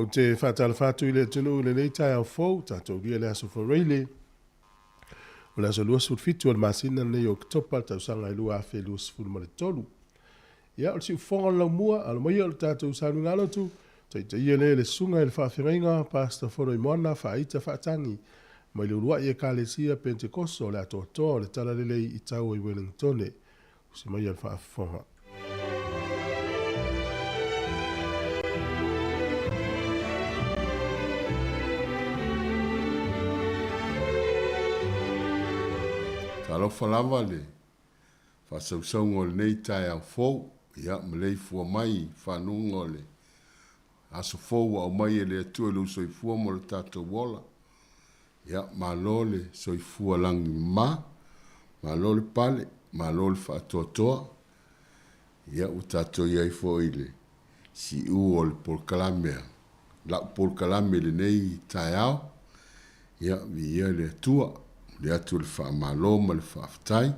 O te whatala whātu i le tunu le nei tai au fōu, tātou ria le aso whareile. O le aso lua surfitu al masina nei o kitopa tau sanga i lua awhi lua sifuru ma le tolu. Ia o le si ufonga lau mua, alo mai o le tātou sanu ngalo tu, tai te ia le sunga i le whawhirenga, pasta whono i moana, whaita whaatangi, mai le urua i e kālesia Pentekoso, le ato atoa, le tala lelei i tau i Wellingtone, usi mai o le whaafonga. Alofa lava le whasausau le nei tai au fōu, ia malei fua mai whanunga le aso fōu au mai e le atua lu soifua mo le tātou wola. Ia malo le soifua langi malo le pale, malo le whaatoatoa. Ia u tātou iai fōu i le si u o le polkalamea. La polkalame le nei tai au, ia vi ia le atua. Le atu le whaamalo ma le whaafitai,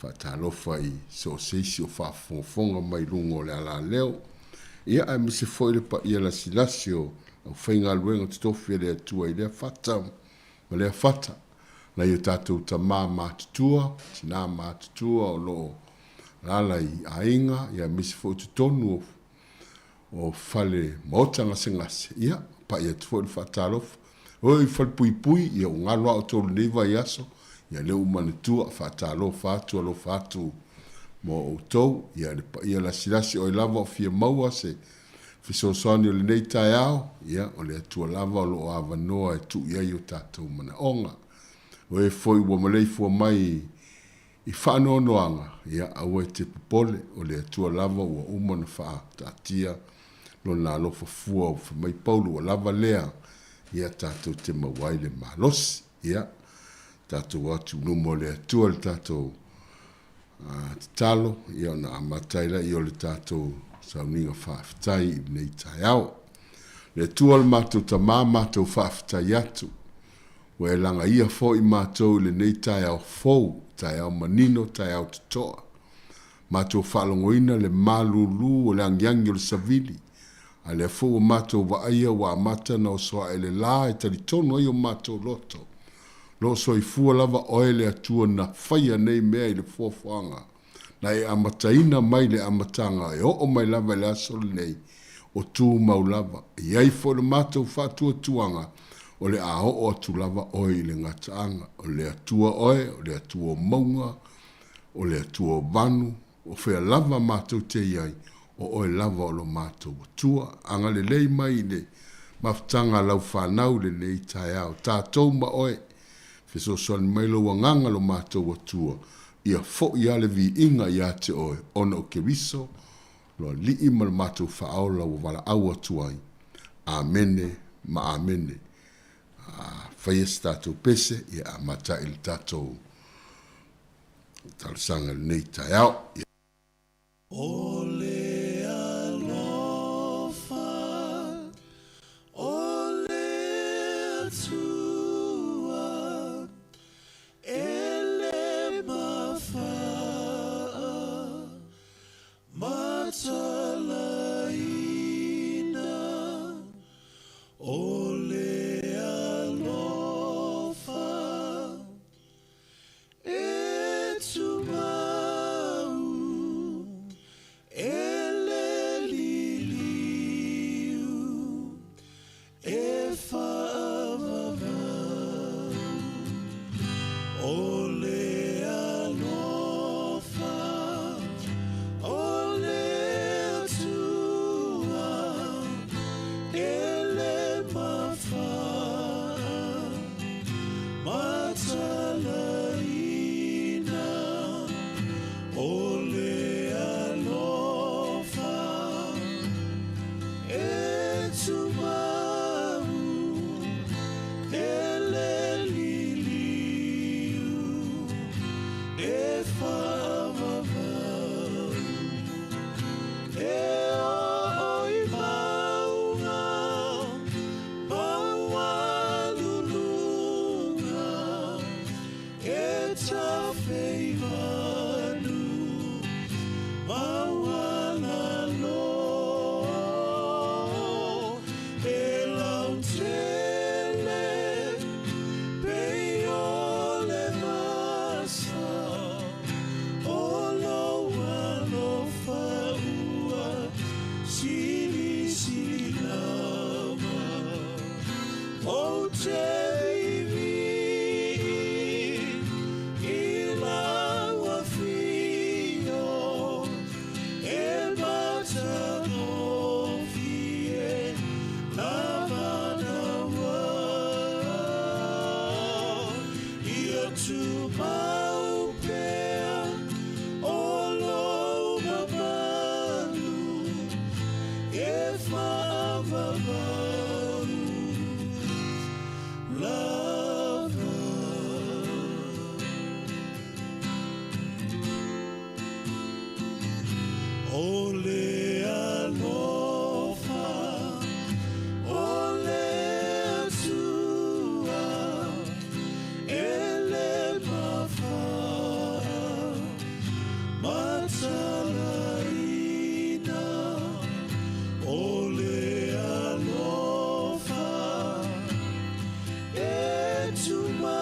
whaatalofa i soseisi o whaafonga mai lungo le ala leo. Ia ai misi foi le pa ia la silasio, au whainga luenga tutofi le atua i lea whata, ma lea whata. na i tātou ta mātutua, tina mātutua o lo lala i ainga, ia misi fo tu tonu o fale maotanga sengase. Ia, pa ia tu fo ni whaatalofa. Oi fale pui pui, ia o ngaloa o tolu neiva i aso, ia leo manitua whaatalofa atu alo whaatu mo o tau, ia la silasi o lava o fia maua se fisosoni o le nei tai ao, ia o le atua lava o lo ava noa e tu ia i o tātou mana onga. O e foi ua malei fua mai i whaanoanoanga, ia au e te popole o le atua lava ua umana wha tātia lo nā lofa fua o mai paulu o lava lea, ia tātou te mawai le malosi, ia tātou atu numo le atua le tātou te talo, ia na amataila i o le tātou sauninga whaafitai i nei tai au. Le atua le mātou ta mātou whaafitai atu, o e langa ia fo i mātou le nei tai au fou, tai au manino, tai au tutoa. Mātou whaalongoina le mālulu o le angiangi o le savili, a le fo o mātou wa aia wa amata na o soa e le la e tali tono ai o mātou loto. Lo so i fua lava oe le atua na whaia nei mea i le fuafuanga, na e amataina mai le amatanga e o mai lava le asol nei o tū mau lava. E ai fo le mātou whātua tuanga o le a o atu lava oe i le ngataanga, o le atua oe, o le atua maunga, o le atua vanu, o whea lava mātou te iai, o oe lava o lo mātou atua, anga le lei mai le maftanga lau whanau le nei tai au, tātou ma oe, fiso son mai lo wanganga lo mātou atua, ia fo ia le vi inga ia te oe, ona o ke riso, lo li ima le mātou whaola o wala au atuai. Amene, ma amene. Whaies tātou pese, ia amata il tātou talusanga nei tai au. Ole alofa, ole atua, ele mafa, matalaina, ole alofa, etumau, ele liliu, e whaavavau, ole alofa, ole atua, ele mafa, matalaina, ole alofa, etumau, ele liliu, e whaavavau, e oi maunga, maua lulunga, e tawhei manu, maua lalo, e lautele, pei ole masa, o loa lofa ua, sili sili lava, o te vivi, i laua fio, e bata no fie, lava na wa, ia tu mau pea, o lo mamalu, e whaavavau, lava. Ole alofa, ole atua, ele mafa, matalaina, ole alofa, etumau,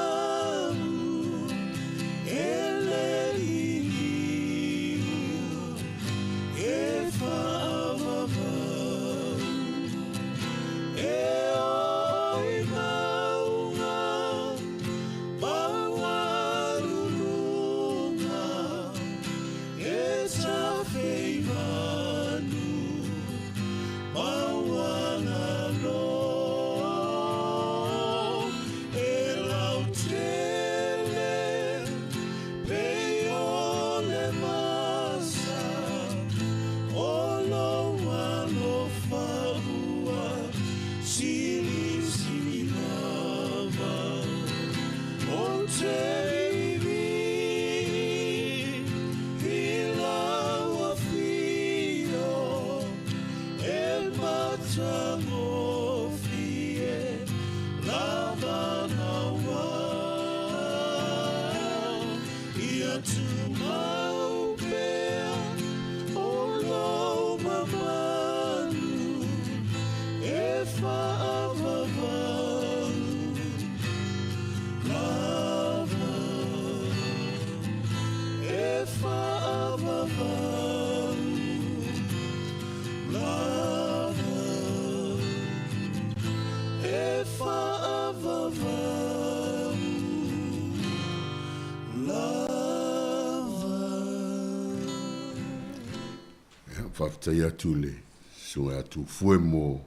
Whaftai atu le, so atu fue mo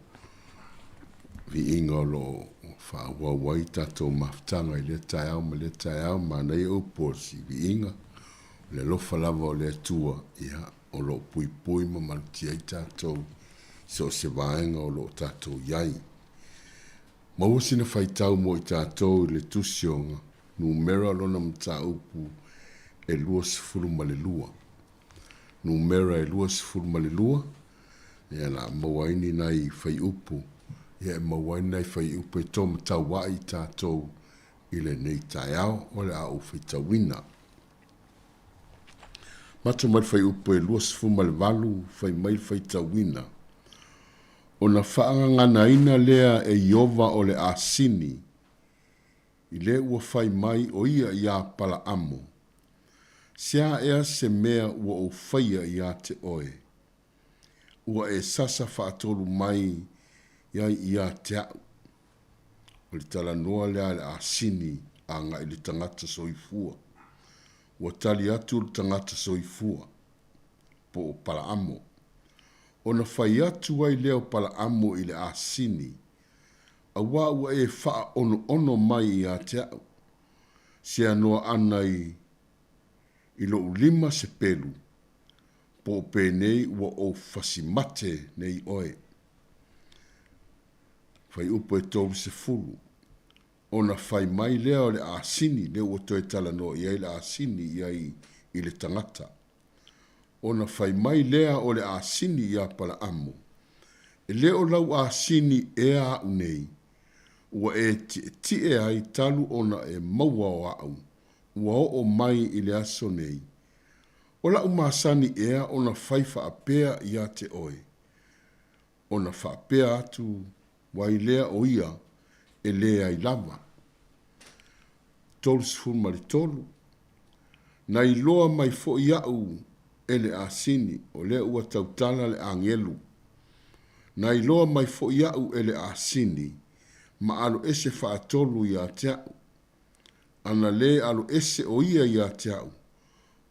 vi inga lo whawawai tātou maftanga I le tai au ma nei o porsi vi inga le lofa lava o le atua ia o lo pui pui ma malutia I tātou so se vaenga o lo tātou iai. Mawasina whaitau mo I tātou le tusionga numera lona mta upu e lua sifuru ma le lua. Numera e lua sifuru ma le lua ia la mawaini nai whai upu ia mawaini nai whai upu e tō matau wai tātou I le nei tai au o le au whitawina. Matu mai whai upu e lua sifuru ma le walu whai mai whitawina. O na whaanganga ina lea e iova o le asini I le ua whai mai o ia pala amo. Sia ea se mea ua o whaia ia te oe. Ua e sasa whaatolu mai ia te au. O le tala noa lea le asini a ngā I le tangata soifua. Ua tali atu le tangata soifua po o pala amo. O na whai atu ai leo pala amo I le asini. A wā ua e wha ono mai ia te au. Sia noa anai I lo lima se pelu, po penei ua o fasimate nei oe. Whai upo e tōru se fulu. O na whai mai leo le asini, leo ua toi tala no iai le asini iai I le tangata. O na whai mai lea o le asini ia pala amo. E leo lau asini e a unei, ua e tie ai talu ona e maua o au. Ua o mai I le aso nei. O la umasani ea o na whaifa apea ia te oe. O na whaapea atu wai lea o ia e lea I lava. Tolu sifuru mali tolu. Na I loa mai fo iau e le asini o lea ua tautala le angelu. Na I loa mai fo iau e le asini ma alo ese whaatolu ia te au. Ana le alo ese o ia te au.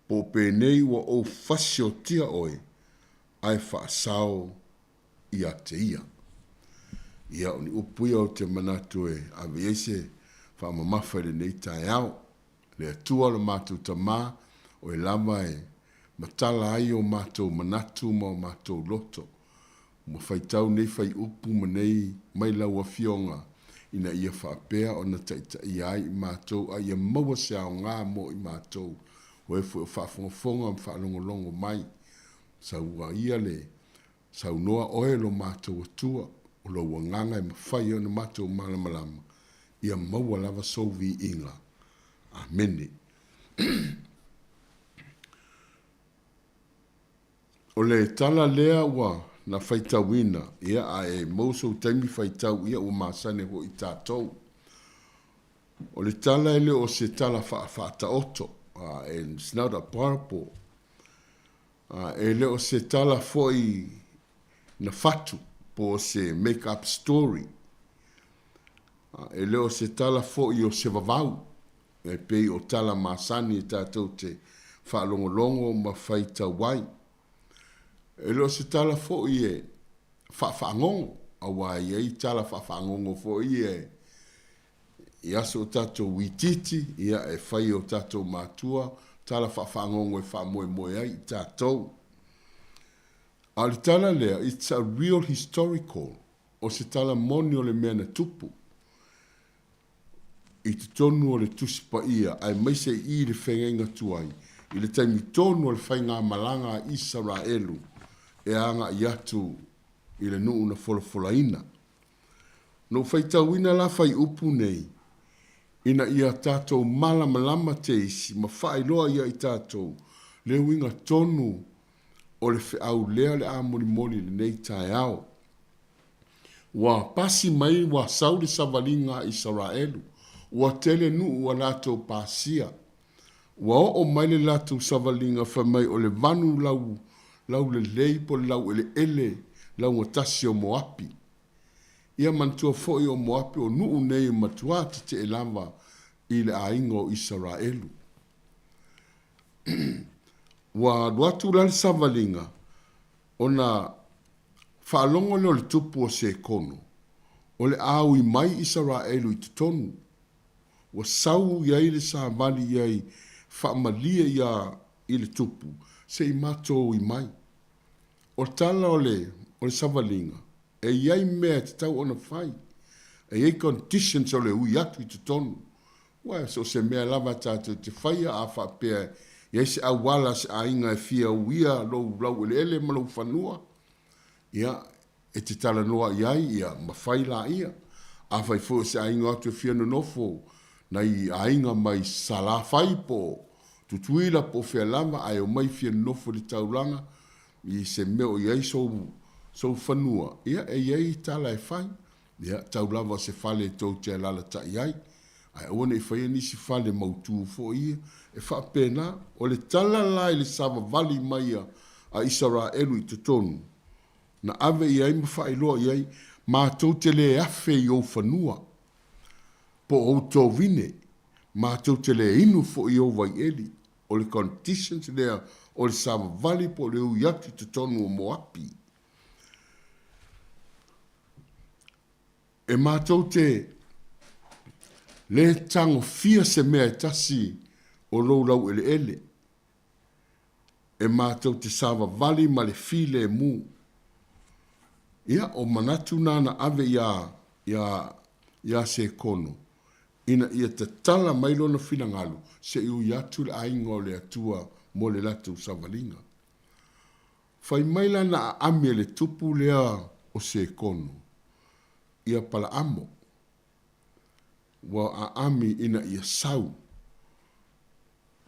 Po penei wa o fasio tia oe. Ai whaasao ia te ia. Ia o ni upuia o te manatu e awe ese whaamamafa le nei tai au. Le atua le mātou tamā o e lama e matala ai o mātou manatu ma o mātou loto. Mo whaitau nei whai upu ma nei mai lau a fionga. Ina ia whaapea o na taita I ai I mātou a ia maua se ao ngā mo I mātou o e fwe o whaafongafonga am whaalongolongo mai sa ua ia le sa unoa oe lo mātou atua o lo wanganga I mawhai o na mātou malamalama ia maua lava sovi inga. Amene. O le tala lea ua na whaitawina, ia a e mauso taimi whaitau ia o masane ho I tātou. O le tala ele o se tala whaata oto, it's not a parable. Ele o se tala foi na fatu, po se make-up story. Ele o se tala foi o se vavau, e pei o tala masani I tātou te whaalongolongo ma whaitawai. Elo se tala fo ie whaangongo awa I tala whaangongo fo ie ia so tato wititi ia e whai o tato matua tala whaangongo e whamoe moe ai tato. Ali tala lea, it's a real historical o se tala moni o le mea na tupu. i te tonu o le tusi pa ia, ai mai se i le whengenga tuai, i le taimi tonu o le whainga malanga Israelu, e anga i atu i le nuu na folafolaina. No whaitau ina la whai upu nei, ina ia tātou malama te isi, ma whailoa ia i tātou, le winga tonu o le whiau lea le moli le nei tai au. Wa pasi mai wa sauli savalinga Israelu, wa tele nuu wa lato pasia, wa o mai le lato savalinga whamai o le vanu lau le leipo lau ele lau ngatasi o Moapi. Ia mantua foi o Moapi o nuu nei matuati te elava i le aingo Israelu. Wa duatu lal savalinga, ona whaalongo leo le tupu o se kono, o le au i mai Israelu i tutonu, wa sau iai le savali iai whaamalia ia i le tupu, se i mato i mai. O tala o le savalinga, e iai mea te tau ona whai, e iai conditions o le ui atu i tutonu, wa so se mea lava tātou te whaia a whapea, iai se awala se ainga e fia uia lau ele malau whanua, ia e te tala noa iai ia mawhai la ia, a whai fo se ainga atu e fia nonofo, na i ainga mai sala whai po, tutuila po fea lama, ai o mai fia nonofo li taulanga, i se meo iai so whanua, ia e iai tala e whai, ia taulava se whale tau te alala ta iai, ai ona i whaia nisi whale mautu fo ia, e wha pena, o le tala lai le sava vali maia a Israelu i tutonu, na ave iai ma whailoa iai, mātou te le afe i o whanua, po o tō vine, mātou te le inu fo i o vai eli, o le conditions lea, o le sava vali po le ui atu tutonu o Moapi. E mātou te le tango fia se mea e tasi o lau ele. E mātou te sava vali ma le file mu. Ia o manatu nana ave ia se kono. Ina ia te tala mailo na finangalu se iu iatu le aingo le atua mo le latu savalinga. Fai maila na ame le tupu lea o se kono. Ia pala amo. Wa a ami ina ia sau.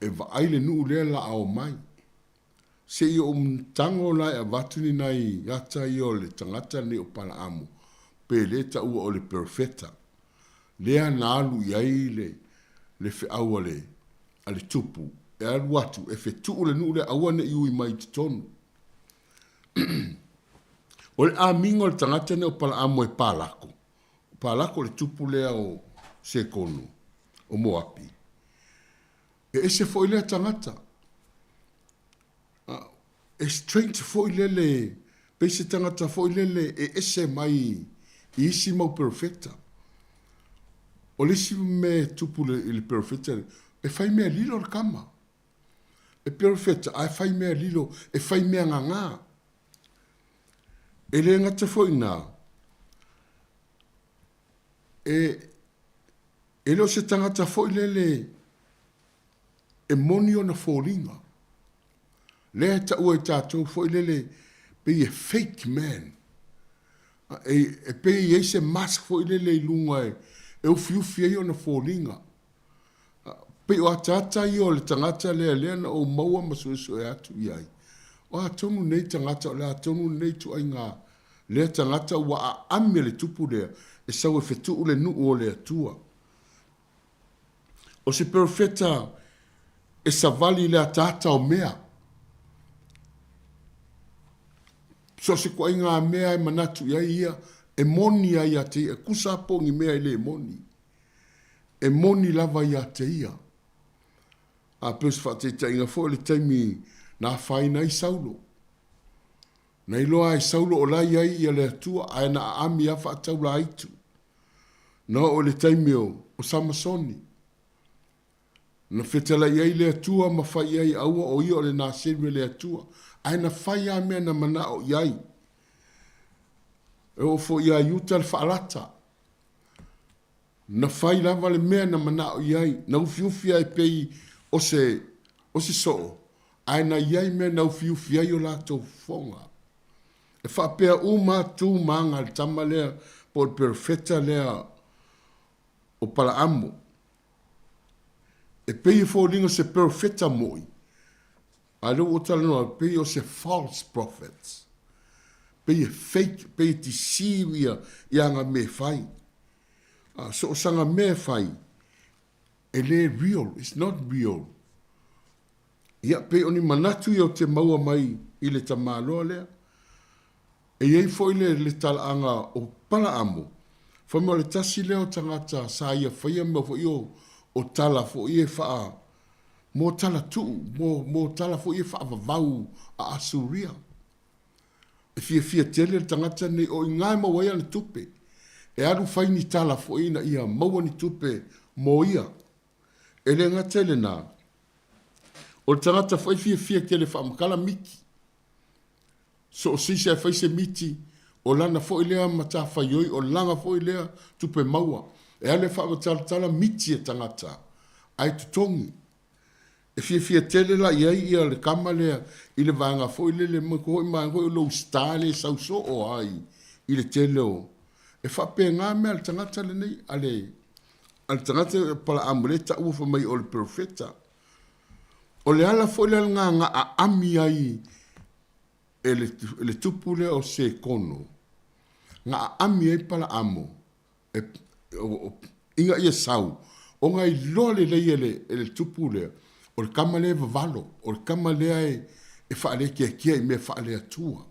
E va aile nuu lea la ao mai. Se i o mtango lai a watuni nai yata i o le tangata ni o pala amo. Pe le ta ua o le perfeta. Lea na alu iai le fe aua ale tupu. E alu atu e fe tuu le nuu le aua ne iui mai titonu. O le amingo le tangata ni o pala amo e palako. Palako le tupu lea o se kono, o Moapi. E ese fo ilea tangata. E strength fo ilele, peise tangata fo ilele, e ese mai, i isi mau perfecta. O lisi me tupu le perfecta, e fai mea lilo le kama. E perfecta, ai fai mea lilo, e fai mea nganga. E le ngata fo ina. E leo se tangata fo ilele, e moni o na fōringa. Lea ta ua i tātou fo ilele, pe i fake man. E pe i eise mask fo ilele i lunga e ufiufi e o na fōringa. Pe o atata i o le tangata lea na o maua masueso e atu i ai. O atonu nei tangata o le atonu nei tu ai ngā. Lea tangata ua a ame le tupu lea, e sau e fetu le nuu o le atua. O se perfeta e savali le atata o mea. So se kwa inga mea e manatu ia ia, e moni ia ia te ia, kusa pongi mea ile e moni. E moni lava ia te ia. A pēs whateita inga fo le taimi na whaina i saulo. Na iloa i saulo o lai ai ia le atua, ai na ami a whaataula aitu. Na o le taimi o Samasoni. Na whetala iai le atua ma whai ai aua o ia o le nā serwe le atua. Ai na whai a mea na mana o iai. E o fo ia yuta le whaalata. na fai lava le mea na mana o iai, na ufiufi ai pei o se so, ai na iai mea na ufiufi ai o lato fonga. E whapea uma tu manga le tama lea, po le perfeta lea o pala amo. E pei fōlinga se perfeta moi. Ai lo o tala noa, pei o se false prophets. Pei e fake, pei e tisiwia i anga me fai. So o sanga me fai. E le real, it's not real. Ia pei oni manatu i o te maua mai i le tamaloa lea. E iei foi le tala anga o pala amo. Foi mo le tasi leo tangata sa ia whaia mo foi o tala foi e wha mo tala tu, mo tala foi e wha vau a asuria. E fia tele le tangata nei o ingai ma waia le tupe. E aru whai ni tala foi na ia maua ni tupe mo ia. E le ngatele na. O le tangata foi fia tele wha makala miki. So o sisi ai whai se miti, o lana fo ilea mata whaioi, o langa fo ilea tupe maua. E ale wha tala miti e tangata, ai tutongi. E fia tele la iai ia le kama lea, i le vanga fo ilele mako hoi maa hoi lo stale sau so o ai, i le tele o. E wha pe ngā mea le tangata le nei, ale tangata pala amuleta ufa mai o le profeta. O le ala fo ilea ngā a ami ai, ele tupu le o se kono. Nga ami e pala amo. Inga ia sau. O ngai lole le ele tupu le. O le kama le vavalo. O le kama le e whaale kia i me whaale atua.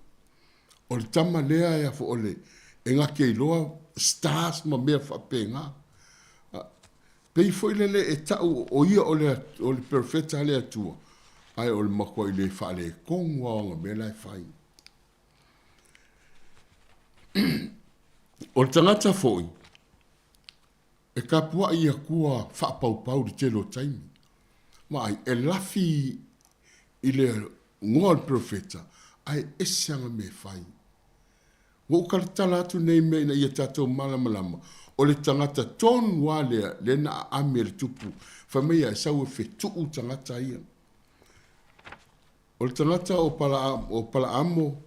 O le tama le e a fo ole. E nga kia i loa stars ma mea whapenga. Pei fo ile e tau o ia o le perfeta le atua. Ai o le makua i le whaale kongwa o nga me lai whai. O le tangata foi, e ka pua ia kua whapaupau di telo taimi. Mai, e lafi i le ngoa le profeta, ai esianga me whai. Wo ukaritala atu nei mei na ia tatou malamalama. O le tangata tonu wa le na ame le tupu, whamea e sau e whetuu tangata ia. O le tangata o pala amo,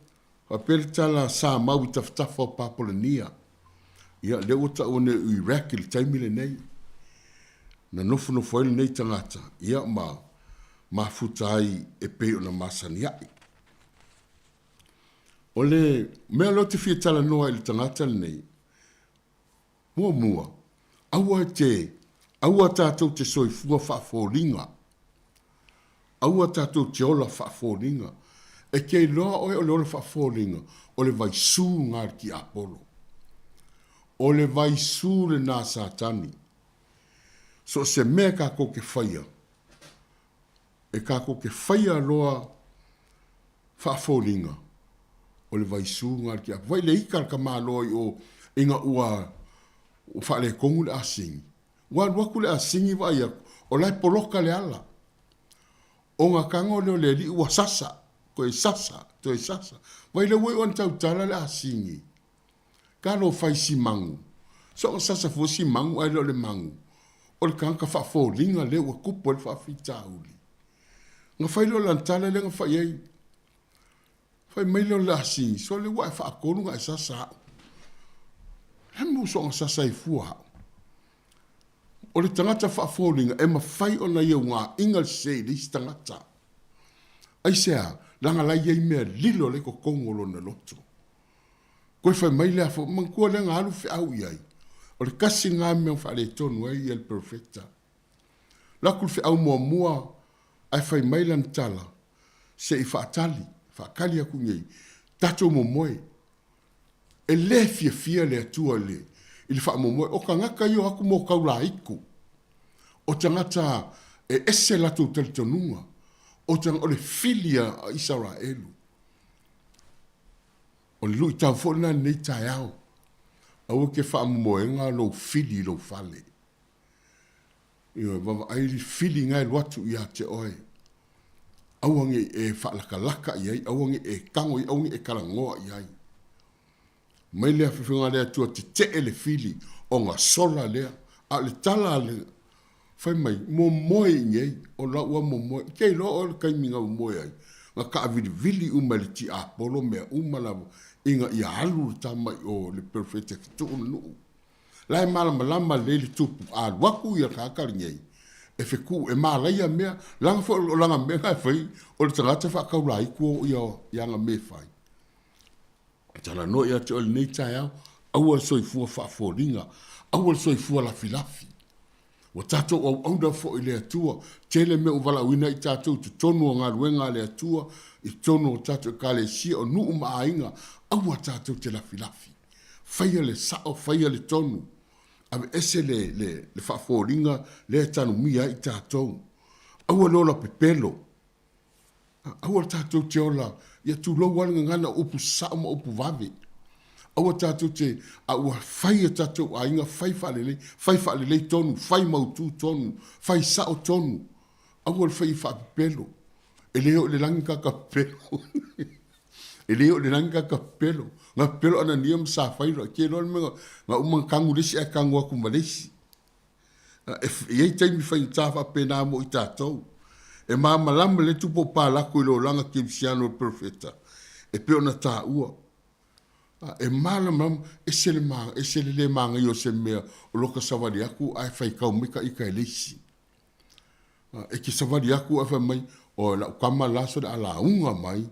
a pele tala Sāmoa i taftafa o Papolania. Ia le o ta one i Iraq i le taimile nei. Na nofo ele nei tangata. Ia ma futa ai e peo na masani ai. O le mea lo te fia tala noa i le tangata le nei. Mua. Aua tātou te soifua whaafōringa. Aua tātou te ola whaafōringa. E kei loa oe o le ole whaafōringa. O le vai sū ngār ki Apollo. O le vai sū le nā sātani. So se mea kā ko ke whaia. E kā ko ke whaia loa whaafōringa. O le vai sū ngār ki Apollo. Vai le ikar ka mā loa i o inga ua o whaale kongu le asingi. Waku le asingi vai a o lai poloka le ala. O ngā kango leo le li ua sasa. Ko e sasa, to e sasa. Vai le wei on tau tala le asingi. Ka lo fai si mangu. So o sasa fo si mangu ai lo le mangu. O le kanka whaafōringa le ua kupo le whaafita uli. Nga fai lo lantala le nga fai ei. Fai mai lo le asingi. So le wai whaakonu nga e sasa. Hemu so nga sasa i fua. O le tangata whaafōringa e ma fai o na iau ngā ingal se li tangata. Ai sea, langa lai ei mea lilo le ko kongolo na loto. Koe fai mai lea fo, mankua le ngā alu fe au iai. O le kasi ngā mea whaale tonu ai el perfecta. Lakul fe au mua, ai fai mai lan tala, se i whaatali, whaakali aku ngei, tato mo moe. E le fia le atua le, ili wha mo moe, o ka ngaka io aku mo kaula iku. O tangata e ese lato talitonunga. O tang o le filia a Israelu. O le lui tau fona nei tai au. Au ke wha moenga lo fili lo fale. Ia wawa airi fili ngai watu ia te oe. Auangi e whaalaka iai, auangi e kango i, auangi e karangoa iai. Mai lea whiwhinga lea tua te le fili o ngā sola lea. A le tala le fai mai mo moe ngei o la ua mo moe kei lo o kai minga mo moe ai nga ka vili vili uma le ti apolo me uma la inga ia alu tama o le perfect tu no lai malama le le tupu a waku ia ka ka ngei e fe ku e mala ia mea langa fo langa me ka fai o le tangata fa ka ulai ku ia nga me fai tala no ia te o le nei tai au soifua fa foringa au soifua la filafi o tato o aunda fo ile atua tele me o vala wina i tato tu tonu o ngā ruenga le atua i tonu o tato ka le si o nuu maainga au tato te la filafi faia le sao faia le tonu ave ese le fa foringa le tanu mia i tato au lola pepelo au tato te ola ia tu lo wanga ngana upu sao ma upu vave awa tātou te awa whai a tātou a inga whai whalele tonu, whai mautu tonu, whai sao tonu, awa whai whapelo. E leo le langi ka pelo. E leo le langi ka pelo. Ngā pelo ana niam sa whaira, ke lor menga, ngā umang kangu lesi a kangu aku malesi. Iei taimi whai tāwha pēnā mo i tātou. E maa malama le tupo pālako i lo langa kimsiano profeta. E peo na tā ua. E malam esele le manga yo se mea o loka savali aku ai fai kau mika i kai leisi. E ki savali aku ai fai mai o la kama laso de ala unga mai.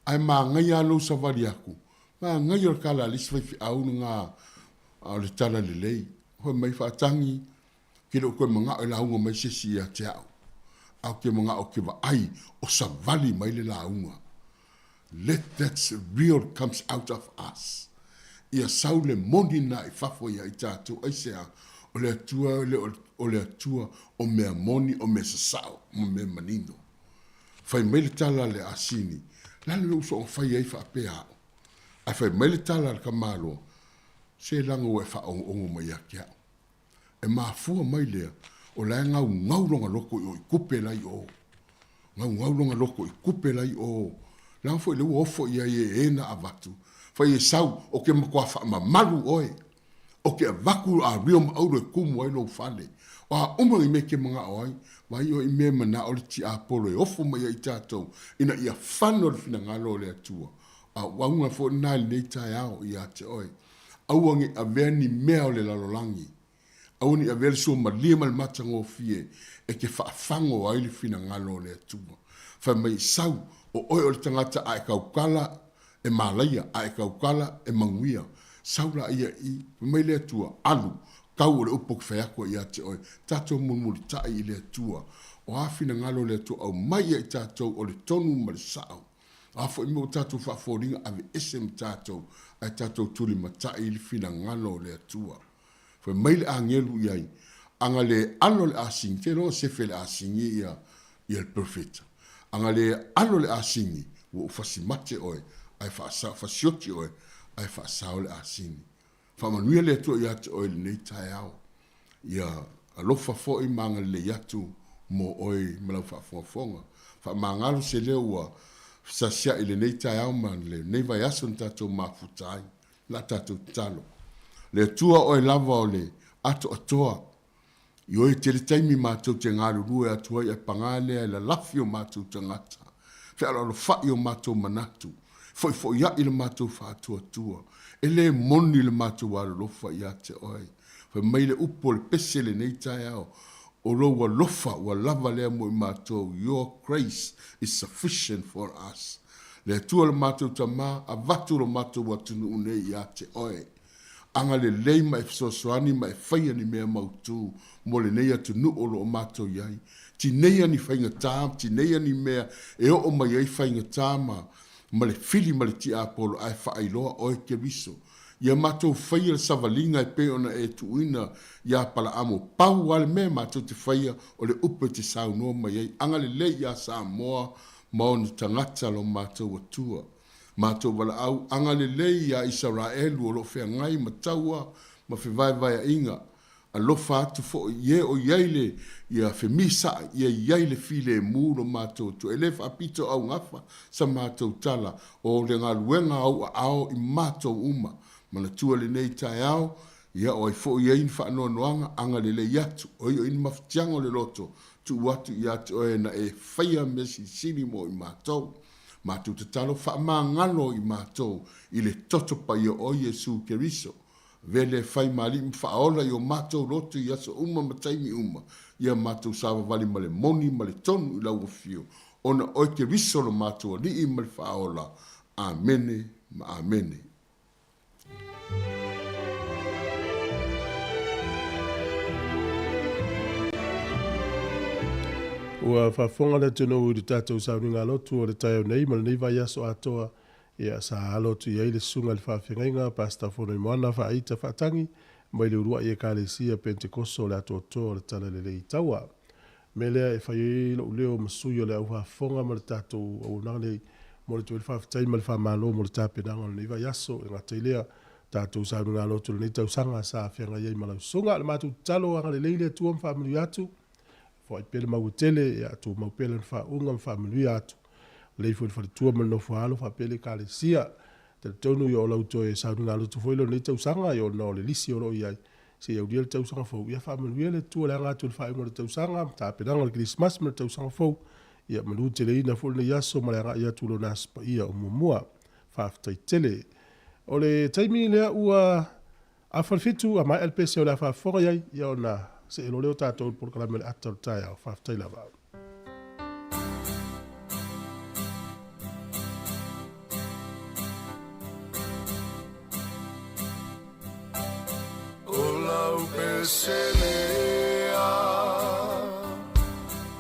Ai manga ia lo savali aku. Manga yo kala lisi fai fi au nga au le tala le lei. Hoi mai fa tangi ki lo koe manga o la unga mai sesi ia te au. Au ke manga o ke wa ai o savali mai le la unga. Let that real comes out of us. Ia saule moni na i fafo ia i tātou aisea o le atua o mea moni o mea sasao o mea manino. Fai mele tala le asini. Lale lo uso o fai ei whaapea au. Ai fai mele tala le kamalo. Se lango e wha ongo mai ake au. E maafua mai lea o la ngauronga loko i kupe lai o. Ngauronga loko i kupe lai o. Lang fo le ofo ia e na avatu. Fa ye sau o ke makwa fa malu oe. O ke vaku a rio ma au kumu ai no fale. Wa umang me ke mga oe. Wa i me mana o le ti apolo e ofo mai i tatou. Ina ia whano le fina ngalo le atua. A waunga fo na le tai ao i ate oe. Auangi a veni mea o le lalolangi. Auangi a veni so ma lima le matango fie. E ke whaafango ai le fina ngalo le atua. Fa mai sau o oi o le tangata a e kaukala e malaia, a e kaukala e manguia. Saura ia i, mai le atua, alu, kau o le upok whaiako i ate oi, tātou munmuri tai i le atua, o hawhina ngalo le atua, au mai i tātou o le tonu ma le sao. Afo i mo tātou whaaforinga ave esem tātou, ai tātou tuli ma tai i le whina ngalo le atua. Fai mai le angelu i ai, anga le alo le asing, te roa sefe le asingi ia le profeta. Anga le alo le asingi, wo ufasi mate oe, ai fasioti oe, ai fasao le asingi. Whamanuia le atua i ate oe le nei tai au. Ia alofa fo i manga le yatu mo oe malau whaafonga. Whamangalo se leo ua sasia i le nei tai au man le nei vai ason tatou mafutai, la tatou talo. Le atua oe lava o le ato atoa, i oi tele taimi mātou te ngāru rua atua i pangale e la lafi o mātou te ngata. Whiara lo whai o mātou manatu. Foi ia i le mātou whātua tua. E le moni le mātou wāru lofa i ate oi. Fai mai le upo le pese le nei tai au. O lo wa lofa wa lava lea mo i mātou. Your grace is sufficient for us. Le atua le mātou ta mā, a vatu lo mātou wa tunu unei i ate oi. Anga le lei mai fisosoani mai whaia ni mea mautu mo le nei atu nu olo o mātou iai. Ti nei ani whainga tāma, ti nei ani mea e o mai ei whainga tāma ma le fili ma le ti apolo ai whaailoa oe ke viso. Ia mātou whaia le savalinga e pe ona e tuina ia pala amo. Pau wale mea mātou te whaia o le upe te saunoa mai ei. Anga le lei ia Sāmoa ma o ni tangata lo mātou atua. Mātou wala au, anga le lei a Israelu o lo whea ngai mataua ma whewai vai a inga. A lo whaatu fo ie o ieile ia whemisa ia ieile file e mūro mātou tu. E le whapito au ngafa sa mātou tala o le ngā luenga au a ao i mātou uma. Mana tua le nei tai au, Ia o ai fo ia in fa no noanga anga le yatu o io in maftiango le loto tu watu yatu o na e faia mesi sini mo I matou matu te talo fa mangalo I matou I le toto pa ia o Yesu Keriso vele fai mali mfa ola io matou loto ia so uma mataimi uma ia matou sava vali male moni male tonu la ufio ona o Keriso lo matou li mal fa ola amene ma amene. Ua whafonga le tino uri tātou sauninga lotu o le taio nei, ma le nei vai aso atoa ia sa alotu ia ile sunga le whawhengainga, pasta fono I moana whaita whatangi, ma ile urua ia kālesia Pentekoso le ato toa le tala le lei taua. Me lea e whai lo leo masui o le au whafonga ma le tātou au nanganei, mo le tuel whawhatai ma le whamalo mo le tāpenanga le nei vai aso, e ngā teilea tātou sauninga lotu le nei tau sanga sa whenga iei ma lau sunga, le mātou talo anga le leile tuam whamili atu, foi pele mau tele ya tu mau pele fa unga family atu le foi fa tu mo no fa alo fa pele kalesia te tonu yo lo to e sa ngalo tu foi lo ni tau sanga yo no le lisi o ya se yo diel tau sanga fo ya family le tu la ngatu fa mo tau sanga ta pe dang le Christmas mo tau sanga fo ya mo lu tele ina fo le ya so mo la ya tu lo nas pa ya mo mo fa fa tele o le taimi le ua a falfitu a mai LPC o la fa fo ya na se lo leo tātou por kala mele atal tai au whaftai lava. O lau peselea,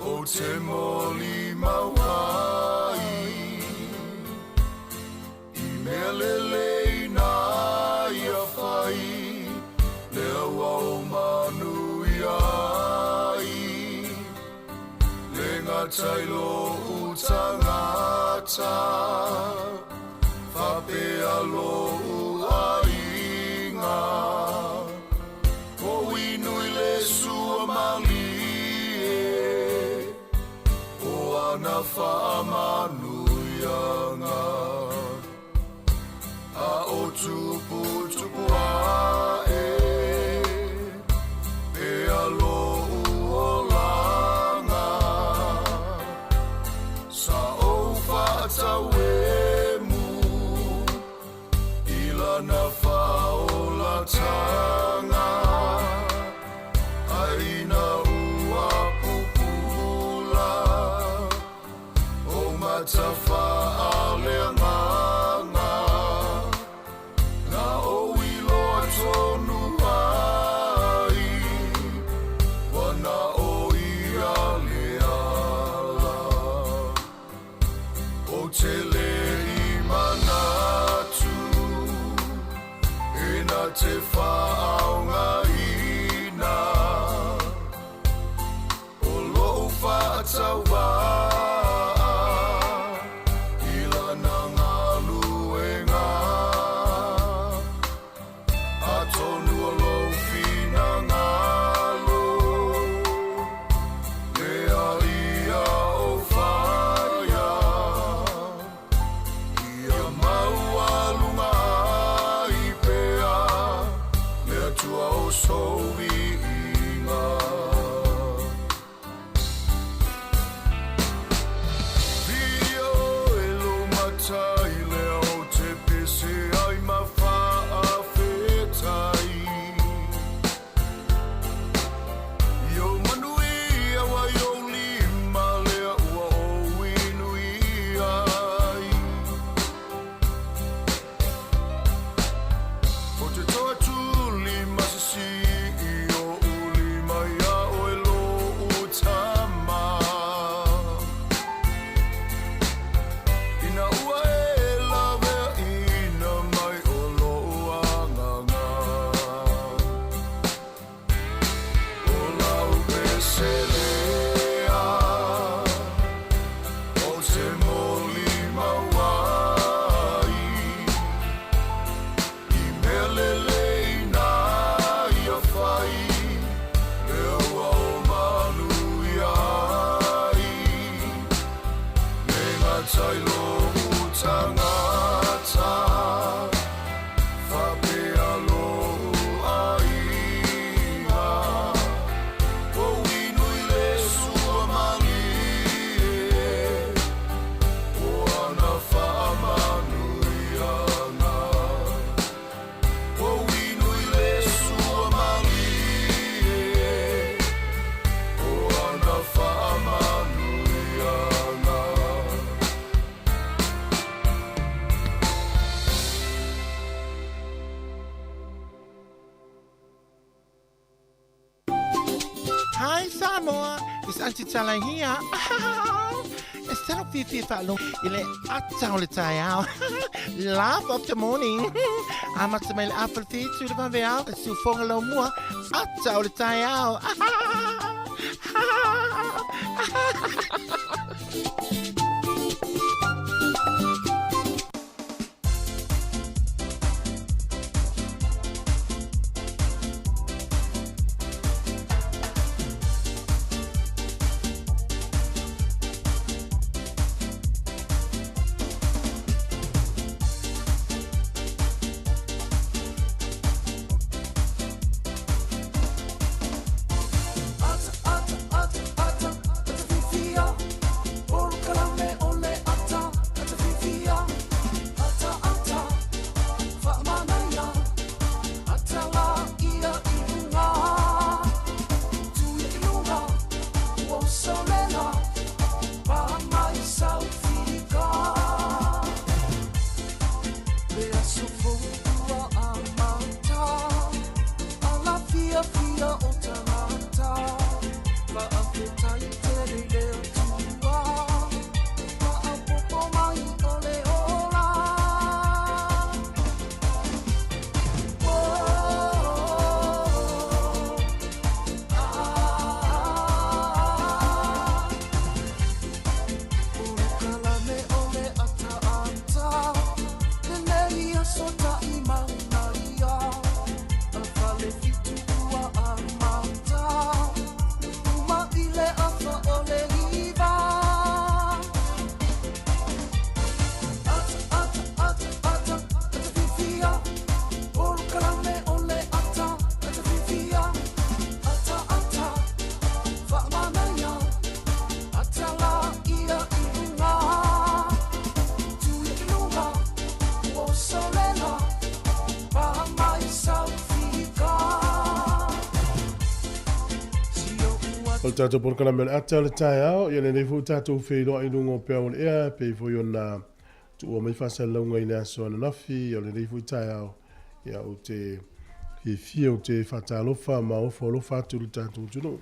o te moli mawai, I mea lelei na ia whai, lea wau manu tailo utangata whapea lo uainga o inui le sua malie o ana whaamanuianga a o tupu tupu ae pea lo tawemu ila na faola tanga aina ua pupula o mata Sāmoa, this Auntie Tala here. Instead of Fifi Falo, ile atau le tayao. Laugh up the morning. Amat sa may apple feet to the pavel, su fongalo mua, atau le tayao. O tātou porkana mena ata le tai ao, ia le fu tātou whelo i lungo pia o le ea, pe fo yona tu o mai whasa launga i nea soana nafi, ia le fu tai ao, ia o te fia o te whatalofa, ma ofa o lofa atu le tātou tunu.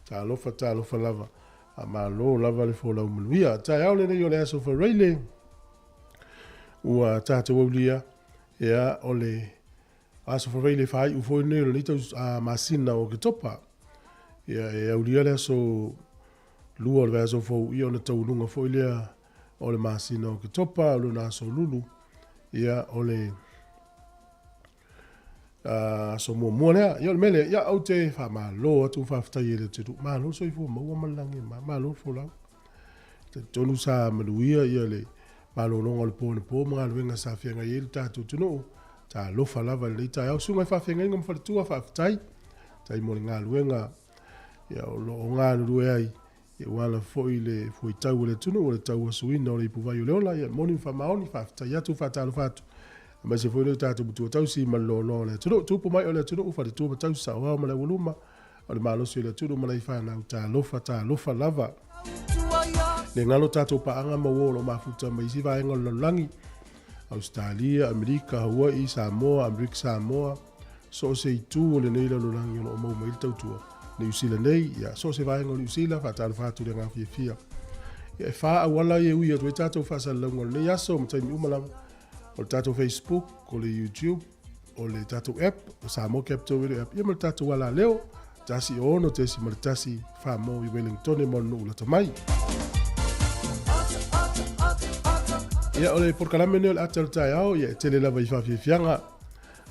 Tā lofa lava, a ma lo lava le fo lau manuia. Tai ao le nei o le aso fa reile, ua tātou au lia, ia o le aso fa reile whai ufo i nei o le nitau masina o ke topa. Ia e au lia lea so lua le vaso fo ia o na taununga fo i lea o le masina o ke topa, o le na so lulu. Ia o le so mua lea, ia o le mele, ia au te wha maa lo atu whaftai e le te tu. Maa lo so i fo maua malangi, maa lo fo lau. Te tonu sa manuia ia le maa lo longa le pōne pō, mga luenga sa whianga i le tātou tunu. Tā lofa lava le tai au sunga i whawhianga inga mwharatua whaftai. Tai mo le ngā luenga. Ia o ngā nuru e ai, ia wala foi le foi tau le tunu, o le tau asuina o le ipu vai o leola, ia moni whamaoni, whaftai atu, whatalo whatu. Ma se foi le tātou butua tau si malo no le tunu, tupu mai o le tunu, ufa le tua tau sa o ma le uluma, o le malosi le tunu, ma le whanau tā lofa lava. Le ngalo tātou paanga ma wolo mafuta ma isi vaenga langi, Australia, Amerika, Hawaii, Sāmoa, Amerika, Sāmoa, so se i tū o le neila lo langi o mau mai tau tua. New Zealand nei, ia so se vai ngol New Zealand, whatalo whatu le ngā fia. Ia e wha awala e ui atu e tātou whasalango nei aso, mtaimi umalang, o le tātou Facebook, o le YouTube, o le tātou app, o Sāmoa Capital Radio app, ia ma le tātou wala leo, tasi o ono tesi ma le tasi whamo i Wellington e monu ula tamai. Ia o le porkalame neo le atal tai au, ia e tele lava i whawhianga,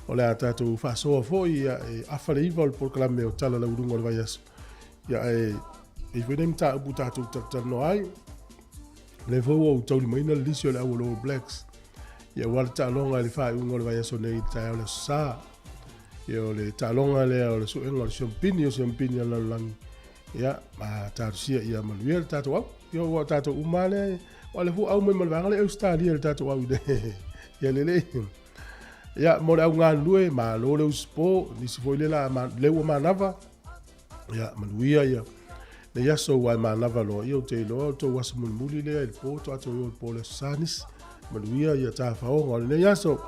o le tātou whasoa fōi, ia e awhare iwa o le porkalame o tala la urunga o le vai aso. Ia e whenei mta upu tātou tatano ai, le fōua o tauli maina le lisi o le All Blacks. Ia wale tālonga le whae unga o le vai aso nei tai au le sā. Ia o le tālonga le o le suenga o le siompini ala langi. Ia, ma tātou sia ia maluia le tātou au. Ia o tātou umale, o le fu au mai malvanga le Australia le tātou au de. Ia lele. Ia mo le au ngā lue, ma lo le uspo, nisi foi le la leua manava. Ia maluia ia. Le yaso wai manava lo, ia o te loa, o tō wasa muli lea il po, to ato i o po le sanis. Maluia ia tā whaonga, le yaso.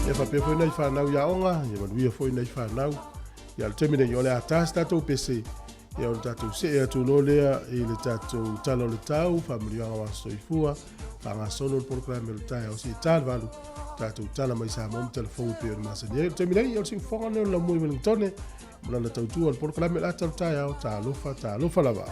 Ia whapea foi nei whanau ia onga, ia maluia foi nei whanau. Ia le temine i o le atas tātou pese. ia o le tatou se e atu lo lea i le tatou tala o le tau whamurianga wa soifua whangasono le proklame le tai au si tāle walu tatou tala mai Sāmoa mo telefonu pe o le masani e te milei o si whonga neo la mui Wellingtone mula na tautua le proklame la tau tai au tā lofa lava.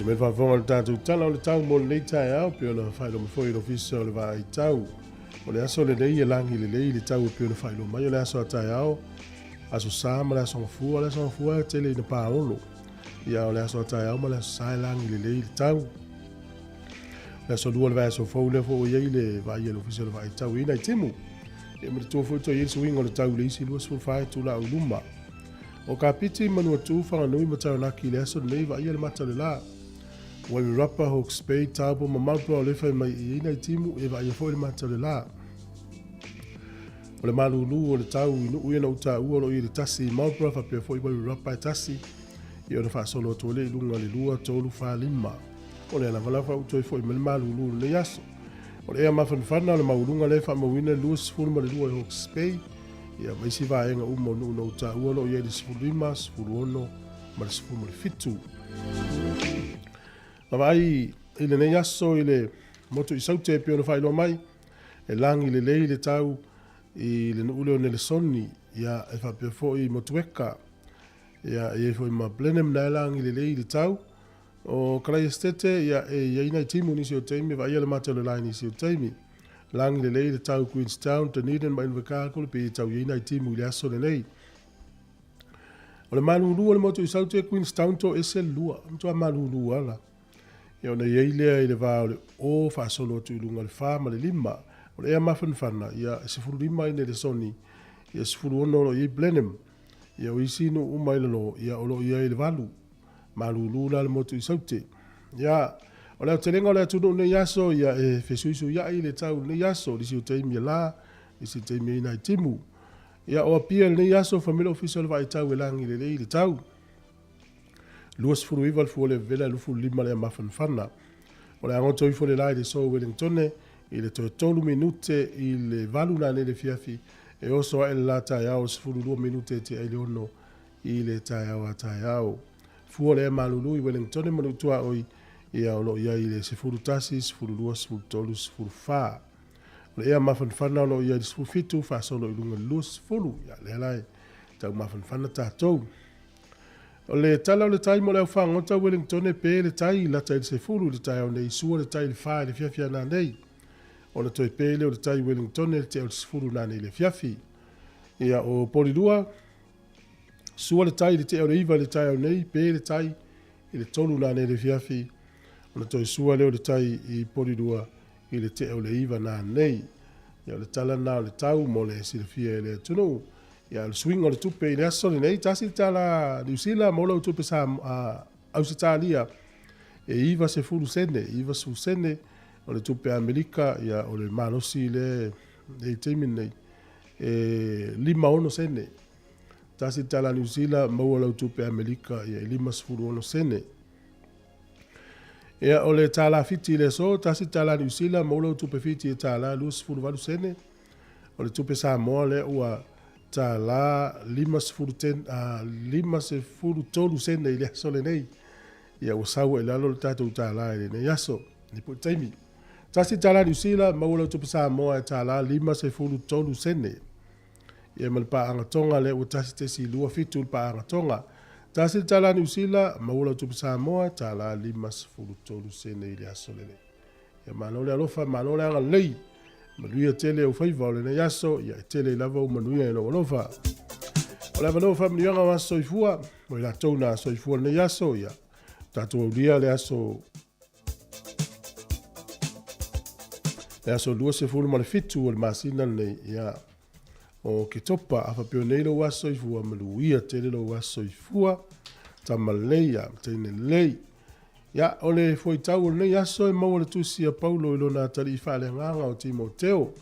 Me fa fonga le tātou tala o le tau mo le tai au pe ona whaelo me foi ofisa o le vai tau. O le aso le nei e langi le lei le tau pe ona whaelo mai o le aso a tai au. Aso sā ma le aso ngafua te le ina pāolo. Ia o le aso a tai au ma le aso sā e langi le lei le tau. Le aso lua le vai aso fau le fo o iei le vai e le ofisa o le vai tau ina i timu. E me le tō fo to iei suinga o le tau le isi lua su whae tu la uluma. O ka piti manua tu whanganui ma tau naki le aso le vai e le mata le la. Wai rapa Hawke's Bay tāpo ma malpa o le whai mai i ina i timu e wa ia fo le mata le la. O le malulu o le tau inu uia na uta ua lo i le tasi i malpa fa pia fo i wai rapa e tasi i o na wha solo to le ilunga le lua tolu wha lima. O le ana walafa uto i fo i me le malulu le yaso. O le ea mawhanwhana o le maulunga le wha mawina lua sifuru ma le lua i Hawke's Bay ia maisi vaenga umo nu na uta ua lo i e le sifuru lima, sifuru ono ma le sifuru ma le fitu. Mawai i le nei aso i le moto i saute e pio na whaelo mai e langi le lei le tau i le nuuleo ne le soni ia e whapea fo i motueka ia e fo i ma blenem na langi le lei le tau o karai estete ia e ina i timu nisi o teimi wa ia le mata le lai nisi o teimi langi le lei le tau Queenstown Dunedin ma inwaka kule pe i tau ina i timu i le aso le nei O le malulua le motu i sau te Queenstown to ese lua. Mtua malulua la. Ia ona iei lea i le vā o le o whaasolo atu i lunga le wha ma le lima. O le ea mawhanwhana. Ia se furu lima ine le soni. Ia se furu ono lo i Blenheim. Ia o isi no umaila lo. Ia o lo ia i le valu. Malulua le motu i sau te. Ia o leo te lenga o leo tunu ne yaso. Ia e fesuisu ia i le tau ne yaso. Lisi o teimi la. Lisi teimi ina i timu. Ia o apia le yaso family official vai tau elangi le tau. Luas furu iwa le fuole vela lufu lima le mawhanwhana. O le angoto i fuole lai le so Wellingtone i le toe tolu minute i le valu na le fiafi e oso a ele la tai au se furu 2 minute te ai le ono i le tai au a tai au. Fuole e malulu i Wellingtone manutua oi ia o lo ia i le se furu tasi, se furu lua, se furu tolu, se furu faa. Le ea mawhanwhana lo ia disfu fitu whaasolo i lunga lus fulu. Ia le lai tau mawhanwhana tātou. O le tala o le tai mo leo whangota Wellington e pe le tai la tai se fulu le tai o nei sua le tai le whae le fiafia nā nei. O le toi pe le o le tai Wellington e le te o le sifuru nā nei le fiafi. Ia o polilua sua le tai le te o le iwa le tai o nei pe le tai i le tolu nā nei le fiafi. O le toi sua leo le tai i polilua i le te o le iwa nā nei. Ia le tala nā o le tau mo le silfia e le tunu. Ia le swing o le tupe i le aso le nei. Tasi tala New Zealand mo lau tupe sa Ausitalia. E iwa se furu sene. Iwa su sene o le tupe Amerika. Ia o le manosi le teimin nei. E 5 sene. Tasi tala New Zealand mo lau tupe Amerika. Ia 5 sene. Ia o le tala fiti le so, tasi tala New Zealand, maulau tupe fiti e tala 2 sene. O le tupe Sāmoa le ua tala 5 tolu sene i le aso le nei. Ia ua sau e lalo le tatou tala e le nei aso, ni po taimi. Tasi tala New Zealand, maulau tupe Sāmoa e tala 5 tolu sene. Ia mal pa angatonga le ua tasi tesi lua fitu pa angatonga. Tasi tala New Zealand, maula tupi Sāmoa, tala 5 sene i le aso lele. Ia manole alofa, manole anga lei. Manuia tele au faiva o le nei aso, ia tele lava o manuia e lo alofa. O lava no fa manuia nga soifua, mo i la tauna soifua nei aso, ia. Tato au lia le aso. Le aso 2 ma le fitu o le masina nei, ia. O ke topa a whapio nei lo waso i fua maluia tele lo waso i fua tamaleia tene lei ia ole foi tau nei aso e mau le tusi a Paulo i lona tali i whale nganga o Timoteo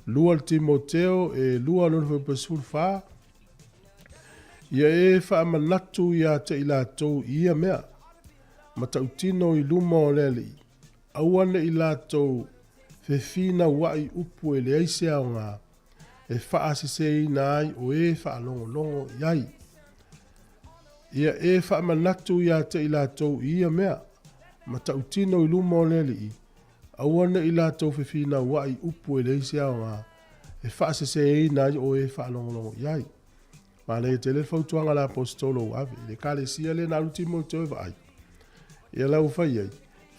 lua le Timoteo e lua lona foi pasul wha ia e wha manatu ia te ila tau ia mea ma tautino i luma o leli awane i la tau fefina wai upu e le aise au ngā e wha asise nai o e wha longo iai. Ia e wha manatu ia te i lātou ia mea, ma tautino i luma o leli i, awana i lātou whiwhina wai upu e leisi au ngā, e wha asise nai o e wha longo iai. Ma le te le fautuanga la apostolo ave, le kale sia le na ultimo te ova ai. Ia lau whai ai,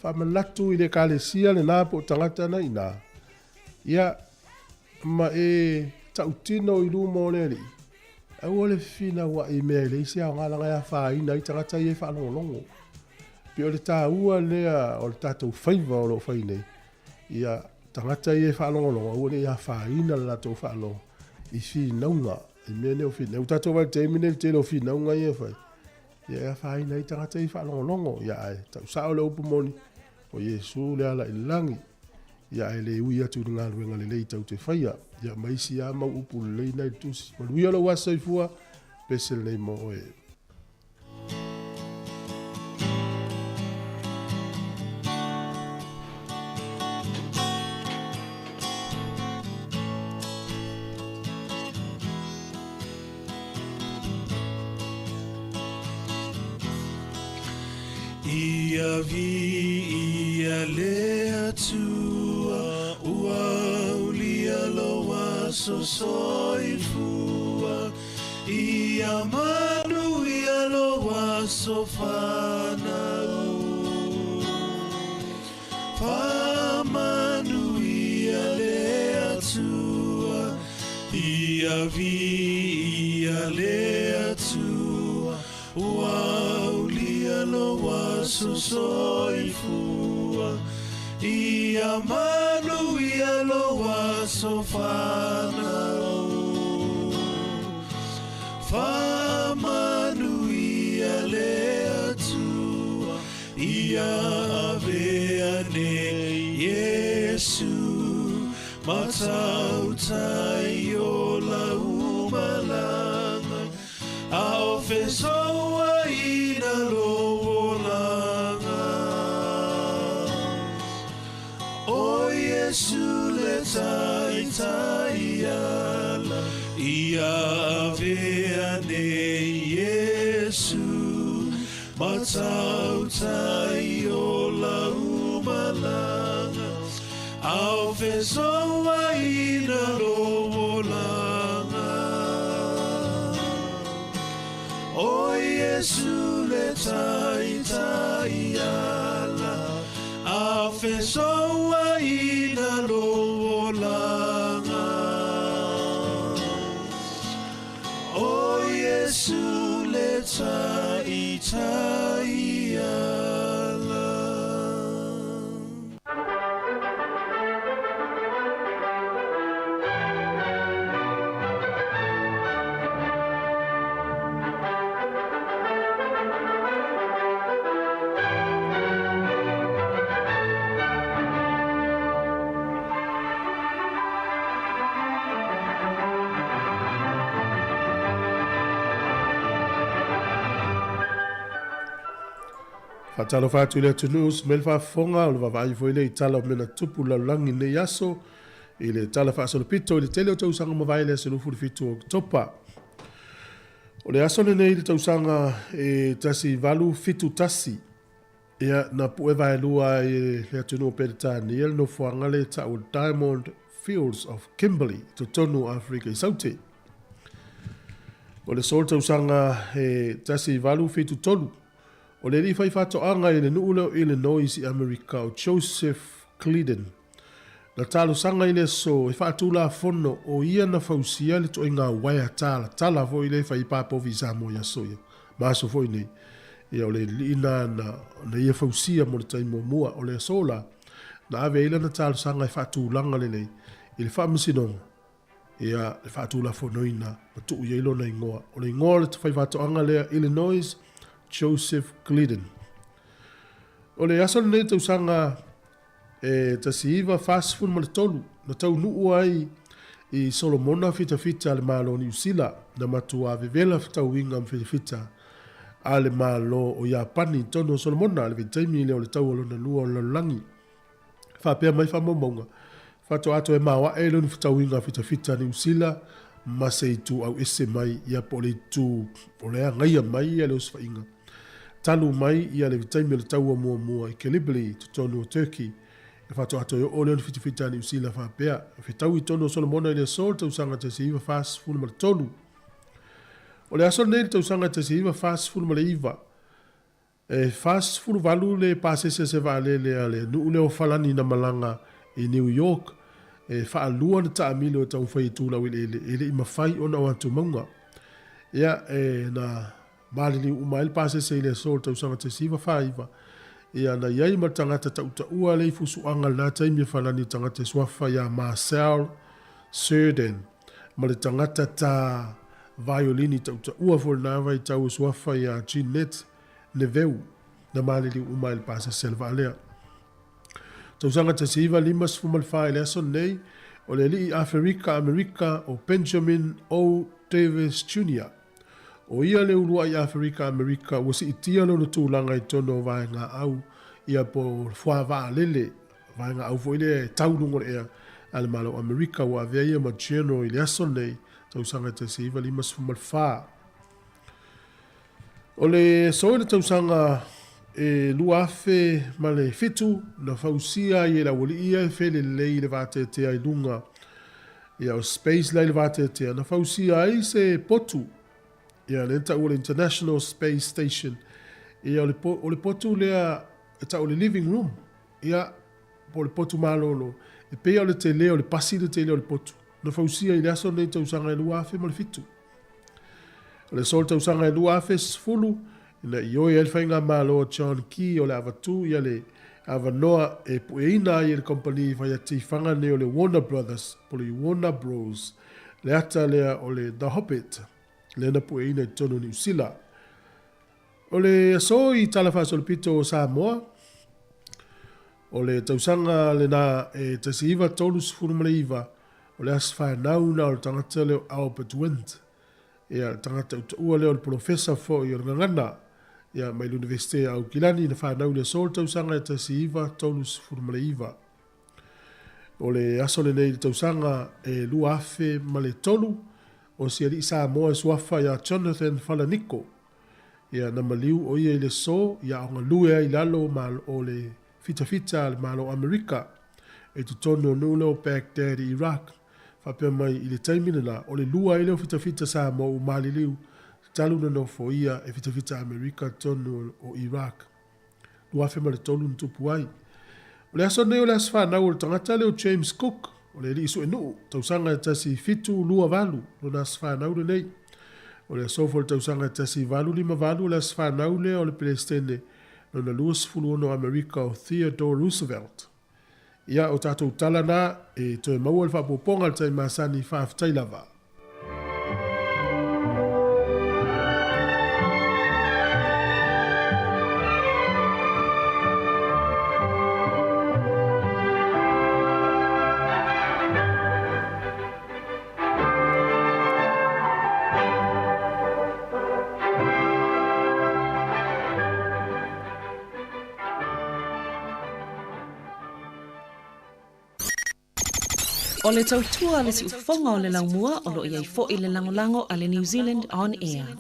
wha manatu i le kale sia le nā po tangata na ina. Ia ma e tautino i luma o leri. Au ole fina wa i mea le isi au ngā langa ia whaina i tangata i e whanongo. Pi o le tā ua lea o le tātou whaiva o lo whaine. Ia tangata i e whanongo. Au ole ia whaina la tātou whanongo. I whinaunga. I mea neo whina. Au tātou wai te emine te lo whinaunga i e whai. Ia whaina i tangata i whanongo. Ia ai. Tau sao le upu moni. O Yesu le ala i langi. Ia e le ui atu ngā ruenga le lei tau te whaia. Ia maisi a mau upu le lei nei tusi. Malui ala wasa i fua, pesel nei mo oe. Ia vi ia le atua ua ulia loa so soifua ia manu ia loa so whanau whamanu ia le atua ia vi ia le atua aso soifua ia manu ia loa so whanau whamanu ia lea tua ia avea ne Yesu matau tai o la umalanga a ofesoa ina loolanga o Yesu le tai tai ala ia avea ne Yesu matau tai o la umalanga au fesoa ina loolanga o Yesu le tai tai ala au fesoa ina loolanga o Yesu le tai tai ala. Fatalo fatu le tunus melfa fonga o va vai foi le tala mena tupu la langi ne yaso ile tala fa so pito ile tele to usanga mo vai le so fu fitu topa o le aso ne ile to usanga e tasi valu fitu tasi ia na pu eva lua e le tunu perta ni el no fonga le ta o Diamond Fields of Kimberley to tonu Africa Sauti o le solta usanga e tasi valu fitu tolu o le rifai fatoanga i le nu'ula Illinois i Amerika o Joseph Cleeden. Na talo sanga i le so e whaatula fono o ia na fausia le to inga waia tala fo i le fai papovi Sāmoa ia soia. Maso fo i nei. Ia o le liina na ia fausia mo le taimo mua o le sola. Na ave ila na talo sanga i whaatulanga le lei. I le whaamisinonga. Ia le whaatula fono ina. Ma tuu ia ilo na ingoa. O le ingoa le fai fatoanga lea Illinois Joseph Cleeden. O le aso nei tau sanga tasiiva fast food ma le tolu. Na tau nuu ai i Solomona fita le malo ni usila. Na matua vevela tau inga fita a le malo o Japani tono Solomona. Le vitaimi le o le tau alo na lua o le langi. Whapea mai whamomonga. Whato ato e mawa e lo ni tau inga fita ni usila. Ma se tu au ese mai ia po le tu o le ngaia mai ia le usfa inga. Talu mai ia le vitaimi le taua mua i Kelibli to tonu o Turkey. E whato ato o le fita ni usila whapea. E whetau i tonu o Solomona i le sol tau sanga te se iwa fast food ma le tonu. O le aso nei tau sanga te se iwa fast food ma le iwa. E fast food valu le pasese se vale le ale nu le o falani na malanga i New York. E whaalua na taamile o tau whai tūla ele i mawhai o na watu maunga. Ia na malili umail pase se ile sol tau sanga te siwa whaiva. Ia na iai ma tangata tau ta ua lei fusu anga la taimi whalani tangata swafa ia Marcel Cerdan. Ma le tangata ta violini tau ta ua fol nawa i tau swafa ia Jeanette Neveu. Na malili umail pase selva alea. Tau sanga te siiva limas fumalwha ele aso nei o le li Amerika o Benjamin O. Davis Jr. O ia le urua i Amerika wasi itia lo tūlanga i tono vaenga au ia po fua vaa lele vaenga au fo ile taunungo ea ale malo Amerika wa avea ia ma general ile aso nei tau sanga te siiva limas fumalwha. O le soile tau sanga e luafe ma le fitu na fausia i la wali ia e fele lei le vate te ai lunga ia o space lei le vate te na fausia ai se potu ia le ta o International Space Station ia o le potu lea ta o le living room ia po le potu malolo e pe o le tele o le pasi le tele o le potu na fausia i le aso nei tau sanga e luafe ma le fitu o le sol tau sanga e luafe sfulu Ina i oi elfa inga malo John Key o le avatu ia le avanoa e pueina i le company fai ati whanga ne o le Warner Brothers, po le Warner Bros. Le ata lea o le The Hobbit, le na pueina i tonu New Zealand. O le aso i talawhasa o le pito o Sāmoa, o le tausanga le na e tasi iwa tolu sifurumale iwa, o le aswha nau na o le tangata leo Albert Wind, ia le tangata utaua leo le professor fo i o ngangana, ia mai l'universite au Kilani na whanau le sol tausanga e tasi iwa tolu sifurumale iwa. O le aso le nei le tausanga e lua afe ma le tolu, o si ali Sāmoa e suafa ia Jonathan Falaniko, ia na maliu o ia i le so, ia o ngalue i lalo ma o le fita le malo Amerika, e tutono nule o Baghdad i Iraq, whapea mai i le taimina la, o le lua i leo fita Sāmoa o mali liu, talu na no fo ia e fita Amerika tono o Iraq. Lua afe ma le tolu ntupu ai. O le aso nei o le asfa nau o le tangata leo James Cook, o le li isu enu, tausanga e tasi fitu lua valu, no na asfa nau le nei. O le sofo le tausanga e tasi valu lima valu, o le asfa nau le o le Palestine, no na luas fulu ono Amerika o Theodore Roosevelt. Ia o tatou tala na, e toe maua le whapoponga le tai masani whaaftai lava. O le tautua le si ufonga o le laumua o lo iai fo i le langolango a le New Zealand On Air.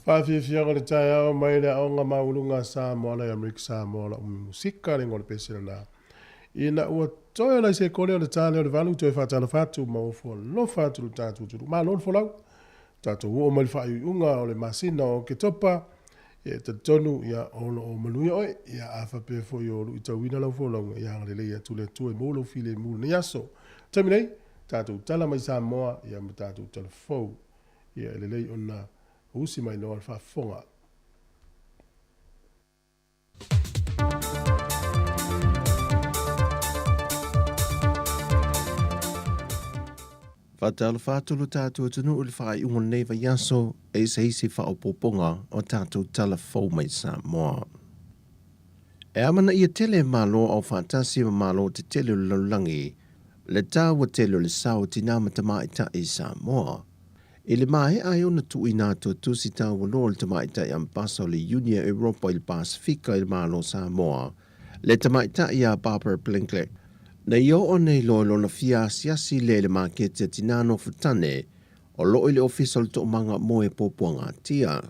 Whawhiawhia ngore tai au mai rea o ngā maulunga Sāmoa la Amerika Sāmoa la musika le ngore pesina nā. Ina ua toi ala se kore o le tāle o le walu toi whātana whātu ma o fua lo whātu lu tātu turu. Mā lor whalau, tātu ua mai whai unga o le masina o ke topa, e te tonu ia ono o manuia oi, ia awha pe fo i olu i tau wina lau fo lau, ia ngare leia tule tue molo file mulu ni aso. Tami nei, tātu tala mai Sāmoa, ia ma tātu tala fau, ia ele lei ona usi mai noa whafonga. Whatala whātulu tātua tunu uli whai ungo nei wa yaso e se isi whaopoponga o tātou tala fau mai Sāmoa. E amana ia tele malo au whātasi wa malo te tele o laulangi, le tāua tele o le sao tina matamaita i Sāmoa. E le mahe ai ona tui nātua tusi tāua lo le tamaita i ampasa o le Unia Europa i le Pasifika i le malo Sāmoa, le tamaita i a Barbara Blinkley. Na io o nei lo na fia siasi le makete tinano futane o lo ile official to manga moe popuanga tia.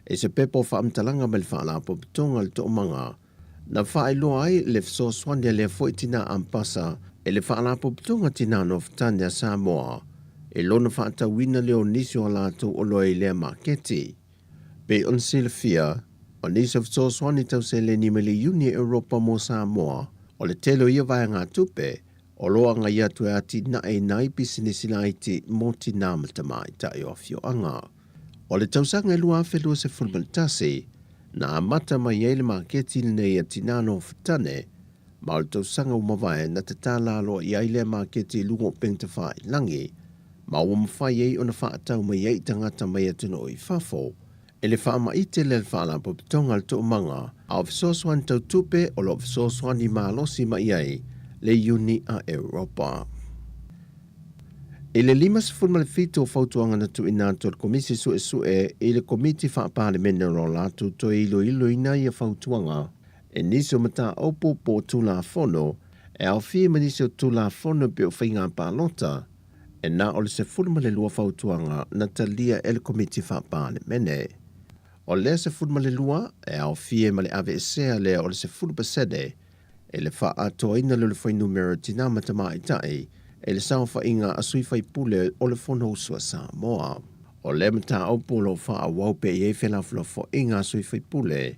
E se pepo fa amtalanga mel fa la popitonga to manga na fa ilo ai le so swande le fo tina ampasa e le fa la popitonga tinano futane a Sāmoa e lo na fa ta wina le onisio la to o lo ile makete. Pe on silfia o niso so swani tau se le ni mele Unia Europa mo Sāmoa. O le telo ia vai ngā tupe, o loa ngā iatu e ati na e nai pisinisi la iti moti nā matamai ta i ofio anga. O le tausanga e lua awhelua se fulmantasi, na amata mai eile maketi nei ati nāno futane, ma o le tausanga umawai na te tālalo i aile maketi lungo pengta wha i langi, ma o mawhai ei o na wha atau mai ei tangata mai atuna o i whafo, e le wha ama ite le wha po pitonga le to manga, a ofisoswan tau tupe o lo ofisoswan i maalosi mai ai le Uni a Europa. E le 5 fautuanga na tu inato le komisi sue e le komiti wha pāle mene ro latu to ilo ina i a fautuanga e niso mata opo po tula fono e au fie manisio tula fono pe o whainga pālota e na o le se fulma lua fautuanga na talia e le komiti wha pāle mene. O le se fulma le lua e au fie ma le ave esea le o le se fulma sede e le wha atoa ina le whai numero tina matama i tai e le sao wha inga a sui whai pule o le whono usua Sāmoa. O le mata au polo wha a waupe i e whelafula fo inga a sui whai pule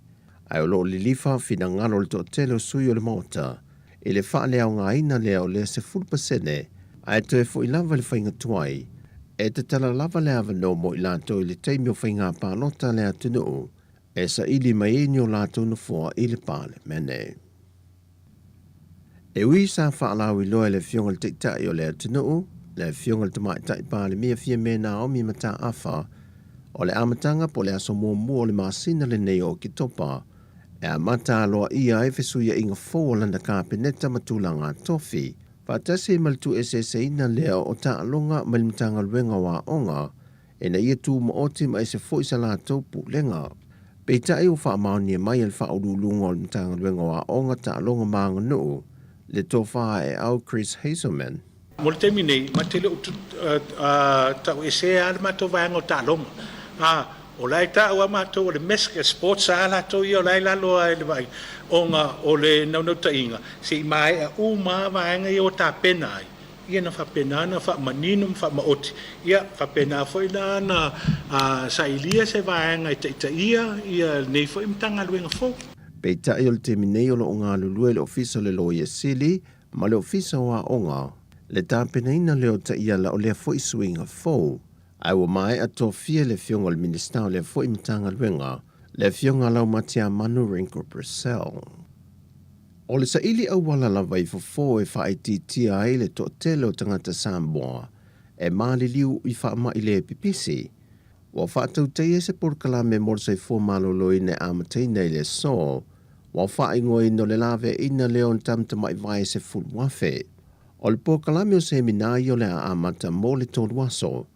ai o lo li lifa fina ngano le to telo sui o le mota e le wha leo ngā ina leo le se fulma sede ai to e fo i lava le whainga tuai e te tala lava le ava no mo i lato i le teimi o whainga pālota le atunu e sa ili mai e nio lato na fua i le pāle mene. E ui sa whaalau i loa le fionga le tiktai o le atunu, le fionga le tamaitai pāle mia fia mena o mi mata awha o le amatanga po le aso mua le masina le nei o ki topa e a mata aloa ia e fesuia inga fōa landa kāpeneta matulanga tofi. Whātase maltu e se ina leo o ta alonga malimtanga luenga wa onga e na ia tū maoti ma e se fo isa la taupu lenga. Pei tae o wha maoni e mai al wha urulunga o malimtanga luenga wa onga ta alonga maanga nuu le tō wha e au Chris Hazelman. Mo le temi nei, ma te leo tau e se ala mato vanga o ta alonga. O lai ta ua mato o le meska sports ala to i o lai lalo ai le vai. Onga o le naunau ta inga. Se i mai a uma vanga i o ta pena ai. Ia na wha pena na wha maninum wha maoti. Ia wha pena fo i na sa ilia se vanga i ta ia nei fo i mtanga luenga fo. Pei tae o le temi nei o lo ngā lulue le ofisa le loia sili, ma le ofisa wa onga. Le ta pena ina leo ta ia la o lea fo i suinga fo. Ai wa mai a tō fia le fionga le minister le fo i mtanga luenga, le fionga lau matia manu rinko Brazil. O le sa ili au wala lava i fo e wha ti tia ai le tō tele o tangata Sāmoa, e maali liu i wha ma i le pipisi. Wa wha tau teie se porkala me morsai fo malolo i ne amateina i le so, wa wha ingoi no le lave ina leon tamta mai vai se ful wafe. O le porkala me o seminai o le a amata mo le tō waso,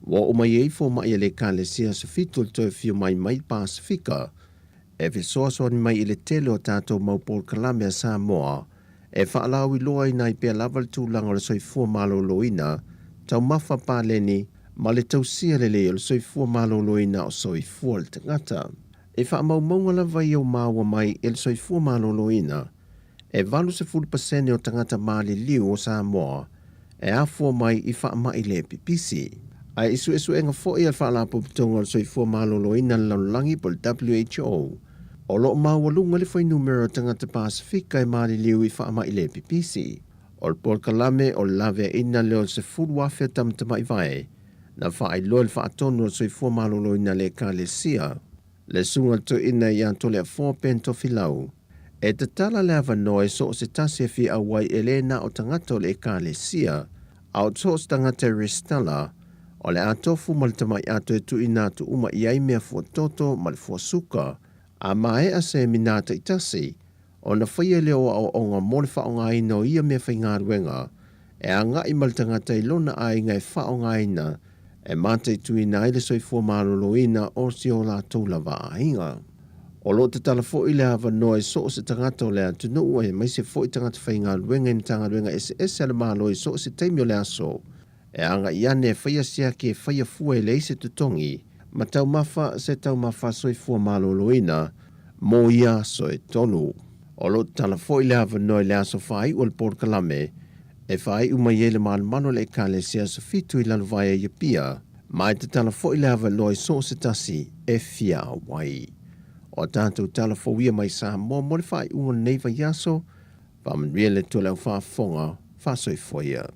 wa o mai e fo mai le kale sia se fitul to fio mai Pasifika e fi soaso ni mai le tele o tato mau por Kalamea Sāmoa e whaalau i loa i nai pia laval tūlanga le soifua malo loina tau mawha pāleni ma le tausia lele o le soifua maloloina o soifua le tangata. E whaamaumaunga lava i au māua mai e le soifua maloloina, e 70% o tangata mali liu o Sāmoa, e afua mai i whaamai le pipisi. Ai isu enga fo'i al whaalapo pitonga le soifua maloloina le laulangi po le WHO, o lo mawalunga le whai numero tangata Pasifika e mali liu i whaamai le pipisi. O le polkalame o le lave ina leo se food wafia tamtama i vai, na whaai loa le whaatonu o soifua maloloina le kālesia, le sunga to ina i antole a 4 pento filau. E te tala le avanoa e so o se tasi fi awai e le na o tangata o le kālesia, au to o tangata restala, o le atofu malitamai ato e tu ina tu uma i ai mea fuatoto ma le fuasuka, a mae a se minata i tasi, o na whaia leo au onga mo le whaonga ina o ia mea whainga ruenga, e a ngai malitangata i lona ai ngai whaonga ina, e mate tu ina i le soifua maloloina o si o la tōlawa a hinga. O lo te tala fo i le hawa noa e so o se tangata o le atunu ua e mai se fo i tangata whainga ruenga ni tanga ruenga ese ale malo i so o se teimio le aso, e anga i ane e whaia siaki e whaia fua e le ise tutongi, ma tau mafa se tau mafa soifua maloloina, mo ia so e tonu. O lo tala fo i le hawa noa i le aso whai o le porkalame, e whai umai e le mano le kālesia sa fitu i lalvaya i pia, mai te tala fo i le hawa noa i so se tasi e fia wai. O tātou tala fo ia mai Sāmoa mo le whai unga neiva yaso, whamanria le tole au whaafonga, whasoi foia.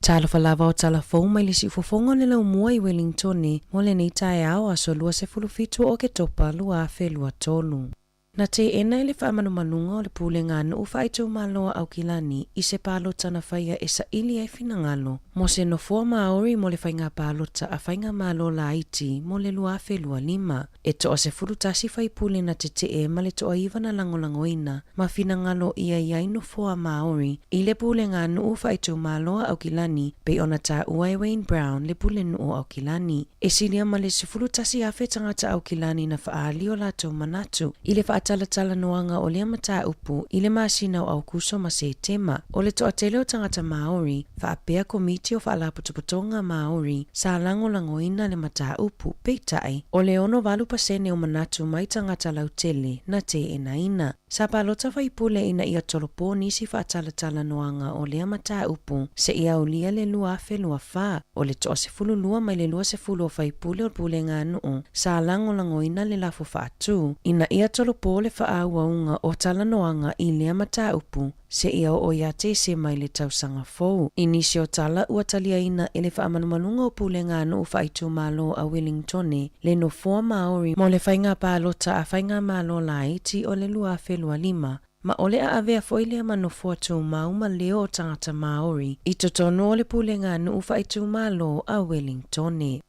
Talo falava o talafou mai le si fofonga le lau mua i Wellington mo le nei tae ao aso lua se fulufitu o ke topa lua afe lua tolu. Na te ena ele whaamanu manunga o le pule ngānu u whaitou maloa au kilani i se pālota na whaia e sa ili ai finangalo mo se no fua maori mo le whainga pālota a whainga malo la iti mo le lua afe lua lima. E toa se furutasi whai pule na te e ma le toa iwa na langolangoina ma finangalo ia iai no fua maori i le pule ngānu u whaitou maloa au kilani pe ona ta ua Wayne Brown le pule nu o au kilani. E silia ma le se furutasi afe tangata au kilani na whaali o lato manatu i le tala noanga o le amata upu i le masina o au kuso ma se tema o le toa tele o tangata Maori whaapea komiti o whaalaputuputonga Maori sa langolangoina le mata upu peitai o le ono valu pasene o manatu mai tangata lautele na te enaina. Sa palota waipule ina ia tolopo nisi whaatala noanga o le amata upu se ia ulia le lua afe lua wha o le toa se fulu lua mai le lua se fulu o waipule o pule ngā nuu sa langolangoina le lafo whaatu ina ia tolopo le whaawaunga o tala noanga i le amata upu se ia o ia te se mai le tausanga fou. Inisi o tala ua talia ina e le whaamanumalunga o pule ngā nuu whaitu malo a Wellington le no fua Maori mo le whainga pālota a whainga malo la iti o le lua afe lua lima. Ma ole a avea foile mano fuatu mauma leo o tangata Maori i totono o le pule ngā nuu whaitu malo a Wellington.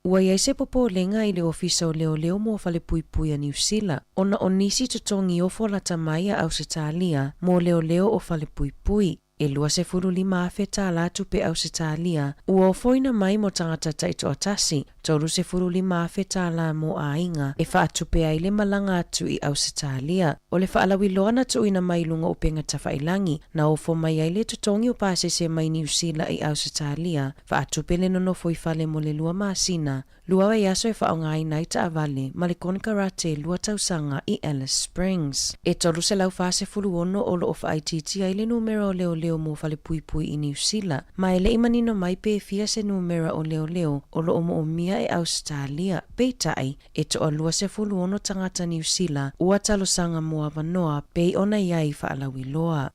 Ua iai se popo lenga i le ofisa o leo mo fale pui a New Zealand. Ona o nisi tutongi o folata mai a Ausitalia mo leo o fale pui. E lua se furu lima afe tā latu pe Ausitalia. Ua o foina mai mo tangata taito atasi. Tolu se furu lima afe tā la mo ainga. E whaatupe ai le malanga atu i Ausitalia. O le whaalawi loana tu ina mai lunga o penga tawhailangi. Na o fo mai ai le tutongi o pase se mai New Zealand i Ausitalia. Whaatupe le nono foi fale mo le lua maasina. Lua wa yaso e whaonga i naita avale. Ma le koni karate lua tausanga i Alice Springs. E tolu se lau fase furu ono o lo of ITT ai le numero leo mo fale pui i New Zealand. Ma ele imanino mai pe fia se numera o leo o lo o mia e Australia. Peitai e toa lua se fulu ono tangata New Zealand ua talo sanga mua wanoa pei ona iai whaalawi loa.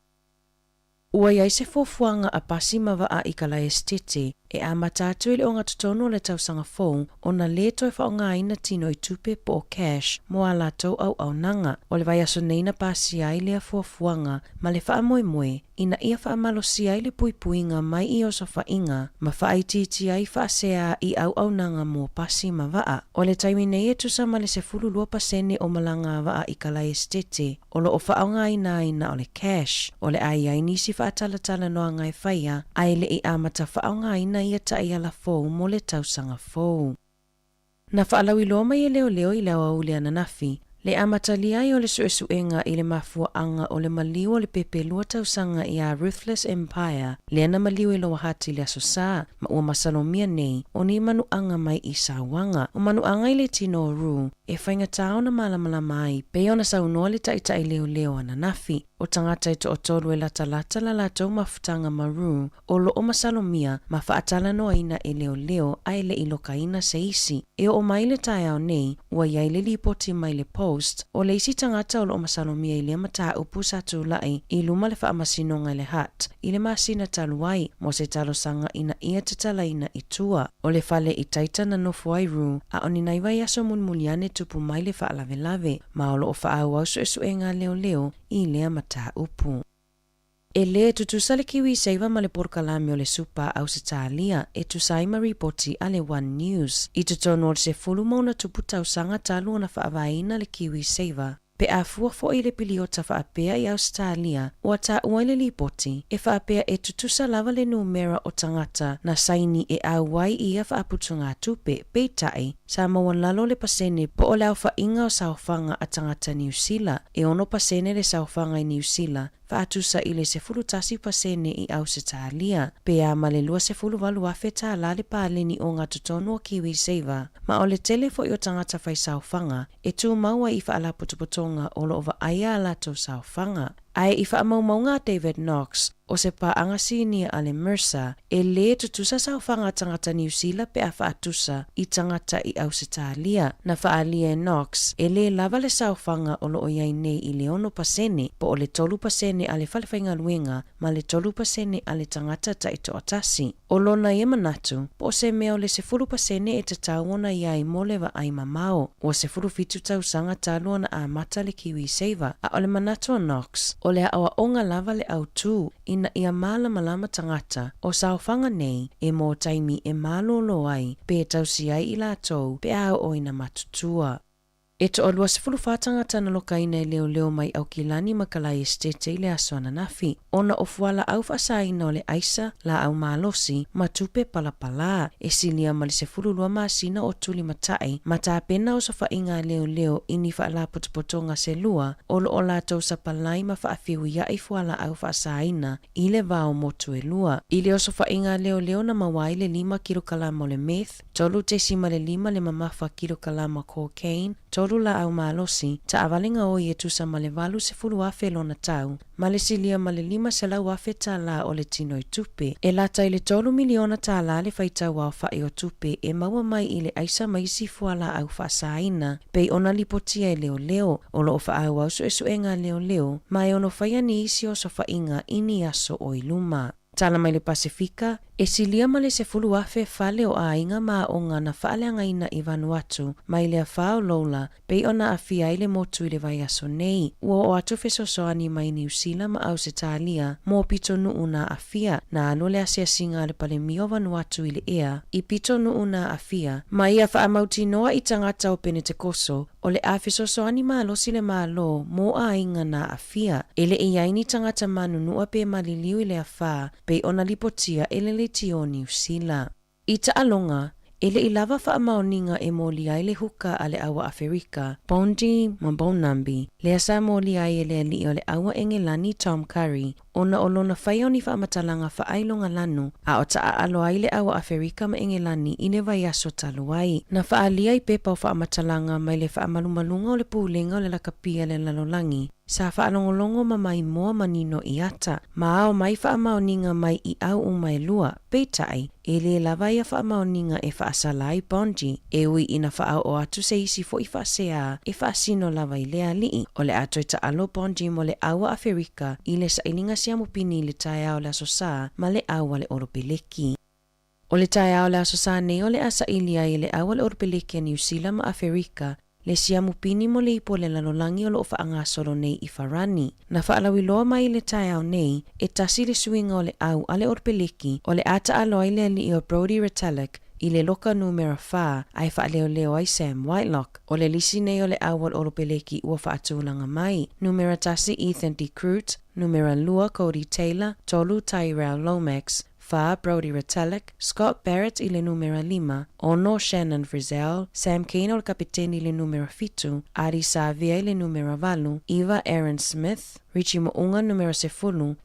Ua iai se fofuanga a pasi mawa a ikala estete e a matatu i le o ngā tutono le tausanga fōu o na le toi whaonga ina tino i tupe po o cash mo a lātou au nanga o le vai aso neina pāsi ai le afuafuanga ma le wha moe moe ina ia wha malosi ai le puipuinga mai i o so whainga ma wha iti ai wha sea i au nanga mo pasi ma waa. O le taimi nei e tusa ma le se fulu lua pasene o malanga waa i kalai estete o lo o whaonga ina o le cash o le ai nisi wha atalatala noa ngai whaia ai le i amata whaonga ina ia ta ia la fōu mo le tausanga fōu. Na whaalawi loa mai e leo i lawa ule ananafi, le amatalia i o le suesuenga i le mafua anga o le maliu o le pepe lua tausanga i a Ruthless Empire, le ana maliu i loa hati le asosa, ma ua masalomia nei o ni manu anga mai i sawanga, o manu anga i le tino o ru, e whainga tau na malamalama ai, pe ona saunoa le taitai leo ananafi, o tangata i to o tolu e lata la latou mafutanga maru, o lo o masalomia ma whaatala noa ina e leo ai le ilokaina se isi, e o mai le tai au nei, ua iai le lipoti mai le post, o le isi tangata o lo o masalomia i le mata upu satu lai, i luma le whaamasinonga i le hat, i le masina taluai, mo se talo sanga ina ia tatala ina i tua, o le fale i taita na nofu ai ru, a oni naiwai aso mulmuliane tupu mai le whaalave, ma o lo o whaau au suesuenga leo, i lea mata upu. E le tutusa le kiwi seiva ma le porkalami o le supa au se tālia e tusai ma ripoti a le One News. I tutono o se fulu mauna tupu tausanga talu na whaavaina le kiwi seiva. Pe a fua i le piliota whaapea i Australia o ta ua le lipoti e whaapea e tutusa lava le numera o tangata na saini e awai ia whaaputunga tupe peitai Sāmoa lalo le pasene po o lau whainga o saofanga a tangata New Zealand e ono pasene le saofanga i New Zealand whaatusa i le sefulu tasi pasene i Australia pe a male lua sefulu walu afe ta la le pāleni o ngā tutono o kiwi seiva ma o le telefo i o tangata whai saofanga e tu maua i whaala putuputonga o lo ova aia alato saofanga. Ai i whaamaumaunga David Knox o se pā angasini a le Mercer e le tutusa saofanga tangata New Zealand pe a whaatusa i tangata i Australia na whaalia Knox e le lava le saofanga o lo o iai nei i le ono pasene po o le tolu pasene a le whalewhainga luenga ma le tolu pasene a le tangata ta ito atasi. O lona i manatu po se mea o le sefulu pasene e te tauona iai molewa ai mamao o sefulu fitu tausanga taluana a mata le kiwi seiva a o le manatu o Knox o le awa onga lava le au tū ina ia mala malama tangata o saofanga nei e mō taimi e malolo ai pe tausi ai i lātou pe au o ina matutua. E to olua sefulu whātangata na lokaina e leo mai au kilani makalai estete i le aso ananafi. Ona o fuala au whasaina o le aisa la au malosi ma tupe palapala e silia ma le sefulu lua maasina o tuli matai ma tā pena o sa whainga leo ini whaala putupotonga se lua o lo o lātou sa palai ma whaafiu ia i fuala au whasaina i le vao motu e lua. I le o sa whainga leo na mawai le 5 kilokalama o le meth, tolu te sima le 5 le mamafa kilokalama cocaine, tolu la au malosi, ta avalinga o i tusa ma le valu se fulu afe lona tau, ma le silia ma le 5 se lau afe ta la o le tino i tupe. E lata i le tolu miliona ta la le whaitau au whai o tupe e maua mai i le aisa maisi fuala au whasaina, pei ona lipotia e leo, o lo o whaau au suesuenga leo, ma e ono whaia ni isi o so whainga ini aso o iluma. Tala mai le Pasifika, e silia ma le sefulu afe fale o ainga ma o ngana whaaleanga ina i Vanuatu, mai le a whao lola, pei ona a fia i le motu i le vai aso nei, ua o atu fesosoani mai New Zealand ma Australia, mō pito nuu na a fia, na alo le asia singa le pale mio Vanuatu i le ea, i pito nuu na a fia, ma ia wha amauti noa i tangata o Pentecoso, o le a fesosoani ma alosi le ma alo, mō a inga na a fia, ele i aini tangata manu nua pe maliliu i le a wha, pei ona lipotia ele le tio New Zealand. I ta alonga, ele i lava whaamaoninga e mōli ai le huka a le awa Afrika, Bondi ma Bonambi, le asa mōli ai e le li o le awa Engelani Tom Curry, ona o lona whaioni whaamatalanga whaailonga lanu, a o ta alo ai le awa Afrika ma Engelani i ne vai aso talu ai. Na whaalia i pepa o whaamatalanga mai le whaamalumalunga o le pūlenga o le lakapia le lalolangi, sa whaalongolongo ma mai moa manino i ata, ma ao mai whaamaoninga mai i au umai lua, peitai, e le lawai a whaamaoninga e whaasalai Bondi, e ui ina whaao o atu se isi fo i whaasea, e whaasino lawai lea lii, o le ato i ta alo Bondi mo le awa Afrika, i le sailinga siamupini le tae au le aso sa, ma le awa le oropeleki. O le tae ao le aso sa nei o le asa ilia i le awal o Repelike New Zealand ma Afrika, le siamu pini mo le ipo le lalolangi o lo whaanga solo nei i wharani. Na whaalawi loa mai le tae au nei, e tasi le suinga o le au ale o Repelike o le ata aloi le li o Brody Retallick i le loka numera 4 ai whaaleo leo ai Sam Whitelock. O le lisi nei o le awal o Repelike ua whaatulanga mai. Numera tasi Ethan D. Crute, numera lua Cody Taylor, tolu Tyrell Lomax, Fa Brody Retallick, Scott Barrett i le numera 5, ono Shannon Frizzell, Sam Kane o le kapiteni i le numera 7, Ari Savia i le numera 8, Eva Aaron Smith, Richie Mounga numera 10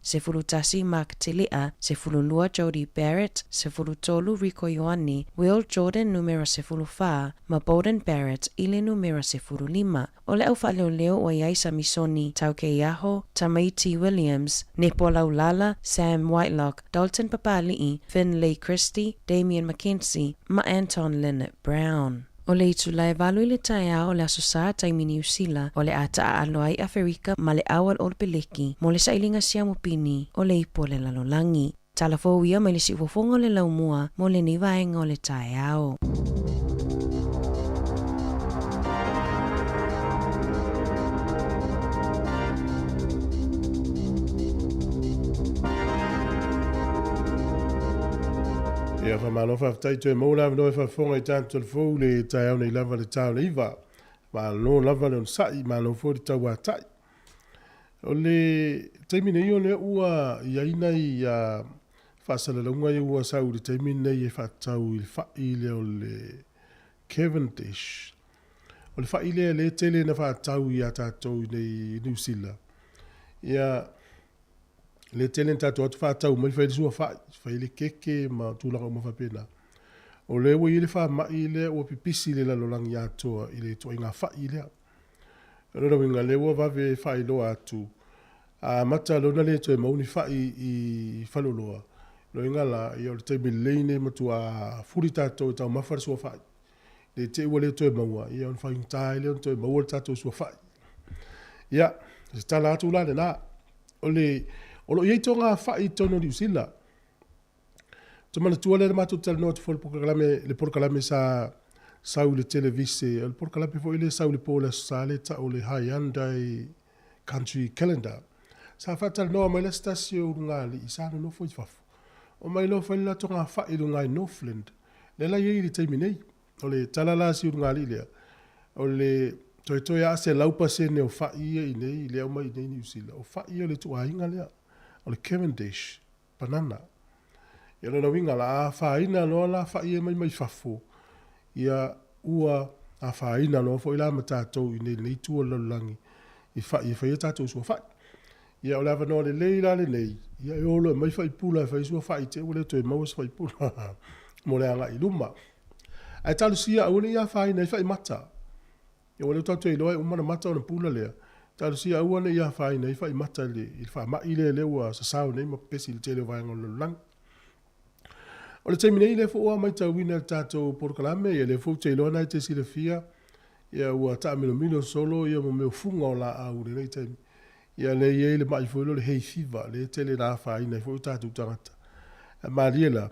tasi Mark Tilia, 10 Jody Barrett, 10 Rico Ioani, Will Jordan numera 10 ma Bowden Barrett i le numera 15. O le au whaleoleo o Iaisa Misoni, Tauke Iaho, Tamaiti Williams, Nepo Laulala, Sam Whitelock, Dalton Papali'i, Finlay Christie, Damian McKenzie, ma Anton Lynette Brown. O le itu lai valu i le taea o le asosa taimi New Zealand o le ata a aloai Afrika ma le awal o le peleki mo le sailinga siamu pini o le ipo le lalolangi. Talafo ia mai le si ufofonga o le laumua mo le nivaenga o le taea o. Ia whamano whaftai tue mauna no e whafonga i tātou fōu le tai au nei lava le tau nei iwa. Ma no lava le on sai, ma no fōri tau a tai. O le teimi nei o le ua i aina i whasala launga i ua sau le teimi nei e whatau i whai le o le Cavendish. O le whai le tele na whatau i a tātou nei New Zealand. Ia le tele tātou atu whatau mai whai sua whai le keke ma tūlanga o mawhapena. O le ua i le wha mai le ua pipisi le lalolangi atoa i le toa inga whai lea. Rora winga le ua vave whai loa atu. A mata lona le toa mauni whai i whaloloa. Lo inga la i o le teimi leine matu a furi tātou tau mawhara sua whai. Le te ua le toa maua i on whai ngai le on toa maua le tātou sua whai. Ia, se tala atu la le nā. O lo iei tonga whai tono New Zealand. Tumana tua le matu tala noa tu fo le porkalame sa sau le televise. Le porkalame fo ile sau le pola sa le ta o le Hyundai Country Calendar. Sa whatal noa mai le stasio urungali i sa no fo i fafu. O mai lo whaila tonga whai urungai Northland. Le la iei le teimi nei. O le talala si urungali lea. O le toi a se laupa se ne o whai i nei lea o mai nei New Zealand. O whai o le tua inga lea. O le Cavendish, banana. Ia lona winga la a whaina loa la whaia mai mai whafo. Ia ua a whaina loa fo ila ma tātou i nei tua lalangi. I whaia tātou sua whai. Ia o lava noa le leila le nei. Ia e olo mai whai pula e whai sua whai te ule toi maus whai pula. Mo le anga i luma. Ai talu sia au le ia whaina i whai mata. Ia wale tātou i loa e umana mata o na pula lea. Tālu si aua ne ia whai nei whai mata le i wha mai le lewa sa sao nei ma pesi le tele vai ngolo lang. O le teimi nei le fo oa mai tau wina tātou porkalame ia le fo te iloa nai te sile fia ia ua ta milo solo ia mo meo funga o la au le nei teimi. Ia le ia le mai fo ilo le hei fiva le tele la whai nei fo tātou tangata. Mariela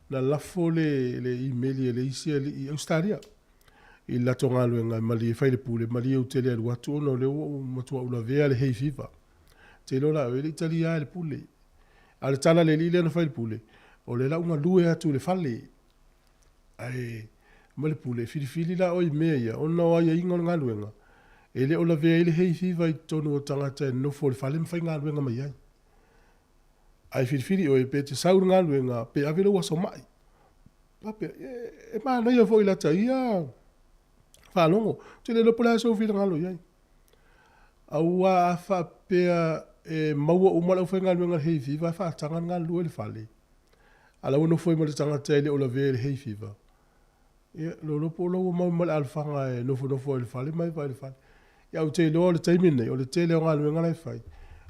na lafo le emaili le isi i Australia. I la tonga luenga mali e whaile pule, mali e utele alu atu ono leo matua ula vea le hei fifa. Te lola o ele italia le pule. A le tala le lile na whaile pule. O le la unga lue atu le fale. Ai, mali pule, fili la oi mea ia, ona o aia inga ngā luenga. Ele ola vea ele hei fifa i tonu o tangata e nofo le fale mwhai ngā luenga mai ai. Ai fili o e pe te saur ngā luenga, pe avele ua so mai. Pape, e maa na ia fo ilata ia. Whanongo, te le lopo la so whira ngalo iai. Aua a whapea e maua umala uwhenga luenga hei fiva, whatangan ngā lua le whale. Ala wana fwoi ma le tangata ele o la vea le hei fiva. Ia, lo lopo lo mau male alwhanga e nofo le whale, mai vai le whale. Ia u te loa le taimine, o le tele o ngā luenga lai whai.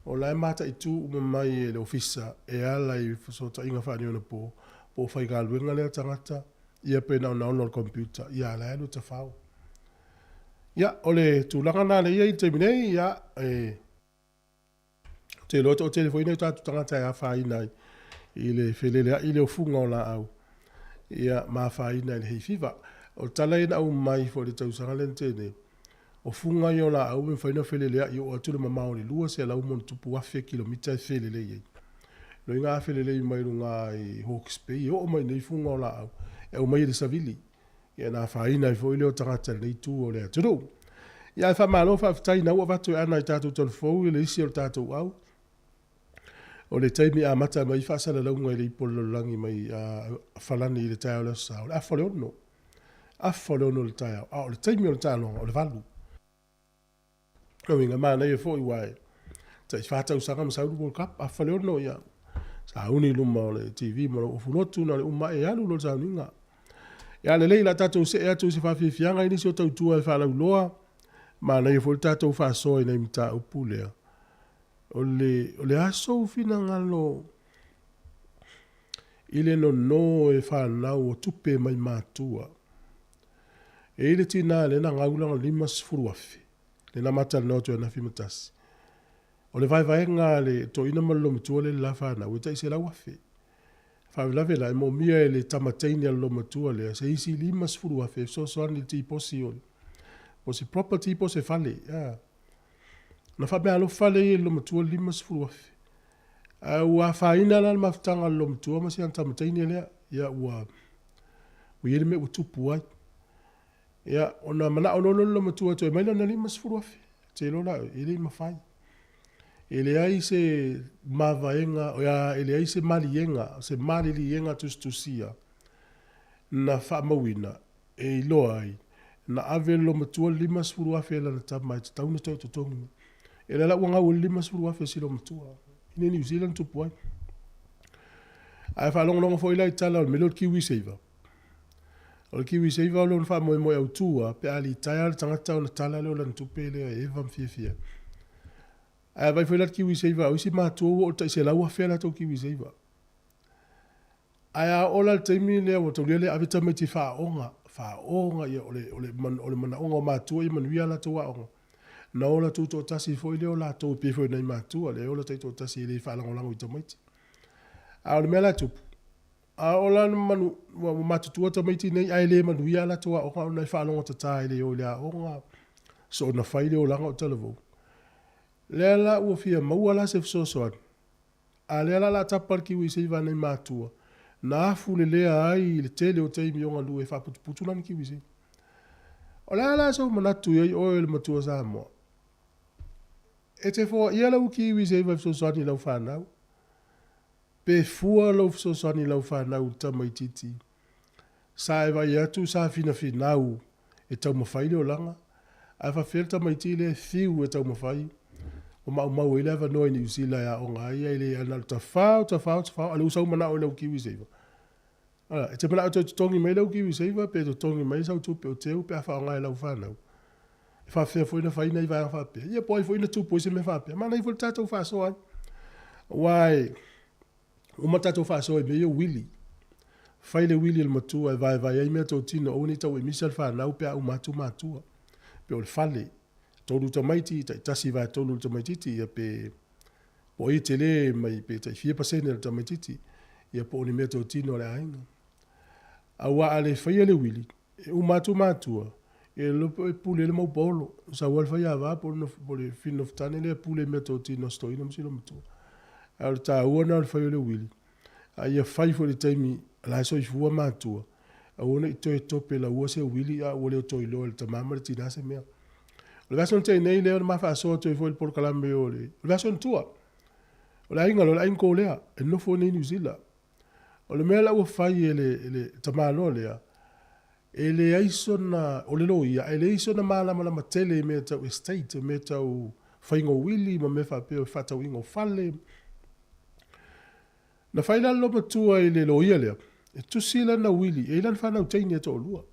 O lai mata i tū umamai e le ofisa, e ala i whasota inga whani ona po whai ngā luenga le tangata, ia pena o naona o computer, ia ala elu ta whao. Ia, ole tūlanga nā le ia i te minei, ia, te loto o telefoni tātu tangata e a whai nai, i le whelelea, i le o funga o la au. ia mawhaina i le hei fiwa. O tala ina au mai fo le tausanga le tene. O funga i o la au me whaina whele lea i o atule mamao le lua se lau mon tupu wafe kilomita e whele le iei. No i ngā whele le i mai runga i Hawke's Bay, o mai nei funga o la au. E o mai le savili. Ia nā whaina i fo i leo tangata nei tū o lea turu. Ia e whamalo whaftai na ua watu e ana i tātou telefou i le isi o tātou au. O le taimi a mata mai whaasana launga i le ipolo langi mai whalani i le tai o leo sao. A whale ono. A whale ono le tai o. O le taimi o le tai o le valu. O inga maa nei e fo i wae. Ta i whātau sanga ma Saudi World Cup. A whale ono ia. Sa uni luma o le TV mo o fulotu na le umma e alu lo sa uninga. Ia le leila tātou se ea tau se whawhiwhianga inisi o tau tua e whalau loa. Maa nei e fo le tātou whaasoa i nei mita upu lea. O le aso fina ngalo ile no e whanau o tupe mai mātua. E ile tina le na ngaulanga lima sfuruafi. Le na mata no to na fimatasi. O le vai ngā le to ina malo matua le la whanau e taise la wafi. Whawilave la e mo mia e le tamateini alo matua le se isi lima sfuruafi so ani ti posi o. Posi property posi fale. Na whabea alo whale e lo matua lima sfuruafi. Ua whaina la maftanga lo matua masi an tamateini lea. Ia ua ire me utupu ai. Ia ona mana ono lo matua to e maila na lima sfuruafi. Te lo la ile mawhai. Ele ai se mavaenga, ia ele ai se malienga, se malilienga tustusia. Na whamawina e iloa ai. Na ave lo matua lima sfuruafi e lana tamai te tauna tau tutongi. Ele la wanga o lima sfuruafi si lo matua. Ine New Zealand tupu ai. Ai whalonga fo ila i tala o melo kiwi seiva. O kiwi seiva o lo nfa moe au tua, pe ali taia le tangata o na tala leo lan tupe lea e vam fia. Ai vai foi la kiwi seiva, o isi mātua o ta se laua fela tau kiwi seiva. Ai a ola le teimi lea o tau lele avita me te whaonga ia ole mana onga o mātua i manuia la tau aonga. Na ola tu to tasi foi leo la tau pe foi nei mātua, le ola to tasi le whalangolango i tamaiti. A ole mea la tupu. A ola manu matutua tamaiti nei ai le manuia la tau aonga o nei whalongo tatai le o lea onga. So na whai leo langa o talavo. Lea la ua fia maua la se fisosoan. A lea la tapar kiwi seiva nei mātua. Na afu le lea ai le tele o teimi o ngandu e whaputuputu lani kiwi seiva. O lea la sau manatu iai o le matua Sāmoa. E te fua ia lau kiwi seiva fisosoan i lau whanau. Pe fua lau fisosoan i lau whanau tamaititi. Sa e vai atu sa fina finau e tau mawhai leo langa. A whawhel tamaiti le fiu e tau mawhai. O mau ele ava noi ni usila ya o ngai ele ana ta fau ale usau mana o lau kiwi seiva. Ala, e te mana o tongi mai lau kiwi seiva pe to tongi mai sau tu pe o teu pe fa ngai lau fa nau. E fa fe foi na fa ina vai fa pe. Ia poi foi na tu poi se me fa pe. Mana i foi tato fa so ai. Wai. O matato fa so e me Willy. Fai le Willy le matua vai ai me to tino o ni tau e misal fa nau pe au matua. Pe o le fale. Tolu tamaiti, tasi vai tolu tamaititi, ia pe po i tele mai pe tai 4% le tamaititi, ia po ni meto tino le ainga. Awa ale fai le wili, e matua, e lopo e pule le mau polo, sa wal fai ava po le fin of tane le pule meto tino sto ina msilo matua. Al ta uona le fai le wili, a ia fai fo le taimi, la so i fua matua, a uona i toi tope la ua se wili, a ua leo toi loa le tamama le tina se mea. O le vason te nei leo ma fa so to foi por kalambe o le. O le vason tua. O le inga lo la inko lea, e no fo nei New Zealand. O le mea la ua fai ele tamalo lea. Ele aiso na, o le loia, ele aiso na malama la matele me tau estate, me tau whaingo wili, ma me fa peo whatau ingo fale. Na whaila lo matua ele loia lea. E tusila na wili, e ilan whanau teini e to lua.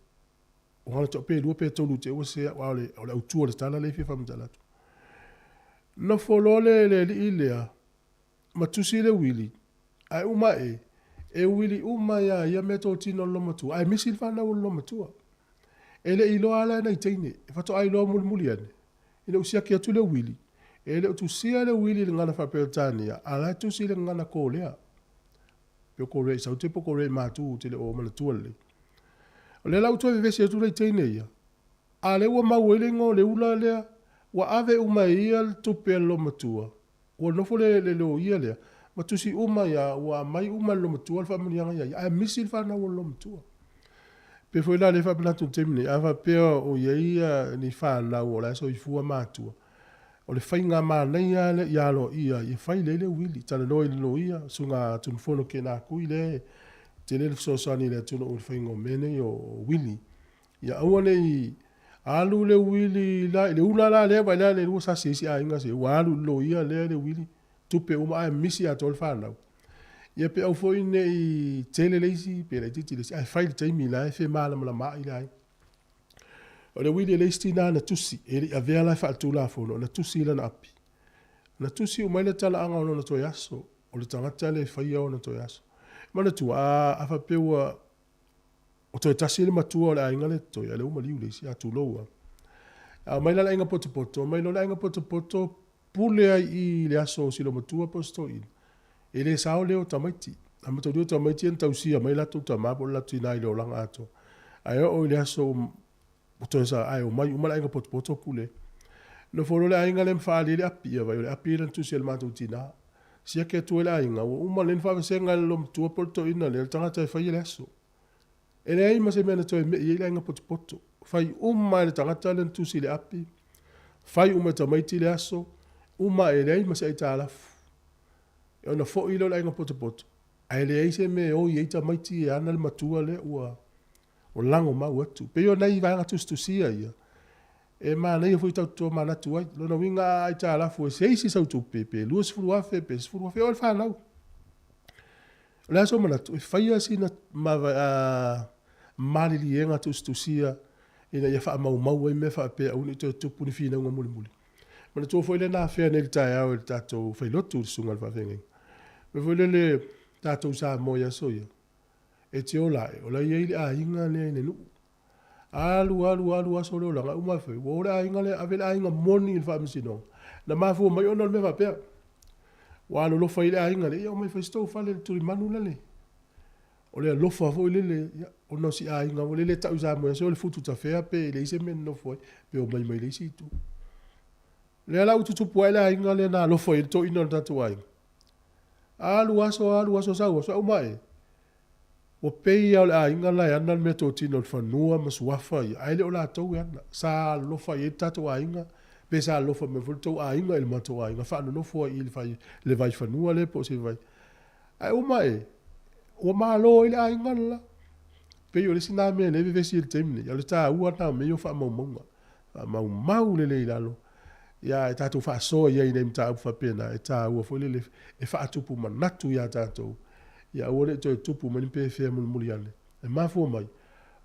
O hana to pe lua pe tolu te o se o le autua le tala le fifa mtala. No folole le ilea matusi le wili. Ai uma e wili uma ya meto tino lo matua. Ai misil fa na lo matua. Ele ilo ala na iteine. Fa to ai lo mulmuli ane. Ile usia ki atu le wili. Ele tu sia le wili le ngana fa pe tania. Ala tu si le ngana kolea. pe ko re sa te ko re ma tu te le o mana tu le o le lau tu ve se tu le tene ia a le wa ma wele ngo le ula le wa ave uma ia tu pe lo matua o no fole le lo ia le ma tu si uma ya wa mai uma lo matua fa mani nga ia a misil fa na wo lo matua pe foi la le fa bla tu temne ava pe o ia ni fa na wo la so i fu matua o le whainga mā nei le ia lo ia i whai le wili tana noi lo ia sunga tun fono ke nā kui le te le sosani le tuna o le whainga mene o wili ia aua nei alu le wili la le una la le vai la le lua sa sisi a inga se wa alu lo ia le wili tupe uma ai misi a tol whanau ia pe au foi nei tele leisi pe le titi leisi ai whai le taimi la e whi māla mala maa i lai o le wili le stina na tusi e li avea lai wha atu la fono na tusi la na api na tusi o maile tala anga ono na toi aso o le tangata le whaia o na toi aso mana tu a wha peua o toi tasi le matua o le ainga le toi a le uma liu leisi a tu loua a maila la inga poto poto maila la inga poto poto pule ai i le aso o silo matua posto in e le sao leo tamaiti a mato dio tamaiti en tausia maila tu tamapo la tu inai leo langa ato a o le aso o sa ai o mai uma inga poto pule no foro le ainga le mfali le apia vai le apia tu sel matu tina sia ke tu le ainga o uma le fa senga lo tu poto ina le tanga te fai le aso ele ai ma se mena to me ile ainga poto fai uma le tanga le tu sel api fai uma tamaiti le aso uma ele ai ma se tala e ona fo ilo le ainga poto ai le ai se me o ye tamaiti e ana le matua le ua o lango mau atu. Pe yo nei vanga tustusia ia. E ma nei foi tau to mana tu ai. Lona winga ai ta la fo seisi sau tu pepe. Luas furu afe pe furu afe o fa nau. La so mana tu fai asi na ma mali lienga tustusia ina ia fa mau e me fa pe uni to puni fina ngo muli. Mana to foi le na fe nei ta ya o ta to fai lotu sunga fa fenga. Me foi le ta to Sāmoa so ia. E te ola i a inga le ne nu. Alu aso le olanga uma fe. Wo le a inga le ave a inga moni il fa misino. Na mafu mai ona me va pe. Wa lo fa ile a inga le o mai fa sto fa le turi manu le. O le lo fa fo le ono si a inga o le ta usa mo so le futu ta fe pe le se men no foi pe o mai le si tu. Le ala utu tu po ile a inga le na lo fa il to ino ta tu ai. Alu aso sa o mai. O pei au a inga lai ana me tō tino whanua ma suafa i aile o la tau e ana. Sa lofa i e tato a inga, pe sa lofa me fulu tau a inga il mato a inga. Whaano lofa i le vai whanua le po se vai. Ai o mai, o maa lo i le a inga la. Pei o le sina mea le vevesi il temne. Ia le tā ua nā me o wha mau maunga. Mau le le ilalo. Ia e tato wha soa ia i neim tā ufa pena. E tā ua fo le e wha atupu manatu ia tātou. Ia ore to tupu mani pe fe muli ane e mafu mai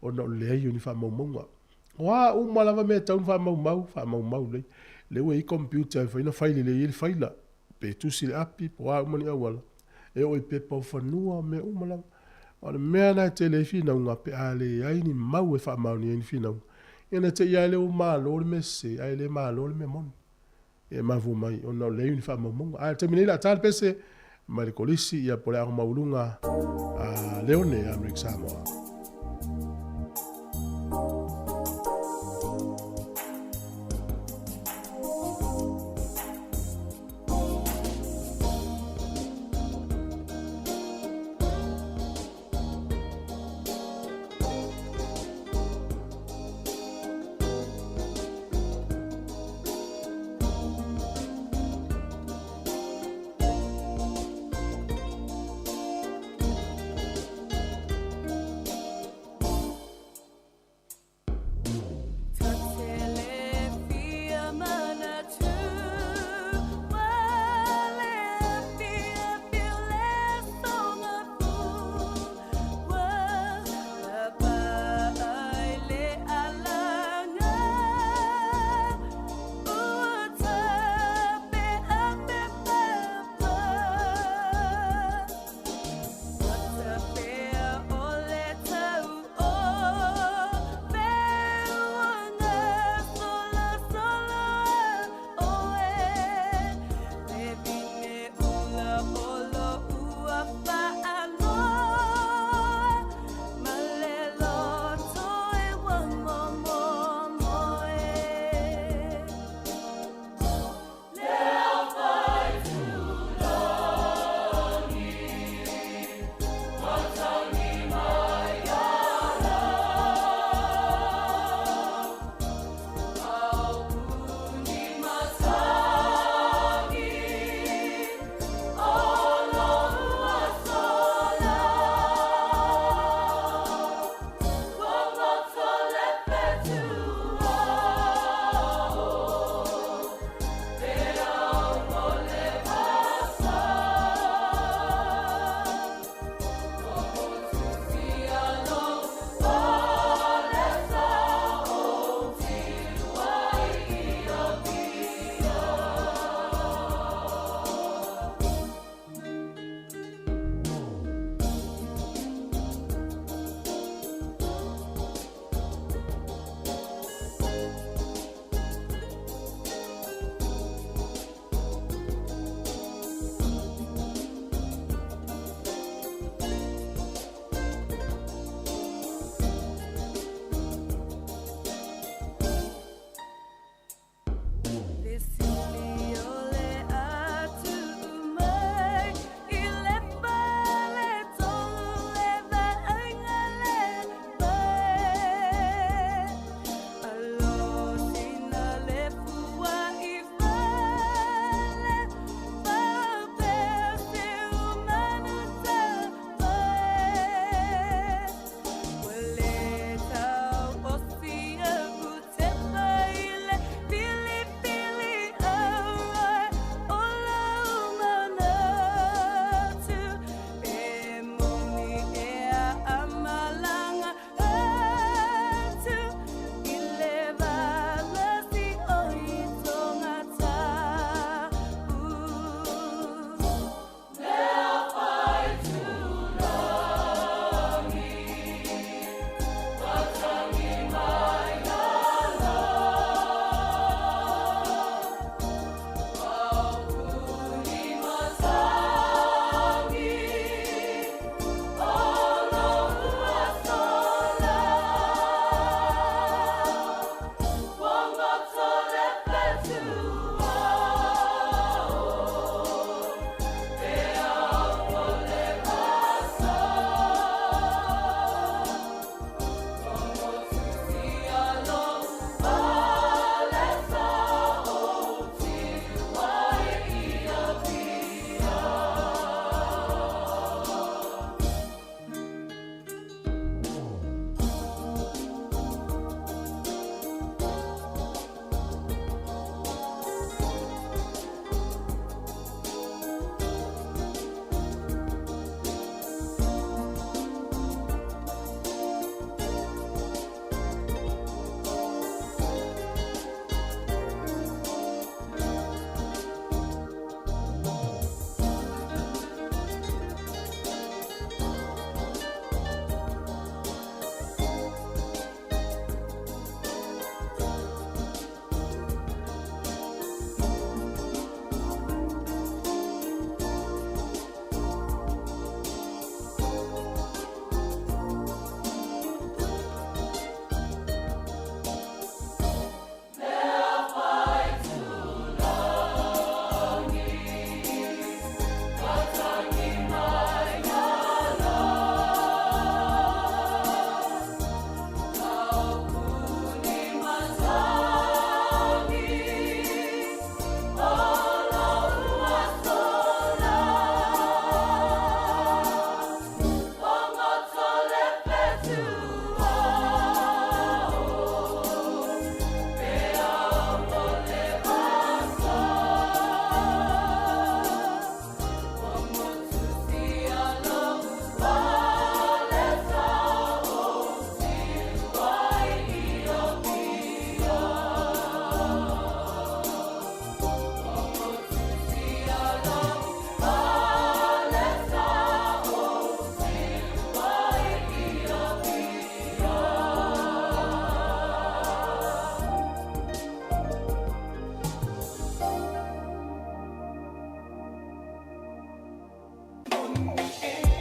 ona le ai uni fa mau wa uma lava me tau fa mau le we i computer fa ina file le il file pe tu si api wa mani awala e o pe pa fa nua me uma lava ona me na telefina nga pe ale ai ni mau e fa mau ni fina ina te ia le uma lo me se ai le ma lo me mon e mafu mai ona le uni fa mau a termine la tal pese Marikolisi ia pole ako maulunga a Leone Amerik Sāmoa.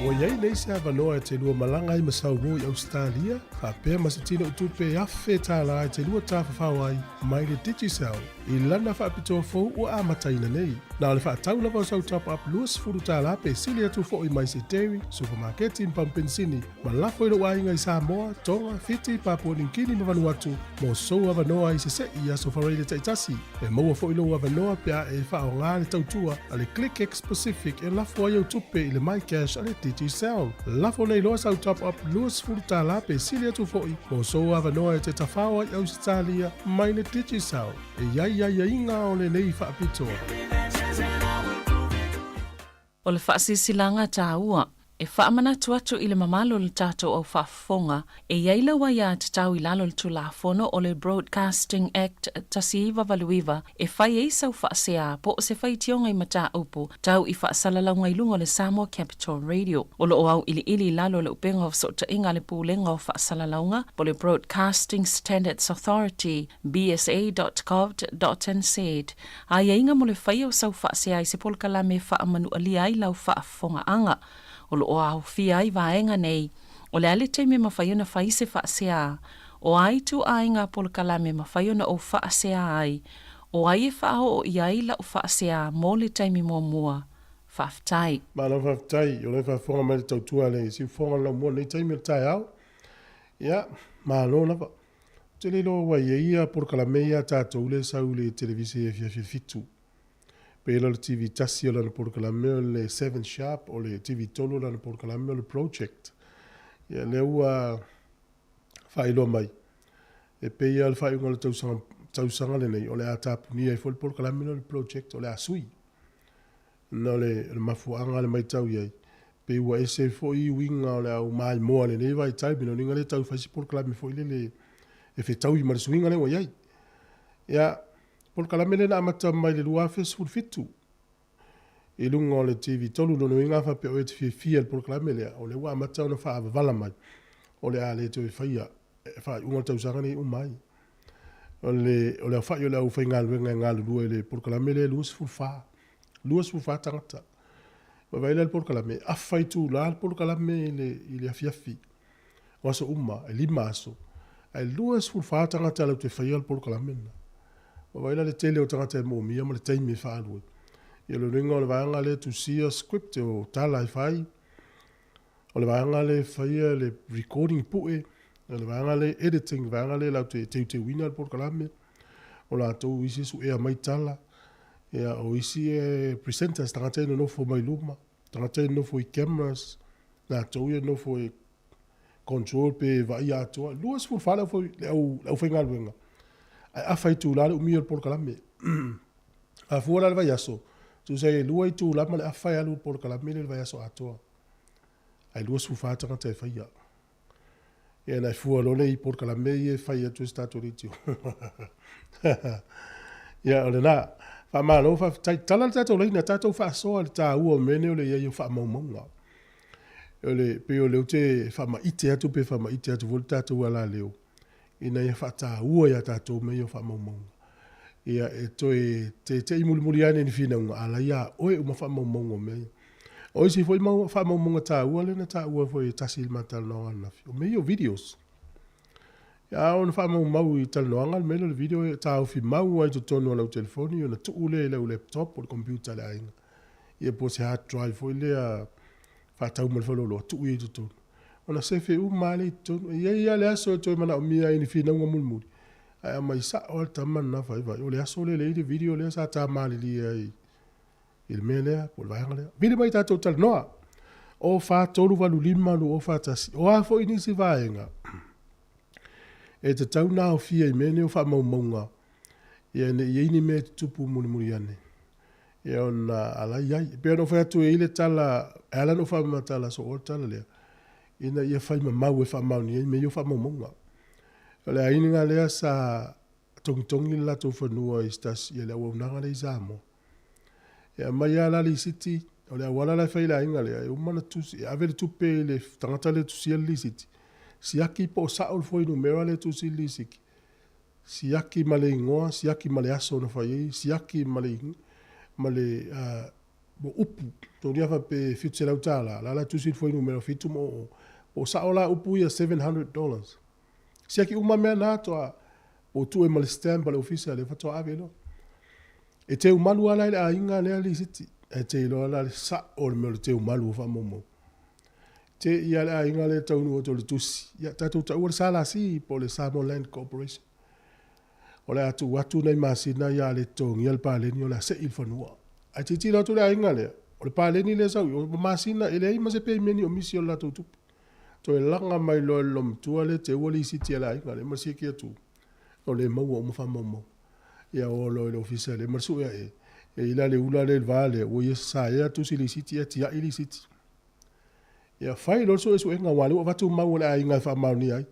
Ua iai nei se avanoa e te lua malanga i Sāmoa i Australia, ka pēr masatina utupe awhe tāla e te lua tāwhawhau ai mai le Digicel. I lana whaapitoa fōu ua amataina nei. Nā le whaatau lava o sau top up luas furu tāla pe sili atu fo i mai se dairy, supermarketi in Pampensini, ma lafo i lo wainga i Sāmoa, Tonga, Fiti, Papua Ninkini ma Vanuatu, mo sou avanoa i se se i aso whareile taitasi. E maua fo i lo avanoa pia e whao ngā le tautua, ale Click X Pacific e lafo ai utupe i le My Cash ale Digicel. Lafo nei loa sau top up luas furu tāla pe sili atu fo i, mo sou avanoa e te tawhawa i Australia, mai le Digicel. E ia inga o le nei whaapitoa. O le whaasisilanga tāua, e whaamanatu atu i le mamalo le tātou au whaafonga, e iaila wa ia te tau i lalo le tulafono o le Broadcasting Act tasiiwa valuiva, e whai e sau whaasea po o se whai tionga i mata upu, tau i whaasalalau i lunga le Sāmoa Capital Radio. O lo au ili lalo le upenga o sota inga le pūlenga o whaasalaulaunga, po le Broadcasting Standards Authority, bsa.gov.nz. A ia inga mo le whai o sau whaasea i se polkala me whaamanu alia i lau whaafonga anga. O lo au fia ai vaenga nei, o le ale te me mawhaiona whai se whaasea, o ai tu ainga polkala me mawhaiona o whaasea ai, o ai e whao o iai la o whaasea mō le teimi mua whaftai. Mana whaftai, o le whafonga mai le tautua le, si whonga lau mua nei teimi o tai au. Ia, malo nawa. Te le lo wai e ia polkala mea tātou le sau le televisi e fia fitu. Pela le TV tasi o lana porkalame o le 7 Sharp o le TV tolo lana porkalame o le Project. Ia le ua whailoa mai. E peia le whaiunga le tausanga le nei o le atapunia i fo le porkalame o le Project o le asui. Na le mafuanga le mai tau iai. Pe ua ese fo i winga o le au mai moa le nei vai tai bino ninga le tau whaisi porkalame fo i le e fe tau i marisuinga le wa iai. Ia Por kalamele na amata mai le luafe sul fitu. E lunga o le TV tolu no inga fa pe o e te fia por kalamele o le wa amata ona fa vala mai. O le ale te faia fa unga tau sangani umai. O le fa yo le u fa ngal wenga ngal lu le por kalamele luas fu fa. Luas fu fa tangata. Wa vai le por kalame a fai tu la por kalame le afiafi. O so umma e limaso. Ai luas fu fa tangata le te faia por kalamele. O waila le tele o tangata e mōmia ma le teimi whaalui. Ia lo ringa o le waanga le tusia script o tala i whai. O le waanga le whaia le recording pue. O le waanga le editing, waanga le lau te wina le porkalame. O la tau isi su ea mai tala. Ia o isi e presenters tangata ino nofo mai luma. Tangata ino nofo i cameras. Nā tau ia nofo i control pe vai atoa. Luas fu whala fo le au whainga luenga. A fai tu la umi por kalame. A fuera le vayaso. Tu sei lua i tu la male a fai alu por kalame le vayaso atoa. Ai lua su fata kan te fai. E na fuera lo nei por kalame e fai tu stato ritio. Ya ole na. Fa malo fa tala tato le na tato fa so al ta u mene ole ye fa momonga. Ole pe ole te fa ma ite atu pe fa ma ite atu volta tu ala leo. Ina ia whata ua ia tātou me ia whamaumaunga. Ia e toi te imuli ane ni whinaunga ala ia oe uma whamaumaunga me. O isi fwoi whamaumaunga tā ua lena tā ua fwoi tasi ilma talanoanga nafi. O me o videos. Ia o na whamaumau i talanoanga me le video tā uwhi mau ai to tonu ala u telefoni o na tuule le u laptop o le computer le ainga. Ia po se hard drive fwoi lea whatau malwhalolo tuui i to tonu. Ona se fe male to ia le aso to mana o mia ini fina ngo mulmuli ai mai sa o taman na vai vai o le aso le video le sa ta male li ai il mele por vai ngale vile mai ta total no o fa tolu valu lima lu o fa tasi o a fo ini si vai nga e te tau na o fia i mene o fa maunga ia ne ini me tupu mulmuli ane e ona ala ia pe no fa tu ile tala ala no fa matala so o tala le ina ia fai mau e wha mau ni, me ia wha mau monga. Ole aini ngā lea sa tongi la tō whanua i stasi, ia lea waunanga le i Sāmoa. Ia mai a lali siti, ole a wala lai whai la inga lea, e umana tusi, e avele tupe le tangata le tusi li siti. Siaki po saol foi numera le tusi li siki. Siaki male ingoa, siaki male aso na whai, siaki male mo upu to dia fa pe fitu la utala la tusi foi numero fitu mo o sa ola upu ia $700 sia ki uma mea na to o tu e mal stamp le official le fa to ave no e te umalu ala ile a inga le ali siti e te ilo ala sa o le mele te umalu fa momo te ia le a inga le tau nu o to le tusi ia tatu ta ua sala si po le Sāmoa Land Corporation o le atu watu nei masina ia le tongi al paleni o le se il fanua a te tira tu le a inga le o le paleni le sau o masina ele ima se pe meni o misi o la tutu to e langa mai lo lom tua le te ua li siti ala inga le masi ki atu o le maua o mafa momo ia o lo le official le marsu ia e ila le ula le vale o ia sa ia tu si li siti ia tia ili siti ia fai lo so e nga wale o vatu mau le inga fa mau ni ai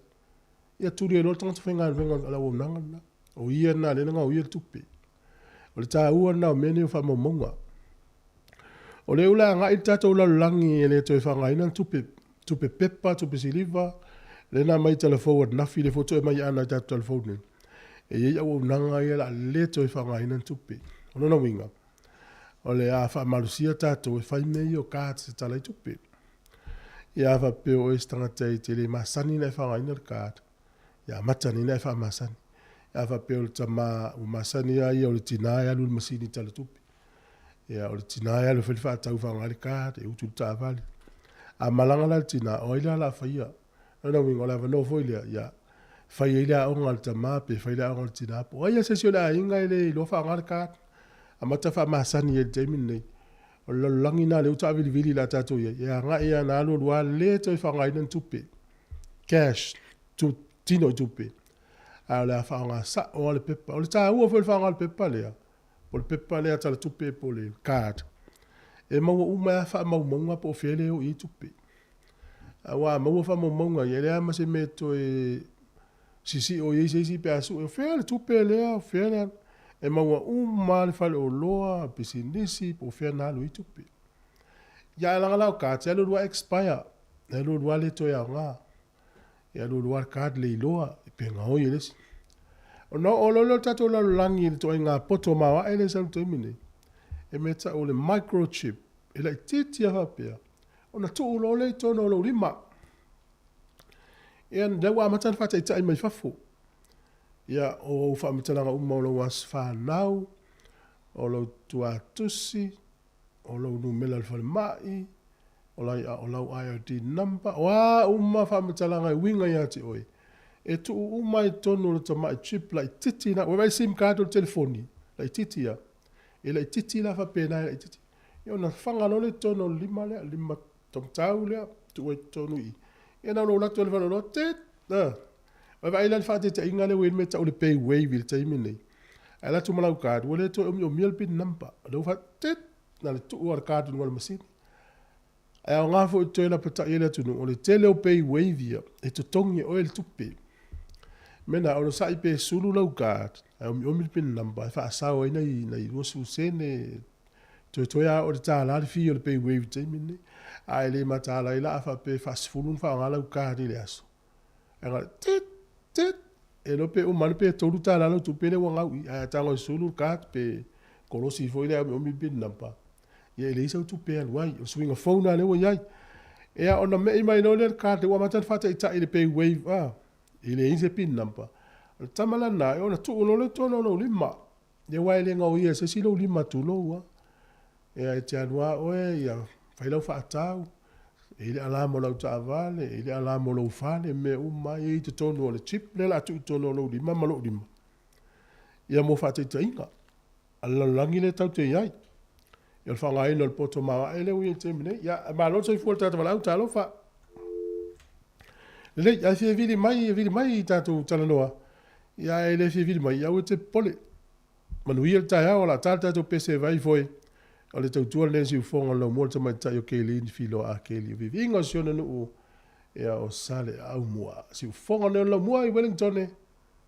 ia tu le lo tanto fenga venga ala o nanga na o ia na le nga o ia tupe o le ta ua na meni fa momonga o le ula nga i tato la langi le to fa nga ina tupe pepa tupe siliva le na mai telefone na fi le foto e mai ana tato telefone e ia o nanga ia la le to fa nga ina tupe o no winga o le a fa malusia tato e fai mei o ka se tala tupe ia fa pe o estanga te le masani na fa nga ina ka ia matani na fa masani ia fa pe o tama o masani ia o le tina ia lu masini tala tupe ia o le tina ia le fa tau fa nga ka e utu ta vale a malanga la tina o ila la fa ia no winga la no foi ia fai ila o ngal tama pe fai ila o ngal tina po ia se siola inga ile lo fa ngal ka amata fa masani e temin nei o lo langina le uta vili la tato ia nga ia na lo wa le to fa ngai nan tupe cash tu tino tupe ala fa nga sa o le pepa o le ta u fa ngal pepa le o le pepa le ta tupe po le card e mo uma fa mo monga po fele o i tupe awa mo fa mo monga ia le ma se meto e si o ye si pe asu e fele tupe le fele e maua uma le fale o loa pisinisi po fea na lo i tupe ia langa lau ka te alu lua expire alu lua le to ia nga ia alu lua card le iloa e pe nga hoi elesi o no o lo tato la langi le to inga poto mawa ele sa to imine e meta o le microchip e la titi a hapea o na to lo le to no lo lima e an lewa matan fata i tai mai fafo ia o fa mitalanga uma o lo was fa nau o lo tua tusi o lo numela al fal mai o lo IOD number wa uma fa mitalanga winga ia te oi e tu uma i tonu le tama chip la titi na wa sim card o telefoni la titi ia e la titi la fa pena la titi io na fanga no le tono lima tong tau le tu e tonu i e na lo la to le fa lo te wa ila fa te inga le wen meta o le pay wave le time nei ala tu malau card wole to o mil pin number do fa te na le tu or card no le machine ai nga fo to la pata ile tu no le tele o pay wave ia e to tongi o el tupe mena o sa ipe sulu lau card ai o mil pin number fa sa o ina i wo su sene to ya o ta la fi o le pay wave time nei ai le mata la ila fa pe fa sfulun fa nga lau card ile aso ai tet e lo pe o mal pe to luta la lo tu pe le wanga a tango sulu kat pe kolosi foi le o mi bin nampa ye le isa tu pe al wai o swing a phone ale wo yai e ona me mai no le kat wa matan fata ita ile pe wave ile inse pin nampa tamala na ona tu no le to no lima ye wai le ngau ye se si lo lima tu lo wa e te anwa o ya fai lo fa tau ele ala mo lo ta vale ele ala mo lo fale me uma e te tono le chip le la tu tono lo di mama lo di ia mo fa te inga ala langi le tau te yai ia fa ngai no poto ma ele wi te mine ia ma lo so fu ta la ta lo fa le ia fi vidi mai ta tu tala noa ia ele fi vidi mai ia o te pole manu ia ta ya ola ta tu pese vai foi o le tautua le si ufonga lo mo te mai tai o keili ni filo a keili vivi inga siona no ia o sale au mua si ufonga le lo mua i Wellington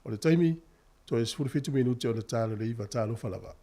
o le taimi to e 45 minuti o le talo le iva talo falava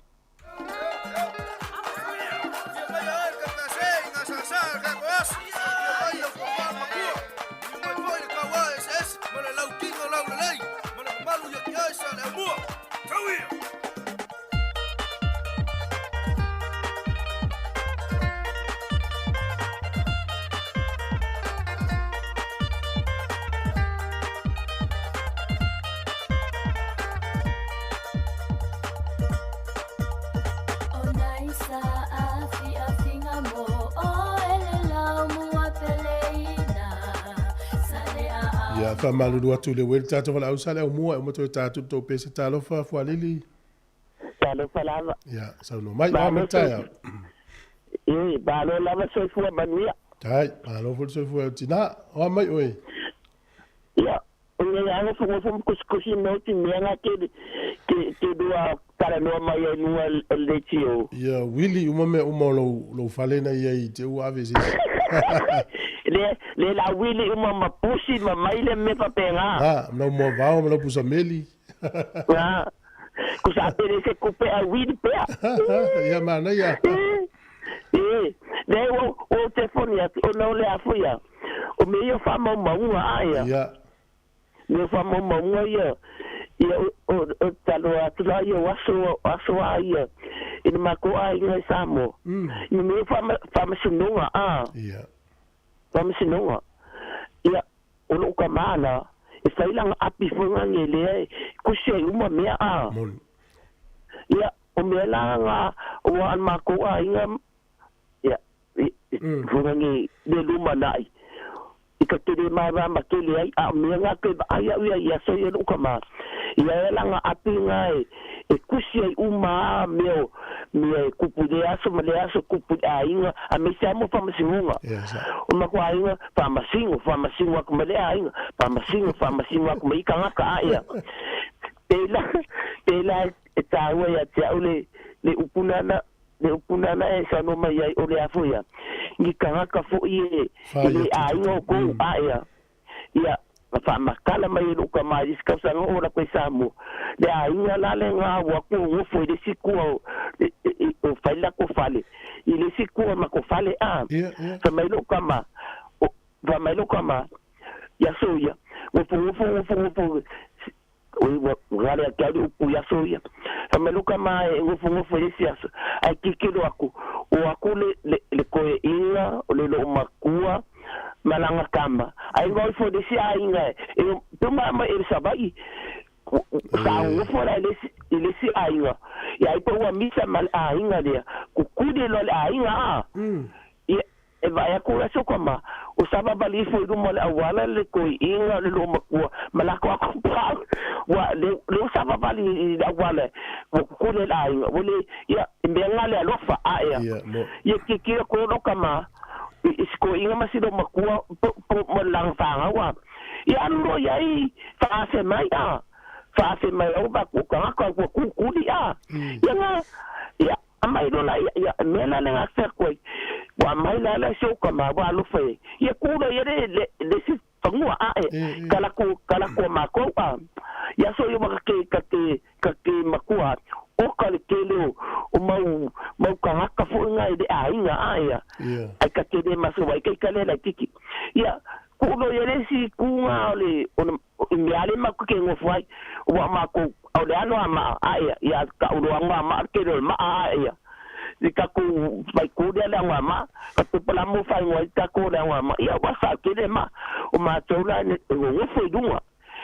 Ia fa malulu atu le wel tatu wala usale o mua o moto tatu to pese talo fa fualili. Talo falava. Ia sa no mai ma tai. Balo lava so fu mania. Tai, balo fu so fu tina o mai oi. Ia, o nga fu kusi no ti nga ke dua para no mai no le tio. Ia, Willy uma me uma lo fale na ia I te u avesi. Le la Willy uma ma pusi ma mai le me papenga. No mo vao me lo pusa meli. Kusa pere se kupe a Willy pe. Ia mana ia. Le o telefonia o no le afuia. O me yo fa mo maunga aia. Ia. Me fa mo maunga ia. Ia o talo atula ia waso aia. Ina mako ai ngai Sāmoa. Ia me fa masinunga Ia. Pamasinonga. Ia, o lo ka mana, e whailang api whunga ngele, kusia uma mea Ia, o mea langa, o an mako inga, ia, whunga nge, le luma nai. Ika tere mai rama kele ai, mea ngā ke aia ia so ia lo ka mana. Ia langa api ngai, e kusia uma meo, me kupu de aso ma le aso kupu ainga a me se amo famasinga o ma ko ainga famasinga ko mele ainga famasinga ko me kanga ka aia pela tawa ya taule le upunana e sa no mai ai o le afuia ni kanga ka fo ie le ainga ko aia ia fa makala mai lo ka mai ska sa no ora ko Sāmoa le ainga la le nga wa ko ngo foi de siku o faila ko fale ile siku ma ko fale fa mai lo kama va mai lo kama ya soya o fu o gale ka di u ya soya fa mai lo kama o fu de siaso ai kikilo aku le ko inga o le lo makua malanga kama ai ngoi fo de si ainga e tuma ma e sabai ka ngo fo la ile si ainga ya ai po wa misa mal ainga dia ku kude lo ainga e vai ko so kama o sababa li fo mo la wala le ko inga le lo makua malako ko wa le sababa li wala ku kude la ainga wole ya mbenga le lofa ya kikira ko lo kama isko inga masido makua mo lang fanga wa ya no ya I fase mai o ba ku ka ku kuli ya ya amai do la ya mena na se ko wa mai la so kama wa lo fe ya ku do ya le si fangua kala ko mako ya so yo ba ke makua o kale kele o mau ka fu ngai de ainga ai ka ke de maso wai ke kale la tiki ya ku lo yele si ku nga ole o mi ale ma ku ke ngo fai o ma ko o le ano ama ya ka o ama ma ke do ma ni ka ku vai ku de la ma ka tu pala mo fai ngoi ka ko de ma ya wa sa ke de ma o ma tola ni ngo foi dunga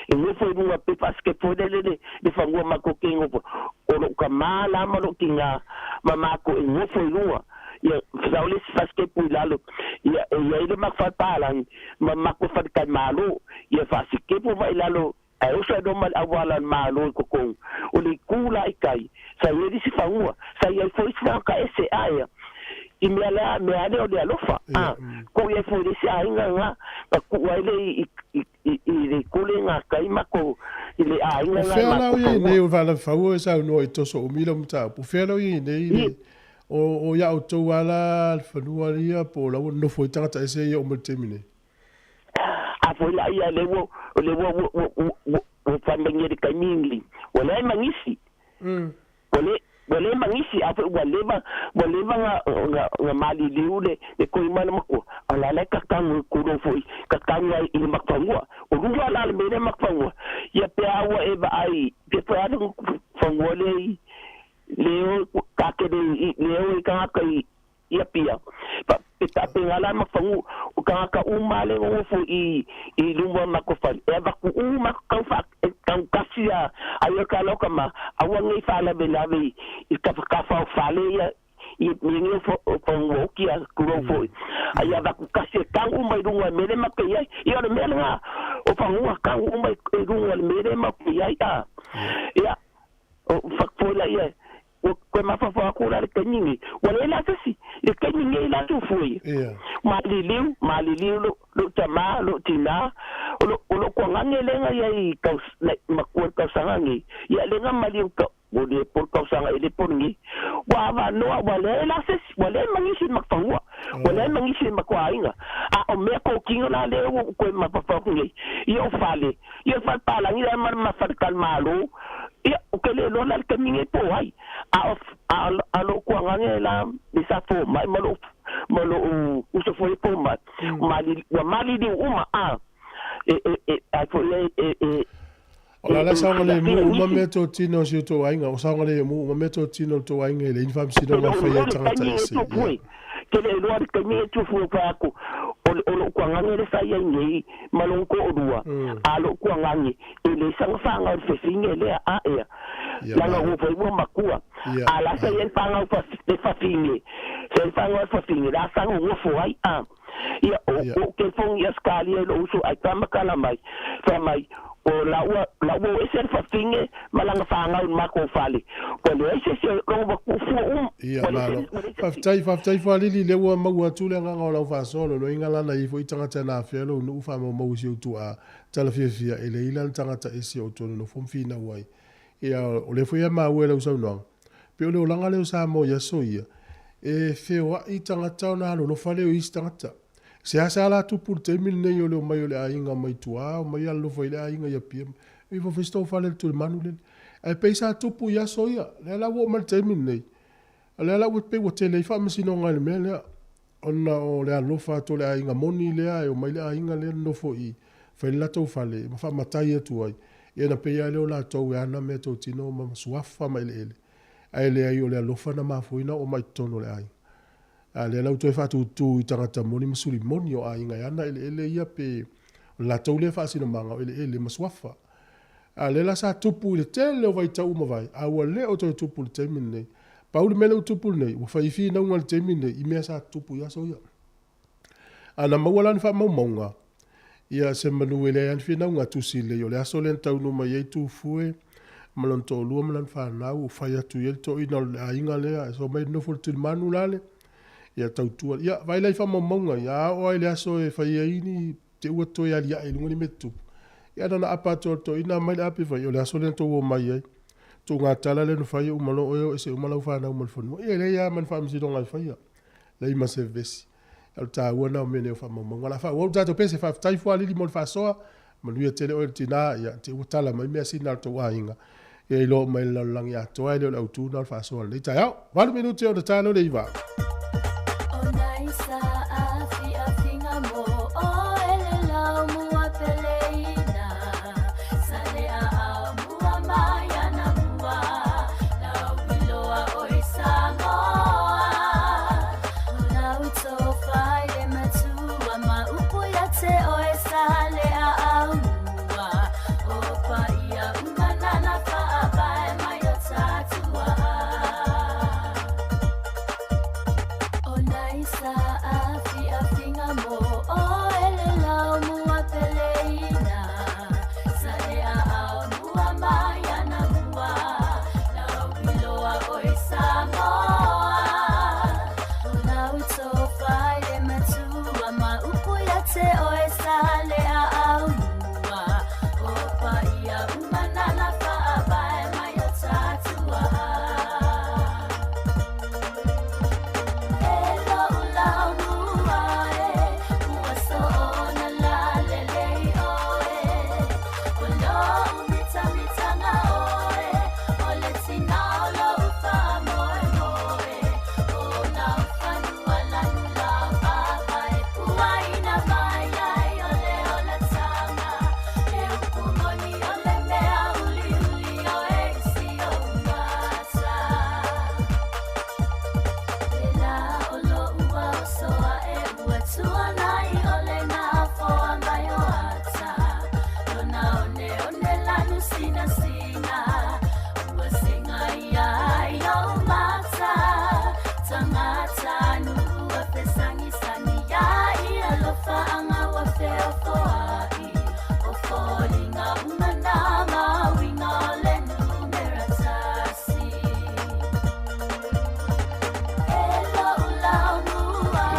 e foi numa pepas que pode de fangua mako kingo o lo kamala malo kinga mamako e foi numa ia faule fas que pulalo ia ele makfatalan mamako fat kan malo ia fas que po vai lalo ai o sa do mal awala malo ko ko o le kula ikai sa ele se fangua sa ia foi franca esse aia I me ale o le alofa ko ia foi esse ainga nga ko ele I kule nga kai mako ile ainga nga fela o ne o vala fau sa no I toso o mila muta po fela o ne o ya o to wala fanua ria po la no foi tata ese o mo termine a foi la ia le wo famenge de kamingli wala mangisi wale mangisi afu wale nga mali liule e ko imana mako ala le kakangu kudo foi kakangu I makfangua o ngwa la le makfangua ya pe awa e ba ai pe pa no fangua le leo kake de leo ka kai ia pia pa peta pengala mafangu o ka umale ngo fo I lumwa makofal e ba ku ka fa kan kasia ayo ka lokama awangi fala belawi I ka fa fale I mingi fo ngoki a kuro fo. Ai ava ku kasi kang umai runga mele makai ai. I ora mele nga o fangua kang umai runga mele makai ai a. Ia o fakfola ia. Ko mafafa ko la keningi. Wala la kasi. Le keningi la tu foi. Maliliu lo tama lo tina. Lo ko ngangelenga ia ka makuar ka sangangi. Ia lenga maliu ka Budi por kausanga ele porngi. Wa no wale la ses wale mangisi makfangwa. Wale mangisi makwainga. O me ko kingo la le ko mapafakungi. Yo fale. Yo fal palangi la mar mafarkal malu. Ia ukele lo la keminge po ai. A lo ko ngangela bisa fo mai malo uso foi po mat. Mali di uma a fo Ola la sangale mu mameto tino si to ainga o sangale mu mameto tino to ainga le infam si do fa ya tangata ese kele lo ar kami tu fu pa ko o ko ngani sa ya ngi malon ko odua alo ko ngani ele sang fanga fe finge le a la no fo mo makua ala sa yen fanga fa finge se fanga fa finge la sang wo fo ai ia o ke fong ya skali lo so ai tamakala mai fa mai o la ese fa finge malanga fanga un mako fali ko le ese se ro ba ku fu ia malo fa fa lili le wa ma tule nga la fa solo no ingala na ifo itanga na felo no fa mo si tu a tala fia ele ila tanga ta ese o to no fom fina wai ia o le fo ya ma wela usa no pe le langa le usa mo ya so ia fe wa itanga ta na no fale o istanga ta se asa la tu pour terminer yo le mai le ainga mai tua o mai allo foi le ainga ya piem e vo festo fale tu manulen e pesa tu pu ya soia le la wo mal terminer le la wo pe wo tele fa msi no ngal mele ona o le allo fa to le ainga moni le o mai le ainga le no foi fa la to fale ma fa matai tu ai e na pe ya le la to ya na me to tino ma suafa mai le ai le ai o le allo fa na ma foi na o mai tono le ai ale la uto fa tu tangata moni masuli moni o ainga yana ele ia pe la tole fa sino manga ele maswafa ale la sa tupu le tele o vai tau ma vai a wale o tupu le temine paul mele tupu nei o fa ifi na ngal temine I me sa tupu ya so ya ana mawala fa mamonga ia se manuele an fi na nga tu sile yo le aso len tau no mai tu fue malon to lu malan fa na o fa ya tu yel to ina ainga le so mai no fo tu manulale ia tautua ia vai lai fa mamonga ia o ile aso e fa ini te ua to ia ia ngoni metu ia na apa to ina mai api fa ile aso le to o mai ai to nga tala le no fa ia malo o ese o malo fa na o mal fon ia ia man fa msi donga fa ia lai ma se vesi al ta wana o mene fa mamonga la fa o ta to pese fa tai fo ali mo fa so ma lui tele o tina ia te o tala mai me sina to wainga e lo mai la lang ia to ile o tu na fa so le ta ia 1 minuto o ta no le va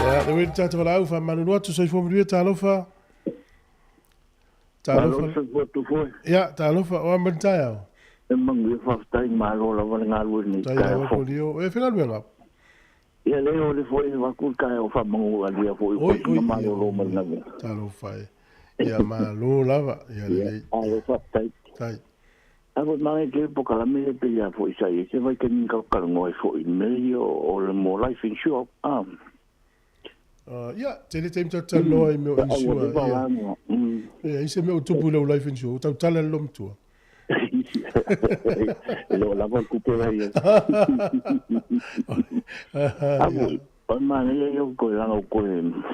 Ya, le wei tata wala au fa manu loa tu sai fo mria talofa. Ya, talofa o mantai au. E mangi fa tai malo la wala ngalu ni Tai la ko dio. E fenga luenga. Ya le o le foi va ku kai o fa mangu ali foi ko malo lo mal na. Talofa. Ya malo lava, ya le. Ai fa tai. Tai. Abo mai ke po kala me pe ya foi sai se vai ke ninka ka ngoi foi meio o le mo life insurance. Ya, tele tem tata loa meu insurance. Ya, ise meu tupu le life insurance. Tau tala lom tua. Lo la va ku pe ya. Abo on mana le yo ko la ko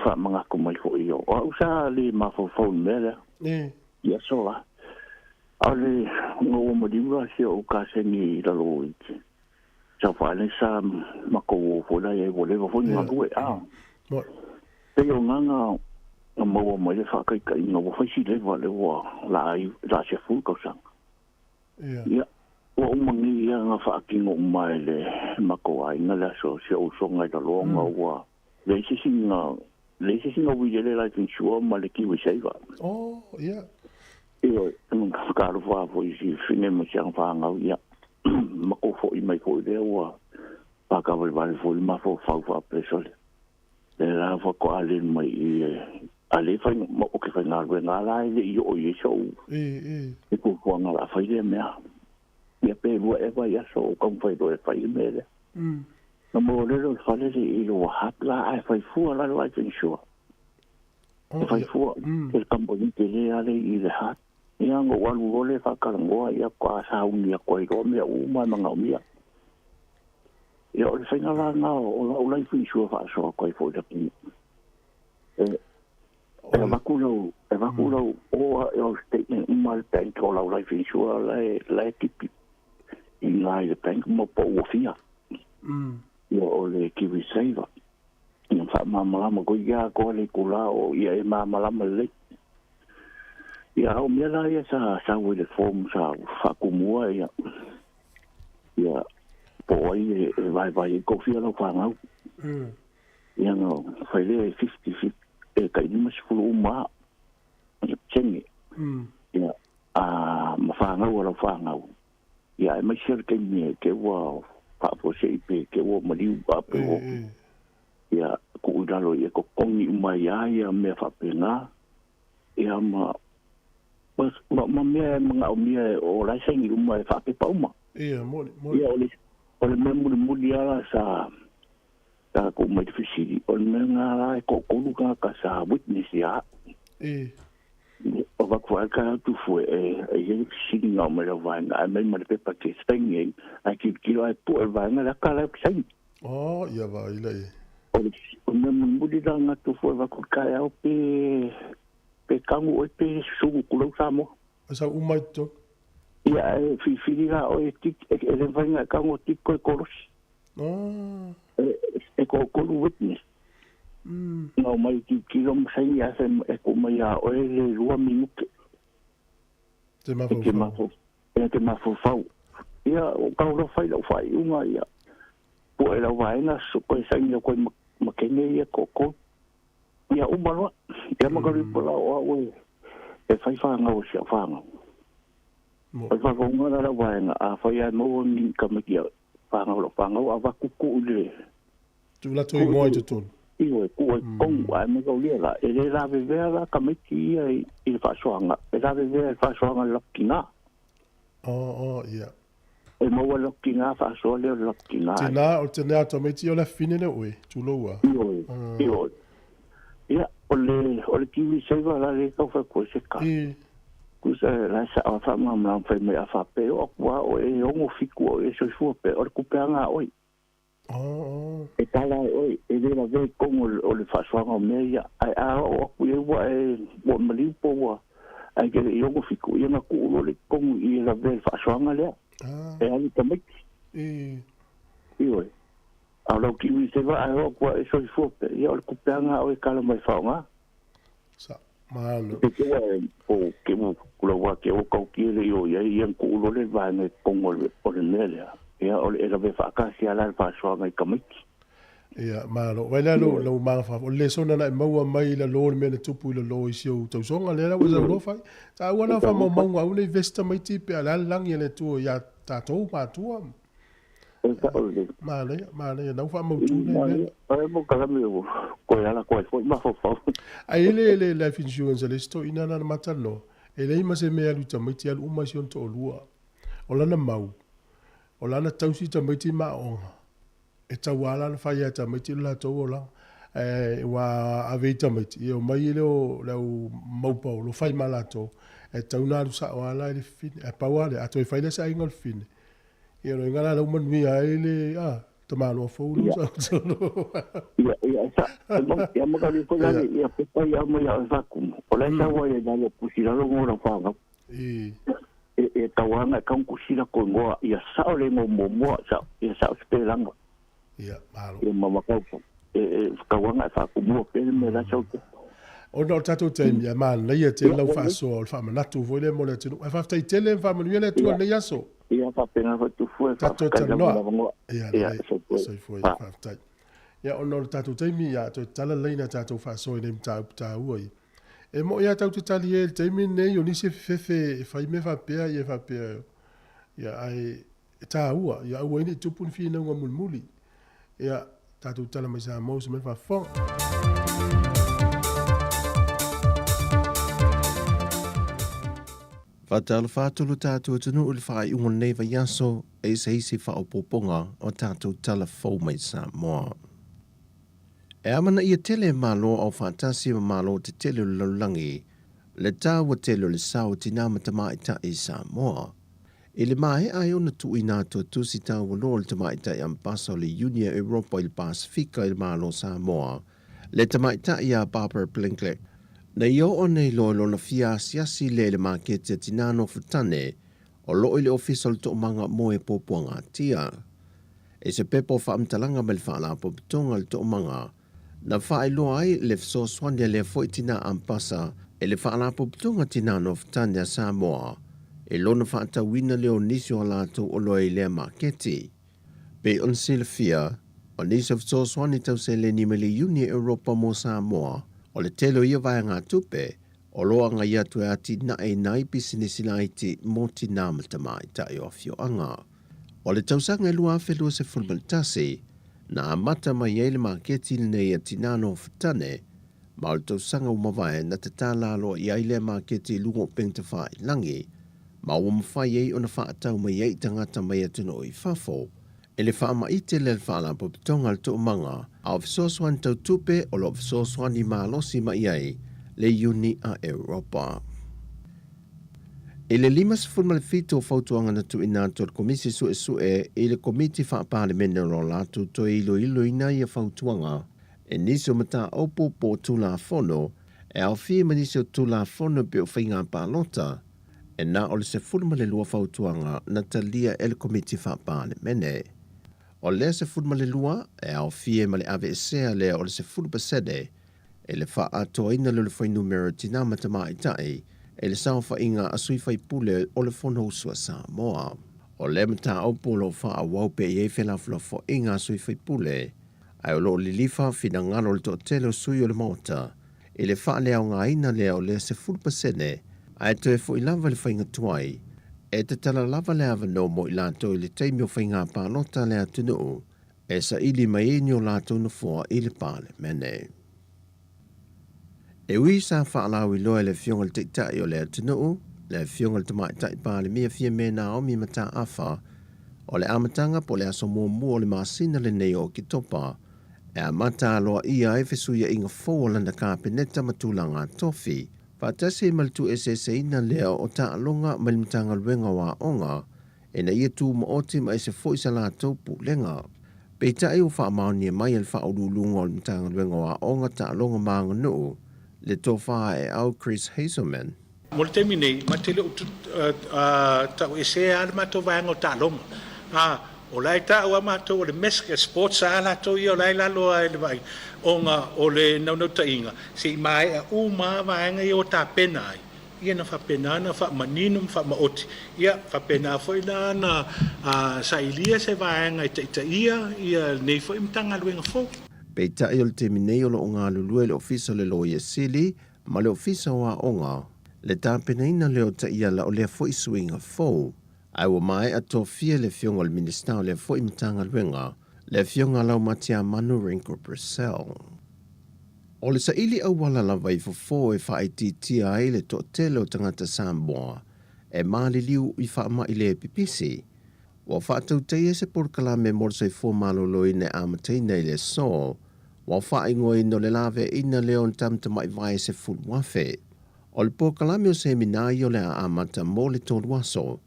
fa manga ko mai foi yo. O sa le ma fo mele. Ya so la. Ale no mo diwa se o ka se ni la lo iti. Sa fa le sa ma ko fo la e vo le fo ni ma ko te yo nganga mo mo le fa kai kai no fo si le va le wa la se fu ko sang. Ya o mangi ya nga fa ki ngo mai le ma ko ai na la so se o so ngai da lo nga wa le si singa wi le la tin shuo ma le ki wi sai va. Oh, yeah. Io non capisco fa poi si finemo siamo fa ya ma ko fo i mai ko de wa pa ka vale fo ma fo fa preso le la fo ko ale mai ale fa mo o ke fa na la ile io o so e ko ko na la fa ile me ya pe bo e va ya so kom fa do e fa ile no mo le lo fa le ilo hat la ai fa fu la lo ai sure fa fu el campo di tele ale ile hat ia ngo walu ole fa kalangoa ia kwa sa unia ko i ro me u ma manga mia ia o le nga na o la fi sure fa so ko i fo de pi vaculo o o statement mal bank o la life insurance la tipi in la de bank mo po o fia ia o le ki vi save ia fa mama mo ko ia ko le kula o ia e mama la le ia o me la ia sa we le form sa fa kumua ia po ai vai ko fia lo fa ngau ia no fa le 50 e kai ni mas fulu ma chengi ia ma fa ngau lo fa ngau ia e mai ser ke ni ke wa fa po se pe ke wa ma liu ba pe o ia ku dalo ia ko kongi mai ia me fa pena ia ma me mga umia o la sengi umai fa pe pauma ia mo ia ole me muri ala sa ta ko mai fisiri ole me nga ko luka ka sa witness ya o va kwa ka tu fu e fisiri nga me la vanga ai me pe pa ke stengi ai ki ai pu vanga la kala sengi oh ia va ile ole me muri nga tu fu va ko ka au pe kangu o pe sugu kulo samo sa umai to ia fi la o tik ele vanga kangu tik ko kolos e ko witness no mai ki lo sai ya se e ko mai o le rua minuto te ma fo fau ia o ka lo fai uma ia po ela vai na so ko sai ko ma kene ia ko ia umalo ia ma ka ri pola o e fai fa nga o sia fa nga o fa ko nga la vai nga a fa ia mo ni ka me kia fa nga lo fa nga a va ku le tu la to ngoi te ton iwe ku kong ai me ko la e le la ve la ka me kia i fa so nga e la ve fa so nga lo kina ia e mo lo kina fa so le lo kina tina o tina to me ti o la fine ne we tu lo wa iwe ia ole kiwi seva la le ka fa ko se ka ku sa la sa fa ma fa me fa pe o kwa o e o fiku o e so fu pe o ku pe nga oi e tala oi e le la ve como o le fa so nga me ia ai o ku e wa e mo mali po wa ai ke e o fiku ia na ku lo le como i la ve fa so nga le e ali tamai ioi alo ki wi se va o kwa e so fu pe ia o ku pe nga o e kala mai fa nga sa malo ke mo kulo wa ke o ko ki le yo ia ku lo le va ne pongo le por nele ia o e la ve fa ka si ala fa so nga kamiki Ia, malo. Waila lo mafa. O le sona na maua mai la lo me na tupu la lo isio tau songa le la wa lo fai. Ta wana fa mo maunga una investa mai tipe ala langi le tu ya tatou patua. Male, na fa mo tu le. Ai mo kala me ko ya la ko ma fo fo. Ai le life insurance le sto ina na matano. E le ima se me alu tamiti alu uma si on to lua. O lana mau. O lana tausi tamiti ma onga. E tawala na fai ata mai tila la tau ola wa ave tamiti e o mai leo mau pau lo fai malato e tau na sa wala le fin e pawale ato e fai le sa ingol fin e no ngala lo man mi ai tama lo fo lo sa ya sa mo ka ni ko ya ya pa ya mo ya sa ku o la sa wa ya lo pusira lo ngora fa ga e tawanga kan kusira ko ngo ya sa le mo sa ya sa esperanga ia malo e mama ka kawanga fa ku mo pe me la chau o no tato tem ya man na ia te lau fa so fa manatu vo le mo le tu fa fa tele fa mo le tu le yaso ia fa pena fa tu fu fa tato no ia so fu fa ta ya o no tato tem ya to tala leina tato fa so le ta ui e mo ia tato tali e tem ne yo ni se fe fa me fa pe ia fa pe ya ai ta ua ya o ni tu pun fi na ngomulmuli ia tatu tala mai Sāmoa se me fa fo Fatal fatulu tātou tunu uli whai ungon nei wa yaso e se isi wha poponga o tātou tala fau mai Sāmoa. E amana ia tele malo au whātasi wa malo te tele laulangi le tāua tele le sao tina matama ita i Sāmoa. E le mai ai ona tu ina to tusi tāua lo le tama ita i ampasa le Unia Europa il Pasifika il malo Sāmoa le tama ita i a Barbara Blinklet. Na io o nei lo na fia siasi le makete tinano futane o lo ile official to manga mo e popuanga tia. E se pepo fa amtalanga mel fa la popitonga to manga na fa ilo ai le so swanya le foi tina ampasa e le fa la popitonga tinano futane Sāmoa e lo na fa ta wina le onisio la to o lo ile makete. Be on silfia o nisio so swani tau se le ni mele Unia Europa mo Sāmoa. O le telo ia vai ngā tupe, o loa ngā iatu e ati na e nai pisinisi la iti mo ti nāma tamai tai o fio anga. O le tausanga e lua awhelua se fulmaltasi, na amata mai eile mā ketili nei ati nāno futane, ma o le tausanga umawai na te tāla loa i aile mā ketili lungo pengta whai langi, ma o mawhai ei o na whaatau mai ei tangata mai atuna o i whafo, e le whaama i te le whaala popitonga le to manga, a ofisoswan tau tupe o lo ofisoswan i malosi mai ai le Uni a Europa. E le 5 o fautuanga na tu ina to le komisi sue e le komiti whaapale mene ro latu to ilo ina i a fautuanga e niso mata opo po tula fono e au fie manisio tula fono pe o whainga palota e na o le se fulma le lua fautuanga na talia e le komiti whaapale mene. O le se fulma le lua e au fie ma le ave esea le o le se fulma sede e le wha atoa ina le whai numero tina matama i tae e le sao wha inga a sui whai pule o le whono usua Sāmoa. O le mata au polo wha a waupe i e whela wha inga a sui whai pule ai o lo li lifa fina ngano le to telo sui o le mauta e le wha leo ngā ina leo le se fulma sede ai to e fo i lava le whainga tuai e te tala lava le ava no mo i lato i le teimi o whainga pālota le atunu e sa ili mai e ni o lato na fua i le pāle mene. E ui sa whaalau i loa le fionga le tiktai o le atunu, le fionga le tamai tai pāle mia fia me na o mi mata awha o le amatanga po le aso mua le masina le nei o ki topa e a mata aloa ia e fesuia inga fōa lana ka peneta matulanga tofi Fatasi maltu esese ina leo o ta alonga malimtanga luenga wa onga e na ia tu mo oti ma ese fo isa la taupu lenga. Peita e ufa amaoni e mai alfa ululunga o malimtanga luenga wa onga ta alonga maanga nuu le tofa e au Chris Hazelman. Mo le temi nei, ma te leo tau ese ala mato vaenga o ta alonga. O lai ta ua mato o le meska sports ala to i o lai lalo ai le vai onga o le naunau ta inga. Se i mai a uma vaenga i o ta pena ai. ia na whapena na whamaninum whamaoti. Ia whapena foi na sa ilia se vaenga ita ia nei foi mtanga luenga fo. Peita i o le teminei o lo ngā lulue le ofisa le loia sili, ma le ofisa wa onga. Le tāpenaina leo ta ia la o lea foi suinga fo. Ai wa mai ato fia le fionga le minister o lea foi mtanga luenga, le fionga lau matia manu rinko Brazil. O le sa ili au wala la vai fo e whaititia ai le to tele o tangata Sāmoa, e maali liu i whaama i le pipisi. Wa whaatau teie se porkala me morsai fo maloloi ne amateina i le so, wa whaingoi no le lave ina leon tamta mai vai se fulwafe. O le porkala me o se minai o le amata mo le tolu aso,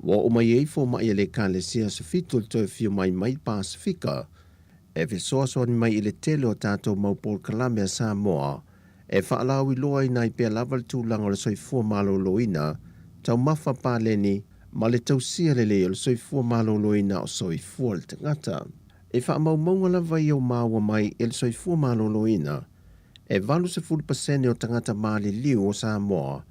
wa o mai ei fo mai le kalesia se fitul to fiu mai Pasifika, e fisoasoa ni mai i le tele o tātou mau porkala me a Sāmoa, e whaalau i loa i nai pia lava le tūlanga o le soifua maloloina, tau mafa pāleni, ma le tausia lele o le soifua maloloina o soifua le tangata. E whaamaumaunga lava i o māua mai e le soifua maloloina, e 20% o tangata mali liu o Sāmoa,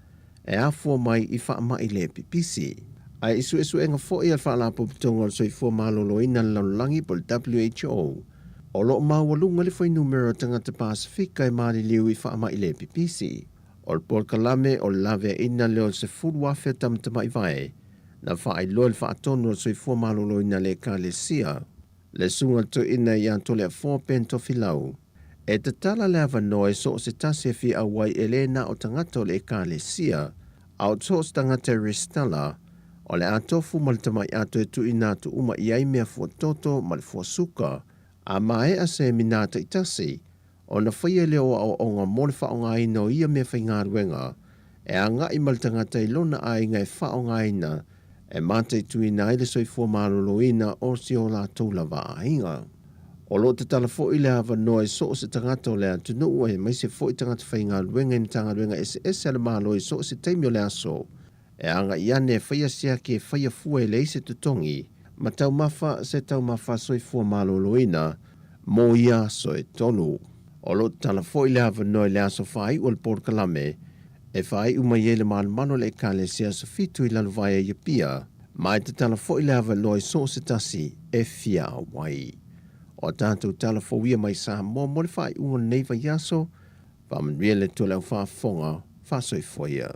e afua mai i whaamai le pipisi. Ai isu e nga fo i al whaalapo pitonga o le soifua maloloina le laulangi po le WHO, o lo māua lunga le whai numero tangata Pasifika e mali liu i whaamai le pipisi. O le porkalame o le lave ina leo se furuafe tamtama i vai, na whaai loa le whaatonu o soifua maloloina le kalesia, le sunga to ina i anto le 4 pento filau. E te tala le avanoe so se tase fi awai elena o tangata o le kalesia, au to tangata ristala, o le atofu maltama i ato e tu ina tu uma i ai mea fuatoto ma le fuasuka, a mae a se minata i tasi, o na whaia leo au onga mole whaonga ina o ia mea whainga ruenga, e anga i maltangata i lona ai ngai whaonga ina, e mata i tuina i le soifua maloloina o si o la tōlawa a inga. O lo te tala fo i le hawa noe so se tangata o le atunu ua e mai se fo i tangata whainga luenga ni tanga luenga SS ala malo i so se teimi o le aso. E anga i ane e whaia sia ke whaia fua e le se tutongi, ma tau mafa se tau mafa soifua maloloina, mo ia so e tonu. O lo te tala fo i le hawa noe le aso whai o le porkalame, e whai umai le mano le kale sia sa fitu i laluvaya i pia, mai te tala fo i le hawa noe so se tasi e fia wai. O tātou tala fo ia mai Sāmoa mo le whai unga neiva yaso, whamanria le tole au whaafonga, whasoi foia.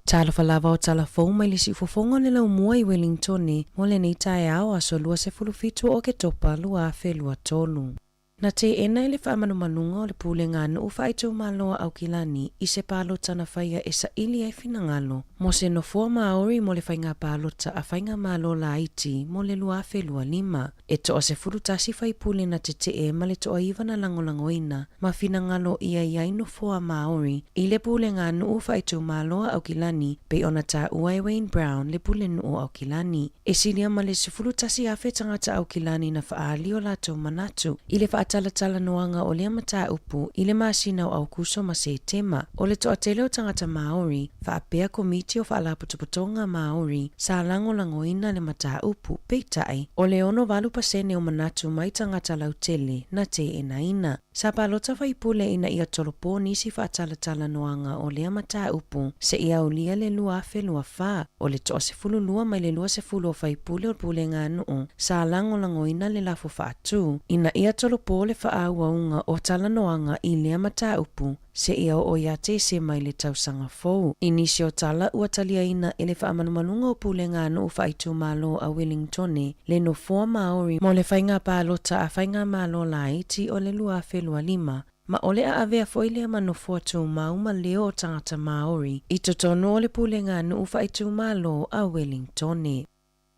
Talo falava o talafou mai le sifofonga le lau mua i Wellington mo le nei tae au aso lua se fulufitu o ke topa lua afe lua tolu. Na te ena i le whaamanumanunga o le pūlenga anu u whaitu maloa au kilani i se pālota na whaia e sa ili ai finangalo mo se nofua maori mo le whainga pālota a whainga malo la iti mo le lua afe lua lima. E toa se furutasi whai pūle na te e ma le toa iwa na langolangoina ma finangalo ia iai nofua maori i le pūlenga anu u whaitu maloa au kilani pe ona ta uai Wayne Brown le pūle nu au kilani. E silia ma le se furutasi afe tangata au kilani na whaali o lato manatu i le tala noanga o le mata upu i le masina o au kuso ma se tema o le toa tele o tangata Maori whaapea komiti o whaalaputuputonga Maori sa langolangoina le mata upu peitai o le ono walu pasene o manatu mai tangata lautele na te enaina. Sa palota whaipule ina ia tolopo nisi whaatala noanga o le mata upu se ia ulia le lua afe lua wha o le toa se fulu lua mai le lua se fulu o whaipule o pule ngā nuu sa langolangoina le lafo whaatu ina ia tolopo le whaawaunga o tala noanga i lea mata upu se ia o ia te se mai le tausanga fou. Inisi o tala ua talia ina e le whaamanumanunga o pule ngā nuu whaitu malo a Wellington le no fua Maori mo le whainga pālota a whainga malo la iti o le lua afe lua lima. Ma ole a avea foile ma no fuatu mauma leo o tangata Maori i totono o le pule ngā nuu whaitu malo a Wellington.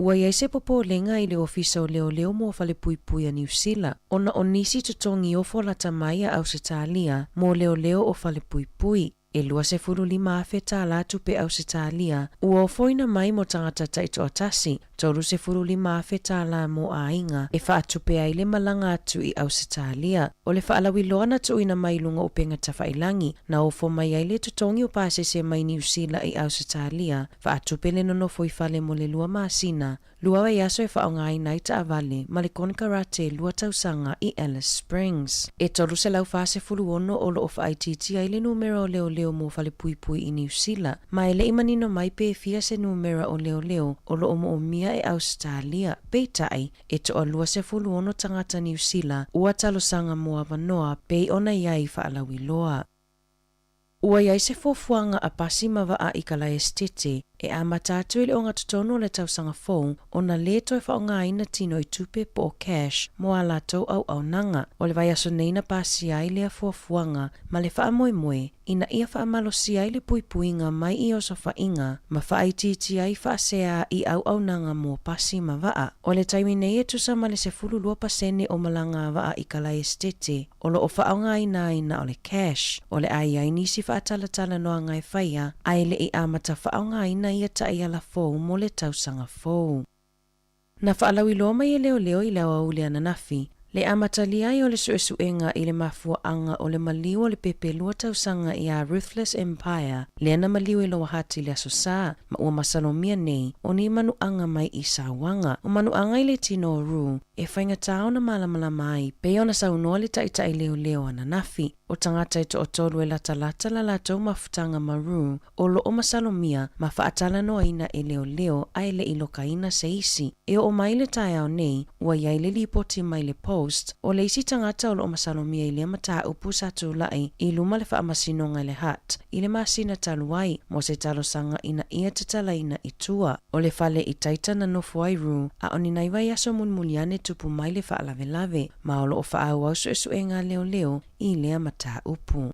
Ua iai se popo lenga i le ofisa o leo mo fale pui a New Zealand. Ona o nisi tutongi o fola tamaia au se talia mo leo o fale pui. E lua se fulu lima afe tā la tupe Ausitalia, ua o foina mai mo tangata taito atasi, tolu se fulu lima afe tā la mo ainga, e wha tupe ai le malanga atu i Ausitalia. O le whaalawi loana tu ina mai lunga o penga tawhailangi, na o fo mai ai le tutongi o pāse se mai New Zealand i Ausitalia, wha tupe le nono foi fale mo le lua maasina, lua wai aso e whaongai nai ta avale, ma le konkarate lua tausanga i Alice Springs. E tolu se lau fase fulu ono o lo of ITT ai le numero o leo mo fale pui pui i New Zealand, ma ele imanino mai pe fia se numero o leo o lo omo o mia e Australia, peitai e to o lua se fulu ono tangata New Zealand, ua talo sanga moa vanoa pei ona iai whaalawi loa. Ua iai se fofuanga a pasi mawaa i kala estete, e a matatu ili o ngā tutono le tausanga fōu, o na leto e whaonga aina tino i tupe po o cash, mo a latou au nanga, o le vai aso neina pasi ai lea fofuanga, ma le wha moe moe, ina ia wha malosi ai le puipuinga mai i o sofa inga, ma wha aititi ai wha sea i au nanga mo pasi mawaa. O le taimi nei e tusa ma le se fulu lua pasene o malanga waa i kala estete, o lo o whaonga aina o le cash, o le ai nisi wha atalatala noa ngai whaia, ai le i amata whaonga aina ia tai ala fōu mo le tausanga fōu. Na whaalawi loa mai e leo i lawa ule ananafi, le amatali ai o le suesuenga i le mafua anga o le maliu o le pepe lua tausanga i a Ruthless Empire, le ana maliu i loa hati le asosa, ma ua masalomia nei, o ni manu anga mai i sawanga, o manu anga i le tino o ru, e whainga tau na malamala mai, pe ona saunoa le tai leo ananafi, o tangata i to o tolu e lata la latou mafutanga maru, o lo o masalomia, ma whaatala noa ina e leo ai le ilokaina se isi, e o mai le tai au nei, ua iai le lipoti mai le post, o le isi tangata o lo o masalomia i le mata upu satu lai, i luma le whaamasinonga le hat, i le masina taluai, mo se talo sanga ina ia tatala ina i tua, o le fale i taita na nofu ai ru, a oni naiwai aso munmuliane tupu mai le whaalave, ma o lo o whaau su esuenga leo, i lea mata upu.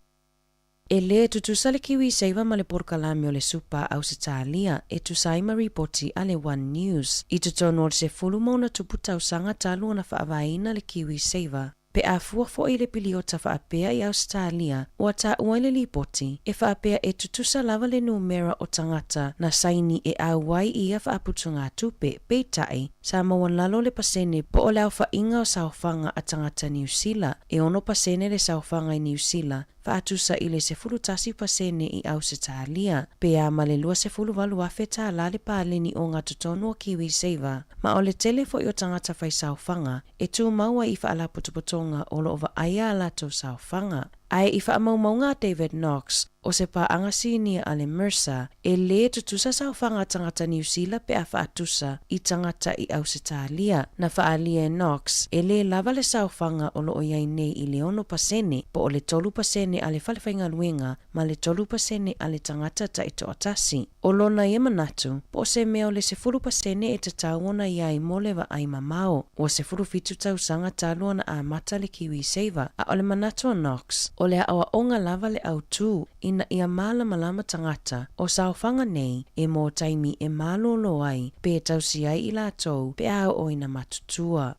E le tutusa le kiwi seiva ma le porkalami o le supa Ausitalia e tusai ma ripoti a le One News. I tutono se fulu mauna tupu tausanga talu ona whaavaina le kiwi seiva. Pe a fuafo i le piliota whaapea i Australia, o ata ua le lipoti, e whaapea e tutusa lava le numera o tangata na saini e auai ia whaaputu ngā tupe, peitai, Sāmoa lalo le pasene po o leo whainga o saofanga a tangata New Zealand, e ono pasene le saofanga i New Zealand, whaatusa i le se fulu tasi pasene i Ausitalia, pe a ma le lua se fulu walu awheta la le pāleni o ngā tutonu o kiwi seiva, ma o le telefo i o tangata whai saofanga, e tū maua i whaala putuputonga o lo ova aia la tō saofanga. Ai i whaamaumaunga David Knox, o se pā angasinia a le Mercer, e le tutusa saofanga tangata New Zealand pe a whaatusa i tangata i Ausitalia, na whaalia Knox, e le lava le saofanga o lo o iai nei i le ono pasene, po o le tolu pasene a le whalewhainga luenga, ma le tolu pasene a le tangata ta ito atasi. O lona ia manatu, po o se mea o le se furu pasene e te tauona iai mo le wa ai mamao, o se furu fitu tausanga taluana a mata le kiwi seiva, a o le manatu o Knox, o le awa onga lava le au tū, ina ia malama tangata, o saofanga nei, e mō taimi e malolo ai, pe tausi ai i lātou, pe au o ina matutua.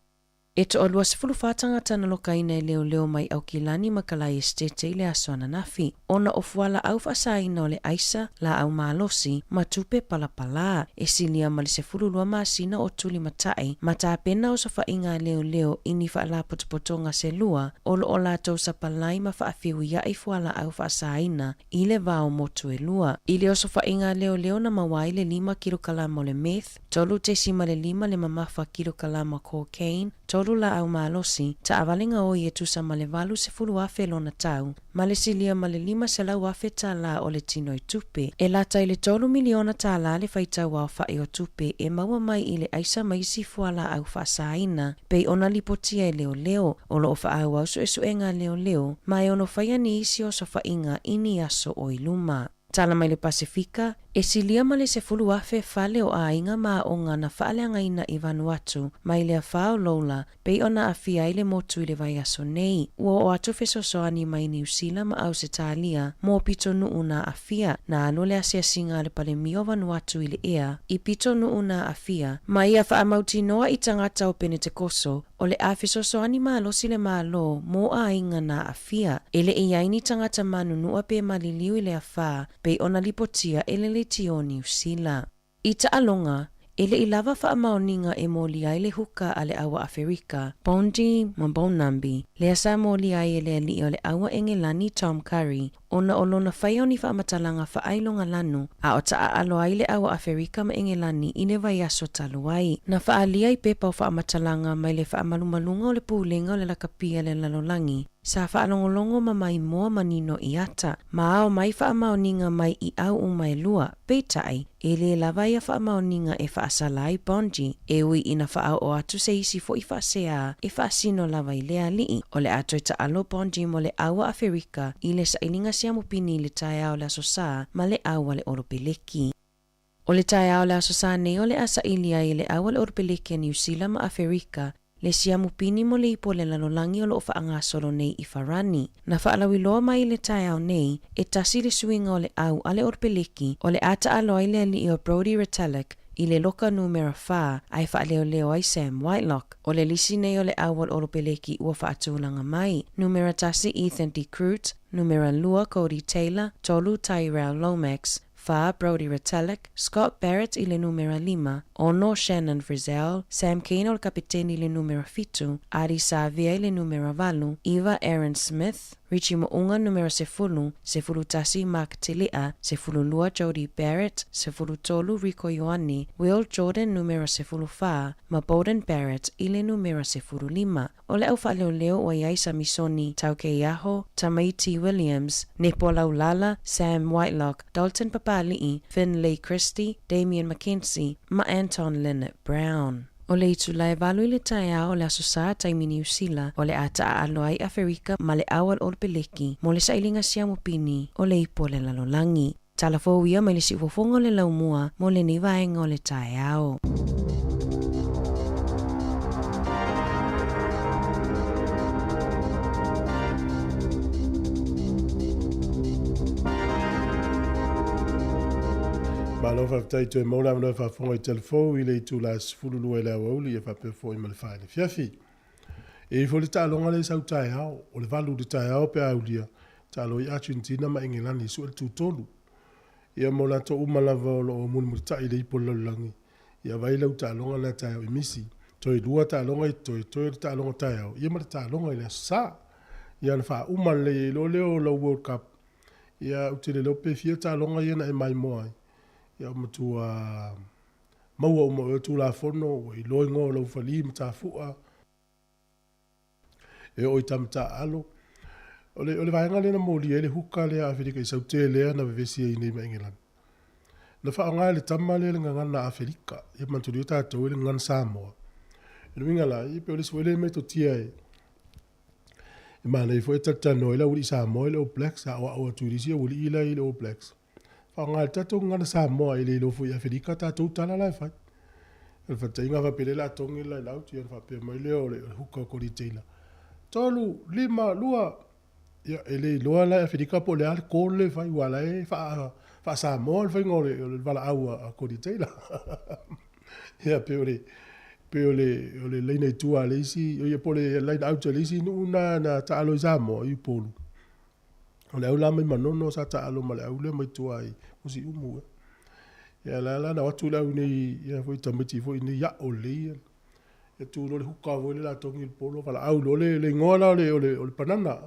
E to o lua se fulu whātangata na lokaina e leo mai au kilani makalai estete i le aso ananafi. Ona o fuala au whasaina o le aisa la au malosi ma tupe palapala. E silia ma le se fulu lua maasina o tuli matai. Ma tā pena o sa whainga leo ini whaala potopotonga se lua. Olo o lātou sa palai ma whaafiu ia i fuala au whasaina i le vao motu e lua. I le o sa whainga leo na mawai le 5 kilokalama o le meth. Tolu te sima le 5 le mamafa kilokalama cocaine. Tolu la au malosi, ta avalinga o i e tusa ma le valu se fulu afe lona tau, ma le silia ma le 5 se lau afe ta la o le tino i tupe. E lata i le tolu miliona ta la le whaitau au whai o tupe e maua mai i le aisa maisi fuala au whasaina, pei ona lipotia e leo, o lo o whaau au su esuenga ma e ono whaia ni isi o so whainga ini aso o iluma. Tala mai le Pasifika, E silia ma le se fulu afe fale o ainga ma o ngana faaleangaina i Vanuatu, mai le afao lola, pei ona afia i le motu i le vai aso nei. Ua o atu fesosoani mai New Zealand ma Ausitalia, mo pito nuuna afia, na anu le asia singa le pale mio Vanuatu i le ea, i pito nuuna afia, ma ia faamauti noa i tangata o Pentekoso, o le afesosoani ma alosi le malo, mo ainga na afia, ele i aini tangata manu nua pe maliliu i le afa, pei ona lipotia ele le tio New Zealand. I taalonga, ele i lava faamaoninga e moli ai le huka a le awa Afrika, Bondi Mambonambi, le asa moli ai ele ali o le awa Engelani Tom Curry, ona olona whaioni faamatalanga whaailonga lanu, a o taa alo ai le awa Afrika ma Engelani i ne vai aso talu ai. Na whaalia i pepa o faamatalanga mai le faamalumalunga o le pulenga o le lakapia le lalolangi, sa whaalongolongo ma mai moa manino i ata, ma ao mai whaamaoninga mai i au umai lua, peitai, e le lava ia whaamaoninga e whaasalai Bondi, e ui ina whaao o atu se isi fo i whaasea, e whaasino lava i lea lii, o le atu e ta alo Bondi mo le awa Afrika, i le sailinga siamupini le tae ao le asosa, ma le awa le oropeleki. O le tae ao le asosa ne o le asa ilia i le awa le oropeleki a New Zealand ma Afrika, le siamupini mo le ipo le lalolangi o lo whaangasolo nei i Farani. Na whaalawiloa mai le tae au nei, e tasi le suinga o le au ale oropeleki, o le ata aloi le ali o Brody Retallick, i le loka numera 4 ai whaaleo ai Sam Whitelock. O le lisi nei o le awal oropeleki ua whaatulanga mai. Numera tasi Ethan D. Crute, numera lua Cody Taylor, tolu Tyrell Lomax, Fa Brody Retallick, Scott Barrett i le numera 5, ono Shannon Frizzell, Sam Kane o le kapiteni i le numera 7, Ari Savia i le numera 8, Eva Aaron Smith, Richie Mounga numero 10 tasi Mark Tilia, 10 Jody Barrett, 10 Rico Ioani, Will Jordan numero 10 ma Bowden Barrett ile numero 05. O le au whaleoleo o iai sa misoni Tauke Iaho, Tamaiti Williams, Nepo Laulala, Sam Whitelock, Dalton Papali'i, Finlay Christie, Damian McKenzie, ma Anton Leonard Brown. O le itu lai valu i le taea o le asosa taimi New Zealand o le ata a aloai Afrika ma le awal o le peleki mo le sailinga siamupini o le ipo le lalolangi. Talafo ia mai le sifofonga o le laumua mo le nivaenga o le taeao. Malo fa tai to mo la fa fo i telefo il est tout la fulu lu la wa uli fa pe fo i mal fa le fiafi e fo le talonga le sau tai ha o le valu de tai ha pe aulia talo i Argentina ma England su tu tolu ia mo la to umala va lo mun mu tai le po langi ia vai le talonga la tai i misi to i dua talonga to talonga tai ha ia ma talonga le sa ia fa umal le lo World Cup ia utile lo pe fia talonga ia na mai moi ia matua maua mo tu la fono i loingo lo fali mta fua e o tamta alo ole vai ngale na moli ele huka le Afrika i sautele na vesi i ni England na fa ngale tamale le ngana na Afrika e mantu ta to le ngana Sāmoa e ngala i pe ole swele me to tia e mana i foi tata no ila uli Sāmoa le o Blacks o tu disi uli ila ile o Blacks Whangal tato ngana Sāmoa i le lofu i Afrika tato tala lai fai. El fa tainga fa pele la tongi lai lauti el fa pe mai leo le huka kori teila. Tolu, lima, lua. Ia ele loa lai Afrika po le al kole fai wala e fa Sāmoa fai ngore le wala aua kori teila. Ia pe ole leina i tua le isi, o ia po le leina auta le isi nuna na ta alo i Sāmoa i polu. O le aula mai manono sa ta alo ma le aule mai tua i usi umu. Ia la na watu lau nei ia foi tamiti foi ni ya o le. Ia tu lo le huka voi le la tongi il polo wala au lo le ngola o le panana.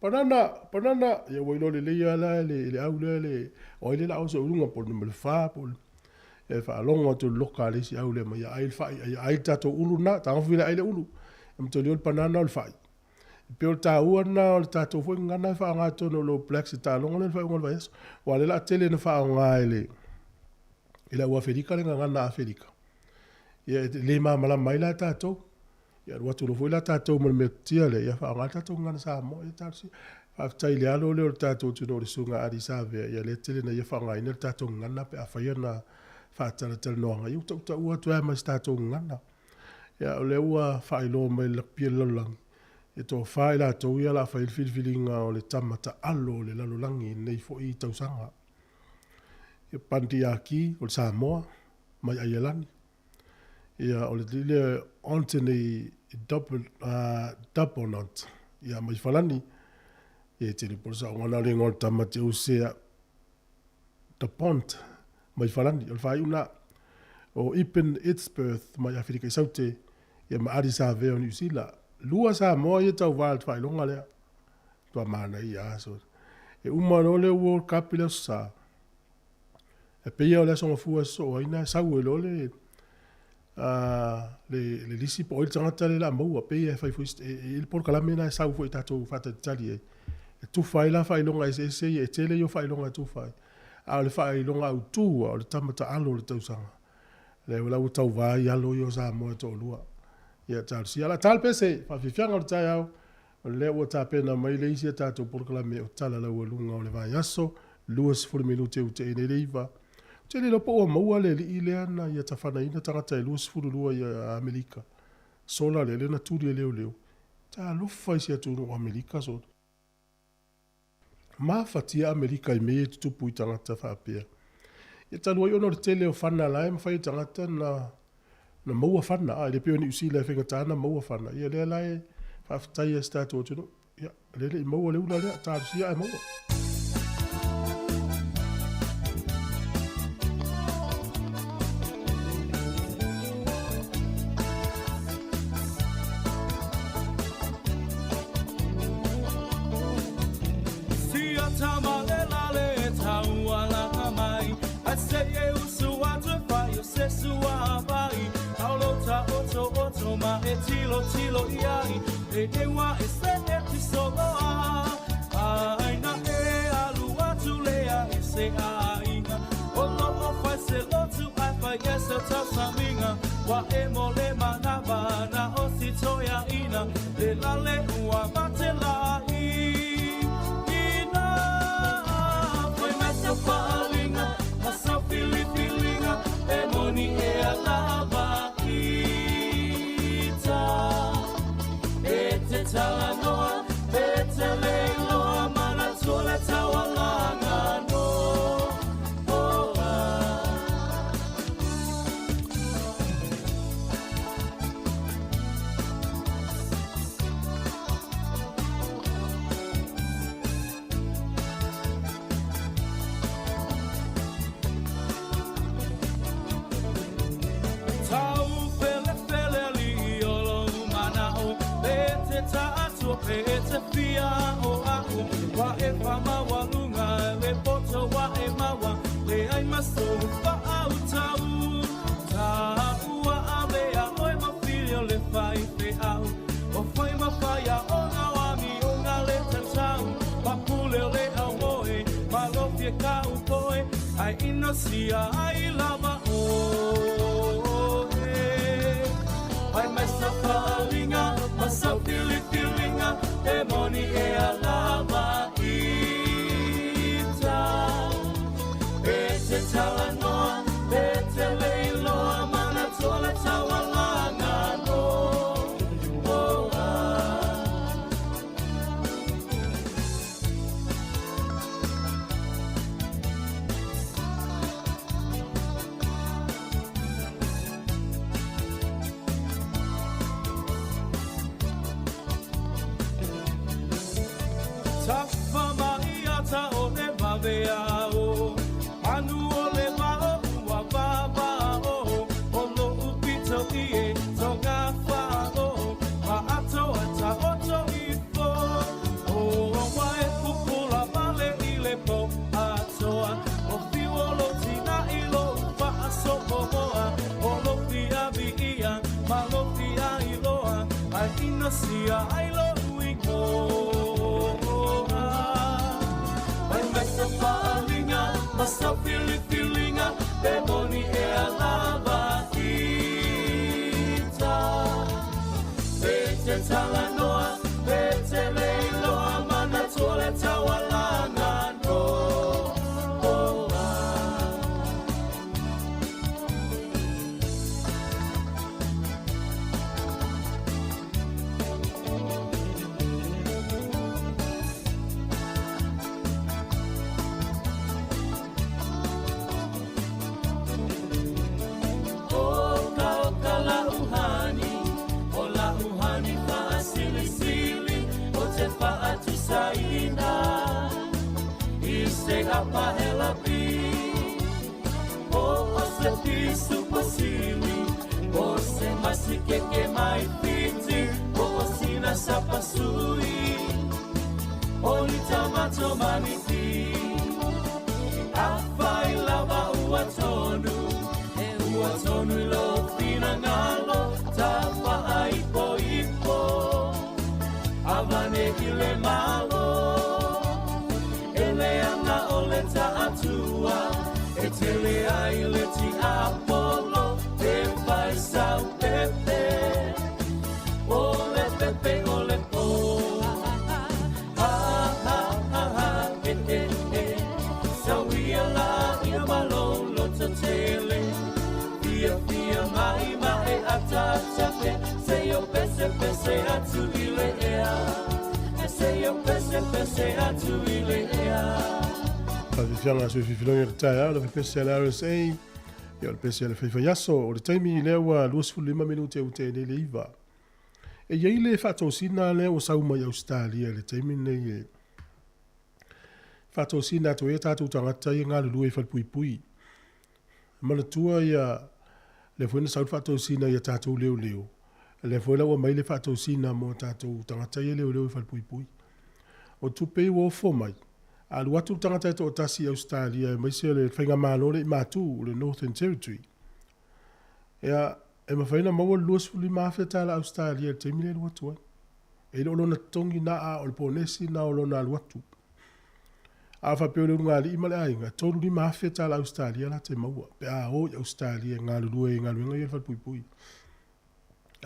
Panana ia voi lo le ia la le aule le o le la o se ulunga po le fa po. E fa longa tu lokale si aule mai ai fa ai tato uluna ta fila ai le ulu. Mto le panana o le fa. Peo ta uana o ta to foi ngana fa nga to no lo Blacks ta longa le fa ngol vais wa le la tele no fa nga ele ila wa Afrika le ngana Afrika ia le mala mai la ta to ia wa to foi la ta to mo me tia le ia fa nga ta to ngana Sāmoa ia ta si Whaftai le alo leo tātou tino le sunga ari sāwea ia le tele na ia whaongai le tātou ngana pe a whaia na whaatara tala noanga. Iu tauta ua tuea mai tātou ngana. Ia o le ua whailo mai lakpia lalang. E tō whai la tau ia la whail whilwhilinga o le tamata alo le lalolangi nei fo I tausanga. Ia pandi aki o le Sāmoa mai aialani. Ia o le lile Anthony double knot. Ia mai whalani. Ia tiri porsa o ngana le ngol tamate usea the pont mai whalani. O le whai una o Ipen Itsbirth mai Afrika I saute. Ia maari sa veo ni usila. Lua Sāmoa ia tau wāl whai longa lea. Tua mana I aso. E umaro le World Cup le sa. E peia o le songa fua so aina sau e lole le lisi po il tangata le la maua peia fai fuist il por kalame na sau fo tatou fata tali e tu fai la fai longa ese e tele yo fai longa tu fai a le fai longa u tu o le tamata alo le tau sanga le wala u tau vai alo yo sa mo to lua ia tal si ala tal pese fa fianga o tai au le o ta pena mai le isi tatou por kalame o tala la o lunga o le vai aso luas for minute u te ne leiva. Tele lo po maua le ile ana ia tafana ina tangata e luas furulua ia Amerika. Sola le na turi leo leo. Ta lo fai sia tu no Amerika so. Ma fatia Amerika I me tupu I tangata fa pia. Ia talu ai ono tele o fana la fai tangata na maua fana a le pe ni usi le fenga tana maua fana. Ia le lai fa fatia sta to no. Ia le maua le una le ta sia maua. Tilo iai e ewa e se e tisoloa aina e alu atu lea e se ainga o lo o fai se lotu ai fai e se tasaminga wa e mole manaba na o si toia ina le lale ua mate lai ina fai mesa palinga masa filipilinga e moni e alaba Talanoa, Betele loa mana tole tawalanga no. It's a fia o aku wa e fama wa lunga le poto wa e mawa le ai maso fa au tau wa ave a oi ma filio le fai fe au o foi ma fai a ona wa mi ona le tau pa pule le au moe ma lo fie ka u poe ai inosia ai lava o ai mesa falinga masa filipilinga e moni e alama ita e te talanoa e te leiloa mana tola tawalanga no Veao anu ole vao wa vao ono upito ie tonga fao ma ato ata oto ifo o wae kupula vale ile po atoa o fiolo tina ilo fa sopoa o lo fia via ma lo fia iloa ai inosia ai lo uingo Masa filipilinga demoni e alaba ita Bete talanoa, bete leiloa mana tole Apahela pi o se pisu pasili o se masike ke mai piti o sina sapasui o ni tamato maniti afai lava uatonu lo pinangalo tapa aipo ipo avane ile malo ele anga ole atua etele aile ti apolo te vai sau pepe ole pepe ole po sauia la ia malo lo tele Fia mai mai atatape se yo pese atu ile ea se yo pese atu ile ea Fianga so fifilonga te taia le pese la RSA yo le pese le fifa yaso o le taimi le wa 25 minute o te le iva e ye ile fato sina le o Sāmoa i Australia le taimi ne fato sina to eta tu tangata i ngā lulu e falpui mana tua ia le foi na saut fato sina ia tatou leo le foi la wa mai le fato sina mo tatou tangata ia leo falpui o tupe wo fo mai alu atu tangata to tasi Australia mai se le whainga malo le matu le Northern Territory ia e ma whaina maua luas fuli mawheta la Australia te mile lu atu e lo na tongi na a o le ponesi na o lo na lu atu a fa pe o le ngā li imale ainga tolu li mawheta la Australia la te maua pe a o Australia ngā lue ngā luenga ia whalpui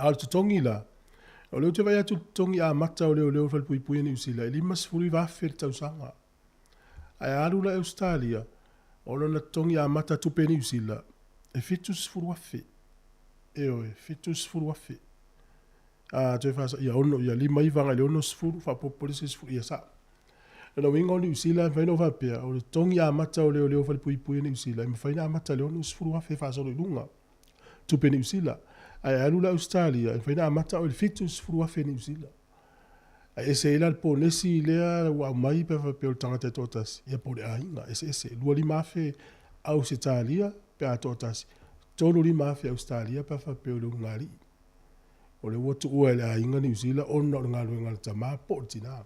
a le tongi la o leo te vai atu tongi a mata o leo whalpui ni usila e limas fuli wawheta tau sanga ai alu la Australia o lo na tongi a mata tupe ni usila e fitus furu wafe e oe fitus furu wafe a te fasa ia ono ia lima ivanga le ono sfuru fa popolisi sfuru ia sa na winga o ni usila e whaino whapea o le tongi a mata o leo whalpui ni usila e mwhaina a mata le ono sfuru wafe fasa o le lunga tupe ni usila ai alu la Australia e whaina a mata o le fitus furu wafe ni usila e se ila po nesi lea wa mai pe pe o tangata totas ia po le ainga ese lua li mafe au se talia pe a totas tolu li mafe Australia pe fa pe o le ngari o le wotu o le ainga ni usila ona o ngalo ngalo tama po tina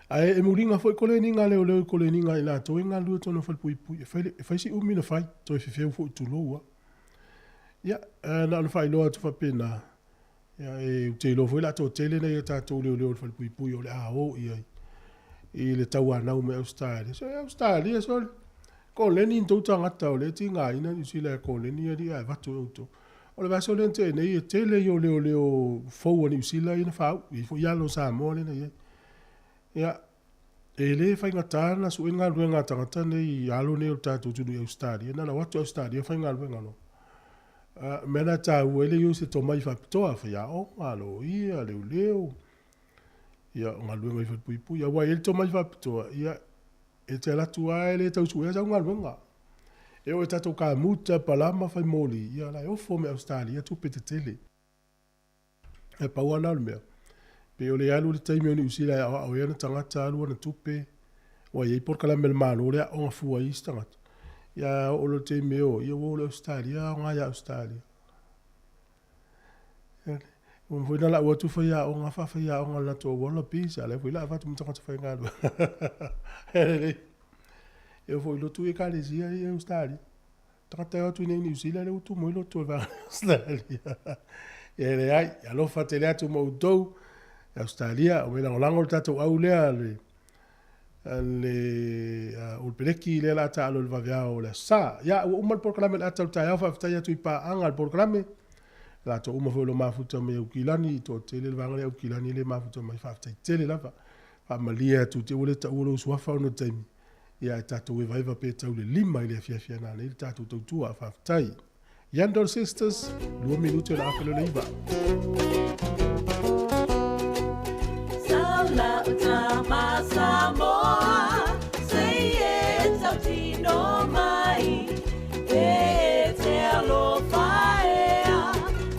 ai e muringa foi koleni ngale o le koleni ngai la to ngalu to no falpui pui e fai si umi no fai to e fefeu fo tu loa ia na no fai loa to fa pena ia e te lo foi la to tele na ia tatou leo falpui o le ao ia i le tauana o me Australia so Australia so koleni to tangata o le tinga ina ni sila koleni ia vatu auto o le vaso le te nei tele yo leo fo ni sila ina fa i fo ia lo Sāmoa le na ia e le fai ngatana su inga luenga tangata nei alo ne o tatou tunu Australia na watu Australia fai nga luenga no mena ta wele yo se to mai fa pitoa fa ya o alo ia leo ia nga luenga fa pui ia wa el to mai fa pitoa ia e te la tua ele tau su ia nga luenga e o tatou ka muta palama fa moli ia la o fo me Australia tu pete tele e pa wana me pe o le alu le taimi o ni usila o ia na tangata alu na tupe o ia por kala mel malo le o fu ai stangata ia o lo te meo ia o le Australia o nga Australia o foi na la o tu foi o nga fa o nga la to o la pisa le foi la fa tu mta fa nga e foi lo tu e kalesia e Australia trata o tu nei New Zealand o tu mo lo tu va Australia e le ai alo fa te le tu mo do Australia o mena o lango tato au lea o peleki le la ta alo le vavea o le sa ya o mal programa la ta ta fa ta ya tu pa angal programa la to uma fo lo mafuta me ukilani to tele le vangale ukilani le mafuta mai fa ta tele la fa malia tu te ole ta ulo so fa no temi ya ta to vai va pe ta le lima ile fia na le ta to tu fa tai Yandor Sisters 2 minuti la afelo leiva La utama Sāmoa sei e tautino mai e te alofaea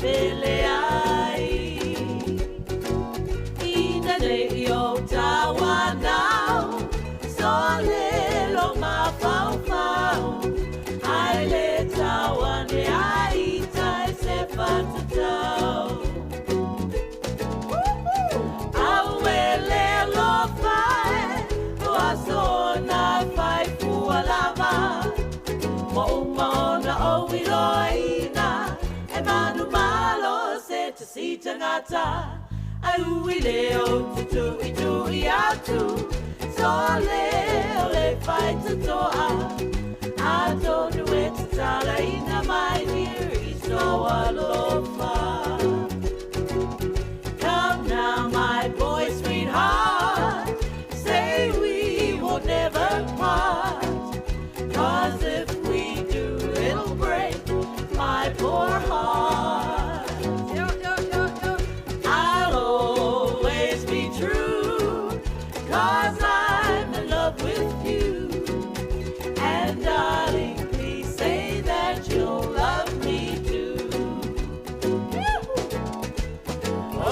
pele ai ina le o tawanau sole te si tangata ai ui leo tutu i tui atu so leo le whai te toa a tonu e te tala ina mai dear I so alofa. Come now my boy sweetheart, say we will never part, 'cause if we do it'll break my poor heart. I'll always be true, 'cause I'm in love with you. And darling, please say that you'll love me too.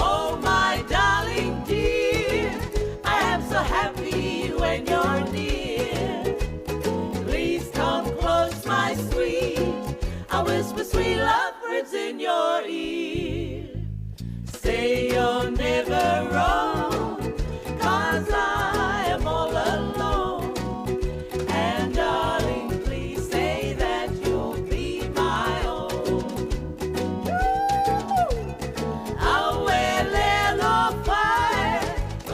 Oh my darling dear, I am so happy when you're near. Please come close my sweet, I whisper sweet love words in your ear. Say you're never wrong, 'cause I am all alone. And darling, please say that you'll be my own. Awele lo fai,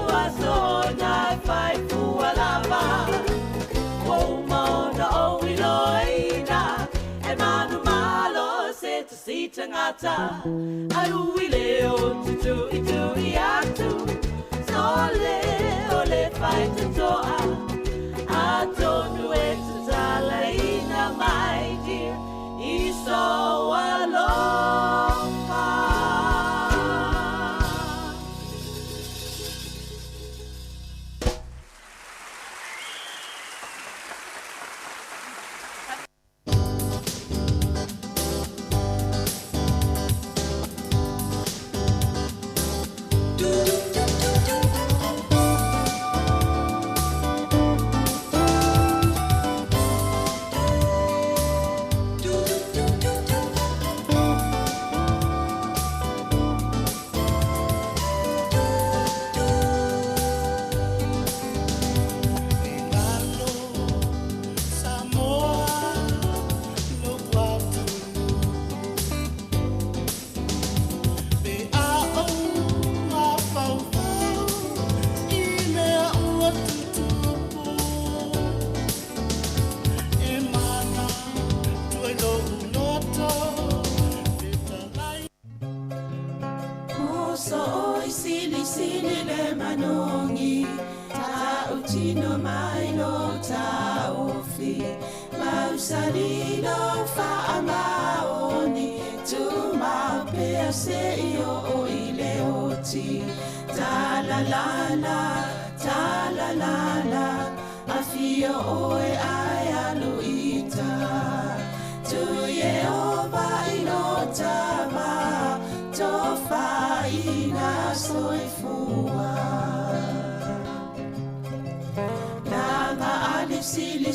wasona fai fualava. Womona oiloina, e manu malo se te si tangata. Ai ui leo tutu I tui atu, so leo le fai te toa. A tonu e te tala ina my dear, I so aloha.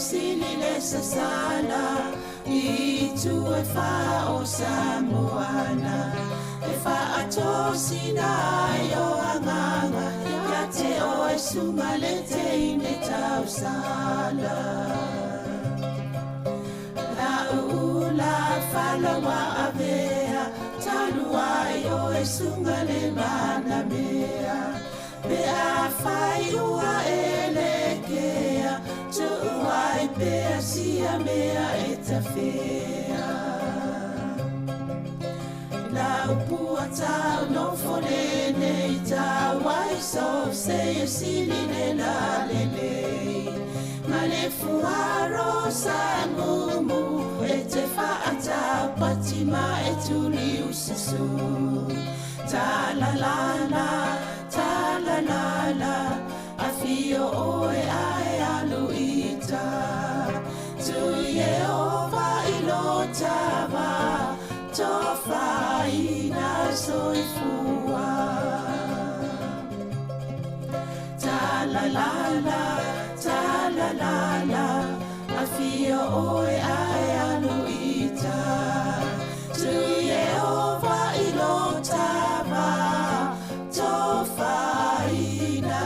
Sili le sasala I tu e fa o Sāmoa e fa atosina yo anganga ya te o e sunga le te ine tau sala la ula fala wa avea talua yo e sunga le mana mea pe a fai ua elekea tu ai pe sia mea e ta fea la upua tau no fore nei tau ai so se sili ne la lele ma le fuaro sa mumu e te fa ata patima e tu li usisu ta la la la afio oe ai aluita tu Yehova ilotava tofa ina soifua ta la la afio oe ai aluita tu Yehova ilotava tofa ina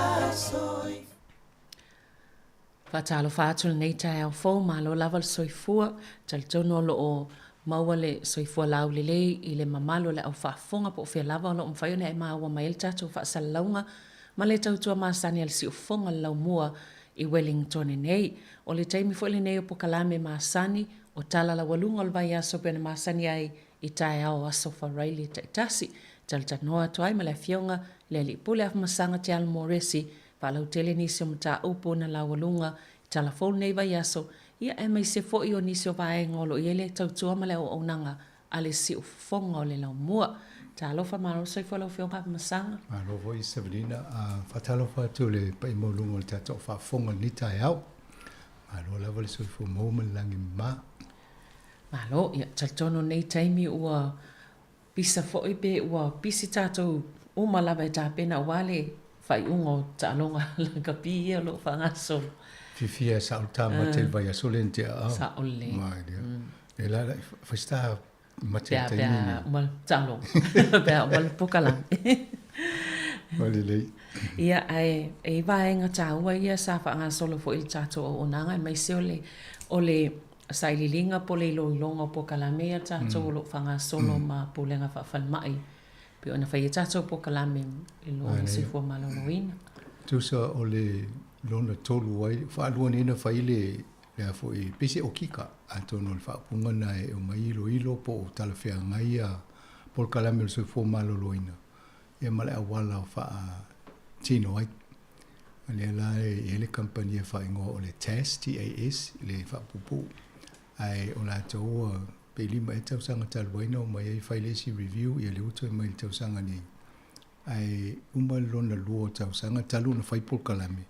soifua. Fatalo fatul nei tai au fo malo laval soifua tal tono lo o maua le soifua lau lelei i le mamalo le au whaafonga po fia lava o lo mwhai ona e maua mai el tatou whaasalaunga ma le tautua maasani al si ufonga lau mua i Wellington nei. O le taimi fo le nei o pokalame maasani o tala la walunga o le vai aso pene maasani ai i tae au aso wharaili taitasi. Taltanoa toai ma le fionga le li pule af masanga te al moresi whalau tele nisi o mta upo na la walunga i talafon nei vai aso ia e mai se fo i o nisi o vae ngolo i ele tautua ma le o onanga ale si ufonga o le lau mua. Talofa maro sai fo lau fionga af masanga. Maro voi Sabrina fatalofa tu le pai mo lungo le tato whaafonga ni tae au. Maro lava le soi fo mo langi ma. Malo, ia taltono nei taimi ua pisa fo i pe ua pisi tatou uma lava e tāpena wale whai ungo tālonga langa pi ia lo whangaso. Fifia sa o tama te vai a solente a au. Sa ole. Mai dia. E la whaista mate Pea, taimini. pea, mal tālong. Pea, mal pokalang. Wale lei. Ia e vaenga tāua ia sa whangaso lo fo i tātou o onanga mai se ole saililinga po le ilonga po kalame ia tātou lo whangasolo ma pulenga whawhanmai. Pe ona whai tātou po kalame ilo i se fua maloloina. Tusa o le lona tolu wai, whaalua nina whai le fo i pese o kika a tono le whaapunga na e o mai ilo po o talawhea ngai a po kalame le se fua maloloina. Ia male awala o wha tino ai. Le la e le kampania wha ingo o le TAS, T-A-S, le whaapupu. Ai o la tau pe lima e tausanga taluaina o mai ai whailesi review i le uto e mai le tausanga ni. Ai lona lua o tausanga talu na whaipol kalame.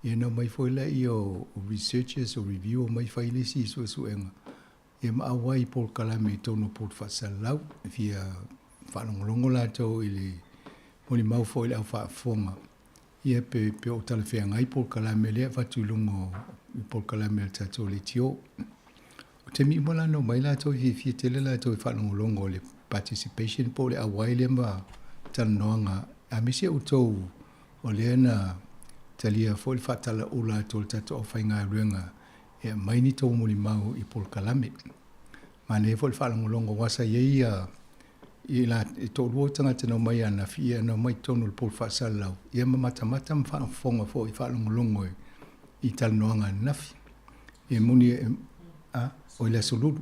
Ia na mai whaila i o researchers o review o mai whailesi i suenga. Ia maa wai pol kalame i tono port whasalau. Fia whanongolongo la tau i le moni mau whaila au whaafonga. Ia pe o talawhea ngai pol kalame lea whatulungo i pol kalame le tatou le tio. Te mi mola no mai la to fi tele la to fa no longo le participation po le awai le ma tan noanga a misi o to o le na talia fo le fatala o la to tato fa nga renga e mai ni to mo li mau i pol kalame ma ne fo le fa no longo wasa ye ia i la to lo tanga te no mai ana fi no mai to no pol fa sala ia ma mata fa fonga fo i fa no longo i tal noanga nafi e moni o le solulu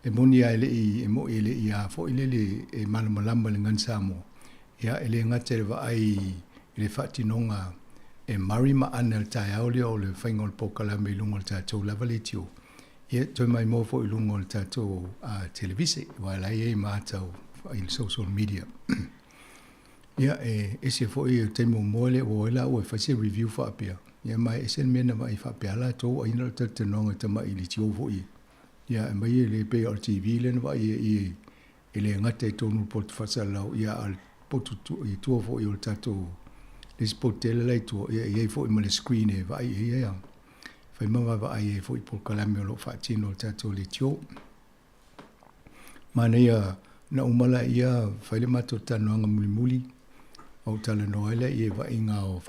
e moni ai le i mo ele ia fo ile le e malama le ngan Sāmoa ia ele ngate le vai le fatinonga e marima anel tai aulia o le faingol pokala me lungo le tatou lava le tio ia toi mai mo fo lungo le tatou televisi wala e matau i social media ia e se fo i te mo mole o la o fa se review fa apia ia mai esen mena mai fa apia la to ai no te nonga te mai li tio fo i ia mai le pe o TV le no i le ngate tonu pot fasalau ia al potu i tu fo i tatou le spotel le tu ia fo i male screen e vai ia fa mama vai fo i por kalame lo fa tino tatou le tio mania na umala ia fa le mato tanonga muli o tala noela i va inga o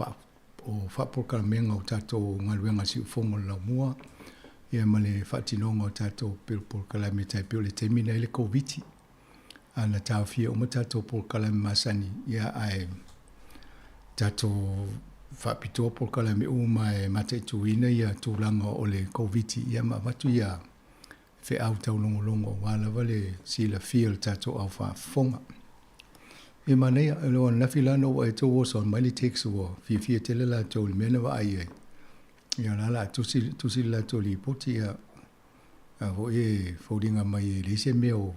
fa por kalame o tatou ngaluenga si fongo la mua ia male fatinonga o tatou por kalame tai pe le termina le covid ana tawhia o matatou por kalame masani ia ai tatou whapitoa por kalame o mai mate tuina ia tūlanga o le covid ia mawatu ia whe au tau longo wala wale sila fia tatou au whafonga ia manei alo nafilano o e tō oso mai le teksu o fia tele la tau le mena wa ai ia la tusi la tau li poti ia vo e fōringa mai le se meo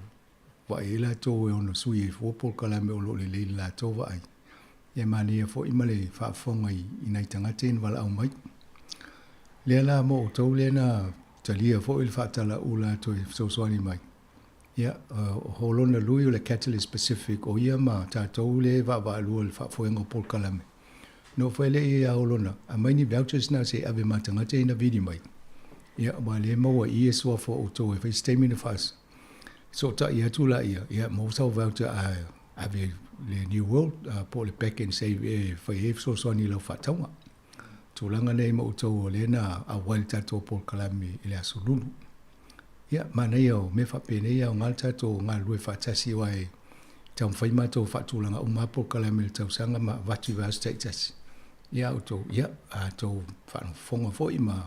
wa e la tō e ono sui e fōpol kalame o lo le la tō wa ai. E mani e fō imale whaafonga i nai tangate in wala au mai. Lea la mo o tau lea na talia fō il whaatala o la tō e sosoani mai. Ia, holona lui o le catalyst specific o ia ma tātou le wa alua le whaafoenga o pol kalame. No whaile i a holona, a mai ni vouchers na se ave ma tangate ina vidi mai. Ia, ma le maua i e soa fō o tō e whai stemi na whaasa. So ta ia tula ia mo sa voucher ave le New World po le back and save fai so so ni lo fatonga tulanga nei mo to le na a walta to por kalami ile asululu Ia, mana ia me whapene ia o ngal tātou ngā lue whatasi wai tau mwhai mātou whatulanga o mapo kalamil tau sanga ma watu vās taitas. Ia o tau, ia, a tau whanfonga fōi ma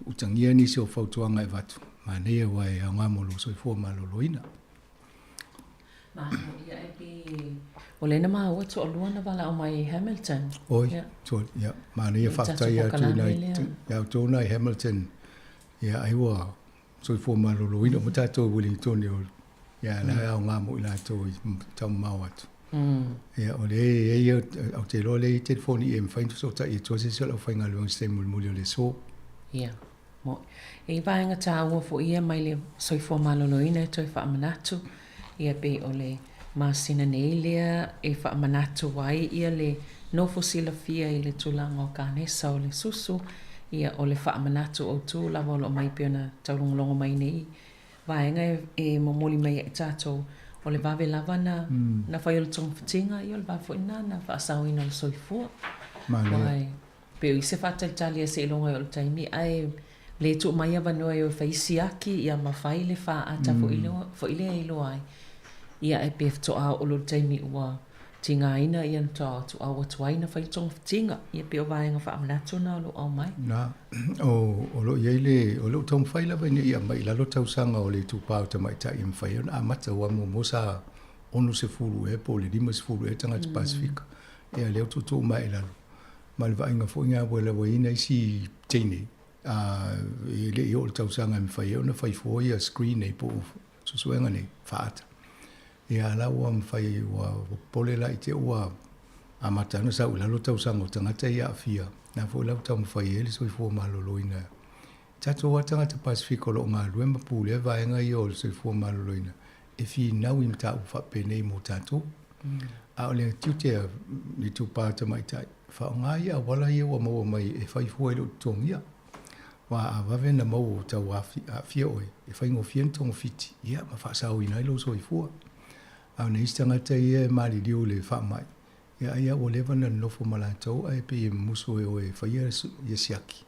utangia nisi o whautuanga e watu. Mana ia wai a ngā molo soifua ma loloina. Ia e ki o lena maa ua to aluana wala o mai Hamilton. Oi, to, ia, mana ia whaktai atu nai, ia tō nai Hamilton, ia aiwa soifua ma loloina, mo tātou Wellington o, ia la au ngā mo i la tau mau atu. Ia o le e au te loa le telefoni e mwhaintu so ta i tō se sila o whainga luang stay muli o le so. Ia, mo. E vaenga tā ua fo ia mai le soifua ma loloina e toi whaamanatu. Ia pe o le masina nei lea e whaamanatu wai ia le nofo sila fia i le tulanga o kānesa o le susu. Ia o le whaamanatu o tū lawa o mai piona taurongolongo mai nei. Vaenga e momoli mai e tātou o le vawe lava na whai o le tongwhitinga i o le vawho ina na whaasau ina o le soifua. Wai, pe o i se whataitali a se ilonga o le taimi ai le tu mai a vanua i o whaisi aki ia mawhai le wha ata fo ile e ilo ai. Ia e pef to a o lo taimi ua tinga ina ia to a watu aina whai tongwhitinga. Ia pe o vaenga whaamanatu na o lo au mai. Na, o lo iei o lo tong whai lawa ni ia mai lalo tausanga o le tupau ta mai ta i mwhai ona a mata ua mo sa ono se furu e po le lima se furu e tanga te Pasifika. Ia leo tutu mai lalo. Ma le vaenga fo inga wela wa ina isi teine. I le i o le tausanga i mwhai ona whai fo ia screen e po susuenga nei whaata. Ia la ua mwhai ua pole la i te ua a matana sa ula lo tausanga o tangata ia a fia. Na fo lau tau mwhai e le soifua maloloina. Tato wa tangata Pasifika lo ngā lue mapule vaenga i o le soifua maloloina. E fi nau i mta ufa pene mo tato. A o le tiutea ni tupata mai tai. Wha ngā ia wala ia wa maua mai e whaifua ilo tongia. Wa a wawe na mau tau a fia oe. E whaingo fien tongo fiti. Ia ma whaasau ina ilo soifua. A ne istangata ia e mali dio le wha mai. Ia o lewa na nofo malatau ai pe i muso e oe whaia ia siaki.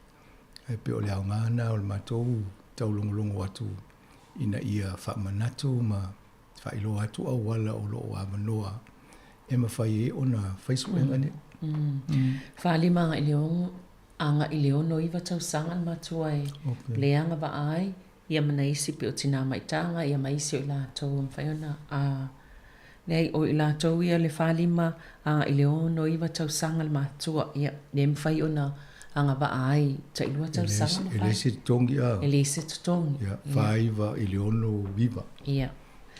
Ai pe o le au ngāna o le matou tau longolongo atu ina ia wha manatu ma wha ilo atu au wala o loo a manoa. E ma whai e ona whaisuenga ne. Wha lima nga ileo anga ileo no iwa tau sangan matua e leanga wa ai ia mana isi pe o tina maitanga ia maisi o ila tau mwhaiona a nei o ila tau ia le whalima anga ileo no iwa tau sangan matua ia ne mwhai ona anga wa ai ta ilua tau sangan mwhai. Elese tongi a. Elese tongi. Ia, whaiva ileo no viva. Ia.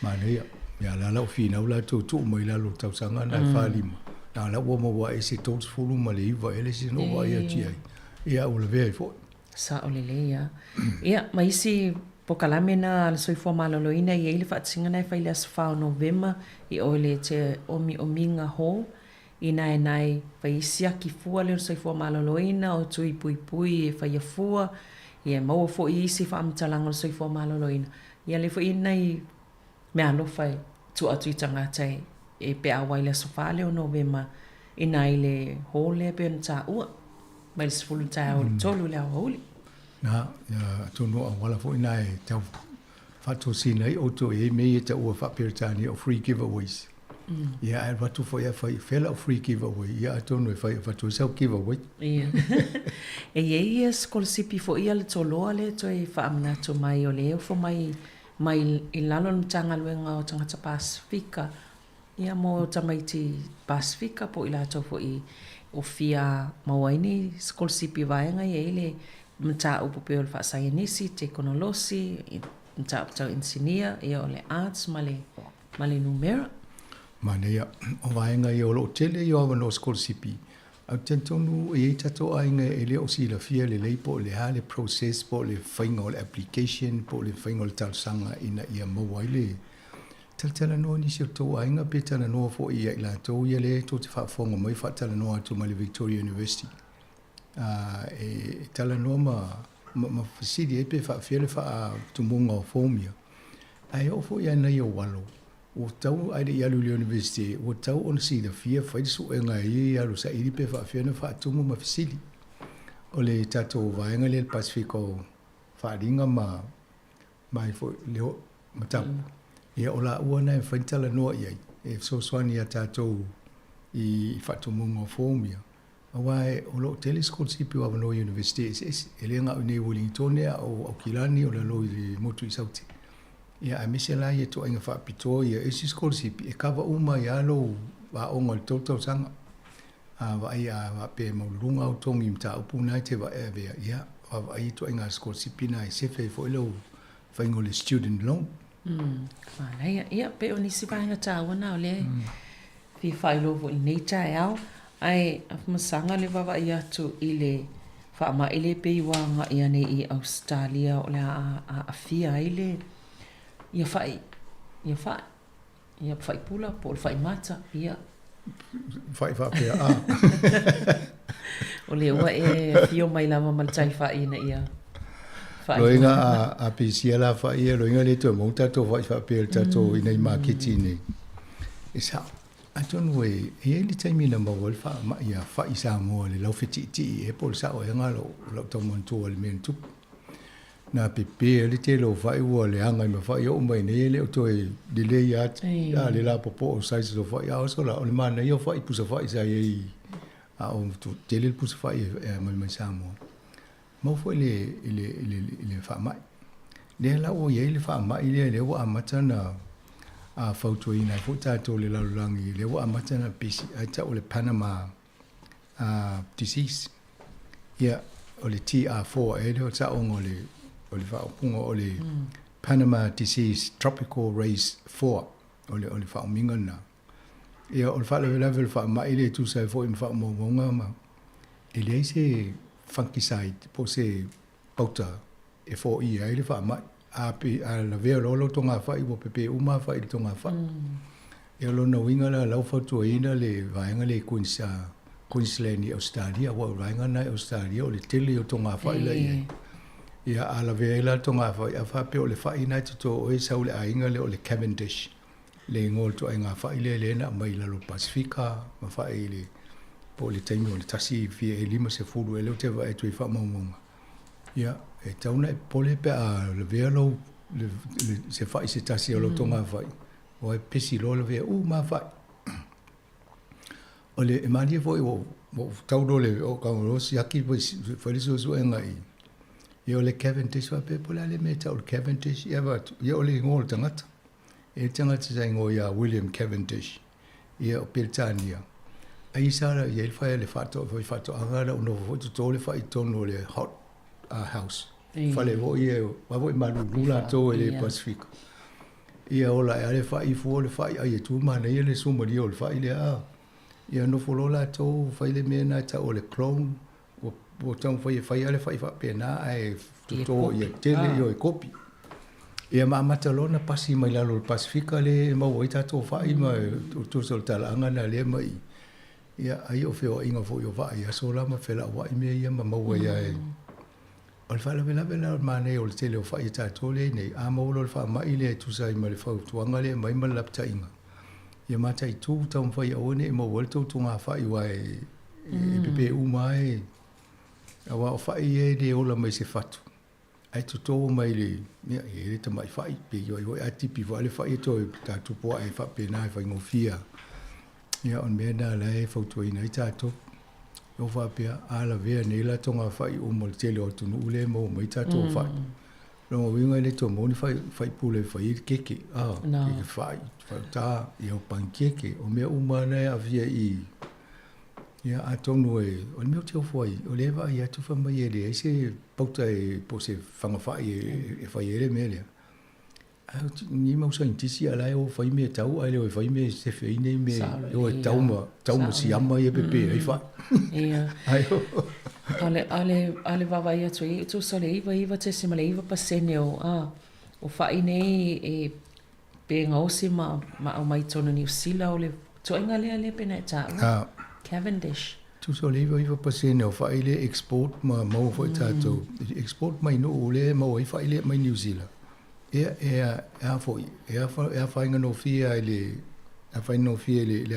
Mana ia. Ia la lau fina ula tu mai lalo tau sangan na whalima. Na la ua mawa e se tōs fulu ma le iwa elese no wa ia tiai. Ia ula vea i fo. Sa o lele ia. Ia, maisi po kalame na ala soifua maloloina i eile whaatsinga nei whaile aswhao Novema i oile te ominga ho. I nai nai whaisia ki fua leo soifua maloloina o tui pui pui e whaia fua. Ia maua fo i isi whaamitalanga o soifua maloloina. Ia le fo i nei mea lofai tu atu i tangata e pe awaile aswha leo Novema i nai le ho le pe nta ua. Mai le sifulu tai o tolu le au hauli. Na, tonu a wala fo ina e tau whato sina i oto e mei e ta ua whaperitani o free giveaways. Ia e watu fo ia whela o free giveaway. Ia tonu e watu sau giveaway. Ia. E ia skolasipi fo ia le toloa le to e whaamanato mai o leo fo mai i lalo na tanga luenga o tangata Pasifika. Ia mo tamaiti Pasifika po ilato fo i o fia mawaini skolasipi vaenga i eile mta upupe o le whaasayanisi, teknolosi, mta uptau engineer, ia o le arts, ma le numera. Mana ia, o vaenga i o lo tele i o awa no skolasipi. Au tentonu e tato ainga e le o sila fia le leipo le ha le process po le whainga o le application po le whainga o le talsanga ina ia mawaile. Tala noa ni siu tau ainga pe tala noa fo ia i la tau ia le to te whaafonga mai whaatala noa atu ma le Victoria University. E tala noa ma fasidi e pe whaafiele wha tumunga o fōmia. Ai o fo ia nei o walo. O tau aide i alu le University, o tau on si da fia whaisu e ngai i alu sa iri pe whaafiele whaatumu ma fasidi. O le tato vaenga le Pasifiko whaaringa mai fo leo matap ia ola uana e faitala noa ia e so swani a tātou I whatumunga fōmia. Awai o lo telescope sipi wa no university es ele nga ne Wellington o Kilani o la lo I motu I sauti. Ia a mesela ia to inga fa pito ia es scholarship e kava uma ia lo wa onga toto sanga. A wa ia wa pe mo lunga o tongi mta upuna te wa e vea ia wa ia to inga scholarship na se fe fo lo fa ngol student loan. Wala ia pe o nisi pahinga tawana o le fi failo vo I nei tai au ai masanga le wawa ia tu I le whaama ile pe wanga ia nei I Australia o le a fia ile ia fai pula po fai mata ia fai pe a o le ua e fio mai lama maltai fai na ia loinga a pisia la fai ia loinga le to monta to fai pe tato I nei marketing nei isa I don't know ele taimi na mawal fa ma ia fa Sāmoa le lau fiti e pol sa o nga lo to monto le mentu na pepe le te lo fa o le anga me fa yo mai ne le to de le ya le la popo size lo fa ya so la o le mana yo fa pu sa fa sa ye a o to te le pu sa fa mai Sāmoa mo fo le fa mai le la o ye le fa mai le o amata na a fautu ina futa to le lalulangi le wa matana pisi ata o le Panama disease ia o le TR4 e le ta ongo o le fa pungo o le Panama disease tropical race 4 o le fa minga na ia o le fa level fa mai le tu sai fo in fa mo monga ma ele se fungicide po se pauta e fo ia le fa mai api ala vea lolo tonga fai wo pepe uma fai tonga fai e lo no winga la lau fatu ina le vaenga le Queensland I Australia wa vaenga na Australia o le tele o tonga fai la ia ala vea la tonga fai a fa pe o le fai na to o e sa o le ainga le o le Cavendish le ngol to ainga fai le na mai la lo Pacifica ma fai le po le taimi o le tasi fi e lima se fulu e le te va e tu fa mamunga ia e tauna e pole pe a le vea lo se fai se tasi o lo tonga fai o e pesi lo le vea ma fai o le e mani foi o taudo le o ka o si aki foi so e ngai e o le Cavendish wa pe pole le meta o le Cavendish ia va ia o le ngol tangata e tangata sa ngo ia William Cavendish ia o Britania ai sara ia il fai le fatto agora no vo to le fai tono le hot house fale vo ia wa vo malula to le Pacific ia ola e le fai fu le fai ai tu mana ia le sumo di o le fai le a ia no folola to fai le mena ta o le clone o tão fai le fai fa pena ai to ia tele io e copy ia ma matalona pasi mai la lo Pacifica le ma o ita to fai ma to sol talanga na le mai ia ai o feo inga fo yo va ia sola ma fela wa me ia ma mo ia o le fala vela mane o le tele o fai ta tole nei a mo lo fa mai le tu sai ma le fa tu anga le mai ma lapta inga ia mata I tu tau fai o ne mo vol tu nga fai wa e pepe u mai a wa fai e de o la mai se fatu ai tu to mai le ia e te mai fai pe yo a tipi va le fai to ta tu po ai fa pe na fa ngo fia ia on me na le fa tu ina ta to o fa pe ala vea nei la tonga fai o mo tele o tu no le mo mai ta to fai no winga le to mo ni fai pule fai keke ke fai ta io pankeke o me umana a via I ia a tonu e o me te foi o leva ia tu fa mai ele se pauta e po se fanga fai e fai ele me le ni mo sa intisi ala o fai me tau ale o fai me se fei nei me o tau si ama e pepe ai fa ia ai ale vava ia tu sole iva te se male iva pasene o fai nei e pe ngausi ma o mai tonu ni sila o le to inga le pena ta Cavendish tu sole iva pasene o fai le export ma mo foi tato export mai no le mo i fai le mai New Zealand e fai no fia le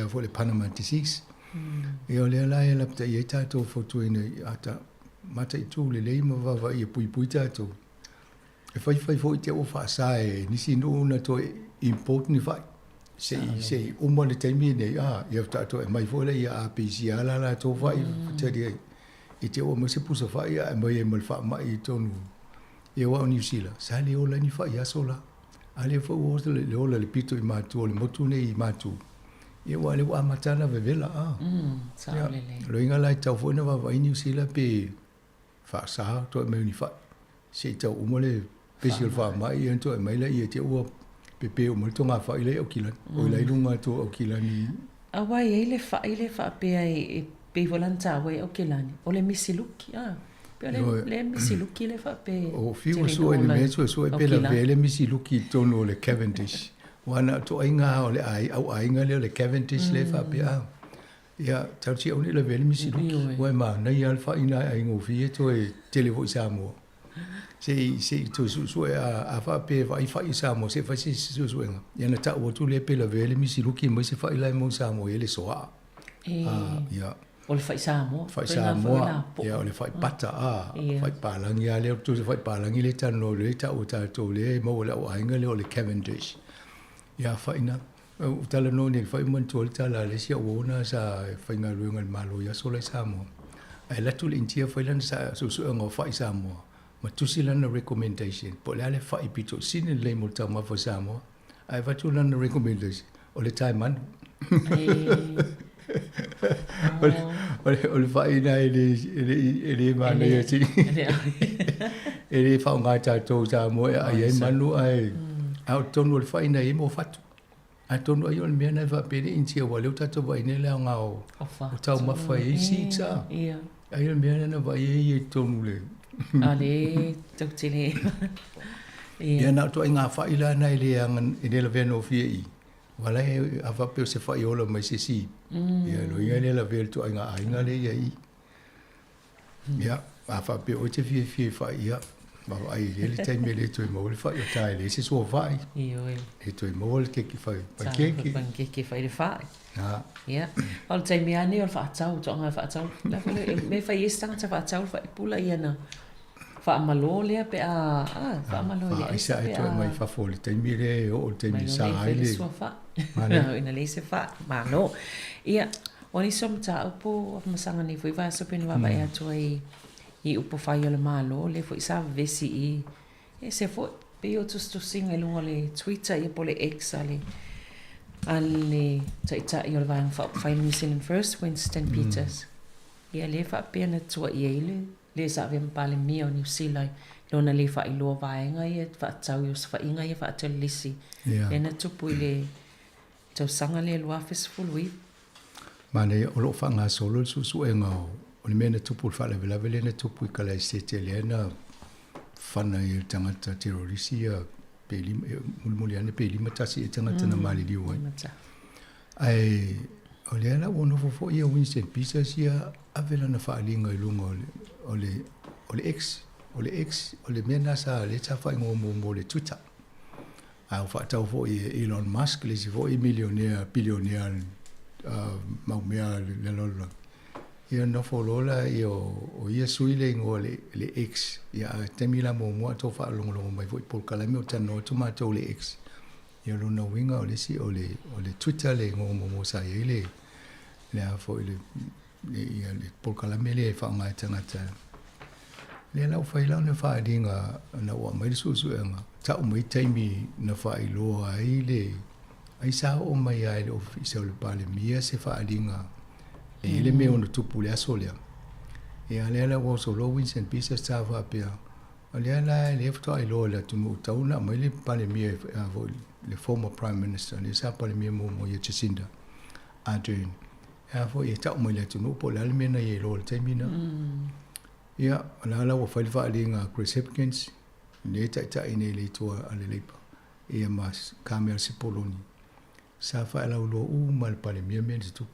fo le Panama disease e o le la e la pta i tato foto ina ata mata I tu le ma va I pui tato E fai fo te o fa sa e nisi no na to important fai. Se uma le taimi nei ia to e mai fo le ia APC ala la to fai te dia. I te o mo se pusa fai ia mai e mal fa mai tonu. E wa New Zealand. Sa le o la ni fai aso la. Ale fo o le o le pito i matu le motu nei i matu. E wa le wa matana vevela Sa le le. Lo inga lai tau fo na va New Zealand pe fa sa to me ni fai. Se tau umole special fa mai en to mai la i te o pepe o mo tonga fa ile o kila o ile lunga to o kila ni Awa ile fa pe ai pe volanta wa o kila ni o le misiluki pe le misiluki le fa pe o fiu so ele me so e pe la vele misiluki tono le Cavendish wana to inga o le ai au inga le Cavendish le fa pe ya tau ti o le vele misiluki wa ma na ia fa ina ai ngo fi to e televo Sāmoa se to su a fa pe va i fa i Sāmoa se fa si su nga ya na ta o tu le pe la vele misiluki mo se fa i la mo Sāmoa ele so ya o le fai Sāmoa ya o le fai pata fai palang ya le tu fai palang ile ta no le ta o ta to le mo le o ainga le o le Cavendish ya fai na o tala no ni fai mon to ta la le sia o na sa fai nga lu ngal malo ya so le Sāmoa ai la tu le intia fai lan sa su ngo fai Sāmoa ma tu si lan recommendation po le fai pito sin le mo ta ma fo Sāmoa ai va tu lan recommendation o le time man ole fai na ele mana ya ti ele fa nga ta to sa mo ai manu ai au tonu le fai na mo fatu a tonu ai ole mena va pele intia wale ta to vai ne le nga o ta ma fai si ta ai ole mena na vai e tonu le ale to tele ya na to nga fai la na ile ang ile le veno fi wala a va pe se fa yo lo mai se si ya lo ia le la vel to nga le ia i ya a fa pe o te fi fa ia ma ai le te me le to mo le fa yo ta le se so vai io e to mo le ke ki fa pa ke fa le fa ya al te me ani al fa tau to nga fa tau la me fa ista ta fa tau fa pula ia na fa malo le pe fa malo le isa e to mai fa fo le te me le o te me sa ai le no ina le se fa ma no ia oni som ta upo masanga ni foi va so pe ni va ia to i upo fa yo le malo le foi sa vesi e se fo pe yo to singa lungo le Twitter e pole X ale ta yo le va fa New Zealand first Winston Peters ia le fa pe na to ia le sa ve pale mi o New Zealand lona le fa i lo vaenga e fa tau yo fa inga e fa te lisi e na tupu le tau sanga le lua festival wi mane o lo fa nga solo su e nga o le mena tupu fa le vela vele na tupu i kala se te le na fana i tangata terorisia pe li mulmuliane pe li matasi e tangata na mali li wai ai o le ana ono fo ia Winston Peters ia avela na fa linga i lunga o le X o le mena sa le ta fa mo le Twitter au fa tau fo Elon Musk le si fo billionaire mau mea le lolo ia no fo lola o ia suile ngo le X ia temila mo to fa longo mai fo por kala me o tano to ma to le X ia lo no winga o le si o le Twitter le ngo mo sa ile le fo le por kala me le fa nga tanga le la fa ila ne fa dinga na wa mai su nga ta mai taimi na fa ilo ai le ai sa o mai ai le official pale mia se fa dinga e le me ono tupu le asolia e ale la wo so lo Winston Peters ta va pe ale la le fto ai lo la tu ta una mai le pale mia le former prime minister le sa pale mia mo ye Jacinda Ardern a fo e ta mai le tu no po la le me na ye lo taimi na ia la wo fa linga Chris Hipkins ne ta ine le to ale le e mas camera se poloni sa fa la lo mal pale mia men tu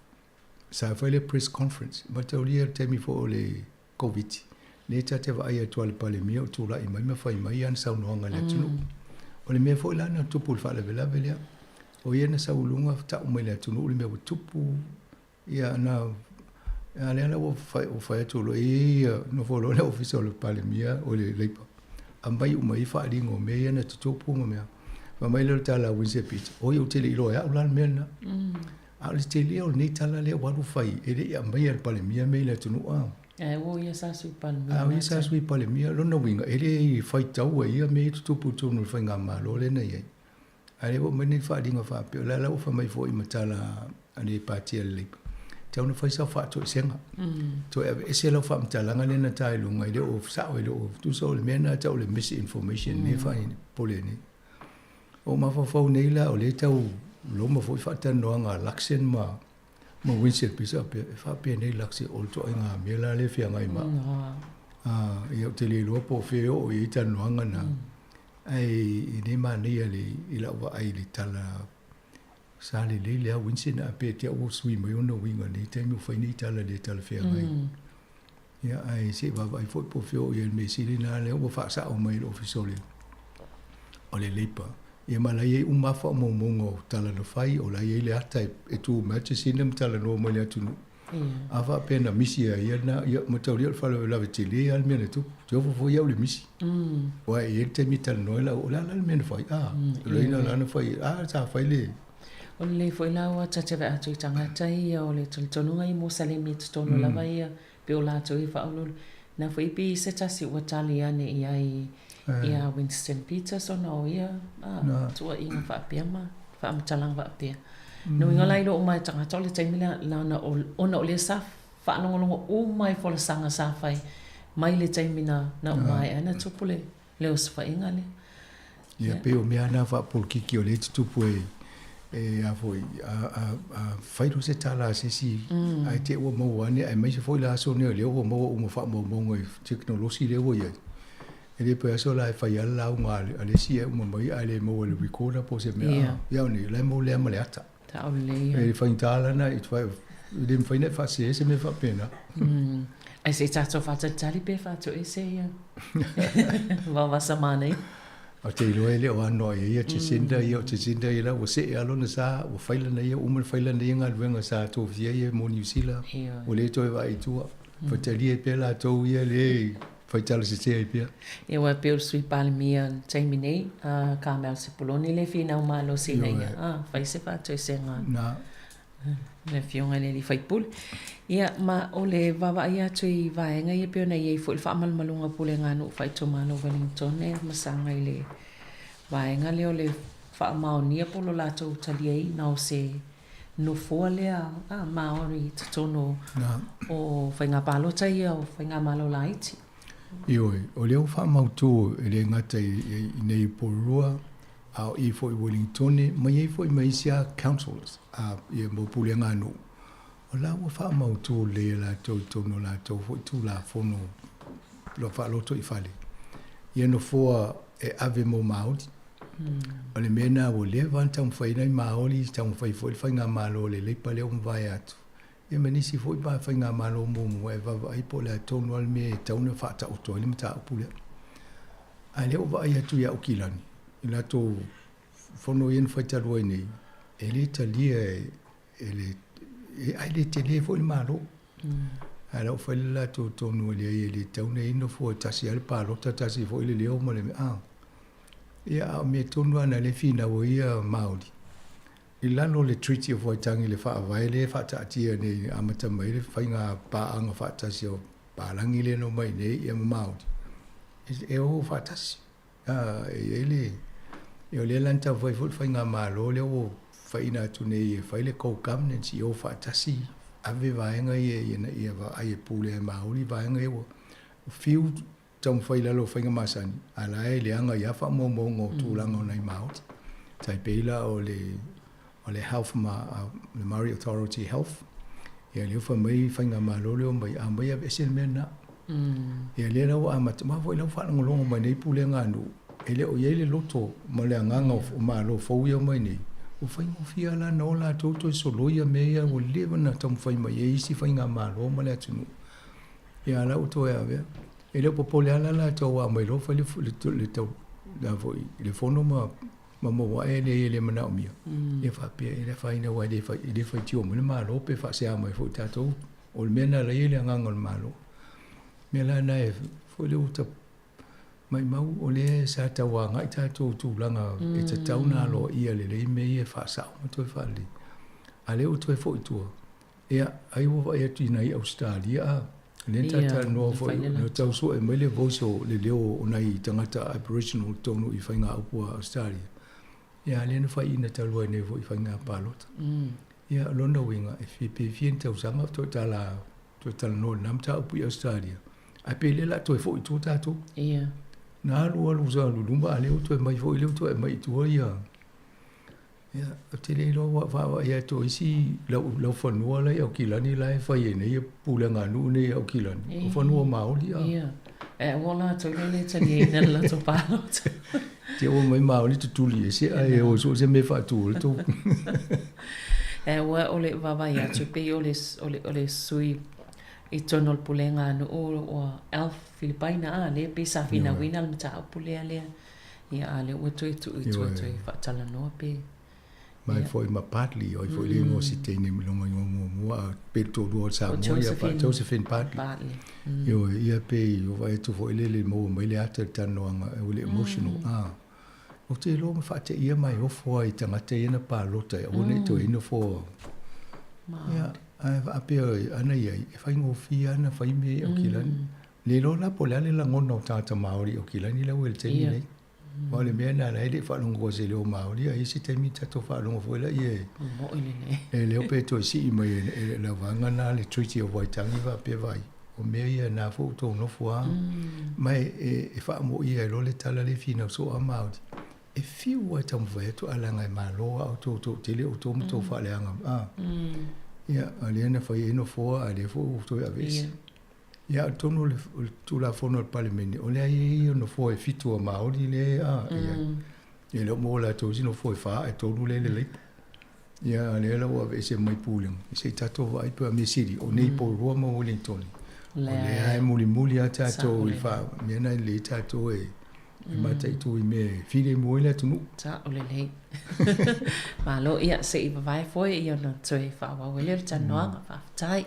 sa fa le press conference but o temi fo le covid ne ta te va ia to le pale mia tu la i mai fa mai an sa no nga le tu o le me fo la na tu pul fa le vela o ia na sa ulunga ta o mai le tu no le me tupu ia na ale ala o fa tu lo no fo lo le official pale mia o le leipa ambai umai fa ringo me na tu punga me fa mai le tala winse pit o yo tele ilo ya ulan mena a le tele o ni tala le waru fai ele ambai al pale mia me le tunu a o ia sa sui pale a ia sa sui pale mia lo no winga ele fai tau ia me tu putu no fai nga malo le na ye ale o meni fa ringo fa pe la fa mai fo i matala ani pati le tau no fai sa fa to senga to e se lo fa mtalanga le na tai lunga ile o sa o ile o tu so le mena tau le misinformation ne fa ni pole ni o ma fa nei la o le tau lo ma fo fa tan no nga laksen ma winset pisa pe fa pe nei laksi o to nga me la le fia ngai ma e o te le lo po fe o i tan no nga na ai ni ma ni ale ila wa ai le tala sa le le winset na pe te o sui mai no winga ni te mi fa ni tala le tala fia ngai ya ai se va vai fo po fe o i me si na le o fa sa o mai lo ofisole o le leipa ia mala ye uma fa mo mongo tala no fai o la ye le ata e tu match sinem tala no mo le tunu ava pena misi ia na ia mo tau fa la vetile al mena tu jo fo ia le misi wa ye te mi tala no la o la mena fai le ina la no fai sa fai le o le foi la wa tata va atu tanga tai o le tonu ngai mo sale mi tonu la vai pe o la tu fa o na foi pi se tasi wa tali ane ia Winston Peters o no ia tua inga fa pia ma fa mtalang fa pia no inga lai lo mai tanga tole taimi la na ona o le sa fa longo o mai fo sanga sa fai mai le taimi na mai ana tupule le os fa inga le ia pe o mea na fa por kiki o le tupu a foi a fai do se tala se si ai te o mo wane ai mai se foi la so ne le o mo fa mo ngai technology le o ia ele pe so la fa ya la nga ale si e mo mai ale mo le recorder po se me ya ni le mo le ata ta o le e fa intala na it fa le fa ne fa se me fa pena ai se tato fa tali pe fa to e se ya va samane o te lo ele o no ia te sinda ia o se alo na sa o fa le na ia o mo fa le na nga venga sa to ia mo New Zealand o le to va i tu fa te li pe la to ia le fai tala se te pia e wa pe sui palmia taimi nei ka mel se poloni le fina o malo se nei fai se fa to se nga na le fiona le fai pul ia ma o le vava ia tui vaenga ia pe na ia fo fa mal malunga pule nga no fai to malo Wellington e masanga ile vaenga le o le fa maonia polo la to taliei na o se no fo le maori tono o fai nga palo tai o fai nga malo laiti Ioi, o leo wha mautu e le ngata i nei porua au i fo i Wellington, mai e fo i maisia councillors i mo pule nganu. O la wa wha mautu le la tau tono la tau fo i tu la fono lo wha loto i fale. Ia no fua e ave mo maori. O le mena o le vantau mwhainai maori, tau mwhai fo i whainga malo le leipa leo mwai atu. E manisi foi ba fa nga malo mo mo e va ai po la tono al me tauna fa ta auto le mata pule ale o va ai tu ya ukilani ila to fono yen fa ta lo ni ele talia ele ai le tele foi malo ala o fa la to tono le ele tauna ino fo ta si al palo ta si foi le o mo le ya me tono ana le fina o ia maudi ilano le treaty of Waitangi le fa vai le fa ta tia ne amata mai le fa nga pa anga fa ta si o pa langi le no mai ne e mau e o fa ta si ele e le lanta vai fut fa nga ma lo le o fa ina tu ne e fa le ko kam ne si o fa ta si ave vai nga e na e va ai pule ma o li vai nga e o fiu tam fa ila lo fa nga masani ala e le anga ya fa mo ngo tu langa nei mau tai pela o le health le Maori Authority Health ia le fa mai fainga malo le mai a mai a sen mena ia le no a ma foi lo fa ngolo mai nei pule nganu ele o ile loto mo le nganga o malo fo ia mai nei o fai mo fia la no la toto so lo ia me ia o le na tam fai mai e si fainga malo mo le tunu ia la o to ia ve ele popole ala la to wa mai lo fa le to la foi le fono ma mo wa ele mana o mia e fa pe ele fa ina wa ele fa tio mo ma lo pe fa se a mai fo tato o mena la ele nga ngol malo me la na e fo le uta mai mau o le sa tawa ngai tātou tūlanga e te tauna lo ia le lei me e whaasau ma toi whaali. A leo toi fo i tua. Ea, ai wa e tu nei Australia. Le tata no fo no tau so e mai le voiso le leo o nei tangata Aboriginal tonu i whainga upua Australia. Ea, le na whai ina talua ne vo i whainga palota. Ea, lona winga e whipe fien tau sanga toi tala no namta upu i Australia. A pe le la toi fo i tua tātou. Ia. Na lua lusa lulumba leo toi mai fo i leo toi mai tua ia. Ia, te le lo wa ia to isi lau whanua lai au kilani lai whai e nei pūlenga nu nei au kilani. O whanua maoli ia. Ia. E wala toi le tani e nana lato pālota. Te o mai maoli tutuli e se ai o so se me whatu le tō. E wa ole wawai atu pe ole sui I tonol pulenga no o Alf Filipaina le pe sa fina wina le ta pulea le ia ale o toi fa tala no pe mai foi ma partly o foi le no si tene lo mai mo pe to do Sāmoa ia pa Josephine partly yo ia pe yo vai to foi le mo mai le ata tano o le emotional o te lo ma fa te ia mai o foi tanga te ina pa lota o ne to ina fo ia a pe ana ia e fai ngo fi ana fai me o kilani le lo la po le la ngono tata maori o kilani la wel teni nei o le me na le fa longo se le o maori ai si temi tato fa longo fo la ie mo ile ne e le pe to si mai la vanga na le treaty of waitangi va pe vai o me ia na fo to no fo mai e fa mo ia lo le tala le fina so a maori e fi wa tam va to ala ngai ma lo au to tele o to mo to fa le anga ia aliena fai eno foa ale fo to a vez ia tono le tu la fono al parlamento o le ai no fo e fitu a maori le ia e lo mo la to sino fo fa e to le ia le la o vez e mai puling se tato vai per mi sidi o nei po roma Wellington le ai muli ata to i fa me na le tato e ma tai tu i me fide mo le tu ta o le lei ma lo ia se i vai foi ia no toi fa wa le ta no fa tai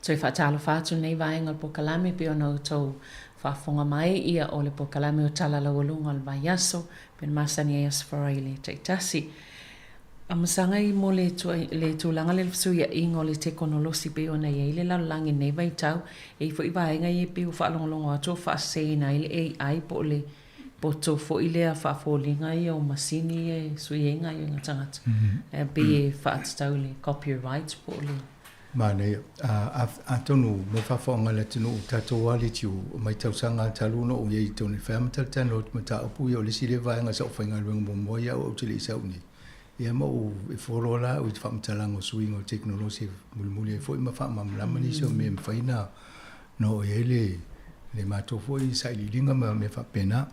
Toi whaatalo whātu nei vaenga po kalame pe ona tau whafonga mai ia o le po kalame o tala lawalunga o le vai aso pen masani e asfarai le taitasi. Amasanga I mo le tūlanga le fsuia ingo le teknolosi pe ona ia le lalangi nei vai tau e fo I vaenga I pe u whaalongolongo ato whaasena I le AI po le po tō fo I lea whaafolinga I o masini e suienga I o ngatangata. Pe e whaatatau le copyright po le Mane, a tonu me whawhaonga le tino tatou wale tiu mai tausanga taluno o yei tonu whamata tano o mata opu I o le sire vaenga sa o whainga luenga momoia o tele isa uni. Ia ma o e whorola o I whamata lango suinga o teknolosi mulimuli e fo I ma whamamlamani so me mwhaina no o yei le mato fo I sa ililinga me whapena.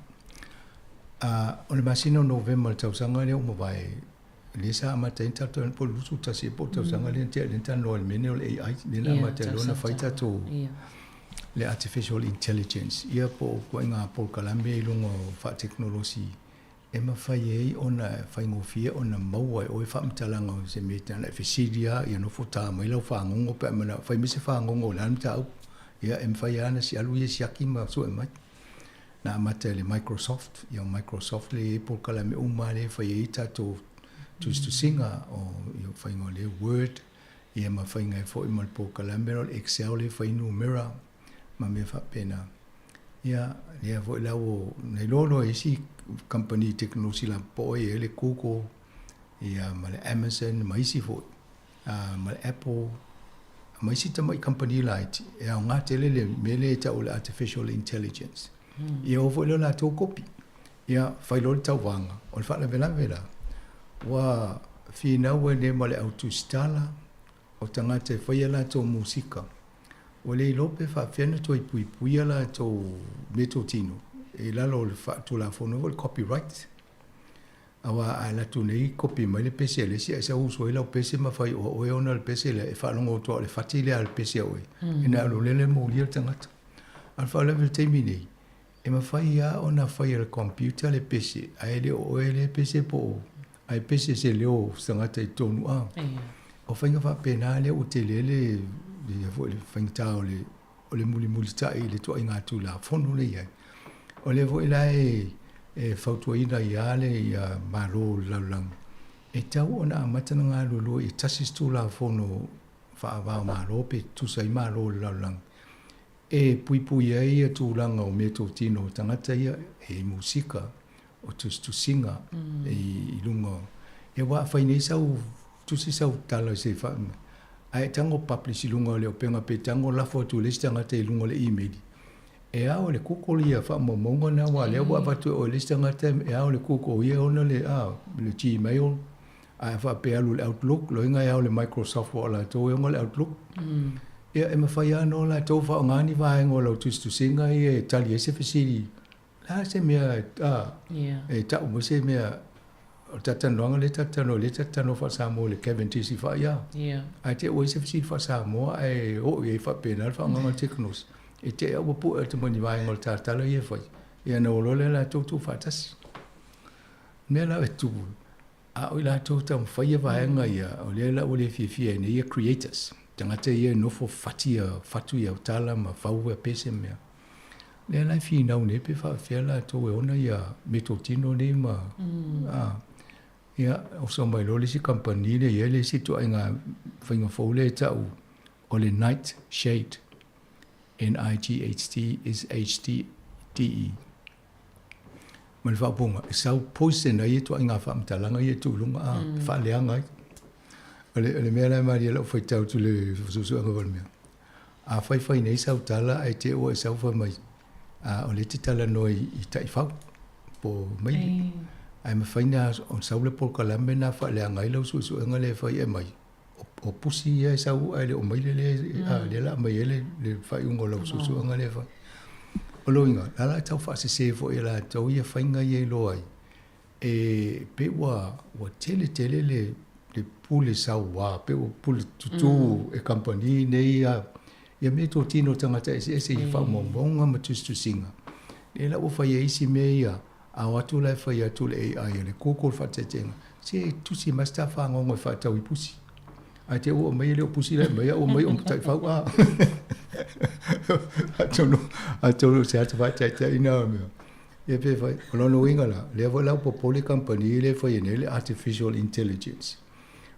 O le masino November tausanga le o mawai Lisa amata intato po lusu tasi po tausanga le tia le tano le mene o le AI le na mata lona faita to le artificial intelligence ia po ko inga po kalambe I lungo fa teknolosi e ma fai e ona fai ngofia ona maua o fa mtalanga o se meta na fisidia ia no fota mai lo fa ngongo pe mana fai mise fa ngongo la mta ia em fai ana si alu ia si akima so e mai na mata le Microsoft ia Microsoft le po kalambe umale fai e tato Tus tu singa o io whaingo le Word, ia ma whainga fo I malpo kalambero, Excel le whainu Mira, ma me whapena. Ia fo I lau nei lolo e si company technology la po e le Google, ia ma le Amazon, ma isi fo, ma le Apple, ma isi tamai company la iti, e au ngā tele le mele ta o le artificial intelligence. Ia o fo I la tō kopi, ia whailo le tau wanga, o le whaala vela. Wa fina we ne male autostala o tangata whaia la tō musika. O le lope wha whiana tō I puipuia la tō meto tino. E lalo le wha tō la whono le copyright. Awa a la tō nei kopi mai le pese le si a sa uso e lau pese ma whai o oe ona le pese le e whalongo tō le whati le al pese oe. E na alo lele mo lia tangata. Al wha level teimi nei. E ma whai a ona whai le computer le pese. A e le oe le pese po o. Ai pese se leo sangata I tonu a. O whainga wha pena le o te lele whainga tā o le muli tai le toa inga tu la whono le iai. O le vo ila e whautua ina I ale I a maro laulang. E tau ona amatana ngā lolo I tasis tu la whono whaavao maro pe tusa I maro laulang. E pui ai a tu langa o meto tino tangata ia e musika. O tu singa I lungo e wa fai nei sau tu si sau tala se fa ai tango publish lungo le penga pe tango la foto le stanga te lungo le email e a o le kukoli a fa momongo na wa le wa tu o le stanga te e a o le kuko ia ona le le Gmail a fa pe alu le Outlook lo inga ia le Microsoft wa la to le Outlook e ma fai ano la to fa ngani va ngolo tu singa e tali se fisi la se mea e tau mo se mea o tatanoanga le tatano fa Sāmoa le Kevin Tisi fa ia. Ai te o se fisi fa Sāmoa e o e fa pena fa nganga teknos. E te o pu e te moni vai ngol tatalo e fa. E na o le la tu fa tas. Me la e tu. A o la tu tam fa ia vai nga ia o le la o le fi ne ia creators. Tangata ia no fo fatu ia tala ma fa o pese mea. Le la fi na ne pe fa fiala to e ona ia meto tino ne ma ia o so mai lo le si company le ia le si to inga finga fo le ta o le night shade NIGHT is HTTE mal fa bonga sa poise na ia to inga fa mtalanga ia tu lunga fa le anga le me la maria lo foi tau tu le so ngol me a fai nei sa tala ai te o sa fa mai o le titala noi I tai whau po mai ai ma whaina o saule po kalambe na wha le angai lau su anga le whai e mai o pusi e sau ai le o mai le la mai le whai ungo lau su anga le whai o lo inga la tau wha se fo e la tau ia whainga i lo ai e pe wa tele le pule sau wa pe o pule tutu e company nei ia me tō tino tangata e se I whau monga ma tu singa. E la o whai eisi me ia, a watu lai whai atu le AI, le kōkol whatetenga. se tusi mastafa ngongo fa tau I pusi a te o mai le pusi le mai o mai tai fa a atono se ata fa tai ina me e pe fa no ingala le vola po poli company le fa ine le artificial intelligence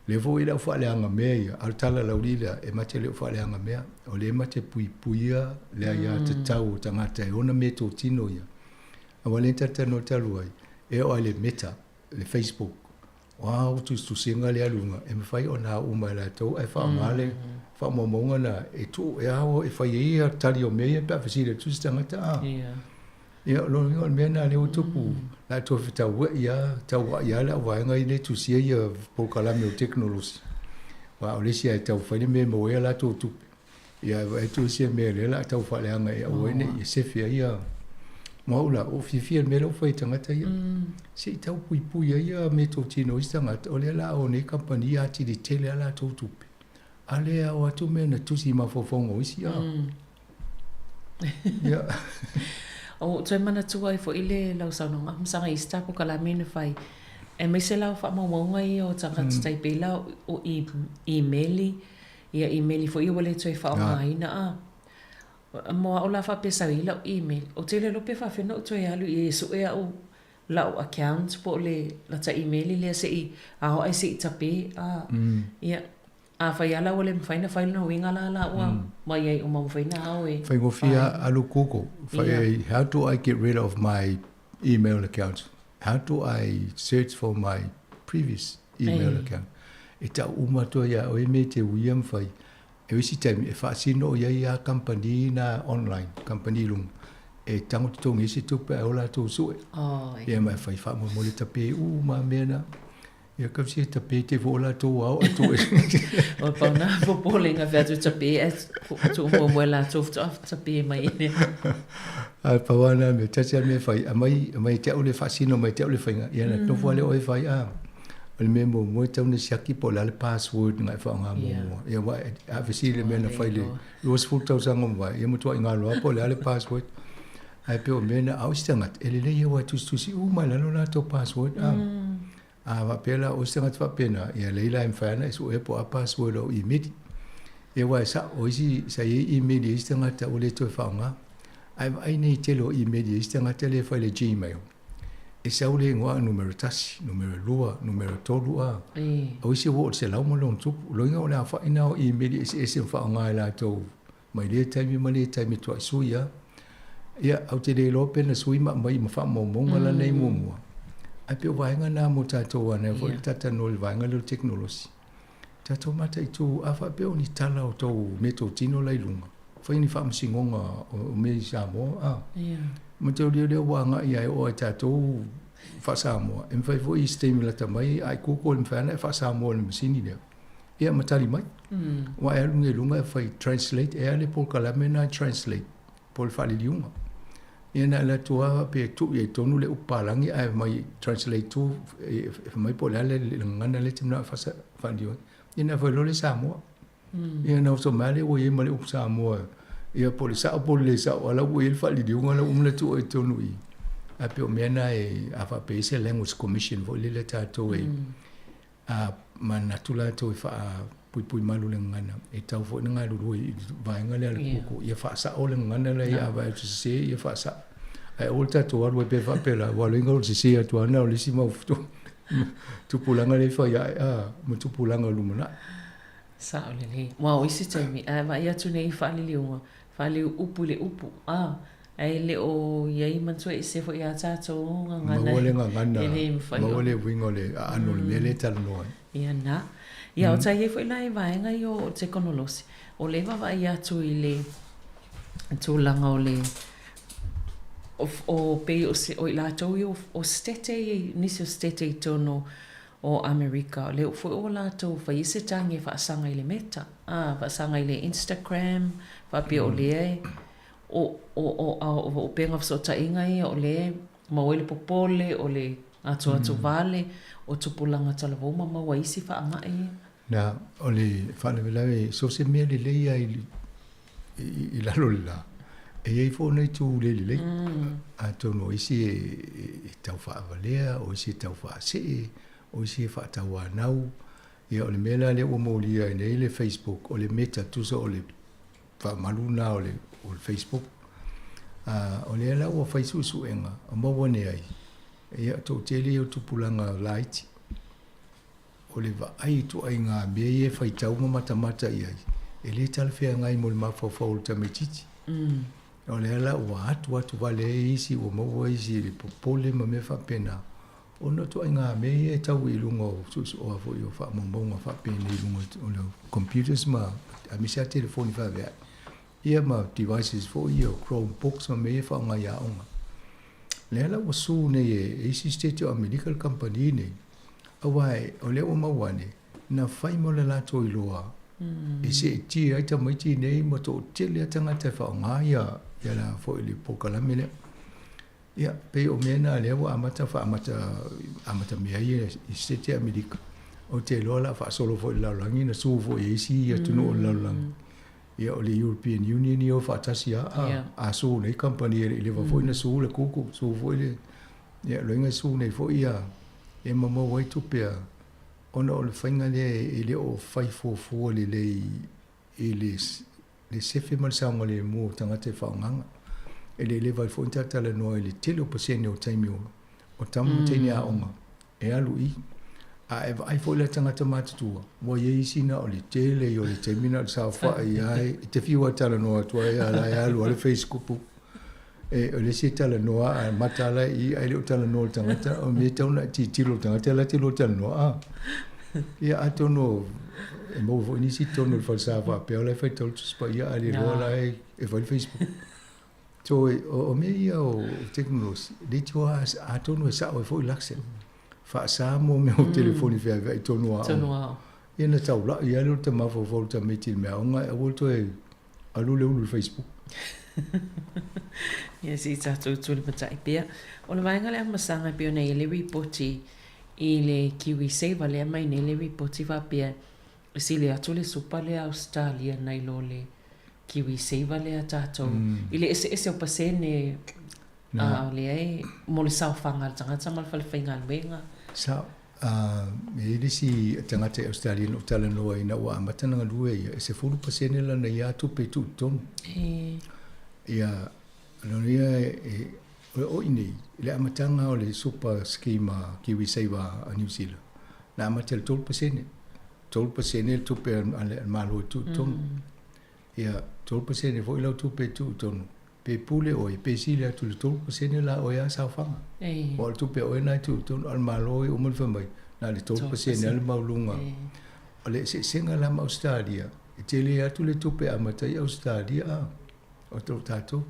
le vo ila fa le anga me al tala la ulila e mate le fa le anga me o le mate puia le ia te tau tangata e ona me to tino ia a wale tata no taluai e o le meta le Facebook wow tu singa le alunga e me fai ona uma la to e fa male fa momonga na e tu e ao e fa ia tali o me e pa fasile tu tangata ia lo ngol me na le utupu la to fita wa ia la wa nga ile tu sia ia po kala me technology wa ole sia tau fa me mo ia la to tu ia e tu sia me le la tau fa le nga ia o ne e se fia ia maula o fifia me lo foi tangata ia se tau pui ia me to tino istanga ole la o ne company a ti di tele la to tu ale a o tu me na tu si ma fofongo isi ia o toi mana tua I fo ile lau saunonga msanga I stapo kala mene fai e me se lau wha maunga I o tangata taipela o emaili ia emaili fo I wale toi wha o ngaina moa o la wha pesa I lau email o te le lope wha whena o toi alu I su ea o lau account po le lata emaili lea se I aho ai se I tape ia a fai ala wale mwhaina whaina na winga la ua mai ai o mwhaina hao e fai ngofia alu kuko fai how do I get rid of my email account how do I search for my previous email account e ta uma to ya o me te wiam fai e wisi time e fa sino ya company na online company lung e tango to ngisi to pe ola to su e mai fai fa mo le tape ma mena ia ka si tape te vola to au to o pana po polinga vea tu tape tu mo la to tape mai ne a pawana me tacha me fai mai te ole fasino mai te ole fai ia na to vole o fai o me mo te une siaki po la password ngai fa nga mo ia wa a visi le me na fai le los full tausa ngomba ia mo to nga lo po le password ai pe o me na au stangat ele le ia wa tu si ma la no na to password va pela o stangat fa pena ia leila em fa na so e po a password o imedi e wa sa o si sa i imedi stangat o le to fa nga ai nei te lo imedi stangat le fa le gmail e sa o le ngwa numero tasi numero lua numero tolu o si wo se la mo lon tu lo nga o la fa ina o imedi se fa nga la to mai le time to su ia au te le lo pena sui ma mai ma fa mo la nei mo ai pe vainga na mo tato ana vo tata no vainga lo technology tato mata itu afa pe oni tala o to meto tino lai lunga fa ni fa msingonga o me Sāmoa mo te le wanga ia o tato fa Sāmoa em fa vo stimula tamai ai ko ko fa na fa Sāmoa le msini le ia matali mai wa e lunga fa translate e le por kala mena translate por fa le lunga ina la tua pe tu ye tonu le upalangi ai mai translate tu mai po le ngana le timna fa dio ina fa lo le Sāmoa ina so male o ye male u Sāmoa ia po le sa wala o il fa dio ngala le tu e tonu I a pe o mena e a fa pe se language commission vo le tato e a manatula to fa pui malu le ngana e tau fo nga lu vai nga le ku ia fa sa o le ngana le ia va se ia fa sa ai olta to wa pe fa pe la wa le ngol se to na le si ma tu pulanga le fa ia mo tu pulanga lu mona sa o le wa o isi tami va ia tu nei fa le upu ai le o ia man so e se fo ia tato ngana ma le wingo le anu le le tal no ia na ia o tai foi lai vai nga yo te konolosi o le va ia tu ile tu langa o le o pe o la to yo o stete ni se stete tono o America le foi o la to fa ise tangi fa sanga ile meta fa sanga ile Instagram fa pe o le o penga so ta inga o le ma o le popole o le atu vale o tupulanga talavo mama wa isi fa anga na ole fa le vela so se me le ia I la lola e fo nei tu le a to no isi tau fa valea o isi tau fa se o si whaatawa nau, ia o le mela le o maulia i nei le Facebook, o le meta tusa o le whamaluna o le Facebook. O le ala ua whaisusu enga, o mawane ai, ia tō tele o tupulanga laiti, o le ai tu ai ngā mea e whaitau matamata i ai, e le talwhea ngai mo le mawhawhau le tametiti. O le ala ua atu wale e isi, ua maua isi le popole ma me whapena. O no tu ai ngā mea e tau i lunga o susu o afo i o whaamamonga whapena i lunga o le computers ma, a misa telefoni whawea. Ia ma devices fo i o Chromebooks ma me whaonga ia onga. Le ala ua su nei e isi state o medical company nei. Awai, o le o mawane, na whai mo le lato i loa. E se e ti ai ta maiti nei mo to tele atangata whaonga ia la fo i li pokalame le. Ia, pe o mena le wa amata mea i state America. O te loa la wha solo fo i laulangi na su fo i isi ia tunu o laulangi. Ia o le European Union i o wha atasi a su nei company i le wa fo i na su le kuku, su fo i le. Ia, loinga su nei fo i a e mama wai tupea. Ona o le whainga le o whaifofua le sefe malisaunga le mua tangata whaonganga. E le vai fo intatala noa le tele o pasene o taimi o tamu teini a onga. E alu i. A e vai fo le tangata matatua. Wa ye isina o le tele o le taimina le sao wha i ai. I te whiwa tala noa tua e ala e alu ale Facebook. E o le se tala noa a matala i ai le o tala noa le tangata. O me tauna ti tilo tangata la tilo tala noa. Ia atono e mo fo inisi tono le falsafa. Pe o le fai tolu tuspa ia ali roa la e vai Facebook. So o me ia o teknolosi, le tua atono e sao e fo i lakse. Fa Sāmoa me o telefoni whea i tonu a. Ia na tau la, ia leo te mawha fo ta meti mea onga, e wolto e alu le ulu Facebook. Ia si tātou tūle patai pia. O le vaenga le amasanga pia nei le ripoti i le Kiwi Saver le mai nei le ripoti va pia. Si le atu le supa le Australia nei lo le Kiwi Saver le a tātou. I le ese o pasene le ai mo le sao whanga le tangata mal whale whainga le wenga. Sao, me risi tangata Australia no tala noa ina ua amatana lue ia. E se furu pasene la na ia tupe tu tonu. Ia, alonia o inei, le amatanga o le super scheme Kiwi Saver a New Zealand. Na amatele 12%. 12% le tupe al malo tu tonu. Ia 12% foi lau tupe tu tonu. Pe pule oi, pe sile atu le 12% la oia sa whanga. O le tupe oi nai tu tonu al malo oi umul whamai. Na le 12% al maulunga. O le se senga lama Australia. E tele atu le tupe amatai Australia. O tau tato.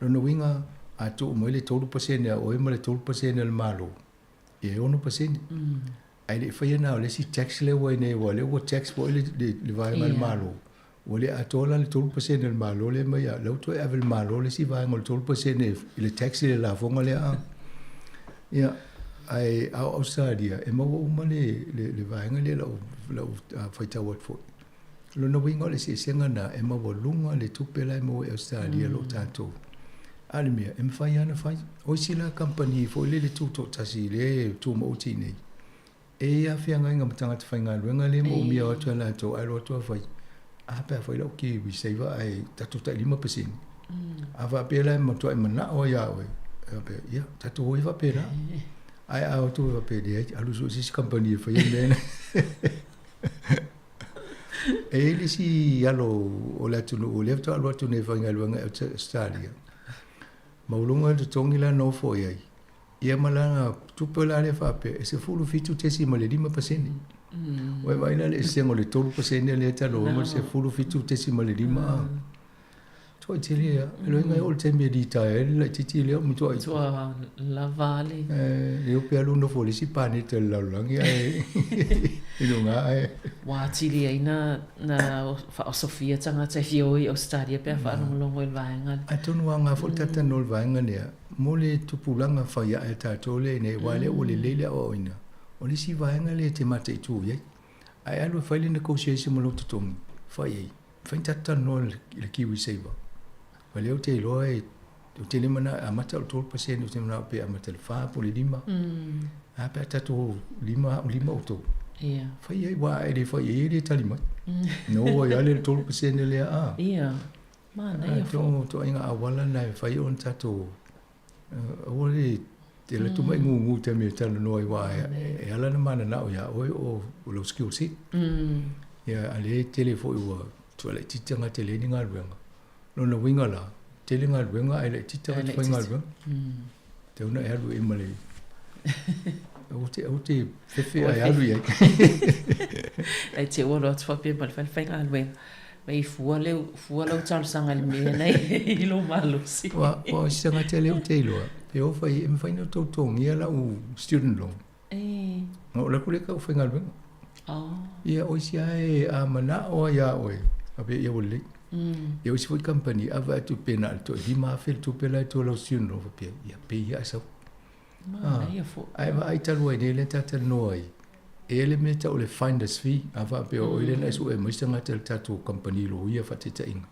Lono winga atu umoi le 12% a oi ma le 12% al malo. E ono pasene. Ai le whaia nao le si tax le wai nei wa le wa tax wa le vai mal malo. Wale atola le 12% al malo le mai a lau toi avel malo le si vai ngol 12% le tax le la fonga le a. Ia ai au Australia e mawa uma le vai ngale lau whaita wat fo. Lo no winga le si senga na e mawa lunga le tupe lai mo Australia lo tato. Alimia e mwhai ana whai. O sila company fo le tuto tasi le tu mo uti nei. E a whianga inga matangata whainga luenga le mo umia o tua lato ai roa tua whai. A pēr whai lau Kiwi Saver ai tatu tai 5%. A wha pēr lai matua i mana o ia oe. A pēr, ia, tatu hoi wha pēr na. Ai a o tu wha pēr di ai, alu so sisi company e whai mena. E li si alo o le atunu o le alu atu nei whainga luenga Australia. Maulunga te tongi la no fo iai. Ia malanga tupela le whape, e se fulu fitu tesi ma le 5%. Oe waina le sengo le 12% le talo, ma se fulu fitu tesi ma le 5%. Toi te lea, elo inga o le teme di tae, la titi lea mi toi. Tua la vale. Leo pe alu no fo le si pane te laulangi ai. Ino ngā ai. Wā tili ai na wha o Sofia tanga te fioi Australia pe wha longo il vaenga. A tonu a ngā fo tata no il vaenga nea, mo le tupulanga whai a e tātou le ne, wale o le leile o oina. O le si vaenga le te mata i tū iei. Ai alu e whaile negotiation mo lo tutongi, whai ei. Whain tata no le Kiwi Saver. Wale o te iloa e o tele mana amata o 12% o tele mana pe amata le fa po le lima a pe tato lima o to ia fai ai wa e le fai e le tali mai no ya le 12% le a ia mana ia to inga awala na fai on tato o le te le tu mai ngu te me tala no i wa e ala na mana na o ya o lo skill si ia ale tele fo wa to le titanga tele ni ngal wenga no na winga la tele ngal wenga ai le titanga fai ngal wenga te una e alu e male o te fefe ai alu ia ai te o lo tfa pe mal fai ngal wenga mai fua le tal sanga le me nei I lo malo si wa sanga tele o te lo e o fai e fai no to ia la o student loan no la kule ka fai ngal wenga ia o sia e a mana o ia o abe ia o le ia o si foi company ava tu pena to di ma fel tu pela to lo student loan pe ia pe ia sa ia fo ai vai talu e le tata noi ele me ta o le finder's fee ava pe o ile na su e mo sanga tel tatu company lo ia fa teta inga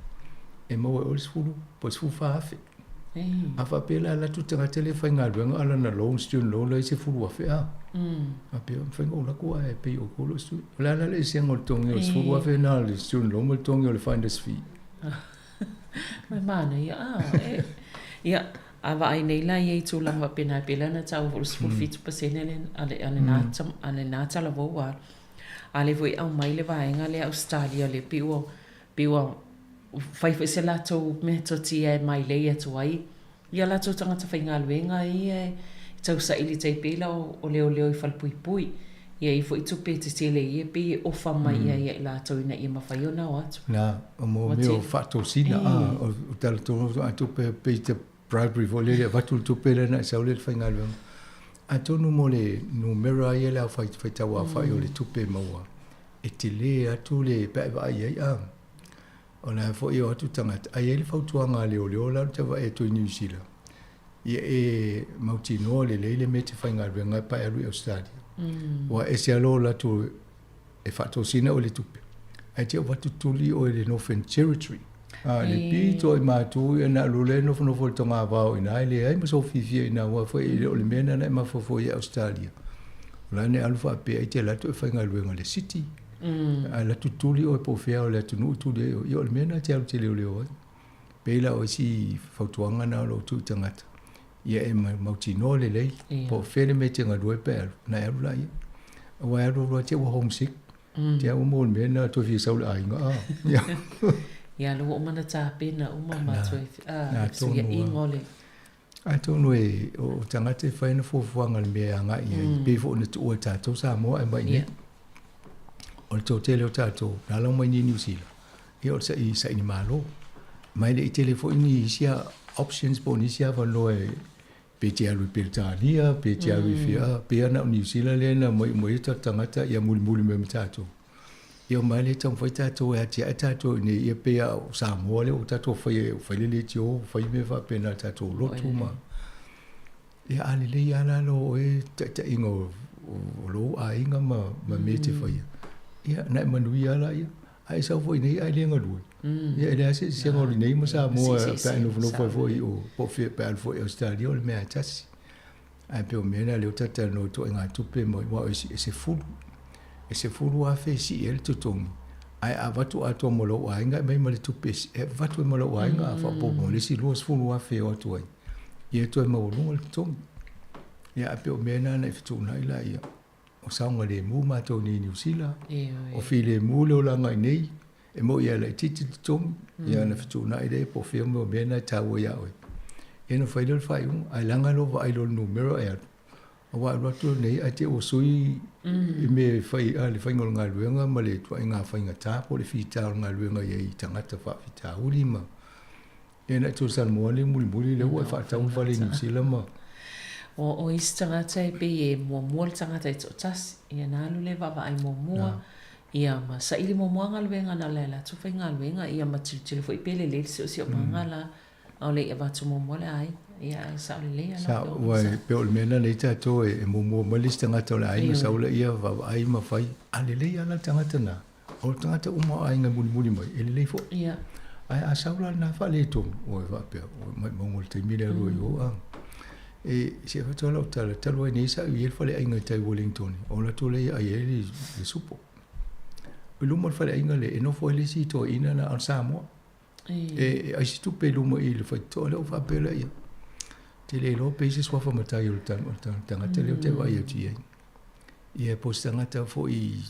e mo o sfulu po sfu fa afe ava pe la tu tanga tele fa nga luenga ala na loan student loan le se fulu afe a pe fa ngo la ko e pe o ko lo stu la le se ngo tongi o sfulu afe na le student loan mo tongi o le finder's fee mana ia ava ai nei la ye tu langa pena pela na tau for school fit pasene ale na tala vo wa ale voi au mai le vaenga le Australia le piwa fai se la to meto ti e mai le e tu ai ia la tu tanga tawhinga luenga i tau sa ili te pela o leo I fal pui ia I foi tu pe te tele ia pe o fa mai ia la to ina ia mafai ona o atu na mo me o fato sina o tal to pe te bribery vole le vatul tu pele na sa le fa ngal a tonu mo le numero ai la fa tawa fa yo le tu pe mo e te le atu le pe va ai ona fo yo atu tanga ai le fa tu nga le o la te va e to New Zealand e mauti no le mete fa ngal nga pa e Australia wa e se lo la tu e fa to sina o le tu pe ai te va tu tuli o le Northern Territory le pito I matu e na lule no fo tonga vao ina ile ai mo so fifi ina wa fo ile o le mena na ma fo I Australia la ne alfa pe ai te la to fa nga luenga le city la tutuli o po fea o le tunu tu de o le mena te al te le o pe la o si fautuanga na lo tu tangata ia e mauti no le po fele me te nga due pe na e la ia wa e ro te wa homesick te o mo mena to fi sa la inga ia lo mana ta pena uma mato so ia ingole a tonu e o tangata e whaina fuafuanga le mea anga ia pe fo na tu o tatou Sāmoa e mai ni o le tele o tatou na lau mai ni New Zealand ia o sa ni malo mai le I telefoni isia options po ni sia valo e pe te alu Britania pe te alu fia pe ana New Zealand le na moi tangata ia muli me tatou ia mai le tau fai tatou e atia tatou ne ia pe a Sāmoa le o tatou fai le tio fai me fa pena tatou lotu ma ia ale le ia la lo e ta ingo lo a inga ma me te fai ia na manui ala ia ai sa foi nei ai le ngadui ia le se ngoli nei ma Sāmoa pa no foi o po fe pa foi Australia o me atasi ai pe o mena le o tata no to inga tupe mo wa se fulu e se fulu a fe si el tutongi ai avatu ato molo wa inga mai male tu pes e vatu molo wa inga fa po mo le si los fulu a fe o to ai e to mo lu tong ia pe o mena na fitu na ila ia o saunga le mu ma to ni New Zealand o file mu le la ngai nei e mo ia le titi tong ia na fitu na ide po fe mo mena ta wo ia oi e no fai le fai ai langa lo ai lo numero e wa roto nei a te o sui me fai ale fai ngol nga luenga ma le tua inga fai nga ta po le fita nga luenga ye tangata fa fita ulima e na tu Sāmoa le muli le wa fa ta u fa le New Zealand ma o istangata e pe e mo tangata e tas e na lu le va ai mo ia ma sa ili mo nga luenga na le la tu fai nga luenga ia ma tu foi pe le so nga la o le va tu mo le ai ia sa le ala sa wa pe o mena le tato e mo lista ngata la ai sa le ia va ai ma fai ale le ala tangata na o tangata uma ai nga muli mai ele le fo ia a saula na fa le to o va pe o mo te mi le ro yo e se fa tola tala ni sa i fa le inga tai Wellington o la to le ai le supo o lu mo fa le inga le no fo le si to ina na Sāmoa e ai si tu pe lu mo i le fa to le fa pe le te le lo pe se swa fa matai o tanga te le te va i ti e po stanga ta fo i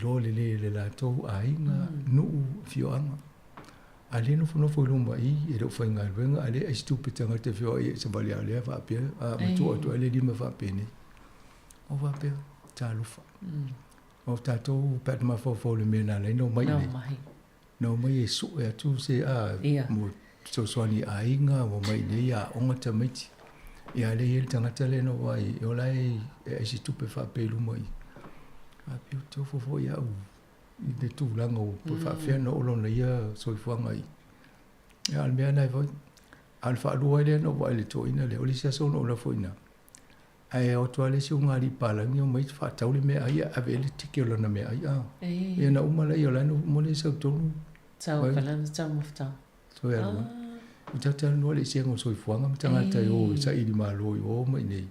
lo le la to ainga no fioanga ale no fo lumba i e do fa ngal venga ale e stupid tanga te fio i se vale ale fa pe a to ale di me fa pe ni o va pe ta lu fa o ta to pat ma fo le mena le no mai e su e tu se a mo so ni ainga o mai ne ya onga ta miti ia le il tanga tele no vai o lai e si tu pe fa pe lu mai a piu to fo ia u i de tu langa o pe fa fe no lo na ia so fo ngai ia al mea nai voi al fa lu ele no vai le to ina le o le so no la fo ina ai o to ale si unga ri pala ni o mai fa tau le me ai a vele tiki o na me ai a ia na uma la ia la no mo le so to tau kalan tau mufta so ia Tata no le siang o soi fuanga tanga tai o sa i di malo o mai nei.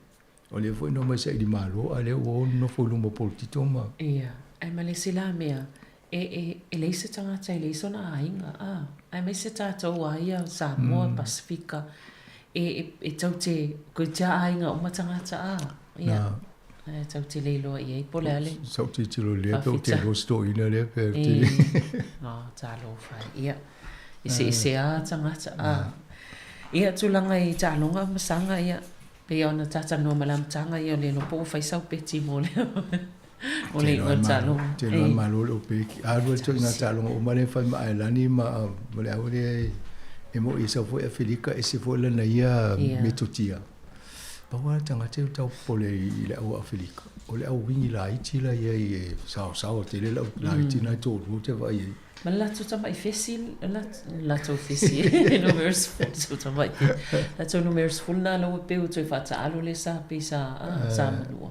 O le foi no mai sa i di malo ale o no foi lumbo politito ma. Ia, ai male sila mea e le se tanga tai le sona ainga ai mai se tata o ia Sāmoa Pasifika e tau te ko ja ainga o matanga ta ia. E tau te le lo ia pole ale. Sau te lo le te lo sto ina le per te. No, ta lo fai ia. Se a tangata ia tulanga I talonga masanga ia pe ona tata no malam tanga ia le no po fai sau peti mo le o le o talonga te no malo pe a ro to na talonga o male fai mai lani ma le a le e mo isa fo e filika e se fo le na ia metotia pa wa tanga te tau pole I le o Afrika o le au wingi la itila ia e sao te le la itina to te vai ma la tu tama I fesil la tu fesil no vers tu tama la tu no vers full na lo pe tu fa ta alo le sa pe sa manua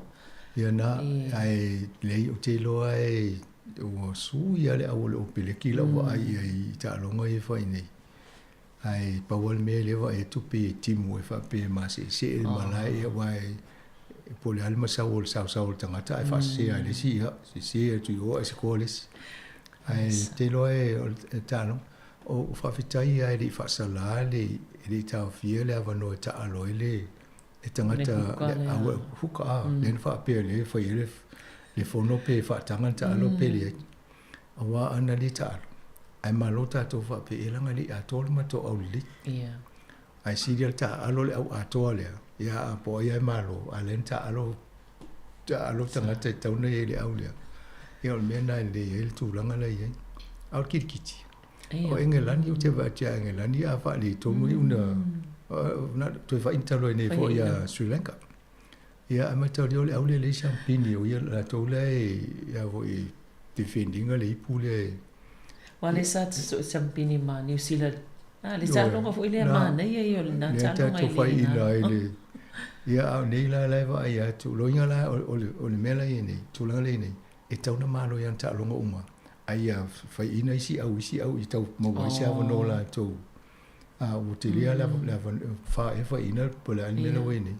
ia na ai le o te lo ai o su ia le au o pele kila o ai ta lo ngai fa nei ai pa wal me le va e tu pe timu e fa pe ma se malai vai po le alma sa tanga ta fa se ai le si tu o e skoles ai te loe o tano o whawhitai ai li whasala li tau fia le awa no ta alo le e tangata awa huka len whapea le whai le whono pe whatanga ta alo pe le awa ana li ta alo ai malo tatou whapea e langa li atole ma to au li ai sirial ta alo le au atole ia a po ia malo a len ta alo tangata tauna e le au lea ia o mea nai le ele tūlanga lei ai. Au kirikiti. O Engelani o te vātia Engelani a wha le tōmu I una toi wha intalo nei fo ia Sri Lanka. Ia a matau leo le au le champini o ia la tau le ia vo I defendinga le ipu le. Wa le sa champini ma New Zealand. Le tālonga fo ile ma nei ia o le nā tālonga I le. Ia au nei la wa ia tu loinga la o le mela I nei. Tūlanga le nei. E tau na malo yan ta longa uma ai a fai ina isi au I tau mo vai se ava no la to a o te lia la fa e fai ina po la ni no we ni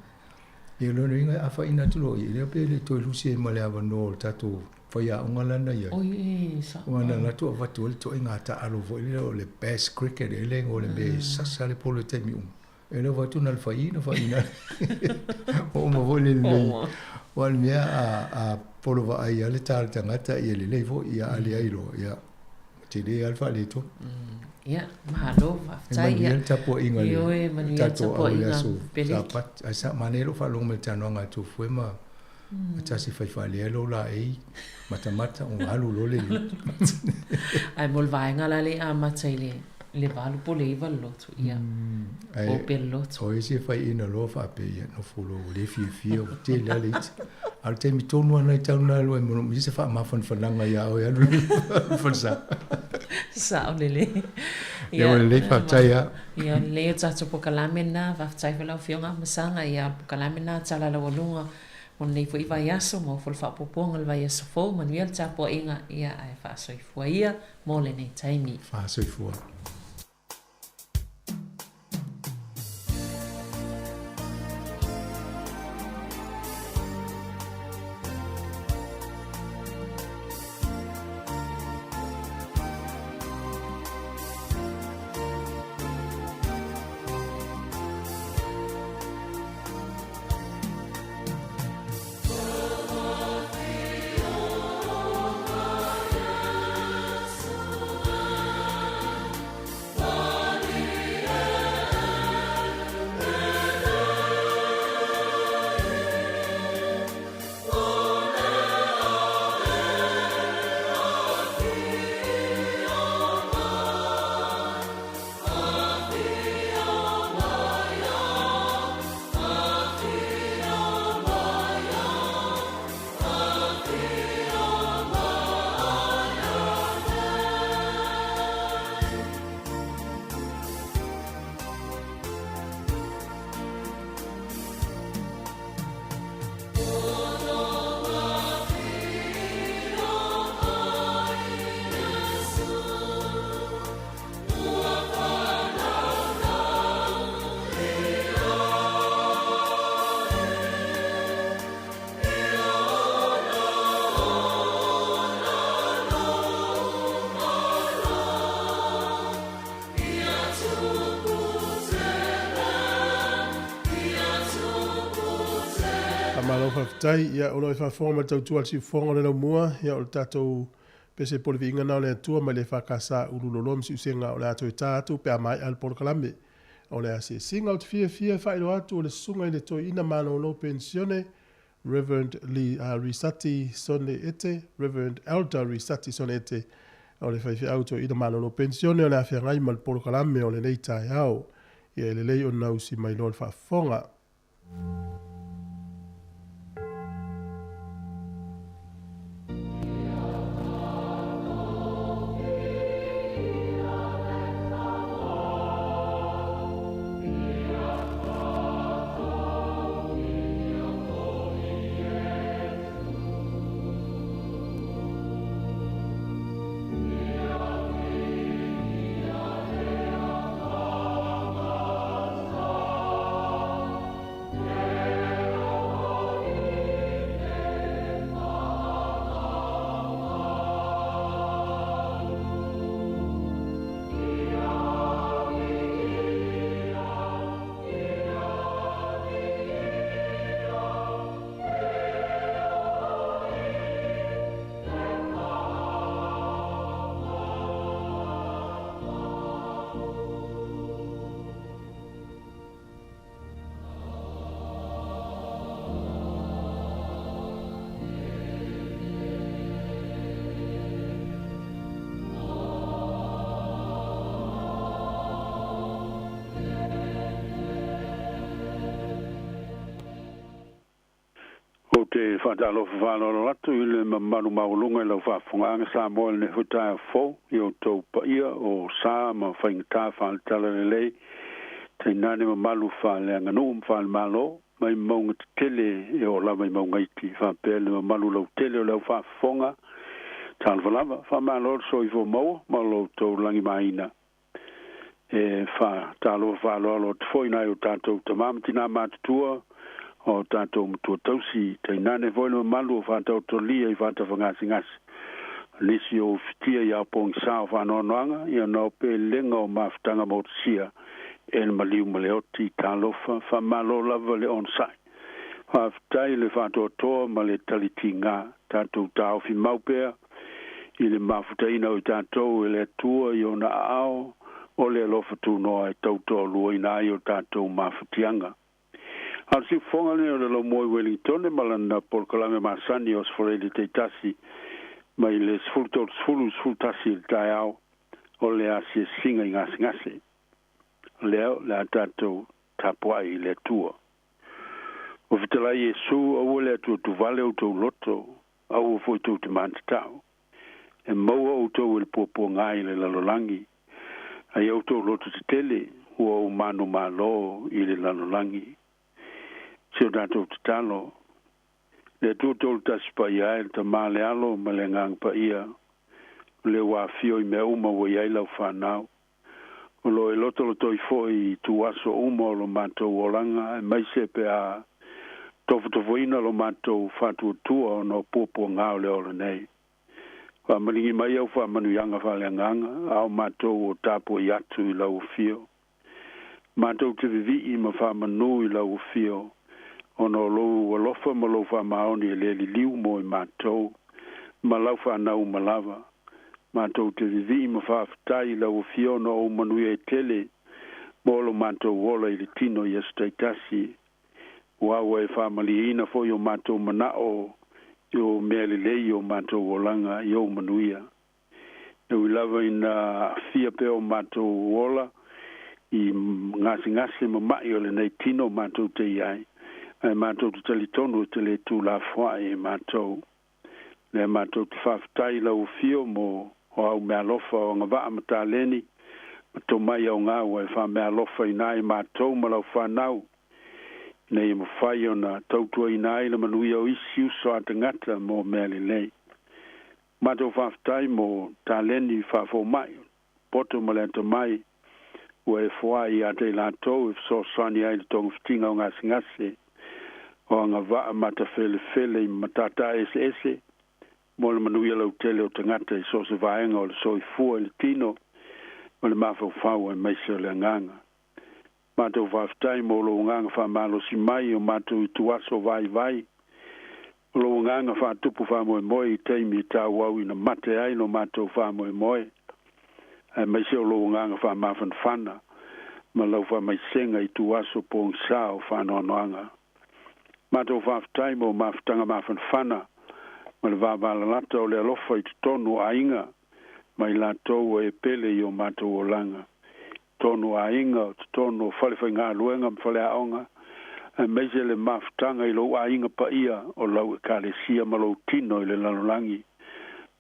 e lo ringa a fai ina tu lo I le pe le to lu se ma le ava no ta to fai a unga lana ia o sa wana la to va to inga ta alo vo le best cricket e le ngole be sa le po le temi e lo va tu na fai ina o mo vo le wal mea a polo va ai ale tal tangata I le levo ia ale ai lo ia te le alfa le to ia mahalo va tai ia tapo inga le io e manuel tapo inga pele sapat asa manelo fa long me tano nga tu foi ma tasi fai le lo la ai mata un halu lo le ai mol vai nga la le a matai le valu pole I vallo tu ia o pello o ese fai ina lo fa pe ia no fulo le fi o te la le al te mi tonu ana I tau na lo e mo mi se fa ma fan fananga ia o ia fa sa o lele ia le fa taia ia le tata po kalamena va tai fa la fionga masanga ia po kalamena tala la volunga on nei foi vai aso mo fol fa poponga le vai aso fo manuel tapo inga ia ai fa so ia mo le nei taimi fa so tai ia o lo fa forma tau tu al si fonga le mua ia o tatou pese por vinga na le tua ma le fa kasa ululolom si usenga o le ato tatu pe mai al por kalame o le asi singa o fia fa ilo atu o le sunga i le to ina mano lo pensione Reverend Risati Sone Ete Reverend Elder Risati Sone Ete o le fai auto ina mano lo pensione o le afia ngai mal por kalame o le nei tai au ia le lei o nau si mai lo fa fonga te whaatalo whanoro atu I le mamaru maulunga lau whaafunga Sāmoa ne hutai fo I o tau paia o sā ma whaingata whaatala le lei te nane mamalu whaalea nganu whaal malo mai maunga te tele I o la mai maunga iti whaapele mamalu lau tele o lau whaafonga tāl whalama whaamalo so I fo maua ma lau tau langi maina whaatalo whaaloalo te whoina o tātou tamamatina mātutua o tātou mtua tausi te nane voino malu o whātau tolia I whātau whangasi Lisi o fitia I apong sāo whanoanoanga I anau pe lenga o mawhtanga mautia el maliu maleoti tālofa whamalo lava le onsai. Whāwhitai le whātau toa ma le taliti ngā tātou tāo fi maupea I le mawhutaina o tātou e le tua I ona ao o le alofa tūnoa e tautoa lua I nai o tātou mawhutianga. Al si fonga le o lo moi Wellington e malana por kalame masani os forele te tasi mai le sfultasi tai au o le asi singa I ngasi leo le atato tapua I le tua o vitala Yesu o le tu vale o tu loto au foi tu te mantau e maua o tu il popo ngai le lalolangi ai o tu loto te tele o manu malo I le lalolangi se o tātou te talo. Le tūtou taspa ia e ta male alo ma le ngang pa ia. Le wāwhio I mea uma wa iai lau whanau. O lo e loto I foi tu aso uma o lo mātou olanga e mai se pe a tofutofoina lo mātou whātua tua o no pōpō ngāo le ora nei. Whamaringi mai au whamanuianga whale nganga au mātou o tāpo I atu I lau whio. Mātou te vivi I ma whamanu I lau whio. Ono lo lofa ma lo fa maoni le liu mo I mātou ma lau fa nau malava mātou te vivi ma fa ftai lau fiono o manui e tele mo lo mātou wola I le tino I estaitasi wawa e fa maliina fo yo mātou manao yo mea lei o mātou wolanga yo manuia e lava ina fia pe o mātou wola I ngasi ma mai o le nei tino mātou te iai ai mātou te talitonu te le tū la fwa e mātou. Le mātou te whawhtai lau fio mo o au mea lofa o ngā waa mata leni, ma tō mai au ngā wa e wha mea lofa I nai mātou ma lau whanau. Nei mo whai o na tautua I nai le manui au isi uso a te ngata mo mea li lei. Mātou whawhtai mo tā leni whawho mai, poto ma le to mai, ua e fwa I a te lātou e so sani ai le tongu fitinga o ngasi o nga waa mata fele I matata ese mo le manuia lau tele o tangata I so se vaenga o le so I fua le tino o le mawhau e maise le nganga. Mātou whaftai mo lo nganga wha malo si mai o mātou I tuaso vai lo nganga fa tupu fa mo I teimi ta wau ina mate ai no mato fa mo ai mai se lo nganga fa mafan fana ma lo fa mai senga I tu aso pong sao fa no noanga mato fa time o maftanga mafan fana ma le va bala lato le lofa I tonu ainga mai lato e pele yo mato o langa tonu ainga tonu fale fa nga luenga fale aonga mai se le maftanga I lo ainga pa ia o lau kalesia ma lo tino I le lalolangi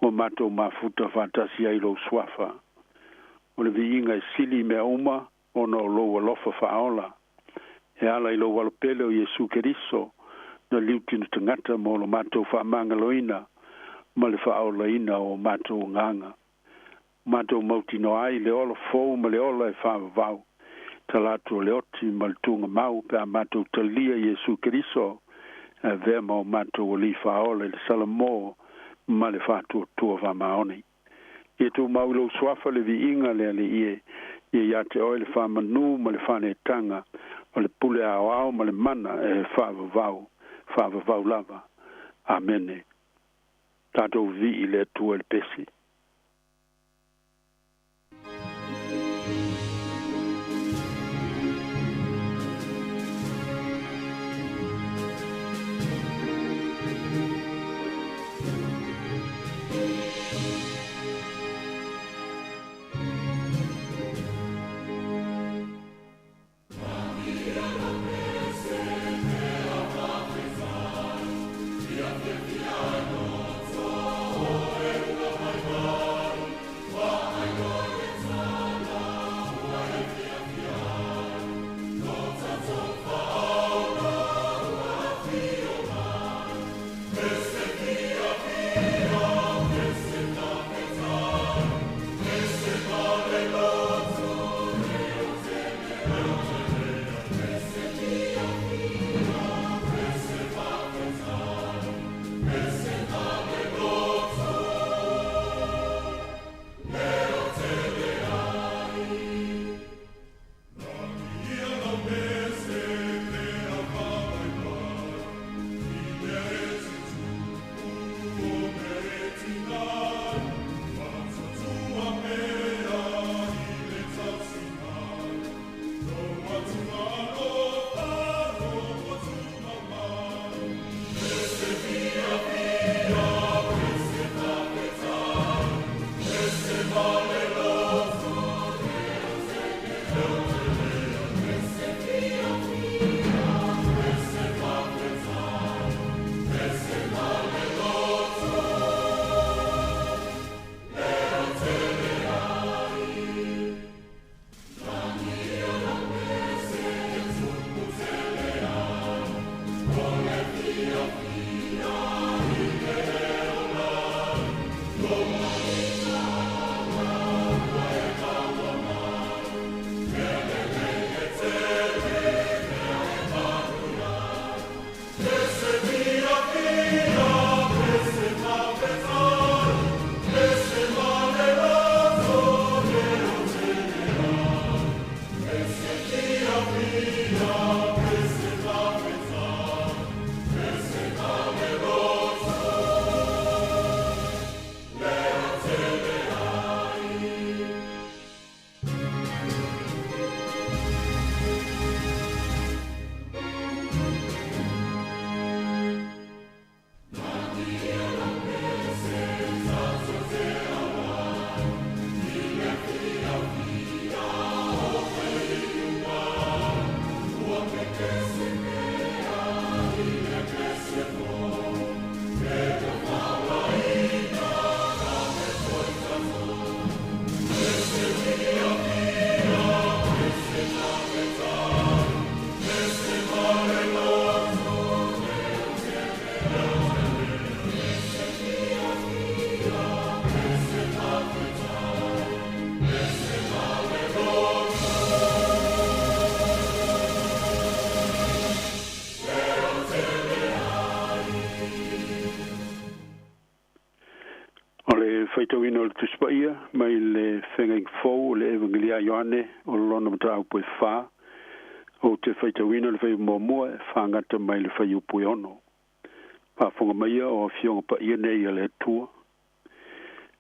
o mato mafuta fantasia I lo swafa o le viinga e sili me uma o no lo lofa faola e ala I lo walpele o Yesu Keriso na liutinu tangata mo lo mato fa mangaloina ma le faola ina o mato nganga mato mautino ai le ola fou ma le ola e whavavau talatu le oti ma le tunga mau pe a mato talia Yesu Keriso e vea ma o mato o li faola le salamo ma le fatu tua va maoni e tu mau lo swafa le viinga le ale ie ia te oile fa manu ma le fane tanga o le pule ao ma le mana e whavavau lava amene tato vi le tua le pesi faitauina o le tuspaia mai le fengai fou le evangelia Ioane o lona matau poe wha o te faitauina le fai muamua e whangata mai le fai upu ono whaafonga mai o fionga pa ia nei a le tua.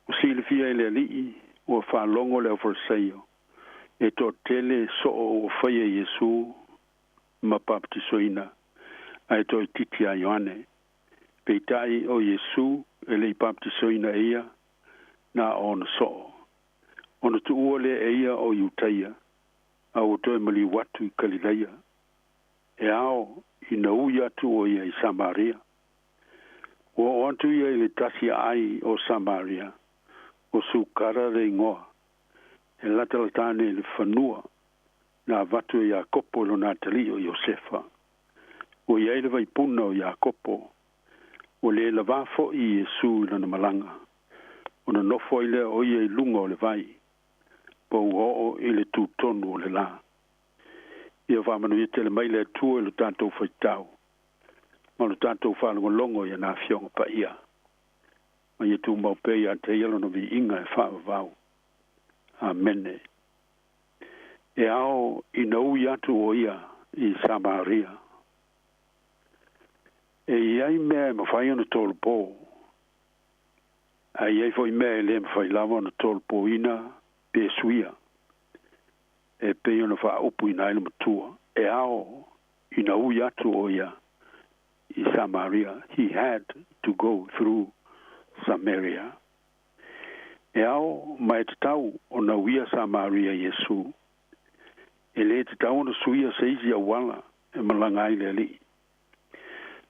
O sile fia ele alii, o whaalongo le o whalseio. E to tele so o whaia Yesu, ma baptisoina, ai to titi a Ioane. Peitai o Yesu, ele baptisoina ia, na ona so. Ona tu uole ia o Iutaia, a o toi mali watu I Galileia. E ao, ina ui atu o ia I Samaria. O antu ia I le tasi ai o Samaria, o sukara re ingoa. E latalatane le whanua, na vatu e Iakopo lo Natali o Iosefa. O ia ele vai puna o Iakopo, o le lavafo I Yesu lana malanga. O na nofo ile o ia I lunga o le vai, po o ile tu tonu o le la. Ia whamanu I tele mai le tua le tātou whaitau. Ma le tātou whalongolongo ia nā fionga pa ia. Ma ia tu maupei a te ialo no vi inga e whaavau. Amene. E ao I nau atu o ia I Samaria. E iai mea ma whai ana tolu pō. A iai fo I mea le ma whai lava ana tolu pō ina pe suia. E pe ana wha upu ina ina matua. E ao I nau atu o ia I Samaria. He had to go through Samaria. E ao mai te tau o na uia Samaria Yesu. E le te tau na suia seisi a wala e malangai le li.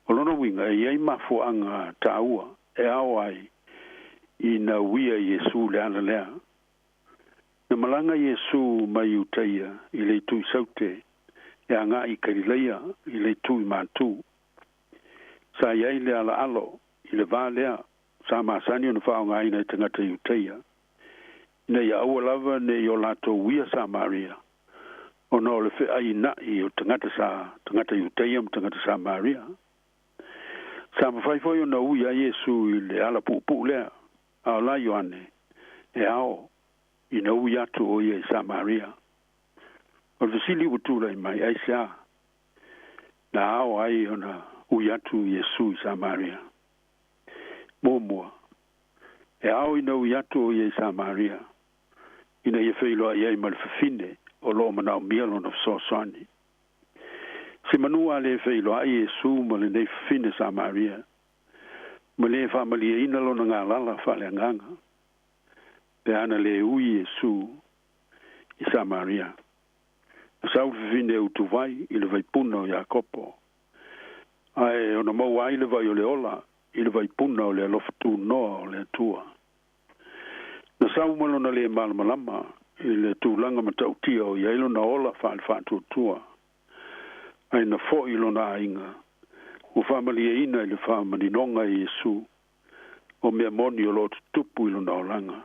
O lona winga e iei mafuanga taua e ao ai I na uia Yesu le ana lea. Na malanga Yesu mai Iutaia I le tui saute e anga I Galileia I le tui mātu. Sa iei le ala alo I le vā lea sa masani o na whaonga ina I tangata Iutaia. Ina ia aua lava ne I o lato uia Samaria. O na o le whea I na I o tangata Iutaia ma tangata Samaria. Sa mawhaifoi o na uia Yesu I le ala pupu lea. A la Ioane e ao I na uia atu o ia I Samaria. O le vasili utula I mai aisea. Na ao ai o na uia atu Yesu I Samaria. Mōmua. E ao I na uia atu o ia I Samaria. Ina ia whailoa iai ma le whawhine o loo manao mialo na whasosani. Se manua le whailoa I Yesu ma le nei whawhine Samaria. Ma le whamalia ina lo na ngā lala whale anganga. Pe ana le ui Yesu I Samaria. Sau whawhine utuwai I le vaipuna o Iakopo. Ai ona mau ai le vai o le ola I le vaipuna o le alofa noa o le tua. Na sau malo na le malamalama I le tūlanga matautia o iailo na ola whaale whātua. Ai na fo ilo na ainga. O whamalia ina I le whamalinonga I Yesu. O mea moni o lotu tupu ilo na olanga.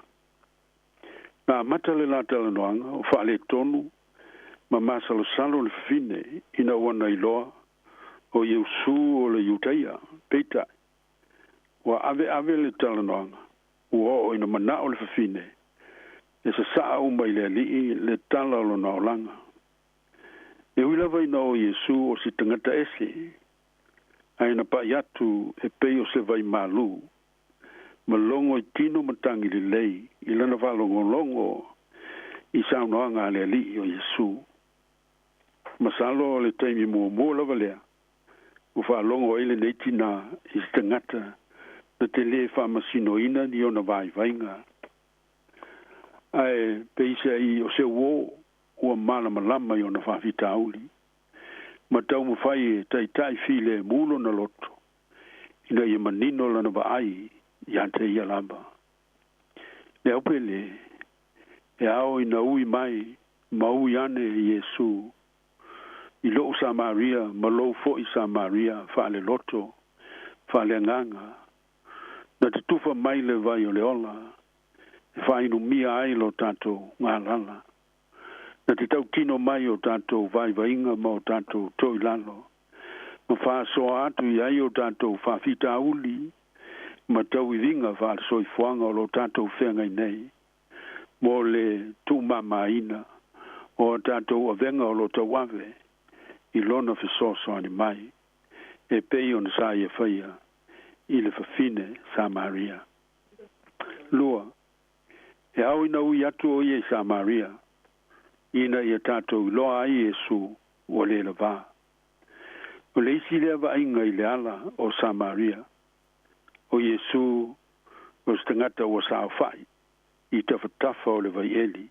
Na matale la talanoanga o whaale tonu. Ma masalo salo le fine ina wana iloa. O Yesu o le Iutaia. Peita. Wa ave le talanoanga. Ua ina mana o le fafine. E sa saa umai le alii le tala o na olanga. E huila vai na o Yesu o si tangata ese. Aina pa iatu e pei o se vai malu. Malongo I tino matangi le lei. Ilana valongo I saunoanga le alii o Yesu. Masalo le taimi mua lava lea. Ufa longo ele neitina I tangata. Na te le whamasino ina ni o na vai vainga. Ai, peisa I o se wo ua malama I o na whawhita auli. Ma tau mawhai e tai file mulo na loto. Ina I manino lana wa ai I ante I alaba. Le aupele, e ao ina ui mai, ma ui ane Yesu. I lo Samaria, ma lo fo I Samaria, whaale loto, whaale nganga. Na te tufa mai le vai o le ola, e whainu mia ai lo tātou ngā lala. Na te tau tino mai o tātou vai vainga ma o tātou toi lalo. Ma whāsoa atu I ai o tātou whawhita uli, ma tau I ringa whāsoi fuanga o lo tātou whengai nei. Mo le tu mama ina, o tātou avenga o lo tau ave, I lona whesoso ani mai, e pei o na sa ia whaia. i le fafine Samaria. Lua, e au ina ui atu o ie Samaria, ina ia tātou loa ai Yesu o le lava. O le isi lea wa inga i le ala o Samaria, o Yesu o stangata o saawhai, i tawhatafa o le vai eli,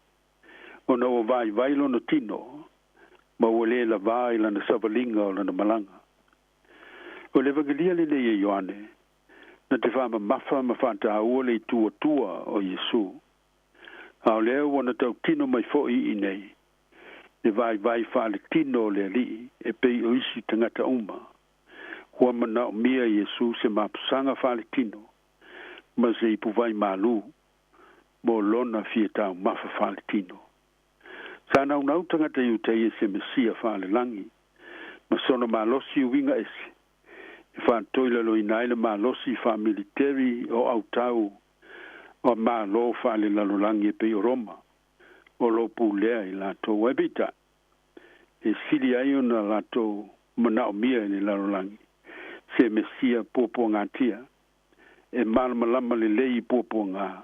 o na o vai vailo no tino, ma o le lava i lana savalinga o lana malanga. O le vangalia le nei e Ioane, na te whama mafa ma whanta aua le tua tua o Yesu. Ao leo wana tau tino mai fo'i i nei, le vai whale tino le li, e pei o isi tangata uma. Hua mana o mia Yesu se mapusanga whale tino, ma se ipu vai malu, mo lona fia tau mafa whale tino. Sana unau tangata iu te se mesia whale langi, ma sona malosi uwinga ese. Fa toila lo inaile ma losi fa military o autau o ma lo fa le la langi pe Roma o lo pulea i la to webita e sili ai ona la to mana o mia ni la langi se mesia popo ngatia e mal malama le lei popo nga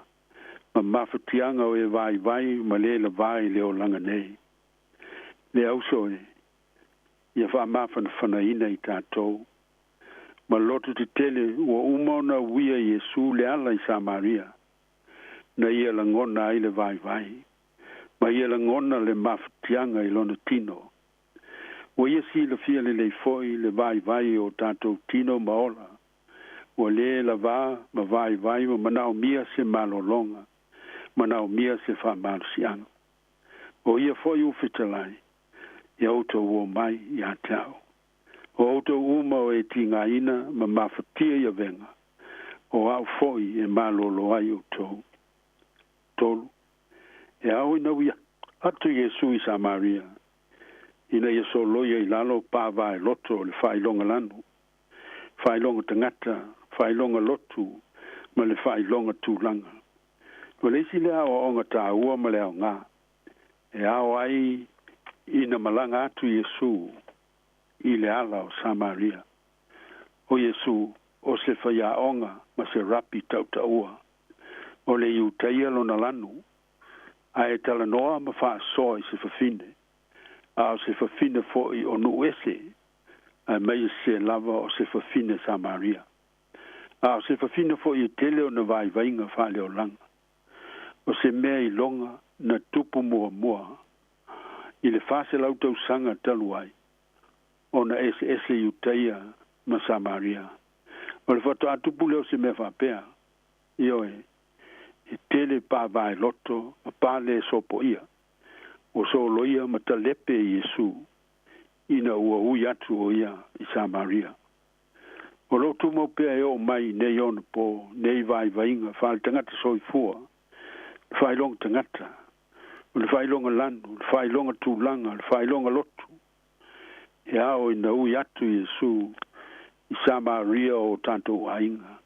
ma mafutianga o e vai ma le la vai le o langa nei le auso ia fa mafana fana ina i tātou ma lotu te tele ua umona wia Yesu le ala i Samaria. Na ia la ngona ai le vai. Ma ia la ngona le mafutianga i lona tino. Ua ia si la fia le foi le vai o tātou tino maola. Ua le la va ma vai ma manao mia se malolonga. Manao mia se wha malusianga. O ia foi ufitalai. Ia auto ua mai i atau. O auto uma o e tinga ina ma mafatia ia venga. O au foi e malolo ai o tau. Tolu. E au ina wia atu Yesu i Samaria. Ina ia so loia i lalo pāwa e loto le whailonga lanu. Whailonga tangata, whailonga lotu, ma le whailonga tūlanga. O leisi le au onga tā ua ma le au ngā. E au ai ina malanga atu Yesu i le ala o Samaria. O Yesu, o se whaiaonga ma se rapi tautaua. O le iu taia lona lanu, a e tala noa ma wha soa i se whawhine. A o se whawhine foi o nu ese, a mai se lava o se whawhine Samaria. A o se whawhine foi i tele o na vai vainga whale o langa. O se mea i longa na tupu mua. I le whase lau tau sanga taluai. Ona ese utaia ma Samaria. O le whatu atupu leo se mea whapea. Ioe, e tele pā vai loto, a pā le sopo ia. O so loia ma talepe Yesu. Ina ua ui atu o ia i Samaria. O lotu mau pea e o mai nei ona po, nei vai vainga, whale tangata soifua. Whailonga tangata. O le whailonga lanu, le whailonga tūlanga, le whailonga lotu. E ao ina ui atu Yesu i Samaria o tanto ainga.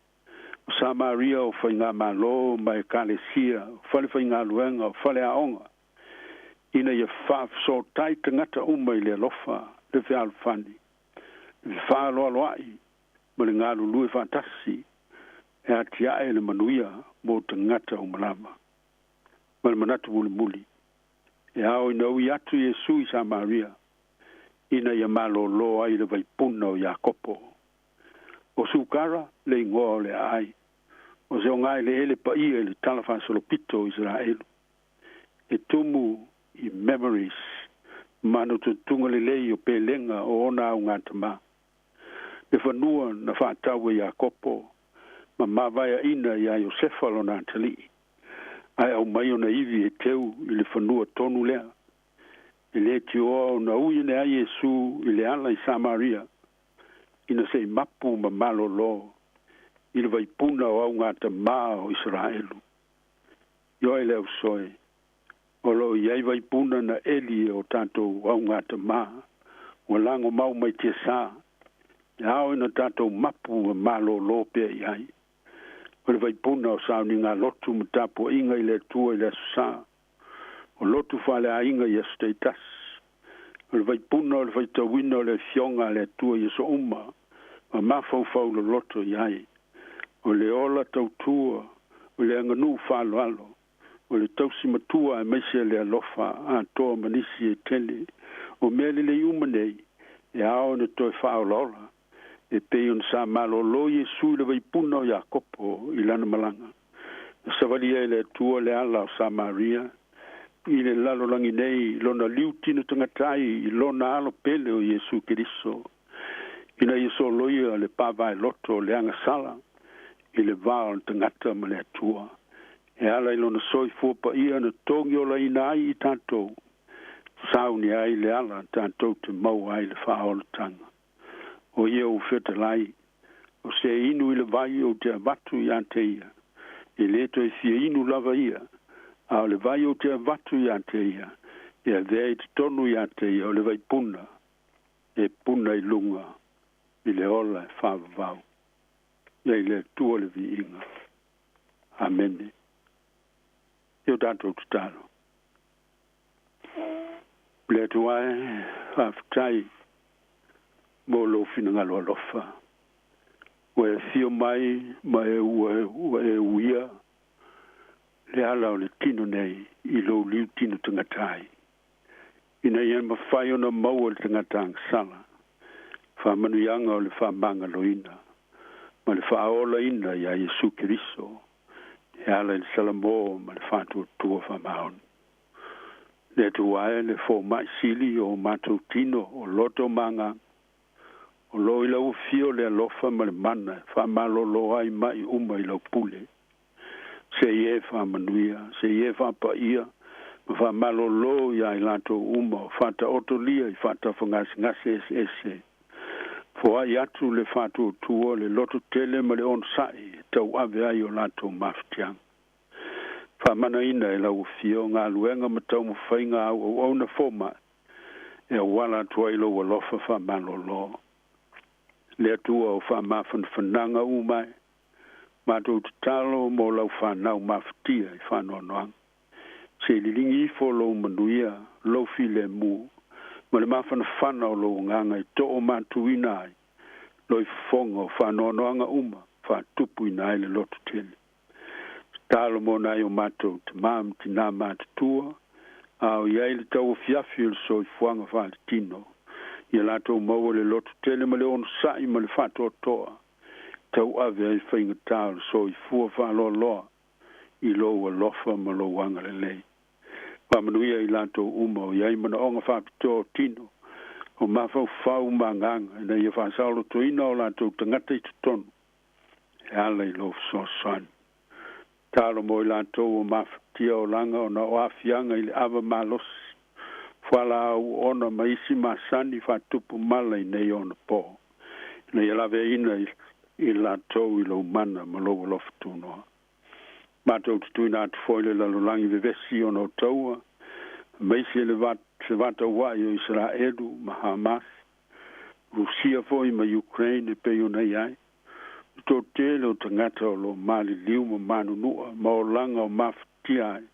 O Samaria o whainga malo mai kalesia, whale whainga luenga, whale aonga. Ina ia so tai tangata umai le lofa, le whialu whani. Le whaaloa loai, ma le ngalu lue fantasi, e atia e le manuia mo tangata umalama. Ma le manatu muli. E ao ina ui atu Yesu i Samaria. Ina ia malolo ai le vaipuna o Iakopo. O sukara le ingoa le ai. O se o ngai le ele pa ia le talafan solopito Israelu. E tumu i memories manu tunga le lei o pelenga o ona au ngatama. Le whanua na whātau e Iakopo ma mawaya ina ia Josefa lo na tali. Ai au mai o na iwi e teu i le whanua tonu lea. I le tio na ui ne a Yesu i le ala i Samaria. Ina se mapu ma malolo. I le vaipuna o au ngata maa o Israelu. Io e leo soe. O lo iai vaipuna na eli o tanto au ngata maa. O lango mau mai te sa. E ao ina tanto mapu ma malolo pe iai. O le vaipuna o sauni ngā lotu matapo inga i le tua i le sa. O lotu whale a inga i a status. O le vaipuna o le vaitawina o le fionga le tua i so uma. Ma mafau le loto i ai. o le ola tautua, o le anganu whaloalo, o le tausi matua e meise le alofa a toa manisi e tele, o mea le umanei, e ao na toi whaolola, e peion sa malo lo Yesu le vaipuna o Jakopo i lana malanga. Savalia e le tua le ala o Samaria, i le lalo langi nei, lona liutino tangatai, i lona alo pele o Yesu Keriso. Ina Yesu loia le pavai loto le anga sala, i le vao tangata ma le atua. E ala i lona soi fuapa ia na tongi o la ina ai i tātou. Sauni ai le ala tātou te mau ai le whaola tanga. O ia o wheta lai, o se inu i le vai o te avatu i ante ia. I le to e fia inu lava ia, a o le vai o te avatu i ante ia. E a vea i te tonu i ante ia, o le vai puna, e puna i lunga, i le ola e whavavau. Ia i le tua le vi inga. Amene. Io tātou te talo. Le tuae, whaftai, mo lo fina ngalo alofa. Wa e fio mai, ma e uia, le ala o le tino nei, i lo liu tino tangatai. Ina ian ma whai ona mau o le tangatang sala. Wha manuianga o le wha manga loina. Ma le wha ola ina ia Yesu Keriso. E ala le salamo ma le wha tua wha maon. Le tuae le fo mai sili o matou tino o loto manga. O lo i lau fio le alofa ma le mana, wha malo lo ai mai uma i lau pule. Se ie wha manuia, se ie wha pa ia, ma wha malo lo i ai lato uma, whata otolia i whata whangasi ngase ese. Fo ai atu le whatu o tua, le loto tele ma le onsai, tau ave ai o lato maftiang. Wha mana ina i lau fio, ngā luenga ma tau mo whainga au na foma, e wala tua i lau alofa wha malo lo. Le atua o wha mawhanwhananga umai, mātou te talo mo lau whanau mawhatia i whanoanoang. Se lilingi i fo lau manuia, lau fi le mu, ma le mawhanwhana o lau nganga i to o mātou inai, lau i whonga o whanoanoanga uma, whatupu inai le loto tele. Talo mo nai o mātou te mam tina mātua, au iai le tau o fiafi il so i whanga whale tino. Ia lato mau le loto tele ma le ono sai ma le whato toa. Tau ave ai whainga tālu so i fua whalo loa. I loa lofa ma lo wanga le lei. Whamanuia i lato uma o iai mana onga whapito tino. O mawhau whau manganga. Ina ia whasalo to ina o lato tangata i tutonu. E ala i lo so san. Tālo mo i lato o mawhatia o langa o na o awhianga i le awa malosi. Whala au ona maisi masani whatupu mala i nei ona po. Nei alawe ina i la tau i lau mana ma lau alofa tūnoa. Mātou tutuina atu foile la lulangi vevesi ona o taua. Maisi le vata wai o Israelu ma Hamas. Rusia foi ma Ukraine e peo nei ai. Tō tele o tangata o lo mali liu ma manunua ma o langa o mawhtia ai.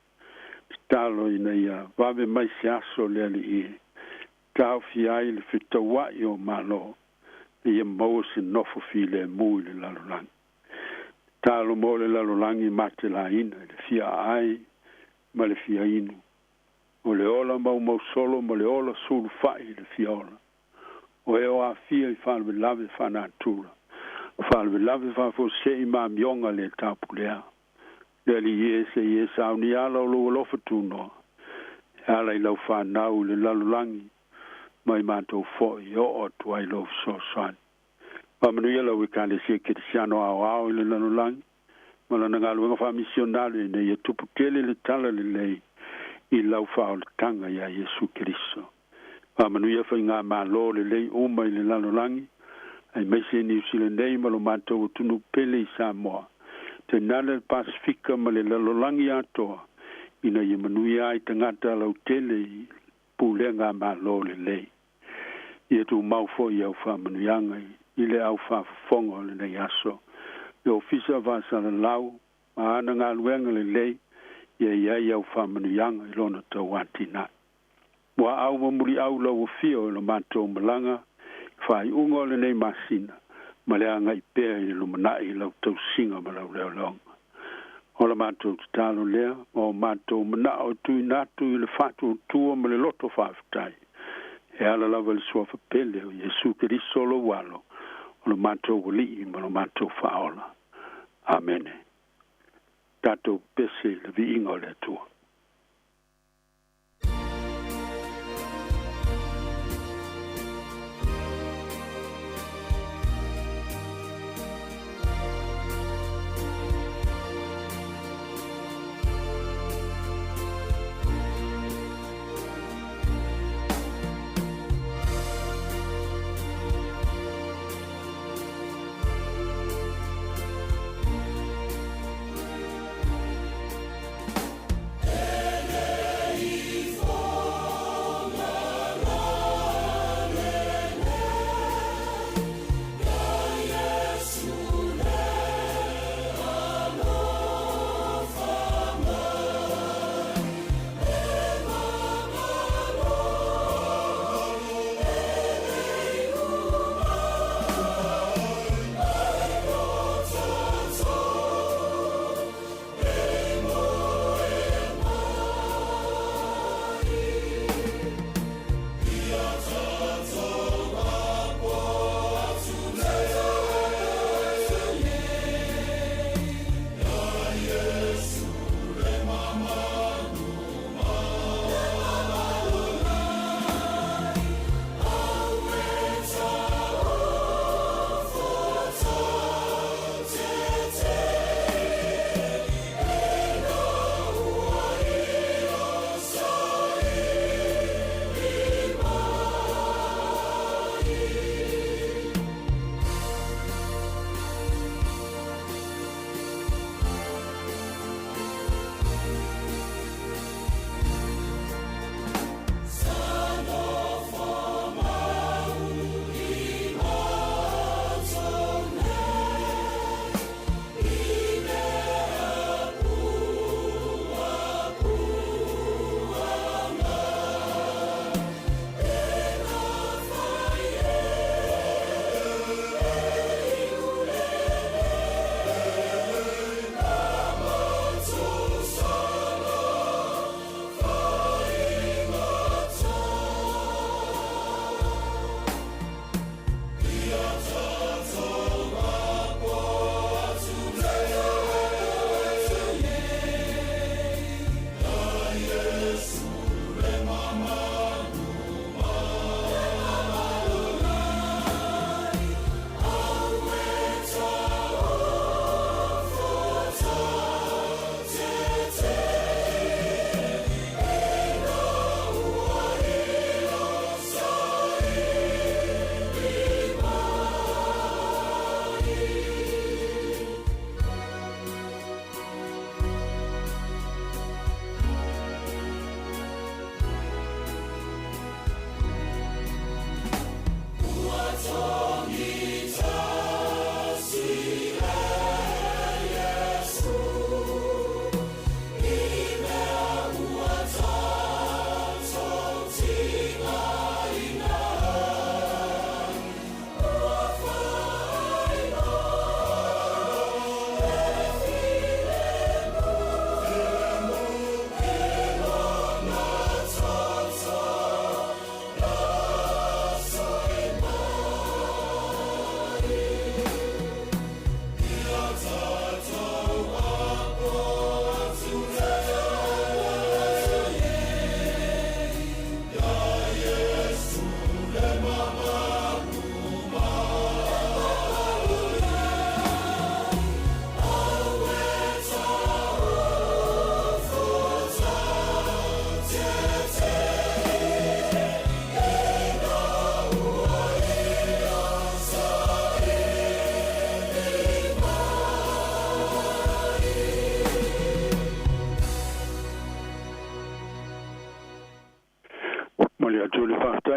Talo ina ia, wawe mai se aso le ali i. Tau fi ai le whitawai o malo. Ia mau se nofo fi le mui le lalolangi. Talo mo le lalolangi mate la ina, le fia ai, ma le fia inu. O le ola mau solo, ma le ola sulu fai le fia ola. O e o a fia i whanwe lave whana atura. Whanwe lave whafo se i ma mionga le tapulea. Deli se au ni ala o lo lofa tuno. Ala i lau whanau le lalulangi. Mai mātou foi o tuai lo so san. Pamanuia lau i kane se kirisiano au le lalulangi. Malana ngaluenga wha misionari ne ia tupu tele le tala le lei. I lau whao le tanga ia Yesu Keriso. Pamanuia wha ngā malo le lei umai le lalulangi. Ai meise New Zealand nei malo mātou tunu pele i Sāmoa. Te nana Pasifika ma le lalolangi atoa, ina i manuia ai tangata lau tele i pūlenga ma lo le lei. Ia tu maufo i au whamanuianga i le au whafonga le nei aso. I ofisa vasana lau, ma ana ngā luenga le lei, ia i au whamanuianga i lona tau atina. Mua au mamuri au lau o fio i lo mātou malanga, whai ungo le nei masina. ma le anga I pea I lumana I lau tau singa ma lau leo longa. O la mātou te talo lea, o mātou mana o tui nātu I le whātu tua ma le loto whāwhitai. E ala lava le sua whapele o Jesu Keriso lo walo, o le mātou wali ma le mātou whaola. Amene. Tātou pese le vi inga o le tua.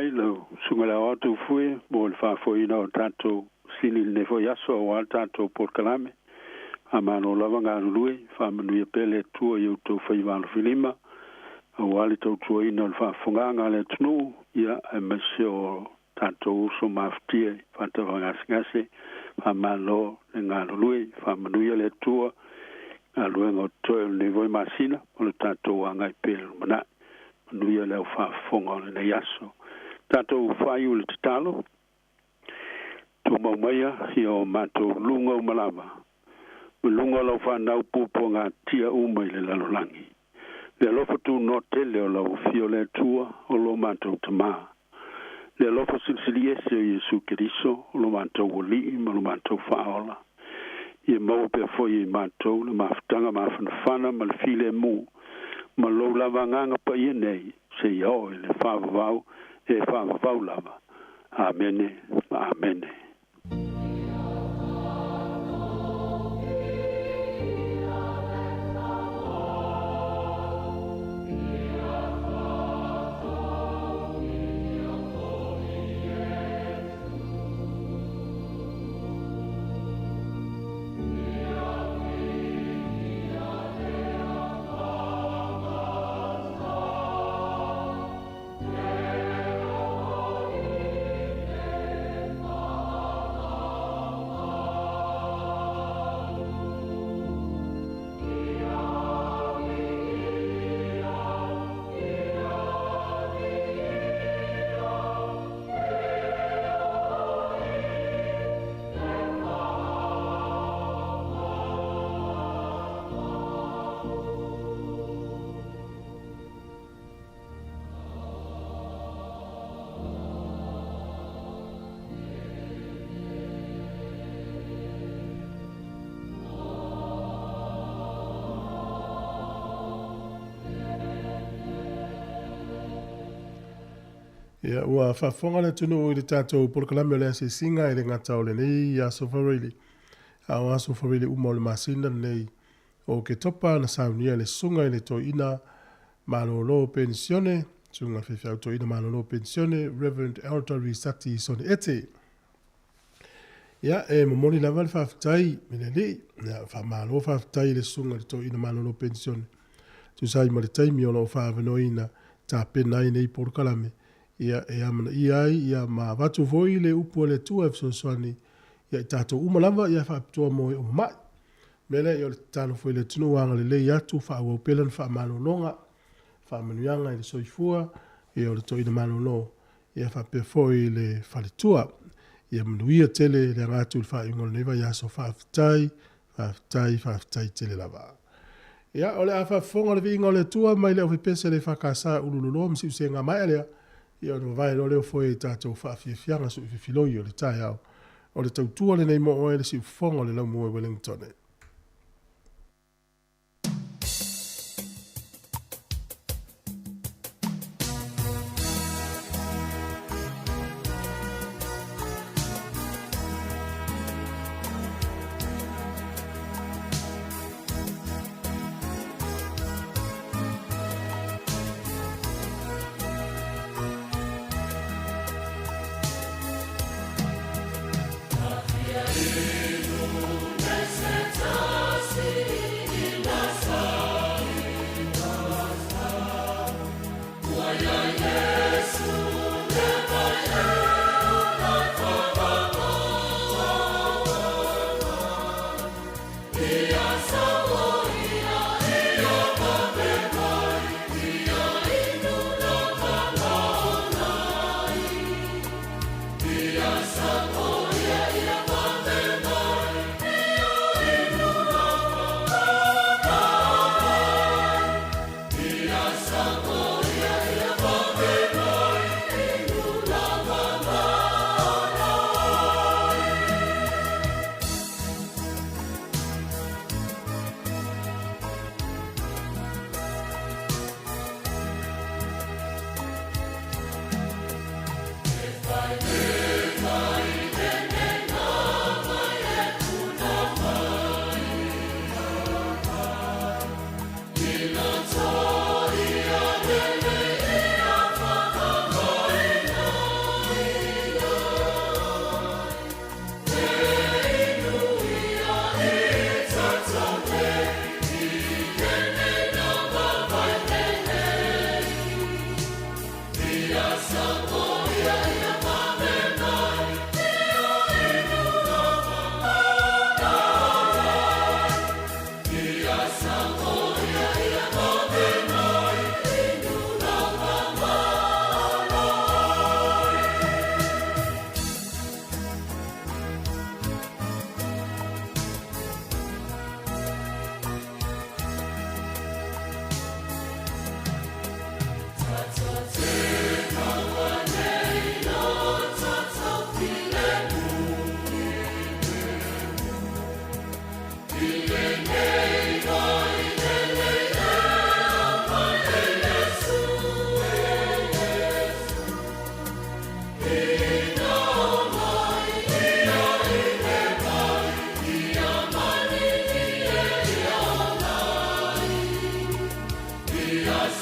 tai lo sungala watu fue bol fa foi no tanto sinil ne foi aso wa tanto por kalame amano lavanga lui fa manu pele tu yo to foi van filima wali to tu ino fa funganga le tnu ya mesio tanto so maftie fa to ngase Whamalo, e ngā lui, whamanuia le tua, a luenga o toi le voi masina, o le tātou a ngai pēle mana, manuia le au whaafonga o le nei aso. Tātou whai u le tatalo, tō maumaia hi o mātou lunga o malama. Lunga lau whanau pūpua ngā tia umai le lalolangi. Le alofa tū no tele o lau fio le tua o lo mātou tamaa. Le alofa silsili ese o Yesu Keriso o lo mātou wali ma lo mātou whaola. Ie mau pe foi i mātou le mawhtanga mawhanawhana ma le file mu ma lo lava nganga pa i nei se iao e le whawawau e whawawau lava. Amene, amene. Ia ua whafonga le tunu i le tātou polokalame o le ase singa i le ngata o le nei i aso whareili. Au aso whareili uma o le masina nei o ke topa na saunia le sunga i le toina malolo pensione, sunga whiwhiau toina malolo pensione, Reverend Elder Risati Soni Ete. Ia e momoni lava le whawhitai me le li, ia whamalo whawhitai le sunga le toina malolo pensione. Tusai ma le taimi o lo whawanoina tā penai nei polokalame. Ia e amana ia ma watu voi le upu le tua e fsoswani ia i tātou umalava ia whaapitoa moe o mai. Mele i o le tāno foi le tunu wanga le lei atu whaawau pelan whaamanonga, whaamanuanga i le soifua, ia o le toina manono, ia whaapea foi le whalitua, ia manuia tele le ngātu le whaaiunga le neva ia so whaaftai tele lava. Ia o le a whaafonga le vinga o le tua mai le au pese le whakasa ulululoa msi usenga mai alea, ia no vai lo leo foi tātou whaafiafianga su i filoi o le tai au. O le tautua le nei mo oe le si ufonga le lau moe Wellington. Let's Mua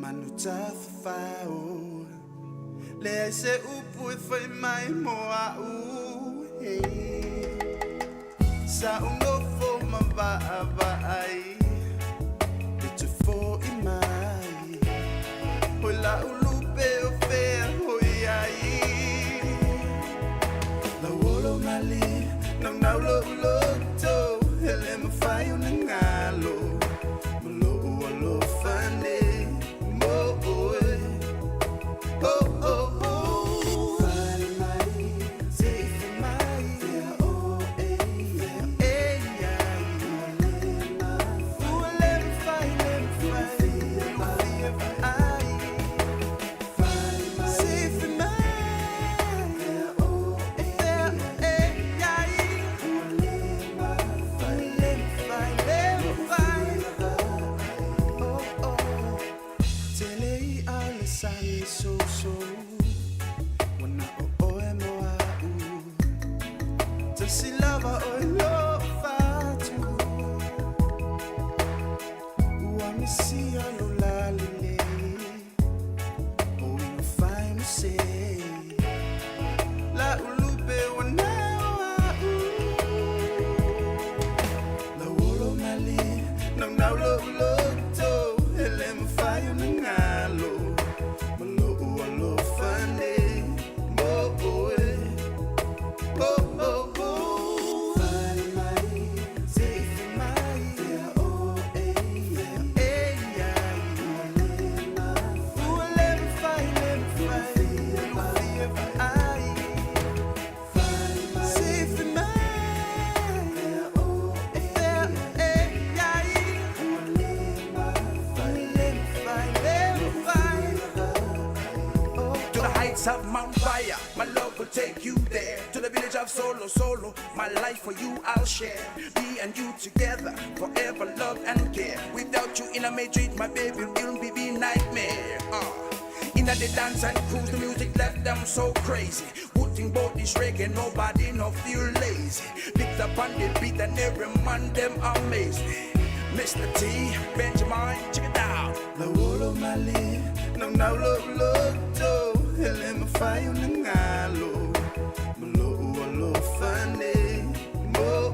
manuta fao le se upu foi mai moa u sa uno fo ma va ai te fo i mai o la ulupe o fe o ai la wolo mali no na lo to ele me fai un ngalo Of Mount Fire, my love will take you there to the village of Solo. My life for you I'll share. Me and you together, forever love and care. Without you in a Madrid, my baby will be the nightmare. In the dance and cruise, the music left them so crazy. Putting both this reggae, nobody no feel lazy. Picked up on the beat and every man them amaze me. Mr. T, Benjamin, check it out. La wolo mali, no lo to. Ele me fai un ngalo lo fane mo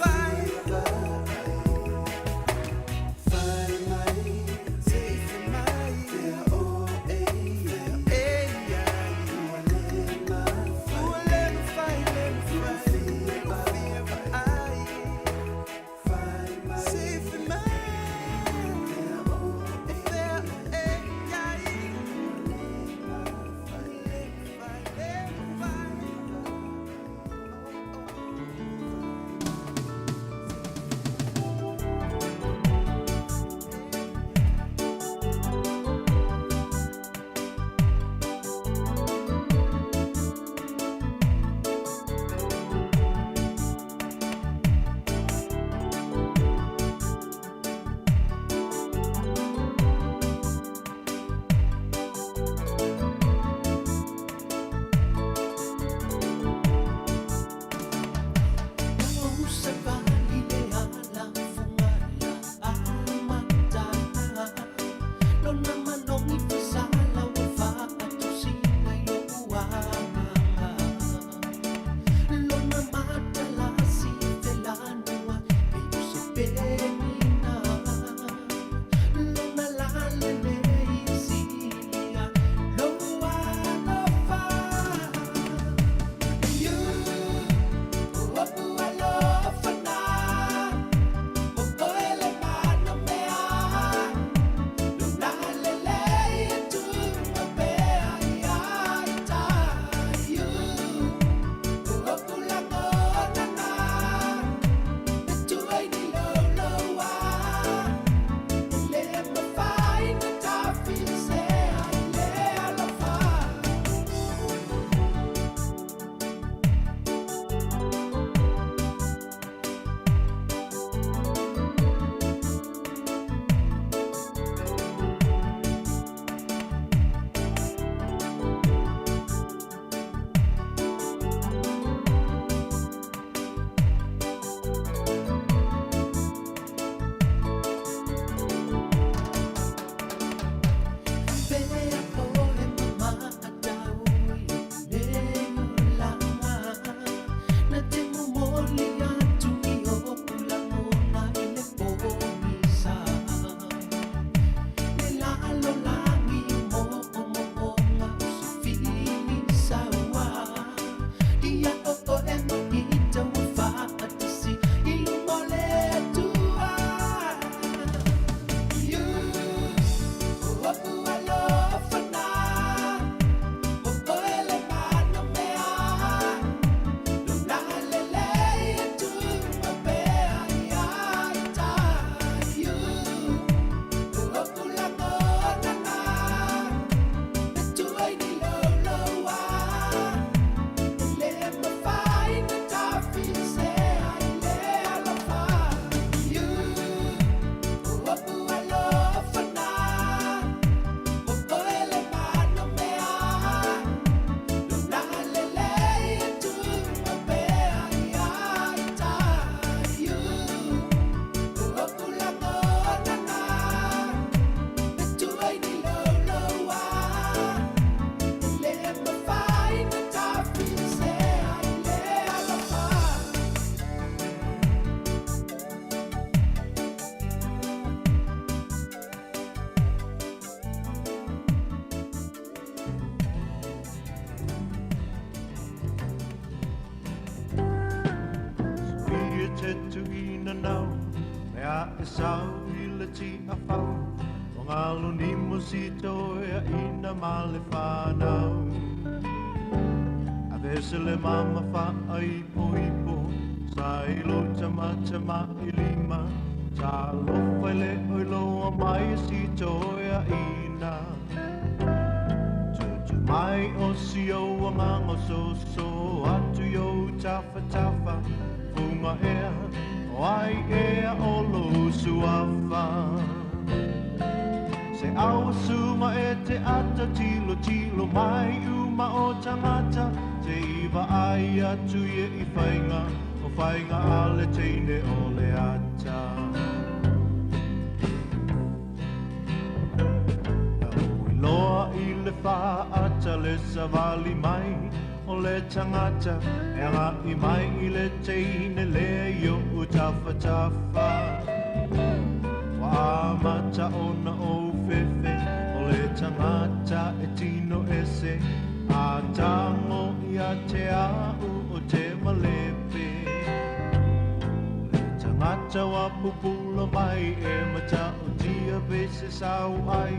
fine. nau mea e sau i le ti a fau o ngalo ni mo si toia ina male whanau a vese le mama wha ai po ipo sa ilo tama i lima sa lofele oi loa mai si toia ina tutu mai o si o wangango so atu yo tafa funga ea o ai ea o lo suafa se awa suma e te ata tilo mai uma o tangata te iwa ai atu ia i whainga ale teine o le ata na ui loa i le wha ata le savali mai o le tangata e ngā i mai i le teine le yo u tafa wa mata ona o fefe o le tangata e tino ese a tango i a te au o te malepe le tangata wa pupula mai e mata o tia bese sau ai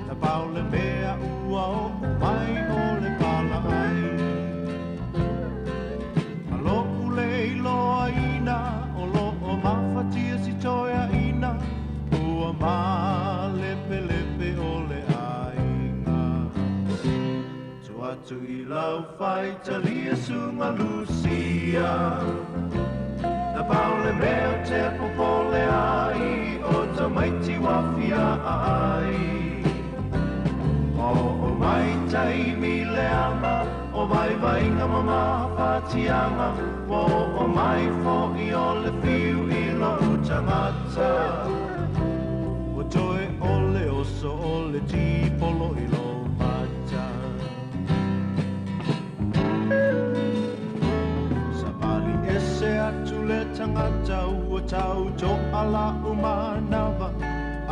na pau le mea ua o mai o le pala ai alo ule iloa ina o lo o mafatia si toia ina ua ma lepe o le ainga tuatu i lau fai talia sunga Lucia na paule mea te popole ai o ta maiti wafia ai o mai taimi le ama o vai nga mama patianga o mai fo i o le fiu i lo utangata o toe ole oso ole ti polo i lo mata sabali ese atu le tangata ua tau jo ala umanawa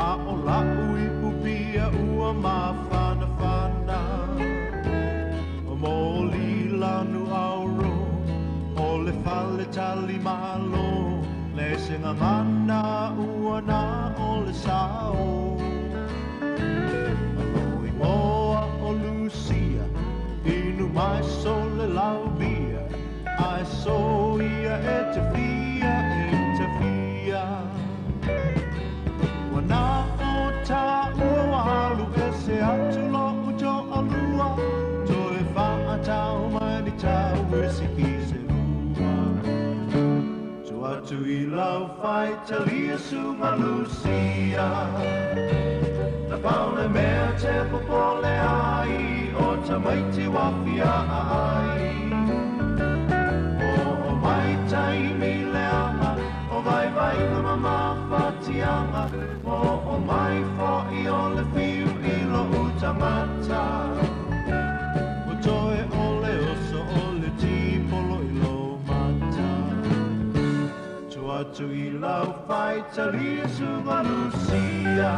a o la ui pupia ua mawhana o moli lanu auro o le fale tali malo le senga mana ua na o le sao aloi moa o Lucia inu mai so le laubia ai so ia e te fia wana o ta ua halu ese atu lo ujo alua toe wha tau mai ni tau esi ki se rua tu atu i lau whai talia sunga Lucia na paule mea te popole ai o ta maiti wafia ai o mai taimi le ama o vai na mama whatianga o mai fo i o le fiu i lo utangata o toe ole oso ole ti polo i lo mata tu atu i lau whai talia sunga Lucia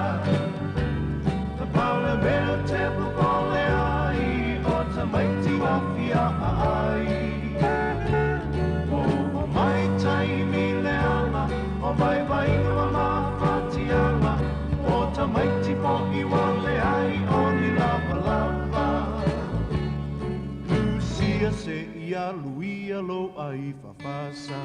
na paule mea te popole ai o ta maiti wafia ai o mai taimi le ama o vai na mama whatianga o ta maiti po i wale ai o ni lava Lucia se ia luia lo ai fafasa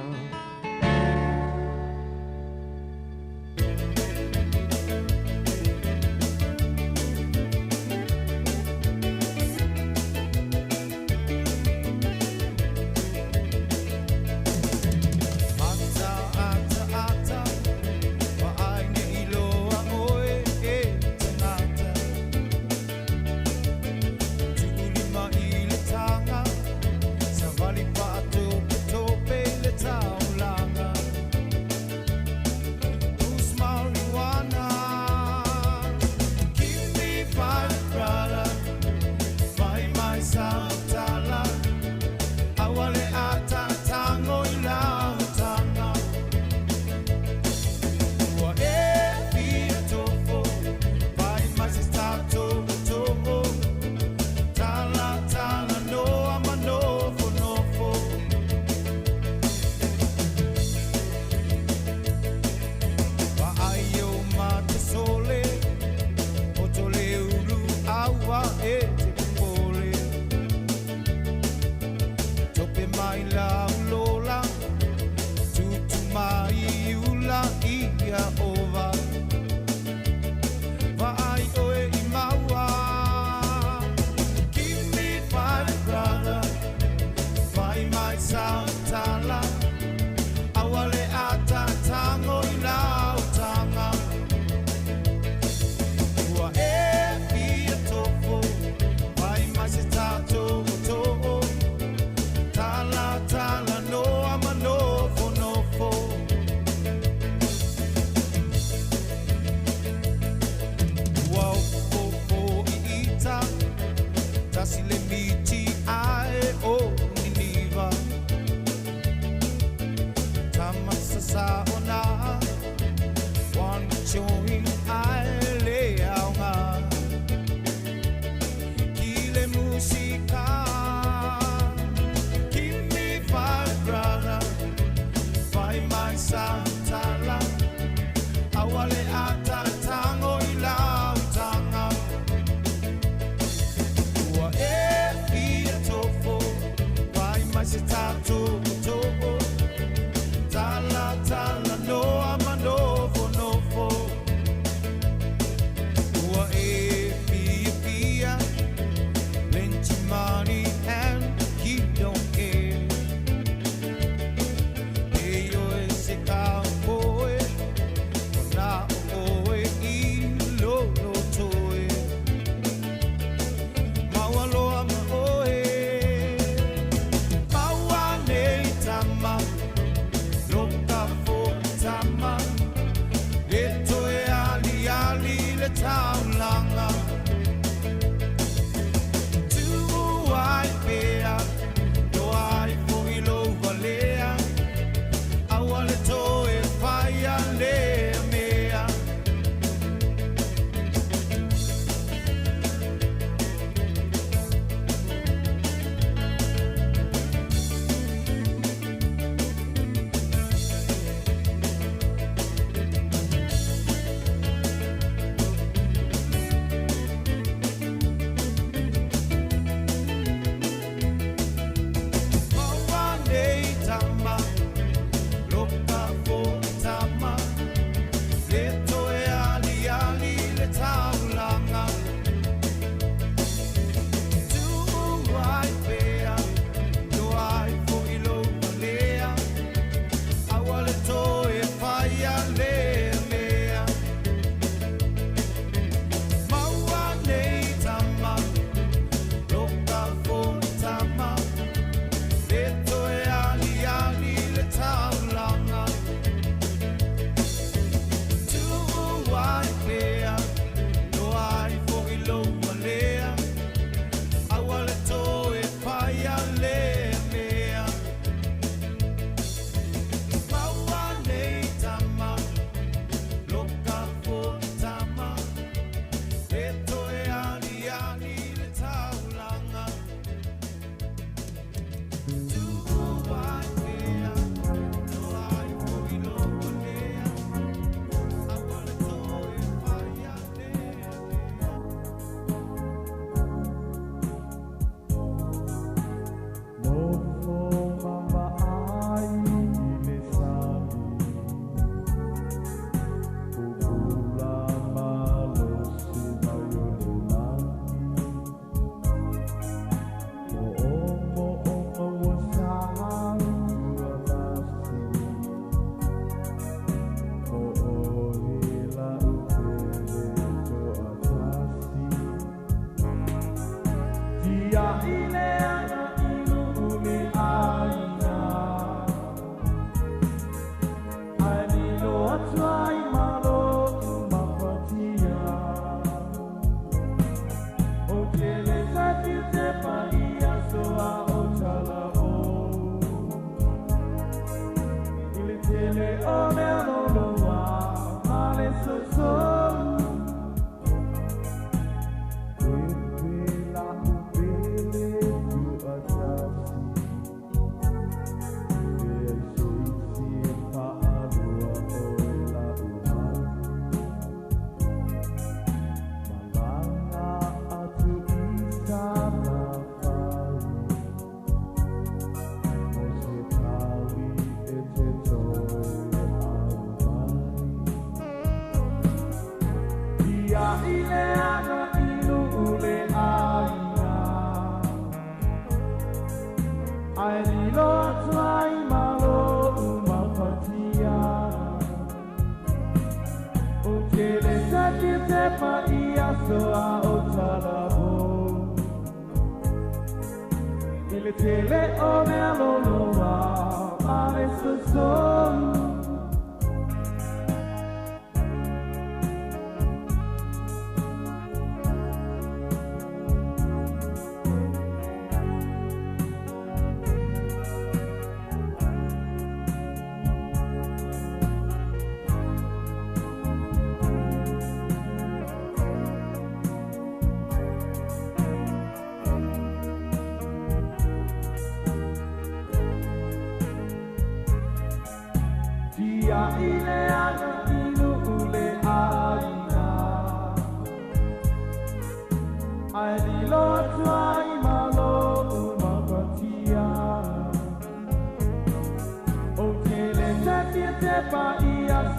Vale pa to pe le taula Awale ata tango ila utanga Ua e fia tofo Wai maisi tato tofo Tala tala noa manofo nofo Ua e fia fia Plenty money and you don't care Eyo e se cowboy Na oe I lolo toe Mawaloa ma oe Maua nei tama Loka fo tama Le toe ali ali le taulanga Tu ai pea Do ai fo I lo valea Awale toe faya le mea Maua nei tama Loka fo tama Le toe ali ali le taulanga Tu ai pea Do ai fo I lo valea Awale toe faya le mea Maua nei tama Loka fo tama Le toe ali ali le taulanga Tu ai pea Do ai fo I lo valea Awale toe faya le mea Maua nei tama Loka fo tama Le toe ali ali le taulanga Tu ai pea Do ai fo I lo valea Awale toe faya le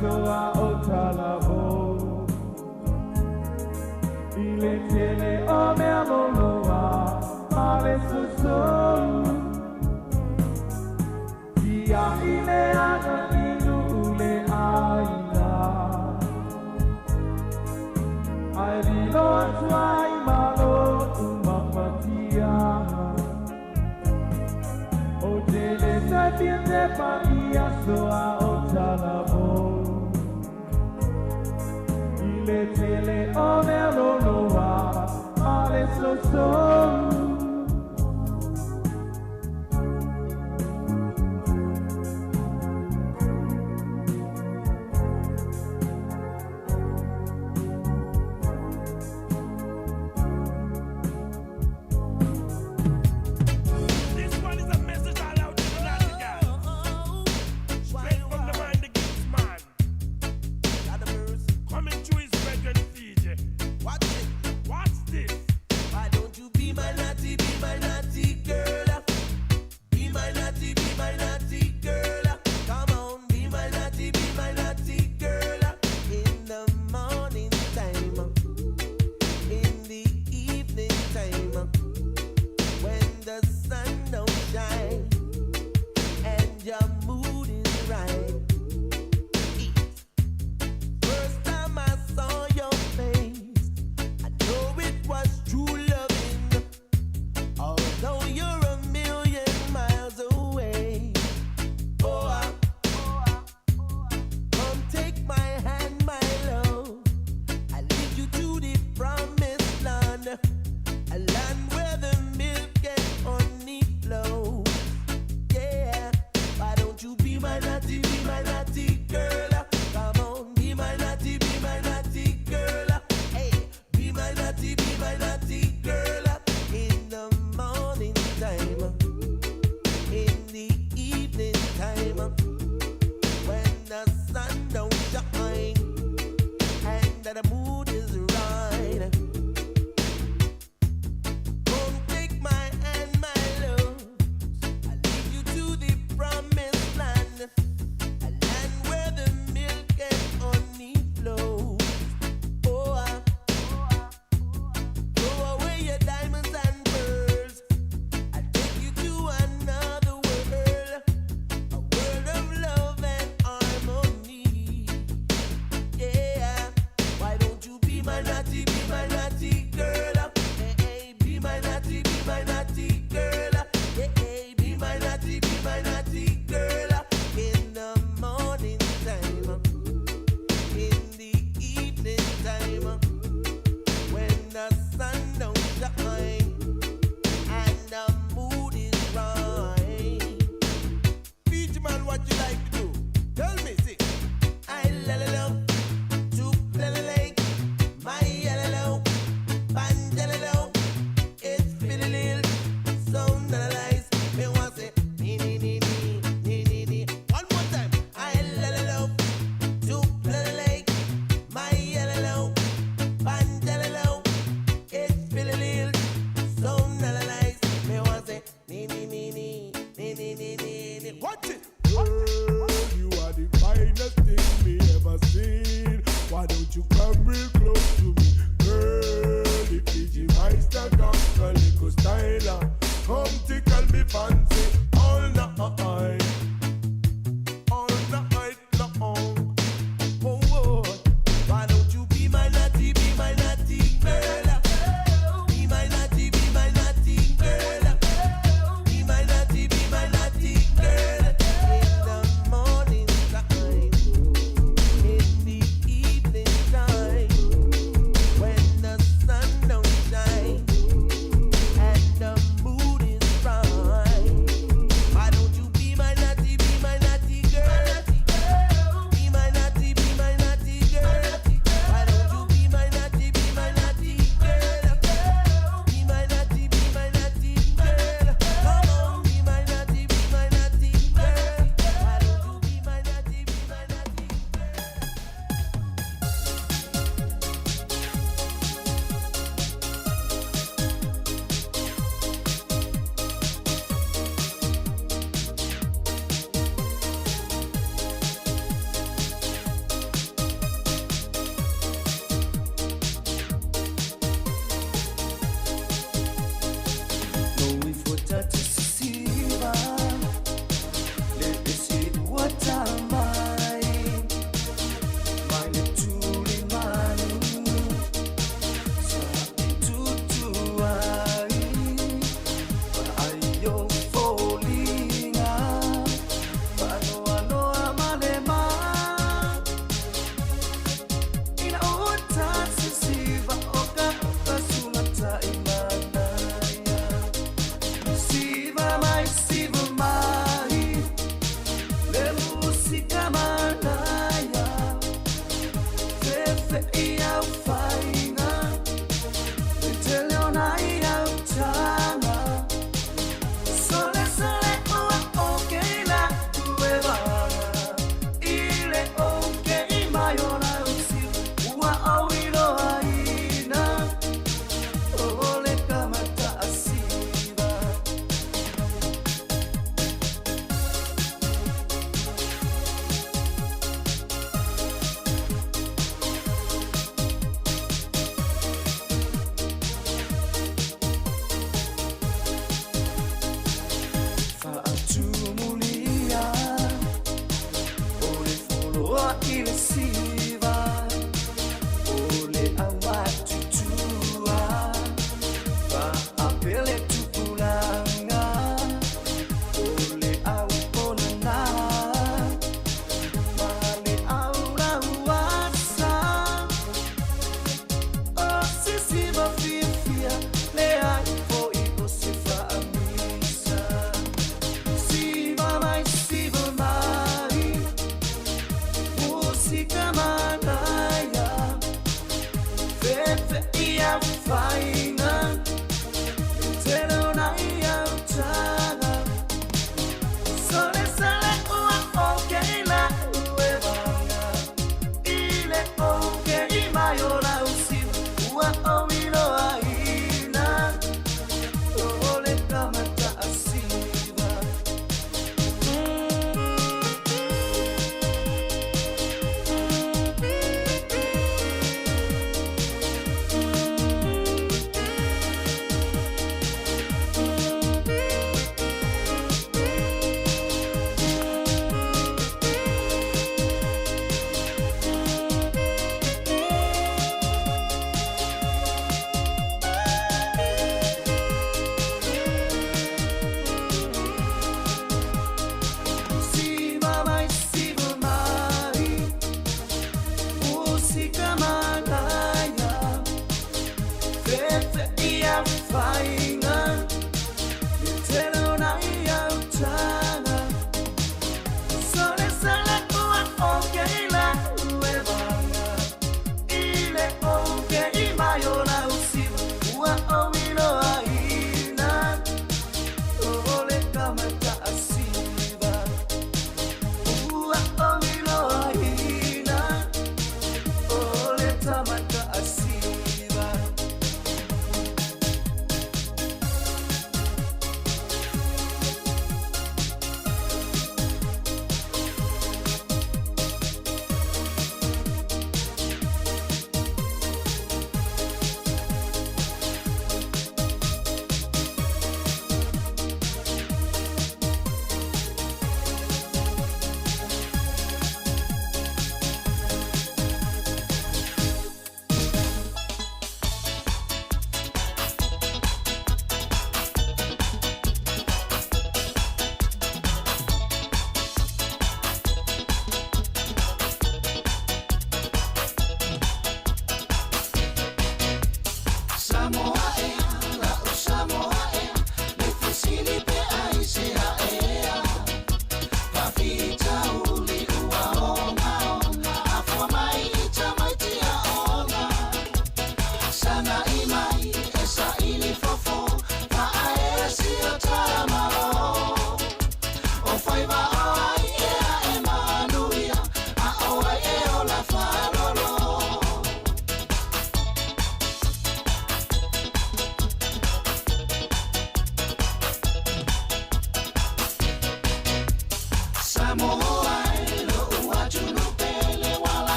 soa o talavo ile tele o me aloha male so ia ile ana inu le aina ai lo tuai malo umapatia o tele sapiente pa ia soa o talavo ile tele o me aloha male so and the mood is right.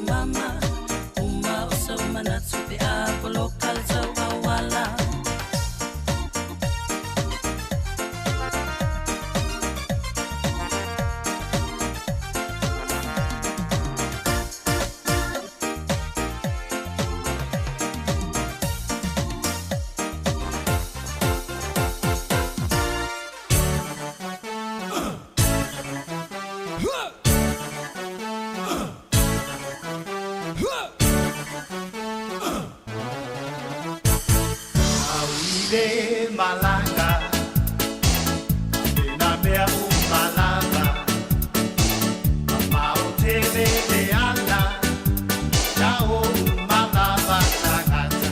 Mama, uma, so mana, to be le malanga na mea malanga ma o te le ala ya o malava tangata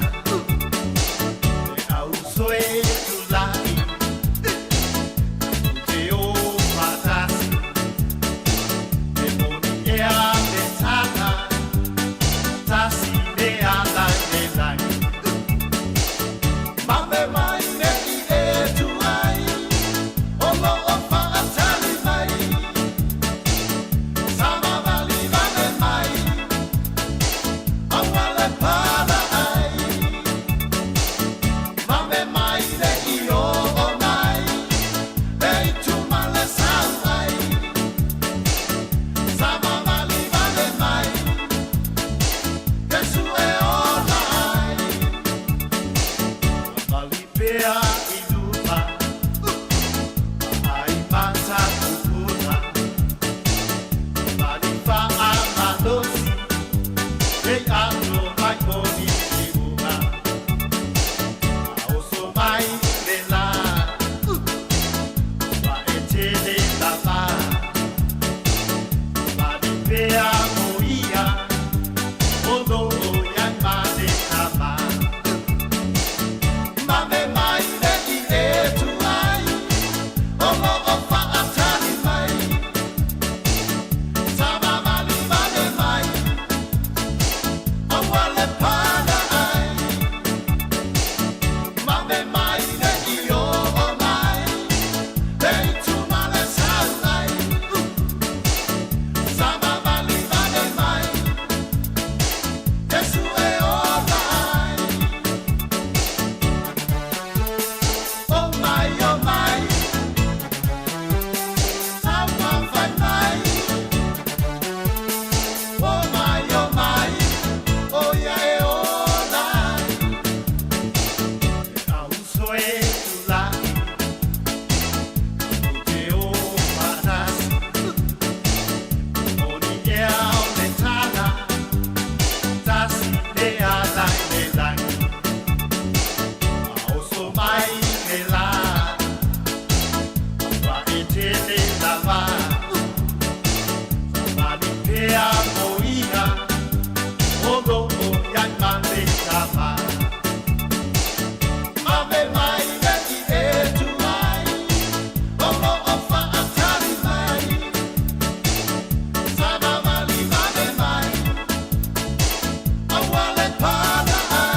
e au soe tu lai te o matasi e moni e a me tana tasi le ala le lai Mame mai ne i e tu ai o lo o fa atali mai Sama vali vale mai o wale pada ai Mame mai ne i o mai e i tu male sau ai Sama vali vale mai che su e o mai Malipea i lupa ai mata kupuna Malipa a malosi e alo mai boni i bunga Oso mai le la Wa e te le lava Malipea moia Odo o yang male kama Mame mai ne i e tu ai O lo o fa atali mai Sama mali vale mai O wale pada ai Mame mai ne i o mai E i tu male sau ai Sama mali vale mai Yesu e o mai Oh my, how one find my Oh my, oh yeah, oh night Au soe tu lai Te o panas Oni e au le tana Tasi le alai le lai Au so mai le la Wa e te le lava Mani pea moia Odo o yang male kama Mame mai ne i e tu ai Olo o fa atari mai Sama mali male mai Awale pada ai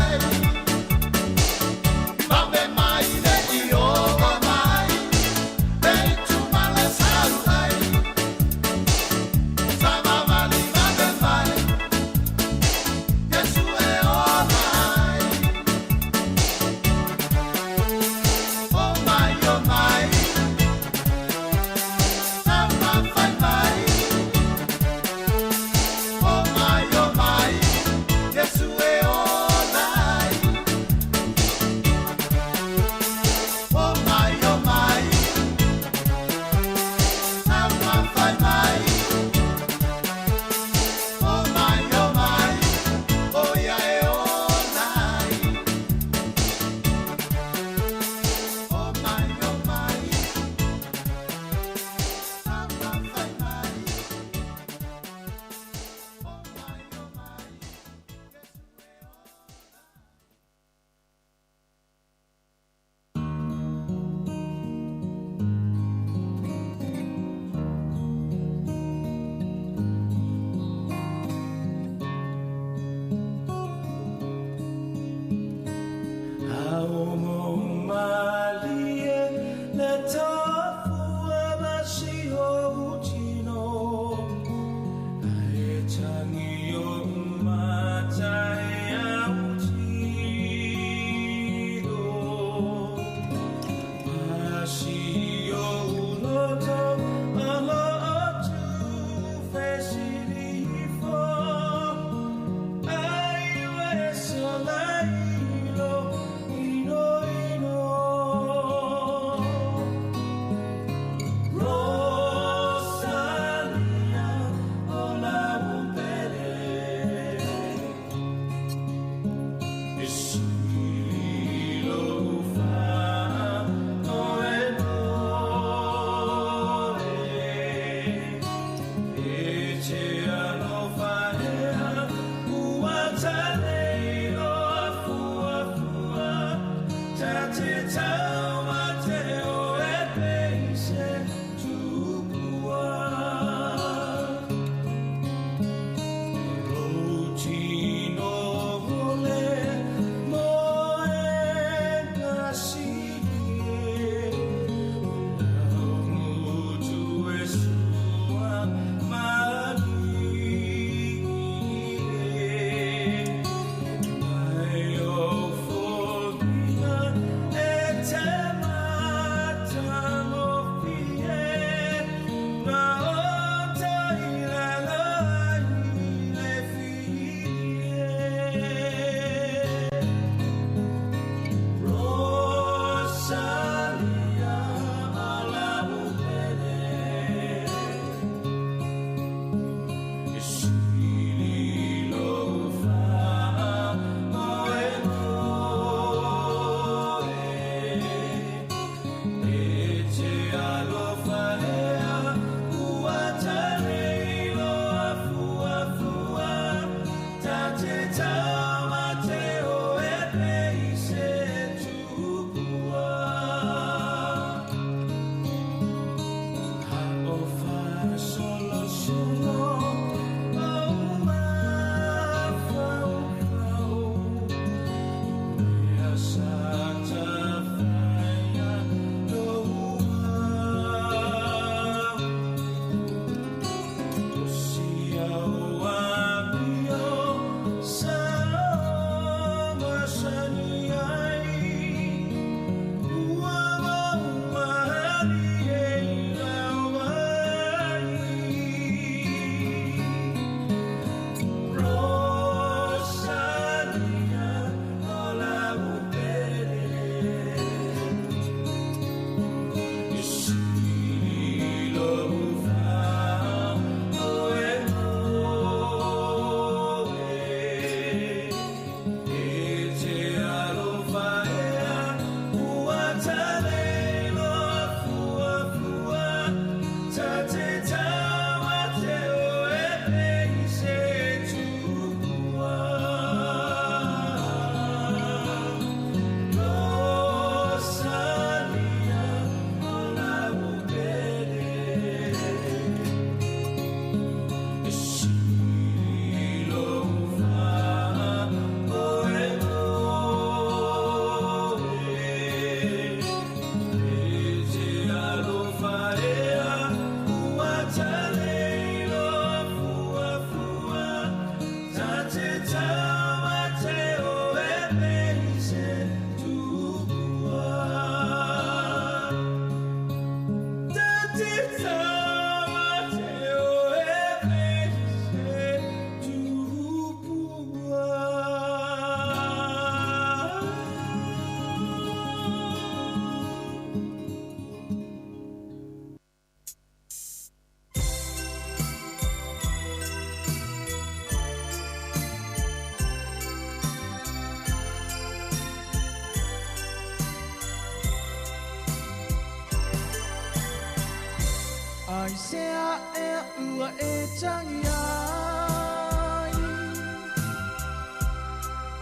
Ai sea e ua e tangi ai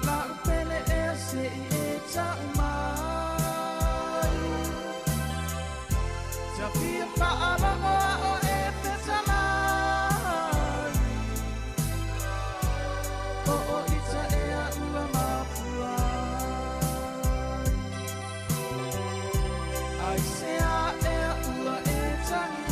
La upele e se e tangi mai Tia pia paala o e petalai O ita e a ua mapuai Ai sea e ua e tangi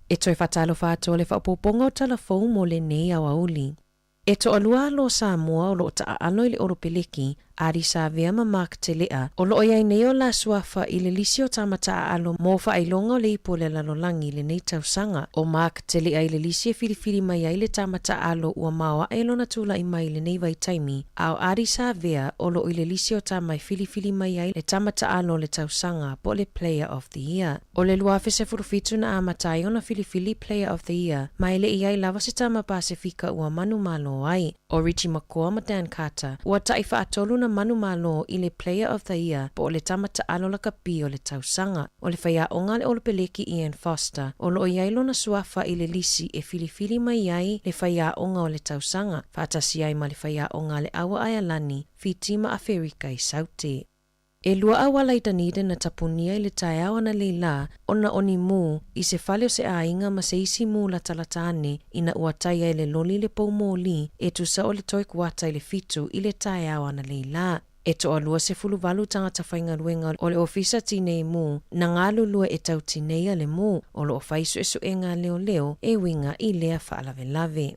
E toi whatalo whātua le whapoponga o telefon mo le nei au auli. E to alua lo Sāmoa o lo ta alo ile oro peleki, ari sa vea ma Mark te lea, o lo iai neo la suafa i le lisio tamata alo mo fa ilonga o le ipo le lalolangi le nei tausanga. O Mark te lea i le lisio filifili mai ai le tamata alo ua mawa e lona tula i mai le nei vai taimi, au ari sa vea o lo i le lisio tamai filifili mai ai le tamata alo le tausanga po le Player of the Year. O le luafe se furufitu na amatai ona filifili Player of the Year, mai le iai lava se tama Pasifika ua manu malo ai. O Richie Makoa ma Dan Carter, ua taifa atolu na manu malo i le Player of the Year po o le tamata alo la kapi o le tausanga. O le whaia onga le olopeleki Ian Foster, o lo iailo na suafa i le lisi e filifili mai ai le whaia onga o le tausanga, whaatasi ai ma le whaia onga le awa ai alani, fitima Afrika i saute. E lua awala i tanide na tapunia i le taeawa na leila ona oni mu i se fale o se ainga ma se isi mu la talatane ina uataia i le loli le paumoli e tusa o le toi kuata i le fitu i le taeawa na leila. E to alua se fulu valu tangata whainga luenga o le ofisa tinei mu na ngā lulua e tau tinei le mu o lo whaisu e suenga leo leo e winga i lea whaalave lave.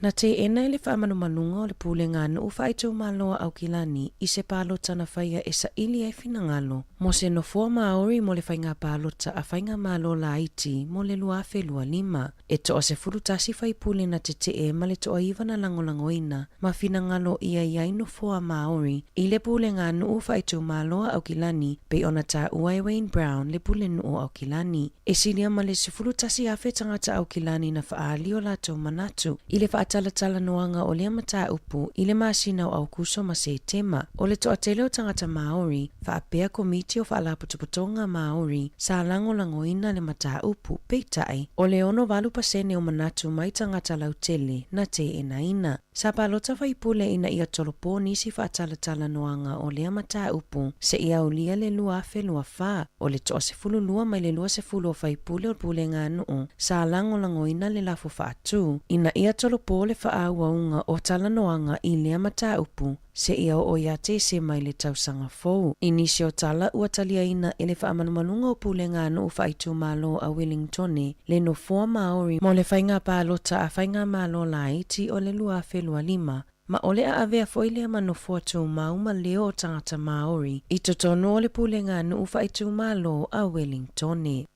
Na te ena le whaamanumalunga o le pūlenga na uwhaitu maloa au kilani i se pālota na whaia e sa ili e finangalo. Mo se no fua Maori mo le whainga pālota a whainga malo la iti mo le luafe lua lima. E toa se furutasi whai pūle na te e ma le toa iwa na langolangoina ma finangalo ia iai no fua Maori i le pūlenga na uwhaitu maloa au kilani pe ona ta uai Wayne Brown le pūle nu au kilani. E silia ma le se furutasi afe tangata au kilani na whaali o lato manatu i le tala noanga o le amata upu i le masina o au kuso ma se tema. O le toa tele o tangata Maori, whaapea komiti o whaalaputuputonga Maori, sa langolangoina le mata upu, peitai, o le ono valu pasene o manatu mai tangata lautele na te enaina. Sa palota waipule ina ia tolopo nisi whaatala noanga o le amata upu, se ia ulia le luafe luafa, o le toa se fulu lua mai le lua se fulu o waipule o pule ngā nuu, sa langolangoina le lafu whaatu, ina ia tolopo le whaawaunga o talanoanga i lea mata upu, se ia o ia te se mai le tausanga fou. Inisio tala ua talia ina ele whaamanumalunga o pulenga no whaitu malo a Wellingtone, le no fua Maori mo le whainga pālota a whainga malo la iti o le lua whelua lima, ma ole a avea foilea mano fua tu mauma leo o tangata Maori, i totono o le pulenga no whaitu malo a Wellingtone.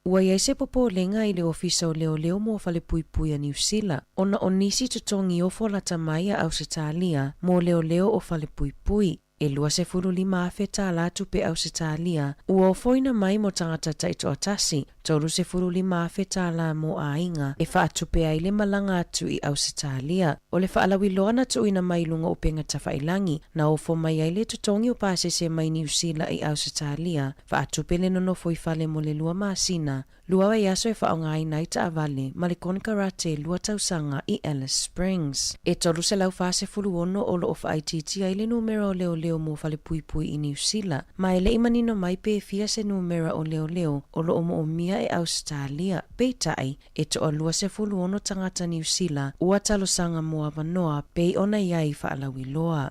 Ua iai se popo lenga i le ofisa o leo mo whale pui a New Zealand. Ona o nisi tutongi o folata mai a Ausitalia mo leo o whale pui. E lua se furu lima afe tā latu pe Ausitalia. Ua o foina mai mo tangata taito atasi. Toru se furu lima afe tā la mo a inga. E whaatu pe ai le malanga atu i Ausitalia. O le whaalawi loana tu ina mai lunga o penga tawhailangi. Na o fo mai ai le tutongi o pase se mai New Zealand i Ausitalia. Whaatu pe le nono foi fale mo le lua maasina. Lua wa yaso e whaonga ai nai ta avale. Ma le konkarate lua tausanga i Alice Springs. E toru se lau fase furu ono o lo of ITT ai le numero leo mo fale pui i New Zealand. Ma ele imanino mai pe fia se numera o leo o lo omo o mia e Australia. Peitai e to o lua se fulu ono tangata New Zealand ua talosanga moa wanoa pe ona iai faalawi loa.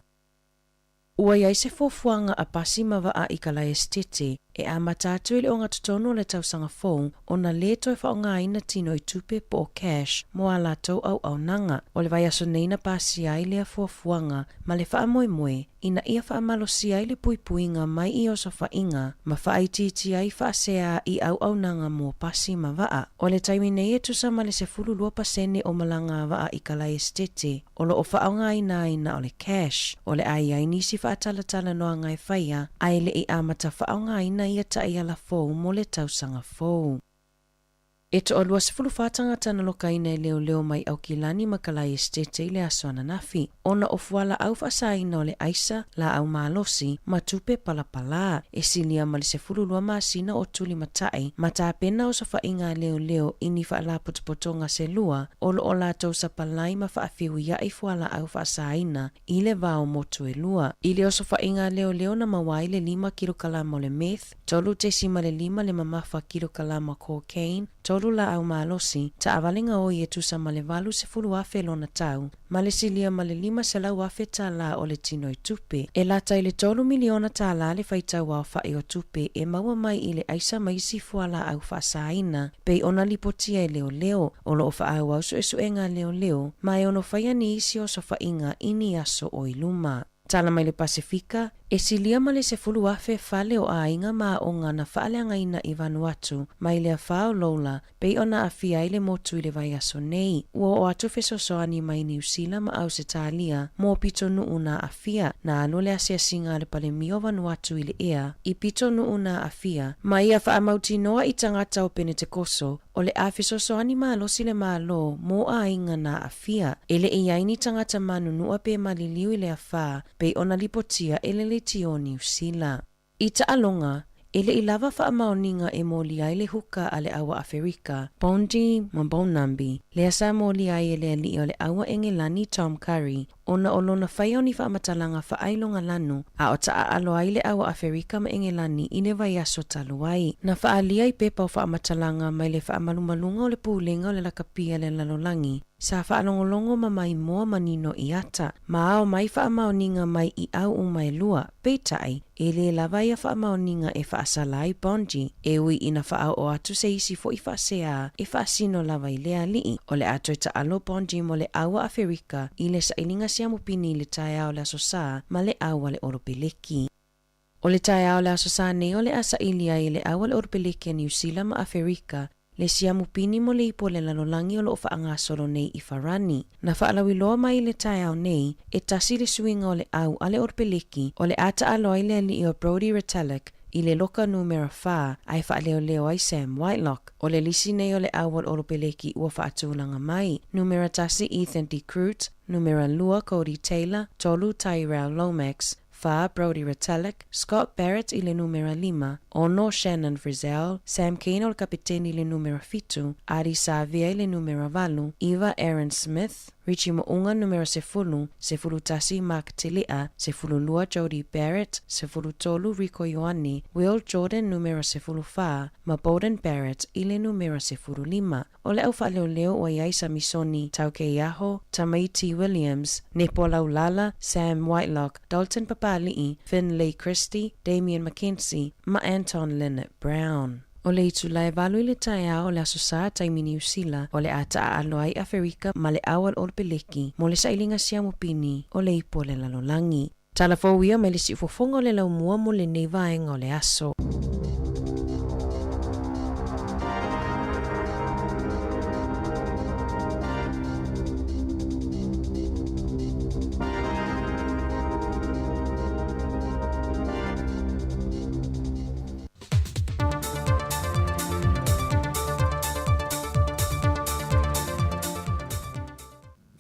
Ua iai se fofuanga a pasi mawa i kala estete e a matatu ili o ngā tutono le tausanga fōu o na leto e whaonga aina tino i tupe po cash mo a latou au nanga. O le vai aso neina pasi ai lea fofuanga ma le wha moe ina ia wha malosi ai le puipuinga mai i oso whainga ma wha ititi ai wha sea i au nanga mo pasi ma waa. O le taimi nei e tusa ma le se fulu lua pasene o malanga waa i kala estete o lo o whaonga aina o le cash. O le ai nisi wha talatala noa ngai whaia ai le i amata whaonga aina ia ta ia la fōu mo le tausanga fōu. E to olua se fulu whātanga tana loka ina leo mai au kilani makalai estete i le asoana nafi. Ona o fuala au whasaina o le aisa la au malosi ma tupe palapala. E silia ma le se fulu lua maasina o tuli matai ma tā pena o sa whainga leo ini whaala potopotonga se lua o lo o lātou sa palai ma whaafiu ia i fuala au whasaina i le vao motu e lua. I le o sa whainga leo na mawai le 5 kilokalama o le meth, tolu te sima le 5 le mamafa kilokalama cocaine, tolu tolu la au malosi, ta avalinga o ye tusa male valu se fulu afe lona tau, male silia male 5 se lau afe ta la o le tino i tupe. E lata i le 3 miliona ta la le faitau au fai o tupe e maua mai i le aisa maisi fuala au faasaina, pei ona lipotia i leo leo, o lo ofa au au su enga leo leo, mai ono faya ni isi o sofa inga ini aso o iluma. Tala mai le Pasifika, e silia ma le se fulu afe fale o ainga ma o ngana faaleanga ina i Vanuatu, mai le afao lola, pei ona afia i le motu i le vai aso nei. Ua o atu fesosoani mai New Zealand ma au se talia, mo pito nu una afia, na anu le asia singa le pale mio Vanuatu i le ea, i pito nu una afia, ma ia faa mauti noa i tangata o Pentecoso, o le afesosoani ma alosi le ma alo, mo ainga na afia, ele e yaini tangata manu nua pe maliliu i le afa, pei ona lipotia ele le tio New Zealand. I ta alonga, ele i lava wha maoninga e moli ai le huka a le awa Afrika, Bondi ma Bonambi, le asa moli ai ele li o le awa Engelani Tom Curry, ona olona whaioni wha matalanga wha ailonga lanu, a o ta alo ai le awa Afrika ma Engelani i ne vai aso talu ai. Na wha alia i pepa o wha matalanga mai le wha malumalunga o le pulenga o le lakapia le lalolangi, sa whaalongolongo ma mai moa manino i ata, ma ao mai whaamaoninga mai i au umai lua, peitai, e le lava ia whaamaoninga e whaasalai Bondi, e ui ina whaao o atu se isi fo i whaasea, e whaasino lava i lea lii, o le atu ta alo Bondi mo le awa Afrika, i le sailinga siamu pini le tai ao le asosa, ma le awa le oropeleki. O le tai ao le asosa ne o le asa ilia i le awa le oropeleki a New Zealand ma Afrika, le siamu pini mo le ipo le lalolangi o lo whaanga solo nei i wharani. Na whaalawi loa mai le tai au nei, e tasi le suinga o le au ale orpeleki, o le ata aloi le li o Brody Retallick, i le loka numera 4, ai whaaleo leo ai Sam Whitelock, o le lisi nei o le au al orpeleki ua whaatulanga mai, numera tasi Ethan D. Crute, numera lua Cody Taylor, tolu Tyrell Lomax, Fa Brody Retallick, Scott Barrett i le numera 5, ono Shannon Frizzell, Sam Kane o le kapiteni i le numera 7, Adi Savia i le numera 8, Eva Aaron Smith, Richie Mounga numera 10 tasi Mark Tilia, 10 Jody Barrett, 10 tolu Rico Ioani, Will Jordan numera 10 ma Bowden Barrett i le numera 15, o le au whaleoleo o Iaisa Misoni, Tauke Yaho, Tamaiti Williams, Nepo Laulala, Sam Whitelock, Dalton Papali'i, Finlay Christie, Damian McKenzie, ma Anton Leonard Brown. O le itu lai valu i le taia o le asosa taimi New Zealand o le ata a aloai Afrika ma le awal o le peleki mo le sailinga siamu pini o le ipo le lalolangi. Tala fauia me le sifofonga o le laumua mo le neivaenga o le aso.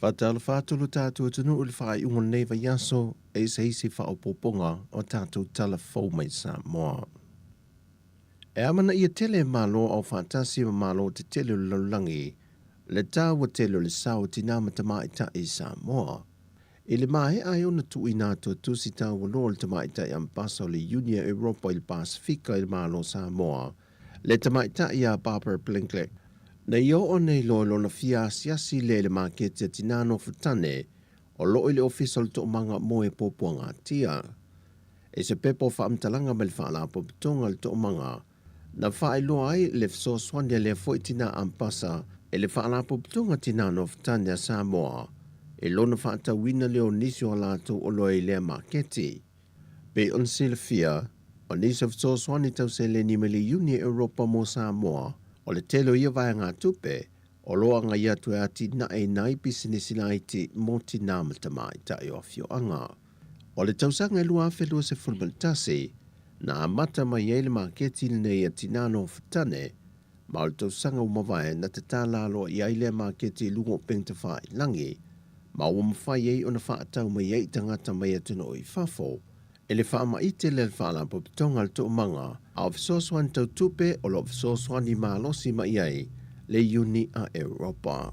Whatala whātulu tātua tunu uli whai ungo nei wa yaso e se isi whaopoponga o tātou tala fau mai Sāmoa. E amana ia tele malo au whātasi wa malo te tele laulangi le tāua tele le sao tina matamaita i Sāmoa. E le mai ai ona tu ina to tusi tāua lo le tamaita i ampasa le Unia Europa il Pasifika il malo Sāmoa. Le tamaita i a Barbara Blinkley. Na io o nei lo na fia siasi le le makete tinano futane o lo ile official to manga mo e poponga tia. E se pepo fa amtalanga mel fa la potonga to manga. Na fa ilo ai le so swande le fo tina ampasa e le fa la potonga tinano futane Sāmoa. E lo na fa ta wina le o nisi o la to o lo ile makete. Pe on silfia o nisi of so swande tau se le ni mele Unia Europa mo Sāmoa. O le telo ia vai ngā tupe, o loa ngā ia tu ati na e nai pisinisi la iti mo ti nā matamai ta i ofio anga. O le tausanga lua awhelua se fulmantasi, na amata mai ele maketi nei ati nāno futane, ma o le tausanga umawai na te tālalo i aile maketi lungo pengtawhai langi, ma o mawhai ei o na whaatau mai ei tangata mai atuno i whafo, e le whaama i te le whaala popitonga le tō manga, a ofisoswan tau tupe o lo ofisoswan i maalosi ma iai le Uni a Europa.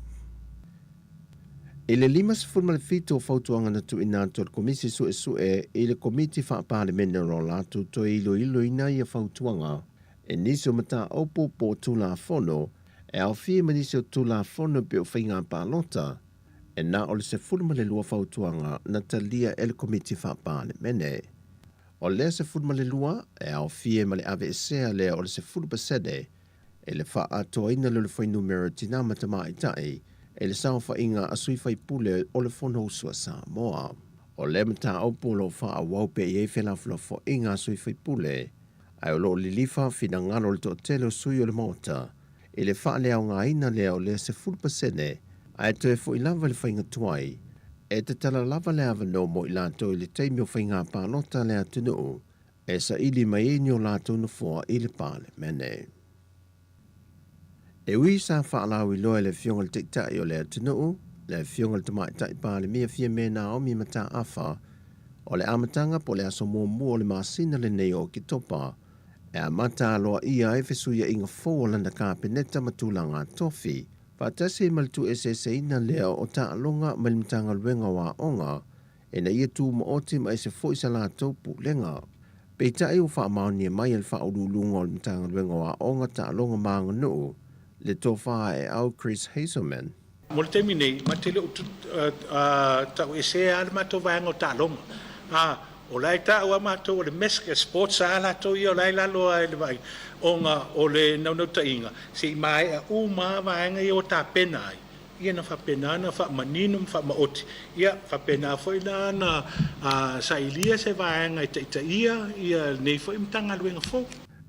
E le 5 o fautuanga na tu inato le komisi sue e le komiti whaapale mene ro latu to ilo ina i a fautuanga e niso mata opo po tula fono E au fie manisi o tula fono pe o whainga pālota, e nā o le se fulma le lua whautuanga na talia e le komiti whapāne mene. O lea se fulma le lua, e au fie ma le ave esea lea o le se fulma sede, e le wha atoa ina le whai numero tina matama i tai, e le sao whainga asui whai pule o le fono usua Sāmoa. O le mata au polo wha a waupe i e whelafula fo inga asui whai pule, ai o lo li lifa fina ngalo le to tele o sui o le mota, e le wha lea o ngā ina lea o le se fulma sede, ai to e fo i lava le whainga tuai, e te tala lava lea vano mo i lato i le teimi o whainga pālota lea tunu, e sa ili mai e nio lato na fua i le pāle mene. E ui sa whaalau i loa le fionga le tiktai o lea tunu, le fionga le tamai tai pāle mia fia mena o mi mata awha, o le amatanga po le aso mua le masina le neo ki topa, e a mata aloa ia e fesuia inga fōa landa kāpeneta matulanga tofi, Whātase maltu e se ina lea o ta alonga malimtanga luenga wa onga, e na ia tū maoti ma e se fo isa la taupu lenga. Peita e o wha maoni e mai al wha urulunga o malimtanga luenga wa onga ta alonga maanga nuu, le tō wha e au Chris Hazelman. Mo le temi nei, ma te leo tau e se ala mato vanga o ta alonga. O lai ta ua mato o le meske sports ala to i o lai lalo ai le vai. Onga o le naunau ta inga. Se i mai a uma vanga i o ta pena ai. Ia na fa pena na fa maninum fa maoti. Ia fa pena foi na sa ilia se vanga i ta ia nei foi mtanga luenga fo.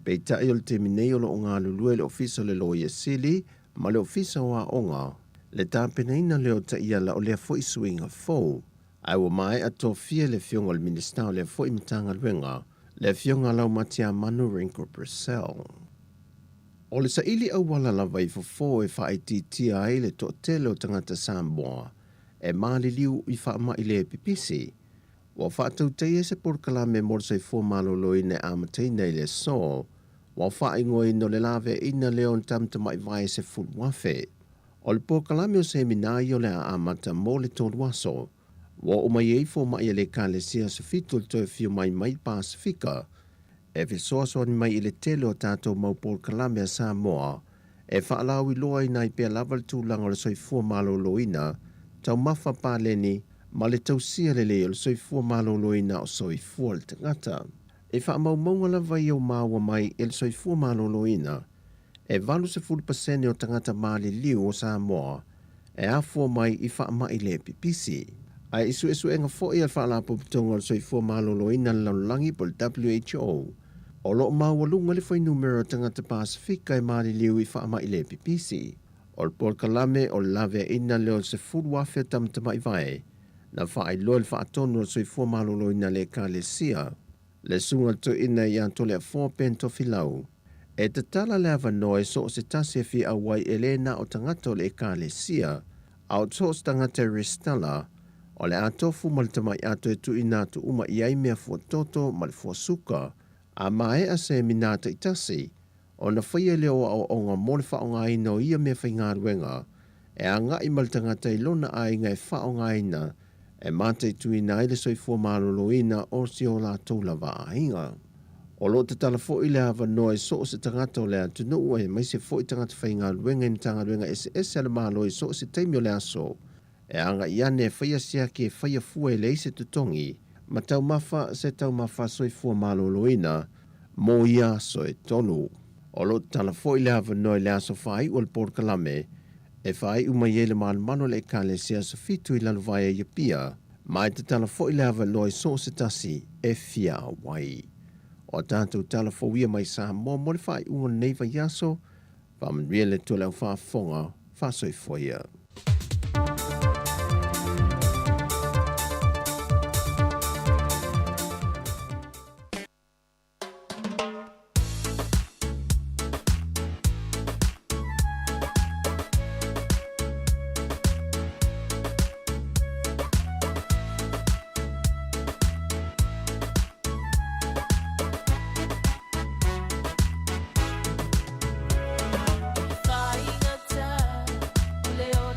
Peita e o le temi nei o lo onga lulue le ofisa le loia sili, ma le ofisa wa onga. Le ta pena ina leo ta ia la o lea foi suinga fo. Ai wa mai ato fia le fionga le minister le foi mtanga luenga, le fionga lau matia manu rinko Brazil. O le sa ili au wala lava i fofo e wha iti ai le to tele o tangata Sāmoa, e maali liu i wha ma i le pipisi. Wa wha tau teie se porkala me morsai fo malolo i ne amateina i le so, wa wha ingoi no le lave ina leon tamtama i vai se ful wafe. O le porkala me o seminai o le amata mo le tolu aso, wa o mai ei fo mai le kale sia se fitul to fiu mai Pasifika, e fi soaso ni mai ile tele o tato mau Paul Kalame a Sāmoa, e whaalau i loa i nai pia laval tūlanga o le soifua maloloina, tau mawha pāleni, ma le tausia lele o le soifua maloloina o soifua le tangata. E whaamau maunga lava i o maua mai e le soifua maloloina, e 20% o tangata mali liu o Sāmoa, e afua mai i whaamai le pipisi. Ai isu enga fo i al whaala puputonga o soifua maloloina laulangi po le WHO. O lo mawalunga le whai numero tangata Pasifika e mali liu i whaama i le pipisi. O le Paul Kalame o le lave ina leo se furuafe tamtama i vai. Na whaai loa le whaatonu o soifua maloloina le ka le sia. Le sunga to ina i antole a 4 pento filau. E te tala le avanoe so o se tase fi awai elena o tangata o le ka le sia. Au tos tangata restala. O le atofu ma le tamai ato e tu ina tu uma i ai mea fuatoto ma le fuasuka, a mae a se minata i tasi, o na whaia leo au onga mo le whaonga ina o ia mea whainga ruenga, e a nga i maltangata i lona a inga e whaonga ina, e mata i tu ina i le soifua malolo ina o si o la tōlawa a inga. O lo te tala fo i le hawa noe so o se tangata o le atunu ua e mai se fo i tangata whainga ruenga i tanga ruenga SS ala malo i so o se teimi o le aso, e anga iane whaia sia ki e whaia fua e leise tutongi, ma tau mawha se tau mawha soifua maloloina, mo ia so e tonu. O lo tala fo i le hawa noi le aso whai o le Paul Kalame, e whai umai ele mano le kale sia so fitu i lalvaya i pia, mai te tala fo i le hawa noi so se tasi e fia wai. O tātou tala fo ia mai Sāmoa mo le whai unga neiva yaso, whamanria le tole au whaafonga, whasoifoia. Leon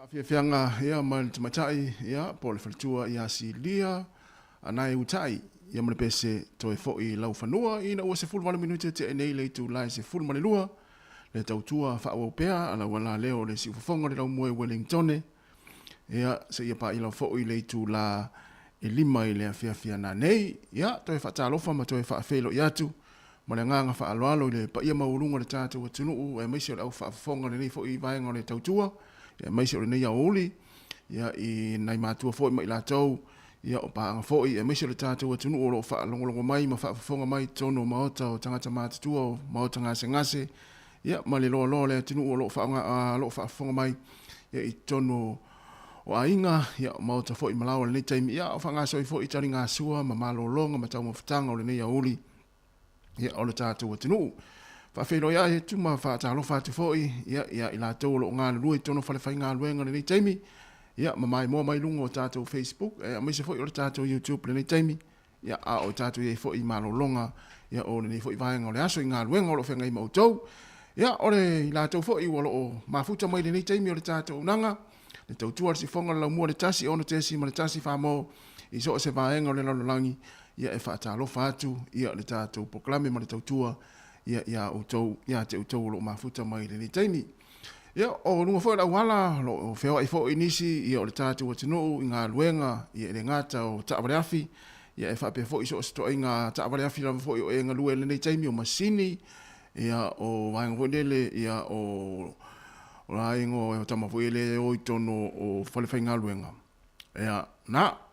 Fianga ia mal tamatai ia pole faltua ia silia anai utai ia mele pese toi foi lau fanua ina ua se full 1 minute te nei le tu lai se full malelua le tautua fa o pea ala wala leo le si fonga le lau moe Wellington ia se ia pa ila foi le tu la e lima i le afia na nei ia toi fa talofa ma toi fa felo ia tu ma le nganga fa aloalo le pa ia maurunga le tatu wa tunu e maisi o au fa fonga le nei foi vai ngole tautua ia mai se o nei aoli ia i nai matua foi mai la tau ia o pa foi e mai se le tatu tunu o lo fa longo mai ma fa fonga mai tono maota o tangata matua o maota ngase ia ma le lo le tunu o lo fa fonga mai ia i tono o ainga ia maota foi malao le taimi ia o fa ngase foi tari ngasua ma malo longa ma tau mo fitanga o le nei aoli ia o le tatu tunu fa felo ya tu ma fa ta lo fa tu foi ya ila to lo nga lu to no fa le fa nga lu nga ni taimi ya ma mai mo mai lungo ta to Facebook e mai se foi o ta to YouTube le ni taimi ya a o ta to ye foi ma lo longa ya o ni foi va nga le aso nga lu nga lo fa nga i mo to ya o le ila to foi wo lo ma futa mai le ni taimi o le ta to nanga le to tu si fonga la mo le tasi ono te si ma le tasi fa mo i so se va nga le lo langi ya e fa ta lo fa tu ya le ta to proclame ma le to tua ia o tau ia te o tau lo mafuta mai le taimi ia o lunga foi la wala lo feo ai foi inisi ia o le tatu o tino nga luenga ia le ngata o taavaleafi ia e fa pe foi so sto inga taavaleafi la foi o nga lue le taimi o masini ia o vai ngondele ia o rai ngo o tama foi le o tono o fale fa nga luenga ia na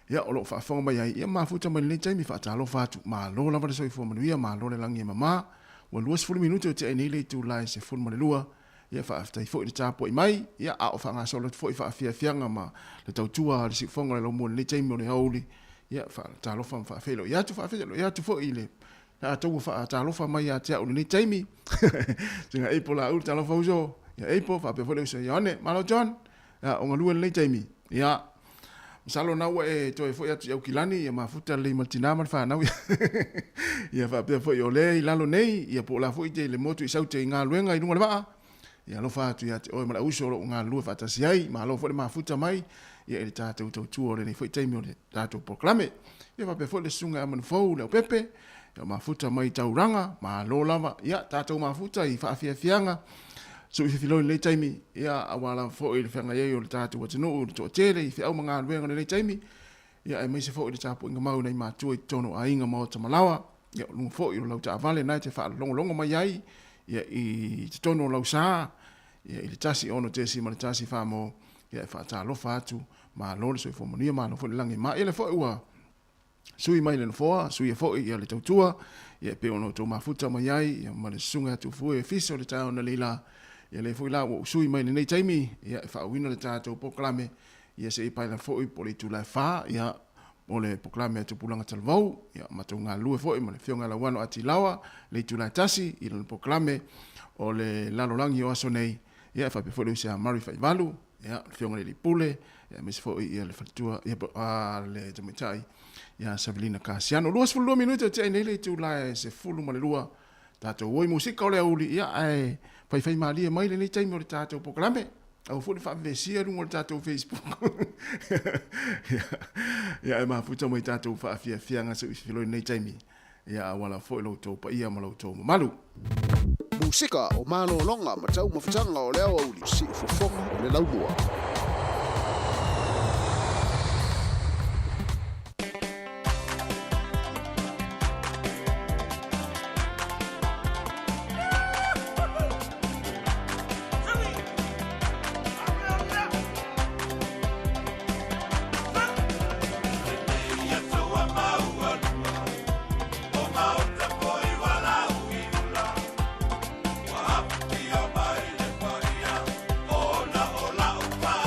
ia o lo fa fonga mai ia mafuta mai le taimi fa talo fatu ma lo la va so fo manuia ma lo le langi mama wa luas fulu minuto te nei le tu lai se fulu malua ia fa aftai fo i tapo mai ia a o fa nga so lo fo fa fianga ma le tau tua le si fonga le mo le taimi o le hauli ia fa talo fa felo ia tu fa felo ia tu fo ile na tu fa talo fa mai ia te o le taimi singa e pola u talo fa uso ia e po fa pe fo le se yone malo John ia o ngalu le taimi ia salo na e to e foi atu au kilani ia mafuta le matina ma fa na ia fa pe foi ole lalo nei ia po la foi te le moto i saute nga luenga i lunga le va ia lo fa atu ia o ma uso lo nga lu fa tasi ai ma lo foi mafuta mai ia ele tata u tu ole nei foi te mi ole tata proclame ia fa pe foi le sunga man fo le pepe ia mafuta mai tauranga ma lo lava ia tata mafuta i fa fianga so if you le taimi ia awala fo i fanga ye o tatu wat no to tele if au manga luenga le taimi ia e mai se fo i tapu inga mau nei ma tu i tono ainga mo ta malawa ia lu fo i lo ta vale na te fa longo mai ai ia i tono lo sa ia i tasi ono te si ma tasi fa mo ia fa ta lo fa tu ma lo so fo mo ni ma no fo langi ma ele fo ua sui mai le fo sui fo ia le tautua ia pe ono to mafuta mai ai ia ma le sunga tu fu e fiso le ta ona lila ia le foi la o sui mai nei taimi ia fa wina le tato proclame ia se pai la foi po le tu la fa ia o le proclame tu pulanga talvau ia matunga lue foi ma le fionga la wano ati lawa le tu la tasi i le proclame o le lalolangi o aso nei ia fa pe foi se mari fa valu ia fionga le pule ia mes foi ia le fatua ia le tamitai ia Savelina Casiano luas fulu minuto te nei le tu la se fulu ma le lua tato oi musika o le uli ia ai fai mali mai le taimi o le tatou proclame au fu le fa vesia lungo le tatou Facebook ia e mafuta mai tatou fa fianga so filo nei taimi ia wala fo lo to pa ia malo to malu musika o malo longa matau mafutanga o le uli si fo o le laubua Ola, ola, opa.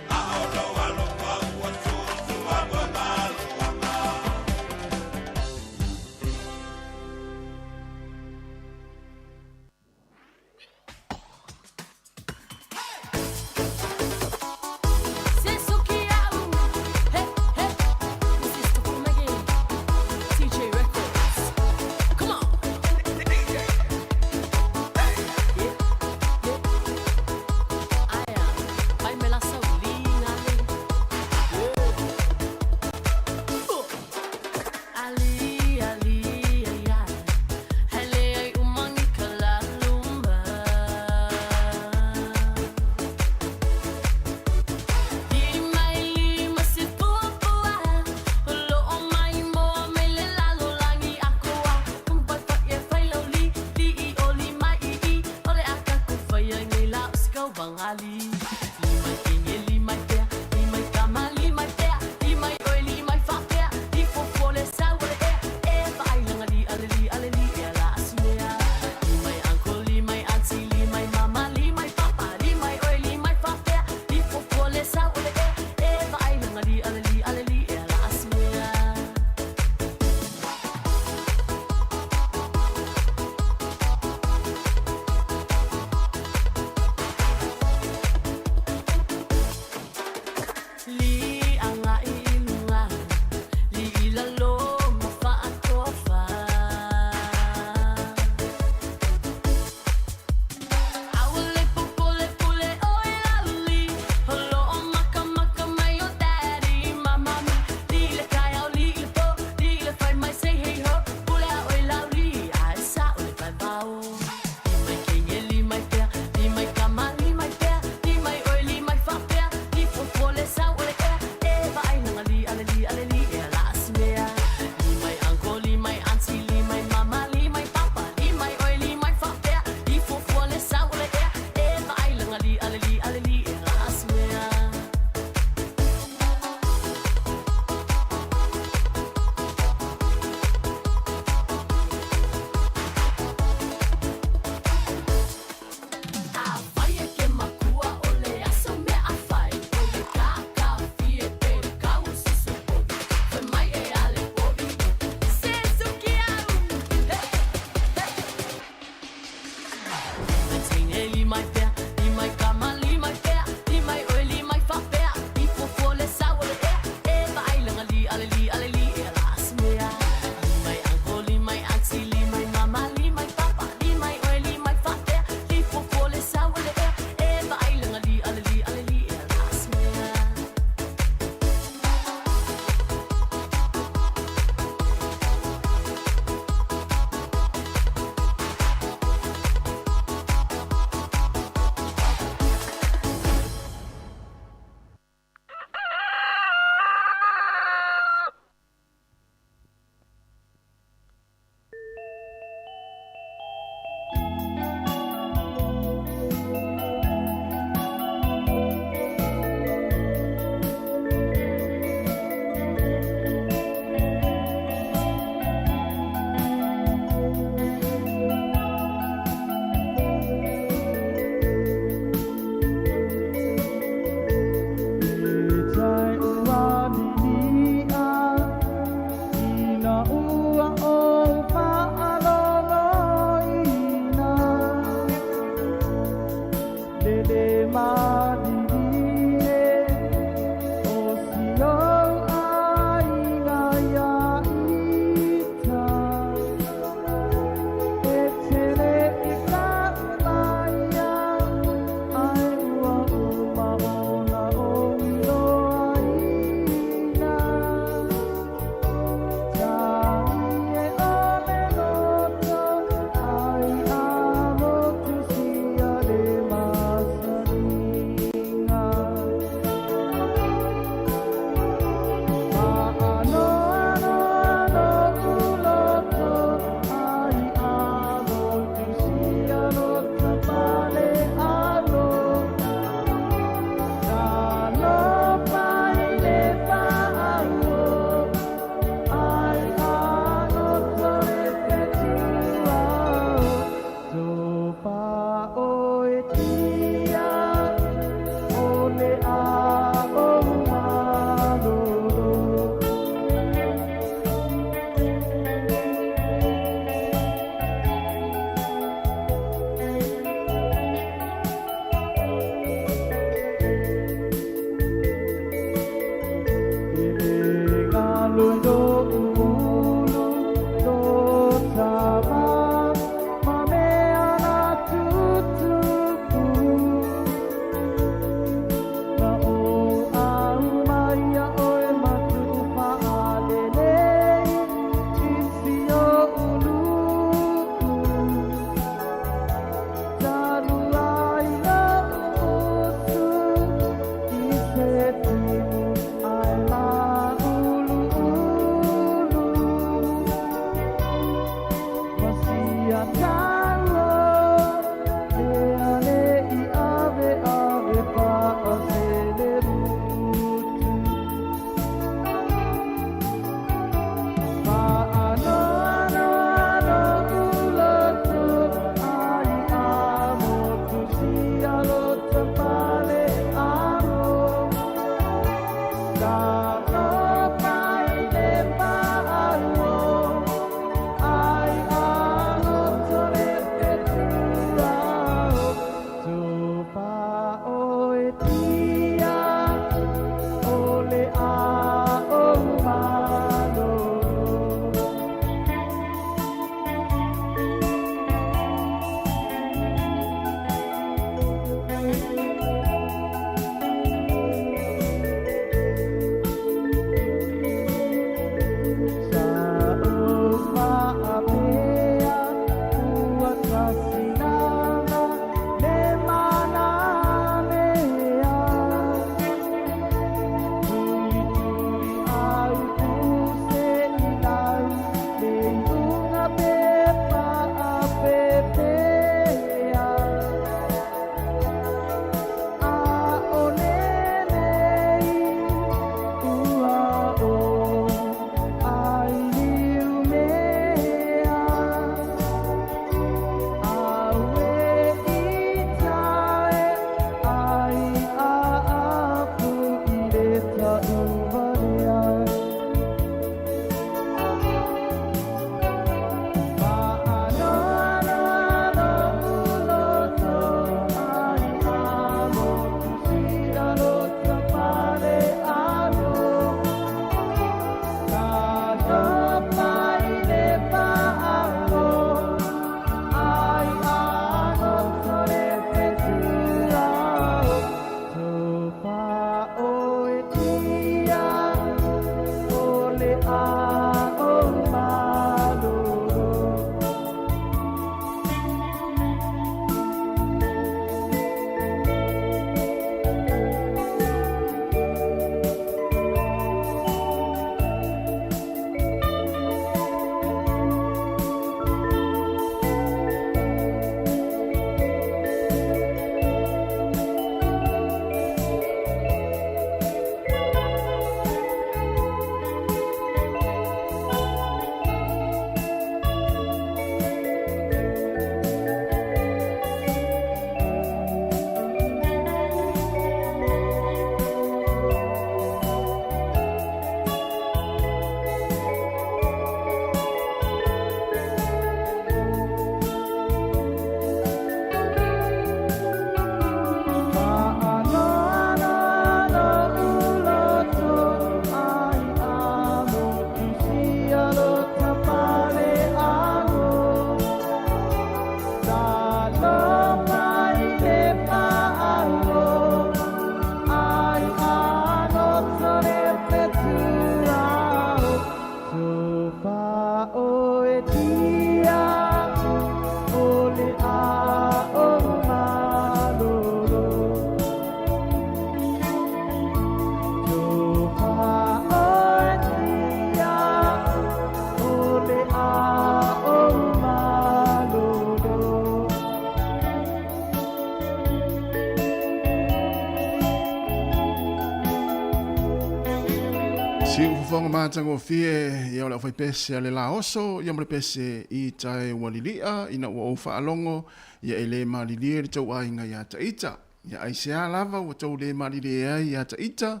matango fie ia o le fai pese le la oso ia mo le pese I tai walilia ina o fa alongo ia ele malilia le tau ainga ia taita ia aisea lava o tau le malilia ia taita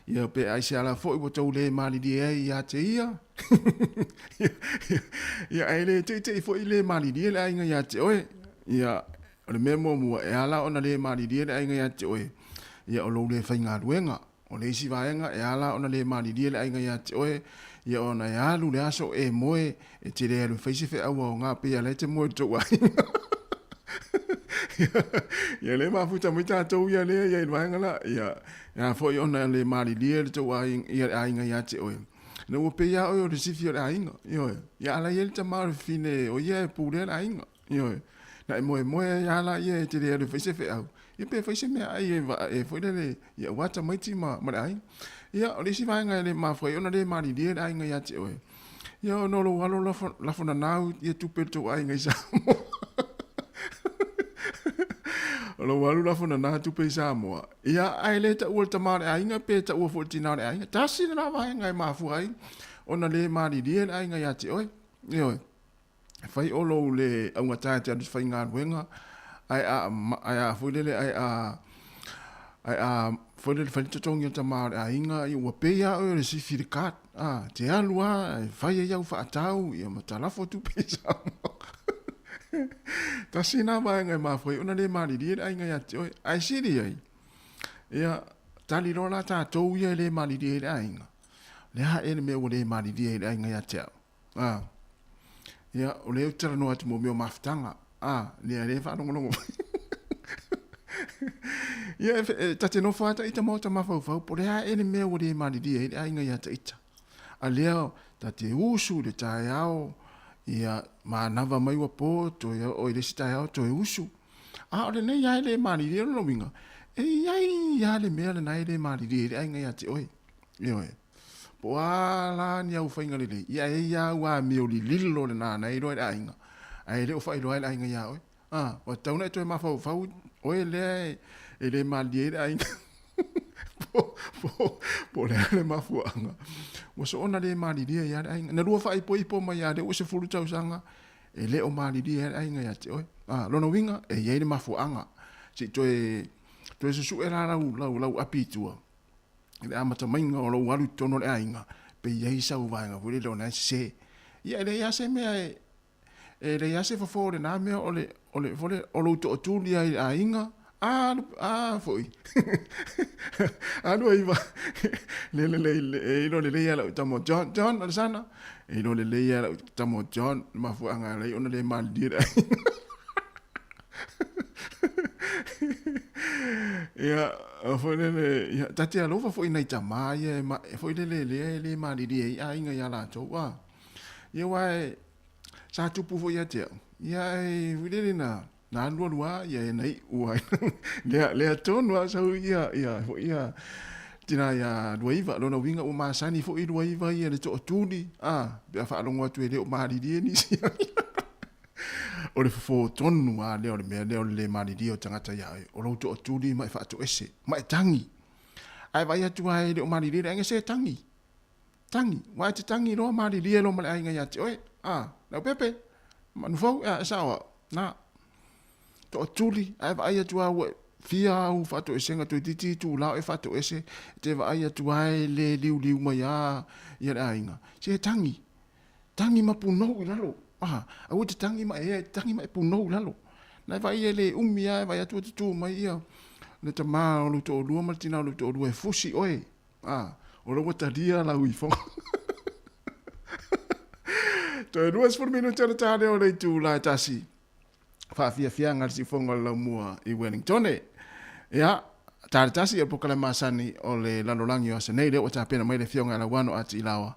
ia pe aisea lava fo o tau le malilia ia taia ia ele taita fo ile malilia le ainga ia te oe ia o le memo mua e ala ona le malilia le ainga ia te oe ia o lo le fai ngā ruenga o le isi vaenga e ala ona le malilia le ainga ia te oe ia ona e alu le aso e moe e te rea lu faisi fe awa o ngā pia le te moe tau ainga ia le mafuta mo tātou ia lea ia i vaenga la ia fo i ona le malilia le tau ainga ia te oe na ua pe ia oe o le sifi o le ainga ia ala ia le tamau le fine o ia e pūle le ainga na e moe ia ala ia e te rea lu faisi fe au ia pe faise mea ai e foi le ia wata maiti ma ai ia o le si vaenga le mafoi ona le malilia le ainga ia te oe ia o nolo walo lafona nau ia tupe tau ainga I Sāmoa o lo walu lafona nau tupe I Sāmoa ia ai le ta ua tamau le ainga pe ta ua fuatina le ainga tasi na vaenga mafu ai ona le malilia le ainga ia te oe ia fai olo le aunga tae te adu fai ngā ruenga ai a fulele ai a fulele falita tongi ta ma ai inga I ua peia o le sifi de kat te alua fai ia fa atau ia matala fotu pesa ta sina ba ngai ma foi ona le mali di ai ngai ati ai siri ai ia tali rola ta to ia le mali di ai nga le ha ene me o le mali di ai ngai ati ia o le tera no ati mo me maftanga le fa no ia tate no fata ita mo ta mafau po le ene me o le mali di ai ngai ata ita a leo tate usu le tai ao ia ma nava mai wa po to ia o le tai ao to usu o le nei ai le mali di no winga ai ia le me le nei le mali di ai ngai ata oi po ala ni au fainga le ia wa mi o li lilo le na nei ro ai nga ai le o fai ro ai nga ia oi o tau nei to mafau fau oi le mali ai po le mafuanga o so ona le mali dia ia ai na rua fai po mai ia de o se fulu tau sanga le o mali dia ai nga ia te oi lono winga ia le mafuanga si to se su era lau apitua le amata mainga o lo walu tono le ainga pe ia isa u vainga vule lo na se ia le ia se me le ia se fo le na me o lo to tulia ainga foi anu iva le ia tamo John alsana le ia tamo John mafu anga le ona le mal dire ia foi le ia tati alova foi nei tama ia foi le mali di ai nga ia la to wa ia wa sa tupu foi ia te ia vile na lua ia nei ua le tonu sa ia tina ia luiva lona winga o masani foi luiva ia le to tuli be fa longo tu le o mali di ni o le fo tonu le mali di o tangata ia o lo to tuli mai fa to ese mai tangi ai vai atu ai le o mali di nga se tangi wa te tangi lo mali di lo mai nga ia te oi na pepe manu fo sa na to tuli ai vai atu ai fia u fa to ese nga to titi tu la e fa to ese te vai atu ai le liu mai ia ainga se tangi mapuno ilalo au te tangi mai puno lalo na vai ele umia vai atu tu mai ia le tama o to lua martina o to lua fusi oi o lo wata dia la ui fo to e 2 minutos de tarde o le tu la tasi fa fia ngal si fonga la mua I Wellington ia tasi e pokala masani o le lalolangi o senei le o ta pena mai le fionga la wano ati lawa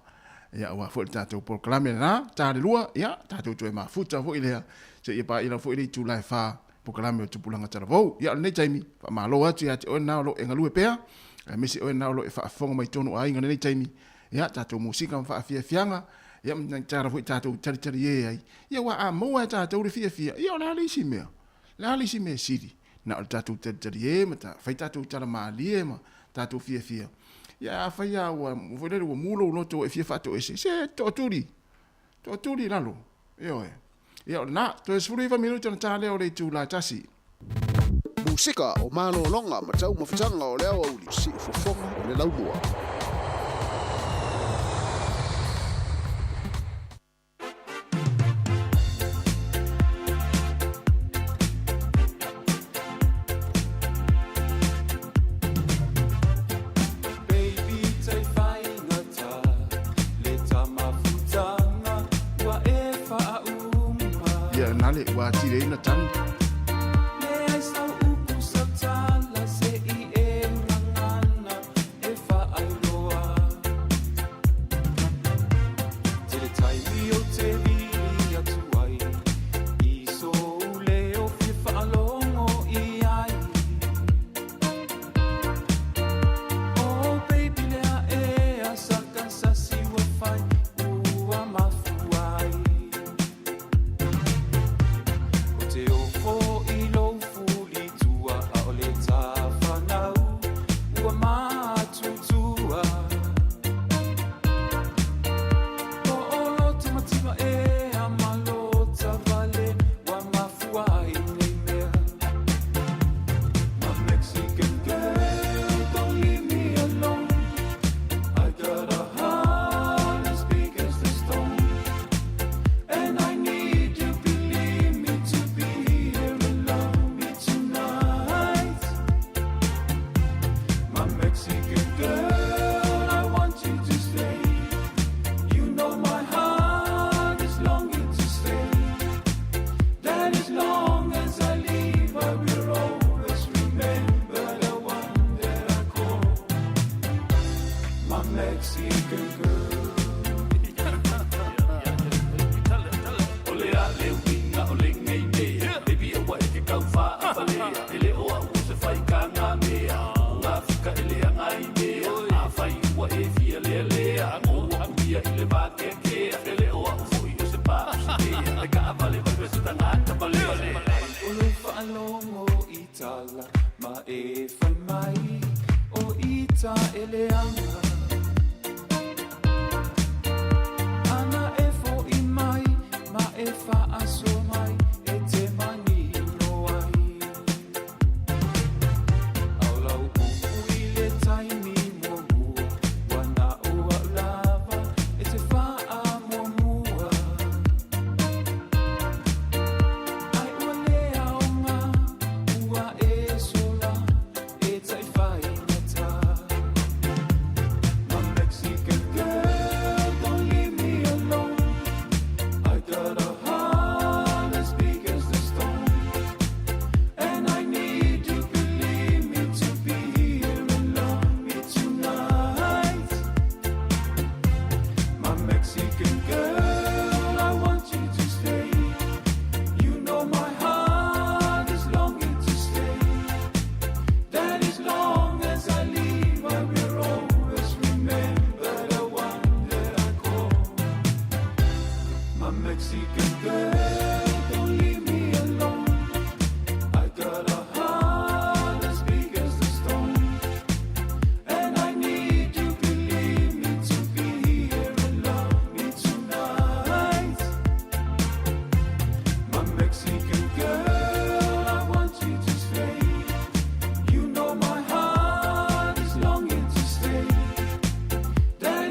ia wa fo tatou proclame na tare lua ia tatou to ma futa fo ile se ia pa ila fo ile tu lai fa proclame tu pulanga tara vo ia nei taimi fa malo ati o na lo engalu pea misi o na lo e fa fonga mai tonu ai ngane nei taimi ia tatou musika fa fianga ia mna tara fo tatou tari ai ia wa mo tatou le fia ia la lisi me sidi na tatou tari mata fa tatou tara mali ma tatou fia ia fa ia wa foi le mulo no to e fia fato ese se to tuli lalo io ia na to e sfuri va minuto na tale o le tu la tasi Musika o malo longa ma tau mafutanga o leo au li si fofonga o le laumua. ia nale wa tire ina tani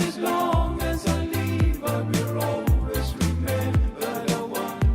As long as I live, I will always remember the one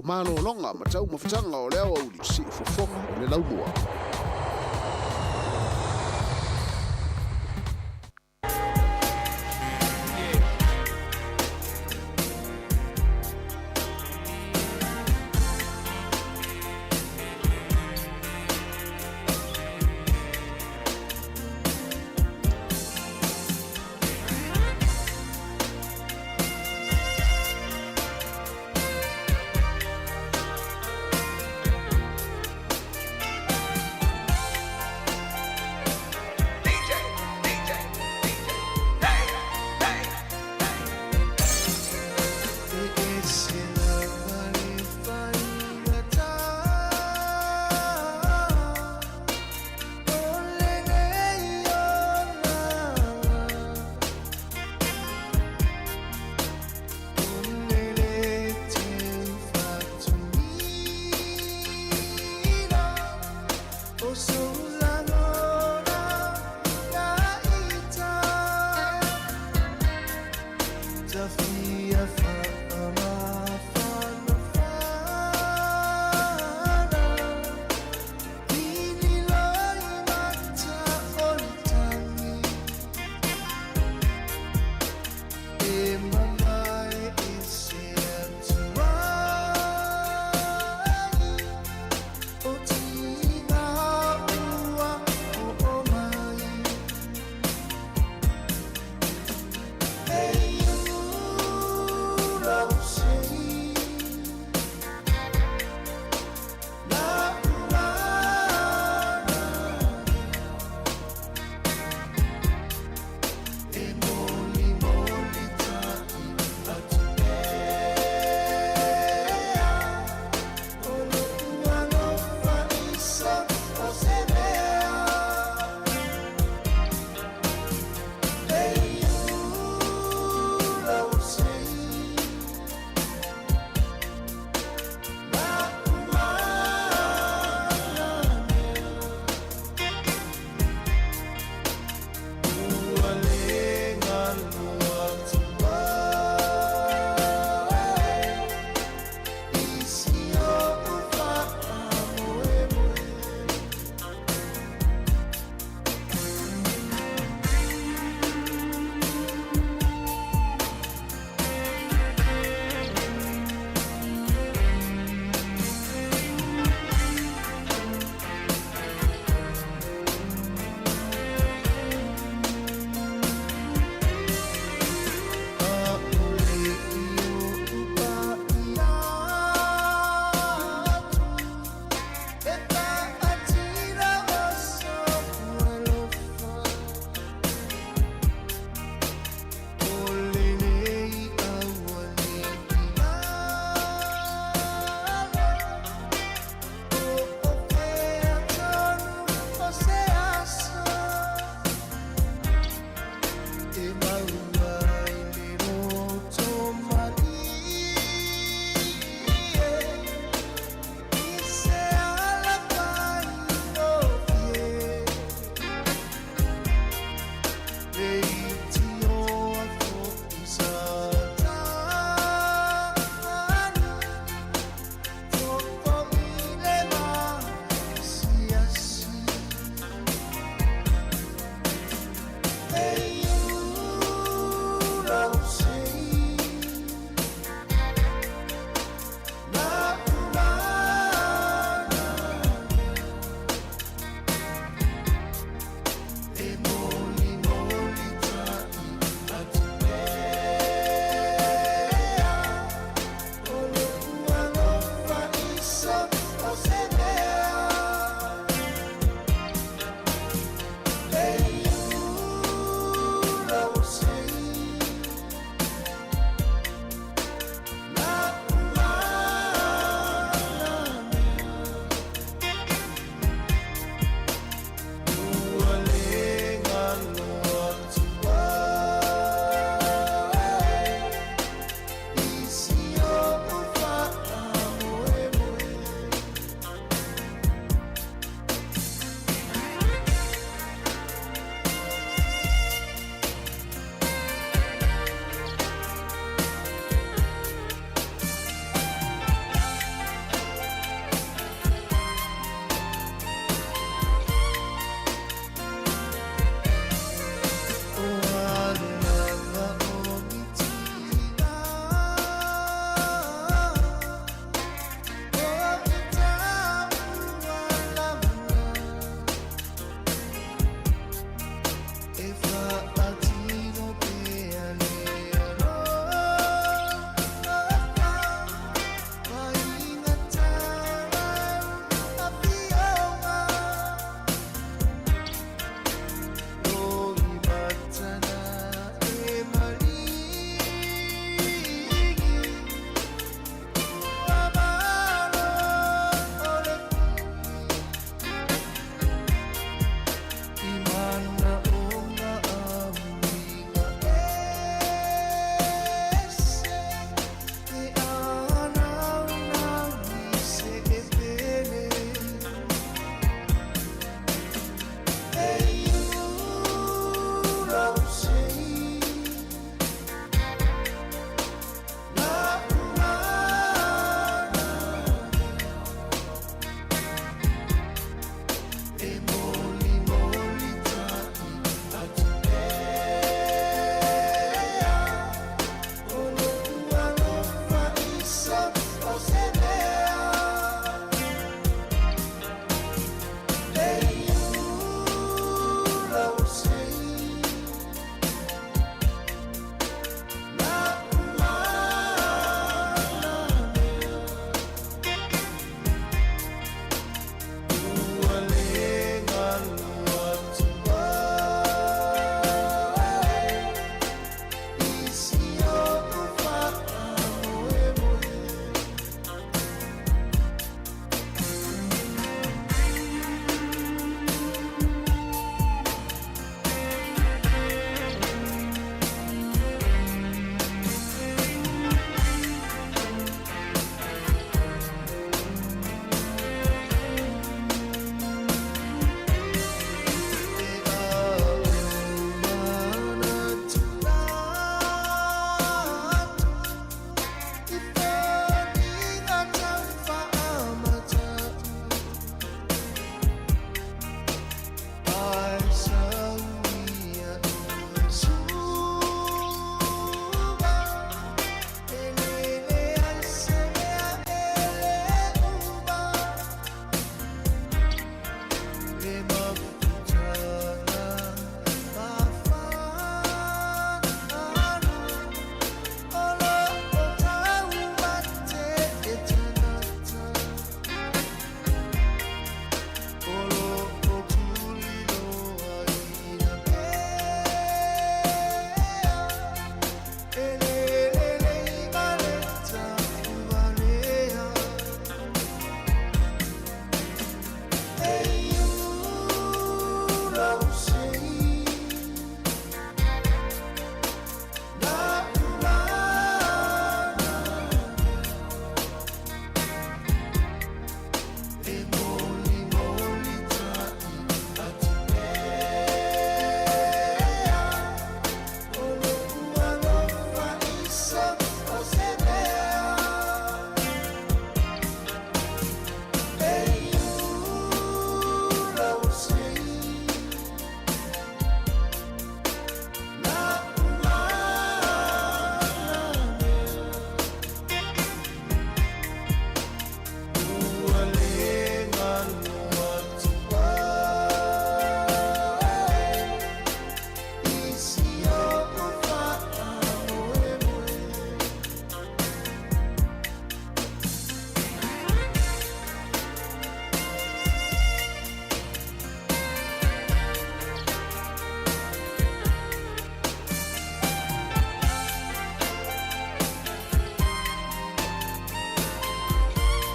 malolonga ma tau mawhitanga o leo au li si fofonga o le laumua.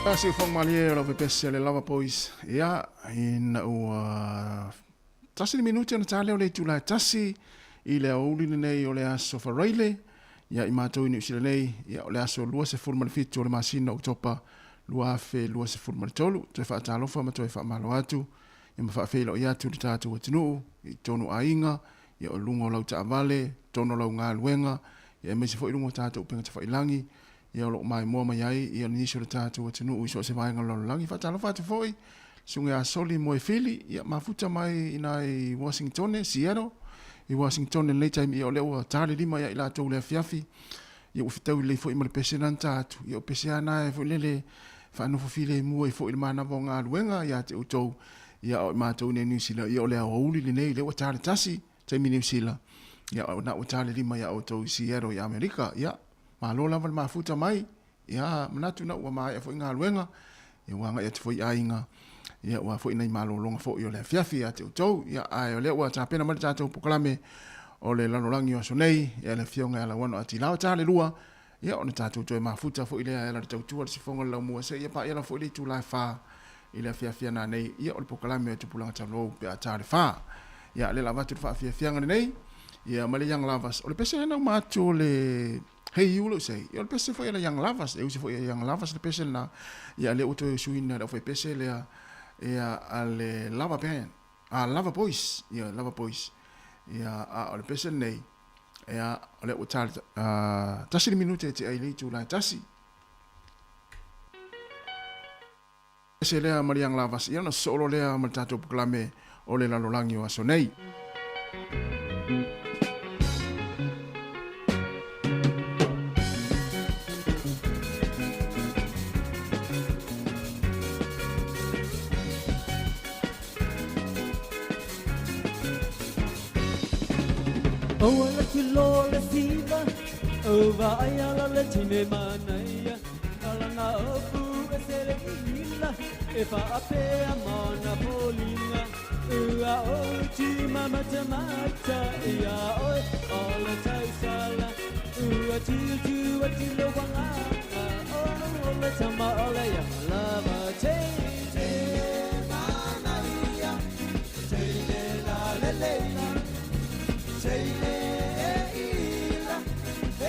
Tasi ufang malie o pe pese le lava pois. Ia ina ua tasi ni minuti na tale o le tula tasi i le auli nei o le aso whareile. Ia i mātou ni usila nei. Ia o le aso lua se fulma le fitu o le masina o topa lua afe lua se fulma le tolu. Toi wha atalofa ma toi wha malo atu. Ia ma wha afeila o iatu le tātou atinu. I tonu ainga. Ia o lungo lau ta avale. Tono lau ngā luenga. Ia me se fo i lungo tātou upenga ta wha ilangi. Ia lo mai mo mai ai ia ni so tātou atinu i so se vai ngalo langi fa talo fa te foi sunga a soli mo e fili ia mafuta mai ina i Washington Seattle i Washington le time ia le o tale lima ia ila to le fiafi ia o fitau le foi mo le president tatu ia o pesiana e foi le fa no file mo e foi le mana vonga luenga ia te uto ia o matou ne New Zealand ia o le o uli le nei le o tale tasi te New Zealand ia o na o tale lima ia o to Seattle ia America ia malo lava le mafuta mai ia manatu na ua mai foi ngā luenga ia wanga ia te foi ainga ia ua foi nei malo longa foi o le fiafi ia te utou ia ai o le ua tapena mai tātou pokalame o le lanolangi o sonei ia le fionga ia la wano ati lao tale lua ia o ne tātou toi mafuta foi le ia la tautua le sifonga lau mua se ia pa ia la foi le tu lai fa i le fiafia na nei ia o le pokalame o te pulanga talo pe a tale fa ia le lavatu fa fiafianga nei ia male yang lavas o le pese na macho le Hei ulo sei, ia le pese foi la yang lavas, e usi foi yang lavas le pese na ia le auto suina da foi pese le ia ale lava pen, lava boys, ia lava boys. Ia le pese nei. Ia le utal tasi minute te ai le tu la tasi. Pese le ma yang lavas, ia na solo le ma tato proclame o le lalolangi o asonei. Oh, la kilo le siva, oh vaya la leche me manaya, ala na opu esere ila, e fa ape amana polina, ua ochi mama tamata, ia oi, ola taisala, ua tu atilo wanga, oh ola tama ola ya lava te manaya, te la le.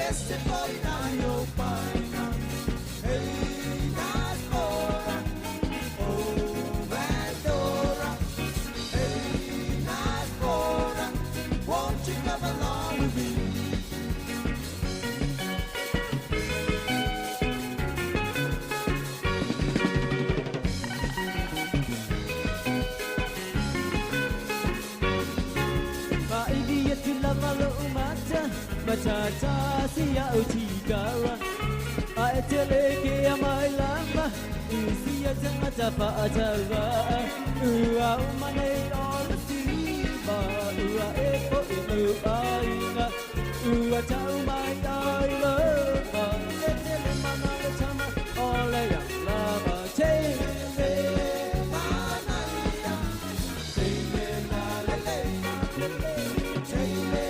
Este foi na yo paina, hey Nasbora, oh Vandora, hey Nasbora, won't you come along with me? Ma idia tu la malo umata. Matata siya utigara Aetele ke amai lama Siya tangata pa atara Ua umane ola siba Ua epo inu aina Ua tau mai aila Etele mana le tama Ola ya lava Tele mana ya Tele na lele Tele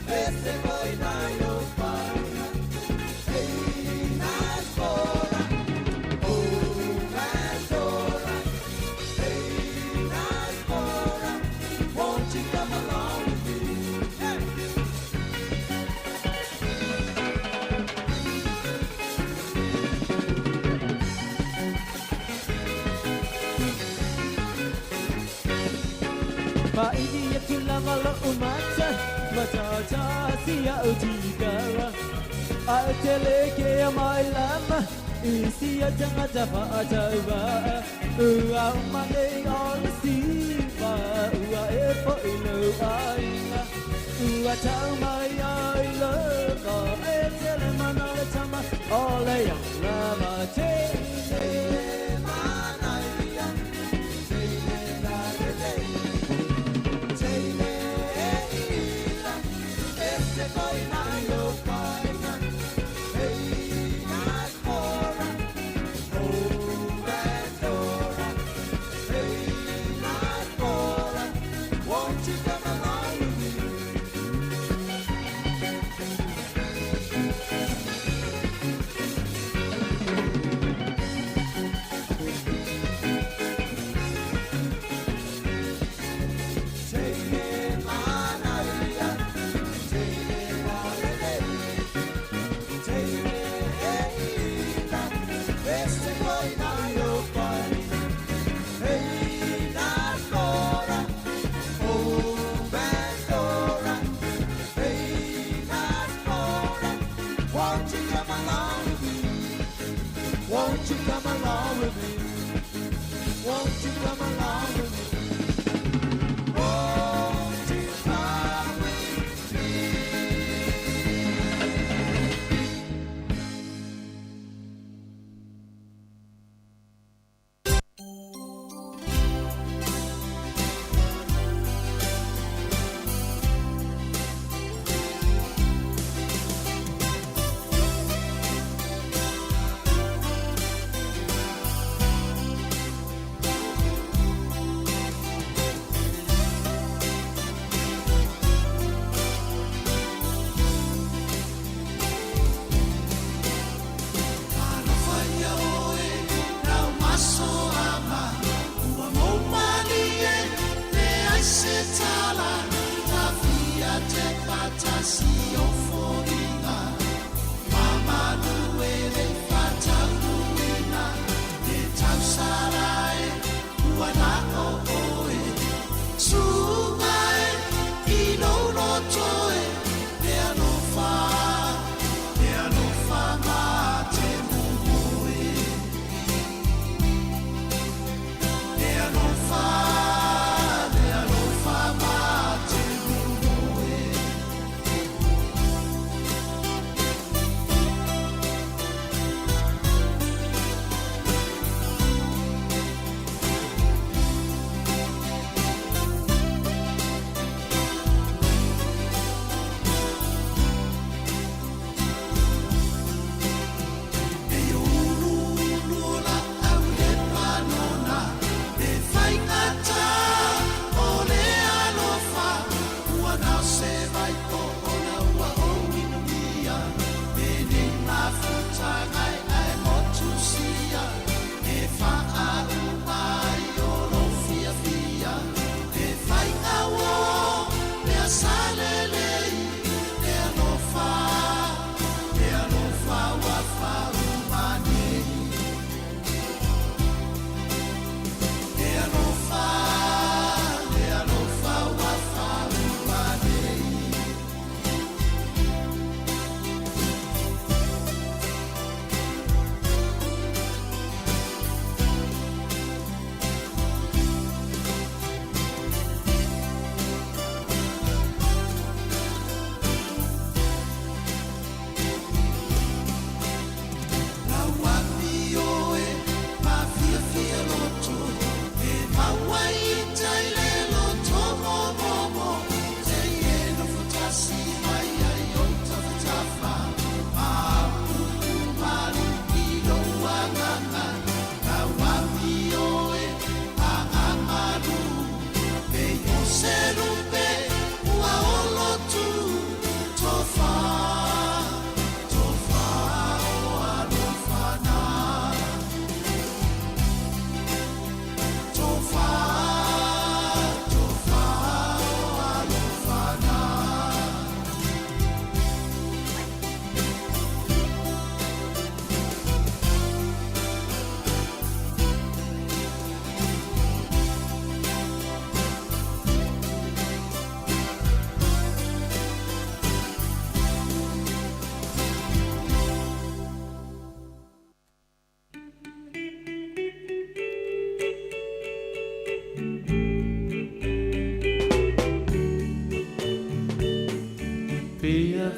Este voy na yo paina, hey Nasbora, oh Nasbora, hey Nasbora, won't you come along with me? Pa idia kila mala umata. Matata siya utigara Aetele ke amai lama Siya tangata pa atara Ua umane ola siva Ua epo inu aina Ua tau mai aila Etele mana le tama Ole yang lama Tele mana ia Tele na lele Tele Boy na yo paina, hey Nasbora, oh Vandora, hey Nasbora, won't you come along with me? Won't you come along with me? Won't you come along with me? Won't you come with me?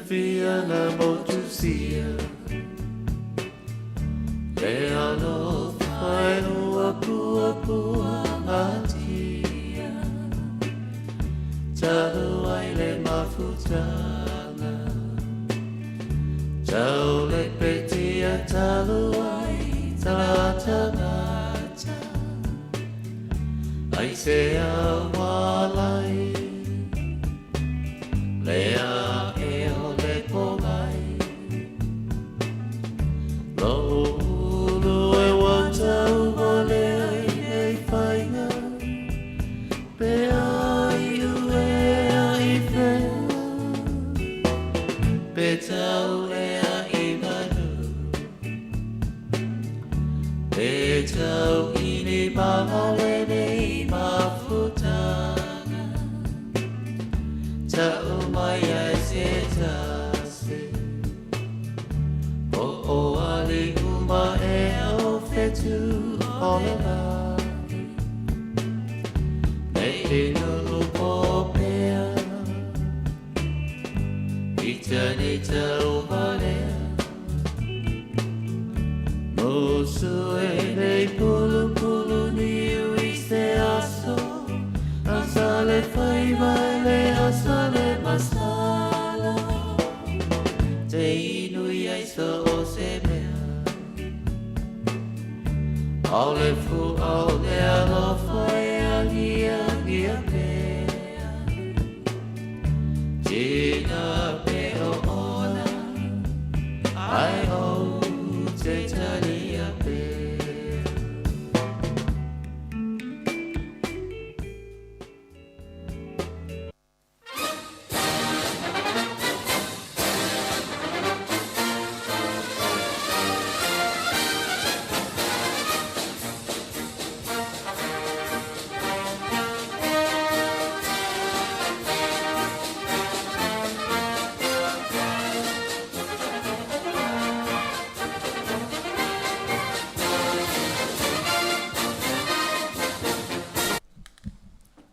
Fia na motusia Le alo fai ua pua matia Tau ai le mafutanga Tau le petia talu ai talatangata Ai se awalai Lea e o le polai Lolo e watau o le ai e whainga Pe ai u e ai whea Pe tau e ai manu Pe tau i ni mahale nei mafutanga Tau mai ai se tase O o ali uma e o tu ole la me te nulu popea ita ni te uvale mosu e nei pulu pulu ni uiste aso asale fai vale asale masala te inui ai so o se mea ole fu ole alo fai agia gia pea tina pe o ona ai o te tania pea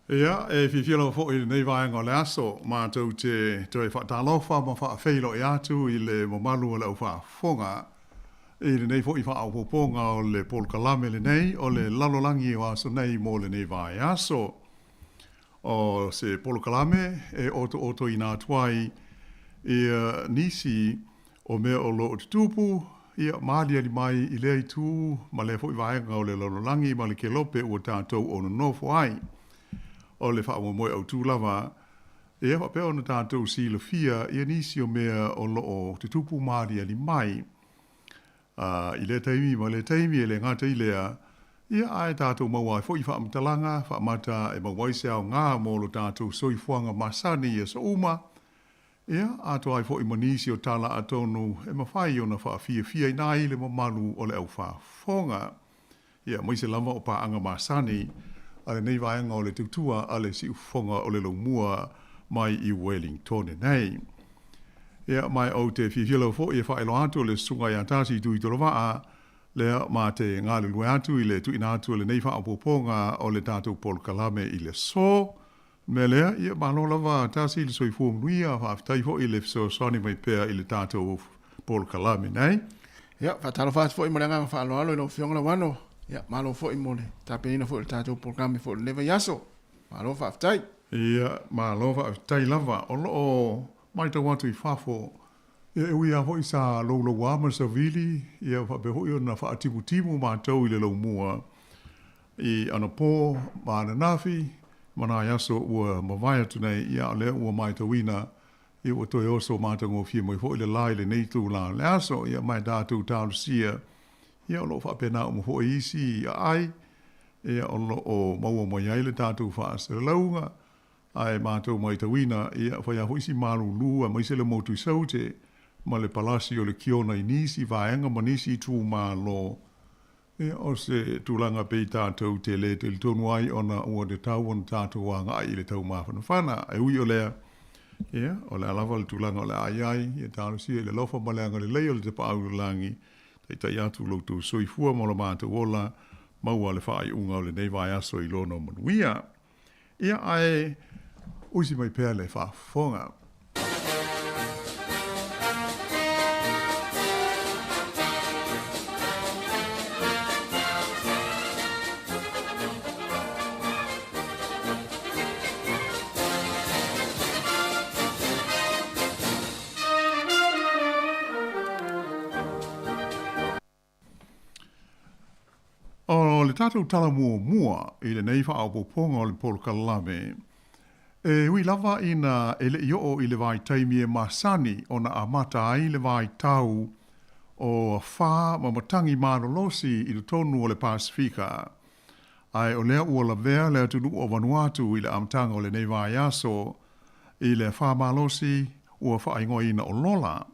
Ia, e whiwhilo fo i nei vaenga le aso, mātou te e whaatalofa ma whaafeilo i atu i le mamalu o le au whaafonga. I le nei fo i whaapoponga o le polkalame le nei, o le lalolangi o aso nei mo le nei vae aso. O se polkalame e oto i nā tuai i nisi o mea o lo o tutupu, ia maali ali mai i le tu ma le fo i vaenga o le lalolangi ma le kelope ua tātou o no nofo ai. O le wha moe au tūlawa, e ewa peo na tātou si le fia, ia nisi o mea o loo te tupu maari ali mai. I le taimi, ma le taimi e le ngata i lea, ia ai tātou maua e fo i wha amtalanga, wha mata e mawai se au ngā mo lo tātou soifuanga masani e so uma. Ia, ato ai fo i manisi o tala atonu, e mawhai o na wha fia i nā i le mamalu o le au wha fonga. Ia, mai se lama o pa anga masani, ale nei vaenga o le tutua ale si ufonga o le laumua mai i Wellington nei. Ia mai au te whiwhilo fo i whaelo atu le sunga i atasi tui tolo waa, lea ma te ngāle lue atu i le tuina atu le nei whaapoponga o le tātou polkalame i le so, me lea ia malolawa atasi le soifu mnuia whaafitai fo i le so soni mai pea i le tātou polkalame nei. Ia, whaatalo whaat fo i maranga whaalo alo i no whiongana wano. Ia, malo fo i mole. Tāpenina fo i tātou programe fo i leva yaso. Malo whaafitai. Ia, malo whaafitai lava. O loo mai tau atu i whafo. Ia, ui a hoi sa loulo wama sa vili. Ia, whape hoi o na whaatimu mātou i le lau mua. I ana pō, maana nafi, mana yaso ua mawai atu nei. Ia, lea ua mai tau ina. Ia, ua toi oso mātou ngō fia moi fo i le lai le neitu la le aso. Ia, mai tātou tālu sia. Ia o lo whapena o mho isi i ai, ia o lo o maua mai ai le tātou whaasera launga, ai mātou mai tawina, ia whai a hoisi maru lua, mai se le motu i saute, ma le palasi o le kiona i nisi, vaenga ma nisi i tū mā lo. Ia o se tūlanga pei tātou te le te tonu ai ona ua te tau on tātou wanga ai le tau mawhana whana, ai ui o lea, ia o le alawa le tūlanga o le ai, ia tālu si le lofa maleanga le leo le te pāuru langi, e tai atu loutou soifua mo la mātou ola, maua le whaai unga o le nei vai aso i lono manuia. Ia ai, uisi mai pēr le whaafonga. O le tātou tala mua i le nei whaapoponga o le polkalame. E hui lava ina ele i o i le vai taimi e masani o na amata ai le vai tau o wha mamatangi marolosi i le tonu o le Pasifika. Ai o lea ua la vea lea tunu o Vanuatu i le amtanga o le nei vai aso i le wha malosi ua wha ingoi ina o lola.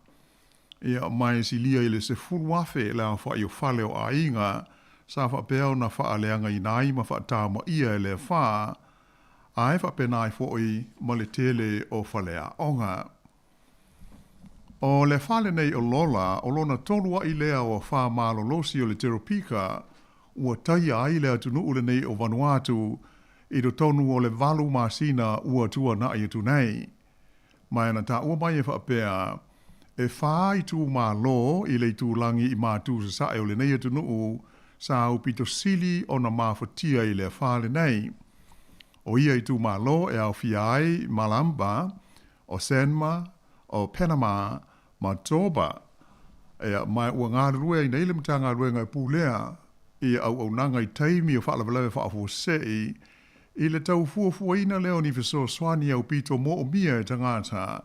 Ia mai si lia i le se furuafe lea wha i o whale o ainga sa wha peo na wha aleanga i nai ma wha tāma ia e le wha, ai wha penai fōi ma le tele o whalea onga. O le whale nei o lola, o lona tolua i lea o wha malolosi o le Teropika, ua tai ai le atunu ule nei o Vanuatu i do tonu o le valu masina ua tua na i tu nei. Mai ana ta ua mai e whaapea e whai tu mā lo i le tu langi i mātu sa sae o le nei atunu u sa au pito sili o na mawhatia i le whale nei. O ia i tu mā lo e au fiai Malamba, o Senma, o Panama, Matoba, e mai ua ngā rue i nei le mta ngā rue ngai pūlea, i au nanga i taimi o whaalawalawe whaafo sei, i le tau fuafuaina leo ni fiso swani au pito mo o mia e tangata,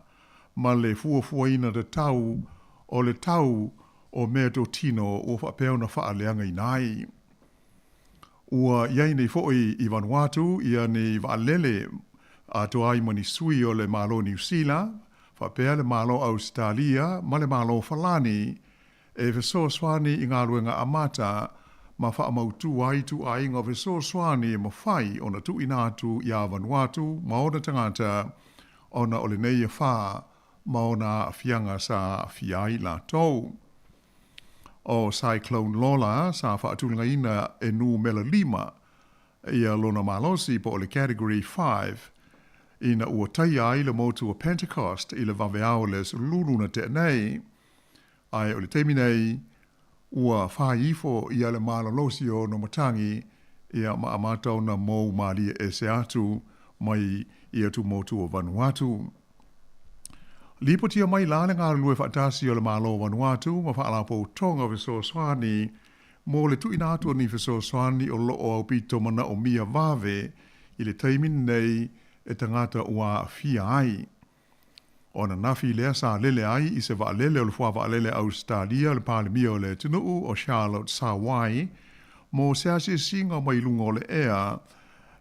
ma le fuafuaina de tau o le tau o mea to tino o whapeo na whaaleanga i nai. Ua iai nei fo'i i Vanuatu, ia nei waalele a to ai mani sui o le malo New Zealand, whapea le malo Australia, ma le malo Falani, e fiso swani i ngā ruenga amata, ma wha amautu ai tu a inga fiso swani e mawhai o na tu inatu i a Vanuatu, ma o na tangata o na ole nei e wha, ma o na fianga sa fiai la tau. O Cyclone Lola, sa wha atulunga ina e nu mela lima, ia lona malosi po o le Category 5, ina ua tai ai le motu o Pentecost i le waweao le luluna te nei, ai o le teimi nei, ua whaifo ia le malalosi o no matangi ia maamatau na mou malia e se atu mai ia tu motu o Vanuatu. Lipotia mai lane ngā lue whaatasi o le malo o Vanuatu ma whaalapo tonga viso swani mo le tu inatu ni viso swani o loo au pito mana o mia vave i le taimin nei e tangata ua fia ai. O na nafi lea sa lele ai i se vaalele o le fua vaalele Australia le palemia o le tunuu o Charlotte Sāwai mo se asi singa mai lunga o le ea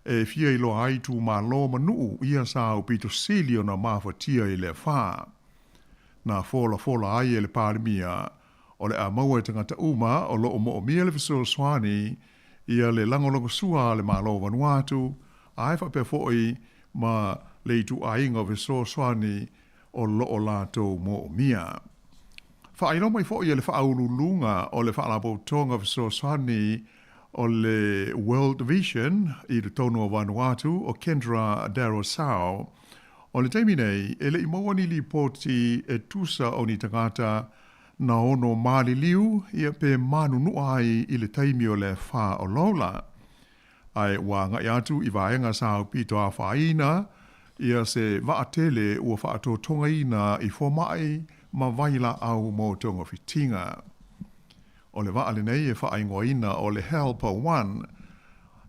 e fia ilo ai tu malo manuu ia sa au pito sili o na mawhatia i le wha. Na fola ai e le palemia o le a maua e tangata uma o loo mo o mia le fiso swani ia le langolongo sua le malo Vanuatu a e whape foi ma le tu ainga fiso swani o loo lato mo o mia. Whaino mai foi e le whaaululunga o le whaalabo tonga fiso swani o le World Vision i le tono o Vanuatu o Kendra Darosau o le teimi nei e le imawani li poti e tusa o ni tangata na ono mali liu ia pe manu nuai i le teimi o le wha o lola. Ai wanga i atu i vaenga sao pito a whaina ia se vaatele ua whaato tonga ina i fomai ma vaila au mo tonga fitinga. O le vaale nei e whaingoina o le Helper 1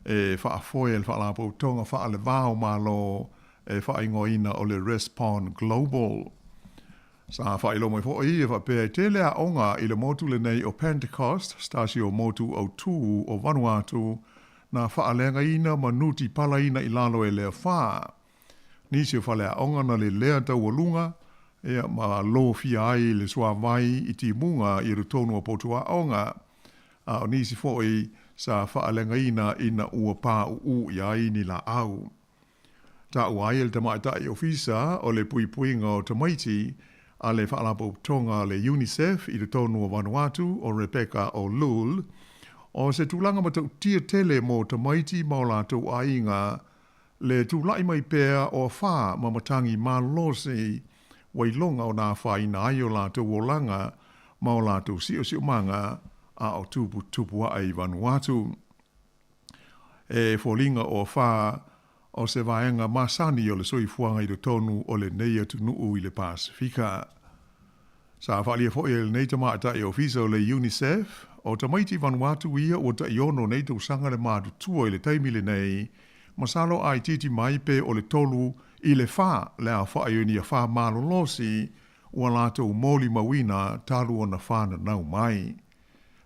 e whaafoe le whaalapo tonga whaale vao malo e whaingoina o le Respond Global. Sa whailo mai fōi e whapea tele a onga i le motu le nei o Pentecost, stasi o motu au tū o Vanuatu, na whaalenga ina manuti pala ina i lalo e lea wha. Nisi o whalea onga na le lea tau o lunga, e ma lo fia ai le sua vai i ti munga i rutonu o potua onga. A o nisi fōi sa whaalenga ina ua pā uu i ai ni la au. Ta uai el tamaitai ofisa o le puipuinga o Tamaiti a le whaalapo tonga le UNICEF i le tonu o Vanuatu o Rebecca o Lul o se tūlanga ma tau tia tele mo Tamaiti maula tau ainga le tūlai mai pēr o wha mamatangi malose wailonga o nā whaina ai o la tau o langa maula tau sio manga a o tupu ai Vanuatu. E fōlinga o wha o se vaenga masani o le soifuanga i le tonu o le nei atu nuu i le Pasifika. Sa whalia fo e le nei tamata e ofisa o le UNICEF, o tamaiti Vanuatu ia o ta iono nei tau sanga le mātu tua i le taimile nei, masalo ai titi mai pe o le tolu i le wha le a wha ioni a wha malolosi ua lātou moli mawina talu o na whana nau mai.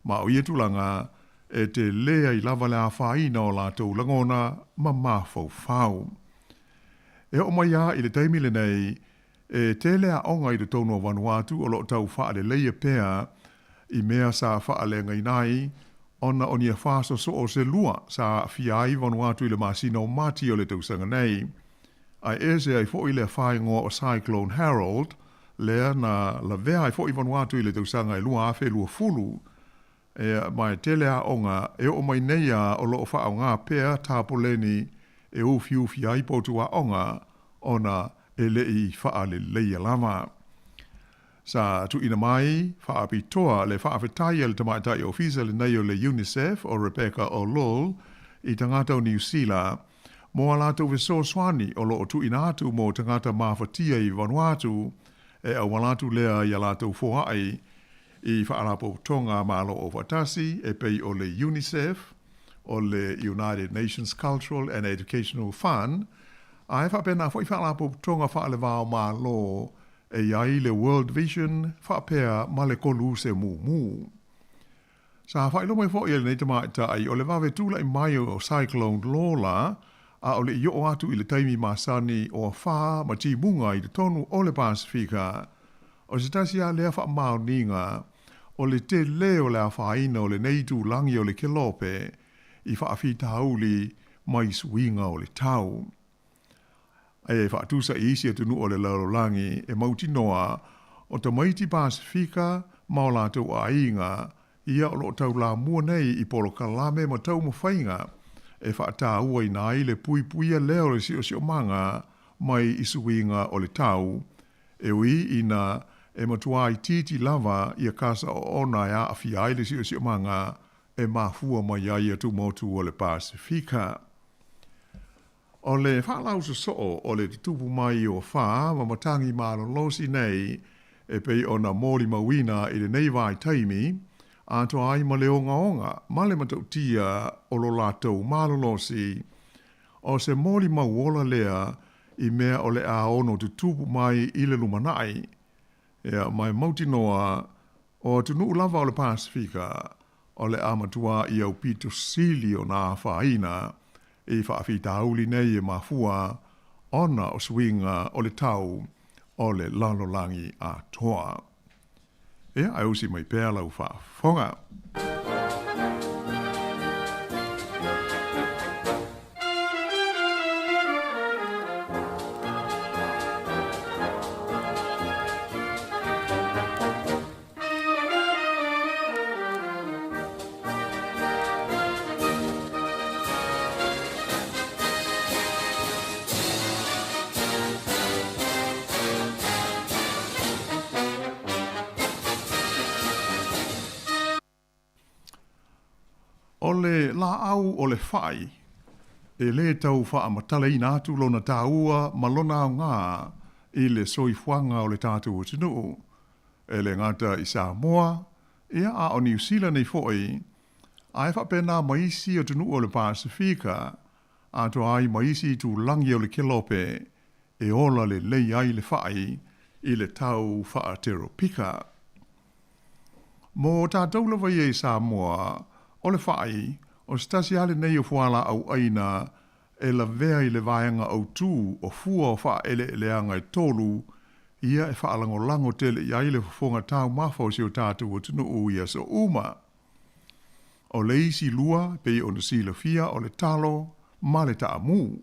Ma o ietulanga e te lea i lava le a whaina o lātou langona ma mafau fau. E o mai a i le taimile nei, e te lea onga i le tono o Vanuatu o lo tau wha le leia pea i mea sa wha le ngai nai, ona o nia whaso so o se lua sa fiai Vanuatu i le masina o mati o le tausanga nei. Ai ese ai fo i le whaingoa o Cyclone Harold, lea na la vea ai fo i Vanuatu i le tausanga i lua afe lua fulu, mai tele a onga o mai nei a o loo wha o ngā pēr tāpoleni ufi ai potu a onga ona lei wha le leia lama. Sa tu ina mai wha api toa le wha awhitai le tamaitai ofisa le nei o le UNICEF o Rebecca O'Lowell I tangata o New Zealand mo alato viso swani o loo tu ina atu mo tangata mawhatia I Vanuatu au malatu lea I alato fohai I whaarapo tonga malo o Watasi pei o le UNICEF o le United Nations Cultural and Educational Fund ai whapena fo I whaarapo tonga whaalewao malo ai le World Vision whapea male kolu se mu. Sa whailo mai fo I le neitama ai o le wawe tula I mai o Cyclone Lola a o le I o atu I le taimi masani o wha ma ti munga I le tonu o le Pasifika o se tasi a lea wha mao ninga o le te leo le a whaina o le neitu langi o le kelope I wha awhi tauli mai suinga o le tau. E wha atusa I isi atunu o le laulangi mauti noa o ta maiti Pasifika maola tau a inga ia o lo tau la mua nei I polo kalame ma tau mawhainga wha ata ua I nai le pui puia leo le si o manga mai I suinga o le tau ui ina matua I titi lava ia kasa o ona ia a fiai le si o manga mafua mai ia tu motu o le Pasifika. O le whaalau so o le tupu mai o wha ma matangi malo losi nei pei ona mori mawina I le nei vai taimi a to ai ma leo ngaonga ma le matau tia o lo latou malo losi o se mori mawola lea I mea o le a ono tu tupu mai I le lumanai mai mauti noa o tunu lava o le Pasifika o le amatua I au pito sili o nā whaina I whaafi tauli nei mafua ona o swinga o le tau o le lalolangi a toa. Ai usi mai pēr lau whaafonga. O le la au o le whai, le tau wha amatala I nātu lona tāua malona au ngā I le soifuanga o le tātou o tinu. Le ngata I Sāmoa, ia a o New Zealand nei foi, ai whapena maisi o tinu o le Pasifika, a to ai maisi tu langi o le kelope, ola le lei ai le whai I le tau wha tero pika. Mo tātou lawa I Sāmoa, o le whai, o stasi ale nei o whala au aina la vea I le vaenga au tū o fua o wha ele leanga I tolu ia whaalango lango tele I aile whafonga tau mawhau si o tātou o tunu o ia so uma. O le isi lua pei o na sila fia o le talo ma le taamu.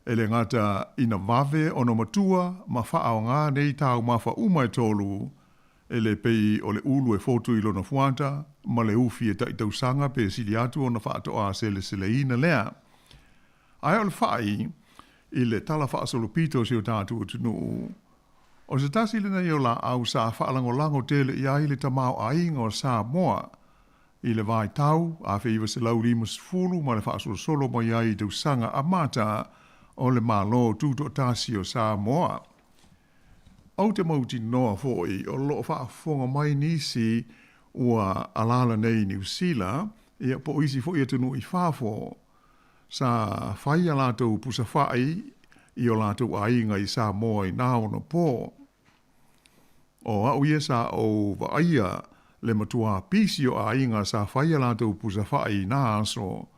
Le ngata ina vave o no matua ma wha o ngā nei tau mawha uma tolu le pei o le ulu fotu I lona fuanta, ma le ufi tai tausanga pe sili atu o na whaato a sele ina lea. Ai o le whai, I le tala whaasolopito si o tātu o tunu. O se tasi le nei o la au sa whaalango tele I ai le tamau a inga o Sāmoa. I le vai tau, a whiiwa se lau limas fulu ma le whaasolosolo ma iai tausanga a mata o le malo tūto tasi o Sāmoa. Au te mauti noa foi o loo whaafonga mai nisi ua alala nei New Zealand ia po isi foi atunu I whafo. Sa whai a lātou pusa whai I o lātou ainga I Sāmoa I nāona pō. O au ia sa o waaia le matua pisi o ainga sa whai a lātou pusa whai nā aso.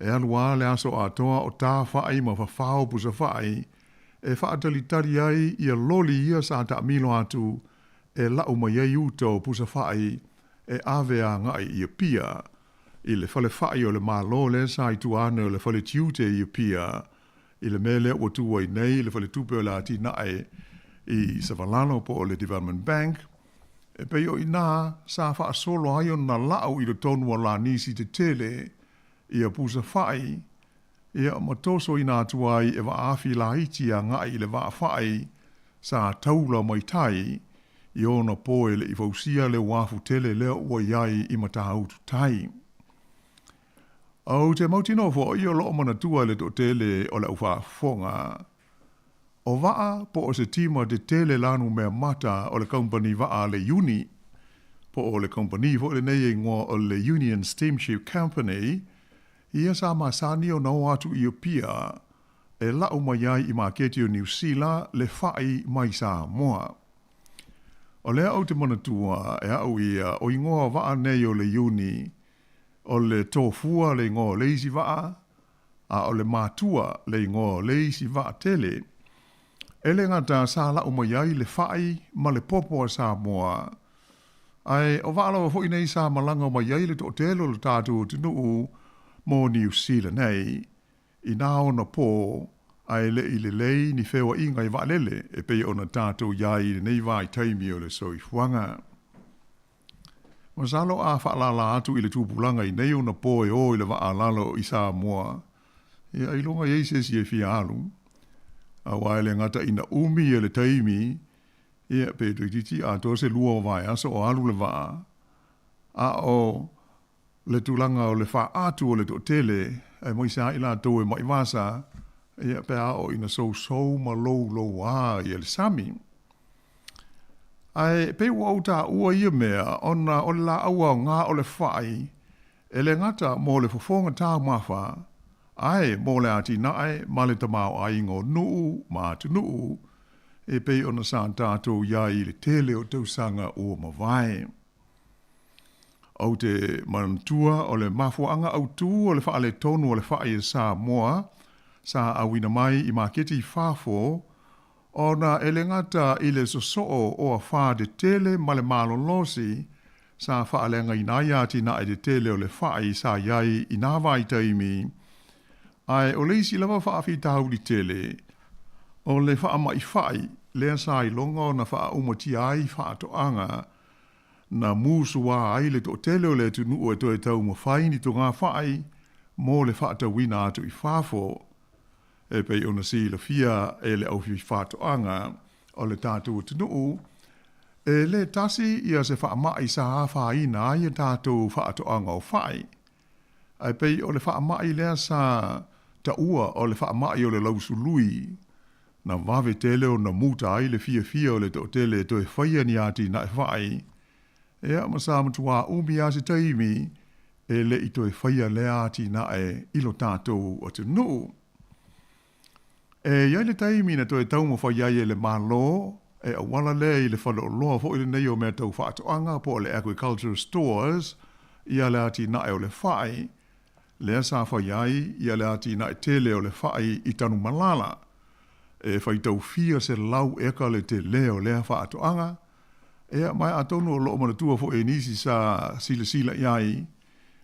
Alua le aso atoa o tā whai ma whawhao pusa whai whaatalitari ai ia loli ia sa ta milo atu lau mai ai uto pusa whai avea ngai ia pia. I le whale whai o le malo le sa I tuane o le whale tiute ia pia. I le mele o tua I nei le whale tupe o la ti nae I Savalano po o le Development Bank E pei o ina sa wha solo ai o na lau i lo tonu o la nisi te tele ia pusa whai ia matoso ina tuai e wa awhi la iti a ngai le wa whai sa taula mai tai i ona poe le i fausia le wafu tele leo ua iai i matahautu tai. Au te mautino fo i o loo mana tua le to tele o le uwha fonga. O waa po o se tima de tele lanu mea mata o le company waa le uni, po o le company fo le nei ngoa o le Union Steamship Company, ia sa masani o nao atu i o pia, e lau mai ai i maketi o New Zealand le fai mai Sāmoa. O lea au te manatua e au ia o ingoa waa nei o le uni, o le tofua le ingoa leisi waa, a o le matua le ingoa leisi waa tele, ele ngata sa lau mai ai le fai ma le popo a Sāmoa. Ai o wala fo inei sa malanga mai ai le to telo le tatu tinu mo New Zealand nei, i nā ona pō, ai le i le lei ni whewa inga i waalele, e pei ona tātou iai le nei vai taimi o le soifuanga. Masalo a whaalala atu i le tūpulanga i nei ona pō e o i le waalalo i Sāmoa. Ia ilonga Ieses i e fia alu. A waile ngata ina umi e le taimi, ia pe titi a to se lua o vai aso o alu le waa. A o le tūlanga o le wha atu o le to tele, ai moisa ila tō e mai wasa, ia pe a o ina sou ma lou a i le sami. Ai pe ua uta ua ia mea, ona o la aua ngā o le whai, e le ngata mo le fofonga tā mawha, ai mo le ati nae, ma le tamau ai ngō nuu, ma tu nuu, e pe ona sa tātou iai le tele o tausanga o mawai. Au te mantua o le mafuanga au tū o le wha le tonu o le wha i Sāmoa, sa awina mai i maketi whafo, ona ele ngata i le sosoo o a wha de tele ma le malolosi, sa wha le ngai naiati na e de tele o le wha i sa iai i nā vai taimi, ai o leisi lava wha awhi tau di tele, o le wha mai whai, lea sa i longa o na wha umati ai wha toanga, na mūsua ai le to tele o le tunu o e toi tau ma whai ni to ngā whai, mo le wha ta wina atu i whafo, e pei ona si la fia e le au fi whatoanga o le tātou tunu, e le tasi ia se wha mai sa hawha ina i a tātou whatoanga o whai. Ai pei o le wha mai lea sa ta ua o le wha mai o le lausu lui, na wawe tele o na muta ai le fia o le to tele to e whaia ni ati na e whai, ea masa matua umi a se taimi, e le i to e whaia le ati na e ilo tātou o tunu. E iai le taimi na to e tau mo whaiai e le malo, e awala le i le whalo loa fo i le nei o mea tau whaatoanga po le agricultural stores, ia le ati na e o le whai, lea sa whaiai, ia le ati na e tele o le whai i tanu malala, e whai tau fia se lau eka le te leo lea whaatoanga, ea mai atonu o loo manatua fo e nisi sa sila iai,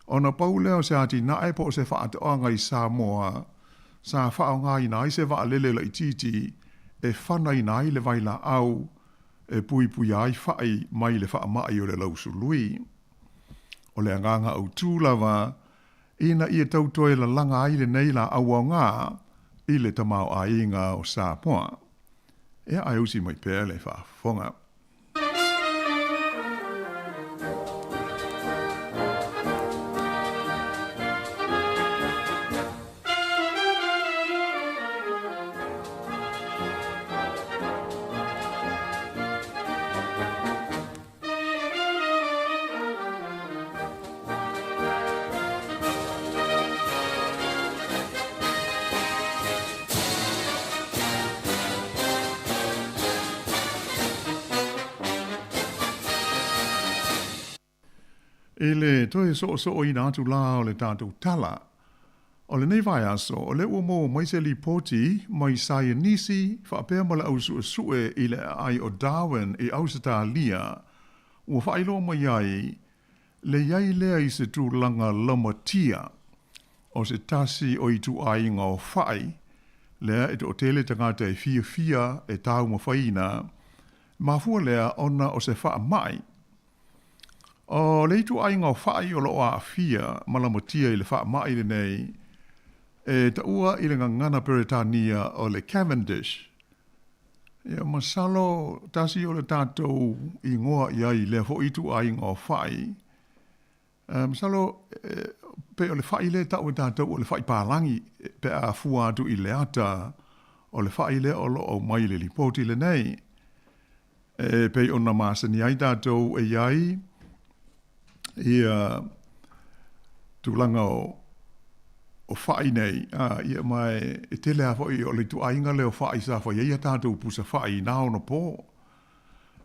ona pau leo se ati na e po se whaatoanga i Sāmoa, sa whao ngai nai se wa lele la ititi, e whanai nai le vaila au, e pui ai whai mai le wha mai o le lausu lui. O le anganga au tūlawa, ina ia tautoe la langa ai le nei la au ngā, i le tamau a inga o Sāmoa. Ea ai usi mai pēr le wha whonga. Ele toi so i nātu la o le tātou tala. O le nei vai aso, o le ua mō mai se li poti, mai saia nisi, whaapea ma le au sue i le ai o Darwin i ausata lia, ua whailo mai ai, le iai lea i se tūlanga lamatia, o se tasi o i tu ainga o whai, lea e o tele tangata e fia e tau ma whaina, ma fua lea ona o se wha mai, O le tu ai ngā whai o lo a fia malamotia i le wha mai le nei e ta ua i le ngana Peretania o le Cavendish. Ia masalo tasi o le tātou i ngoa i ai le fo i tu ai ngā whai. Masalo pe o le whai le tau e tātou o le whai pālangi pe a fuatu i le ata o le whai le o lo o mai le lipoti le nei. Pe o na masani ai tātou e iai ia tūlanga o whai nei, ia mai e te lea whai o le tu ainga leo whai sa whai ia tātou pusa whai nao na pō.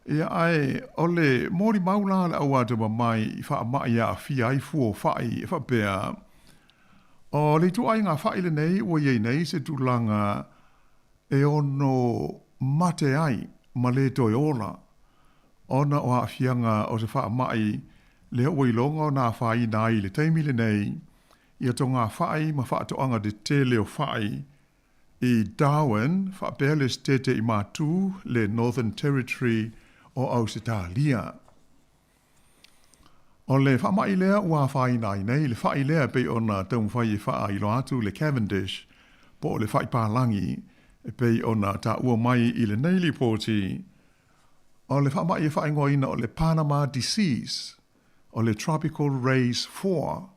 Ia ai, o le mōri maula le au atama mai i wha mai a whia i fuo whai e wha pēa. O le tu ainga whai le nei, ua iei nei se tūlanga e ono mate ai ma le toi ola. Ona o a whianga o se wha mai le oi longa o nā whai nai le teimi le nei, ia tō ngā whai ma wha toanga de te leo whai i Darwin, wha pēle stete i mātū le Northern Territory o Australia. O le wha mai lea ua whai nai nei, le whai lea pe o na taum whai i wha i lo atu le Cavendish, po le whai pālangi, pe o na ta ua mai i le neili pōti. O le wha mai i whai ngoina o le Panama Disease, o le Tropical Race 4,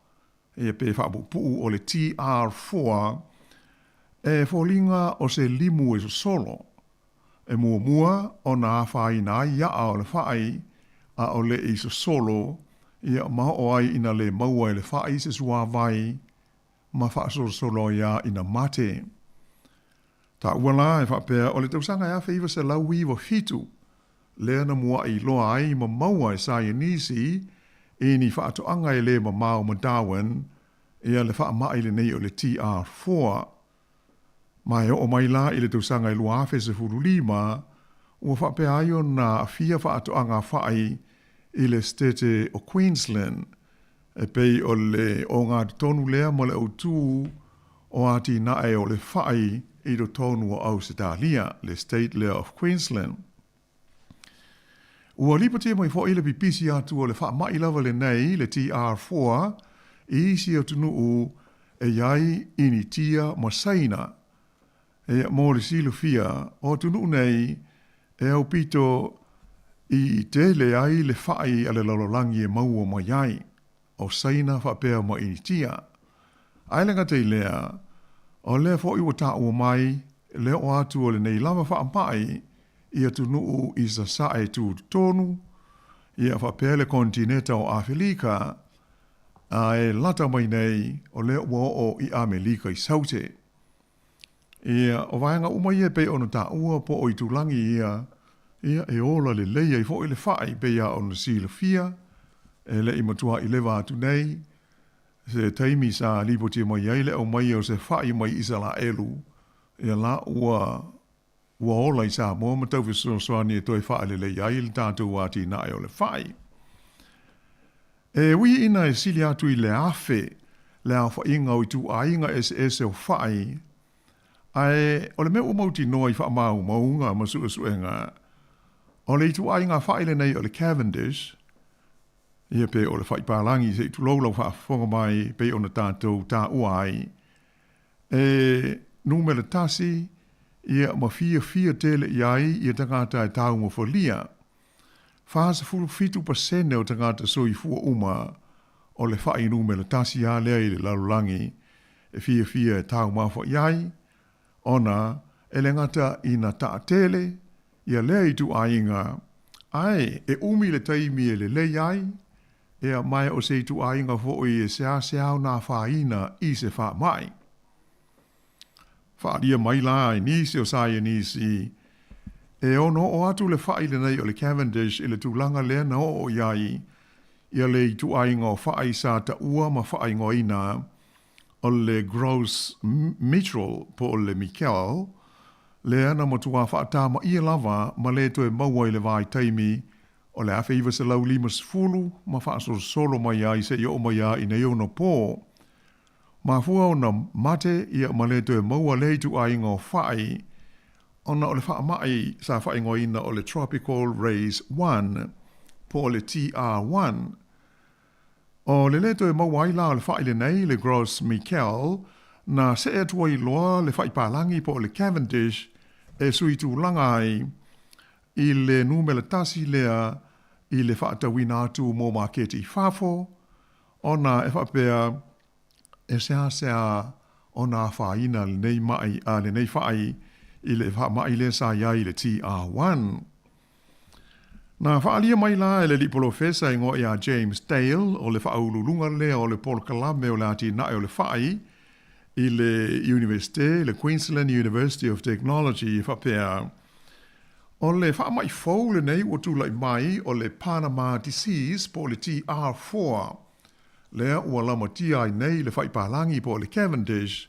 e pe whaapupuu o le TR4, e wholinga o se limu e so solo, e mua o na whai na ia o le whai, a o le e so solo, ia maho o ai ina le maua e le whai se sua vai, ma wha solo ia ina mate. Ta uala e whapea o le tausanga ia whiwa se lau iwa fitu, lea na mua i loa ai ma maua e sayanisi, e ni whaatoanga e le ma mao ma Darwin, ia le wha mai le nei o le TR4. Mai o mai la i le tausanga i luafe se furulima, ua whape ai o na fia whaatoanga whai i le stete o Queensland, e pei o le o ngā tonu lea mo le autu o ati nae o le whai i do tonu o Australia, le state lea of Queensland. Ua lipa te mai fo ile pipisi atu o le wha mai lava le nei, le TR4, i isi o tunu u e iai ini tia masaina. E mō le silu fia, o tunu nei, e au pito i te le ai le whai a le lalolangi e maua mai iai, o saina whapea ma ini tia. Ailenga te lea, o lea fo iwa ta ua mai, lea o atu o le nei lava wha ampai, ia tunuu i sa sae tu tonu, ia whapele kontineta o Awhelika, a e lata mai nei o lea ua o i Amerika i saute. Ia o vaenga umai e pe ono ta ua po o i tulangi ia e ola le leia i fo i le whai pe ia ono sila fia, e le i matua i lewa atu nei, se teimi sa lipotia mai eile o mai o se whai mai isa la elu, ia la ua ola i Sāmoa ma tau soani e toi whaale le iai le tātou ati na e o le whai. E ui ina e sili atu i le afe, le a whainga o i tu ainga SS o whai, ai o le mea umauti noa i wha mau maunga ma suenga, o le i tu ainga whai le nei o le Cavendish, ia pe o le whai pālangi se i tu laulau wha whonga mai pe o na tātou tā uai, e numele tasi, ia ma fia tele iai ia tangata e tau mo folia. Fasa fulu fitu pasene o tangata so i fua uma o le whai numele tasi a lea i le lalulangi e fia e tau mawha iai. Ona e le ngata i na ta tele ia lea i tu ainga. Ai e umi le taimi e le iai e mai o se i tu ainga fo i e sea na whaina i se wha mai. Whaaria mai la i nisi o saia nisi. E ono o atu le whai le nei o le Cavendish i le tūlanga lea na o iai. Ia le i tu ainga o whai sa ta ua ma whai ngoina o le Gross Mitchell po o le Michael. Le ana mo tua whaatama ia lava ma le to e maua i le vai taimi o le awhi iwa se lau limas fulu ma whaasoro solo mai ai se i o mai ai nei o no pō. Ma fua o na mate ia maleto e maua leitu a ingo whai, ona o le wha mai sa wha ingo ina o le Tropical Race 1, po o le TR1, O le le toi mawai la le whai le nei le Gross Michael na se e tuai loa le whai palangi po le Cavendish e sui tu langai i le numele tasi lea i le whaatawina atu mō maketi whafo ona e whapea e sea ona whaina le nei mai a le nei whai i le wha mai le sa iai le TR1. Na whaalia mai la e le li profesa ingo ia James Dale o le whaululunga lea o le Paul Kalame o le ati nae o le whai i le University, le Queensland University of Technology i whapea. O le whaamai fau le nei o tūlai mai o le Panama Disease po le TR4. Lea ua lama tia ai nei le whaipalangi po le Cavendish.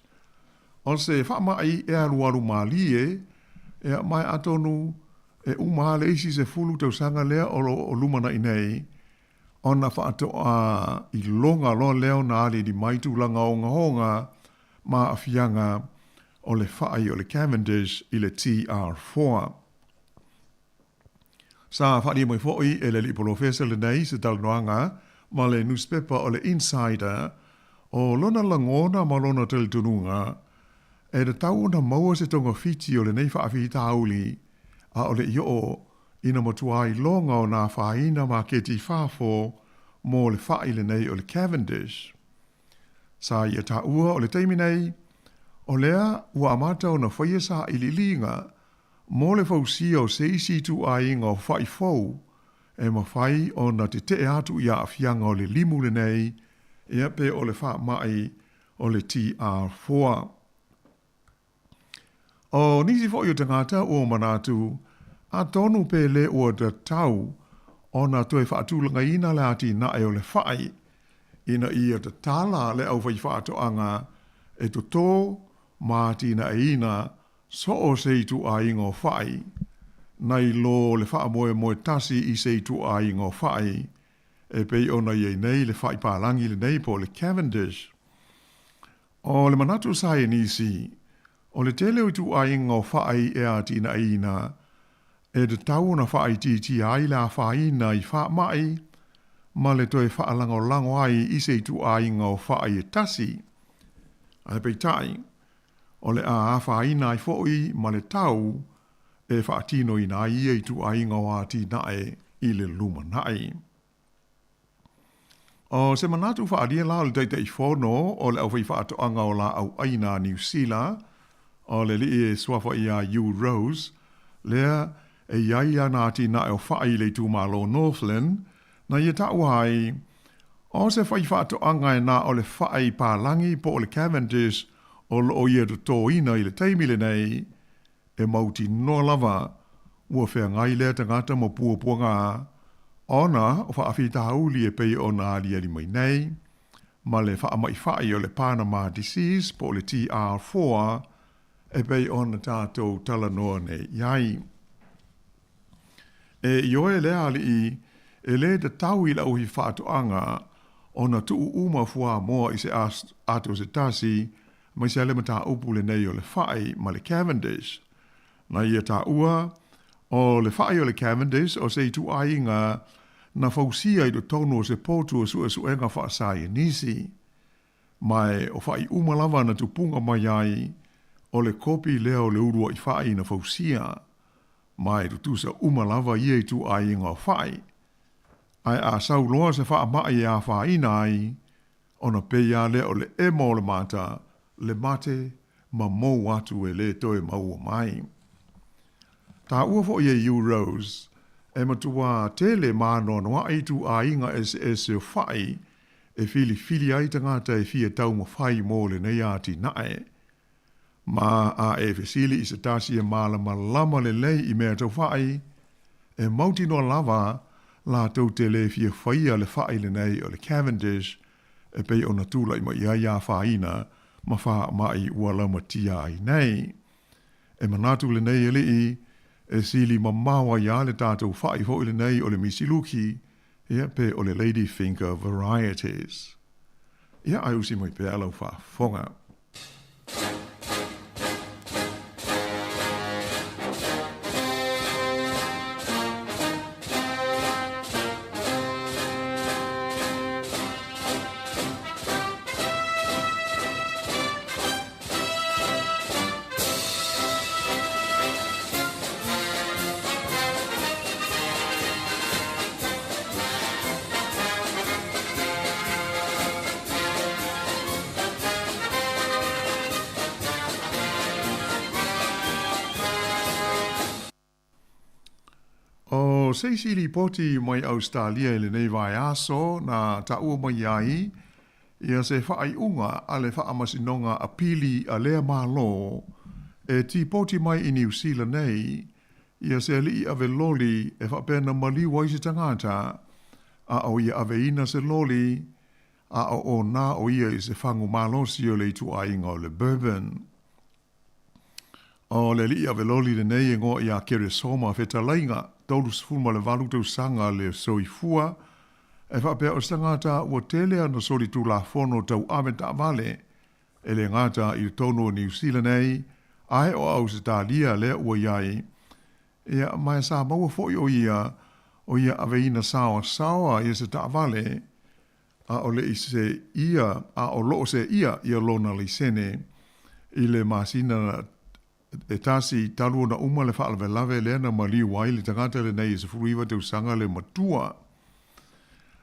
O se whaamai e aluaru malie e mai atonu e umale isi se fulu tausanga lea o lumana i nei. Ona whaatoa i longa lo leo na ali di maitu langa o ngahonga ma afianga o le whai o le Cavendish i le TR4. Sa whaari mai fōi e le li professor le nei se talanoanga ma le newspaper o le Insider o lona langona ma lona teletununga e le tau na maua se tonga fiti o le nei whaafi tauli a o le io ina matuai longa o nā whaina ma keti whafo mō le whai le nei o le Cavendish. Sa ia ta ua o le teimi nei o lea ua amata o na whaia sa ili linga mō le fausia o se isi tu a inga o whai fau e ma whai o na te te atu ia a fianga o le limu le nei e pe o le wha mai o le TR4. O nisi fo i tangata o manatu a tonu pe le o da tau o na toe whaatulanga ina le ati na e o le whai ina ia da tala le au whai whaatoanga e to tō maati na e ina so o se tu a ingo whai nai lo le wha moe moe tasi i se tu a ingo whai e pei ona iei nei le whai pālangi le nei po le Cavendish. O le manatu sai nisi o le tele tu a ingo whai e ati na ina e de tau na whai titi ai la whai na i wha mai ma le toe wha lango ai i se tu a ingo whai e tasi. A pei tai o le a whai na i fōi ma le tau e whaatino i nā i tu a ingo ati nae i le luma nai. O se manatu whaaria la o le teitei whono o le au whai whaatoanga o la au aina New Zealand o le li e swafa i a Rose lea e iai ana ati nae o whai le tu malo Northland na i tau hai o se whai whaatoanga e nā o le whai pālangi po o le Cavendish o lo ia to tō ina i le teimile nei e mauti noa lava ua whea ngai lea tangata mo pua ngā ona o whaafi tahauli e pei o nā ali mai nei ma le whaamai whai o le Panama Disease po le TR4 e pei o na tātou talanoa nei iai. E ioe lea ali i e le te tau i lau hi whaatoanga o na tuu uma fua moa i se ato se tasi mai se ale mata upu le nei o le whai ma le Cavendish. Na ia tā ua, o le whai o le Cavendish o se tu ainga na fausia i do tono o se potu o suenga whaasai nisi. Mai o whai umalava na tupunga mai ai o le kopi leo le urua i whai na fausia. Mai do tusa umalava ia i tu ainga o whai. Ai a sau loa se wha mai a whai nai o na peia leo le ema o le mata le mate ma mou atu e le toe maua mai. Tā ua fo i Rose, e matua tele mano noa i tu a inga e whai, e fili ai tangata e fia tau ma whai mō le nei ati nae. Ma a e fesili i se tasi e malama lama le lei i mea tau whai, e mauti no lava la tau te le fia whaia le whai le nei o le Cavendish, e pei o na tūlai ma ia whaina, ma wha mai ua lama tia ai nei. E manatu le nei ele i, e sili ma mawa ia le tātou whai ho le nei o le misiluki, ia pe o le Lady Finger Varieties. Ia ai usi mai pe alau wha whonga. seisi li poti mai Australia le nei vai aso na ta ua mai ai ia se whaai unga a le wha masinonga a pili a lea malo e ti poti mai i New Zealand nei ia se li ave loli e wha pena mali wai se tangata a o ia ave ina se loli a o na o ia i se whangu malo si o le tu a inga o le bourbon. O le li ave loli le nei e ngo ia kere soma feta lainga taulu sfuma le valu tau sanga le soifua e whapea o stangata ua tele ana sori tu la fono tau ame ta vale e le ngata i tono New Zealand nei ai o au se talia le ua iai ia mai sa maua foi o ia ave ina sawa ia se ta vale a o le se ia a o lo se ia lona le sene i le masina e tasi talu na uma le whaalwe lave le na mali wai le tangata le nei se furuiwa te usanga le matua.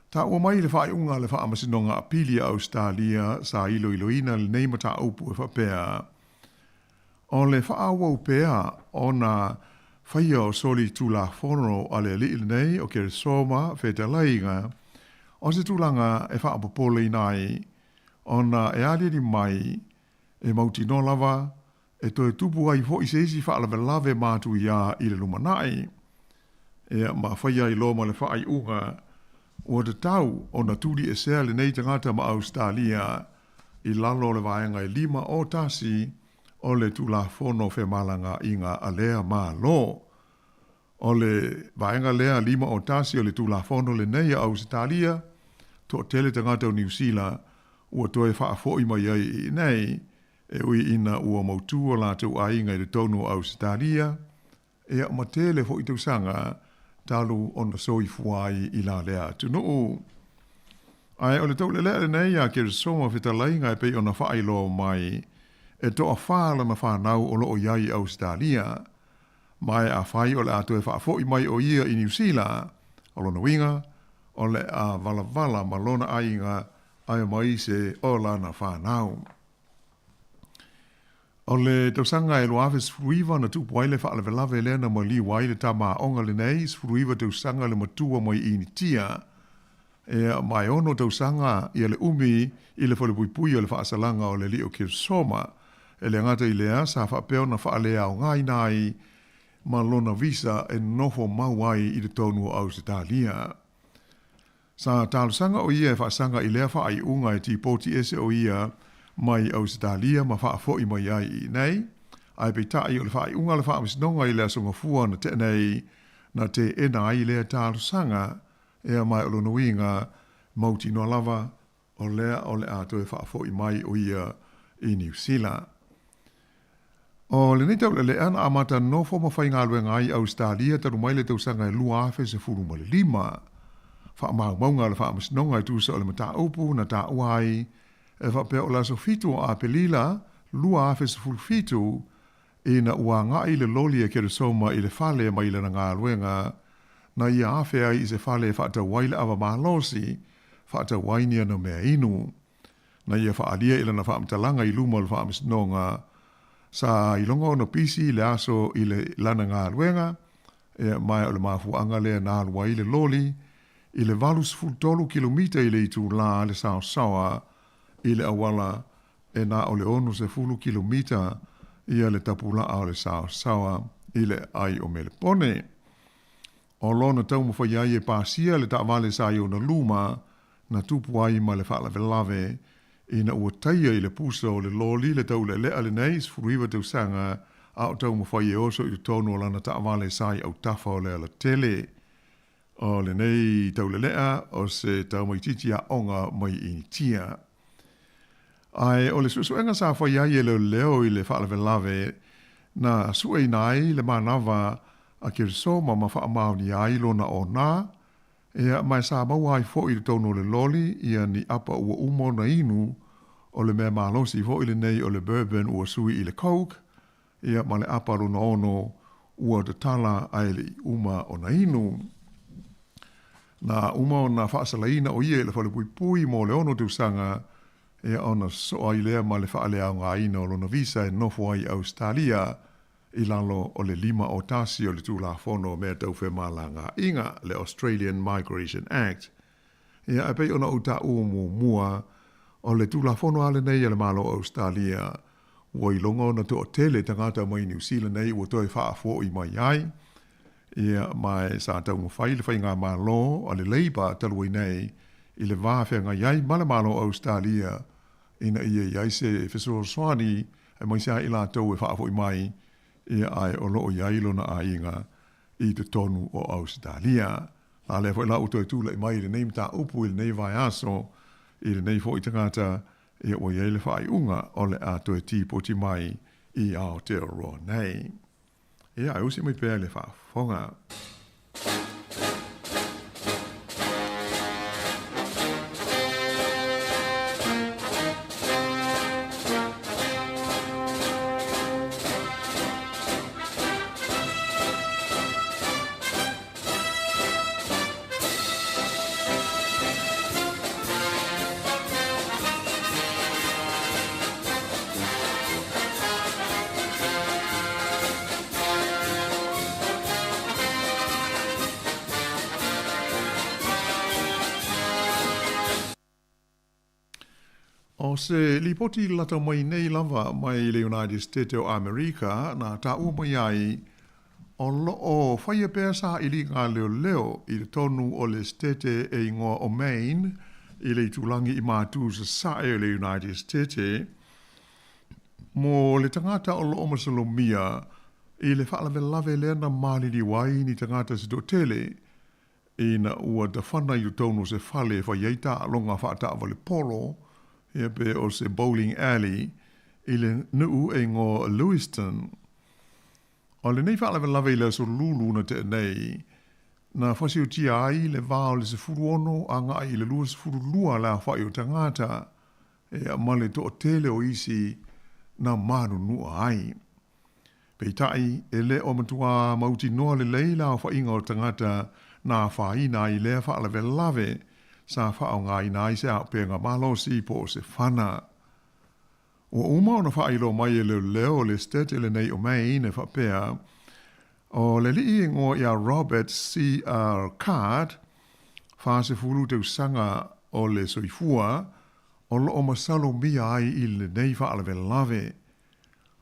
Ta ua mai le whaai unga le wha amasinonga a pili a Australia sa iloina le nei mata upu e whapea. O le wha wau pea o na whaia o soli tula whono a le li nei o kere soma wheta lainga o se tulanga e wha apopole nai o na e aliri mai e mauti no lava e toi tupu ai fo i seisi wha alawe lave mātu ia i le lumanai. E ma whaia i loma le whaai unga o te tau o na tuli e sea le nei tangata ma Australia i lalo le vaenga i 5 o tasi o le tula whono whe malanga inga a lea maa lo. O le vaenga lea 5 o tasi o le tula whono le nei a Australia to tele tangata o New Zealand ua toe wha fo i mai ai i nei e ui ina ua mautua la tau ainga i le tono Australia, e a matele fo i tau sanga talu o na soi fuai i la lea tunu. Ai o le tau le lea nei a kere soma fita lainga e pei o na whaai lo mai, e to a whaala na whanau o lo o iai Australia, mai a whai o le ato e wha fo i mai o ia i New Zealand, o lo na winga, o le a vala ma lona ainga ai mai se o la na whanau. O le tausanga e loawe sfuruiva na tupu waile wha alawe lawe le na mali waile ta maa onga le nei, sfuruiva tausanga le matua mai ini tia. E mai ono tausanga i le umi i le whale puipui o le wha asalanga o le li o kirsoma. E le ngata i lea sa wha peo na wha alea o ngai nai ma lona visa e nofo mauai i le tonu o Australia. Sa talusanga o ia e wha asanga i lea wha ai unga e ti poti ese o ia mai Australia ma wha fo i mai ai i nei. Ai pe tai o le wha i unga le wha amisnonga i lea songa fua na te nei na te ena ai lea talusanga e mai o lono inga mauti no lava o lea o le ato e wha fo i mai o ia i New Zealand. O le nei tau le ana amata no fo ma whai ngā lue ngai Australia taru mai le tausanga e lua afe se furu ma le 5. Wha maunga le wha amisnonga i tūsa o le mata upu na ta uai e whapea o la sofitu a pelila, lua afe se fulfitu, e na ua ngai le loli e kere soma i le fale mai le na ngā luenga, na ia afe ai i se fale whaata waile awa mahalosi, whaata wainia na mea inu. Na ia whaalia i lana whaamtalanga i luma le whaamisnonga, sa i longa o na pisi le aso i le lana ngā luenga, e mai o le mafuanga le na alua i le loli, i le valus fultolu kilomita i le itu la le saosawa, i le awala e na o le onu se fulu kilomita ia le tapula a le sawa i le ai o mele pone. O lona tau mo whai ai e pāsia le ta'avale sa i o na luma na tupu ai ma le whaala velave i na ua taia i le pusa o le loli le tau le lea le neis furuiva tau sanga a o tau mo whai e oso i tono o lana ta'avale sa i au tafa o le ala tele. O le nei tau le lea o se tau mai titia onga mai i tia. Ai o le suenga sa whai ai e leo i le whaalawe lave na sue nai le manawa a kere soma ma wha mauni ai lona o nā e mai sa mau ai fo i le tono le loli ia ni apa ua umo na inu o le mea malosi fo i le nei o le bourbon ua sui i le coke ia ma le apa lona ono ua te tala ai le uma o na inu. Na uma o na whaasalaina o ia le whale pui mo le ono tausanga e ona so ai lea ma le whaalea o ngā ina o lona visa e nofo ai Australia I lalo o le 5 o tasi o le tulafono mea tau whemalanga inga le Australian Migration Act. Ia e pei ona uta umu mua o le tulafono ale nei le malo Australia. Wai longa na to tele tangata mai New Zealand nei o toi whaafo I mai ai. Ia mai sa tau mwhai le whainga malo o le Labour talui nei I le wāwhenga iai mala malo Australia ina ia iai se fesoro swani e mai sa ila tau e whaafo I mai ia ai o loo iai lona a inga I te tonu o Australia. La le fo la uto tu le mai le name ta upu le nei vai aso I le nei fo I tangata ia o iai le whai unga o le a to ti poti mai I Aotearoa nei. Ia ai usi mai pēr le whaafonga. O se lipoti lata mai nei lava mai le United States o America na ta ua mai ai o loo whaia pēsa I li ngā leo I le tonu o le stete e ingoa o Maine I le tulangi I mātū sa sae o le United States mo le tangata o loo masalomia I le whaalawe lave lea na mali ni wai ni tangata se do tele ina ua da whana I tonu se whale whaiaita alonga whaata wale polo ia pe o se bowling alley I le nuu e ngō Lewiston. O le nei whaalawe lawe le so lulu na te nei, na whasi o tia ai le vāo le se furu ono a ngā I le lua se furu lua la whai o tangata, e a male to o tele o isi na manu nua ai. Pei tai e le o matua mauti noa le leila o whainga o tangata na whaina I le whaalawe lawe, sa whao ngā ina I se au pēnga malo si po se whana. O umao na whailo mai e leo le stete le nei o mei ne whapea, o le li ngō ia Robert C.R. Card, whase furu teu sanga o le soifua, o lo o masalo mia ai I le nei whaalawe lawe.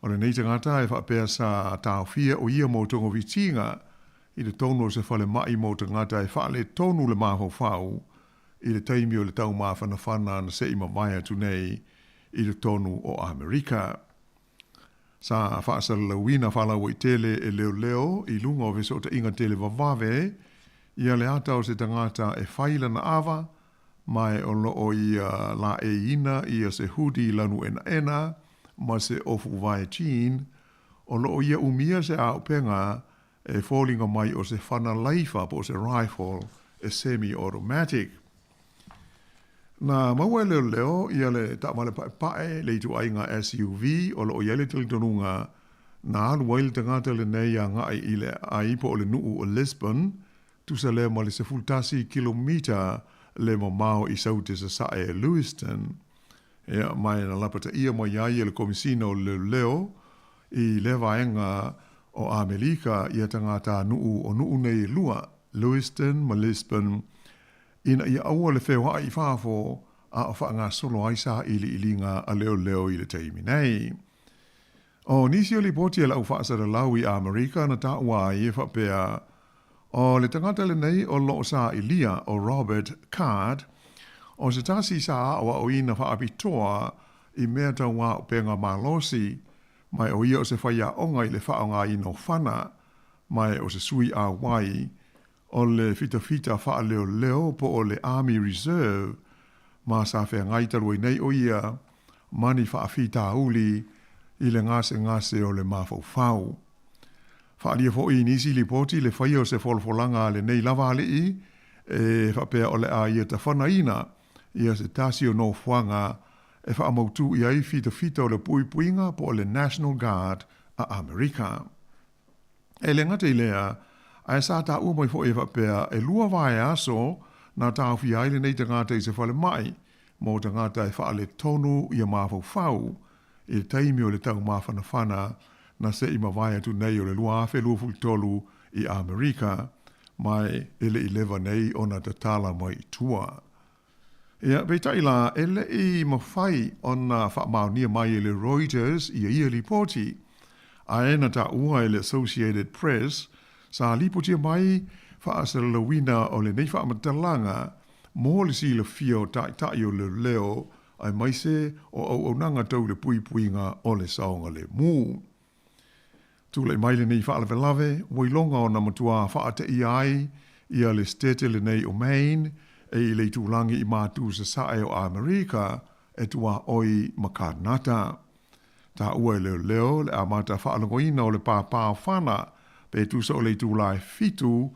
O le nei tangata e whapea sa tau fia o ia mo tongo vitinga, I le tono se whale mai mo tangata e whale tonu le maho whau, I le taimi o le tau mawhana whana na se ima mai atu nei I le tonu o Amerika. Sa whaasara lawina whalau I tele e leo I lunga o veso ta inga tele wawawe, ia le atau se tangata e whaila na awa, mai o loo ia la e ina ia se hudi lanu ena, ma se ofu vai jean, o loo ia umia se au penga e fōlinga mai o se whana laifa po se rifle e semi-automatic. Na maua leo ia le taamale pae le tu ainga SUV o lo iele tili tonunga na alu waile tangata le nei a ngai I le aipo o le nuu o Lisbon tu sa le ma le se fultasi kilomita le mamao I saute sa sae Lewiston. Ea mai na lapata ia mai ai le komisino leo I le vaenga o Amerika ia tangata nuu o nuu nei lua Lewiston ma Lisbon ina ia aua le whewha I whafo a o whaanga solo aisa ili ngā a leo I le teimi nei. O nisi o li poti e lau whaasara lau I Amerika na ta ua I e whapea o le tangata le nei o loo sa ilia o Robert Card o se tasi sa awa o ina whaapitoa I mea tau wā o penga malosi mai o ia o se whaia onga I le whaonga ino whana mai o se sui a wai o le fita wha leo po o le Army Reserve, ma sa whea ngai tarui nei o ia, mani wha fita uli I le ngase o le mafau fau. Wha alia fo I nisi li poti le whaia o se folfolanga le nei lava alii, e whapea o le a ia ta whanaina, ia se tasi o no whanga, e wha amautu I ai fita o le puinga po o le National Guard a Amerika. E le ngate I lea, ai sa ta ua mai fo e whapea e lua vai aso na tau fi aile nei tangata I se whale mai, mo tangata e whaale tonu I a mawhau whau, I le taimi o le tau mawhana whana na se i mawai atu nei o le lua afe lua fultolu i Amerika, mai ele i lewa nei ona te tala mai i tua. Ia, beitai la, ele i mawhai ona whaamaunia mai ele Reuters i a ia lipoti, a ena ta ua ele Associated Press, sa lipotia mai whaasalawina o le nei whaamatalanga, mo le si le fio tai o le leo, ai maise o au nanga tau le pui puinga o le saonga le mū. Tūlei mai le nei whaalawelawe, wailonga o na matua whaate i ai, ia le stete le nei o Maine, e i le tūlangi i mātū sa sae o Amerika, e tua oi makarnata. Ta ua e leo le amata whaalangoina o le pāpā whana, pe tūsa o le tūlai fitu,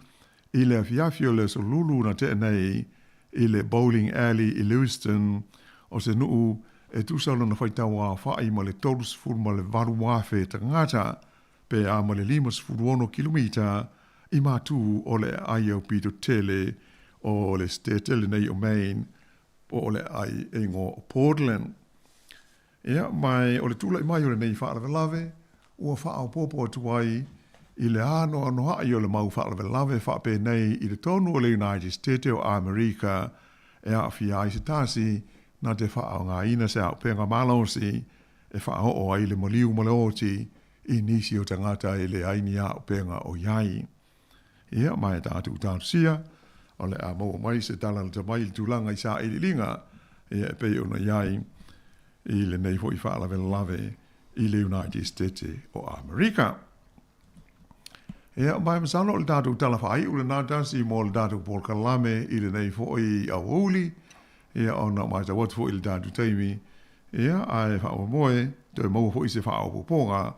i le afiafio le solulu na te nei, i le bowling alley i Lewiston, o se nuu e tūsa na whaitawa whai ma le tolus furma le varu wafe tangata, pe a ma le 5 kilomita, i mātū o le ai au pito tele, o le stete le nei o Maine, o le ai e ngō Portland. Ia, mai o le tūla i mai o le nei whaalawe, ua whaau popo atuai, i le ano ha'i o le mau whaalawe whaape nei i le tonu o le United States o Amerika, e a whia i se tāsi, na te whaau ngā ina se au penga malausi, e whaau o ai le moliu maleoti, i nisi o tangata i le aini au penga o iai. Ia, mai tātu sia, o le a mau mai se tala te mai le tūlanga i sa i linga, e pe o na iai, i le nei hoi whaalawe i le United States o Amerika. Ea, mai masano le tātou tala whaai ule nā tansi mo le tātou Paul Kalame i le nei hoi au uli, ea ona mai ta watu hoi le tātou teimi, ea ai whaua moe, te mau hoi se whaau poponga,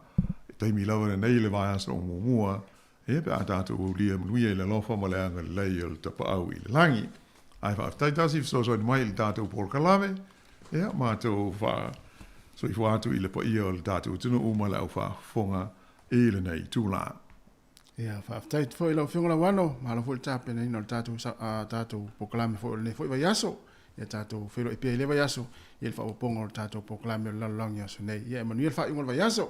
teimi lawa le nei le vai asa o mua, ea pe a tātou lia mnuia i le lofa ma le anga le lei o le tapa au i le langi. Ai whaaf taitasi fsosoi mai le tātou Paul Kalame, ea mātou wha so i whaatu i le pa ia o le tātou tunu uma le au wha fonga i le nei tūlā. Ia, whaaftait fo i lau whiongala wano, mahala fo i tāpe nei no le tātou pokalame fo i le fo i vai aso, ia tātou whiro i pia i le vai aso, i le whaaponga o le tātou pokalame o lalangi aso nei. Ia, Emanuel wha i ngal vai aso.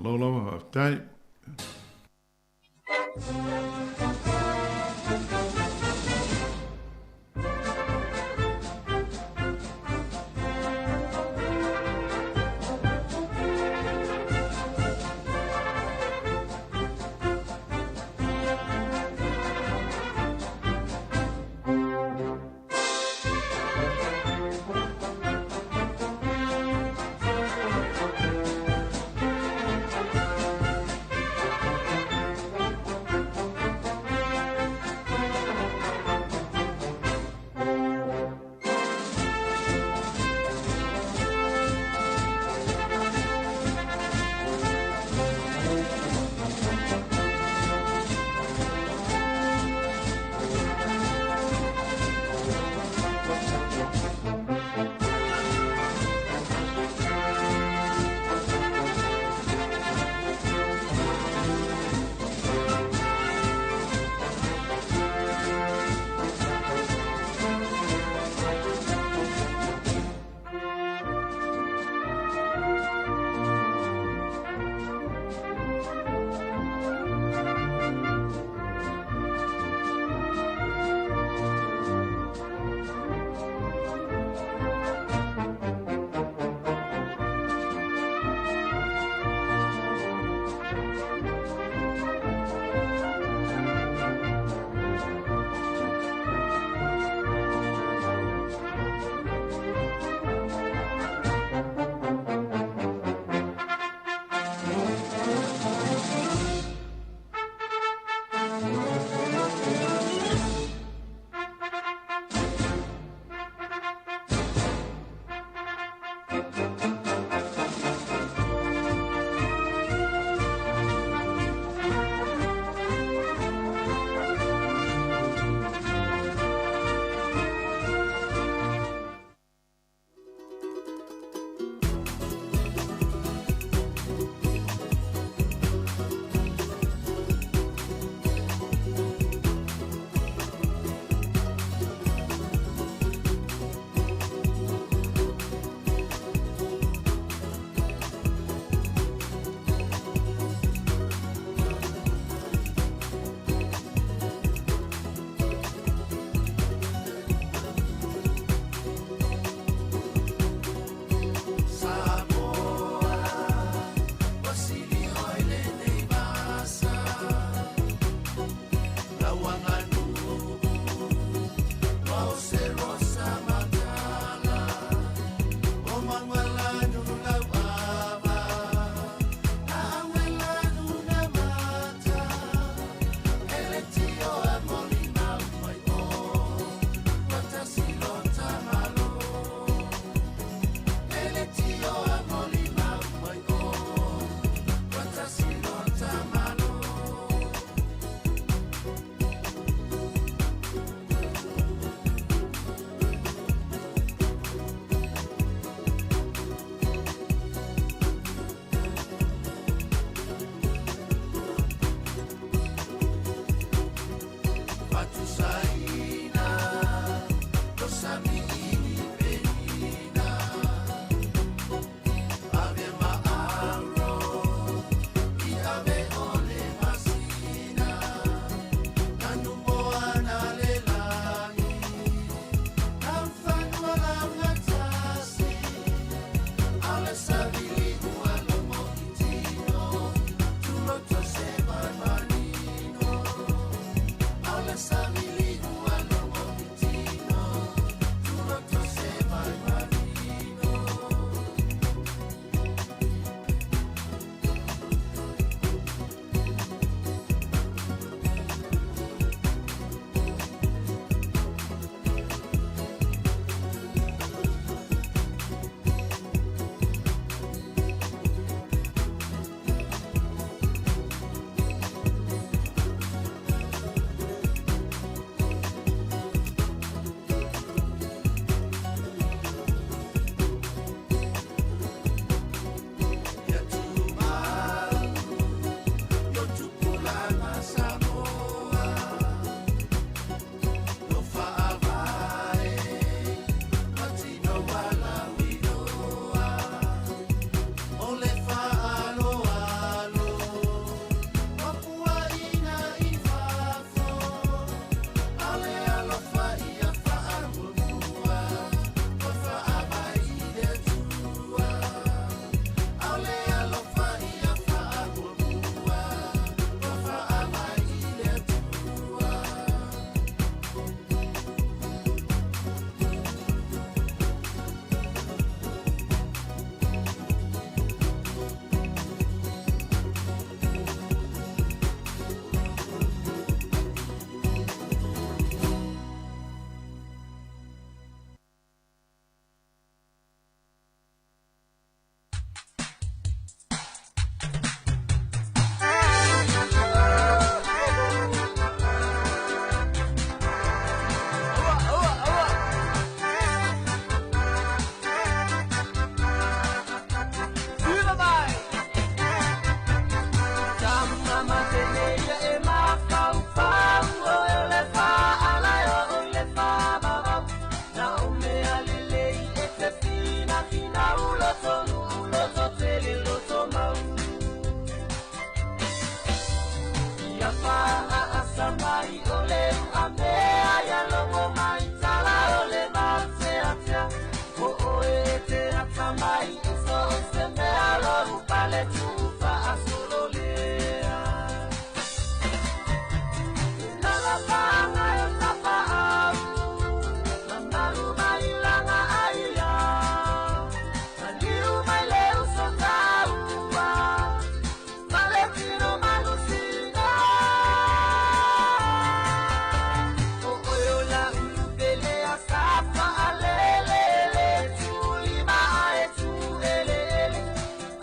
Lolo, whaaftait.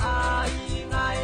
Ai, ai,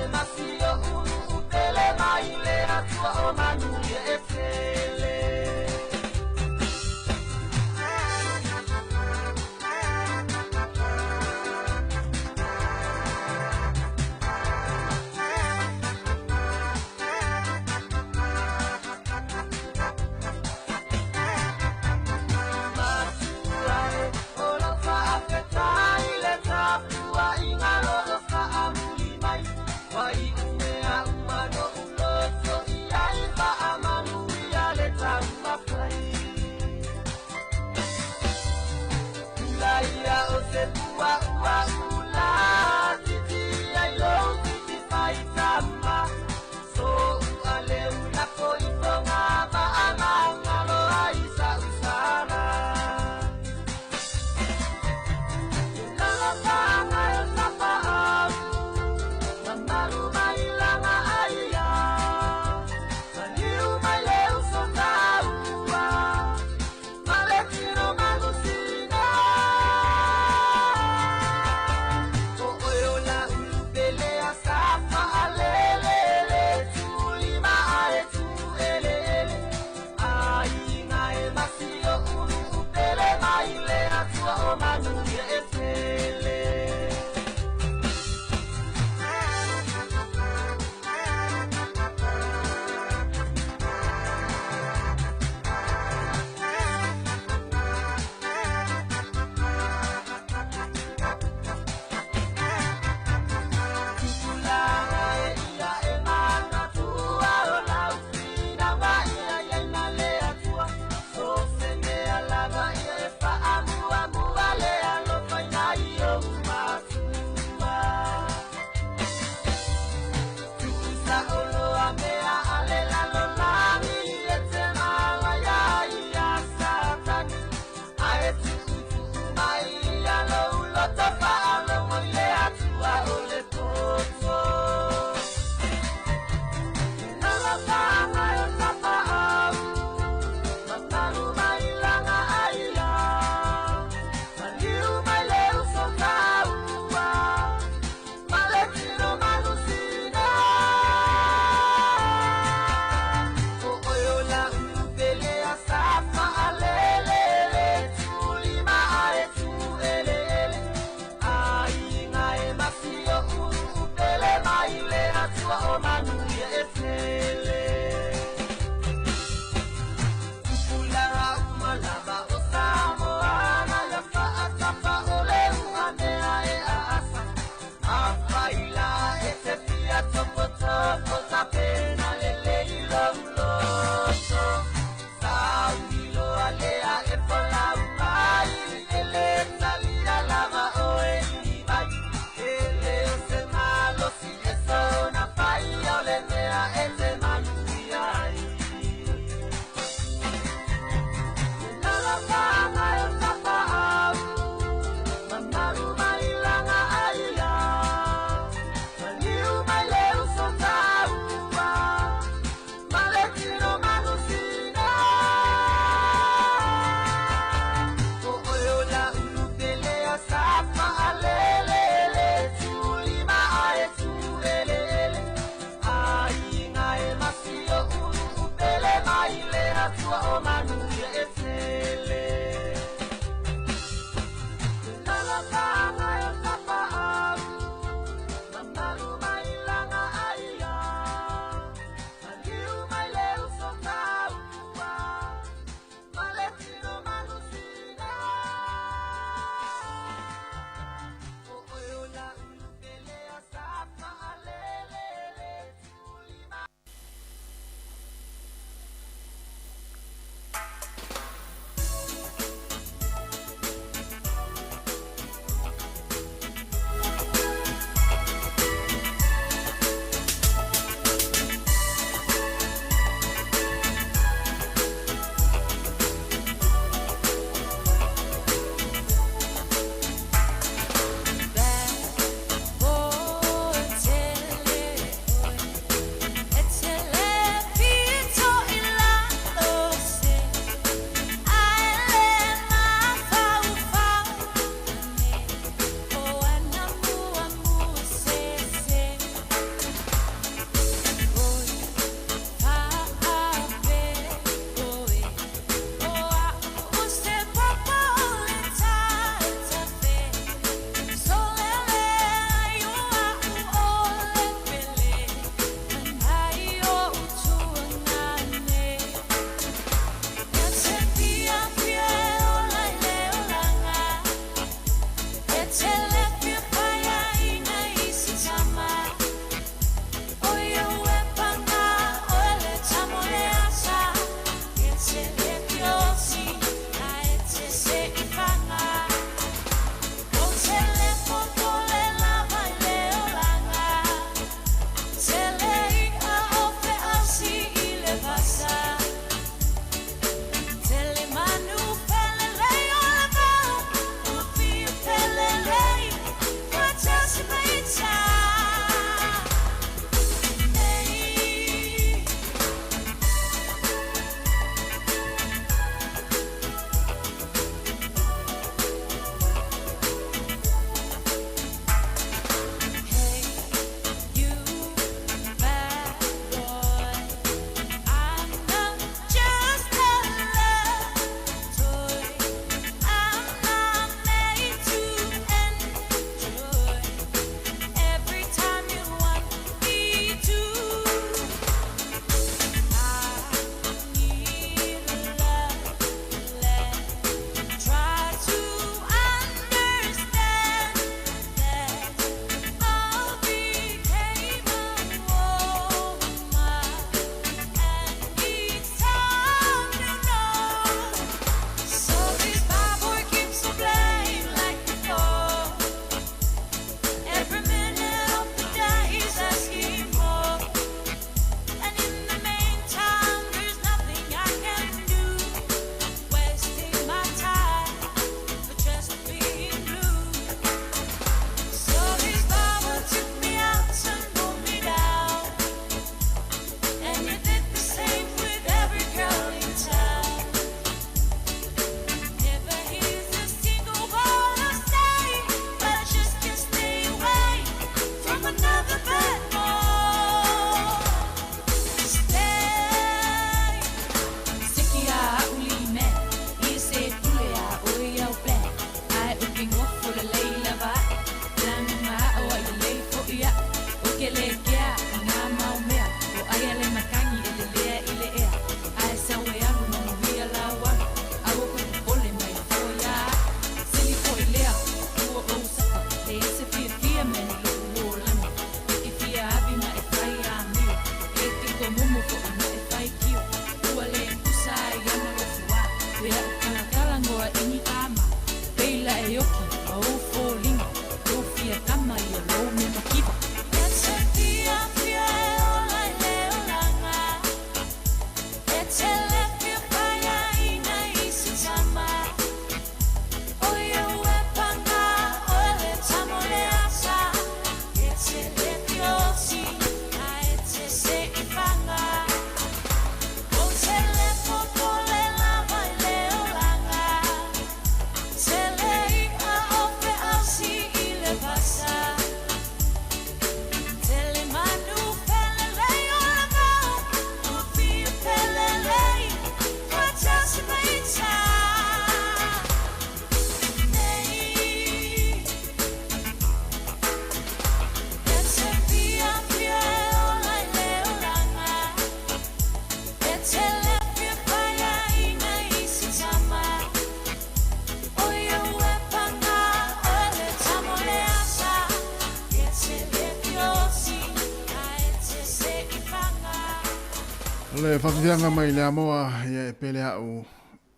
Le whakawhianga mai le amoa ia e pele au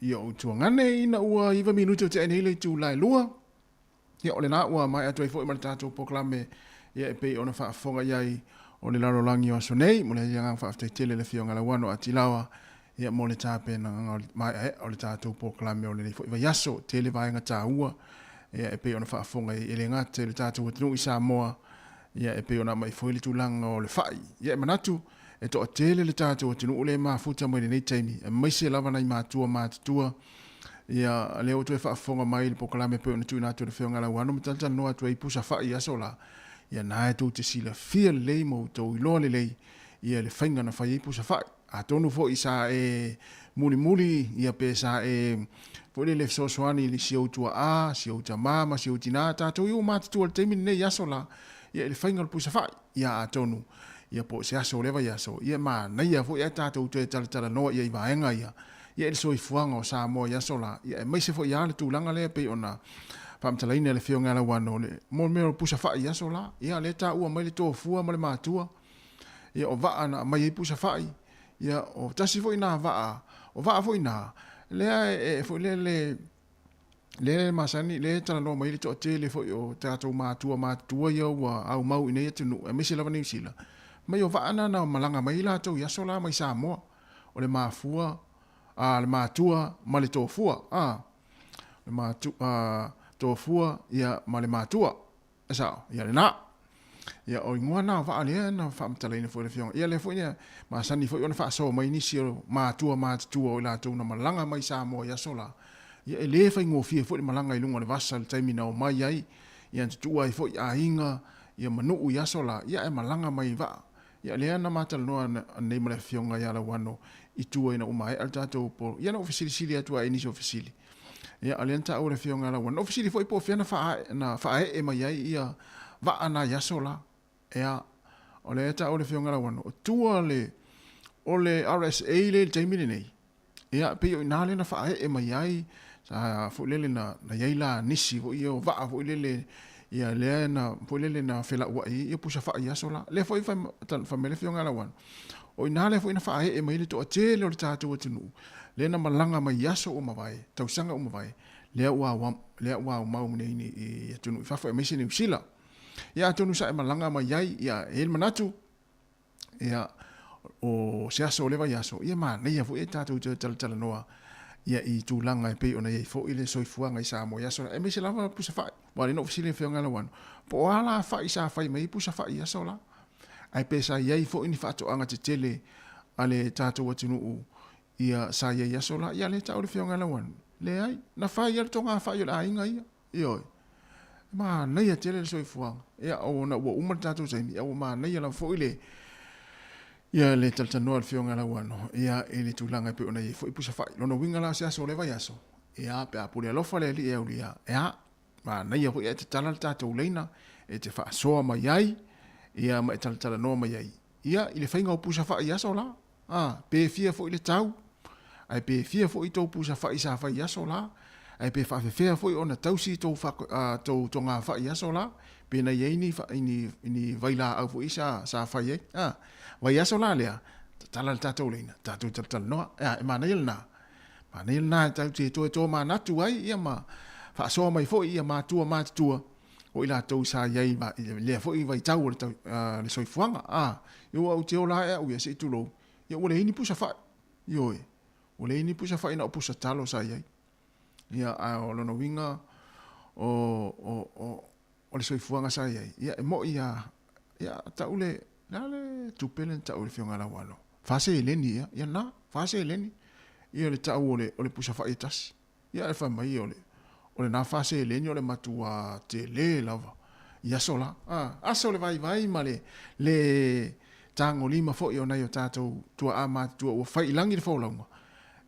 ia o tuangane ina ua iwa minuto te ene ile tu lai lua. Ia ole na ua mai atu e fo i maratato poklame ia e pei ona whaafonga iai o le laro langi o sonei mo le iangang whaaftai tele le fionga la wano atilawa ia mo le tape na mai e o le tato poklame o le nei fo iwa yaso tele vaenga ta ua ia e pei ona whaafonga i le ngate le tato watinu i Sāmoa ia e pei ona mai fo ili tulanga o le whai ia e manatu e to tele le tātou tinu ule mafuta mo nei taimi e mai se lava nei matua matutua ia le o to e whaafonga mai le pokalame pe ona tuina to le whionga la wano mtata no atu e pusa whai asola ia nae tu te sila fia lei mo to i loa le lei ia le whainga na whai e pusa whai a tonu fo i sa e muli ia pe sa e fo le sosoani li si outua a si outa mama si outina tātou i o matutua le taimi nei asola ia le whainga le pusa whai ia a tonu ia po se aso leva ia so ia ma na ia fo ia tatou te tala no ia i vaenga ia il soi fuanga o Sāmoa ia sola ia mai se fo ia le tulanga le pe ona pamtalaina le fionga la wano le mo me pusa fa ia sola ia le ta ua mai le to fua mo le matua ia o va ana mai pusa fa ia o tasi fo ina va o va fo ina le fo le masani le tala no mai le to te le fo o tatou matua ia wa au mau ina ia tunu e mesi lava ni sila mai o vaana na malanga mai la tau ia sola mai Sāmoa o le mafua le matua ma le tofua le matua tofua ia ma le matua esa ia le na ia o ingoa na va ale na fa mtalaina fo le fiong ia le fo ia ma sani fo ona fa so mai ni sio matua o la tau na malanga mai Sāmoa ia sola ia le fa ngo fie fo le malanga i lunga le vasa le taimi na o mai ai ia tu ai fo ia inga ia manu ia sola ia e malanga mai va ia le ana matal no nei male fionga ia la wano i tua ina umai al tatou po ia no ofisili atua ini ofisili ia alenta o le fionga la wano ofisili foi po fiana fa e mai ia va ana ia sola ia o le ta o le fionga la wano tua le o le RSA le taimini nei ia pe o ina le na fa e mai sa fo le na ia la nisi vo ia va vo le ia le na polele na fela wa ia pusa fa ia sola le foi fa mele fionga la wan o ina le foi na fa e mai le to te le tatou tunu le na malanga mai yaso o mavai tausanga o mavai le wa mau nei ni ia tunu fa fa mai sini usila ia tunu sa malanga mai ai ia el manatu ia o se aso le va yaso ia ma nei ia foi tatou tala noa ia i tulanga e pe ona ia fo ile soifuanga i Sāmoa ia sola e me se lava pusa fa wale no ofisili fionga la wan po ala fa i sa fa mai pusa fa ia sola ai pe sa ia fo ini fa to anga te tele ale tatou watunu ia sa ia sola ia le tau fionga la wan le ai na fa ia tonga fa ia ainga ia io ma na ia tele soifuanga ia o na wo uma tatou sai ia o ma na ia la fo ile ia le taltanoa le fionga la wano ia ele tulanga pe ona ia fo ipusa fa lono winga la se aso le vai aso ia pe apule alofa le li ia ma na ia fo ia te tala tatou leina e te fa soa mai ai ia ma tala no mai ai ia ile fainga o pusa fa ia so la pe fia fo ile tau ai pe fia fo i to pusa fa isa fa ia so la ai pe fa fe fo ona tausi to fa to nga fa ia so la pe na ye ni fa ini vaila au fo isa sa fa ye va ia so la le tala tato lena tato tala no ma na ilna tau to ma na tu ai ia ma fa so mai fo ia ma tu o ila to sa ye ma le fo i vai tau le soi fuanga yo au te ola e u se tu lo yo o le ini pusa fa yo o le ini pusa fa ina pusa talo sa ye ia o lo no winga o le soi fuanga sa ye ia mo ia ta ule le tu pelen ta ule fionga la walo fa se leni ia na fa se leni ia le ta o le pusa fa itas ia e fa mai o le na fa se leni o le matua te le lava ia sola aso le vai ma le tango lima fo io na io tato tua ama tua o fai langi le folonga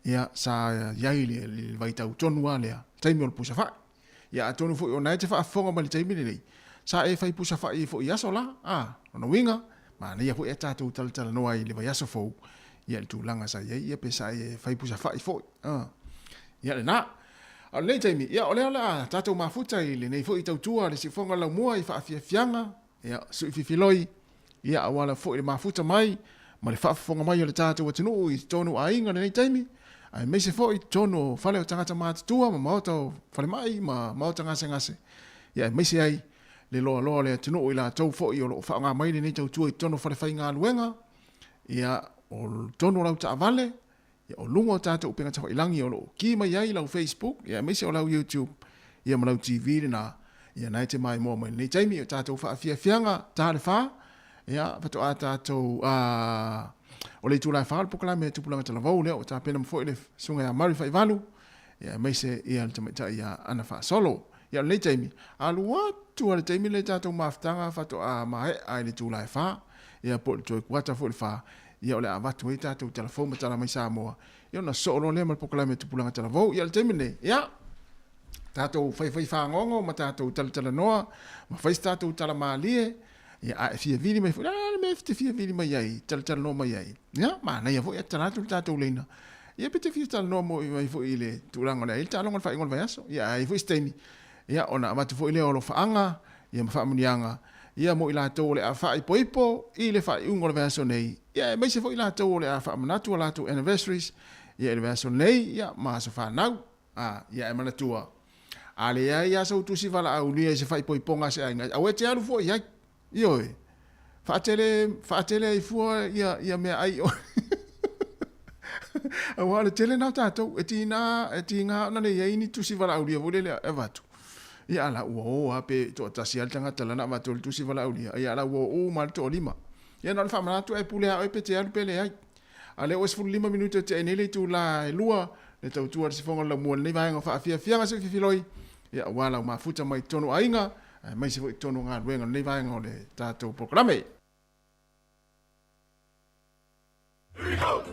ia sa yai le vai tau tonu ale taimi o pusa fa ia tonu fo io na te fa fonga ma le taimi le sa e fai pusa fa i fo ia sola no winga ma ia fo e tato tal no ai le vai aso fo ia le tu langa sa ia pe sa e fai pusa fa i fo ia le na a le taimi ia ole ala tato mafuta i le nei fo i tau tua le si fonga la mua i fa fianga ia su filoi ia awala fo le mafuta mai ma le fafonga mai o le tatu watinu i tonu ainga nei taimi ai me se fo i tonu fale o tangata matua ma mauto fale mai ma mauto ngase ia me se ai le loa le tunu i la tau fo i o lo fa nga mai nei tau tu i tonu fale fai nga luenga ia o tonu lau ta vale ia o lungo tatu upenga ta ilangi o lo ki mai ai lau Facebook ia me se o lau YouTube ia ma lau TV na ia nai te mai mo mai nei taimi o tatu fa fianga ta le fa ia pato ata to o le tula fa po kala me tu pula mata lavou le o ta pena mo le sunga ya mari fa valu ia me se ia le tama ia ana fa solo ia le taimi alu tu le taimi le tato maftanga fa to mai ai le tula fa ia po to kwata fo le fa ia o le avatu e tato telefon mata la mai Sāmoa ia na solo le mo po kala me tu pula mata lavou ia le taimi ne ia tato fai fa ngongo mata to tala noa ma fai tato tala malie ia a fia vili mai me fia vili mai ai tal no mai ai ia ma na ia vo ia tala tu tato lena ia pete fia tal no mo mai vo ile tulango le talo ngon fa ngol vai aso ia ai vo steni ia ona ma tu vo ile o lo faanga ia ma fa munianga ia mo ila to le a fa ipo ile fa ngol vai aso nei ia mai se vo ila to le a fa manatu la to anniversaries ia ile vai aso nei ia ma so fa nau ia e mana tua ale ia so tu si vala au li se fa ipo nga se ai au e te alu vo ia io fatele i fua ia me ai o wala tele na tato etina na le yaini tu si vala aulia vole le evatu ia la o ape to tasi altanga tala na matul tu si vala aulia ia la o mal to lima ia na fa mana tu e pule ai pete al pele ai ale o 5 minuto te nele tu la lua le tau tu si fonga la mo le vai nga fa fia se filoi ia wala ma futa mai tonu ainga mai se foi tonu nga luenga nei vai ngole tato programe. Here we go.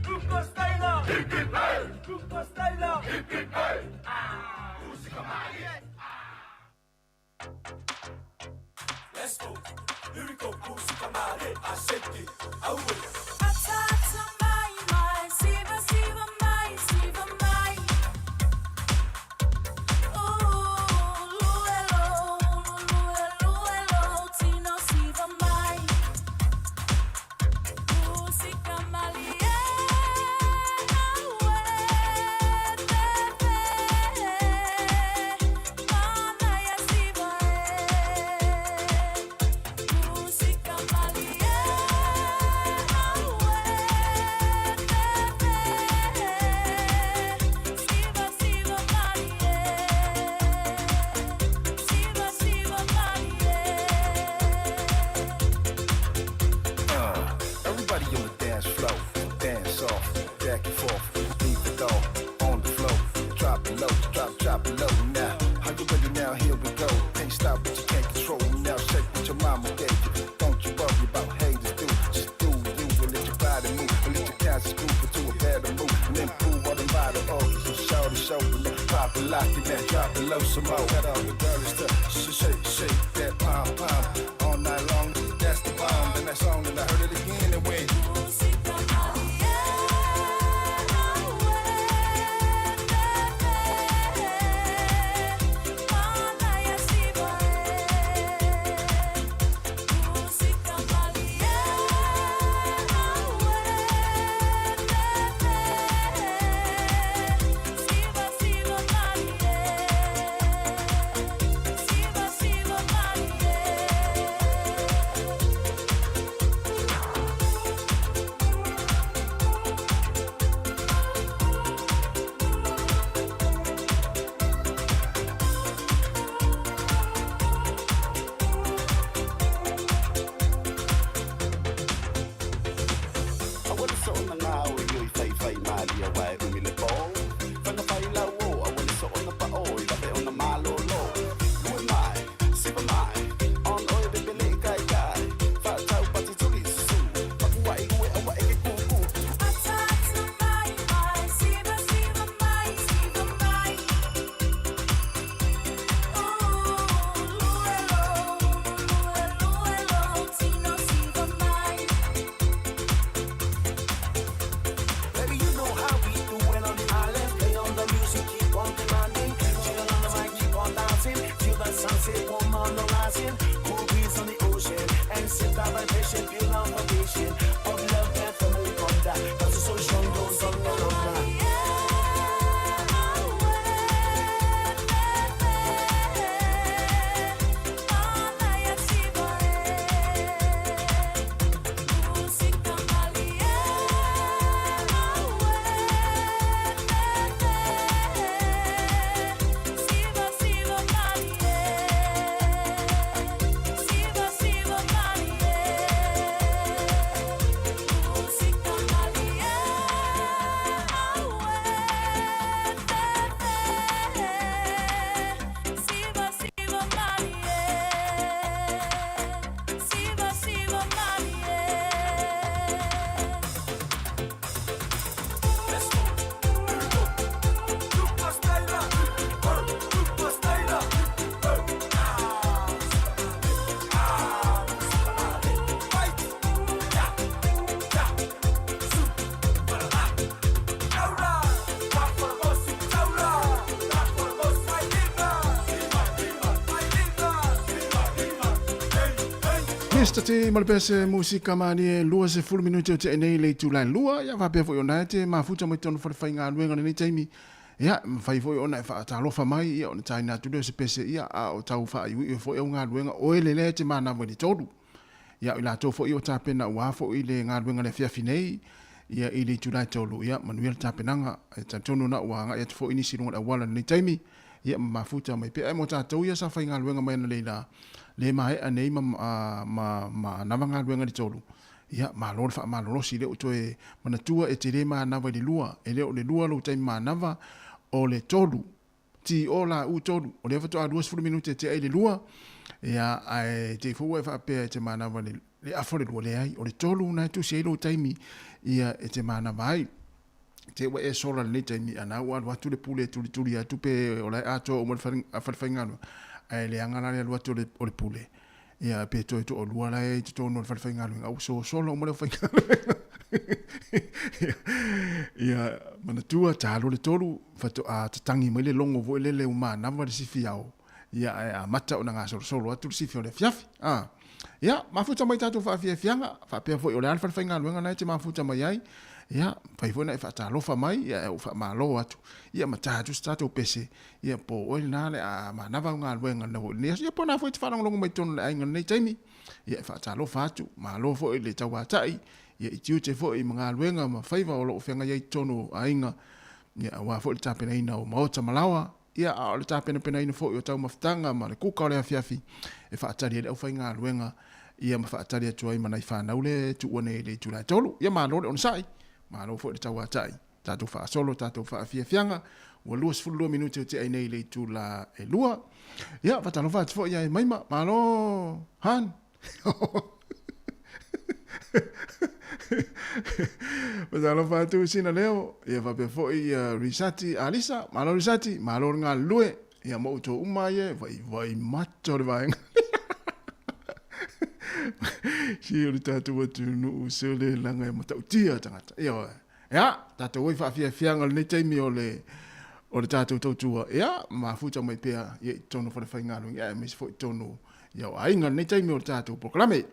Kuko Styler. Hip hip hey. Kuko Styler. Hip hip hey. Música Maria. Let's go. Here we go. Música Maria. Aceite. Aue. Atata mai mai. Siva mai. Siva mai. Lock it down, drop it low some more. Got all the girls to shake that pom pom all night long. that song and I heard it again and went. Mr. Te malpese musika mani e lua se fulu minuti o te enei le tūlai lua ia whapea fo i ona te mafuta mai tonu whare ngā luenga ni teimi ia whai fo i ona e whaatalofa mai ia ona tai nā tuleo se pese ia a o tau wha iwi fo i o ngā luenga o ele le te mana wani tolu ia i la tō fo i o tāpena ua fo i le ngā luenga le whiawhi nei ia i le tūlai tolu ia manuel tāpenanga e tātono na ua ngā ia te fo inisi runga wala ni teimi ia mafuta mai pe e mo tātou ia sa whai ngā luenga mai na leila le mai anei ma navanga luenga di tolu ia ma lor fa ma lor si le o toe mana tua e te le ma nava di lua e le o le lua lo tai ma nava o le tolu ti o la u tolu o le fato a 2 minuti te ai le lua ia ai te fu e fa pe te ma nava le afore lo le ai o le tolu na tu si lo tai mi ia e te ma nava ai te wa e sola le tai mi ana wa tu le pule tu ia tu pe o la ato o mo fa ngano ai le angana le lua o le pule ia pe to o lua la e to no fa ngalo au so solo mo le fa ia mana tua talo le tolu fa to a tangi mai le longo vo le umana va si fiao ia a mata ona nga solo atu si fio le fiafi ia mafuta mai tatu fa fianga fa pe fo o le alfa fa ngalo nga na te mafuta mai ai ia fai fo na fa talo fa mai ia o fa malo atu ia mata tu stato pese ia po o na le a manava nga luenga na ho ne ia po na fo te fa longo mai ton le ai nei taimi ia fa talo fa atu malo fo le tawa tai ia tiu te fo i mga luenga ma fai va o lo fenga ia tono ainga ia wa fo le tapena ina o maota malawa ia o le tapena pena ina fo o tau maftanga ma le kuka le afiafi e fa tali le o fai nga luenga ia ma fa tali atu ai mana i fa na ule tu one le tu la tolu ia ma lo on sai ma lo fo le tawa tai tatu fa solo tatu fa fianga o luas fulu minuti te ai nei le tu la e lua ia fa talo fa fo ia mai ma lo han Pasalo fa tu sina leo ia fa pe fo ia risati alisa ma lo risati ma lo nga lue ia mo to umaye vai macho le vai Si o le tātou atu nuu se o le langa e matautia tangata. Ia, tātou oi whaafianga le nei teimi o le tātou tautua. Ia, ma futa mai pēa i tono whanawhai ngāru. Ia, me se fo i tono. Ia, ainga nei teimi o le tātou proklame.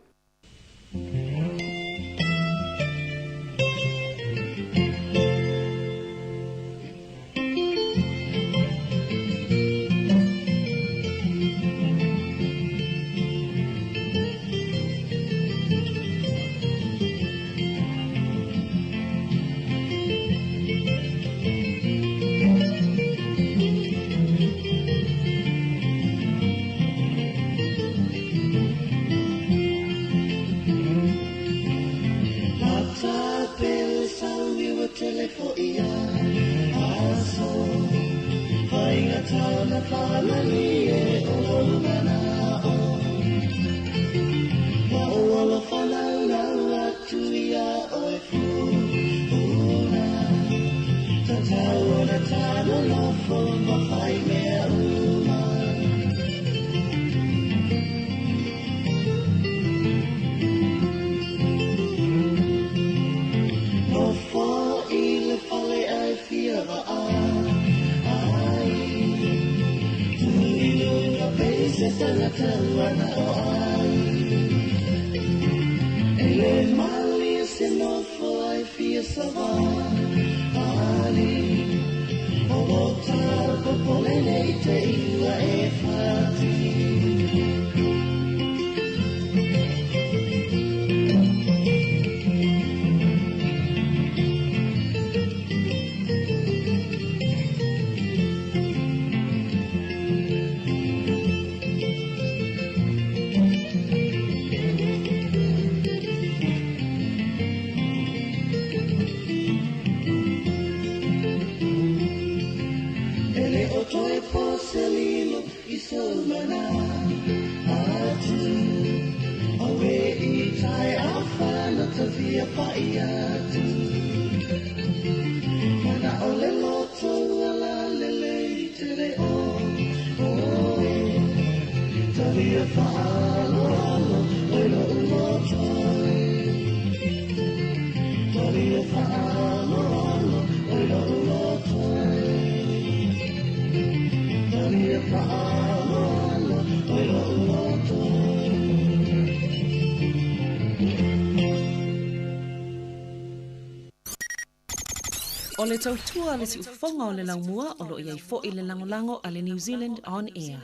O le tautua le si ufonga o le laumua o lo iai fo i le langolango a le New Zealand On Air.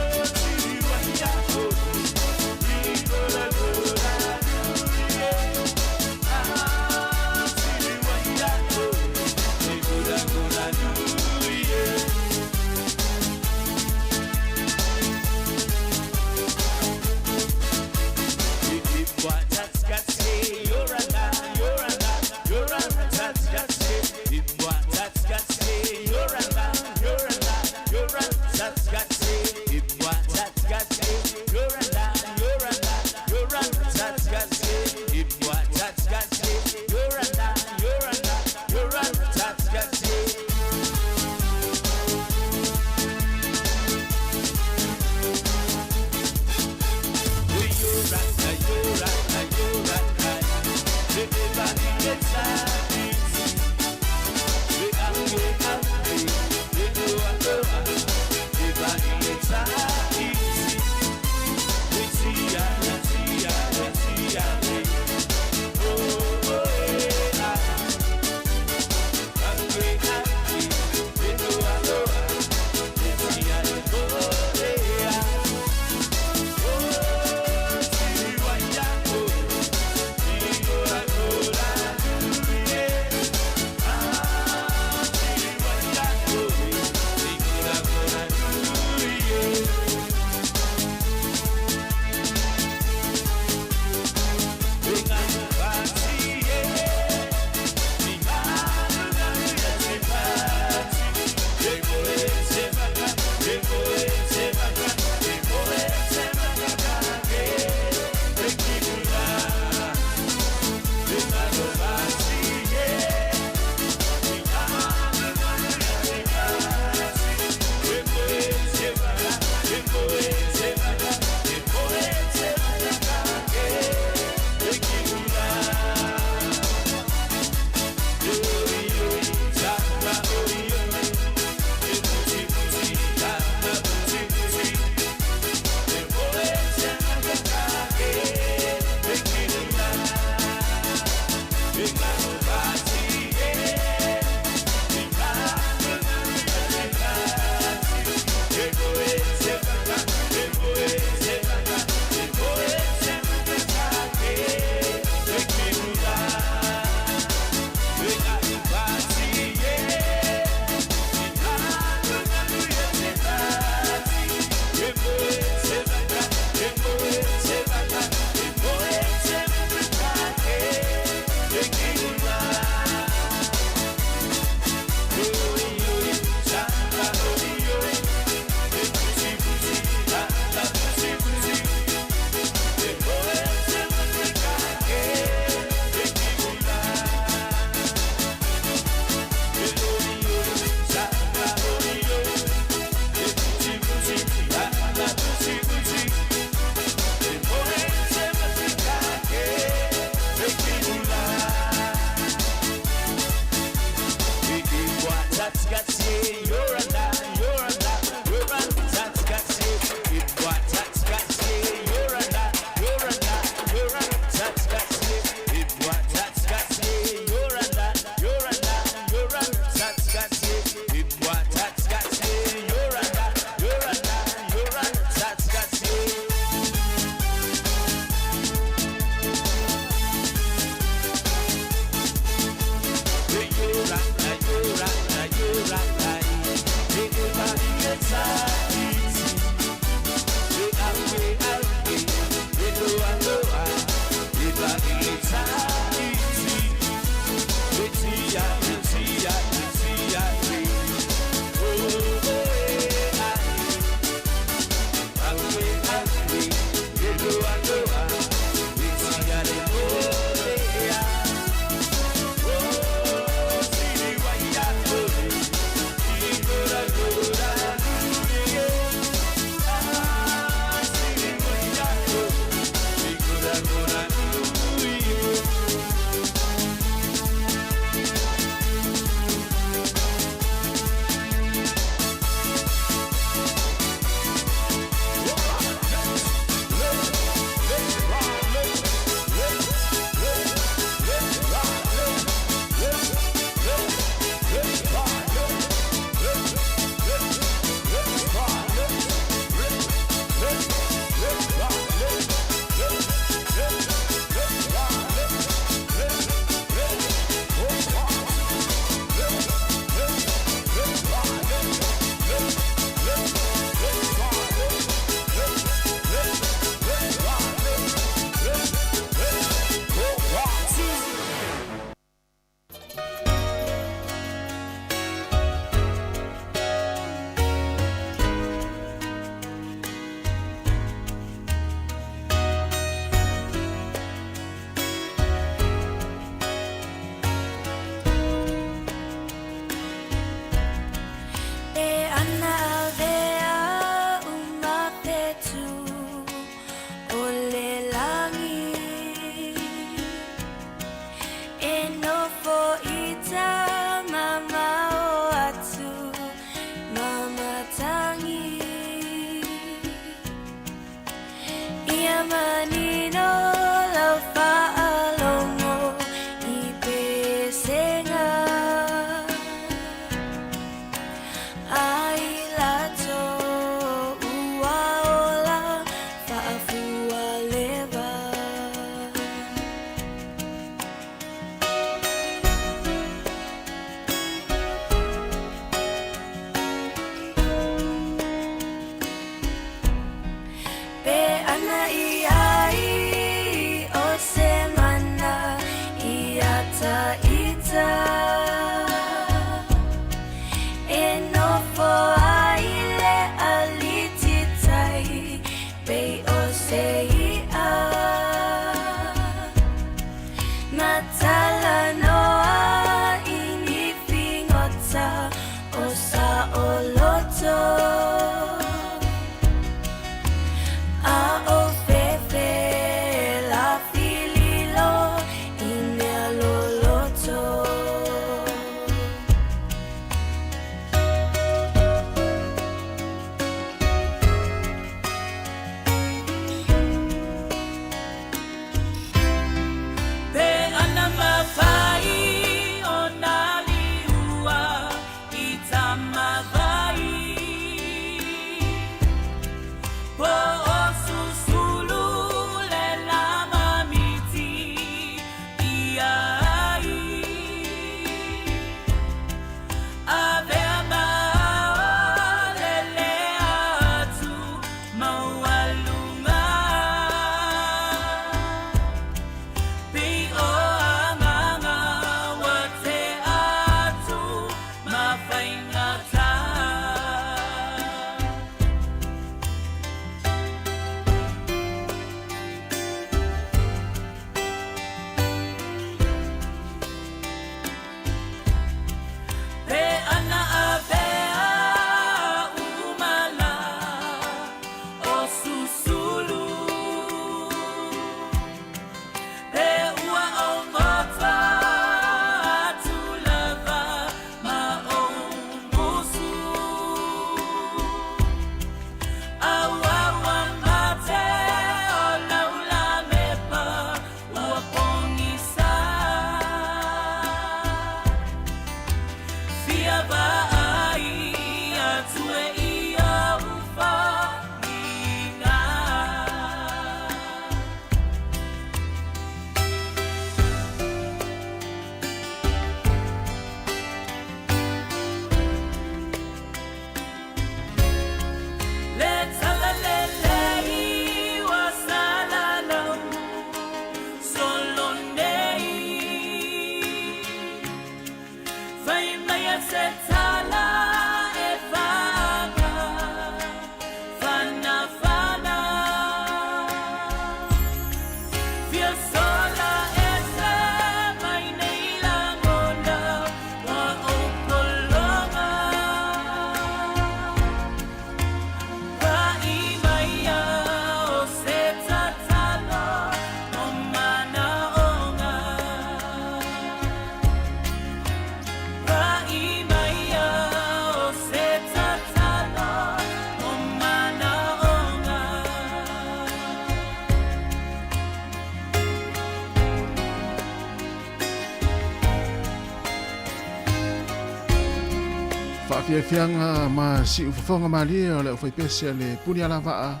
Fianga ma si ufonga malia le foi pese le puni ala va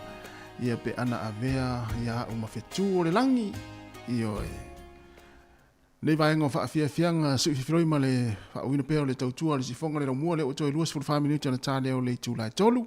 ia pe ana avea ia uma fetu le langi io le vai ngo fa fianga si froi ma le fa wina pe le tautua le si fonga le mo le o toi luas for family tana tale o le tu lai tolu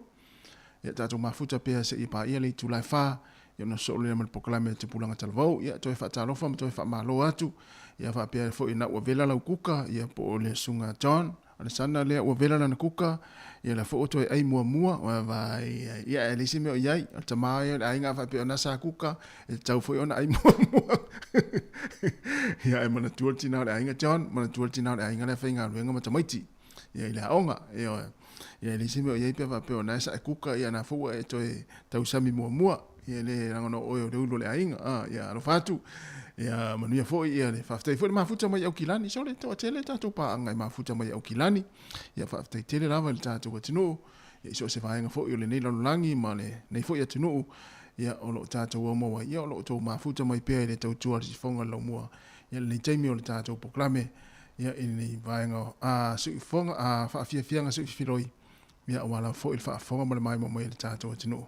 ia tatu mafuta pe se ipa ia le tu lai fa ia no so le mal proclame te pulanga talvau ia toi fa talo fa toi fa malo atu ia fa pe fo ina o vela la kuka ia po le sunga John ana sana le o vela na kuka ia la foto ai mua wa vai ia elisi me o yai tama ia ai nga fa pe ona sa kuka e tau foi ona ai mua ia ai mana tuolti na ai nga John mana tuolti na ai nga le fainga luenga mata maiti ia ila onga ia elisi me o yai pe fa pe ona sa kuka ia na fo e toi tau sami mua ia le rangono o le le ai nga ia ro fatu ia manuia foi ia le faafetai foi le mafuta mai au kilani so le toa tele tatou paaga i mafuta mai au kilani ia faafetai tele lava i le tatou atunuu ia iso se vaega foi o lenei lalolagi ma le nei foi atunuu ia o lo tātou au maua, ia o lo tō mafuta mai pēr le tau tua si fonga lau mua, ia le taimi o le tātou proklame, ia ini vaenga sui fonga, whaafiafianga sui whiroi, ia wala fo il whaafonga ma le mai mai le tātou atinu,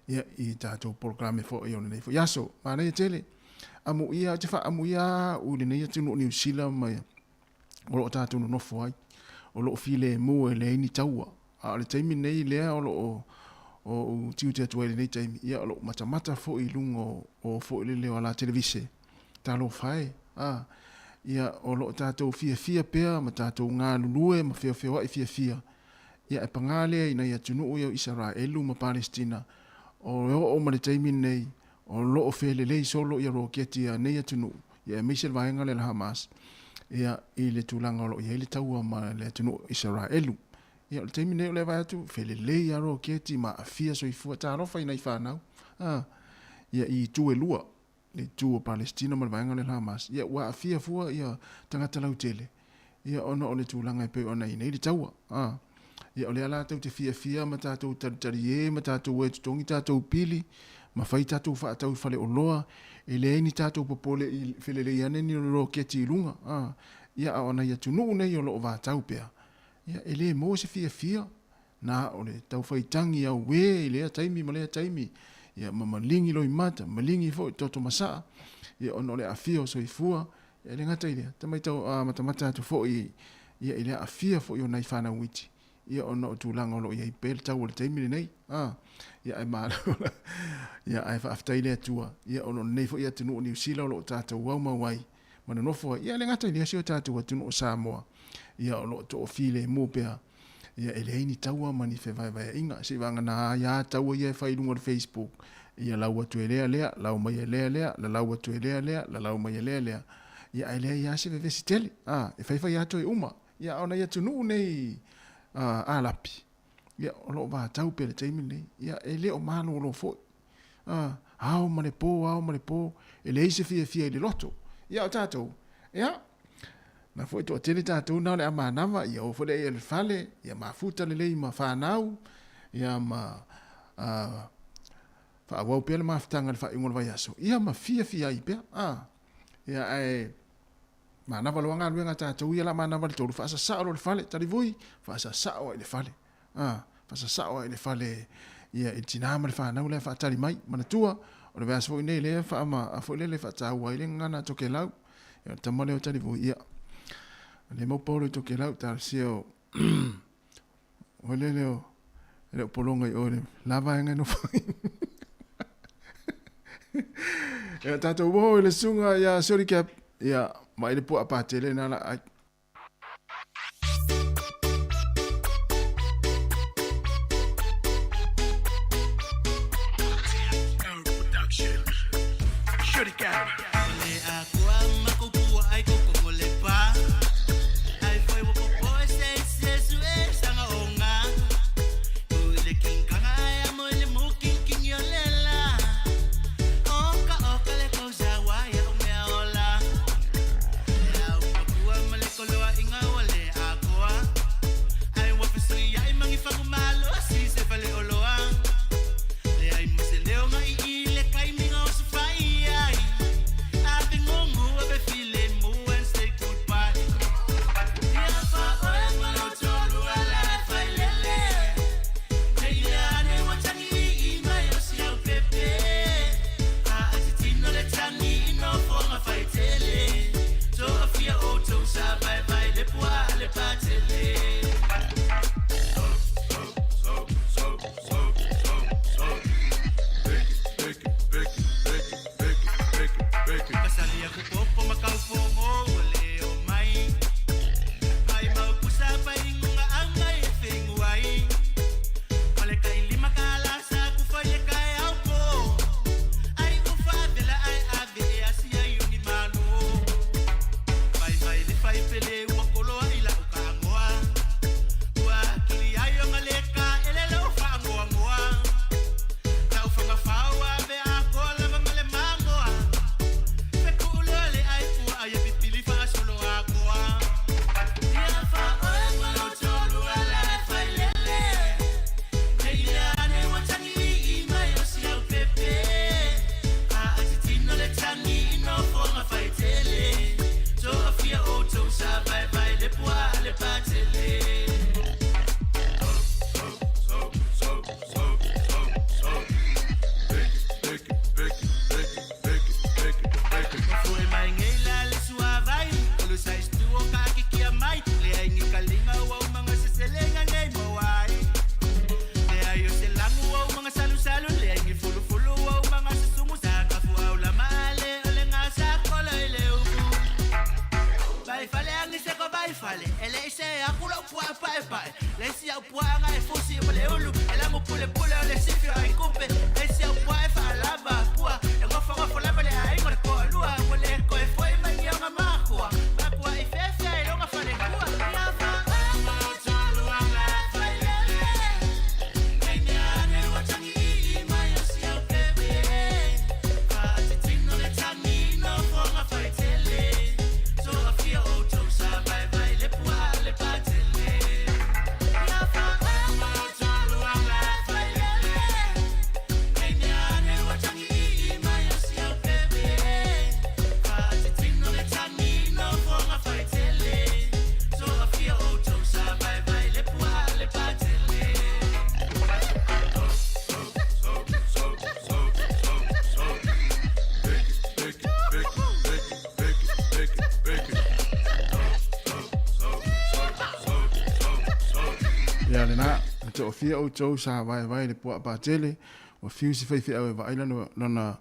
ia i tātou proklame fo i o nei fo. Iaso, ma nei tele, amu ia, te wha amu ia, u le nei atinu New Zealand mai, o lo tātou no nofo ai, o lo file mua le ini taua, a le taimi nei lea o lo o tiu te atuai nei taimi, ia o lo mata fo i lungo o fo i leo ala televise, ta lo fai, ia o lo tātou fia pea, ma tātou ngā lulue, ma feo ai fia, ia e pangale ina ia tunu o Israelu ma Palestina, o ma le taimi nei, o lo o fele lei solo ia roketi a nei atunu, ia e meisel vaenga le la Hamas, ia i le tūlanga o lo ia i le taua ma le atunu Israelu, ia o le taimi nei o le vai atu, fele lei a roketi ma a fia so i fua, ta rofa ina i whanau, ia i tue lua, le tū o Palestina ma le vaenga le la Hamas, ia ua a fia fua ia tangata lau tele, ia ono o le tūlanga e pe ona i nei le taua, ia o le ala tau te fia ma tātou taritari ma tātou e tutongi tātou pili, ma fai tātou whaatau whale o loa, e le ni tātou popole i whelele i ane ni ro keti i lunga, ia a ona ia tunu nei o lo o vātau pea, ia e le mo se fia, na o le tau whaitangi au we, lea taimi ma lea taimi, ia ma malingi loi mata, malingi fo i toto masaa, ia ono le a fia o so i fua, ia le ngata i lea, tamai tau matamata atu fo i, ia i lea a fia fo i o nai whana witi, ia ono o tūlanga o lo i pel tau o le taimi nei, ia ai mara, ia ai whaaftai lea tua, ia ono nei fo ia tunu o New Zealand o lo tātou wau mawai, mana nofo, ia le ngata i lea sio tātou a tunu o Sāmoa, ia o lo to o file mō pea, ia ele ini taua mani fe vai inga se vanga na ya taua ia fai lunga Facebook ia lau atu lea lau mai lea la lau atu lea la lau mai lea ia ele ia se ve sitele e fai atu e uma ia ona ia tunu nei alapi ia lo va tau pele taimi nei ia ele o mano lo fo au mane po ele se fia le loto ia o tatou ia na foi to tele tātou na le amanama ia o fole ele fale ia mafuta le lei ma whanau ia ma whaawau pele mafutanga le whaingol vai aso ia ma fia i pea ia ai manava loanga luenga tātou ia la manava le tolu whaasa sao le fale tari vui whaasa sao le fale whaasa sao le fale ia i tinama le whanau le whaatari mai mana tua o le veas foi nei le whaama a foi le whaatau ai le ngana toke lau ia tamale o tari vui ia le mo polo to ke lau tar sio o le polonga i ore lava nga no foi ya tato wo le sunga ya sorry cap ya mai le po apatele na la Shorty cap le aqua makupu ai ko le pa pae pae. Le si au puanga e fusi mo le ulu. E la mo pule pule o le sifio ai kupe. Le si au puae fa lava pua. E ngofo lava le ai mo le ko lua. Mo le ko e foi mai ki nga mahua. Ma pua i fefe e longa fa le kua. Ia fa ama tolu anga fa lele. Nei ne ane wa tangi I mai o si au pepe. Fa te tino le tangi no fonga fa tele. So a fia o to sa bye bye le pua le patele. Ia fa ama tolu anga fa lele. Nei ne ane wa tangi I mai o si au pepe. Fa te tino le tangi no fonga fa tele. So a fia o to sa bye bye le pua le patele. Ya le na to fia o to sa vai le po pa tele o fiu si fai o vai la no na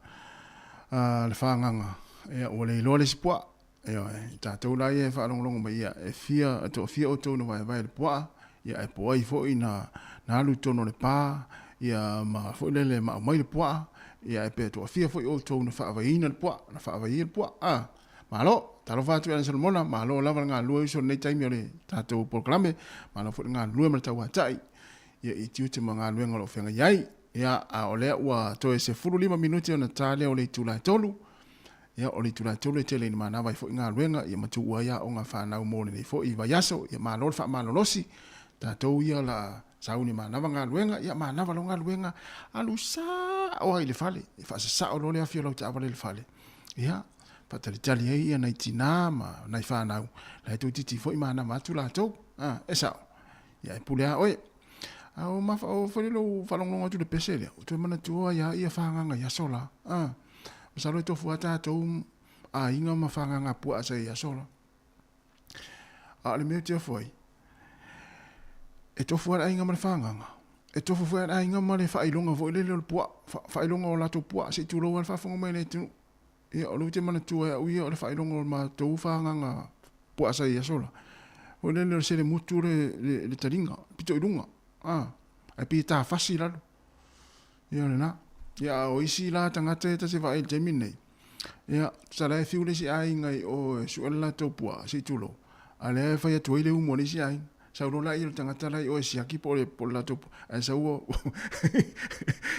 le fanganga e o le lo le po e ta to la e fa long mai ya e fia to fia o to no vai le po ya e po I fo ina na lu to no le pa ya ma fo le ma mai le po ya e pe to fia fo o to no fa vai ina le po na fa vai le po malo talo fatu ana salmona malo lava nga lua so nei taimi ole tato proclame malo fo nga lua mata wa tai ya I tiu te mga lua ngalo fenga yai ya a ole wa to se fulu 5 minuti ona tale ole tula tolu ya ole tula tolu tele ni mana vai fo nga lua ya matu wa ya onga fa na mo ni fo I va yaso ya malo fa malo losi tato ya la sauni mana nga lua ya mana va nga lua alu sa o ile fale fa sa o le afio lo ta vale le fale ya patalitali ai ana itina ma nai whanau. Lai tau titi fo I mana matu la tau. Esa. Ia e pulea oe. Au mafa o whanilo whanongonga tu le pese lea. O tu mana tua ia whanganga ia sola. Masalo e tofu ata tau a inga ma whanganga pua asa ia sola. A le meo tia foi. E tofu ata inga ma le whanganga. E tofu foi ata inga ma le whailonga vo ile le pua. Whailonga o lato pua. Se tu roa whafonga mai le tunu. Ia o te mana tua ia uia o le whailonga o ma tau whanganga po asa ia sola. O le se le mutu le taringa, pito irunga. Ai pi tā whasi lalo. Ia le na. Ia o isi la tangata e tase whae te minei. Ia sa lai fiu le si ai ngai o suela tau pua si tulo. A le whai atu ile umo le si ai. Sa uro lai il tangata lai o si aki po le la tau pua. A sa ua.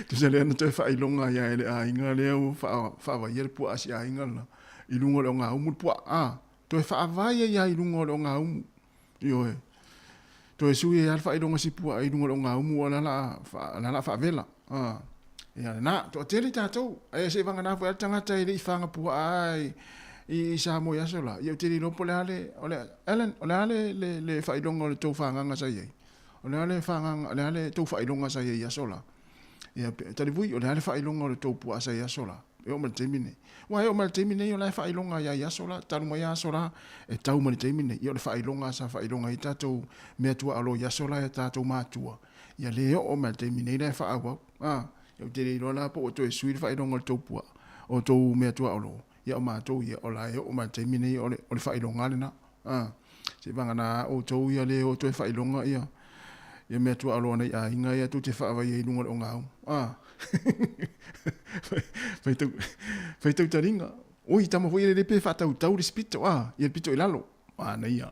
Tu se le ana toi whailonga ia ele a inga le au whawa ia le pua asi a inga la. I lungo le o ngā umu pua. Toi whaavaya ia I lungo le o ngā umu. Io e. Toi sui e alfa whailonga si pua I lungo le o ngā umu o lala whaavela. Ia na, to tele tātou. E se vanga nāfu al tangata I le I whanga pua ai. I Sāmoa ia sola. Ia te rilopo le ale. Ellen, o le ale le whailonga le tau whanganga sa iei. O le ale whanganga, le ale tau whailonga sa iei ia sola. Ia tali vui o le ale whailonga o le tau pua sa ia sola. E o mali teimine. Wa e o mali teimine I o le whailonga ia sola. Taruma ia sola. E tau mali teimine. I o le whailonga sa whailonga I tātou mea tua alo ia sola e tātou mātua. Ia le o mali teimine I le whaawau. Ia te rei lola po o to e sui le whailonga o le tau pua. O tau mea tua alo. Ia o mātou ia o la e o mali teimine I o le whailonga le na. Se vanga na o tau ia le o to e whailonga ia. Ia mea tua alo nei a inga ia tu te whaawai e lunga o ngāu. Whai tau taringa. Oi, tama fo ia le pe whatau tau le spito. Ia le pito I lalo. Na ia.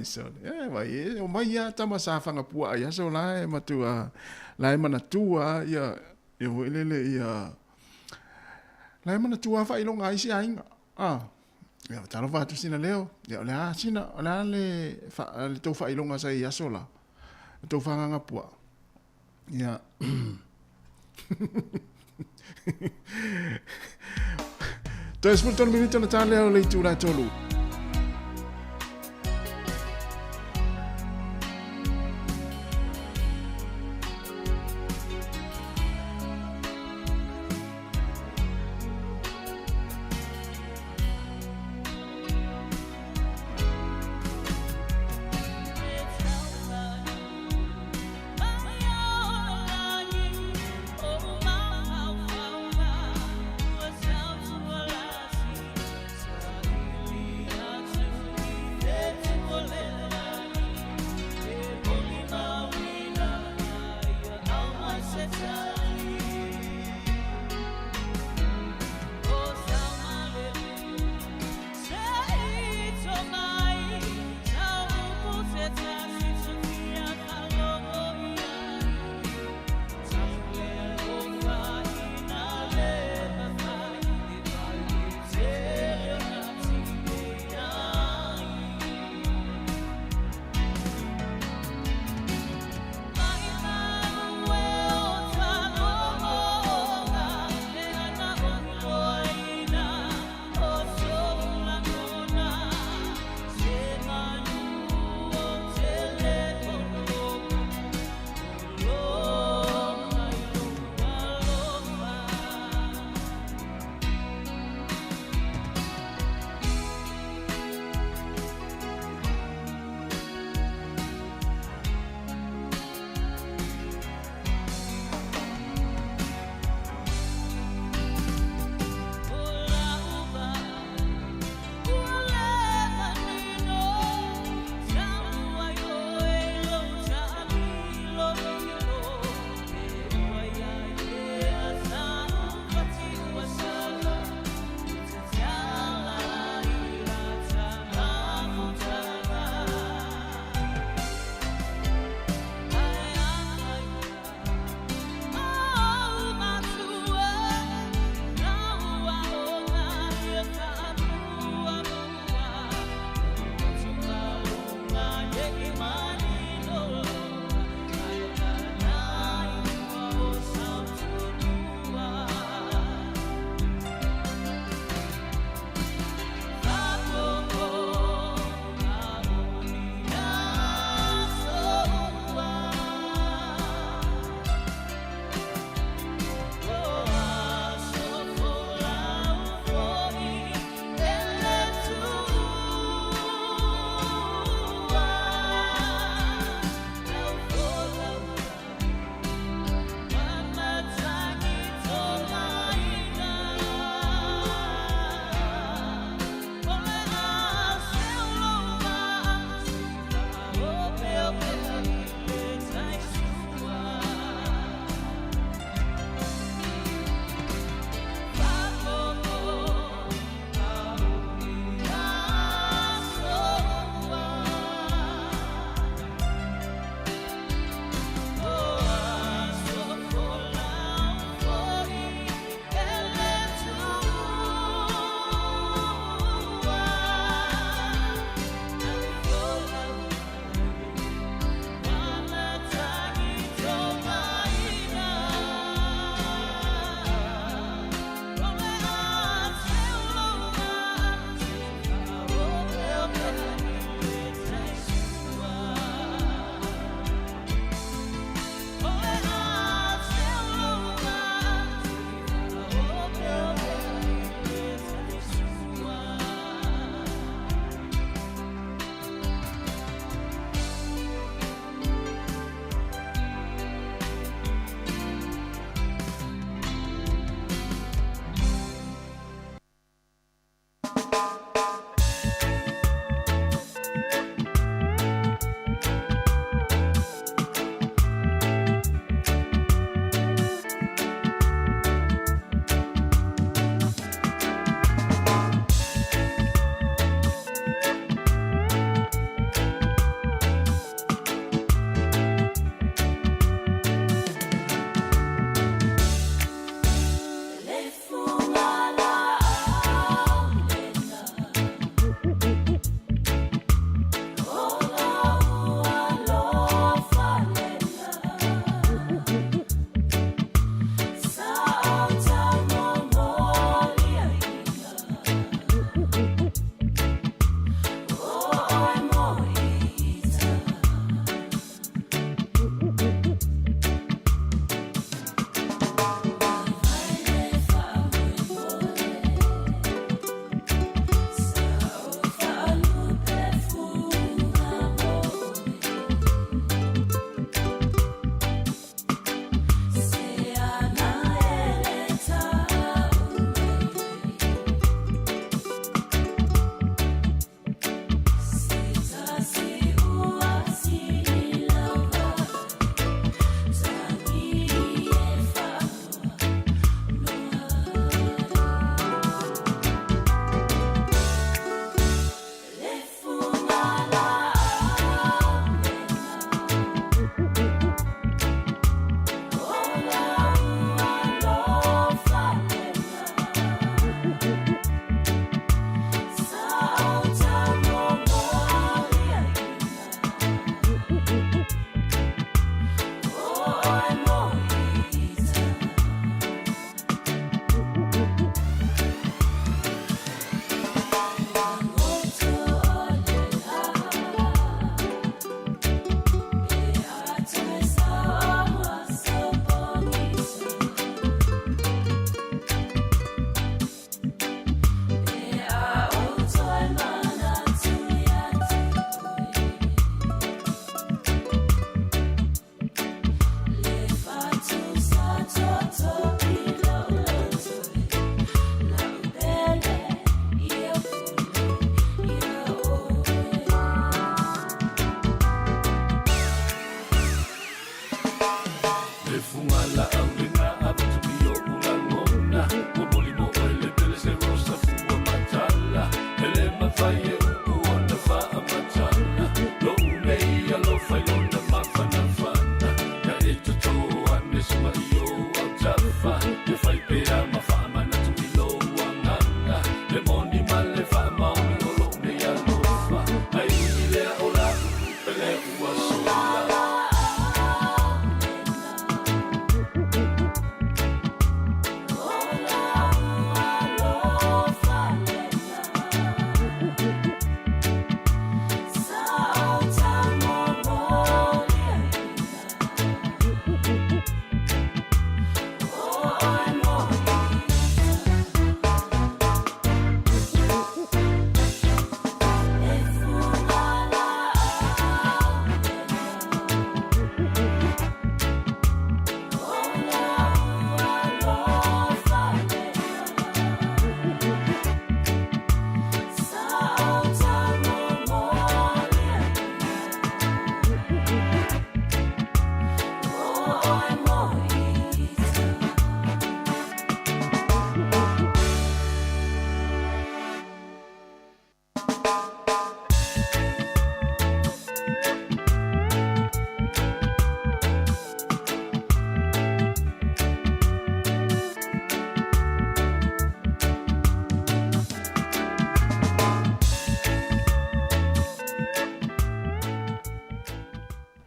Isa. Vai e. O mai ia tama sa whanga pua. Ia so lai matua. Lai mana tua. Ia. Ia vo ilele ia. Lai mana tua whailonga isi a inga. Ia talo whatu sina leo. Ia ole a sina. Ole a le tau whailonga sa ia so la. Tau whanganga pua. Ia. Toi spulton minuto na tale o le tūra tolu.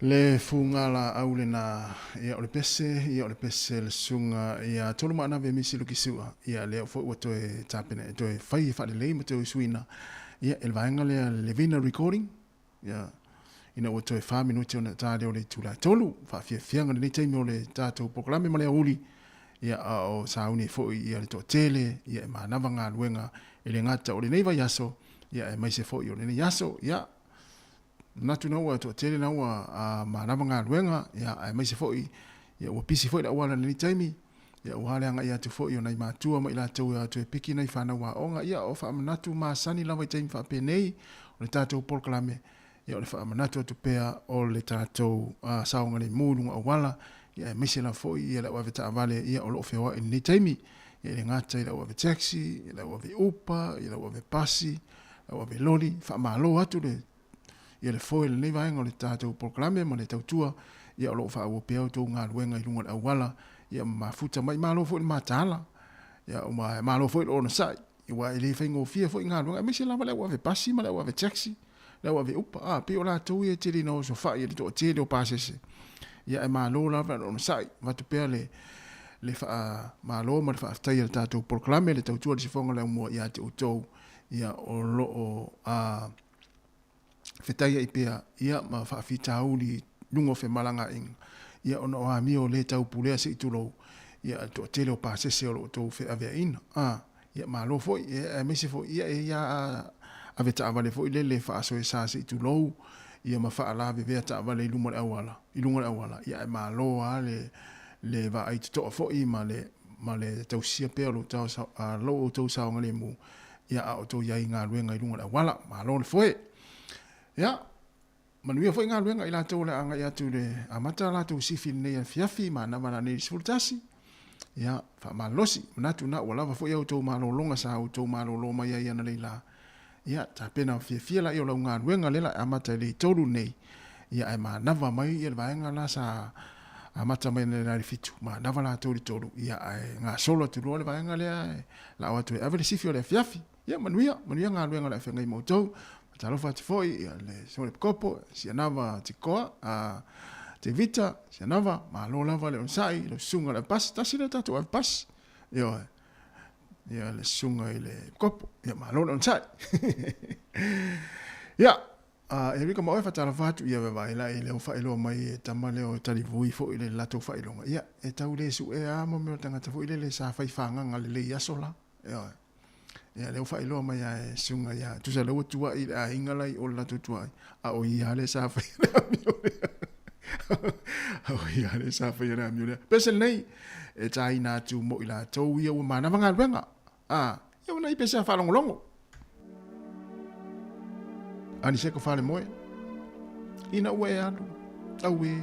Le fungala au le na ia o le pese le sunga ia tolu mana ve misi lo kisua ia le fo o toe tapene toe fai fa le mo toe suina ia el vaenga le vina recording ia ina o toe fa minuti ona tade o le tula tolu fa fianga le te mo le tato proklame male uli ia o sauni fo ia le to tele ia mana vanga luenga ele ngata o le neiva yaso ia mai se fo le yaso ia natu na wa to tele na wa mana manga luenga ya ai mai se foi ya wa pisi foi da wala ni taimi ya wa le anga ya tu foi na ma tu ma ila tu ya tu piki na fana wa onga ya o fa natu ma sani la wa taimi fa penei o le tato polklame ya o fa natu tu pea o le tato saunga le mulu wala ya mai se la foi ya la wa veta vale ya o lo fe wa ni taimi ya le ngata ya wa taxi ya wa upa ya wa pasi ya wa loli fa malo atu le ia le foi le nei vaenga o le tātou proklame ma le tautua ia o loo wha ua peo tō ngā ruenga I lunga awala ia mafuta mai malo foi le mātala ia o malo foi le ona sai ia wa ele whaingo fia foi ngā ruenga mese lava le ua ve pasi ma le ua ve taxi le ua ve upa pe o la tau ia tiri na o so wha ia le tō tiri o pāsese ia e malo lava le ona sai watu pea le wha malo ma le wha aftai le tātou proklame le tautua le sifonga le umua ia te utou ia o loo fetaia I pea ia ma faafitauli lungo fe malanga ing ia ona o amio le tau pulea se itulo ia to tele o pasese o to fe aveina ia ma lo foi e mesi foi ia aveta avale foi le fa so sa se itulo ia ma fa ala ve ta avale lungo awala ia ma lo le va ai to foi ma le tau sia pe lo tau lo to sa ngale mu ia o to ia inga luenga lungo awala ma lo foi ya manuia foi ngā luenga I lātou le anga I atu le amata lātou sifi nei fiafi ma na mana nei sfurtasi ya fa malosi manatu na wala fa foi au tau malolonga sa au tau maloloma ia ia na leila ya ta pena fia la I o la ngā luenga lela amata le tolu nei ia ai ma nava mai ia vaenga la sa amata mai nei na fitu ma nava lātou le tolu ia ai ngā solo tu le vaenga le la watu avele sifi o le fiafi ya manuia ngā luenga la fenga I moutou talo fati foi le sole kopo si anava tikoa te vita si anava ma lo lava le onsai le sunga le pas tasi le tatu al pas yo le sunga le kopo ya ma lo onsai ya Erika mo fa talo fatu ya va ila ile fa ilo mai tamale o tali vui foi le lato fa ilonga ya e tau le su e amo me tanga foi le sa fa fanga ngale le ya sola yo ya le fa ilo mai ya sunga ya tu sa le tua I a ingala I o la tua a o ia le sa fa o ia le sa fa na mi le pese nei e tai na tu mo ila to ia o mana vanga venga ia na I pese fa longo ani se ko fa le moe ina we atu awe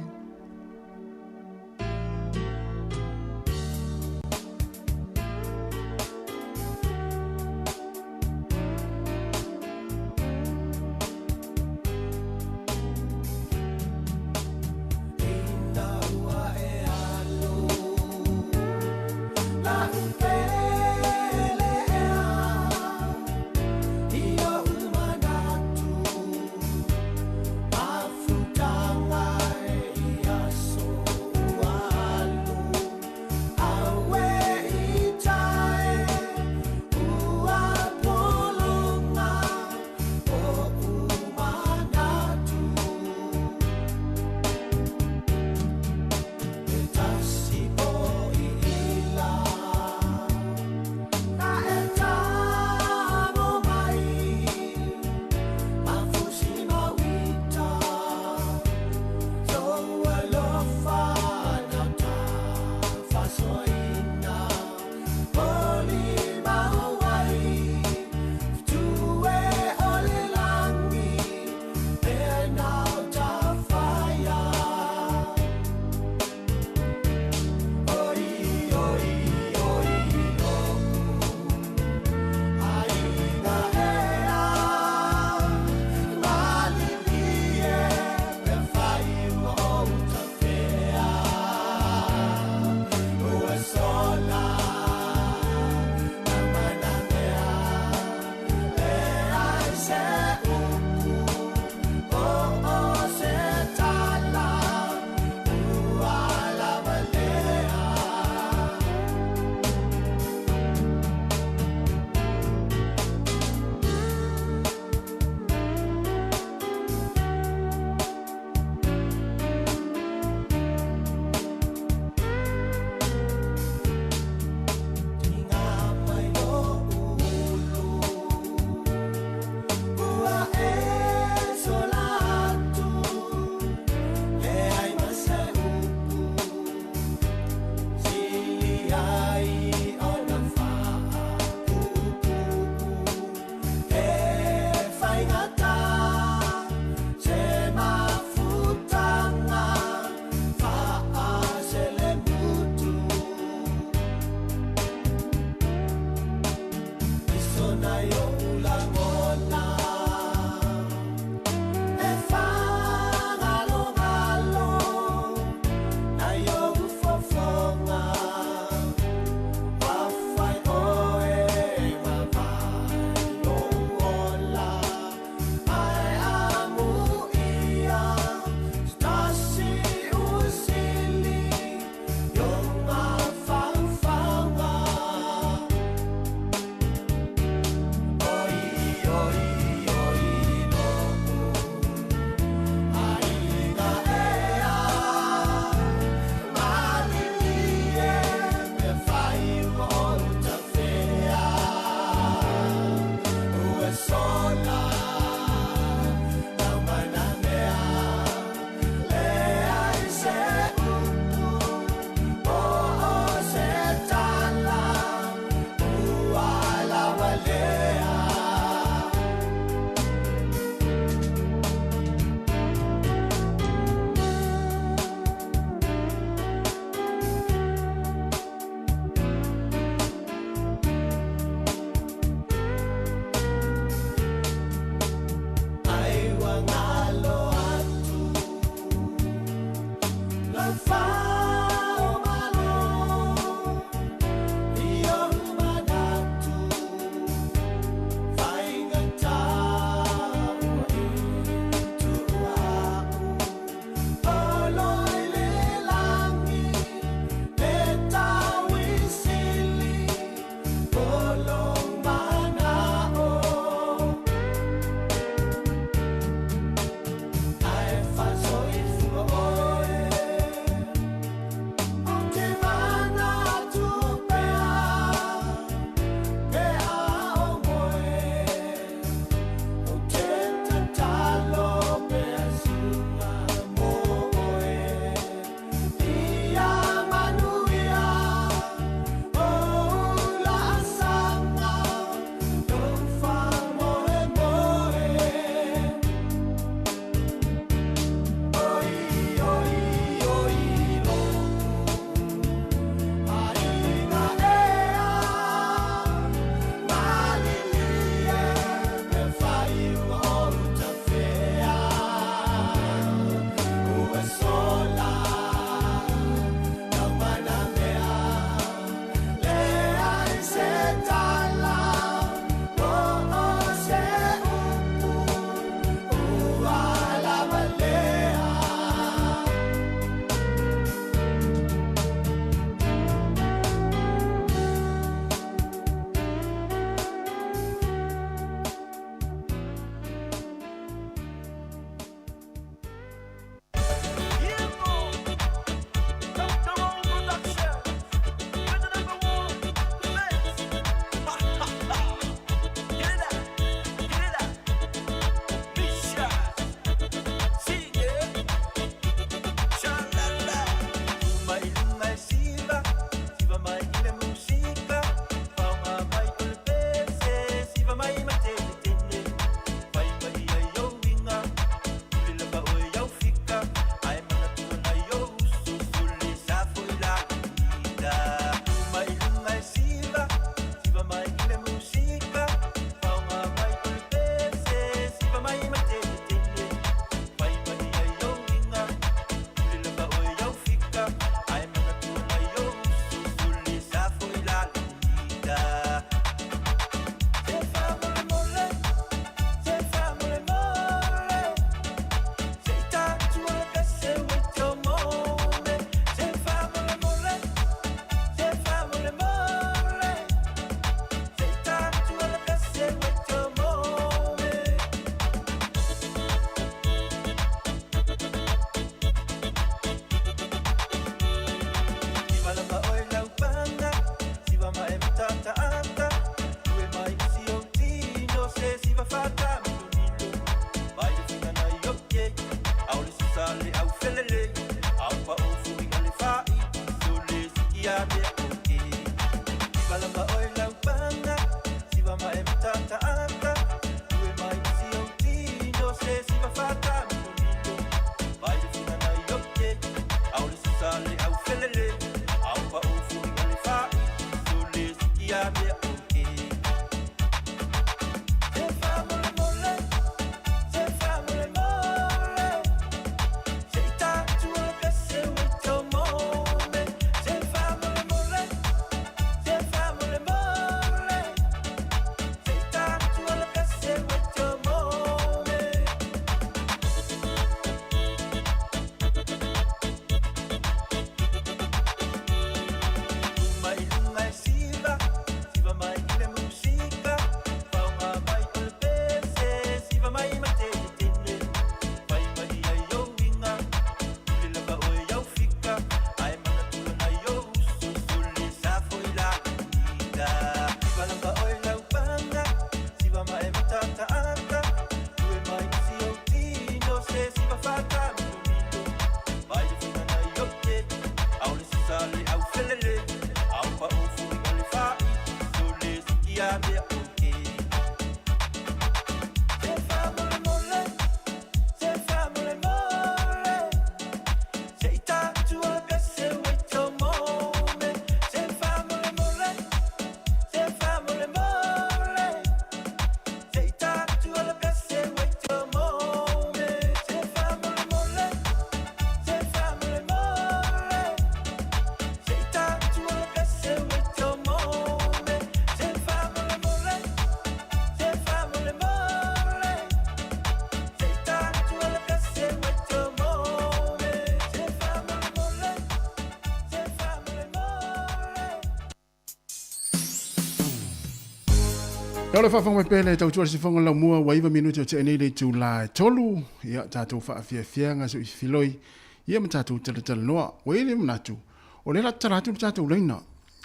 Ia le whawhanga pēle tau tuara si whanga lau mua waiva minuto te enei le tū la tolu. Ia tātou whaafia whianga su i whiloi. Ia ma tātou tala noa. Waile manatu. O le la taratu le tātou leina.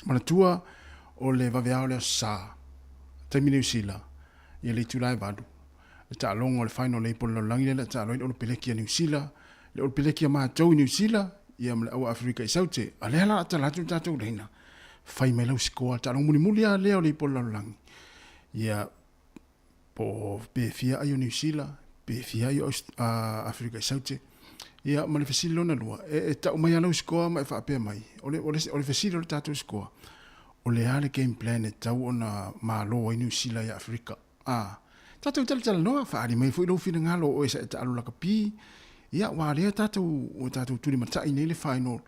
Manatua o le vaveao le sā. Taimi New Zealand. Ia le tū lai vadu. Le tā longa le final le ipola langi le tā loin o le peleki a New Zealand. Le o le peleki a mātou i New Zealand. Ia ma le au Afrika i saute. A le la taratu le tātou leina. Whai mai lau sikoa. Tā longa muli a leo le ipola langi. Ia po pefia ai o New Zealand, pefia ai o Afrika i saute. Ia ma le fesili lona lua. E tau mai alau skoa ma e whaapea mai. O le fesili o le tātou skoa. O le ale game plan e tau ona malo ai New Zealand i Afrika. Tātou tala noa, whaari mai fui lau whina ngalo o esa e ta alu laka pi. Ia wārea tātou turi matai nei le final.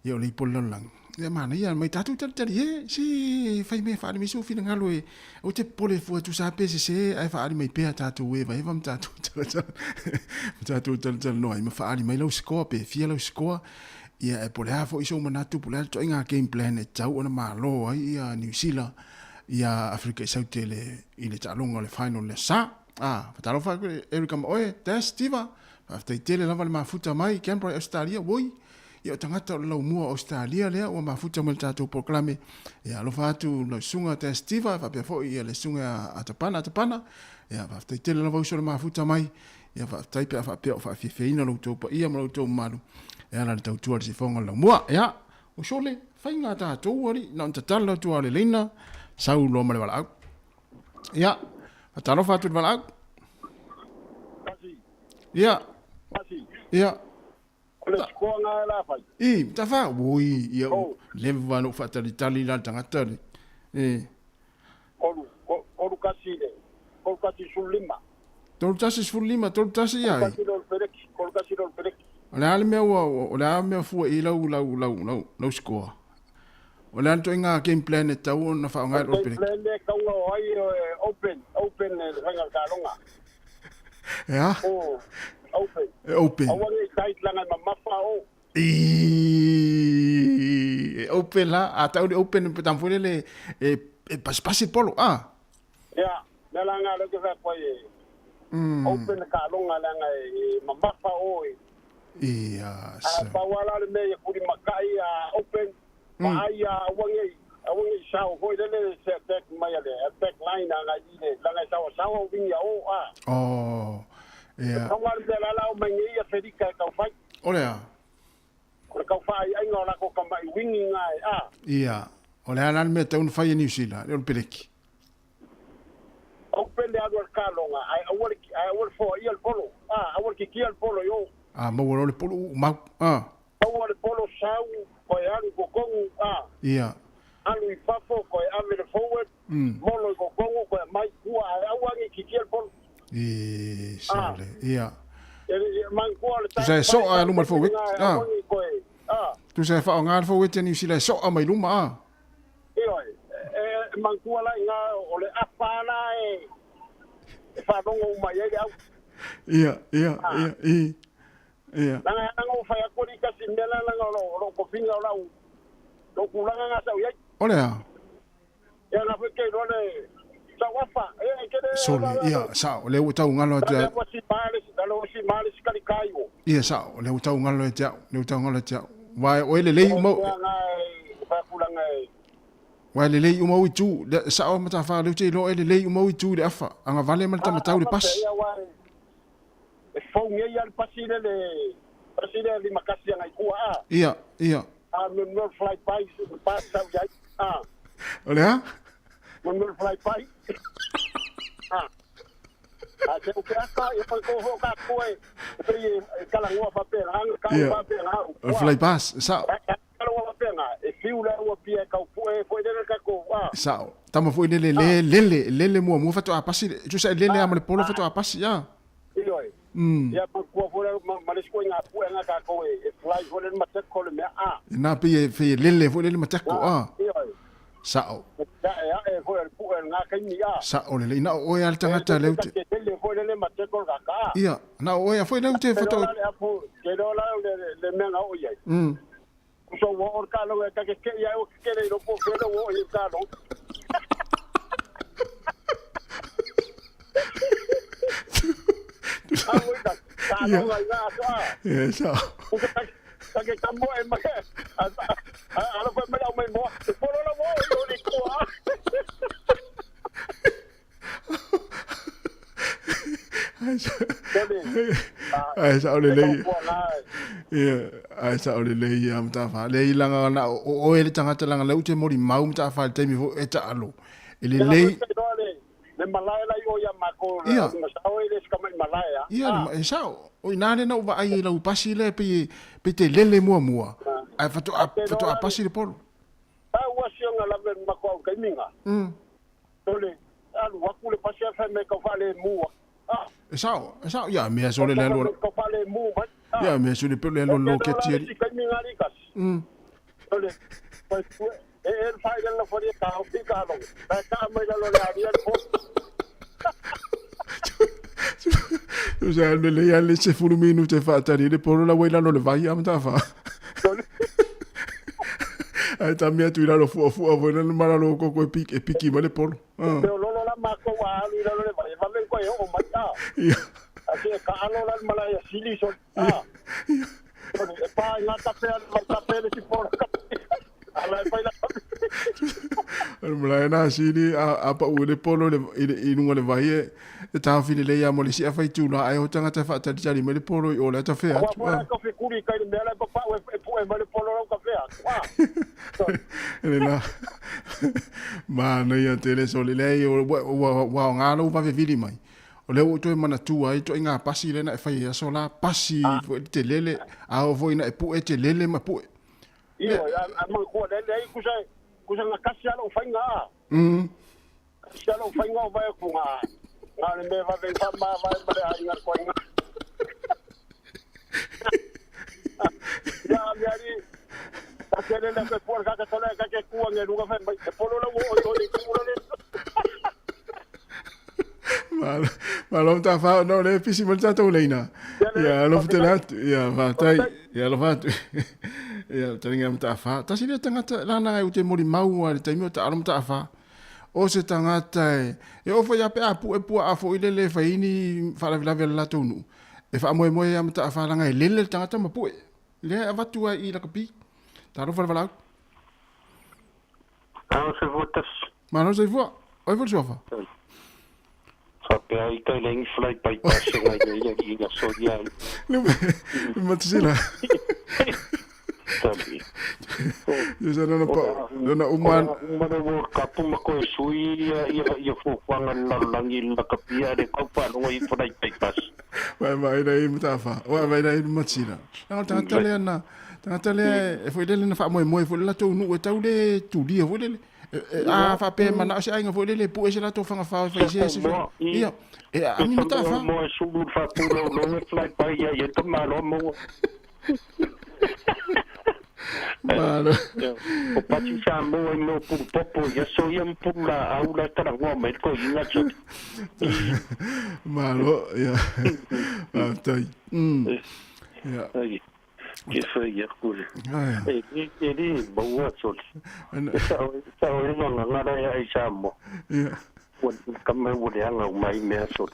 Ia o le ipola lang. Ia mana ia mai tātou tali si whai mea whaari mai so whina ngalo e o te pole fua tu sa pese se ai whaari mai pēa tātou e vai vam tātou tala noa. Ima whaari mai lau skoa pe fia lau skoa. Ia e pole hafo iso manatu pole to inga game plan e tau ona malo ai ia New Zealand. Ia Afrika i saute i le talonga le final le sa. Whataro whakure Erika Maoe, Dash, Tiva. Whaftai tele lava le mafuta mai, Canberra, Australia, woi. Ia o tangata o lau mua Australia lea, ua mafuta mai tātou proklame. Ia alofa atu lau sunga Dash, Tiva, whapea fo ia le sunga atapana. Ia whaftai tele lava uso le mafuta mai. Ia whaftai pia whapea o whawhiwheina lau taupa ia ma lau tau maru. Ia la le tau tuari si whaonga lau mua. Ia, o sole, whainga tātou ari, na on tatala tuari leina. Sau lo male wala au. Ia, atalo fatu wala au. Ia. Ia. Ole skoa nga la fai. Ta fa, woi, ia le vano fatali tali la tangata ni. Olu kasi sulima. Tolu tasi ia. Olu kasi lol pereki. Ole ale mea fua i lau skoa. O le anto inga game plan e tau na wha ngai ropere. Game plan e kaunga o ai open e hanga kāronga. Ea? Open. Open. Awangi tait langa mamafa o. Open la, a tau de open pe tamfune le pasi polo, Ea, me langa lo ke wha koe open kāronga langa mamafa o e. Ia, sa. Pawala le me kuri makai open. Ai awangi sao hoi lele se attack mai ale attack line na ile langa sao wingi o yeah. Kawal de la o mangi ia ferika ka fai. Olea. Ko ka fai ai ngola ko ka mai wingi ngai Ia. O le ana me tau fai New Zealand, le peleki. Open le adu kalonga, ai awar fo ia polo. Awar ki kia polo yo. Mo wala le polo mau. Awar le polo sau ko anu ko kongu Ia. Anu ifafo ko ame le forward. Molo ko kongu ko mai kua awar ki kia polo. Sale. Ia. Man kua le Tu sai so a luma forward. Tu sai fa ngal forward New Zealand so a mai luma Mangkua la nga ole afala fa dongo mai au Ia. Nanga o fa ko ni kasi mela nga lo ko pinga la lo kulanga nga sa yai Ole Ya na fe lo le sa wafa Sole ia sa le utau ngalo te si male kali kaio Ia sa le utau ngalo te Vai o le lei mo fa kulanga Wa le lei uma witu sa o mata fa le te lo le lei uma witu le afa anga vale mata mata le pas e fo ngai al pasile li makasi ngai kua Ia no fly by pas sa ya Ole ha no fly by se o que aka e foi ko ho ka ko e kala ngua fa pe ang ka fa pe ang fly pass sa Sao, tama foi lele mo fatu apasi, tu sai lele am le polo fatu apasi ya. Ya ko fora males ko nga pu nga ka ko e fly fo le matek ko le Na pe lele fo le matek ko Sao. Ya fo le pu nga ka ni Sao le na o ya tanga ta le. Lele fo le matek ko ka. Ia, na o ya fo le te fatu. Ke do la le menga o ye. So wo ka lo ka ke ya o ke le po fe wo i ka lo Ya sa ka ke tambo e ma ala fa me la me mo po lo wo yo ni ko Ai sa ole le. Ai sa ole le am ta fa le langa na o ele tanga langa le uche mori mau ta fa te mi e ta alo. Ele le le malaya la yo ya mako na sa o ele ska mai malaya. Ia e sa o ina ne no va ai la upasi le pe te lele mua. Ai fatu a pasi le polo. Wa sionga la ben mako ka minga. Tole alu wakule pasi fa me ka fa le mua. Sao, ya me so le lo. Ya me so le pelo lo que tiene. Ole, pues el fai la foria ka o pika lo. Ka me lo le había po. O sea, le ya le se furu minuto fa tari le polo la wela lo le vai am ta fa. Ai también tu ira lo fu a bueno mala lo ko piki male polo. Pero lo la mako wa lu lo le vai va ben ko yo o mata. Así ka alo la mala ya sili so. Pa na ta pe si por. Ala pa la. El mala na sili a pa u le polo le inu le vai e ta fili le ya mo le si a fai tu na ai o tanga ta fa ta di mele polo o la ta fe. Wa ko fi kuri kai me la pa e mele polo ka fe. Ela ma no ia tele so le wa ngalo va ve vili mai o le o to mana tu ai to inga pasi le na fai so la pasi te lele a o voi na pu e te lele ma pu io a man ko le kusa na kasi alo fai nga kasi alo fai nga va ku nga na le me va ven ma le ai nga ko nga ya mi ari Akele la pe por ka tola ka ke ku nge luga fe pe polo la wo to ni ku le Malo ta fa no le pisi mo ta to leina. Ya lo ftela ya va tai ya lo va. Ya tringa ta fa. Ta sile tanga la na u te mori mau al te mi ta arom ta fa. O se tanga tai e o fa ya pe apu e pu a fo ile le fa ini fa la la tonu. E fa mo ya ta fa la ngai le tanga ta ma pu. Le avatu i la kapi. Daarom voor wel Nou, ze wordt dus. Maar nou, ze voor. Oi, voor zoveel. Ja, ik kan alleen vlijt bij passen. Ja, sorry. Maar te zien. Yo sa nana pa, nana uman. Mana kapung ko sui ia fufangan langi la kapia de kaupa no i fodai paipas. Vai na i mutafa. Vai na i matsina. Nga tangata le ana. Tangata le e foi le na fa moi foi la tou nu e tau le tu dia foi le. A fa pe mana se ainga foi le pu e se la tou fanga fa fa se. Ia. E a mi mutafa. Mo su fa pulo no fly pa ia tamalo mo. Mano. O pati Sāmoa no popo ia so ia pula aula tara ngua mai ko inga cho. Mano, ia. Tai. Ia. Que foi ia kule. Ele boa so. Sa o no ngara ia Sāmoa. Ia. Wan kama wole anga mai me so.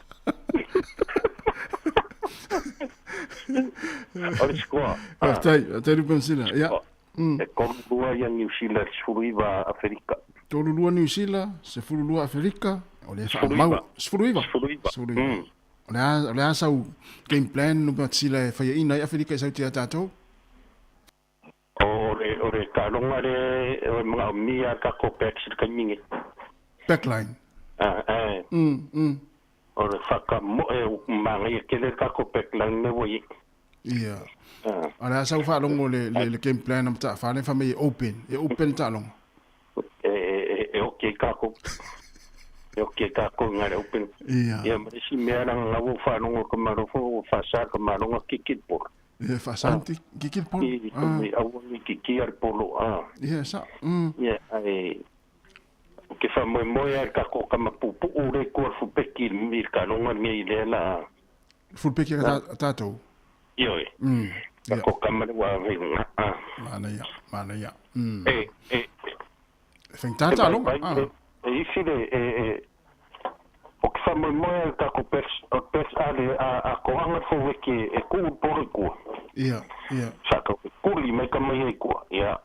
Olha squad. Tai pensina. Ia. E kolua ia New Zealand sfuriva Afrika. Tolulua New Zealand, se fululua Afrika. Ole fa mau. Sfuriva. Ole asa u game plan no batsila fa ia ina Afrika sa tia tato. Ore kalonga le mga mia ka kopek kaningi. Backline. Ore faka mo mangi kele ka kopek lang ne woi. Ia. Ala sa fa longo le game plan am ta fa le fa me open. E open ta long. Okay kako. Okay kako ngare open. Ia. Ia mari si me ara ngavo fa longo kamaro fo fa sa kamaro kikit por. Ia fa santi kikit por. Ai awu kikir polo Ia sa. Ia ai ke fa mo ya kako kamapupu ure ko fu pekil mir kalonga mi le la. Fu pekil tato. Ioi. Ako kamar wa vinga. Mana ya. Feng tata lo. Ifile o que famo mo ka ko pers ale a ko anga fo wiki e ku por ku. Ia. Saka ku li me ka mai ku. Ia.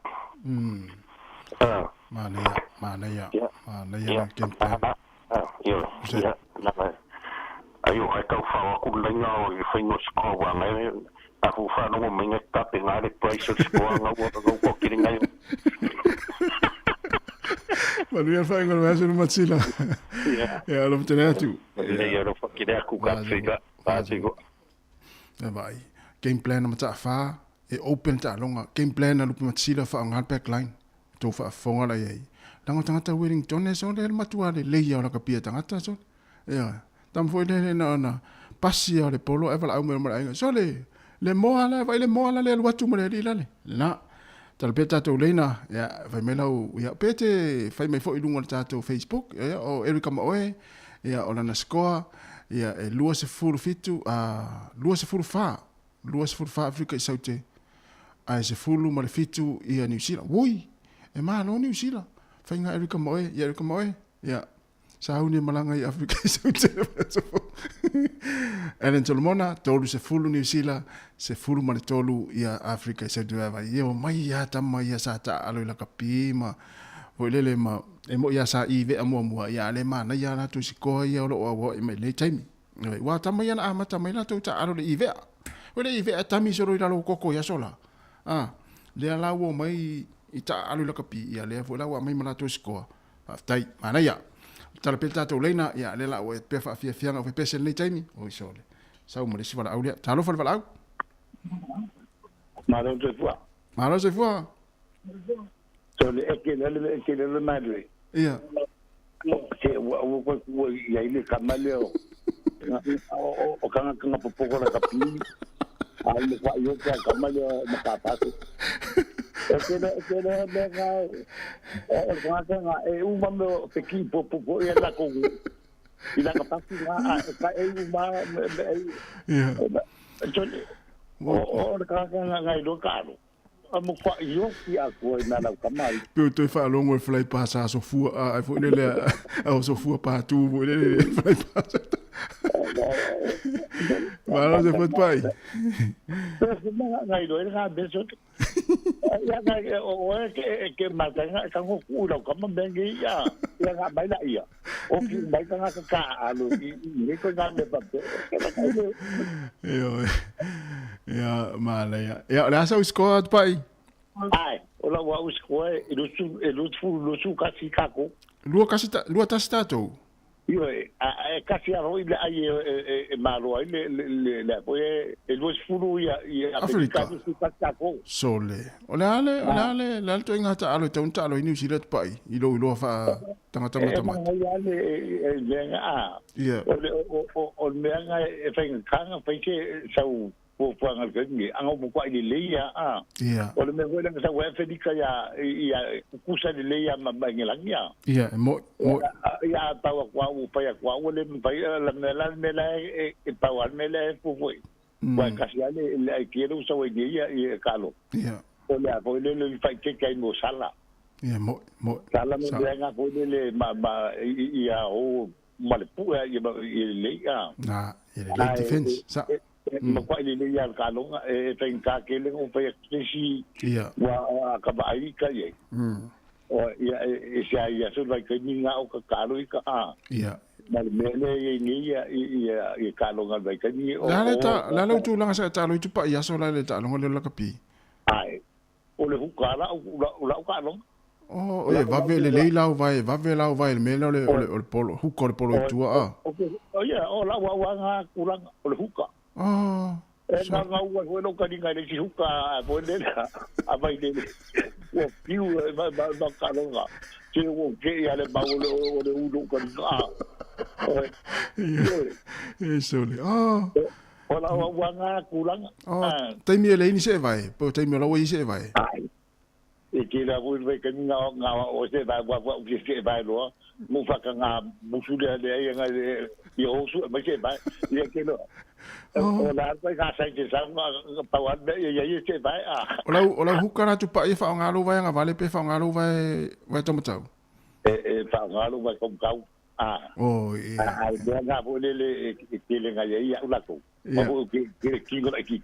Mana ya. Kempa. Ia. Na ayo ai ka fa ku lenga o foi no sko wa ngai a fu fa no me ngai ta pe ngare price sko nga wo ko kiringa yo Manuel fa ngol ma sunu matsila ya lo tena tu ya lo fa kida ku ka figa pa sigo vai game plan ma ta fa e open ta longa game plan na lo matsila fa ngal backline to fa fonga la ye lango tangata Wellington e so le matua le ya la kapia tangata so ya tam foi na pasi le polo e vala au me mai so le moala vai le moala le watu mo le lale na talpeta to lena ya vai me lau ya pete fai mai foi lunga tato Facebook ya o Erika Moe ya ona na score ya e lua se furu fitu lua se furu fa Afrika saute ai se furu ma le fitu ia New Zealand woi e ma no New Zealand fai nga Erika Moe ya Sauni malanga i Afrika saute. Ellen Solomona tolu se fulu New Zealand se fulu mane tolu ia Afrika saute va ia mai ia tama ia sa ta alo la kapima. Volele ma e mo ia sa i ve amo ia le mana ia la tu siko ia lo o me le time. Wa tama ia na mata mai la tu ta alo le i ve. Wele i ve tami so ro lo koko ia sola. Le la wo mai i ta alo la kapi ia le vo la wa mai mala tu siko. Tai mana ia. Tala pelta to leina ya le la o pe fa fianga o pe sen le taimi o sole sa mo le sivala aulia talo fa vala malo se foi so le le madre ia ke o ya ile kamale o kanga popo la kapi ai le fa yo ka kamale na papa Kena dengar orang umam equipo popo ia la con ila kapasi nga uma o ka nga do caro amo fa yo ki ako na la kamai pe to fa longo fly passa so fu ai fo le so fu pa tu le fly passa Malo se foi pai. Ngai do era beso. Ya o que mata kan ko ulo kam bengi ya. Ya ga bai la ia. O ki bai kan ka alu ni ko na me pape. Ya mala ya. Ya la sa squad pai. Ai, ola wa uskoe ilusu kasi kako. Lua tasi tātou? Io kasi aro ile ai malo ai le poi ilusu fulu ia Afrika. kako. Sole. Ole ale, le alto inga ta alo taun ta alo inu si let pai. Ilo fa tangata mata. Ia. O menga feng kanga feke sau po puanga ke anga mo kwa ile ia Ia. O le mengo le sa wa fedika ya kusa le ia mabangelang ya. Ia, mo ya tawa kwa u pa ya kwa le mpai la mela tawa mela fu foi. Wa kasi ale le quiero so ia kalo. Ia. O le le fai ke kai mo sala. Ia, mo sala me venga ko le ia o malepu ia le ya. Na, le defense. Sa. Kwa ile ya kalonga tenka kele o pa kesi wa ka bai ka ye o ya ya so like ni nga o ka kalo ka mal mele ni ya kalonga bai ka ni o la tu la sa ta lo tu pa ya so la le ta lo le la ka pi ai o le hukala o la ka long oh va ve le la vai mele o polo huko le polo tu o ya o la wa nga kulang o le huka oh na ua no ka dinga le huka po le a vai le o piu ba kalonga che o ke ya le ba o le uno ka eso le ola wa nga kulang tai mi le ni se vai po tai mi la we se vai e ke la vo ve ka nga o se va wa ke se vai lo mo fa ka nga mo su le nga yo su ma se vai ye ke lo ola pa ka sa ke sa pa wa ye se vai ola hukara tu pa e fa nga lo vai nga vale pe fa nga lo vai to matau fa nga lo vai kom kau oh ai nga vo le ke le nga ye ula ko o ke ngo ki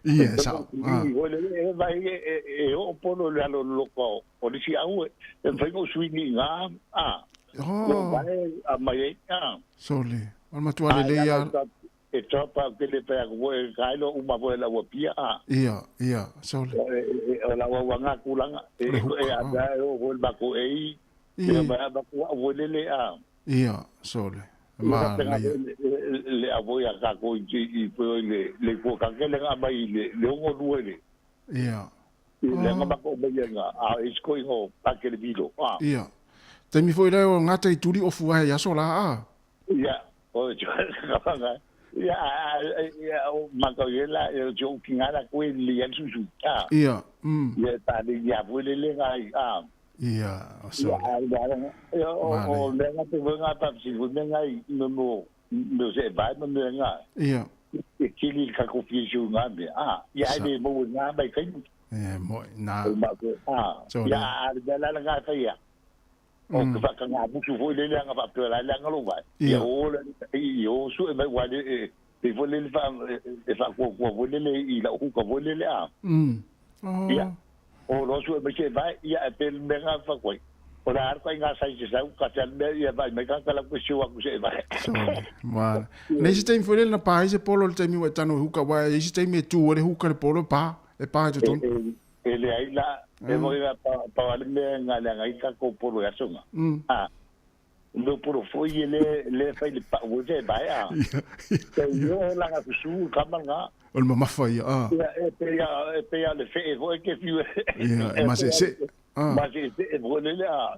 ia sa le vai o polo le lo loko o le si au e fai mo swing nga vai a mai sole al matua le ia e topa ke le pe ko e kailo uma bo la wo pia ia sole o la wa nga kulanga e ada o ba ko e ba ko o le ia sole ma le avoya ka ko i po le ko ka ke le nga mai le ngo duele ia le nga ba ko be nga is going on pa ke le bilo ia te mi foi le ngata i turi o fuai ya sola ia o ka nga ia o ma ko yela e jo kingala ko le yan susu ia ia ta de ya vuele le nga ia so o le nga te nga pa si vo nga no se vai no nga ia ke li ka ko fi ju nga be ia de mo nga ba kai mo na ya de la nga ta ya o ka ka nga bu su vo le nga pa pe la nga lo vai o su e wa de e vo le fa e fa ko vo le i la ko vo le ia o lo su e vai ia pe me nga fa ko o la arco nga sai se sa ka tal me ia vai me ka la ko su ku se vai ma nei se tem foi na pa se polo le tem wa tano huka wa e se tem me tu le huka le polo pa e pa to ele ai la e mo ia pa le me nga la ka ko polo ya songa no puro foi le fai le pa o je vai te yo la ga su kamanga o mama fai pe ya le fe vo ke fiu ma se ma se vo le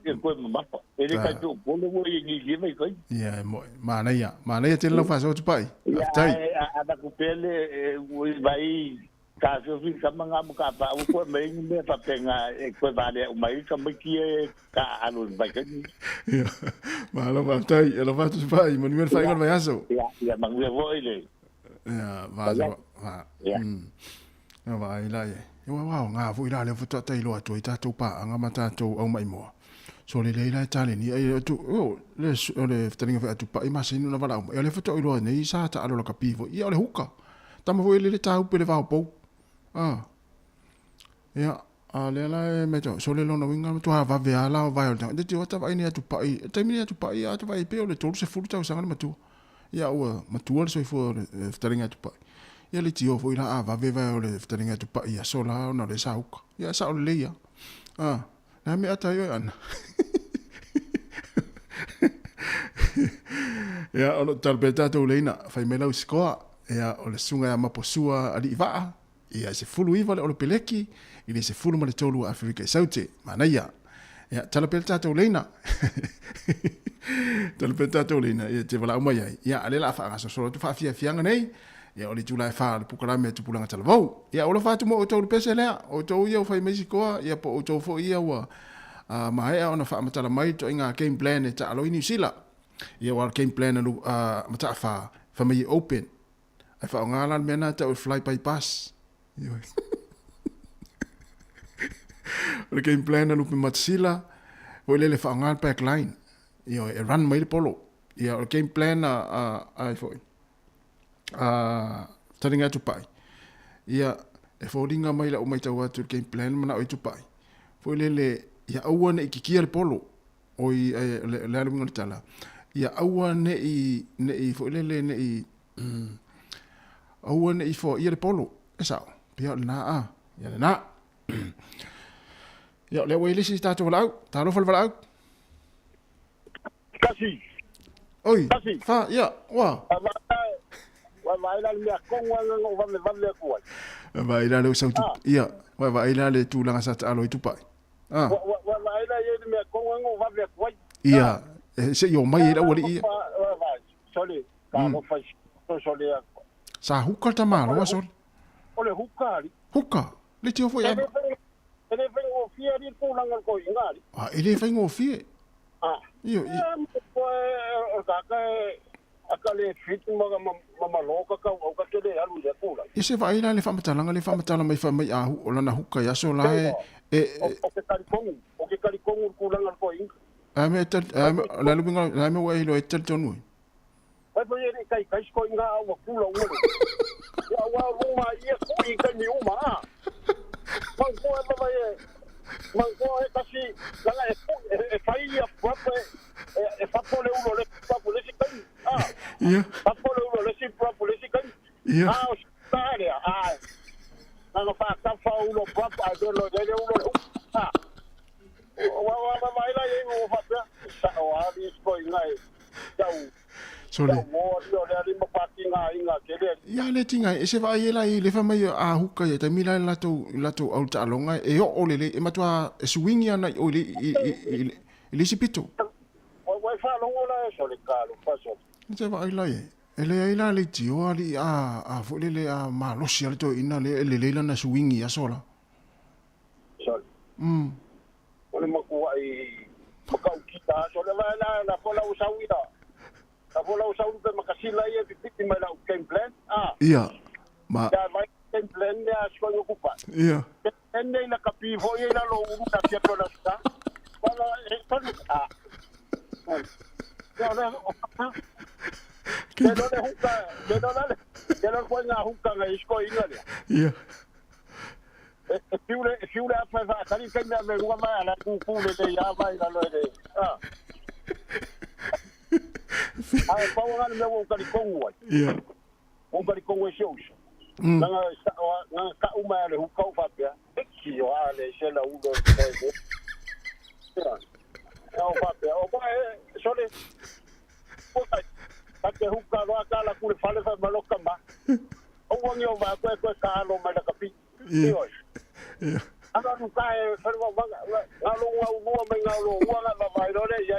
e ko mama ele ka tu polo vo ni me ko ma na te lo fa so tu pai tai ada ku pele vai ka so fi kamanga mo ka pa ko me pa penga e ko vale o mai ka me ki ka alo vai ka ma lo va tai lo va tu pai mo ni fai con vai aso ya ma ngue vo ile va no va ila ye wa nga vo ila le foto tai lo atu ita tu pa nga mata tu au mai mo so le ila tale ni ai tu le tani fa tu pa i ma sinu na vala le foto ilo nei sa ta alo ka pivo ia le huka tama vo ile le ta upe le va po ya ale la me to so le lo no winga tu va ve ala va o de tu ta vai ni tu pa i te mi tu pa i tu vai pe o le tolu se fulu ta usanga ma tu ia o ma tu o so fo taringa tu pa Ia le tio fo ila ava veva o le ftaringa tu pa ia sola ona le sauka. Ia sa o le ia. Na me ata yo ana. Ia ono talbeta to leina fai mela uskoa. Ia o le sunga ya maposua ali vaa. Ia se fulu iva le o le peleki. Ile se fulu ma le tolu Afrika i saute. Mana ia. Ia talbeta to leina. Talbeta to leina. Ia te wala umai ai. Ia ale la fa aso solo tu fa fia fianga nei. Ia o le tula e wha le pukara me tu pulanga tala vau. Ia o le whatu mo o tau le pese lea. O tau ia o whai meisi koa. Ia po o tau fo ia ua. Mahea ona wha amatala mai to inga game plan e ta alo ini sila. Ia wala game plan alu mata wha. Wha mai open. Ai wha o ngala mena ta o fly by bus. O le game plan alu pe mata sila. O le wha o ngala back line. Ia e run mai le polo. Ia o game plan ai foi. Taringa tu pai. Ia e fōringa mai la o mai tau atu game plan mana o i tu pai. Foi le ia aua ne i kikia le polo. O i le aluminga le tala. Ia aua ne i foi le ne i aua ne i fo ia le polo. E sao. Pia le na a. Ia le na. Ia le wei lisi tātou walau. Tālo fal walau. Kasi. Oi. Kasi. Fa ia. Wa. Wa mai la mea konga ngo va me va le kuai. Wa ila le usau tu. Ia. Wa ila le tūlanga sa ta alo i tu pai. Wa mai la ye mea konga ngo va le kuai. Ia. Se yo mai ila wali ia. Sole. Ka no fai. Sole. Sa huka ta malo wa sol. Ole huka ali. Huka. Le tio foi ama. Ele vem o fia di pulanga ko ingari. Ele vem o fia. Io. Akale fit mama loka ka o ka tele alu ya kula. Ise vai la le famatala mai famai ahu o lana huka ya so la o ke kalikongu kulanga ko ing. La lubinga la me wai lo etel tonu. Vai foi ele kai ko inga o kula o. Ya wa uma ia ko inga ni uma. Mango e vai mango e kasi langa e fai ia proper e fa pole uno le fa pole si kan. Ia. Fa pole uno le si proper si kan. Ia. O stare Nanga fa ta fa uno proper a delo de uno. Wa mai la ye o fa pa. Sa o ali ko ngai. Tau. Sole. Ia le tinga e se vai ela i le fa mai a huka e ta mila lato au ta longa e o le e matua e swingi ana o le le sipito. Wa fa longo la so le kalo fa so. Se vai la e ele ai la le tio ali a fo le a ma lo si to ina le la na swingi a sola. Sol. Ole maku ai makau kita so le la fola usawida. A vola o saúde makasila ia pipi mai la game plan. Ia. Ma. Ya vai game plan ne a sko ocupa. Ia. Ende na kapi vo ia la lo una pia tola sta. Wala e ton Ya na. Que no le huka, que no le. Que no juega huka na sko ingale. Ia. Fiule a fa tani que me ngoma ala ku le ya vai la lo de. Ai pa wa ngana me ka kongu ai. Ia. O ka kongu e show. Nanga ka uma le hu ka fa pia. Ki yo ale se la u do. Ya o fa pia. O ba sole. O ka te hu ka wa ka la ku le fa le fa malo ka ma. O wa ngi o va ko ka lo ma la ka pi. Ia. Ia. Ana nu ka e fa wa nga lo wa me nga lo wa la va ro le ya.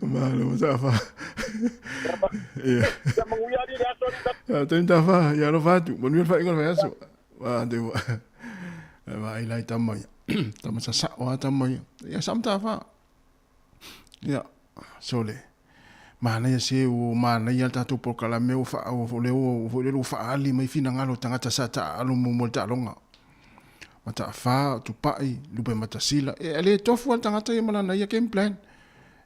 Malo, tafa. Iya. Ya manguyari dia sorry. Tem tafa, ya lo fatu. Bonul fa ingol fa yaso. Wa de wa. Wa ilai tamai. Tamasa sa wa tamai. Ya sam tafa. Ya, sole. Mana ya se o mana ya tatu por kala me o fa o le fa ali mai fina ngalo tangata sa ta alu mo ta longa. Mata fa tu pai lupe mata sila ele tofu tangata e mana ya game plan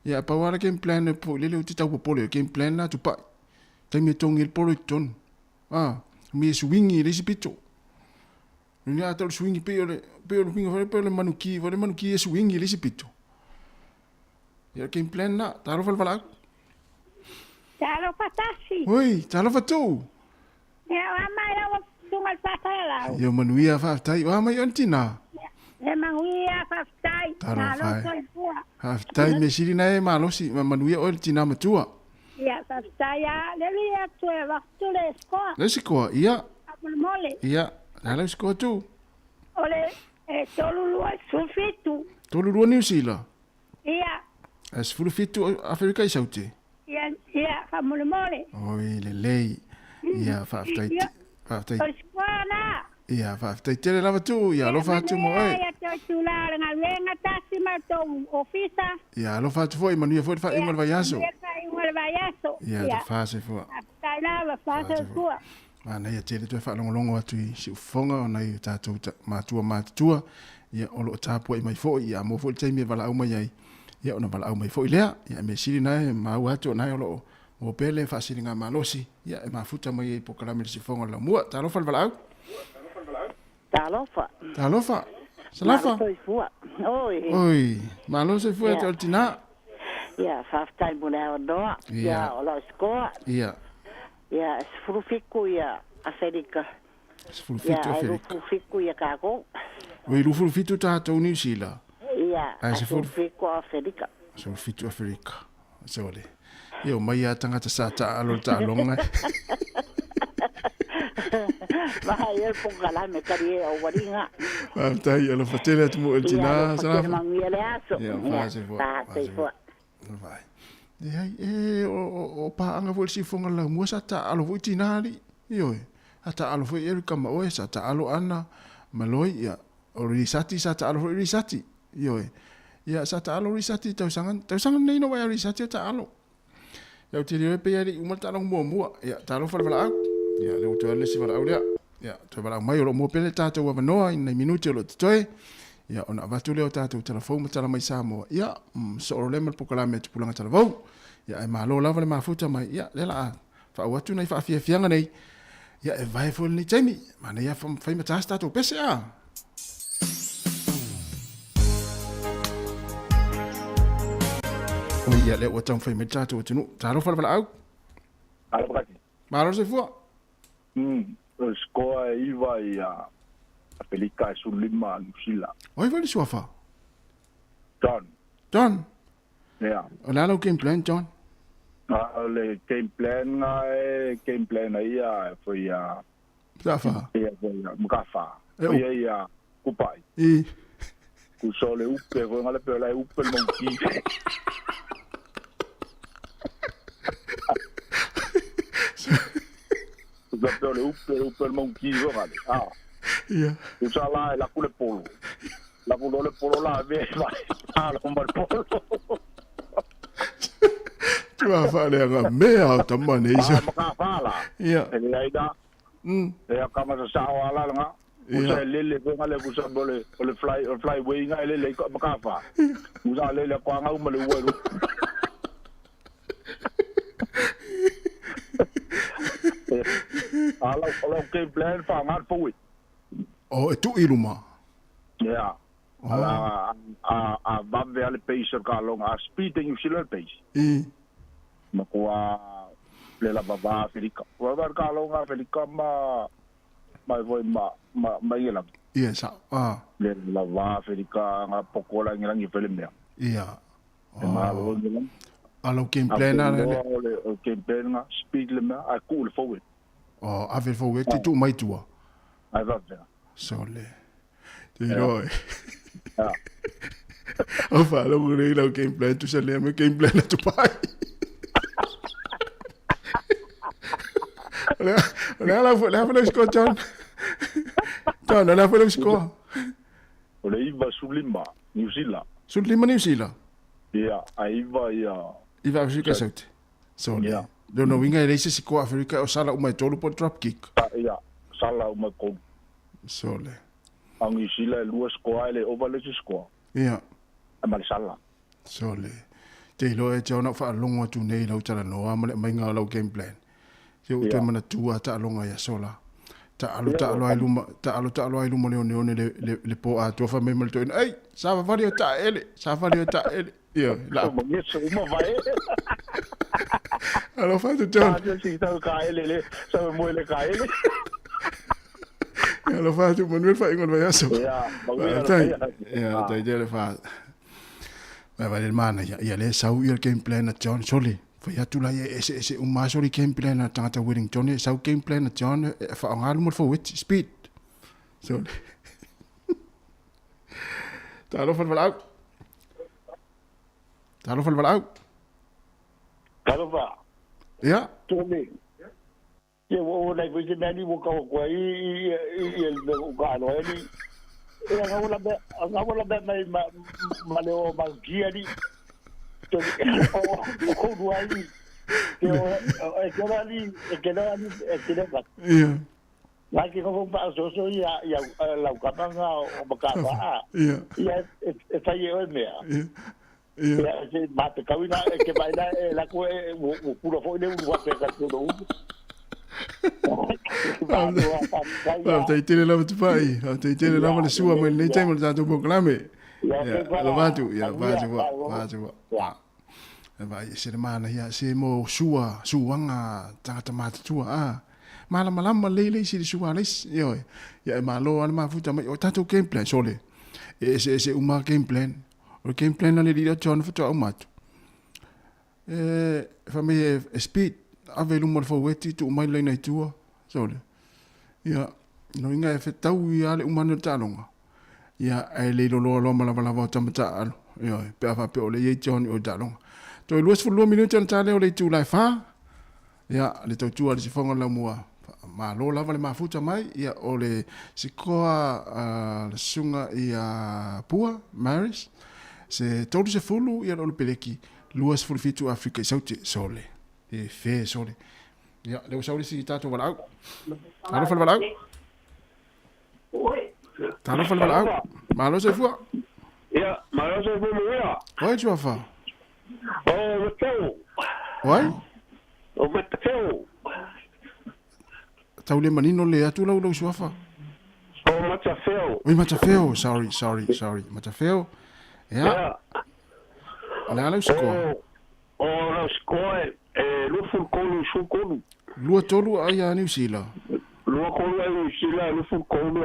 ya pa wala game plan po le uti tau po le game plan na tu pai tai me tongil po le ton mi swingi le sipito ni ata swingi pe le pingo pe le manuki e swingi le sipito ya game plan na taro fal fala Talo patasi. Oi, talo fatu. Ya ama ya sungal patala. Yo manuia whaftai. Wa mai ontina. Ya manguia faftai. Talo fai. Whaftai me siri na e malosi. Manuia o tina matua. Ya faftai ya. Levi ya tue waktu le skoa. Le sikoa, ia. Apul mole. Ia, nala sikoa tu. Ole, tolulua sulfitu. Tolulua New Zealand. Ia. As fulfitu Afrika i sauti. Ia, famule mole. Oi, lelei. Ia, whaftai. Whaftai. Oskwana. Ia, whaftai tere lava tu. Ia, lo whatu mo oi. Ia, toi tula nga wenga tasi ma tau ofisa. Ia, lo whatu fo i manuia fo i wha ingola vai aso. Ia, ta whase fo. Tai lava, whase fua. Mana ia tere tu e whalongolongo atu i si ufonga o nei tātou mātua. Ia, olo o tāpua i mai fo. Ia, mo fo i teimi e wala au mai ai. Ia, ona wala au mai fo i lea. Ia, me siri nai, mau atu o nai olo o pele whasiri ngā malosi. Ia, e mafuta mai e pokalami si ufonga la mua. Tā lofa wala au? Talofa. Talofa. Salafa. Oi, malosi fua e te altina. Ia, whaftai mune au noa. Ia, ola skoa. Ia. Ia, sfurufiku ia Afrika. Sfurufitu Afrika. Ia, sfurufiku ia kako. Oi, rufurufitu tātou New Zealand. Ia, sfurufiku Afrika. Sfurufitu Afrika. Sole. Ia, mai a tangata sa ta alo ta longa. Vai el pongala me kari o waringa. Tai alo fatele atu mo eltina. Ia, mangiele aso. Ia, fase fo. Fase fo. Vai. Ia, o paanga vo si fonga la mua sa ta alo vo tinari. Io, ata alo vo eri kama oe sa ta alo ana maloi ia. O risati sa ta alo vo risati. Io, ia sa ta alo risati tau sangan nei no vai risati ta alo. Ia te rio pe ia uma ta long mua. Ia, ta alo fala au. Ia, le uto le si fala au ia. Ia, te fala mai o mo pele ta wa noa in nei minuti lo toi. Ia, ona vatu leo tātou telefon matala mai Sāmoa. Ia, so o lema pokalame te pulanga telefon. Ia, e malo lava le mafuta mai. Ia, lela a. Whaawatu nei whaafianga nei. Ia, e vai fo ni taimi. Mana ia whai matas tātou pese a. O ia, leo watang whai mai tātou atinu. Tāro whala au. Alo pakati. Maro se fua. Skoa e iwa ia. Apelika e sulima Lucila. Oi, vale suafa. John. Yeah. Ola lo game plan, John. Le game plan game plan ia foi a. Safa. Ia foi a mukafa. Ia kupai. Ku sole upe foi ngale pela upe monki. Ku sole upe monki vale. Ah. Ia. Usa la cule polo. La polo la ve vai. Ah, la combar polo. Tu a fale nga mea ta mane isa. Makafala. Ia. Ele aida. E a kama sa sawa la nga. Usa lele ko ngale kusa bole fly way nga lele ko makafa. Usa lele ko nga umale welu. Ala ke plan fa ngar po. Oh, e tu iluma. Ja. A bambe ale pacer ka long a speeding you silver pace. Makua le la baba Afrika. Wa ka long Afrika ma voi ma yela. Yes. Le la baba Afrika nga pokola ngilang i film ya. Ia. Ma lo ngilang. Alo game plan na le. O game plan nga speed le ma a cool forward. Oh, a ver forward ti tu mai tua. Ai va bene. Sole. Te roi. O fa lo ngure lo game plan tu sale me game plan tu pai. La fa score John. John, la fa score. Ole iva sulima New Zealand. Sulima New Zealand. Ja, aiva ia. Iva Afrika South. Sole. Do no winga reise si ko Afrika o sala uma tolu po drop kick. Ja, sala uma ko. Sole. Ang isila luas ko ale overle score. Ia. Amal sala. Sole. Te lo e tau na fa longa tu nei lau tala no amale mai nga lau game plan. Te o te mana tua ta longa ya sola. Ta alo ai luma le le po a to fa me mal to ai Sa vali o ta ele. Ia, la. Mo ngeso mo vai. Alo fatu John. Sa si tau ka ele sa mo ele ka ele. Alo fatu Manuel fa ingon vai aso. Ya, tai dele fa. Ma vale mana ya le sau il game plan na John Soli. Foi atu la ese un maso di game plan na tanga Wellington sau game plan na John fa ngalu mo fo wit speed. So. Talo van out. Talo van out. Talo va. Ja. Tome. Je wo na ko je nani wo ka ko i el ka no ni. Nga wala be mai ma le o ma gia ni. To ko duai. Ke ba. Ja. Lagi ko pa so ya la ka nga o ba ka ba. Ja. Ya fa ye o me. Ja. Se mate ka wina ke ba la ko o puro fo le u wa pe ka to. Tai tele lava tu pai, tai tele lava le sua mai nei tai mo tatu po klame. Ya, lo vatu, wa. Vai se mana ya se mo suanga tanga mata tua a. Malama lele se sua les. Yo, ya malo al ma futa mai o tatu game plan sole. Ese uma game plan. O game plan le dia John futa o matu. Family speed avelu mo fo weti tu mai le nei tua sole ya no inga e fetau ia le umano talonga ya ai le lo mala tamata alo ya pe fa pe ole ye John o talonga to luas fu lo minuto tale o le tu lai fa ya le to tua le sifonga la mua ma lo lava le mafuta mai ya ole sikoa le sunga ia pua maris se todo se fulu ya lo peleki luas fu fitu Afrika saute sole e fe sole ya le usau si tato wala au talo fal wala au talo fal wala au malo se fu ya malo se fu ya oi tu fa o meteu oi o meteu tau le manino le atu lau suafa o matafeo oi matafeo sorry matafeo ya la la sko o la sko lufu kolu lua tolu ai a New Zealand lua kolu ai New Zealand lufu kolu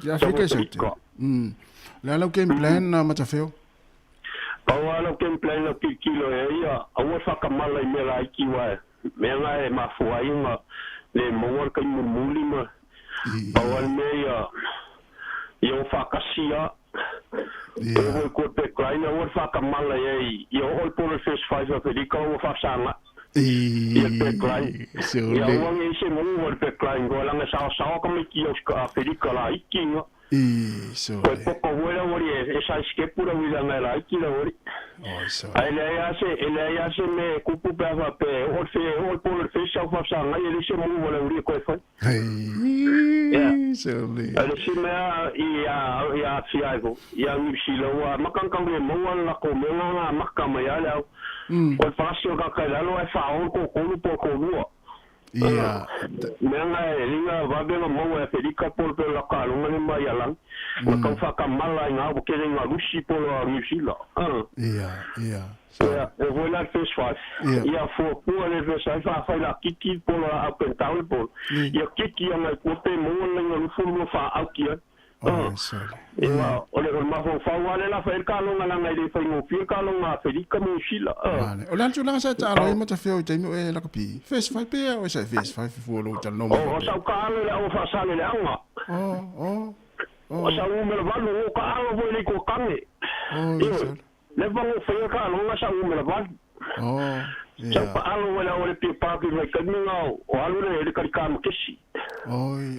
ya Afrika saute la la game plan na matafeo o la game plan na kilo ia o fa kamala i mela iki wa mela e mafuainga le mongor kai mulima o al meia yo fa kasia eu ko pe kleina o fa kamala e yo hol por fes faz a perica o fa sanga e pe klein ya o ngi se mo o pe klein go la sa como que os a perica lá ikinga so poco vuela ori esa que pura vida na la ikila ori so ele ya se me kupu pe va pe o por fes fa sanga e ele se mo vola ori ko fa so le ele se me ia fiago ia mi silo wa makang le mo la ko me na makama ya la o fasio ka ka lo e fa o ko po lua ia menga linga va be mo e perica por la calunga ni mai ala ka fa ka mala nga o ke nga lusi por la rusila ia e vola fes faz ia fo por le fes fa la kiki por la apertau por ia kiki nga ko te mo nga lu fu fa akia ole ma fa wale la fer kalunga nga ile fa mo fi kalunga perica mo sila o lan tu lang sa ta lo ma ta feo te mo e la kapi fes fa pe o sa fes fa fu lo ta no o sa ka le o fa sa le anga o sa u me va lo ka alo vo le ko kame le va mo fe ka lo sa u me va sa pa alo wala o le pe pa ki le ka ninga o alo le ka ka mo kesi oi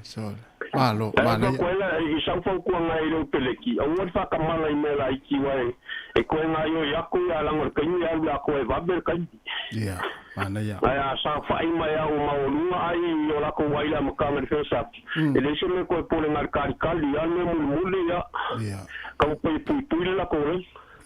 so malo mana quella i san fo ko nga ile peleki o fa ka mala imela iki wa e ko nga yo yaku ya la ngor kanyi ya la ko e va ber kanyi ya mana ya aya sa fa ima ya o maulu ai yo la ko wa ila makama defensa ele se me ko pole ngar kali ya me muli ya ka po pu la ko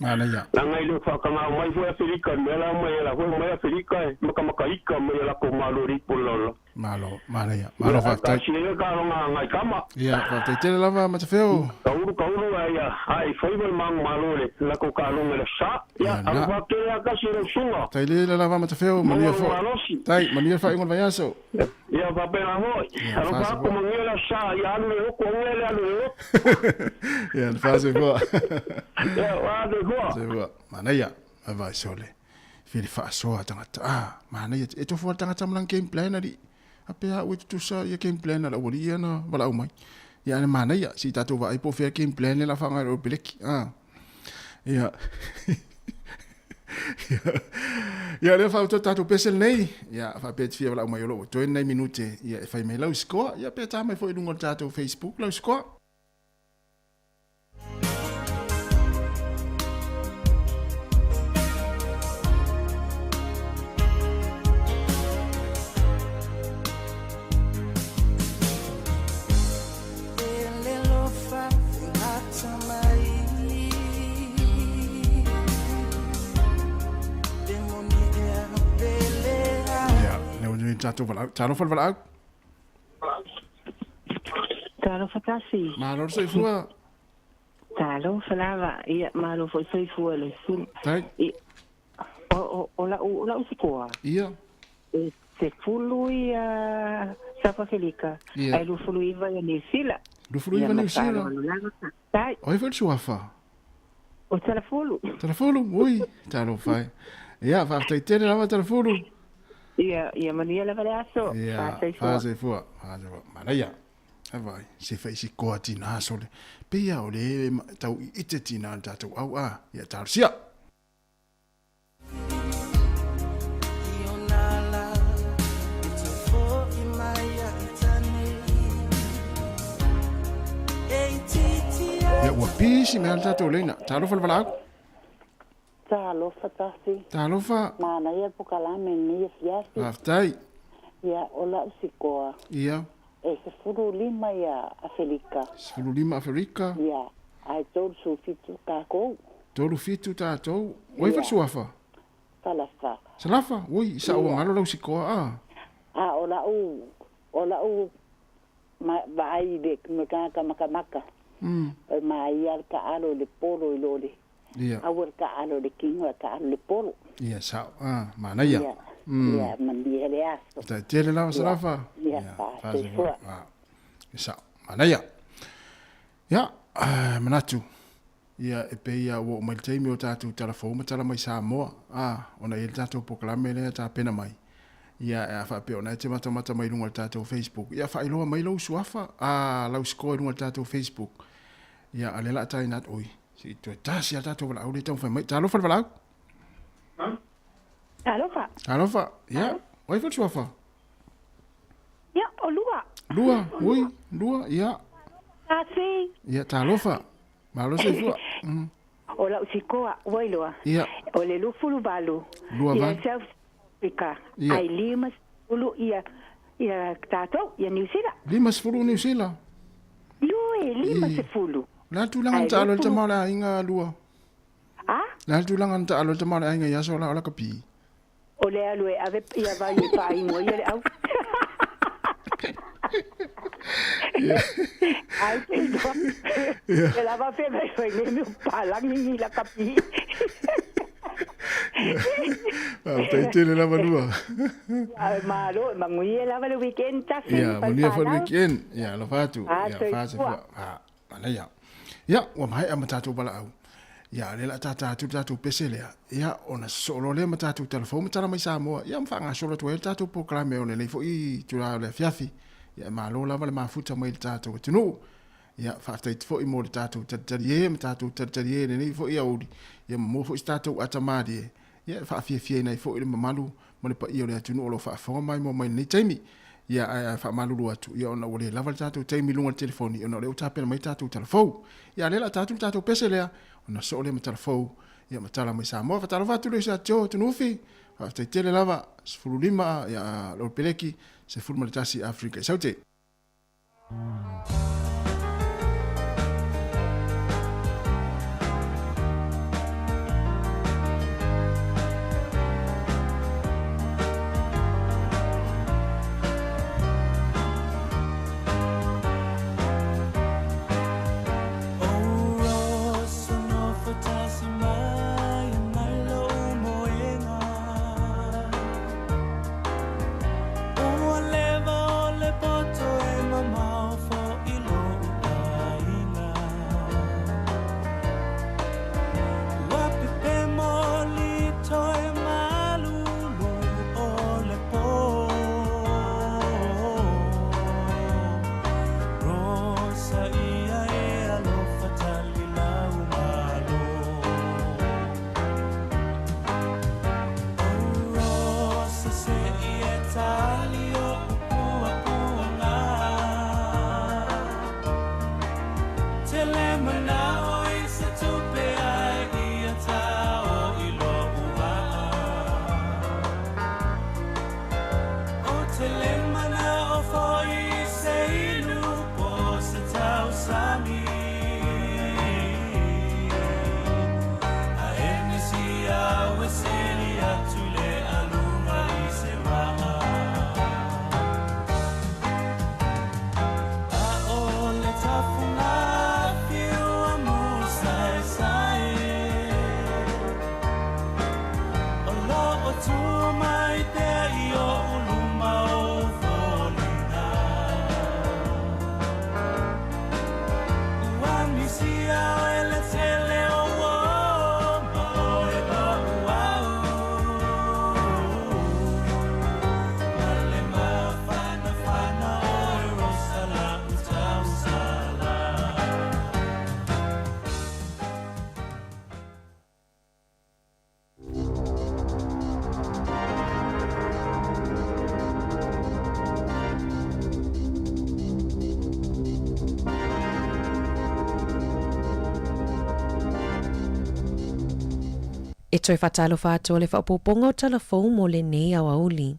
mana ya la nga ile fa ka nga mai fo Afrika mela mai la fo mai Afrika makama ka ika mai la ko malori polo Malo fa tai. Kasi ka ngai kama. Ia, fa tai tele lava ma te feo. Kauru ai foi mang malole la ko ka longa le sa. Ya, au fa ke ya kasi le sunga. Tai le lava ma te feo, mania fo. Tai, mania fa ingon vai aso. Ia fa pena hoi. Au fa ko mania la sa, ya no ko ngele alo. Ia, fa se fo. Ia, wa de ko. Se fo. Manaya, vai sole. Fili fa so tangata. Manaya e to fo tangata mlang game plan ali. Apea o tu sa ia game plan ala wali ana wala o mai. Ia na manaya si tatu va ipo fe game plan la fa ngai o beleki. Ia. Ia le fa tatu pesel nei. Ia fa pet fia wala o mai lo. 29 minute ia fa mai lau score. Ia pe ta mai foi lungo tatu Facebook lau score. Tato valau, talo fal valau. Talo fatasi. Malo se fua. Talo falava, ia malo foi fua le sun. Tai. O la usikoa. Ia. Se fulu ia Sapa Felika. Ai lu fulu iva ia New Zealand. Lu fulu iva New Zealand. Tai. Oi foi suafa. O telefulu. Telefulu, ui, talo fai. Ia, fa tai tele lava telefulu. Ia mania la valaso. Ia, fase fua. Manaya. Vai, se fai si koa tina sole. Pe ia o le tau ite tina tatou au ia tarsia. Ia ua pisi me ala tatou leina. Talo fal valau. Talo fatasi. Talo fa. Mana ia pukalame ni fiasi. Aftai. Ia ola usikoa. Ia. Se furu lima ia Afrika. Se furu lima Afrika. Ia. Ai tolu su fitu kako. Tolu fitu tatou. Oi fa suafa. Salafa. Salafa. Oi, sa o ngalo la usikoa ola u vai de maka. Mai al ka alo le polo ilole. Ia. Awar ka alo le kinga ka alo le polo. Ia sa mana ia. Ia mandi ele aso. Ta tele la salafa. Ia pa. Sa mana ia. Ya, manatu. Ia e pe ia o mai te mi o tatu telefon ma tala mai Sāmoa. Ona ele tatu proklame le ta pena mai. Ia e fa pe ona te mata mai lunga tatu Facebook. Ia fa ilo mai lo suafa. Lau score lunga tatu Facebook. Ia alela tai nat oi. Si tu tasi ata tu wala ule tau fa mai. Talo fa wala. Alofa. Ya. Oi fa suafa. Ya, o lua. Lua, ya. Tasi. Ya talofa. Malo se fua. Ola usikoa, wailoa. Ya. Ole lu fulu balu. Lua va. Ia South Africa. Ai limas fulu ia tato, ia New Zealand. Limas fulu New Zealand. Limas fulu. La tulangan ta alo tamala inga lua. La tulangan ta alo tamala inga ya sola ola kapi. Ole alue ave ia vai pa ingo ia au. Ai pelo. Ela vai fer meu palang ni la kapi. Tai tele la lua. Malo, manguie la le weekend ta. Ya, manguie fa weekend. Ya, lo fatu. Ya, fase fa. Mana ya. Ya, wa mai amatatu bala au. Ya, le la tatu pesele. Ya, ona solo le matatu telefon matala mai Sāmoa. Ya, mfanga solo tu el tatu proklame ona le fo I tula le fiafi. Ya, malo la vale mafuta mai tatu tunu. Ya, fa tai fo I mo tatu tatarie matatu tatarie ne fo I audi. Ya, mo fo tatu atamadi. Ya, fa fie na fo I mamalu mo le pa I ole tunu lo fa fo mai mo mai ni taimi. Ya fa malulu atu ya ona wole lava tatu taimi lunga telefoni ona le utapela mai tatu telefon ya lela tatu pesele ona so le telefon ya matala mai Sāmoa fa talo fatu le sa tio tunufi fa te tele lava fululima ya lo peleki se fulma tasi Afrika saute E toi whatalo whātua le whapoponga o talafou mo le nei au auli.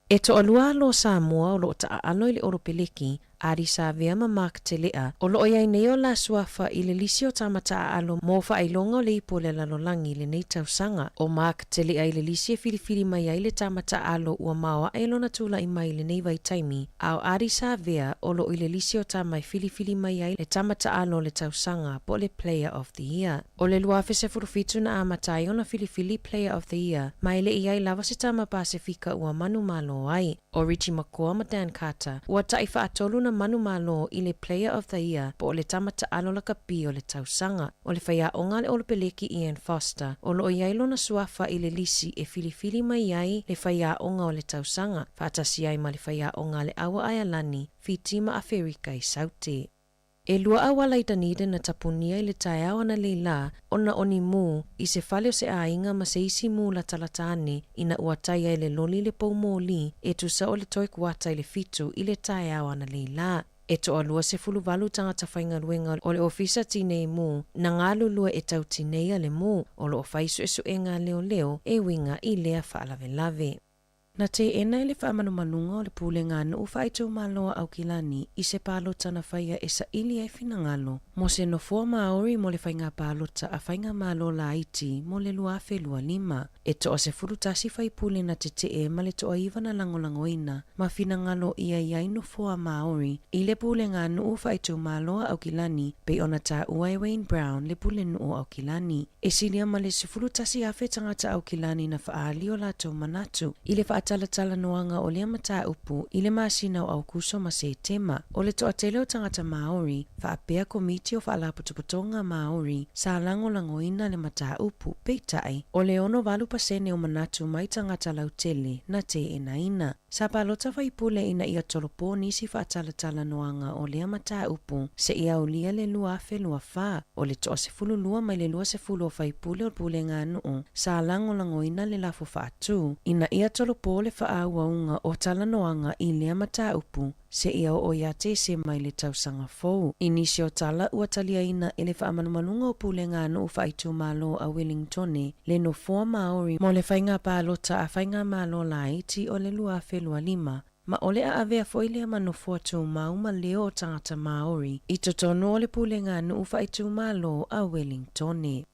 E to alua lo Sāmoa o lo ta alo i le oropeleki, ari sa vea ma Mark te lea, o lo iai neo la suafa i le lisio tamata alo mo whailonga o le ipo le lalolangi le nei tausanga. O Mark te lea i le lisio filifili mai ai le tamata alo ua maua e lona tula i mai le nei vai taimi, au ari sa vea o lo i le lisio tamai filifili mai ai le tamata alo le tausanga po le Player of the Year. O le luafe se furufitu na amatai ona filifili Player of the Year, mai le iai lava se tama Pasifika ua manu malo ai. O Richie Makoa ma Dan Carter, ua taifa atolu na manu malo i le Player of the Year po o le tamata alo la kapi o le tausanga. O le whaia onga le olopeleki Ian Foster, o lo iailo na suafa i le lisi e filifili mai ai le whaia onga o le tausanga. Whaatasi ai ma le whaia onga le awa ai alani, fitima Afrika i Sauti. E lua awala i tanida na tapunia i le taeawa na leila, ona oni mu, i se fale o se ainga ma se isi mu la talatane, ina uatai ai le loli le paumoli, e tusa o le toik wata i le fitu i le taeawa na leila. E to alua se fulu valu tangata whainga luenga o le ofisa tinei mu, na ngā lulua e tau tinei le mu, o lo ofaisu e suenga leo leo, e winga i lea whaalave lave. Na te ena i le whaamanumalunga o le pūlenga na uwhaitu maloa au kilani i se pālota na whaia e sa ili ai finangalo. Mo se no fua maori mo le whainga pālota a whainga malo la iti mo le luafe lua lima. E to o se furutasi whai pūle na te e ma le to a iwa na langolangoina ma finangalo ia iai no fua maori i le pūlenga na uwhaitu maloa au kilani pe ona ta uai Wayne Brown le pūle nu au kilani. E silia ma le se furutasi awhi tangata au kilani na whaali o lato manatu i le talatala noanga o lea mata upu i le masina o au kuso ma se tema. O le toa tele o tangata Maori, whaapea komiti o whaalaputuputonga Maori, sa lango langoina le mata upu, peitai, o le ono walu pasene o manatu mai tangata lautele na te enaina. Sa palota waipule ina ia tolopo nisi whaatalatala noanga o lea mata upu, se ia ulia le luafe luafa, o le toa se fulu lua mai le lua se fulu o waipule o pule ngā nuu, sa lango langoina le lafo whaatu, ina ia tolopo le whaawaunga o talanoanga i lea mata upu, se ia o ia te se mai le tausanga fou. Inisi o tala ua taliaina e le whaamanumalunga o pule ngā nuu whaitu malo a Wellingtone, le no fua Maori mo le whainga pālota a whainga malo la iti o le luafe lua lima, ma ole a avea foilea manofua tu mauma leo o tangata Maori, i totono o le pule ngā nuu whaitu malo a Wellingtone.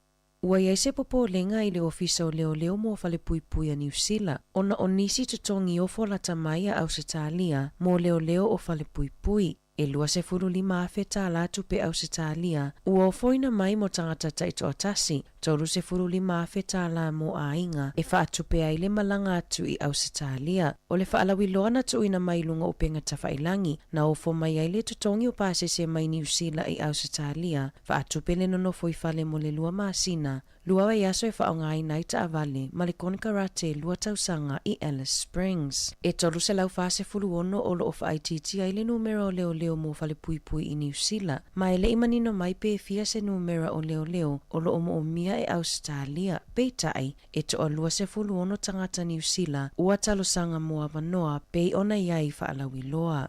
Ua iai se popo lenga i le ofisa o leo mo whale pui a New Zealand. Ona o nisi tutongi ofo la tamaia au se tālia mo leo o whale pui. E lua se furu lima awhe tā lātu pe au se tālia. Ua o foina mai mo tangata taito o tasi. Tolu se furu lima awhe tā la mo a inga. E whaatupe ai le malanga atu i au se tālia. O le whaalawi loana tu ina mai lunga o penga tawhailangi. Na ofo mai ai le tutongi o pāse se mai New Zealand i au se tālia. Whaatupe le nono foi whale mo le lua maasina. Lua wa yaso e whaonga i naita avale, ma le konikarate lua tausanga i Alice Springs. E tolu se lau whase fulu ono o lo of ITT ai le numero leo mo whale pui i New Zealand. Ma e le imanino mai pe fia se numero o leo o lo omo o mia e Australia. Peitai, e to o lua se fulu ono tangata New Zealand, ua talosanga moa vanoa pe ona iai whaalawi loa.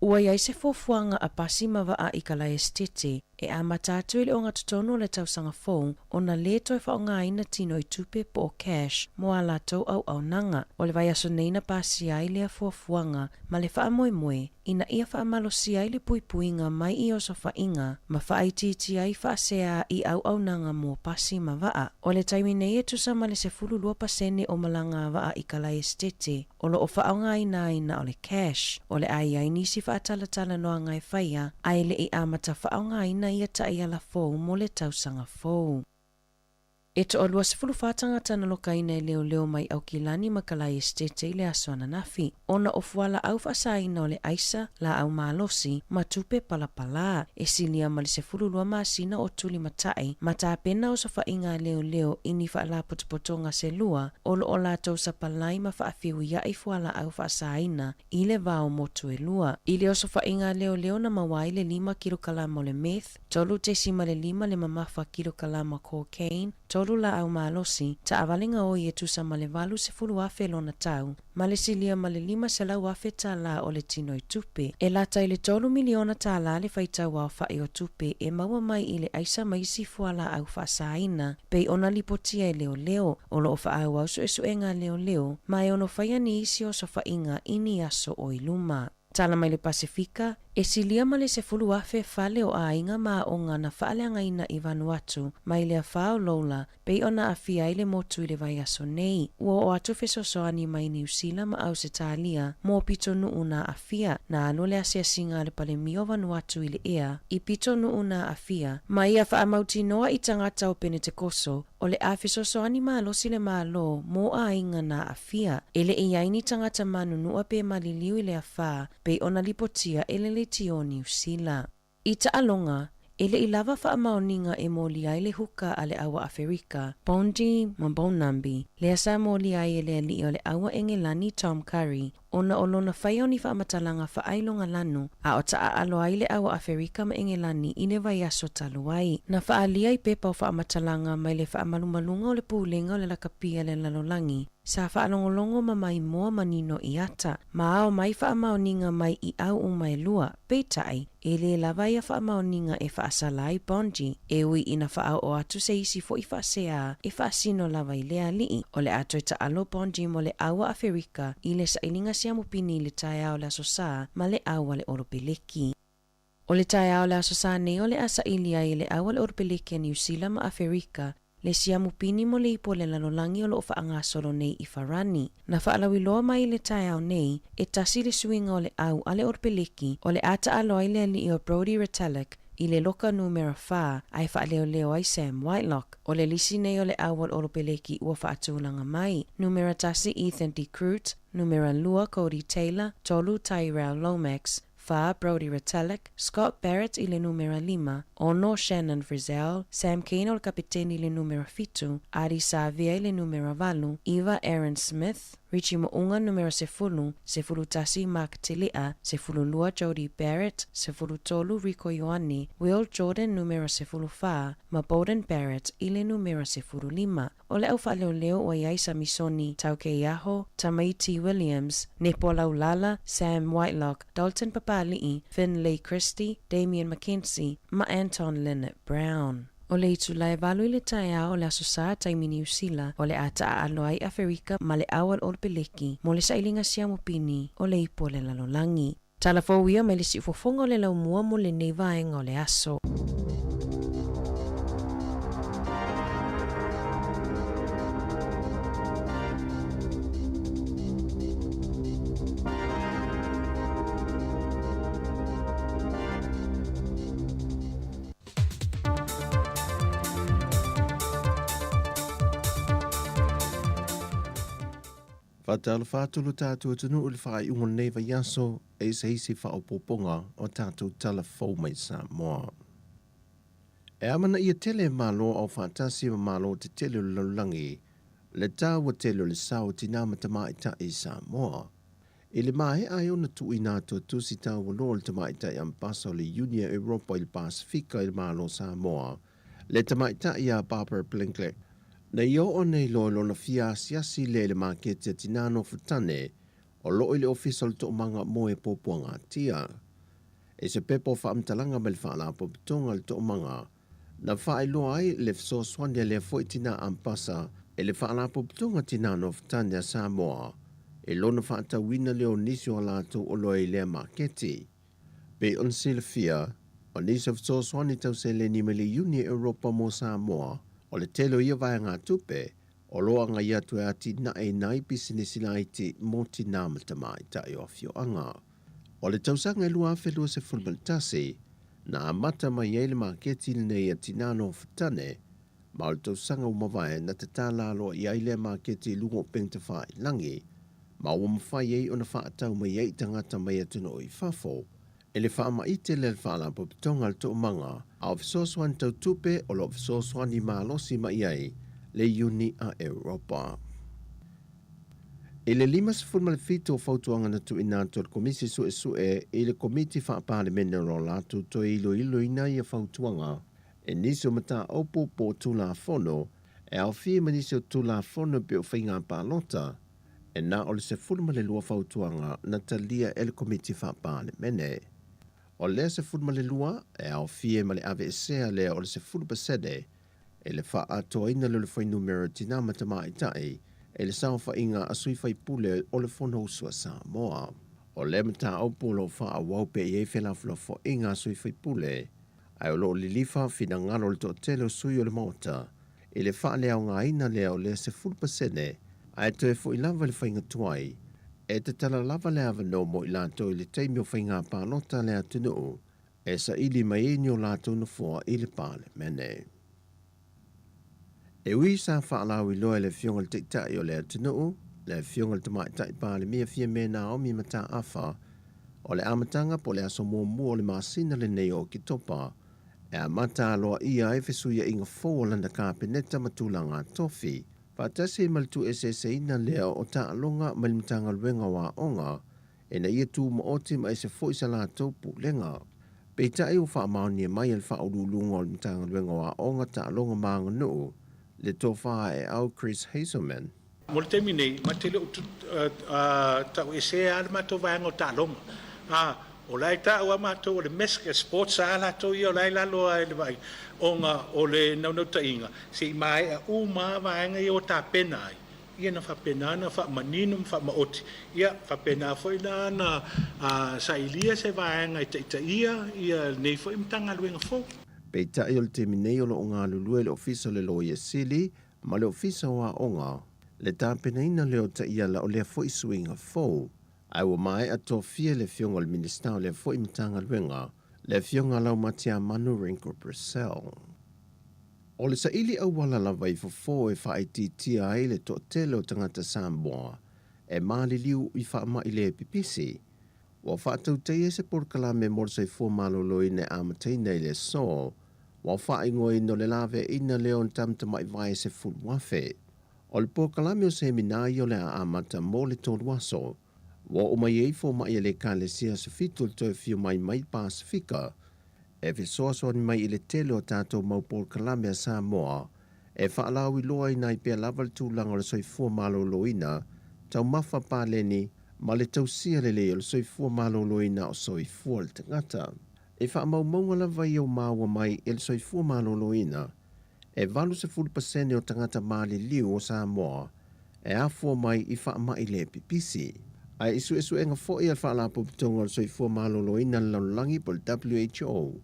Ua iai se fofuanga a pasi mawa a ikala estete, e a matatu ili o ngā tutono le tausanga fōu, o na le toi whaonga ina tino i tupe po o cash mo a latou au nanga. O le vai aso neina pasi ai lea fofuanga, ma le wha moe, ina ia wha malosi ai le puipuinga mai i oso whainga, ma wha aititi ai wha sea i au nanga mo pasi mawaa. O le taimi nei e tusa ma le se fulu lua pasene o malanga waa i kala estete, o lo o whaonga ina o le cash, o le ai nisi wha atalatala noa ngai whaia, ai le i amata whaonga ina ia tai ala fōu mo le tausanga fōu. E to o lua se fulu whātanga tana loka ina e leo mai au kilani makalai estete i le asoana nafi. Ona o fuala au whasaina o le aisa la au malosi ma tupe palapala. E silia ma le se fulu lua maasina o tuli matai ma tā pena o sofa inga leo ini wha la potopotonga se lua o lo o lātou sa palai ma whaafiu ia i fuala au whasaina i le vao motu e lua. I le o sofa inga leo na mawai le 5 kilokalama o le meth, tolu te sima le 5 le mamafa kilokalama cocaine, tolu la au malosi ta avalinga o ye tusa male valu se fulu afe lona tau. Male silia male 5 se lau afe ta la o le tino i tupe. E lata i le tolu miliona ta la le faitau au fai o tupe e maua mai i le aisa maisi fuala au faasaina. Pei ona lipotia i leo leo o lo ofa au au su enga leo leo mai ono faya ni isi o sofa inga ini aso o iluma. Tala mai le Pasifika, e silia male se fulu afe fale o ainga maa o ngana faaleanga ina i Vanuatu, mai le afao lola, pei ona afia ile motu ile vai aso nei. Ua o atu fesosoani mai New Zealand ma au se talia, mo pito nu una afia, na anu le asia singa le pale mio Vanuatu ile ea, i pito nu una afia, ma ia faa mauti noa i tangata o Pentekoso, o le afesosoani maa losi le maa lo, mo ainga na afia, ele i yaini tangata manu nua pe maliliu ile afaa, pei ona lipotia ele le tio New Zealand. I alonga, ele i lava wha maoninga e moli ai le huka a le awa Afrika, Bondi Mabonambi, le asa moli ai ele li o le awa Engelani Tom Curry, ona olona whaioni wha matalanga wha ailonga lanu, a o taa alo ai le awa Afrika ma Engelani i ne vai aso talu ai. Na wha alia i pepa o wha matalanga mai le wha malumalunga o le pulenga o le lakapia le lalolangi, sa whaalongolongo ma mai moa manino i ata, ma ao mai whaamaoninga mai i au umai lua, peitai, e le lawai a whaamaoninga e whaasalai Bondi, e ui ina whaao o atu se isi fo i whaasea, e whaasino lawai lea lii, o le atu e ta alo Bondi mo le awa Afrika, i le sailinga siamu pini le tai ao le asosa, ma le awa le oropeleki. O le tai ao le asosa ne o le asa ilia i le awa le oropeleki a New Zealand ma Afrika, le siamu pini mo le ipo le lalolangi o lo whaanga solo nei i Farani. Na whaalawi loa mai le tai au nei, e tasi le suinga o le au ale orpeleki, o le ata aloi le li o Brody Retallick, i le loka numera 4, ai whaaleo leo ai Sam Whitelock. O le lisi nei o le awal orpeleki ua whaatulanga mai, numera tasi Ethan D. Crute, numera lua Cody Taylor, tolu Tyrell Lomax, Fa Brody Retallick, Scott Barrett i le numera 5, ono Shannon Frizzell, Sam Kane o le kapiteni i le numera 7, Adi Savia i le numera 8, Eva Aaron Smith, Richie Mounga numera 10 tasi Mark Tilia, 10 Jody Barrett, 10 Rico Ioani, Will Jordan numera 10 ma Bowden Barrett i le numera 15. O le au whaleoleo o Iaisa Misoni, Tauke Iaho, Tamaiti Williams, Nepo Laulala, Sam Whitelock, Dalton Papali'i, Finlay Christie, Damian McKenzie, ma Anton Leonard Brown. O le itu lai valu i le taia o le asosa taimi New Zealand o le ata a aloai Afrika ma le awal o le peleki mo le sailinga siamu pini o le ipo le lalolangi. Tala fōwia me le si fofonga o le laumua mo le neivaenga o le aso. Whatala whātulu tātua tunu uli whai ungo nei vai aso e se hisi whaopoponga o tātou tala fau mai Sāmoa. E amana ia tele malo au whātasi wa malo te tele o laulangi, le tāua tele o le sao tina matamai ta i Sāmoa. E le mai ai ona tu i nātua tusi tāua lo le tamai ta i ampasa o le Unia Europa il Pasifika il malo Sāmoa, le tamai ta i a Barbara Blinkley. Na io o nei lo na fia siasi le makete tinano futane o lo ile official to manga mo e poponga tia. E se pepo fa amtalanga bel fa la potonga to manga. Na fa ilo ai le so swande le foi tina ampasa e le fa la potonga tinano futane Samoa. E lo na fa ta wina le onisi o la to o lo ile makete. Pe on silfia o nisi of so swande tau se le ni mele uni Europa mo Samoa. O le telo ia vai ngā tupe, o loa ngā ia tue ati na e nai pisinisi laiti mō tina matamai ta i ofio anga. O le tausanga e lua awhelua se fulmaltasi, na amata mai eile maketi nei a tinano futane, ma o le tausanga umawai na te tālalo i eile maketi lungo pengtawhai langi, ma o mawhai ei o na whaatau mai ei tangata mai atuno i whafo, e le whaama i te le whaala popitonga le to manga, a ofisoswan tau tupe o lo ofisoswan i maalosi mai ai, le uni a Europa. E le 5 o fautuanga na tu inato le komisi sue e le komiti whaapale mene ro latu to ilo ina i a fautuanga, e nisi o mata opo po tula fono, E au fie manisi o tula fono pe o whainga pālota, e nā o le se fulma le lua whautuanga na talia e le komiti whapāle mene. O lea se fulma le lua, e au fie ma le ave esea lea o le se fulma sede, e le wha atoa ina le whai numero tina matama i tai, e le sao whainga asui whai pule o le fono usua Sāmoa. O le mata au polo wha a waupe i e whelafula fo inga asui whai pule, ai o lo li lifa fina ngalo le to tele o sui o le mota, i le wha lea o ngā ina lea o le se fulma sede, ai to e fo i lava le whainga tuai, e te tala lava lea vano mo i lato i le teimi o whainga pālota lea tunu, e sa ili mai e nio lato na fua i le pāle mene. E ui sa whaalau i loa le fionga le tiktai o lea tunu, le fionga le tamai tai pāle mia fia mena o mi mata awha, o le amatanga po le aso mua le masina le neo ki topa, e a mata aloa ia e fesuia inga fōa landa kāpeneta matulanga tofi, Whātase maltu e se ina lea o ta alonga malimtanga luenga wa onga, e na ia tū maoti ma e se fo isa la taupu lenga. Peita e o wha maoni e mai al wha urulunga o malimtanga luenga wa onga ta alonga maanga nuu, le tō wha e au Chris Hazelman. Mo le temi nei, ma te leo tau e se ala mato vanga o ta alonga. O lai ta ua mato o le meske sports a la to i o lai lalo a le vai. Onga o le naunau ta inga. Se i mai a uma vanga i o ta pena ai. Ia na fa pena na fa maninum fa maoti. Ia fa pena foi na sa ilia se vanga i ta ia nei foi mtanga luenga fo. Peita i o le temi nei o lo onga lulue le ofisa le lo ia sili, ma le ofisa wa onga. Le ta pena ina leo ta ia la o lea foi suinga fo. Ai wa mai a tō fia le fionga le minister le foi mtanga luenga, le fionga lau matia manu rinko Brazil. O le sa ili au wala lava i fofo e whaititia ai le tō tele o tangata Sāmoa, e maali liu i whaama i le pipisi. Wa whaatau teie se porkala me morsai fō malolo i ne amateina i le so, wa whaingoe no le lave ina leon tamtama i vai se fulwafe. O le porkala me o seminai o le a amata mo le tōruaso, wa o mai ei fo mai le kalesia se fitul to fiu mai Pasifika, e fisoaso ni mai i le tele o tātou maupol kalame a Sāmoa, e whaalau i loa i nai pia laval tūlanga o le soifua maloloina, tau mawha pāleni, ma le tausia lele o le soifua maloloina o soifua le tangata. E whaamaumaunga lava i o māua mai i le soifua maloloina, e valu se 10% o tangata mali liu o Sāmoa, e afua mai i whaamai le pipisi. Ai isu enga fo i al whaalapo pitonga o soifua maloloina laulangi po le WHO.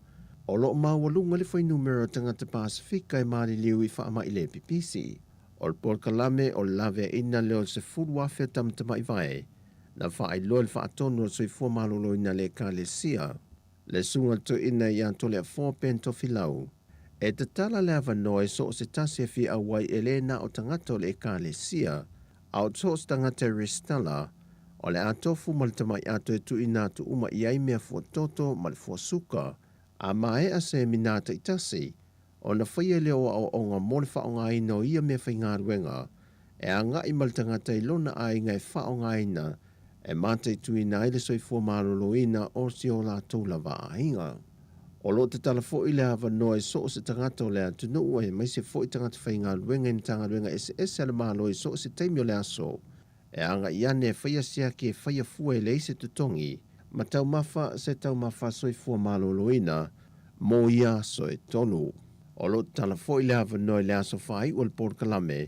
O lo mawalunga le whai numero tangata Pasifika e mali liu i whaama i le pipisi. O le porkalame o le lave ina leo se furuafea tamtama i vai. Na wha ai loa le whaatonu o soifua maloloina le kalesia. Le sunga to ina i antole a 4 pento filau. E te tala le avanoe so o se tasi fi awai elena o tangata o le kalesia. Au to o tangata ristala. O le atofu ma le tamai ato e tu ina tu uma i ai mea fuatoto ma le fuasuka. A mae a se minata i tasi. O na whaia leo au onga mo le whaonga ina o ia mea whainga ruenga. E anga i maltangata i lona ai ngai whaonga ina. E mata i tu ina i le soifua malolo ina o si o la toula wa ainga. O lo te tala fo i le hava noe so o se tangata o le atunu ua e mai se fo i tangata whainga ruenga i tanga ruenga ese ale malo i so o se teimi o le aso. E anga i ane e whaia siaki e whaia fua e le ise tutongi, ma tau mafa se tau mafa soifua maloloina, mo ia so e tonu. O lo tala fo i le hava noe le aso whai o le porkalame,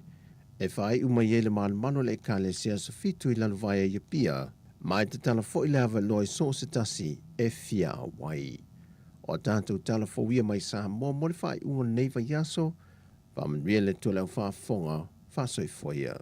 e whai umai e le mano le kale sia so fitu i lalvaya i pia, mai te tala fo i le hava noe so se tasi e fia wai. O tātou tala fo ia mai Sāmoa mo le whai unga neiva yaso, whamanria le tula au whaafonga, whasoifoia.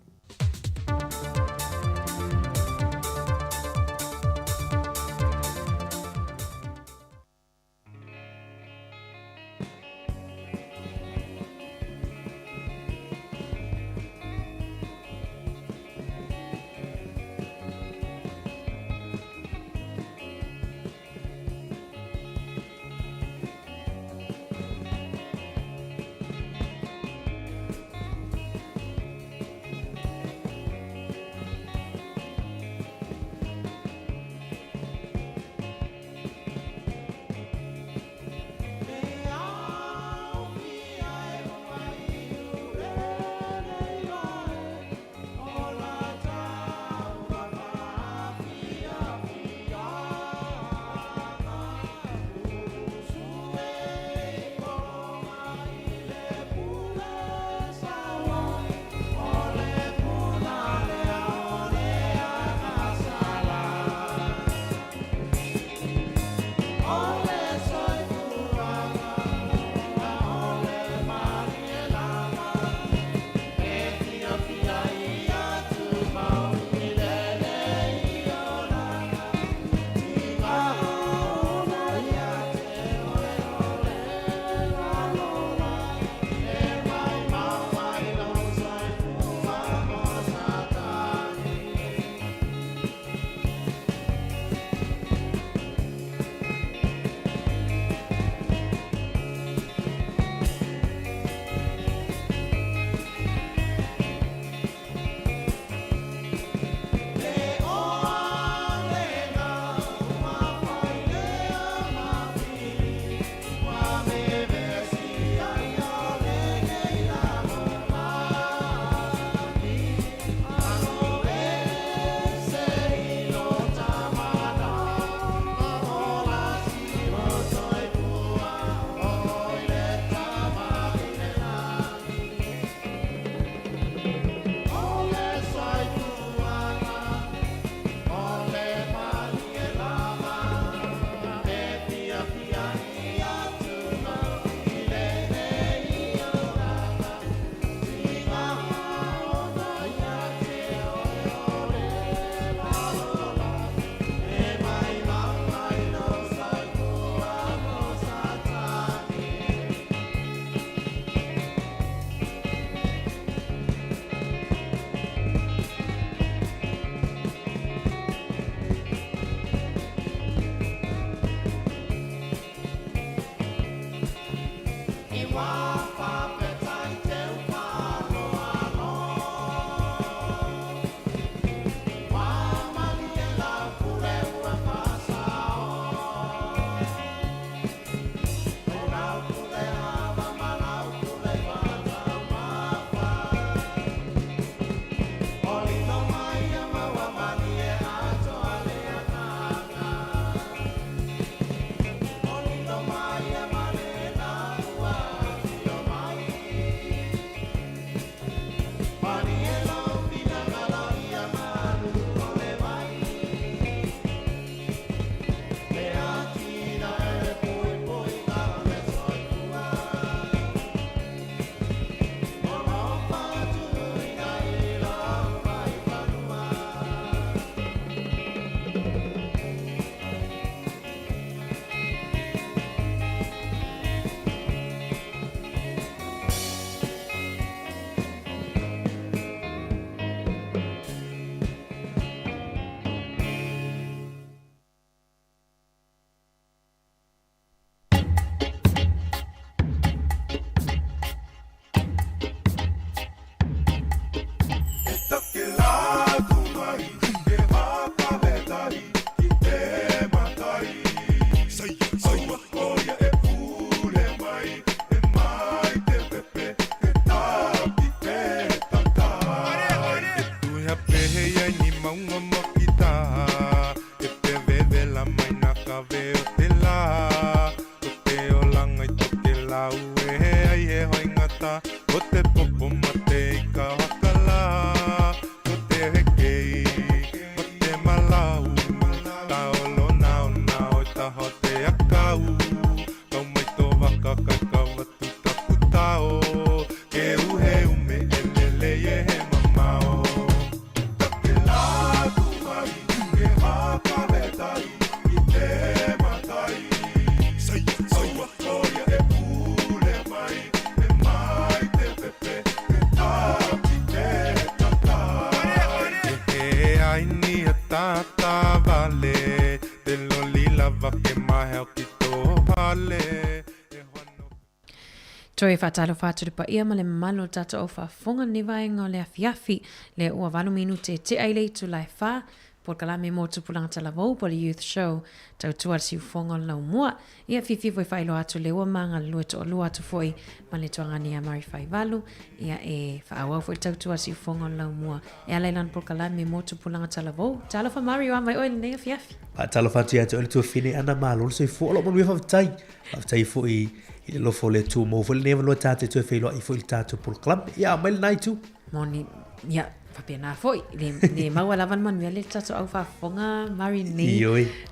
Toi whatalo whātu pa ia ma le malo tata o whafonga ni vaenga o le afiafi le ua 8 minute te aile tu lai wha por kalame mo tupulanga talavou po le youth show tau tua si ufonga lau mua ia fifi voi whailo atu le ua manga lua to lua atu foi ma le tuangani a Mari Whaivalu ia e whaawau foi tau tua si ufonga lau mua e alailan por kalame mo tupulanga talavou talo wha Mari wa mai oe le afiafi talo wha tia te ole tu fine ana malo so i fo lo mo wi whawtai fo i le lofo le tu mo fo le neva lo tate tu whailo i fo il tato por club ia mai nai tu moni ia Whapena foi, le maua lavan manuia le tato au whafonga Mari ni.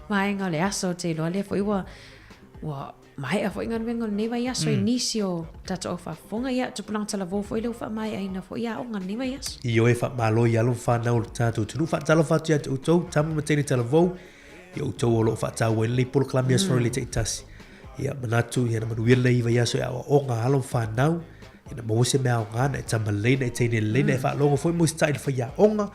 Mai ngā le aso te loa le foi wa mai a foi ngā wenga newa i aso inisi o tato au whafonga ia tupulang talavou foi leu wha mai aina foi ia o ngā newa i aso. Ioi wha malo i alo whanau le tato tunu wha talo whatu ia te utou tamu matene talavou ia utou o lo wha tau e le polo klami aso le te itasi. Ia manatu ia na manuia le iwa i aso ia o ngā alo whanau ina mo se mea o ngana e tama leina e teine leina e wha longa foi mo stai le whaia onga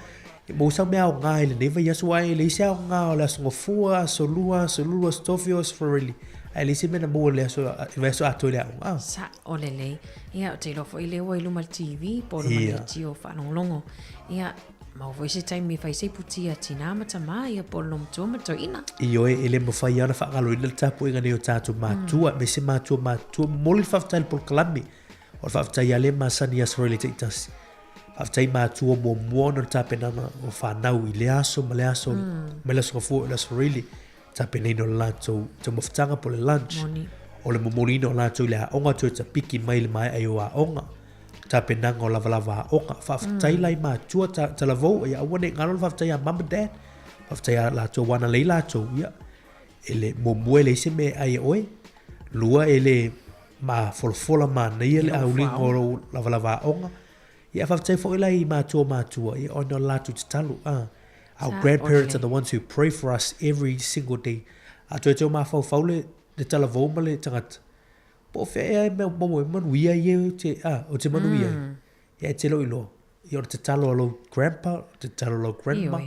e mo sa mea o ngā e le neva yasu ai le ise o ngā o le aso ngofua, so lua, stofio, so farili ai le ise mena mo le aso ato le o ngā sa o le lei ia o te lofo i le ua iluma le TV po luma le tio whanonglongo ia ma o se taimi me whaisei putia tina mata maa ia po lom tua mato ina Io e le mo whai ana whakalo ina le tapu inga neo tātu mātua me se mātua moli whaftail por kalami o whaftai ale masani asroli te itasi. Whaftai mātua mua no tāpenana o whanau i le aso, ma le aso, ma le aso ngafua le asroli, tāpenina o lātou, te mawhtanga po le lunch. O le momolina o lātou le haonga tu e ta piki mai le mai ai o haonga. Tāpenanga o lava haonga. Whaftai lai mātua ta lavou, ia awane ngaro whaftai a mama dad. Whaftai a lātou wana lei lātou, ia. Ele momue le ise me ai oe. Lua ele ma folfola ma nei le auli ngoro lava onga ia whaftai fo ila I mātua ia ono latu te talu our grandparents are the ones who pray for us every single day a tu e teo ma fau le talavou ma le tangata po fea e me manuia ia te o te manuia ia te lo ilo ia te talo alo grandpa te talo alo grandma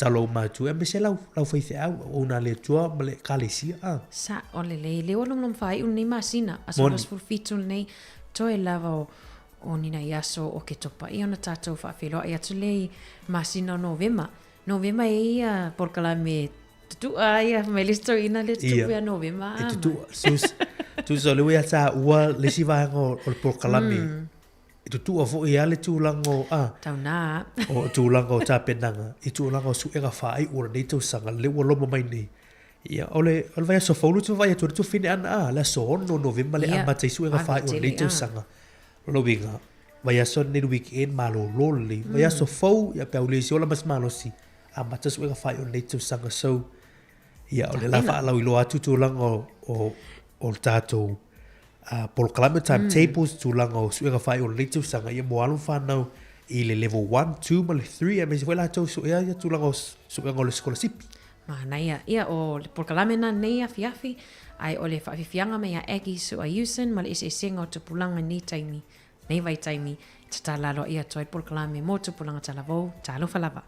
talo mātua e me se lau whaithe au o nā le tua ma le kālesia sa o le le o lom whai un nei masina a solas fulfitu nei toe lava o nina i aso o ke topa I ona tātou whawhiloa I atu lei masina o novema e ia porkala me tutua ia me listo ina le tutua ia novema e tutua tu so le wea tā ua le si vahanga o le porkala me e tutua fo I ale tūlango tau nā o tūlanga o tāpenanga I tūlanga o suenga whaai ura nei tau sanga le ua loma mai nei ia ole vai so faulu tu vai tu fine ana la so no november le amata I suenga whaai ura nei tau sanga lo vinga vai so nei weekend malo loli vai so fau ia paule si ola mas malo si amata suenga whaai ura nei tau sanga so ia ole la wha lau ilo atu tūlanga o tātou por kalame timetables tūlanga o suenga whai o leitu sanga ia moalu whanau I le level 1, 2, ma le 3 me se wela tau suenga ia tūlanga o suenga o le skola sipi mana ia o por kalame na nei afiafi ai o le whawhiwhianga me a egi su a yusen ma le ise senga o te pulanga ni taimi nei vai taimi tata lalo ia toi por kalame mo te pulanga talavou talo falava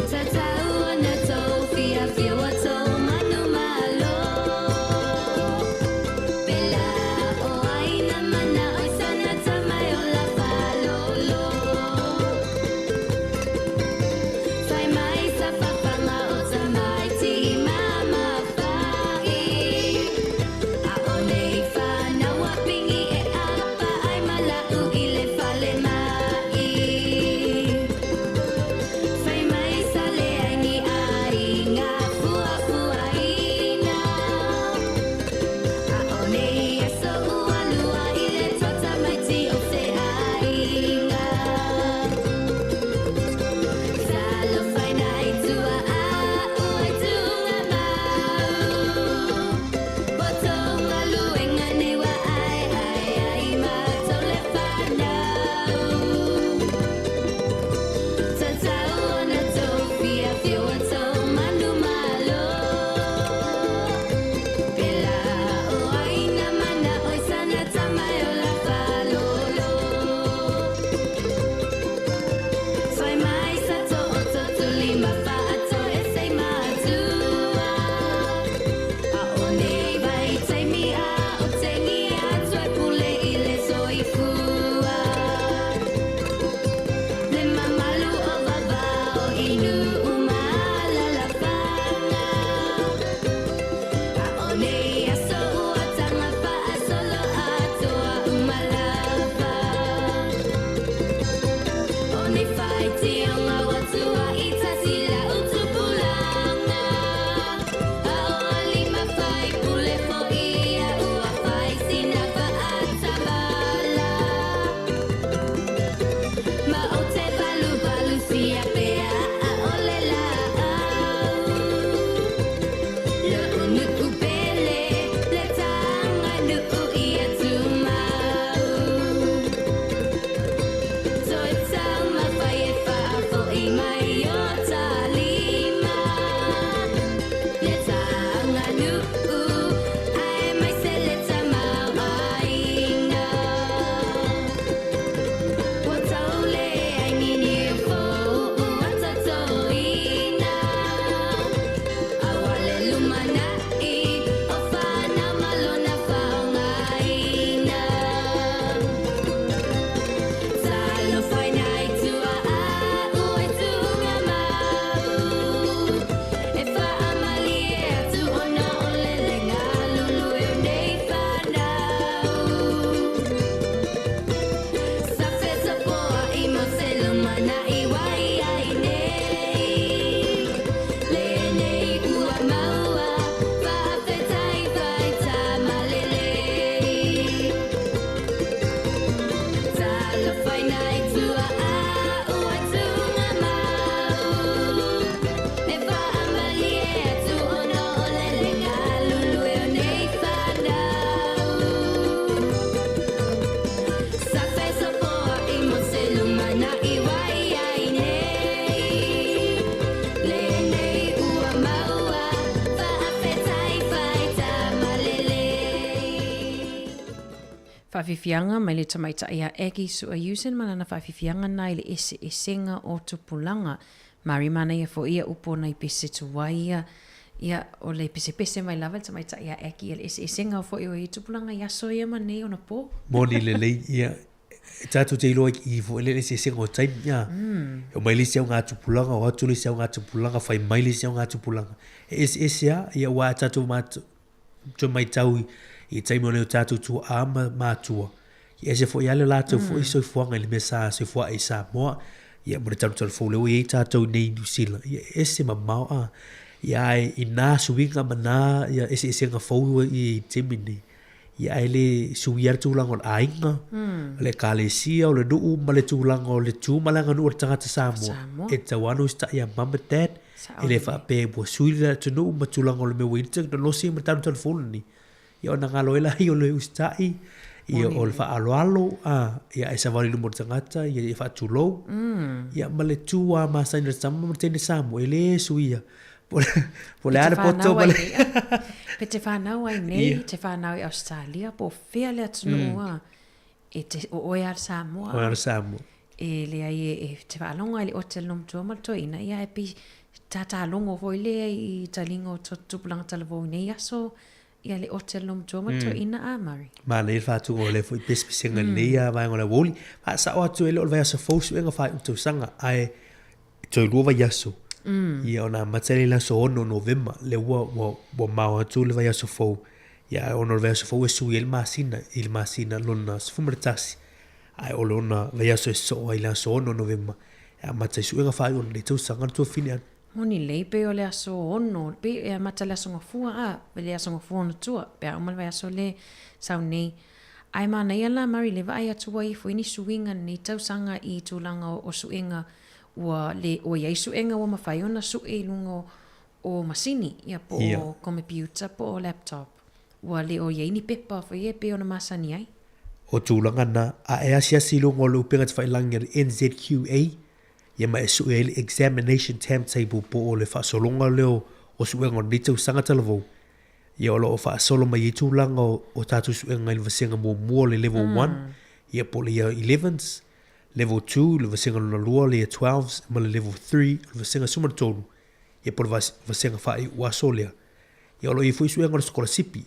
Ta-ta Whawhiwhianga mai le tamaita ia egi su a usen mana na whawhiwhianga nai le ese esenga o tupulanga. Mari mana ia fo ia upo nai pese tuwaia. Ia o le pese mai lava le tamaita ia egi le ese esenga o fo i tupulanga ia so ia mane o na po. Moni le lei ia. Tatu te ilo i fo le ese esenga o taim ia. O mai lisi au ngā tupulanga o atu lisi au ngā tupulanga whai mai lisi au ngā tupulanga. Ese ia wa tatu matu to mai tau I taimo leo tatu tu ama matua. Ia se fo yale la tu fo iso fuanga le mesa se fo ai Sāmoa. Ia mo tatu tau fo leo I tatu nei New Zealand. Ia ese mamau a. Ia I na suinga mana ia ese nga fo I timini. Ia ele suiar tu lang on ainga. Le kalesia o le nuu ma le tu lang o le tu malanga nu tangata Sāmoa. E tawanu sta ia mama dad. Ele fa pe bo suila tu nuu ma tu lang o le me winter no losi ma tatu fo ni. Ia ona ngalo ela I o le ustai ia o le whaaloalo ia e sa wali lumo tangata ia e whaatulo ia ma le tua ma saina sama ma tene Sāmoa ele suia po le are poto ma le pe te whanau ai nei te whanau I Australia po whea le atunua e te o oe ar Sāmoa e le ai e te whaalonga I le hotel nom tua maltoina ia e pi tata longo foi le I talingo tupulanga talavo nei aso ia le hotel nom toma to ina a mari. Ma le fatu o le foi pespisenga leia vai ngona woli. Pa sa o atu ele o vai sa fosu enga fai to sanga ai to luva yaso. Ia ona matele la so ono November le wo ma atu le vai so fo. Ia ona vai so fo su il masina lona sfumertasi. Ai o lona vai so ai la so ono November. Ia matele su enga fai on le to sanga to finian. Moni lei pe o le aso ono, pe e mata le aso ngafua le aso ngafua no tua, pe a umal vai aso le sau nei. Ai mana ia la mari le vai atua I fo ini suinga ni tausanga I tūlanga o suinga ua le o iai suinga o mawhai ona sui lungo o masini, ia po o computer, po o laptop. Ua le o iai ni pepa fo ia pe ona masani ai. O tūlanga na a e asiasi lungo o lupenga te whailangi NZQA, ia ma e su ele examination timetable po o le whaasolonga leo o suenga o nitau sanga talavo. Ia o lo o whaasolo mai I tūlanga o tātou suenga I vasenga mua le level 1, ia po le ia 11s, level 2 le vasenga luna lua le ia 12s, ma le level 3 le vasenga sumaratonu, ia po le vasenga whaai uasolea. Ia o lo I fui suenga o skola sipi,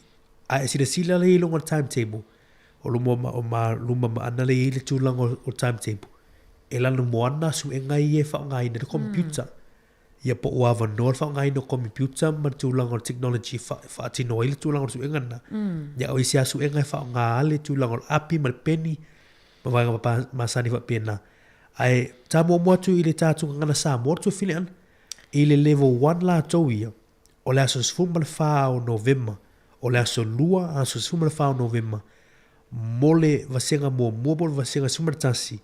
a e sila le ilonga timetable, o luma ma ana le ile tūlanga o timetable. E lana moana su e ngai e whaongai na computer. Ia po uawa noa whaongai na computer ma tūlanga o technology whaatino ile tūlanga o su e ngana. Ia o isi a su e ngai whaonga ale tūlanga o api ma peni ma wanga masani wa pena. Ai ta mua tu ile tātunga ngana Sāmoa tu whilean. Ile level 1 la tau ia. O le aso sfuma le wha o November. O le aso lua aso sfuma le wha o November. Mole vasenga mua bol vasenga sumartasi.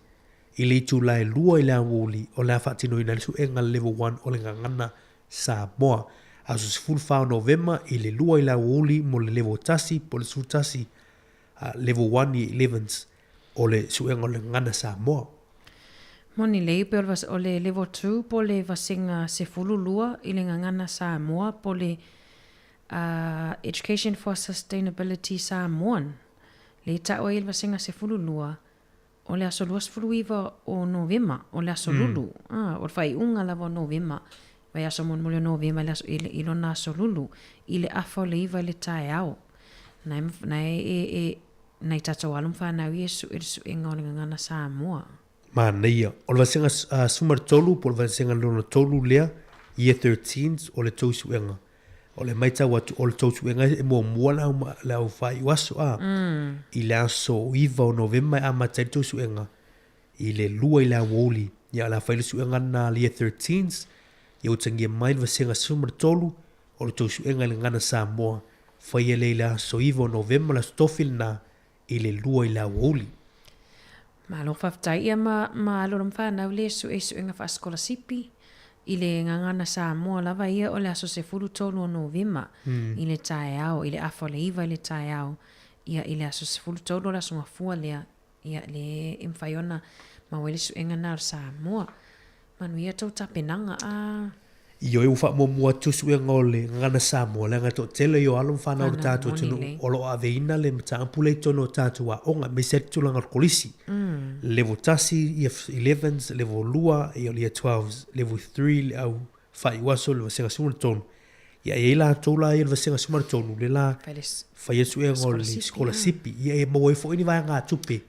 Ile tu lai lua ile awoli o la fatino ina su enga level 1 o le ngana Sāmoa aso full fa November ile lua ile awoli mo le level tasi po le su tasi level 1 I 11s o le su enga o le ngana Sāmoa. Moni lei pe o le level 2 po le vasenga se fulu lua ile ngana Sāmoa po le Education for Sustainability Samoan. Le ta o ile vasenga se fulu lua o le aso luas fruiva o November, o le aso lulu. O fai unga lava November. Vai aso mon mole November, le aso ilo na aso lulu. Ile afa le iwa le tae au. Nai tato alum whanau I su inga o le ngana Sāmoa. Ma neia, o le vasenga sumar tolu, po le vasenga lona tolu lea, year 13s, o le tausu enga. O le maita watu o le tausu enga e mua la au whai waso I le aso iwa o November a matai tausu enga. I le lua I le awoli. Ia la whai lesu enga na le 13s. Ia utangia mai le vasenga sumar tolu o le tausu enga le ngana Sāmoa. Whai le le aso iwa o November la stofil na I le lua I le awoli. Ma lo whaftai ia ma aloram whanau le su enga whaaskola sipi. I le ngangana Sāmoa lava ia o le aso se fulu tolu o November. I le tae au, I le afo le iwa I le tae au. Ia I le aso se fulu tolu o le aso ngafua lea. Ia le imwhaiona ma wele su enga nār Sāmoa. Manu ia tau tapenanga Io e ufa mo tusu e ngole ngana Sāmoa le ngato tele yo alum whanau o tātou tunu o lo aveina le mtaampu le tono o tātou wa onga me set tulanga kolisi. Level tasi, year 11s, level lua, e o year 12s, level 3, le au whai waso le wasenga sumar tonu. Ia e la tola e le wasenga sumar tonu le la whai esu e ngole skola sipi. Ia e mo e fo ini vai ngā tupe.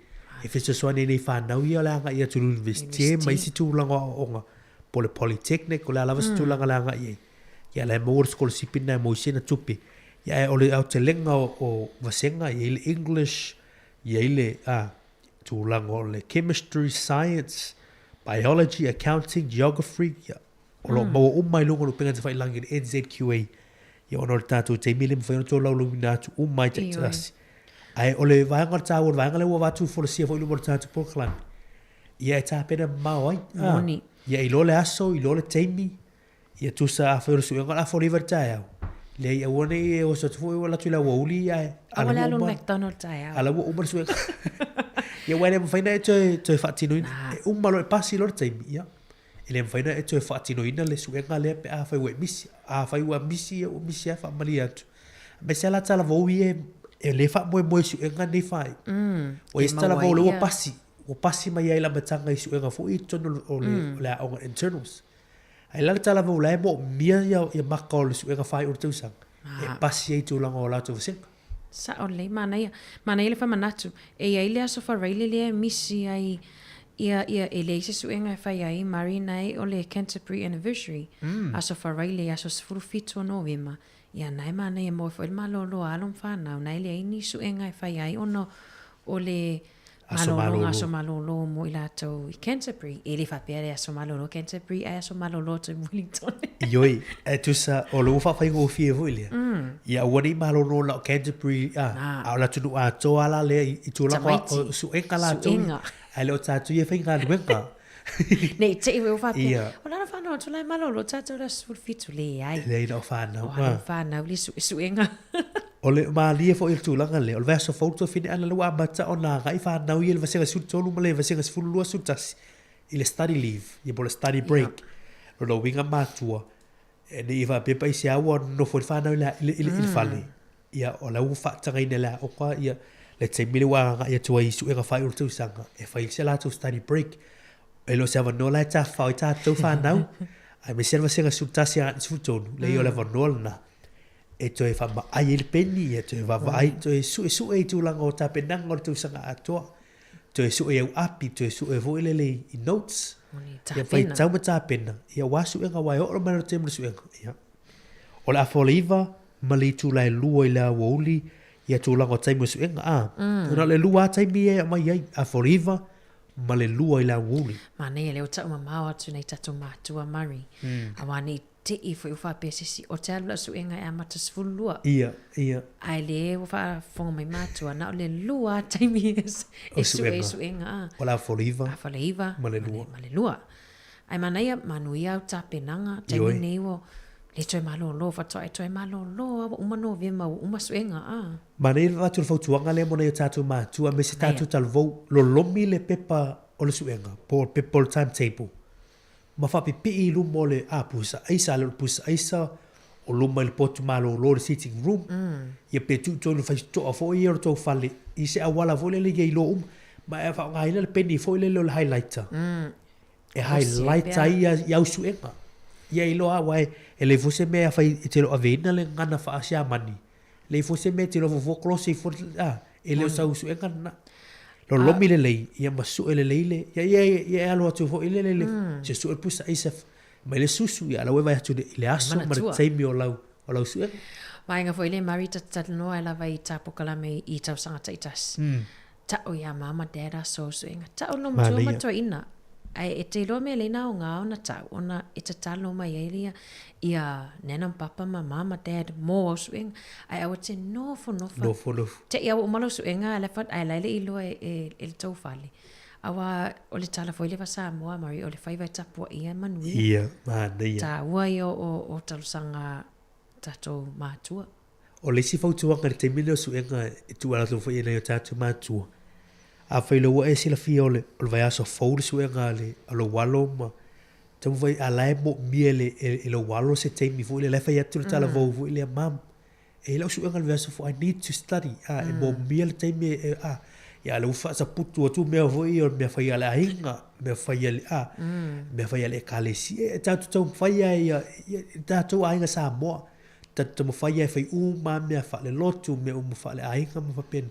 E fesa soane nei whanau ia la ngā ia tunu universite, maisi tulanga o onga. Pole Polytechnic, o le alawa se tūlanga langa i. Ia le mōr skola sipina e moisena tupi. Ia e ole au te lenga o wasenga, ia le English, ia le tūlanga o le chemistry, science, biology, accounting, geography. Ia o lo maua umai lunga no penga te whai langi le NZQA. Ia ono le tātou te mili mwhai ono tō lau lumina atu umai te tasi. Ai ole vaenga tāua, vaenga le ua watu wholosia fo ilu mo le tātou pōkalani. Ia e tāpena mau ai. Moni. Ia i lole aso, i lole teimi, ia tusa a whaeru sui, ngā whori vartai au. Le ia wane e o sa tufu e wala tui la wauli ia e. Awale alo McDonald's tai au. Ala ua umar sui. Ia wane mwhaina e toi whaatino ina. E umalo e pasi lore teimi, ia. Ele mwhaina e toi whaatino ina le sui ngā lea pe a whai ue misi. A whai ua misi e o misi a whaamali atu. Me se ala tala waui e le wha moe sui ngā nei whai. O e tala wau le ua pasi. O pasi mai ai la matanga i suenga fo i tono o le aonga internals. Ai la tala vau lai mo mia ia maka o le suenga whai o le tausang. E pasi ai tūlanga o lauta wasenga. Sa o le, mana ia le whamanatu. E ai le aso whareile le misi ai ia e le se suenga e whai ai mari nei o le Canterbury Anniversary. Aso whareile aso sifuru fitu o Novema. Ia nai mana ia mo e malolo alum whanau. Nai le aini suenga e whai ai ono o le... Aso malolo mo i lato i Canterbury. E le whapere aso malolo Canterbury e aso malolo to Wellington. Ioi, e tusa o lo whawhai ngō fie vui lea. Ia wani malolo la Canterbury, a la tunu a toa la lea i tūlanga o suenga la tui. A leo tātu i e whainga luenga. Nei, te iwe o whapere. O lana whanau tu lai malolo tātu la surfitu le ai. Le ina o whanau. O whanau li suenga. O le maalia fo il tūlanga le, o le vaso fauto fine ana lua amata o nā gai whanau i le vasenga sutonu ma le vasenga sifuru lua sutasi. I le study leave, i po le study break. Lo winga mātua. E ne iwa pepa i se awa no fo i whanau i le whale. Ia o lau whaatanga ina la o kwa ia le te mili wanga ia tua i suenga whai o tausanga. E whai se la tau study break. E lo se awa nola e tā whau i tā tau whanau. Ai me se vasenga sutasi a sutonu. Le i o le wanola na. E toi whama ai ele peni, e toi wawa ai, toi sue i tūlanga o tā penanga o le tūsanga atoa. Toi sue au api, toi sue vo ilele i notes. Ia whai tauma tā pena. Ia wasu enga wai oro mana te mura suenga. O le awholiva, ma le tūlai lua i la wauli, ia tūlanga o taimua suenga. Ona le lua taimi e mai ai, awholiva, ma le lua i la wauli. Ma nei leo tau mamau atu nei tatu mātua mari. Awani te i fo ufa pesisi o te alula suenga e amata sifulua. Ia. Ai le ufa fonga mai matua na o le lua taimi e suenga. O la foliva. Ma le lua. Ai manaia manuia au ta penanga taimi nei o le toi malo lo fa toi malo lo uma no vema uma suenga. Ma nei watu fautuanga le mona i tatu matua me se tatu talvou lo lomi le pepa o le suenga po pepa o le timetable. Ma fa pipi i lumo le pusa aisa le pusa aisa o luma le potu malo lo le sitting room ia pe tu tonu fa to fo i o to fale i se awala vole le i lo ma e fa ngai le penny fo le lo highlighter e highlighter ia suenga ia i lo awai e le fose me fa i te lo avena le ngana fa asia mani le fose me te lo fo close fo e le sa suenga na lo lomi le lei ia masu le leile ia alo atu fo ile le se su pusa isa mai le susu ia la vai atu le aso ma le taimi o lau su mai nga fo ile mari tat no ala vai tapo kala me i tau sanga taitas ta o ia mama dada so inga ta o no mo ma to ina ai e te lo me le na o nga ona ta ona e te talo mai ia ia nena papa mama dad mo swing ai I would say no for te ia o malo swinga ala fat ai lele i lo e to fale awa o le tala foi le va Sāmoa mari o le fai vai tapu ia manui ia ia ta wai o talo sanga tato matua o le si fautua ka te mino swinga tu ala to foi le tato matua a fai lo e sila fi ole o vai aso fou swinga le alo walo ma Tau vai alai mo mia le walo se teimi fu le lefa yatu le tala vau fu le mam. E lau su engal verso fu I need to study. E mo mia le teimi ya le ufa sa putu atu mea fu o mea fai ale ainga. Mea fai ale mea fai ale kalesi. E tau fai ai tau ainga Sāmoa. Tau fai ai fai uma mea fa le lotu mea fa le ainga ma fa pena.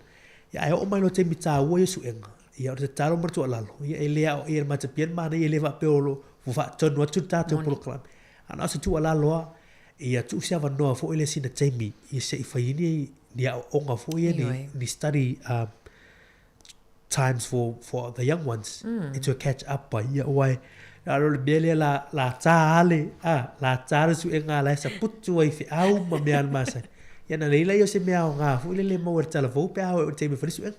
Ya e o mai lo teimi tāua yesu enga. Ya o te taro martu alalo. Ya e lea o ia matapian mana ia lewa peolo. Fa tonu atu tātou program. Ana se tu ala loa ia tu se ava noa fo ile sina taimi i se faini ni onga fo ia ni study times for the young ones to catch up by ia wai alo le bele la tale la tale su enga la sa putu ai fi au ma me al masa ia na leila yo se me au nga fo ile le mo tala vo pe au taimi fo su enga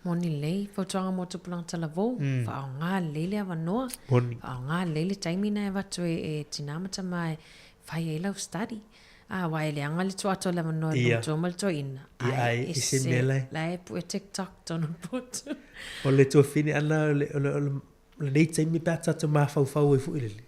Moni lei, fo tonga mo tupulanga talavou, fa o ngā leile awa noa, fa o ngā leile taimina e watu e tinamata mai, fai e lau study. Wa e le anga le tuato le manoa no tōma le tō ina. Ai, e se mele. La e pu e TikTok tono putu. O le tō fini ana, le nei taimi pēta tō mawhau e fu ilili.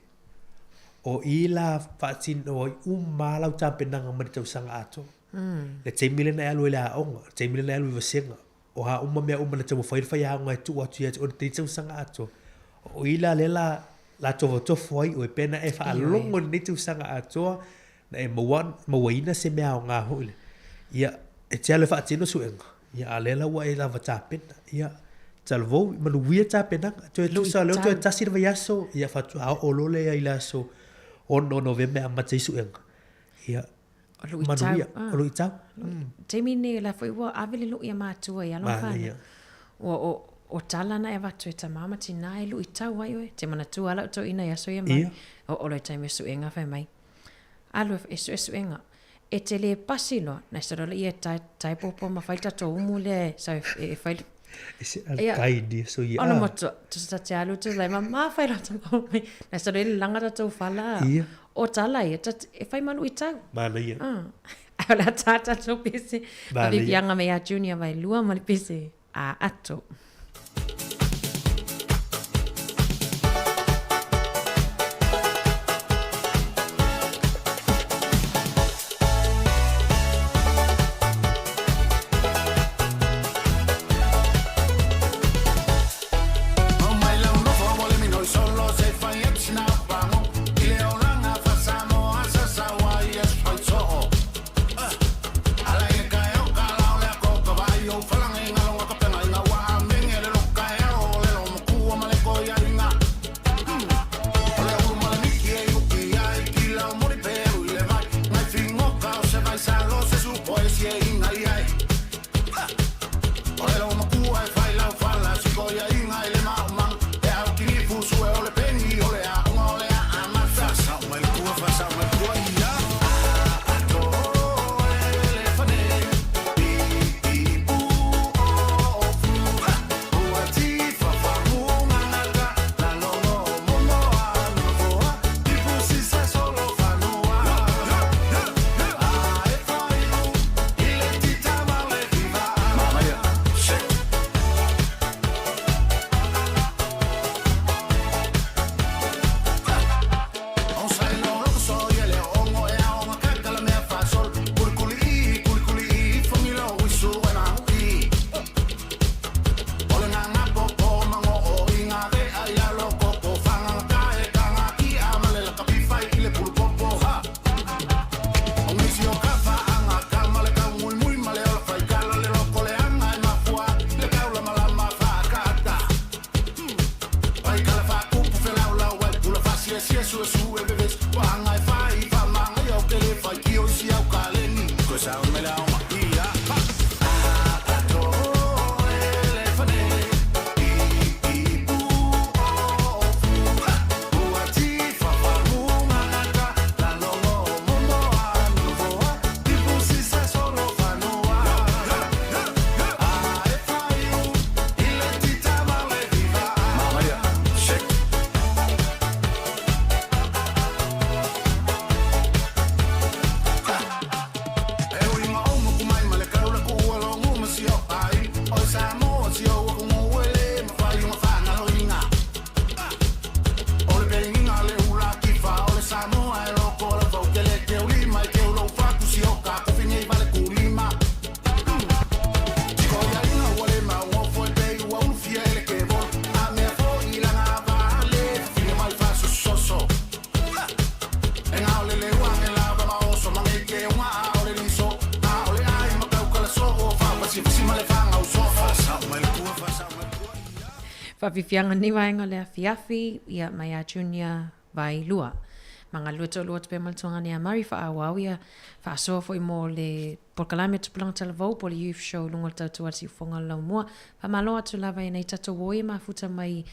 O i la whaatin o i umalau tāpenanga mani tau sanga ato. Le taimi le na alu e le aonga, taimi le na alu i vasenga. O ha mea na tamo fai a ngai tu atu ia o te tau sanga ato. O ila lela la tofu ai o e pena e fa longo ni tau sanga ato na e mawaina se mea o ngā hule. Ia e te ale fa atino su enga. Ia alela wa e lava tāpena. Ia talvo manu wia tāpena. To e tu sa leo to e tasir vai aso. Ia fatu a o lole ai la so o novembe a matei su enga. Ia Olu i tau. Teimi ne la fo iwa avele lu ia mātua i alongana. O talana e watu e tamama tina e lu i tau ai oe. Te mana tu ala uto ina i aso ia mai. O olo i taime su enga fai mai. Alu e su enga. E te le pasilo. Na isarola ia taipopo ma whaita to umu le. So e whaita. Ese alkaidi so ia. Ona moto. Tusa te alu tu lai ma whaila tamau mai. Na isarola i langata tau whala. Ia. O tala e whai manu i tau. Mana ia. Ai la tata tau pese. Ma vivianga mea junior vai lua mali pese. A ato. Whawhiwhianga ni waenga lea fiafi ia mai a junior vai lua. Manga lua to lua te pemaltunga ni a mari wha awau ia wha asoa fo i mo le porkalame tupulanga talavau po le youth show lunga tautu ati ufonga lau mua. Wha malo atu lava i nei tato woi mafuta mai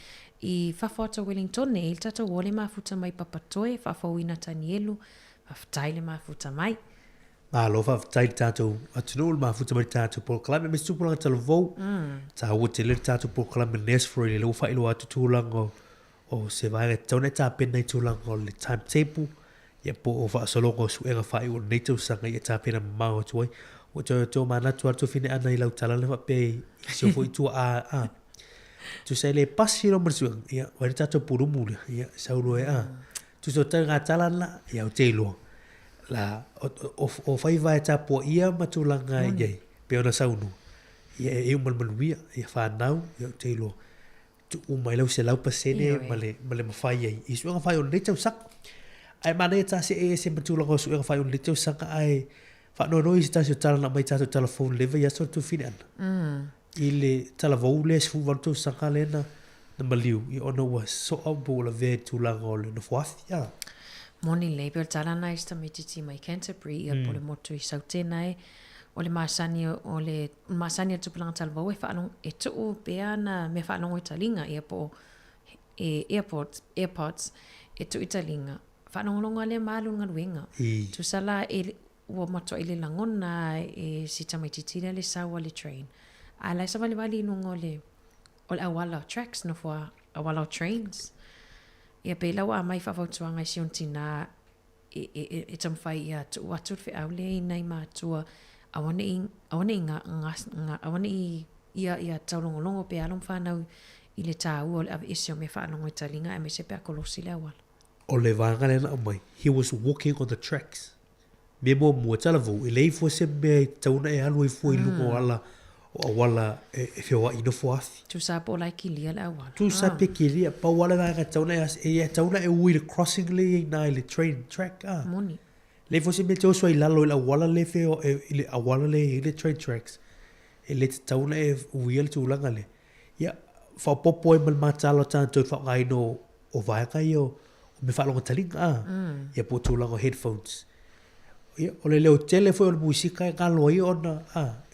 i whawhata Wellington ne il tato wole mafuta mai papatoe whawhauina tanielu whawhataile mafuta mai. Malo whawhataile tato atunul mafuta mai tato porkalame me tupulanga talavau. Ta ua te le tato porkalame nesfro i le ufa ilo atu tūlanga o se vai tauna ta pena i tūlanga o le timetable ia po o whaasolongo suenga whai o nei tausanga ia ta pena mao tuai o tō manatu atu fine ana i lau tala le wape i siofo i tua a tu sai le pasi lo mersuang ia wai tato purumu ia saulo tu so tau ngā tala la ia o teilo la o whai vai ta po ia matulanga iei pe ona saunu ia e umalmanuia ia whanau ia o teilo tu umai lau se lau pasene male mawhai ai. I suenga whai o nei tau saka. Ai mana e tase e se matulanga o suenga whai o nei tau saka ai whanonoi si tase o tala na mai tato telefone lewa ia sortu fine ana. I le talavou le se fuwaru tau saka le na maliu. I ona ua so au bo la ve tulanga o le na fuafi. Moni lebe o tala na ista mititi mai Canterbury ia po le motu i sautena e. O le masani o le masani o tupulanga talavau e whaanong e tuu pea na me whaanong o italinga ia po airports e tuu italinga whaanong longa le maalunga luenga tu sala e ua mato i le langona e si tamaititila le sawa le train a lai sa wali nunga o le awala tracks no fua awala trains ia pe lau a mai whawautuanga i siontina e tamwhai ia tuu atu fe au le i nei mātua awane i ia taulongolongo pe along whanau i le tāu o le awa isio me whanongo i talinga e me se pea kolosi le awala. O le vanga le na mai, he was walking on the tracks. Me mo mua talavu, i lei fua se me tauna e alu i fua i lungo ala o awala e whiawa ino fuathi. Tu sa po lai ki lia le awala. Tu sa pe ki lia, pa wala vanga tauna e ui le crossing le i na i le train track. Moni. Le fo se me tau swa i lalo i la wala le feo i le awala le i le train tracks. E le te tauna e uia le tūlanga le. Ia, wha popo e malmatalo tātou wha ngai no o vaenga i o me whalonga talinga. Ia po tūlanga headphones. Ia, o le leo tele fo o le musika e ngalo i ona.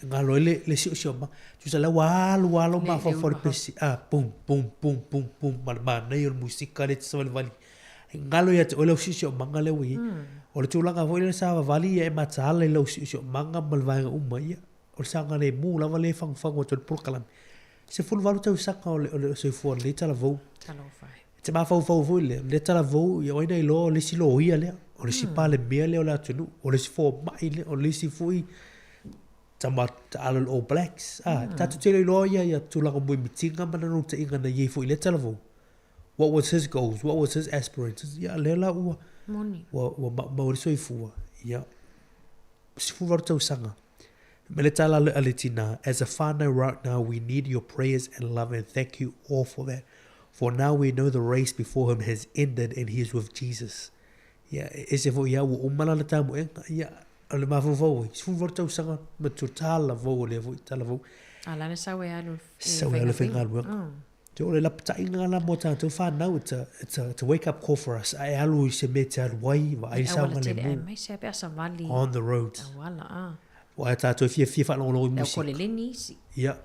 Ngalo i le sio ma. Tu sa la walo ma fa for pesi. Pum, pum, pum, pum, pum. Mana i o le musika le te sa vali. Ngalo ia te o leo sio manga le ui. O le tūlanga fo i le sa vali e matala i leo sio manga malvaenga uma ia. O le sanga le mu lava le fangfang o te pulkalami. Se fulu valu tau saka o le soifua le tala vau. Tala fai. Te ma fau le tala vau ia oina i lo le si lo ia le. O le si pa le mea le o le atunu. O le si fo mai le. O le si fui tama ta ala All Blacks. Tatu tele i lo ia tūlanga mui mitinga mana no te inga na iei fo i le tala vau. What was his goals? What was his aspirations? Ia le la ua. Moni. Ua mauri soifua. Ia. Si fu varu tau sanga. Meletala Aletina, as a father right now, we need your prayers and love, and thank you all for that. For now we know the race before him has ended and he is with Jesus. Yeah, ese fo ia wo umala le tamu enga. Yeah, ale ma fo fo. Fu vorta usanga ma tutala vo le vo tala vo. Ala le sawe alu. Sawe alu finga alu. Jo le lapta inga la mota to fa now it's a wake up call for us. Ai alu se mete alu wai va ai sa ngale mo. On the road. Wala Wa ta to fia whalongo i musika. Ko le nisi. Ia.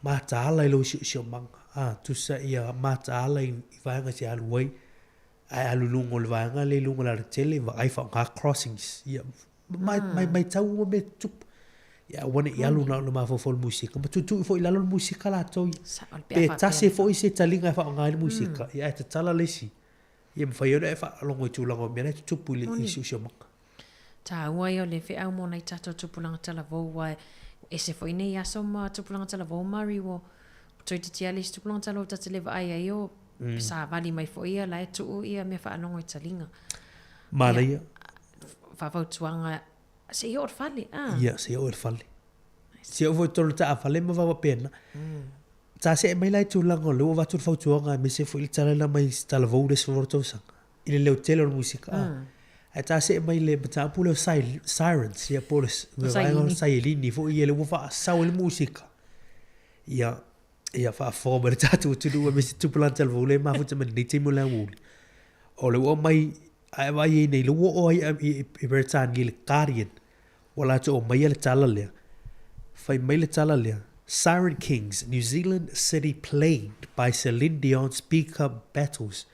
Ma ta ala i lo si manga. Tu sa ia ma ta ala i vaenga si alu wai. Ai alu lungo le vaenga le lungo la tele va ai fa crossings. Ia. Mai tau o me tup. Ia wana i alu na ma fo musika. Ma tu fo i lalo musika la to. Pe ta se fo i se talinga fa ngai musika. Ia te tala le si. Ia mfa yo e fa longo tu longo me tu tupu le i si manga. Ta ua i o le whi au mona i tato tupulanga tala vau wa e se fo ine i aso ma tupulanga tala vau mari wo toi te tiali si tupulanga tala o tata lewa ai ai o sa vali mai fo ia la e tuu ia me wha anongo i talinga. Mana ia? Whawau tuanga se i o fali. Ia, se i o fali. Se i o fo tolu ta a fale ma wawa pena. Ta se e mai lai tūlanga leo watu whau tuanga me se fo ili tala mai tala vau le se vorto sanga. Ile leo tele o musika. E ta se mai le bata pule sirens ia polis me vai no sailini fo ia le ufa sau le musika ia Ia whaafoma le tātou tunu me se tupulanga tala vole mafuta mani nei teimu la wuli. O le ua mai ai vai e nei lo o ai i Britannia le Guardian. Wala to o mai le tala lea. Fai mai le tala lea. Siren Kings, New Zealand city plagued by Celine Dion speaker battles.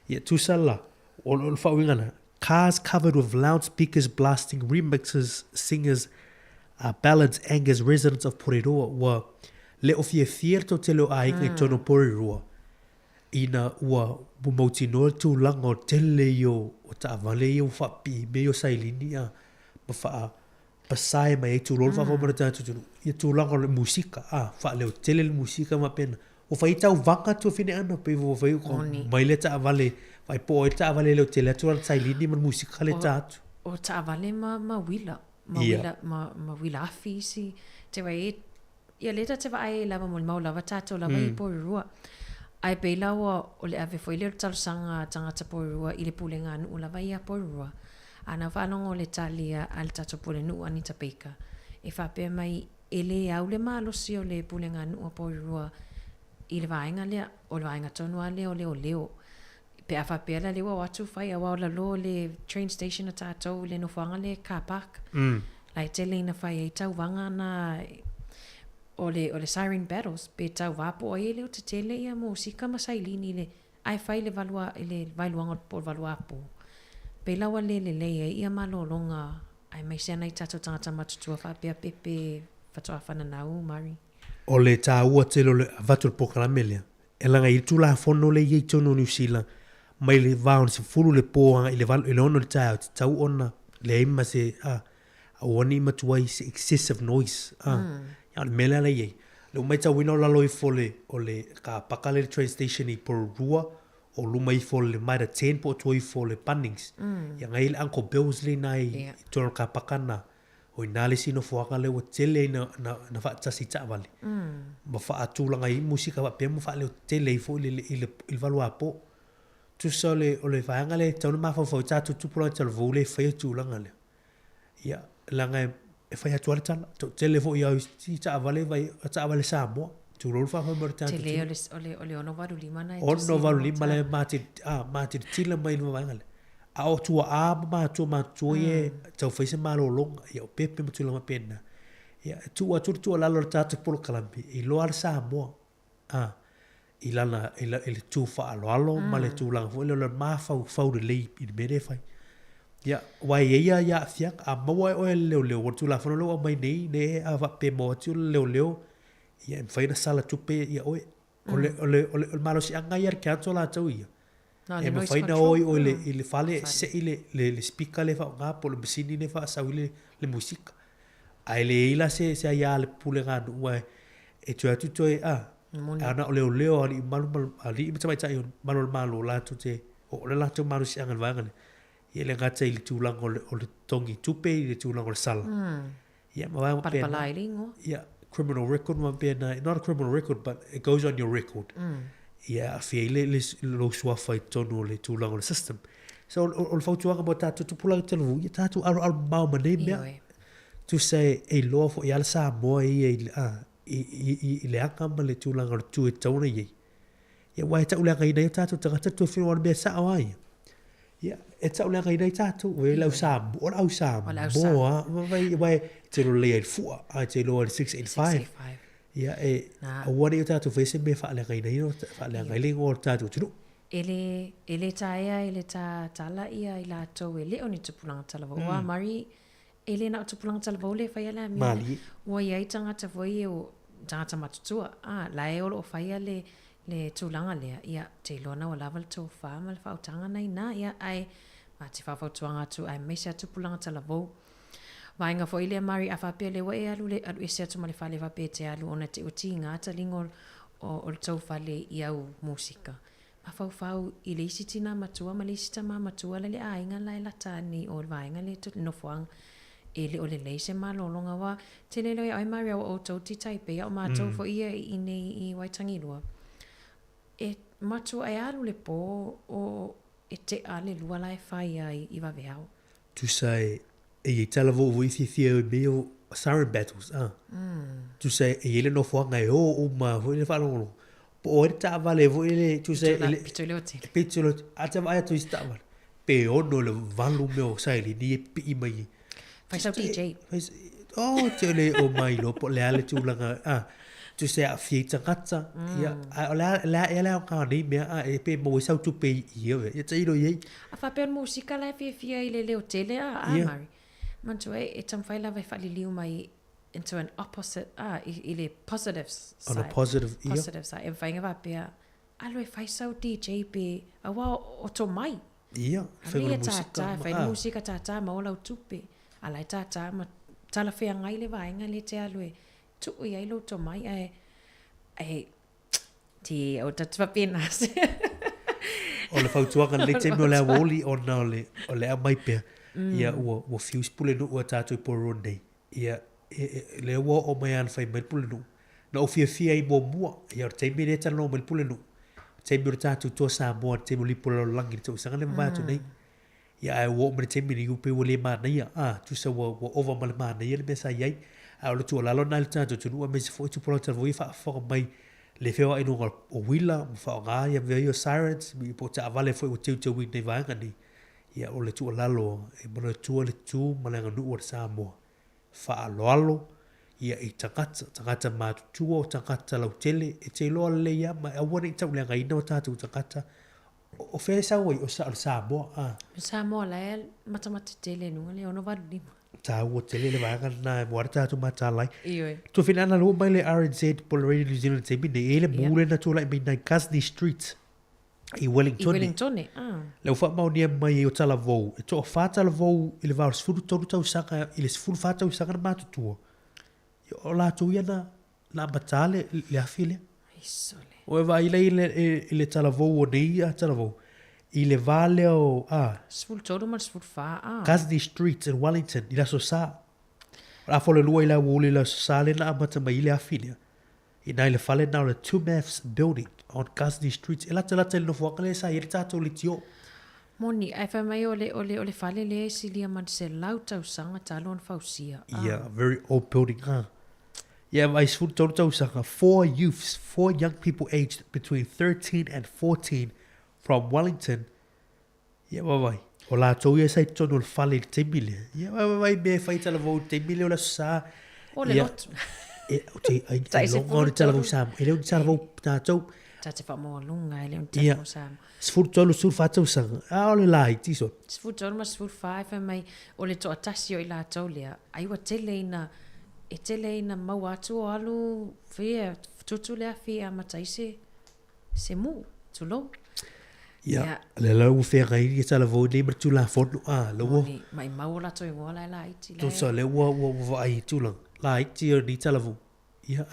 Ia tusala o le whauingana. Cars covered with loudspeakers blasting remixes, singers, ballads, angers residents of Porirua were le ofia to te leo ainga i tono Porirua. Ina ua bumauti noa tu lango tele yo o ta avale yo whapi me yo sailini a ma wha pasai mai e tu lolo wha whamara tātu tunu. Ia tu lango le musika wha leo tele le musika ma pena. O whai tau vanga tu whine ana pe o whai ko mai le ta avale whai po e ta avale leo tele atu ala sailini ma musika le tātu. O ta avale ma wila. Ma wila afi si te wai ia leta te wai lava mo mau lava tātou lava i Porirua. Ai peila o le ave foi le talusanga tangata Porirua i le pulenga anu lava ia Porirua. Ana whanongo le talia al tato pule nu anita peika. E whapea mai ele au le malosi o le pulenga anu a Porirua i le vaenga lea o le vaenga tonua leo leo. Pe a whapea la lewa watu whai a wao la lo le train station a tatou le no whanga le car park. Lai tele ina whai e tau wanga na o le siren battles pe tau wapo o ele o te tele ia musika masailini le ai whai le valua le vailuanga po valua po. Pe lawa le ia malolonga ai mai sena i tato tangata matutua whapea pepe whatoa whananau mari. O le tā ua telo le avatul pokalame lea. E langa i tula whono le iei tono New Zealand mai le vaon se fulu le poanga i le valo i le ono le tāo te tau ona le ima se a wani matuai se excessive noise. Ia le mele ala iei. Le umai tau wina o lalo i fole o le ka pakale le train station i Porirua o luma i fole le maira 10 po tua i fole Bunnings. Ia ngai le Uncle Bill's le nai i tono ka pakana o inale sino fuaka le o tele na whaatasi taawali. Ma whaatulanga i musika wa pēmu wha leo tele i fo i le valua po. Tusa o le whaanga le tauna mawhawhau tātu tupula tala vau le whaia tūlanga le. Ia langa e whai atu ala tala. Tele fo i au i taawale taawale Sāmoa. Tūrolu whawhau mara tātu. Tele o le ono varu lima na. Ono varu lima le māti tila mai lima whaanga le. A o tua a mātua e tau whaise mālo longa. Ia o pepe matulanga pena. Ia tua lalo le tātu polo kalampi. I loa le Sāmoa. I lana i le tū whaaloalo ma le tūlanga fo. I le mawhau le lei i le mere whai. Ia wai eia ia fiak a maua o e leo. Wa tūla whano leo a mai nei ne a wape moa tiu leo. Ia e mwhaina sala tupe ia oe. O le malo si angai ar kianto la tau ia. E mwhaina oi o le whale se i le speaker le whao ngā po le masini ne wha sau i le musika. Ai le eila se a ia le pule ngānu ua e tu atu toi ana o leo ali malu ali i matamai tai malu lātu te o le lātu malu si angan vangane. Ia le ngata i le tūlanga o le tongi tupe i le tūlanga o le sala. Ia mawai pēna. Parapalai ringo. Ia criminal record ma pēna. Not a criminal record but it goes on your record. Ia fia i le lo suafa i tonu o le tūlanga o le system. So o le whautuanga mo tātu tupulanga televu. Ia tātu aru mau manei mea. Tu say e loa fo i ala Sāmoa i le anga ma le tūlanga o le tū e tauna iei. Ia wai tau leanga i nei o tātu tangata tu whino wana mea sao ai. Ia e tau leanga i nei tātu o e lau Sāmoa. O lau Sāmoa. Wai te lo lea i fua. A te lo le 685. Ia e a wane o tātu whese me wha leanga i nei o wha leanga i lengo o tātu tunu. Ele taia, ele tala ia i la tau e leo ni tupulanga talawa. Oa mari ele na tupulanga talawa le whaia la mea. Mali. Oa iai tangata voi o tangata matutua. La e olo o whaia le tūlanga lea. Ia te lona o lava le tō wha ma le whautanga nei na. Ia ai ma te whawhautuanga atu ai mesia tupulanga talawa. Wainga fo ile mari a whapea le wa e alu e se atu ma le whale whapea te alu ona te uti ngata lingo o le tau whale i au musika. Ma whau i le isi tina matua ma le isi tama matua le ainga lai latani o le wainga le tu nofuang e le o le leise ma lolonga wa te le loe ai mari au o tau ti taipea o mātou fo ia i nei i Waitangirua. E matua e alu le po o e te ale lua lai whai ai i waweau. Tu sai e tala vo i thia meo siren battles tu se ele no fo ngai o ma fo le fa lo po ta vale vo ele tu se ele pitolo ata vai tu stava pe ono le valu meu sai ni pi mai fai sa DJ te le o mai lo po le ale tu langa tu se a fieta katsa ya la ka ni me e pe mo sa tu pe ye te iro ye a fa pe musica la fia ile le hotel mari man tu e tam fai la vai fa liu mai into an opposite ile positive side. On a positive side e fai nga pe alo e fai sa DJ pe a wa o to mai fai musica fai musica ta ma ola tupe ala ta ma tala fia ngai le vai nga le te alo e tu ia lo to mai e ti o ta pena o le fautua kan le te mo le woli o na o le mai pe ia o fuse pule no o tatu po ronde ia le o mai an fai mai pule no na o fia i mo ia te mi le tano mai pule no te mi tatu to Sāmoa te mo li pule langi to sanga le ma tu nei ia o me te mi ni upe o le ma nei tu sa o over mal ma nei le mesa ia a le tu la lo na tatu tu no me se foi tu pro te voi fa mai le feo ai no o wila fa ga ia ve sirens mi po ta vale foi o tu wi nei va ngani ia o le tu lalo e mana tu le tu malanga nu o Sāmoa fa alo ia i tangata ma tu o tangata lau tele e te lo le ia ma a wani tau le ngai no tatu tangata o fe sa o Sāmoa la mata tele no le ono va di ta o tele le va na mo tatu mata lai tu finana lo mai le RNZ por Radio New Zealand te bine ele mule na tu lai mai na Casney Street i Wellington le fa mau ni mai o tala vou e to fa tala vou ile va sfuru todo tau saka ile sfuru fa tau saka ma tu o la tu ia na batale le afile o va ile tala vou o nei tala vou ile vale o sfuru todo ma sfuru fa Casney Street in Wellington ila so sa la fole lua ila wole la sale na mata mai ile afile ina ile fale na le 2 Maths building on Casney Street ela tela no fuakale sa ele tato litio moni ai fa mai ole fale le silia man se lauta usanga talon fausia very old building I food total usanga 4 young people aged between 13 and 14 from Wellington vai ola to ia sai tono fale te mile vai me fai tala vo te mile ola sa ole lot ai longo tala vo sa ele tala vo tato te fa mo lunga ele un tempo sam sfurtolo sul fatto sang ole lai ti so sfurtolo ma sfur 5 mai ole to atasio ila tolia ai wa teleina mau atu alu fe tutu le afia mataise se mu tulo le lo fe gai tala vo le mertu la foto lo mai mau la to ngola la iti to so le wo ai tulang la iti ni tala vo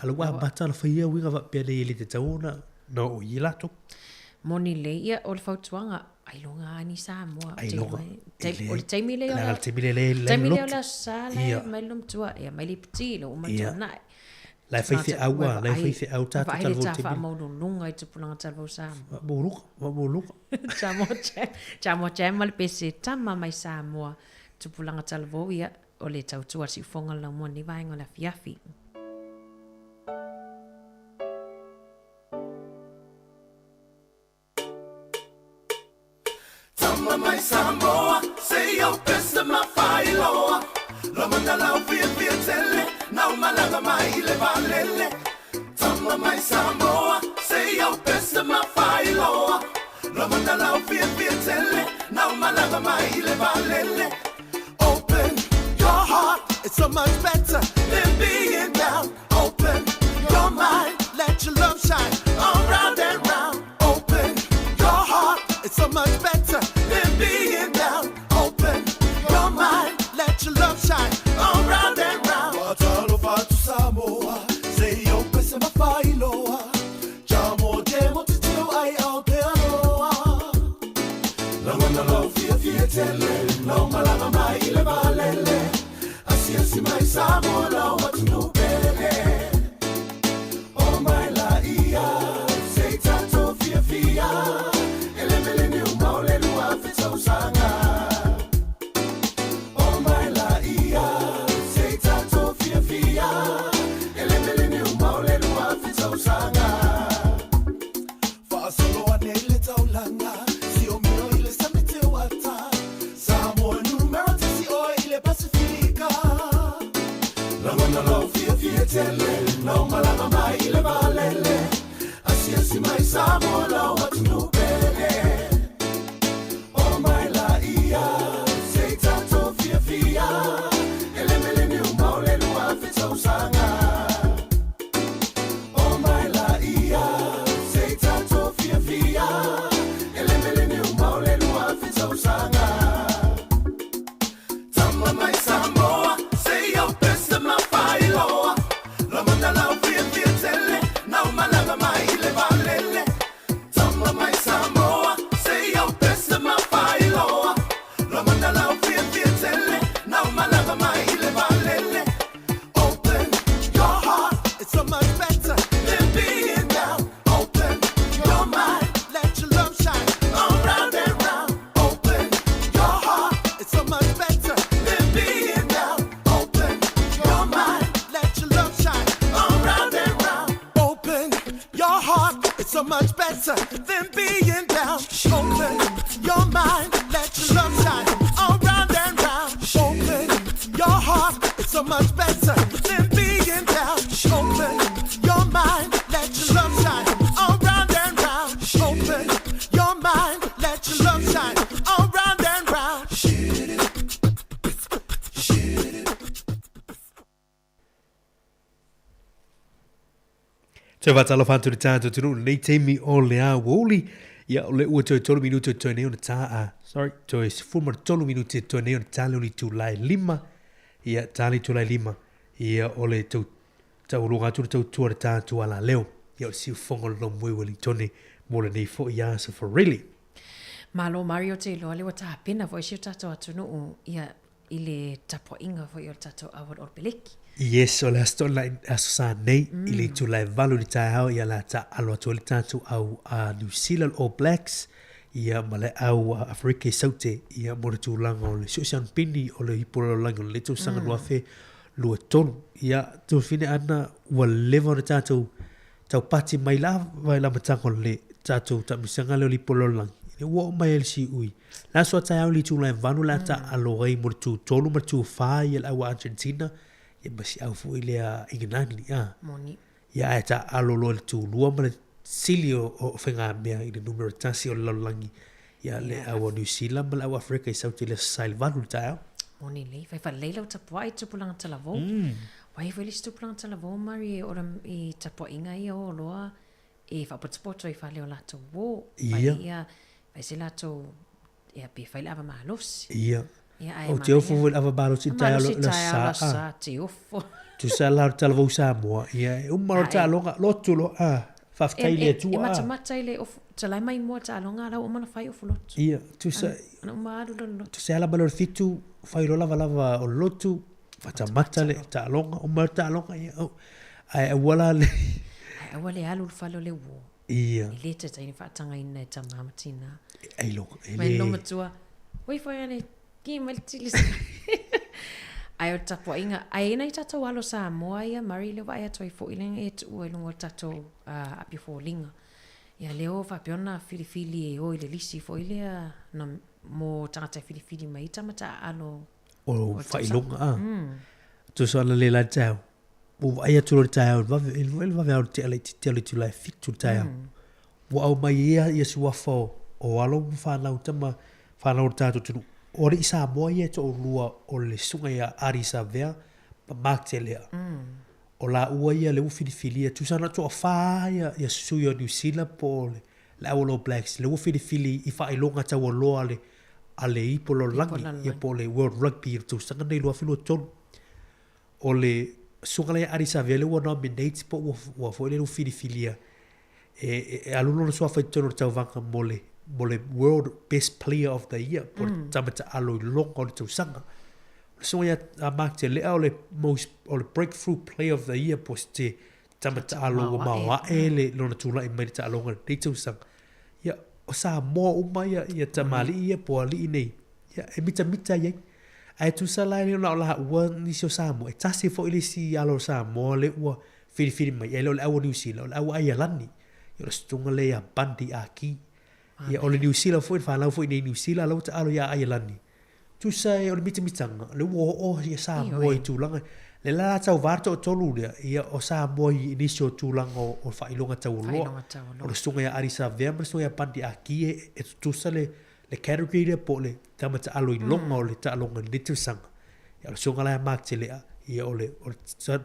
alo wa batala fe ia winga va pe le te tauna no i lato moni le ia o le fautuanga ai longa ani Sāmoa o le taimile o la sale mai lum tua ia mai li pitilo ma tona la fai au tatu tal vo te mo lunga i te pulanga tal vo Sāmoa mo chamo mal pese tama mai Sāmoa te pulanga tal vo ia o le tau tua si fonga la moni vai ngola fiafi my Sāmoa, say your best to my file. Lomanda la fia tele, now malanga mai le valele. Tama my Sāmoa, say your best to my file. Lomanda la fia tele, now malanga mai le valele. Open your heart, it's so much better than being down. Open your mind, let your love shine all round and round. Open your heart, it's so much better than being down. Open your mind, let your love shine all round and round. Watalo fatu Sāmoa, say yo pesa mafailoa. Jamo demo titio ai Aotearoa. Lamana lau fia tele, lau malama mai le valele. Asi mai Sāmoa lau watu pele. Oh my la ia, say tato fia. Ele ni umaule lua fita usanga. Oh my la ia, say tato fia. tele, no malanga mai le valele. Asiasi mai Sāmoa lau atu nupele. O mai la ia, se tato fia fia. Ele mele ni umaule lua fitau sanga. O mai la ia, se tato fia fia. Ele mele ni umaule lua fitau sanga. Tama mai Sāmoa, say your best of my failoa. La manda lau fia fia tele, nau malanga mai le valele. Tama mai Sāmoa, say your best of my failoa. La manda lau fia fia tele, nau malanga mai le valele. Open your heart, it's so much better than being down. Open your mind, let your love shine all round and round. Open your heart, it's so much better than being down. Open your mind, let your love shine all round and round. Open your heart, it's so much better than being down. Open your mind, let your love shine all round and round. Open your heart, it's so much better than being down. Open your mind, let your love shine all round and round. Open your mind, let your love shine all round and round. Te wata alofa atu tātou tunu nei teimi o le a woli. Ia o le ua toi 3 minuto toi nei o na tā a. Sorry, toi 3 minuto toi nei o na tāle o li tu lai 5. Ia tāle tu lai 5. Ia o le tau runga atu tau tua le tātou ala leo. Ia o siu fonga lo mui Wellingtone mo le nei fo ia sa for really. Malo Mario te loa le wata pena fo isi tato atunu o ia i le tapo inga fo i o tato awad or peleki. Yes, o le asto la aso sa nei i le tu lai valu li tai hao ia la ta alo atu le tātou au a New Zealand All Blacks ia ma le au Afrika saute ia mo le tūlanga o le Susan Pini o le hipolo langa o le tau sanga luafe lua tonu ia tu fine ana ua lewa o le tātou tau pati mai la matanga o le tātou ta misanga leo li polo langa le ua o mai el si ui la so tai hao li tu lai valu la ta alo rei mo le tū tolu ma tū wha ia le au Argentina ia masi au fu ile a inganani Moni. Ia e ta alolo le tu lua ma le sili o whenga mea i le numero tasi o le laulangi. Ia le au New Zealand ma le au Afrika i sauti le sail vanu le tae au. Moni lei, fai fa leila o tapua i tupulanga talavo. Wai fai lisi tupulanga talavo mari ora i tapua inga ia o loa e whapatspoto i whale o lato wo. Ia. Ia, fai se lato ia pe fai le ava mahalosi. Ia. O te ofo wil ava balo si tae alo la sa. Te ofo. Tu sa lau talavo Sāmoa. Ia, umaro ta alonga, lotu lo whaftai le tua. E matamata i le ofo, talai mai mua ta alonga lau o mana fai ofo lotu. Ia, tu sa... Ana umaru lo lotu. Tu sa ala balo fitu, fai lo lava o lotu, matamata le ta alonga, umaro ta alonga. Ia, ai awala le... Ai awale alu falo le wo. Ia. I le te taini whaatanga ina e tamamatina. Ai longa. Mai loma tua. Wai fai ane... Ki maltilis. Ai o tapo inga. Ai ina i tato walo Sāmoa ia mari leo vai ato i fo ilenga e tu e lungo tato api fo linga. Ia leo whapiona filifili e o i le lisi fo ilea na mo tangata filifili mai tamata alo. O whailonga Tu so ala le la tau. O vai atu le tau. Il va vea te ale tu lai fitu tau. Wa au mai ia sua fo. O alo whanau tama whanau tato tunu. O re Sāmoa ia to o lua o le sunga ia arisa vea pa makte lea. O la ua ia le ufilifili tu sana to a wha ia sui o New Zealand po le All Blacks. Le ufilifili i whailonga tau o loa ale ipolo langi ia po le World Rugby tu sanga nei lua filu tonu. O le sunga le arisa vea le ua nominate po ua fo le ufilifili e aluno na sua whaitono tau vanga mole. Mole World Best Player of the Year por tamata alo longo le tau sanga. So ia a mark te lea o le most o le breakthrough player of the year por te tamata alo ma ele lona tula i mai ta alo le tau sanga. Ia o Sāmoa uma ia tamali ia po ali nei. Ia e mita ia. Ai tu sala le na la ua ni so Sāmoa. E tasi fo ile si alo Sāmoa le ua fili mai ele le au New Zealand le au ai lani. Ia stunga le a bandi aki. Ia o le New Zealand foi whanau foi nei New Zealand lau ta alo ia ai lani. Tu sai o le mitanga le o ia Sāmoa i tūlanga. Le la tau varto o tolu lea, ia o Sāmoa i inisio tūlanga o whailonga tau loa. O le sunga ia arisa vema, sunga ia pandi a kie, e tutusa le category lea po le tamata alo i longa o le ta alonga nitusanga. Ia le sunga lai mak te lea, ia o le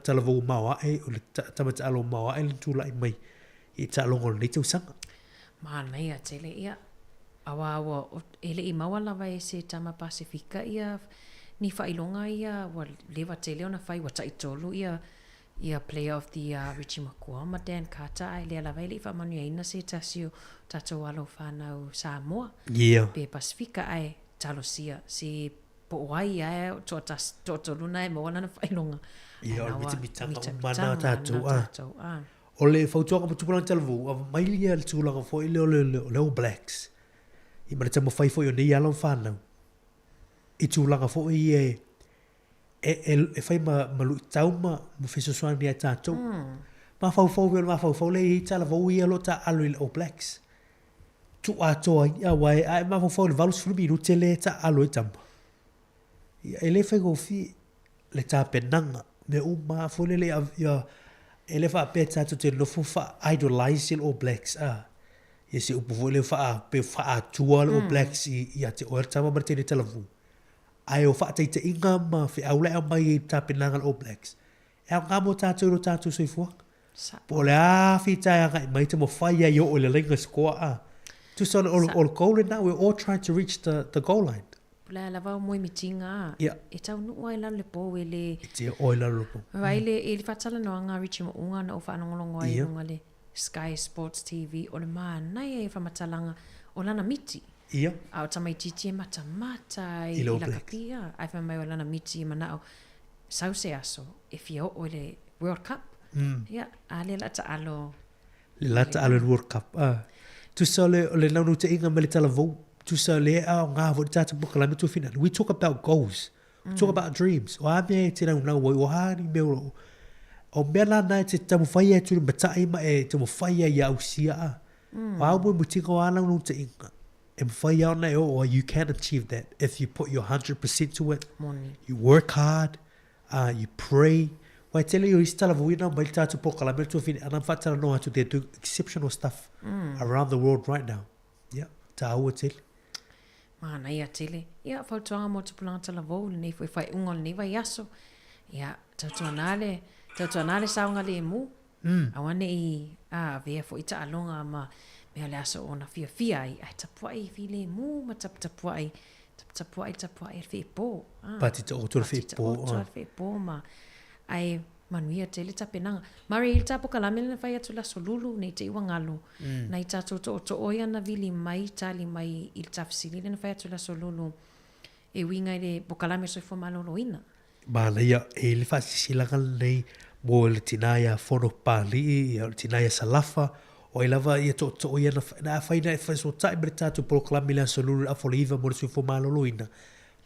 talavou maua e, o le tamata alo maua e le tūla i mai, i ta alonga o le nitusanga. Mana ia te le ia, awa ele i maua lava e se tama Pasifika ia, ni whailonga ia, wa lewa te leo na whai, wa taitolu ia player of the year Richie Makua, ma Dan Carter, ai lea lava ele i whamanu ina se tasio tatou alo whanau Sāmoa. Pe Pasifika ai talo sia, si po wai ai, to luna e mawana na whailonga. Ia, o mitanga o mana tatou, O le whautuanga ma tupulang talavu, a maili ia le tūlanga fo i leo le All Blacks. I mana tamo whai fo i o nei alam whanau. I tūlanga fo i e whai ma lui tauma ma whesosuang ni a tātou. Ma whau le i tala vau i alo ta alo i le All Blacks. Tu atoa i a wai, a ma whau le valus frumi nu te le ta alo i tamba. E le whai gofi le ta penanga, me ma fo le a ele fa pe tato te no fa idolize All Blacks ye se upu vole fa pe fa tua All Blacks i ate o tama marte ni televu ai o fa te inga ma fe aule a mai ta penanga All Blacks e nga mo tato ro tato so fo po le a fi ta nga mai te mo fa ia yo o le lenga score to son all goal now we're all trying to reach the goal line. La lava moi mitinga. E tau nu ai la le po ele. Te oi la lo. Vai le fatala no nga Richie mo unga no fa ngolongo ai nga le Sky Sports TV o le mana e fa matalanga o lana miti. Ia. Au tamai titi mata i la kapia. Ai fa mai o lana miti mana o sauce aso e fio o le World Cup. Ia, ale la ta alo. Le la ta alo World Cup. Tu sole o le launu te inga mele talavou. To say, we talk about goals, we talk about dreams. O ame te na una o hani me o mela na te tamu fai tu batai ma e tamu fai ya usia. O amo mutinga ala no te inga. E fai ya na o you can achieve that if you put your 100% to it. You work hard, you pray. Wai tele yo istala vuina mai tatu pokala me tu fini ana fatala no atu they do exceptional stuff around the world right now. Yeah, ta o tele. Mana ia tele. Ia whautuanga mo tupulanga tala vau, le nei whai ungol nei vai aso. Ia, tautuanale saunga le mu. Awane i, vea fo ita alonga ma mea le aso ona fia ai. Ai tapua i fi le mu, ma tapua i fe po. Pati ta otor fe po. Otor fe po ma. Ai, manuia tele tapenanga. Mari il tapo kalame na fai atu la solulu nei te iwa ngalo. Na i tato to oia na vili mai tali mai il tafsili na fai atu la solulu. E winga le pokalame so fo malolo ina. Mana ia e le fasilanga nei mo le tinaya fono pali le tinaya salafa o lava ia to oia na fai na fai so tai bre tato pokalame la solulu a foliva mo so fo malolo ina.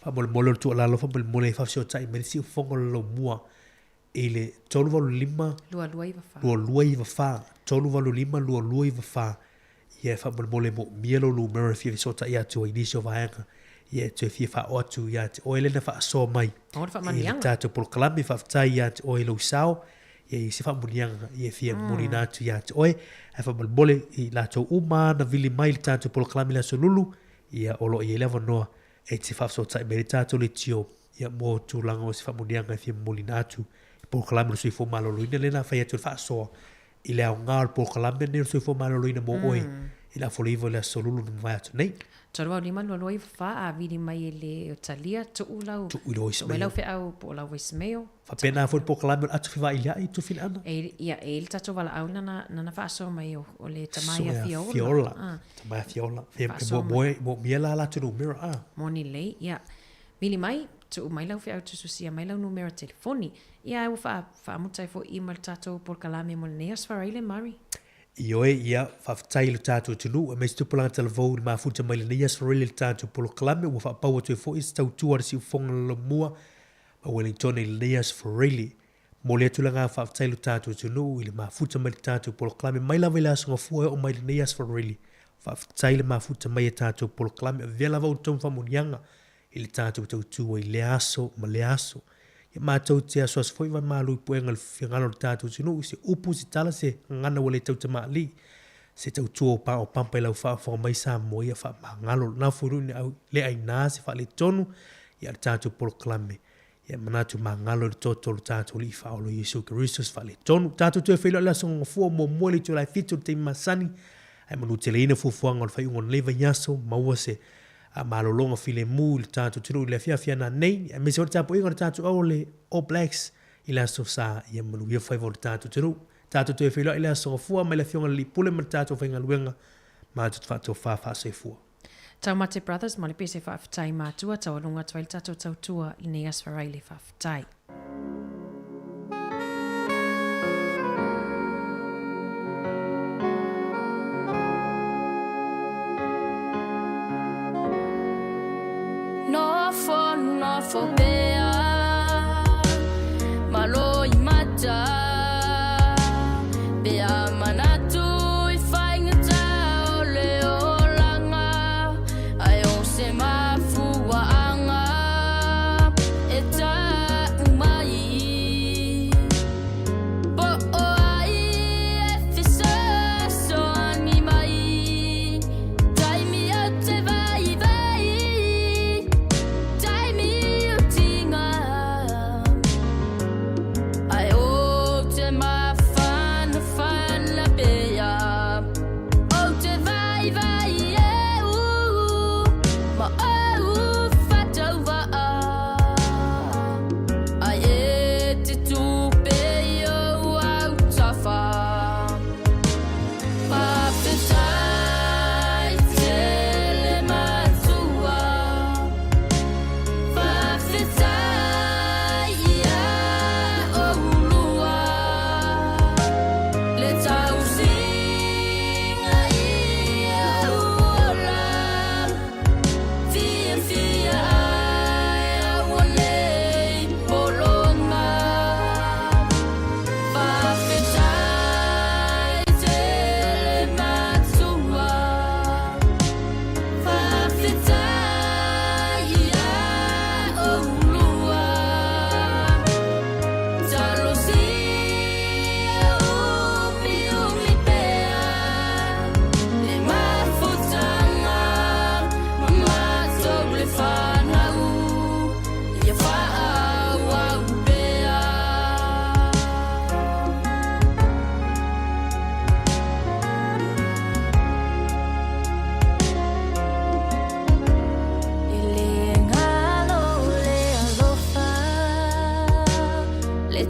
Fa mo tu la lo fa mo le fa so tai me si fongo lo mua. Ele tolu valu lima lua iwa fa tolu valu lima lua iwa fa ia fa mole mo mielo lu mera fi sota ia tu inisio vaanga ia tu fi fa otu ia o ele na fa so mai ia tatu por klami fa tai ia o ele usao ia se fa munianga ia fi munina tu ia oi fa mole i la to uma na vili mai tatu por klami la solulu ia olo ia leva no e se fa so tai meritato le tio ia mo tu lango se fa munianga fi mulina tu por kalame no sifo malolo ina lena fai atu fa so ile au ngar por kalame no sifo malolo ina mo oi ila folivo le solulu no vai atu nei Tarwa ni man lo fa a vidi mai le Italia tu ulau tu ulau ismeo mai lau fe au po lau ismeo fa pena for por kalame atu fi vai ia i tu fin ana ia el tatu wala au na fa so mai o le tamaya fiola tamaya fiola fe mo miela la tu numero moni le ia vili mai tu mai lau fe au tu susia mai lau numero telefoni ia u fa mutai fo email tato por kalame mo neas farile mari Ioe ia whaftai le tātou tunu, a me stupulanga telefou ma futa mai le nias farile le tātou polo kalame, wa whapaua tue fo is tau tuara si ufonga la mua, ma Wellington le nias farile. Mo le atulanga whaftai le tātou tunu, ile ma futa mai le tātou polo kalame, mai la vela asunga fua o mai le nias farile. Whaftai le ma futa mai le tātou polo kalame, a vela vau tau whamunianga, ile tātou tau tua i le aso, ma le aso. mātou te asoas foi vai mālui puenga le whiangalo le tātou tunu, se upu si tala se ngana wale tau te maali, se tau tua pa o pampa lau wha mai Sāmoa ia wha mangalo, nā furu ni au le ai nā se wha le tonu, ia le tātou poloklame, ia manatu mangalo le toto le tātou li wha olo Yesu Christus wha le tonu, tātou tue whilo la songa fua mo mwele tu lai fitu te masani, ai manu te leina fufuanga le whai ungon leva nyaso, maua se a malolonga file mu le tātou tunu le fia na nei, me se o le tātou inga le tātou au le All Blacks i la so sa ia manu ia whai vo le tātou tunu, tātou tue whilo i la songa fua mai le fionga li pule ma le tātou whainga luenga, mātou whātou whawha se fua. Tau Mate Brothers, mali pese whawhitai mātua, tau alunga tuail tātou tautua i nei aswarai le whawhitai. No for bea malo I mata bea manatu I whaingata o leo langa ai o se mafua anga e ta umai po o ai e fisa so ani mai taimi a te vai vai taimi o tinga ai o te mafana fana bea o te vai vai e u ma o fatau va ai e te tupe o au tafa Whawhitai tele matua Whawhitai ia o ulua Le tau singa ia uola Fia fia ai aua nei polonga Whawhitai tele matua Whawhitai ia o ulua Talosia upi umi pea Le mafutanga Mamatou le whanau Ia whaau pea Ile ngalo le alofa Le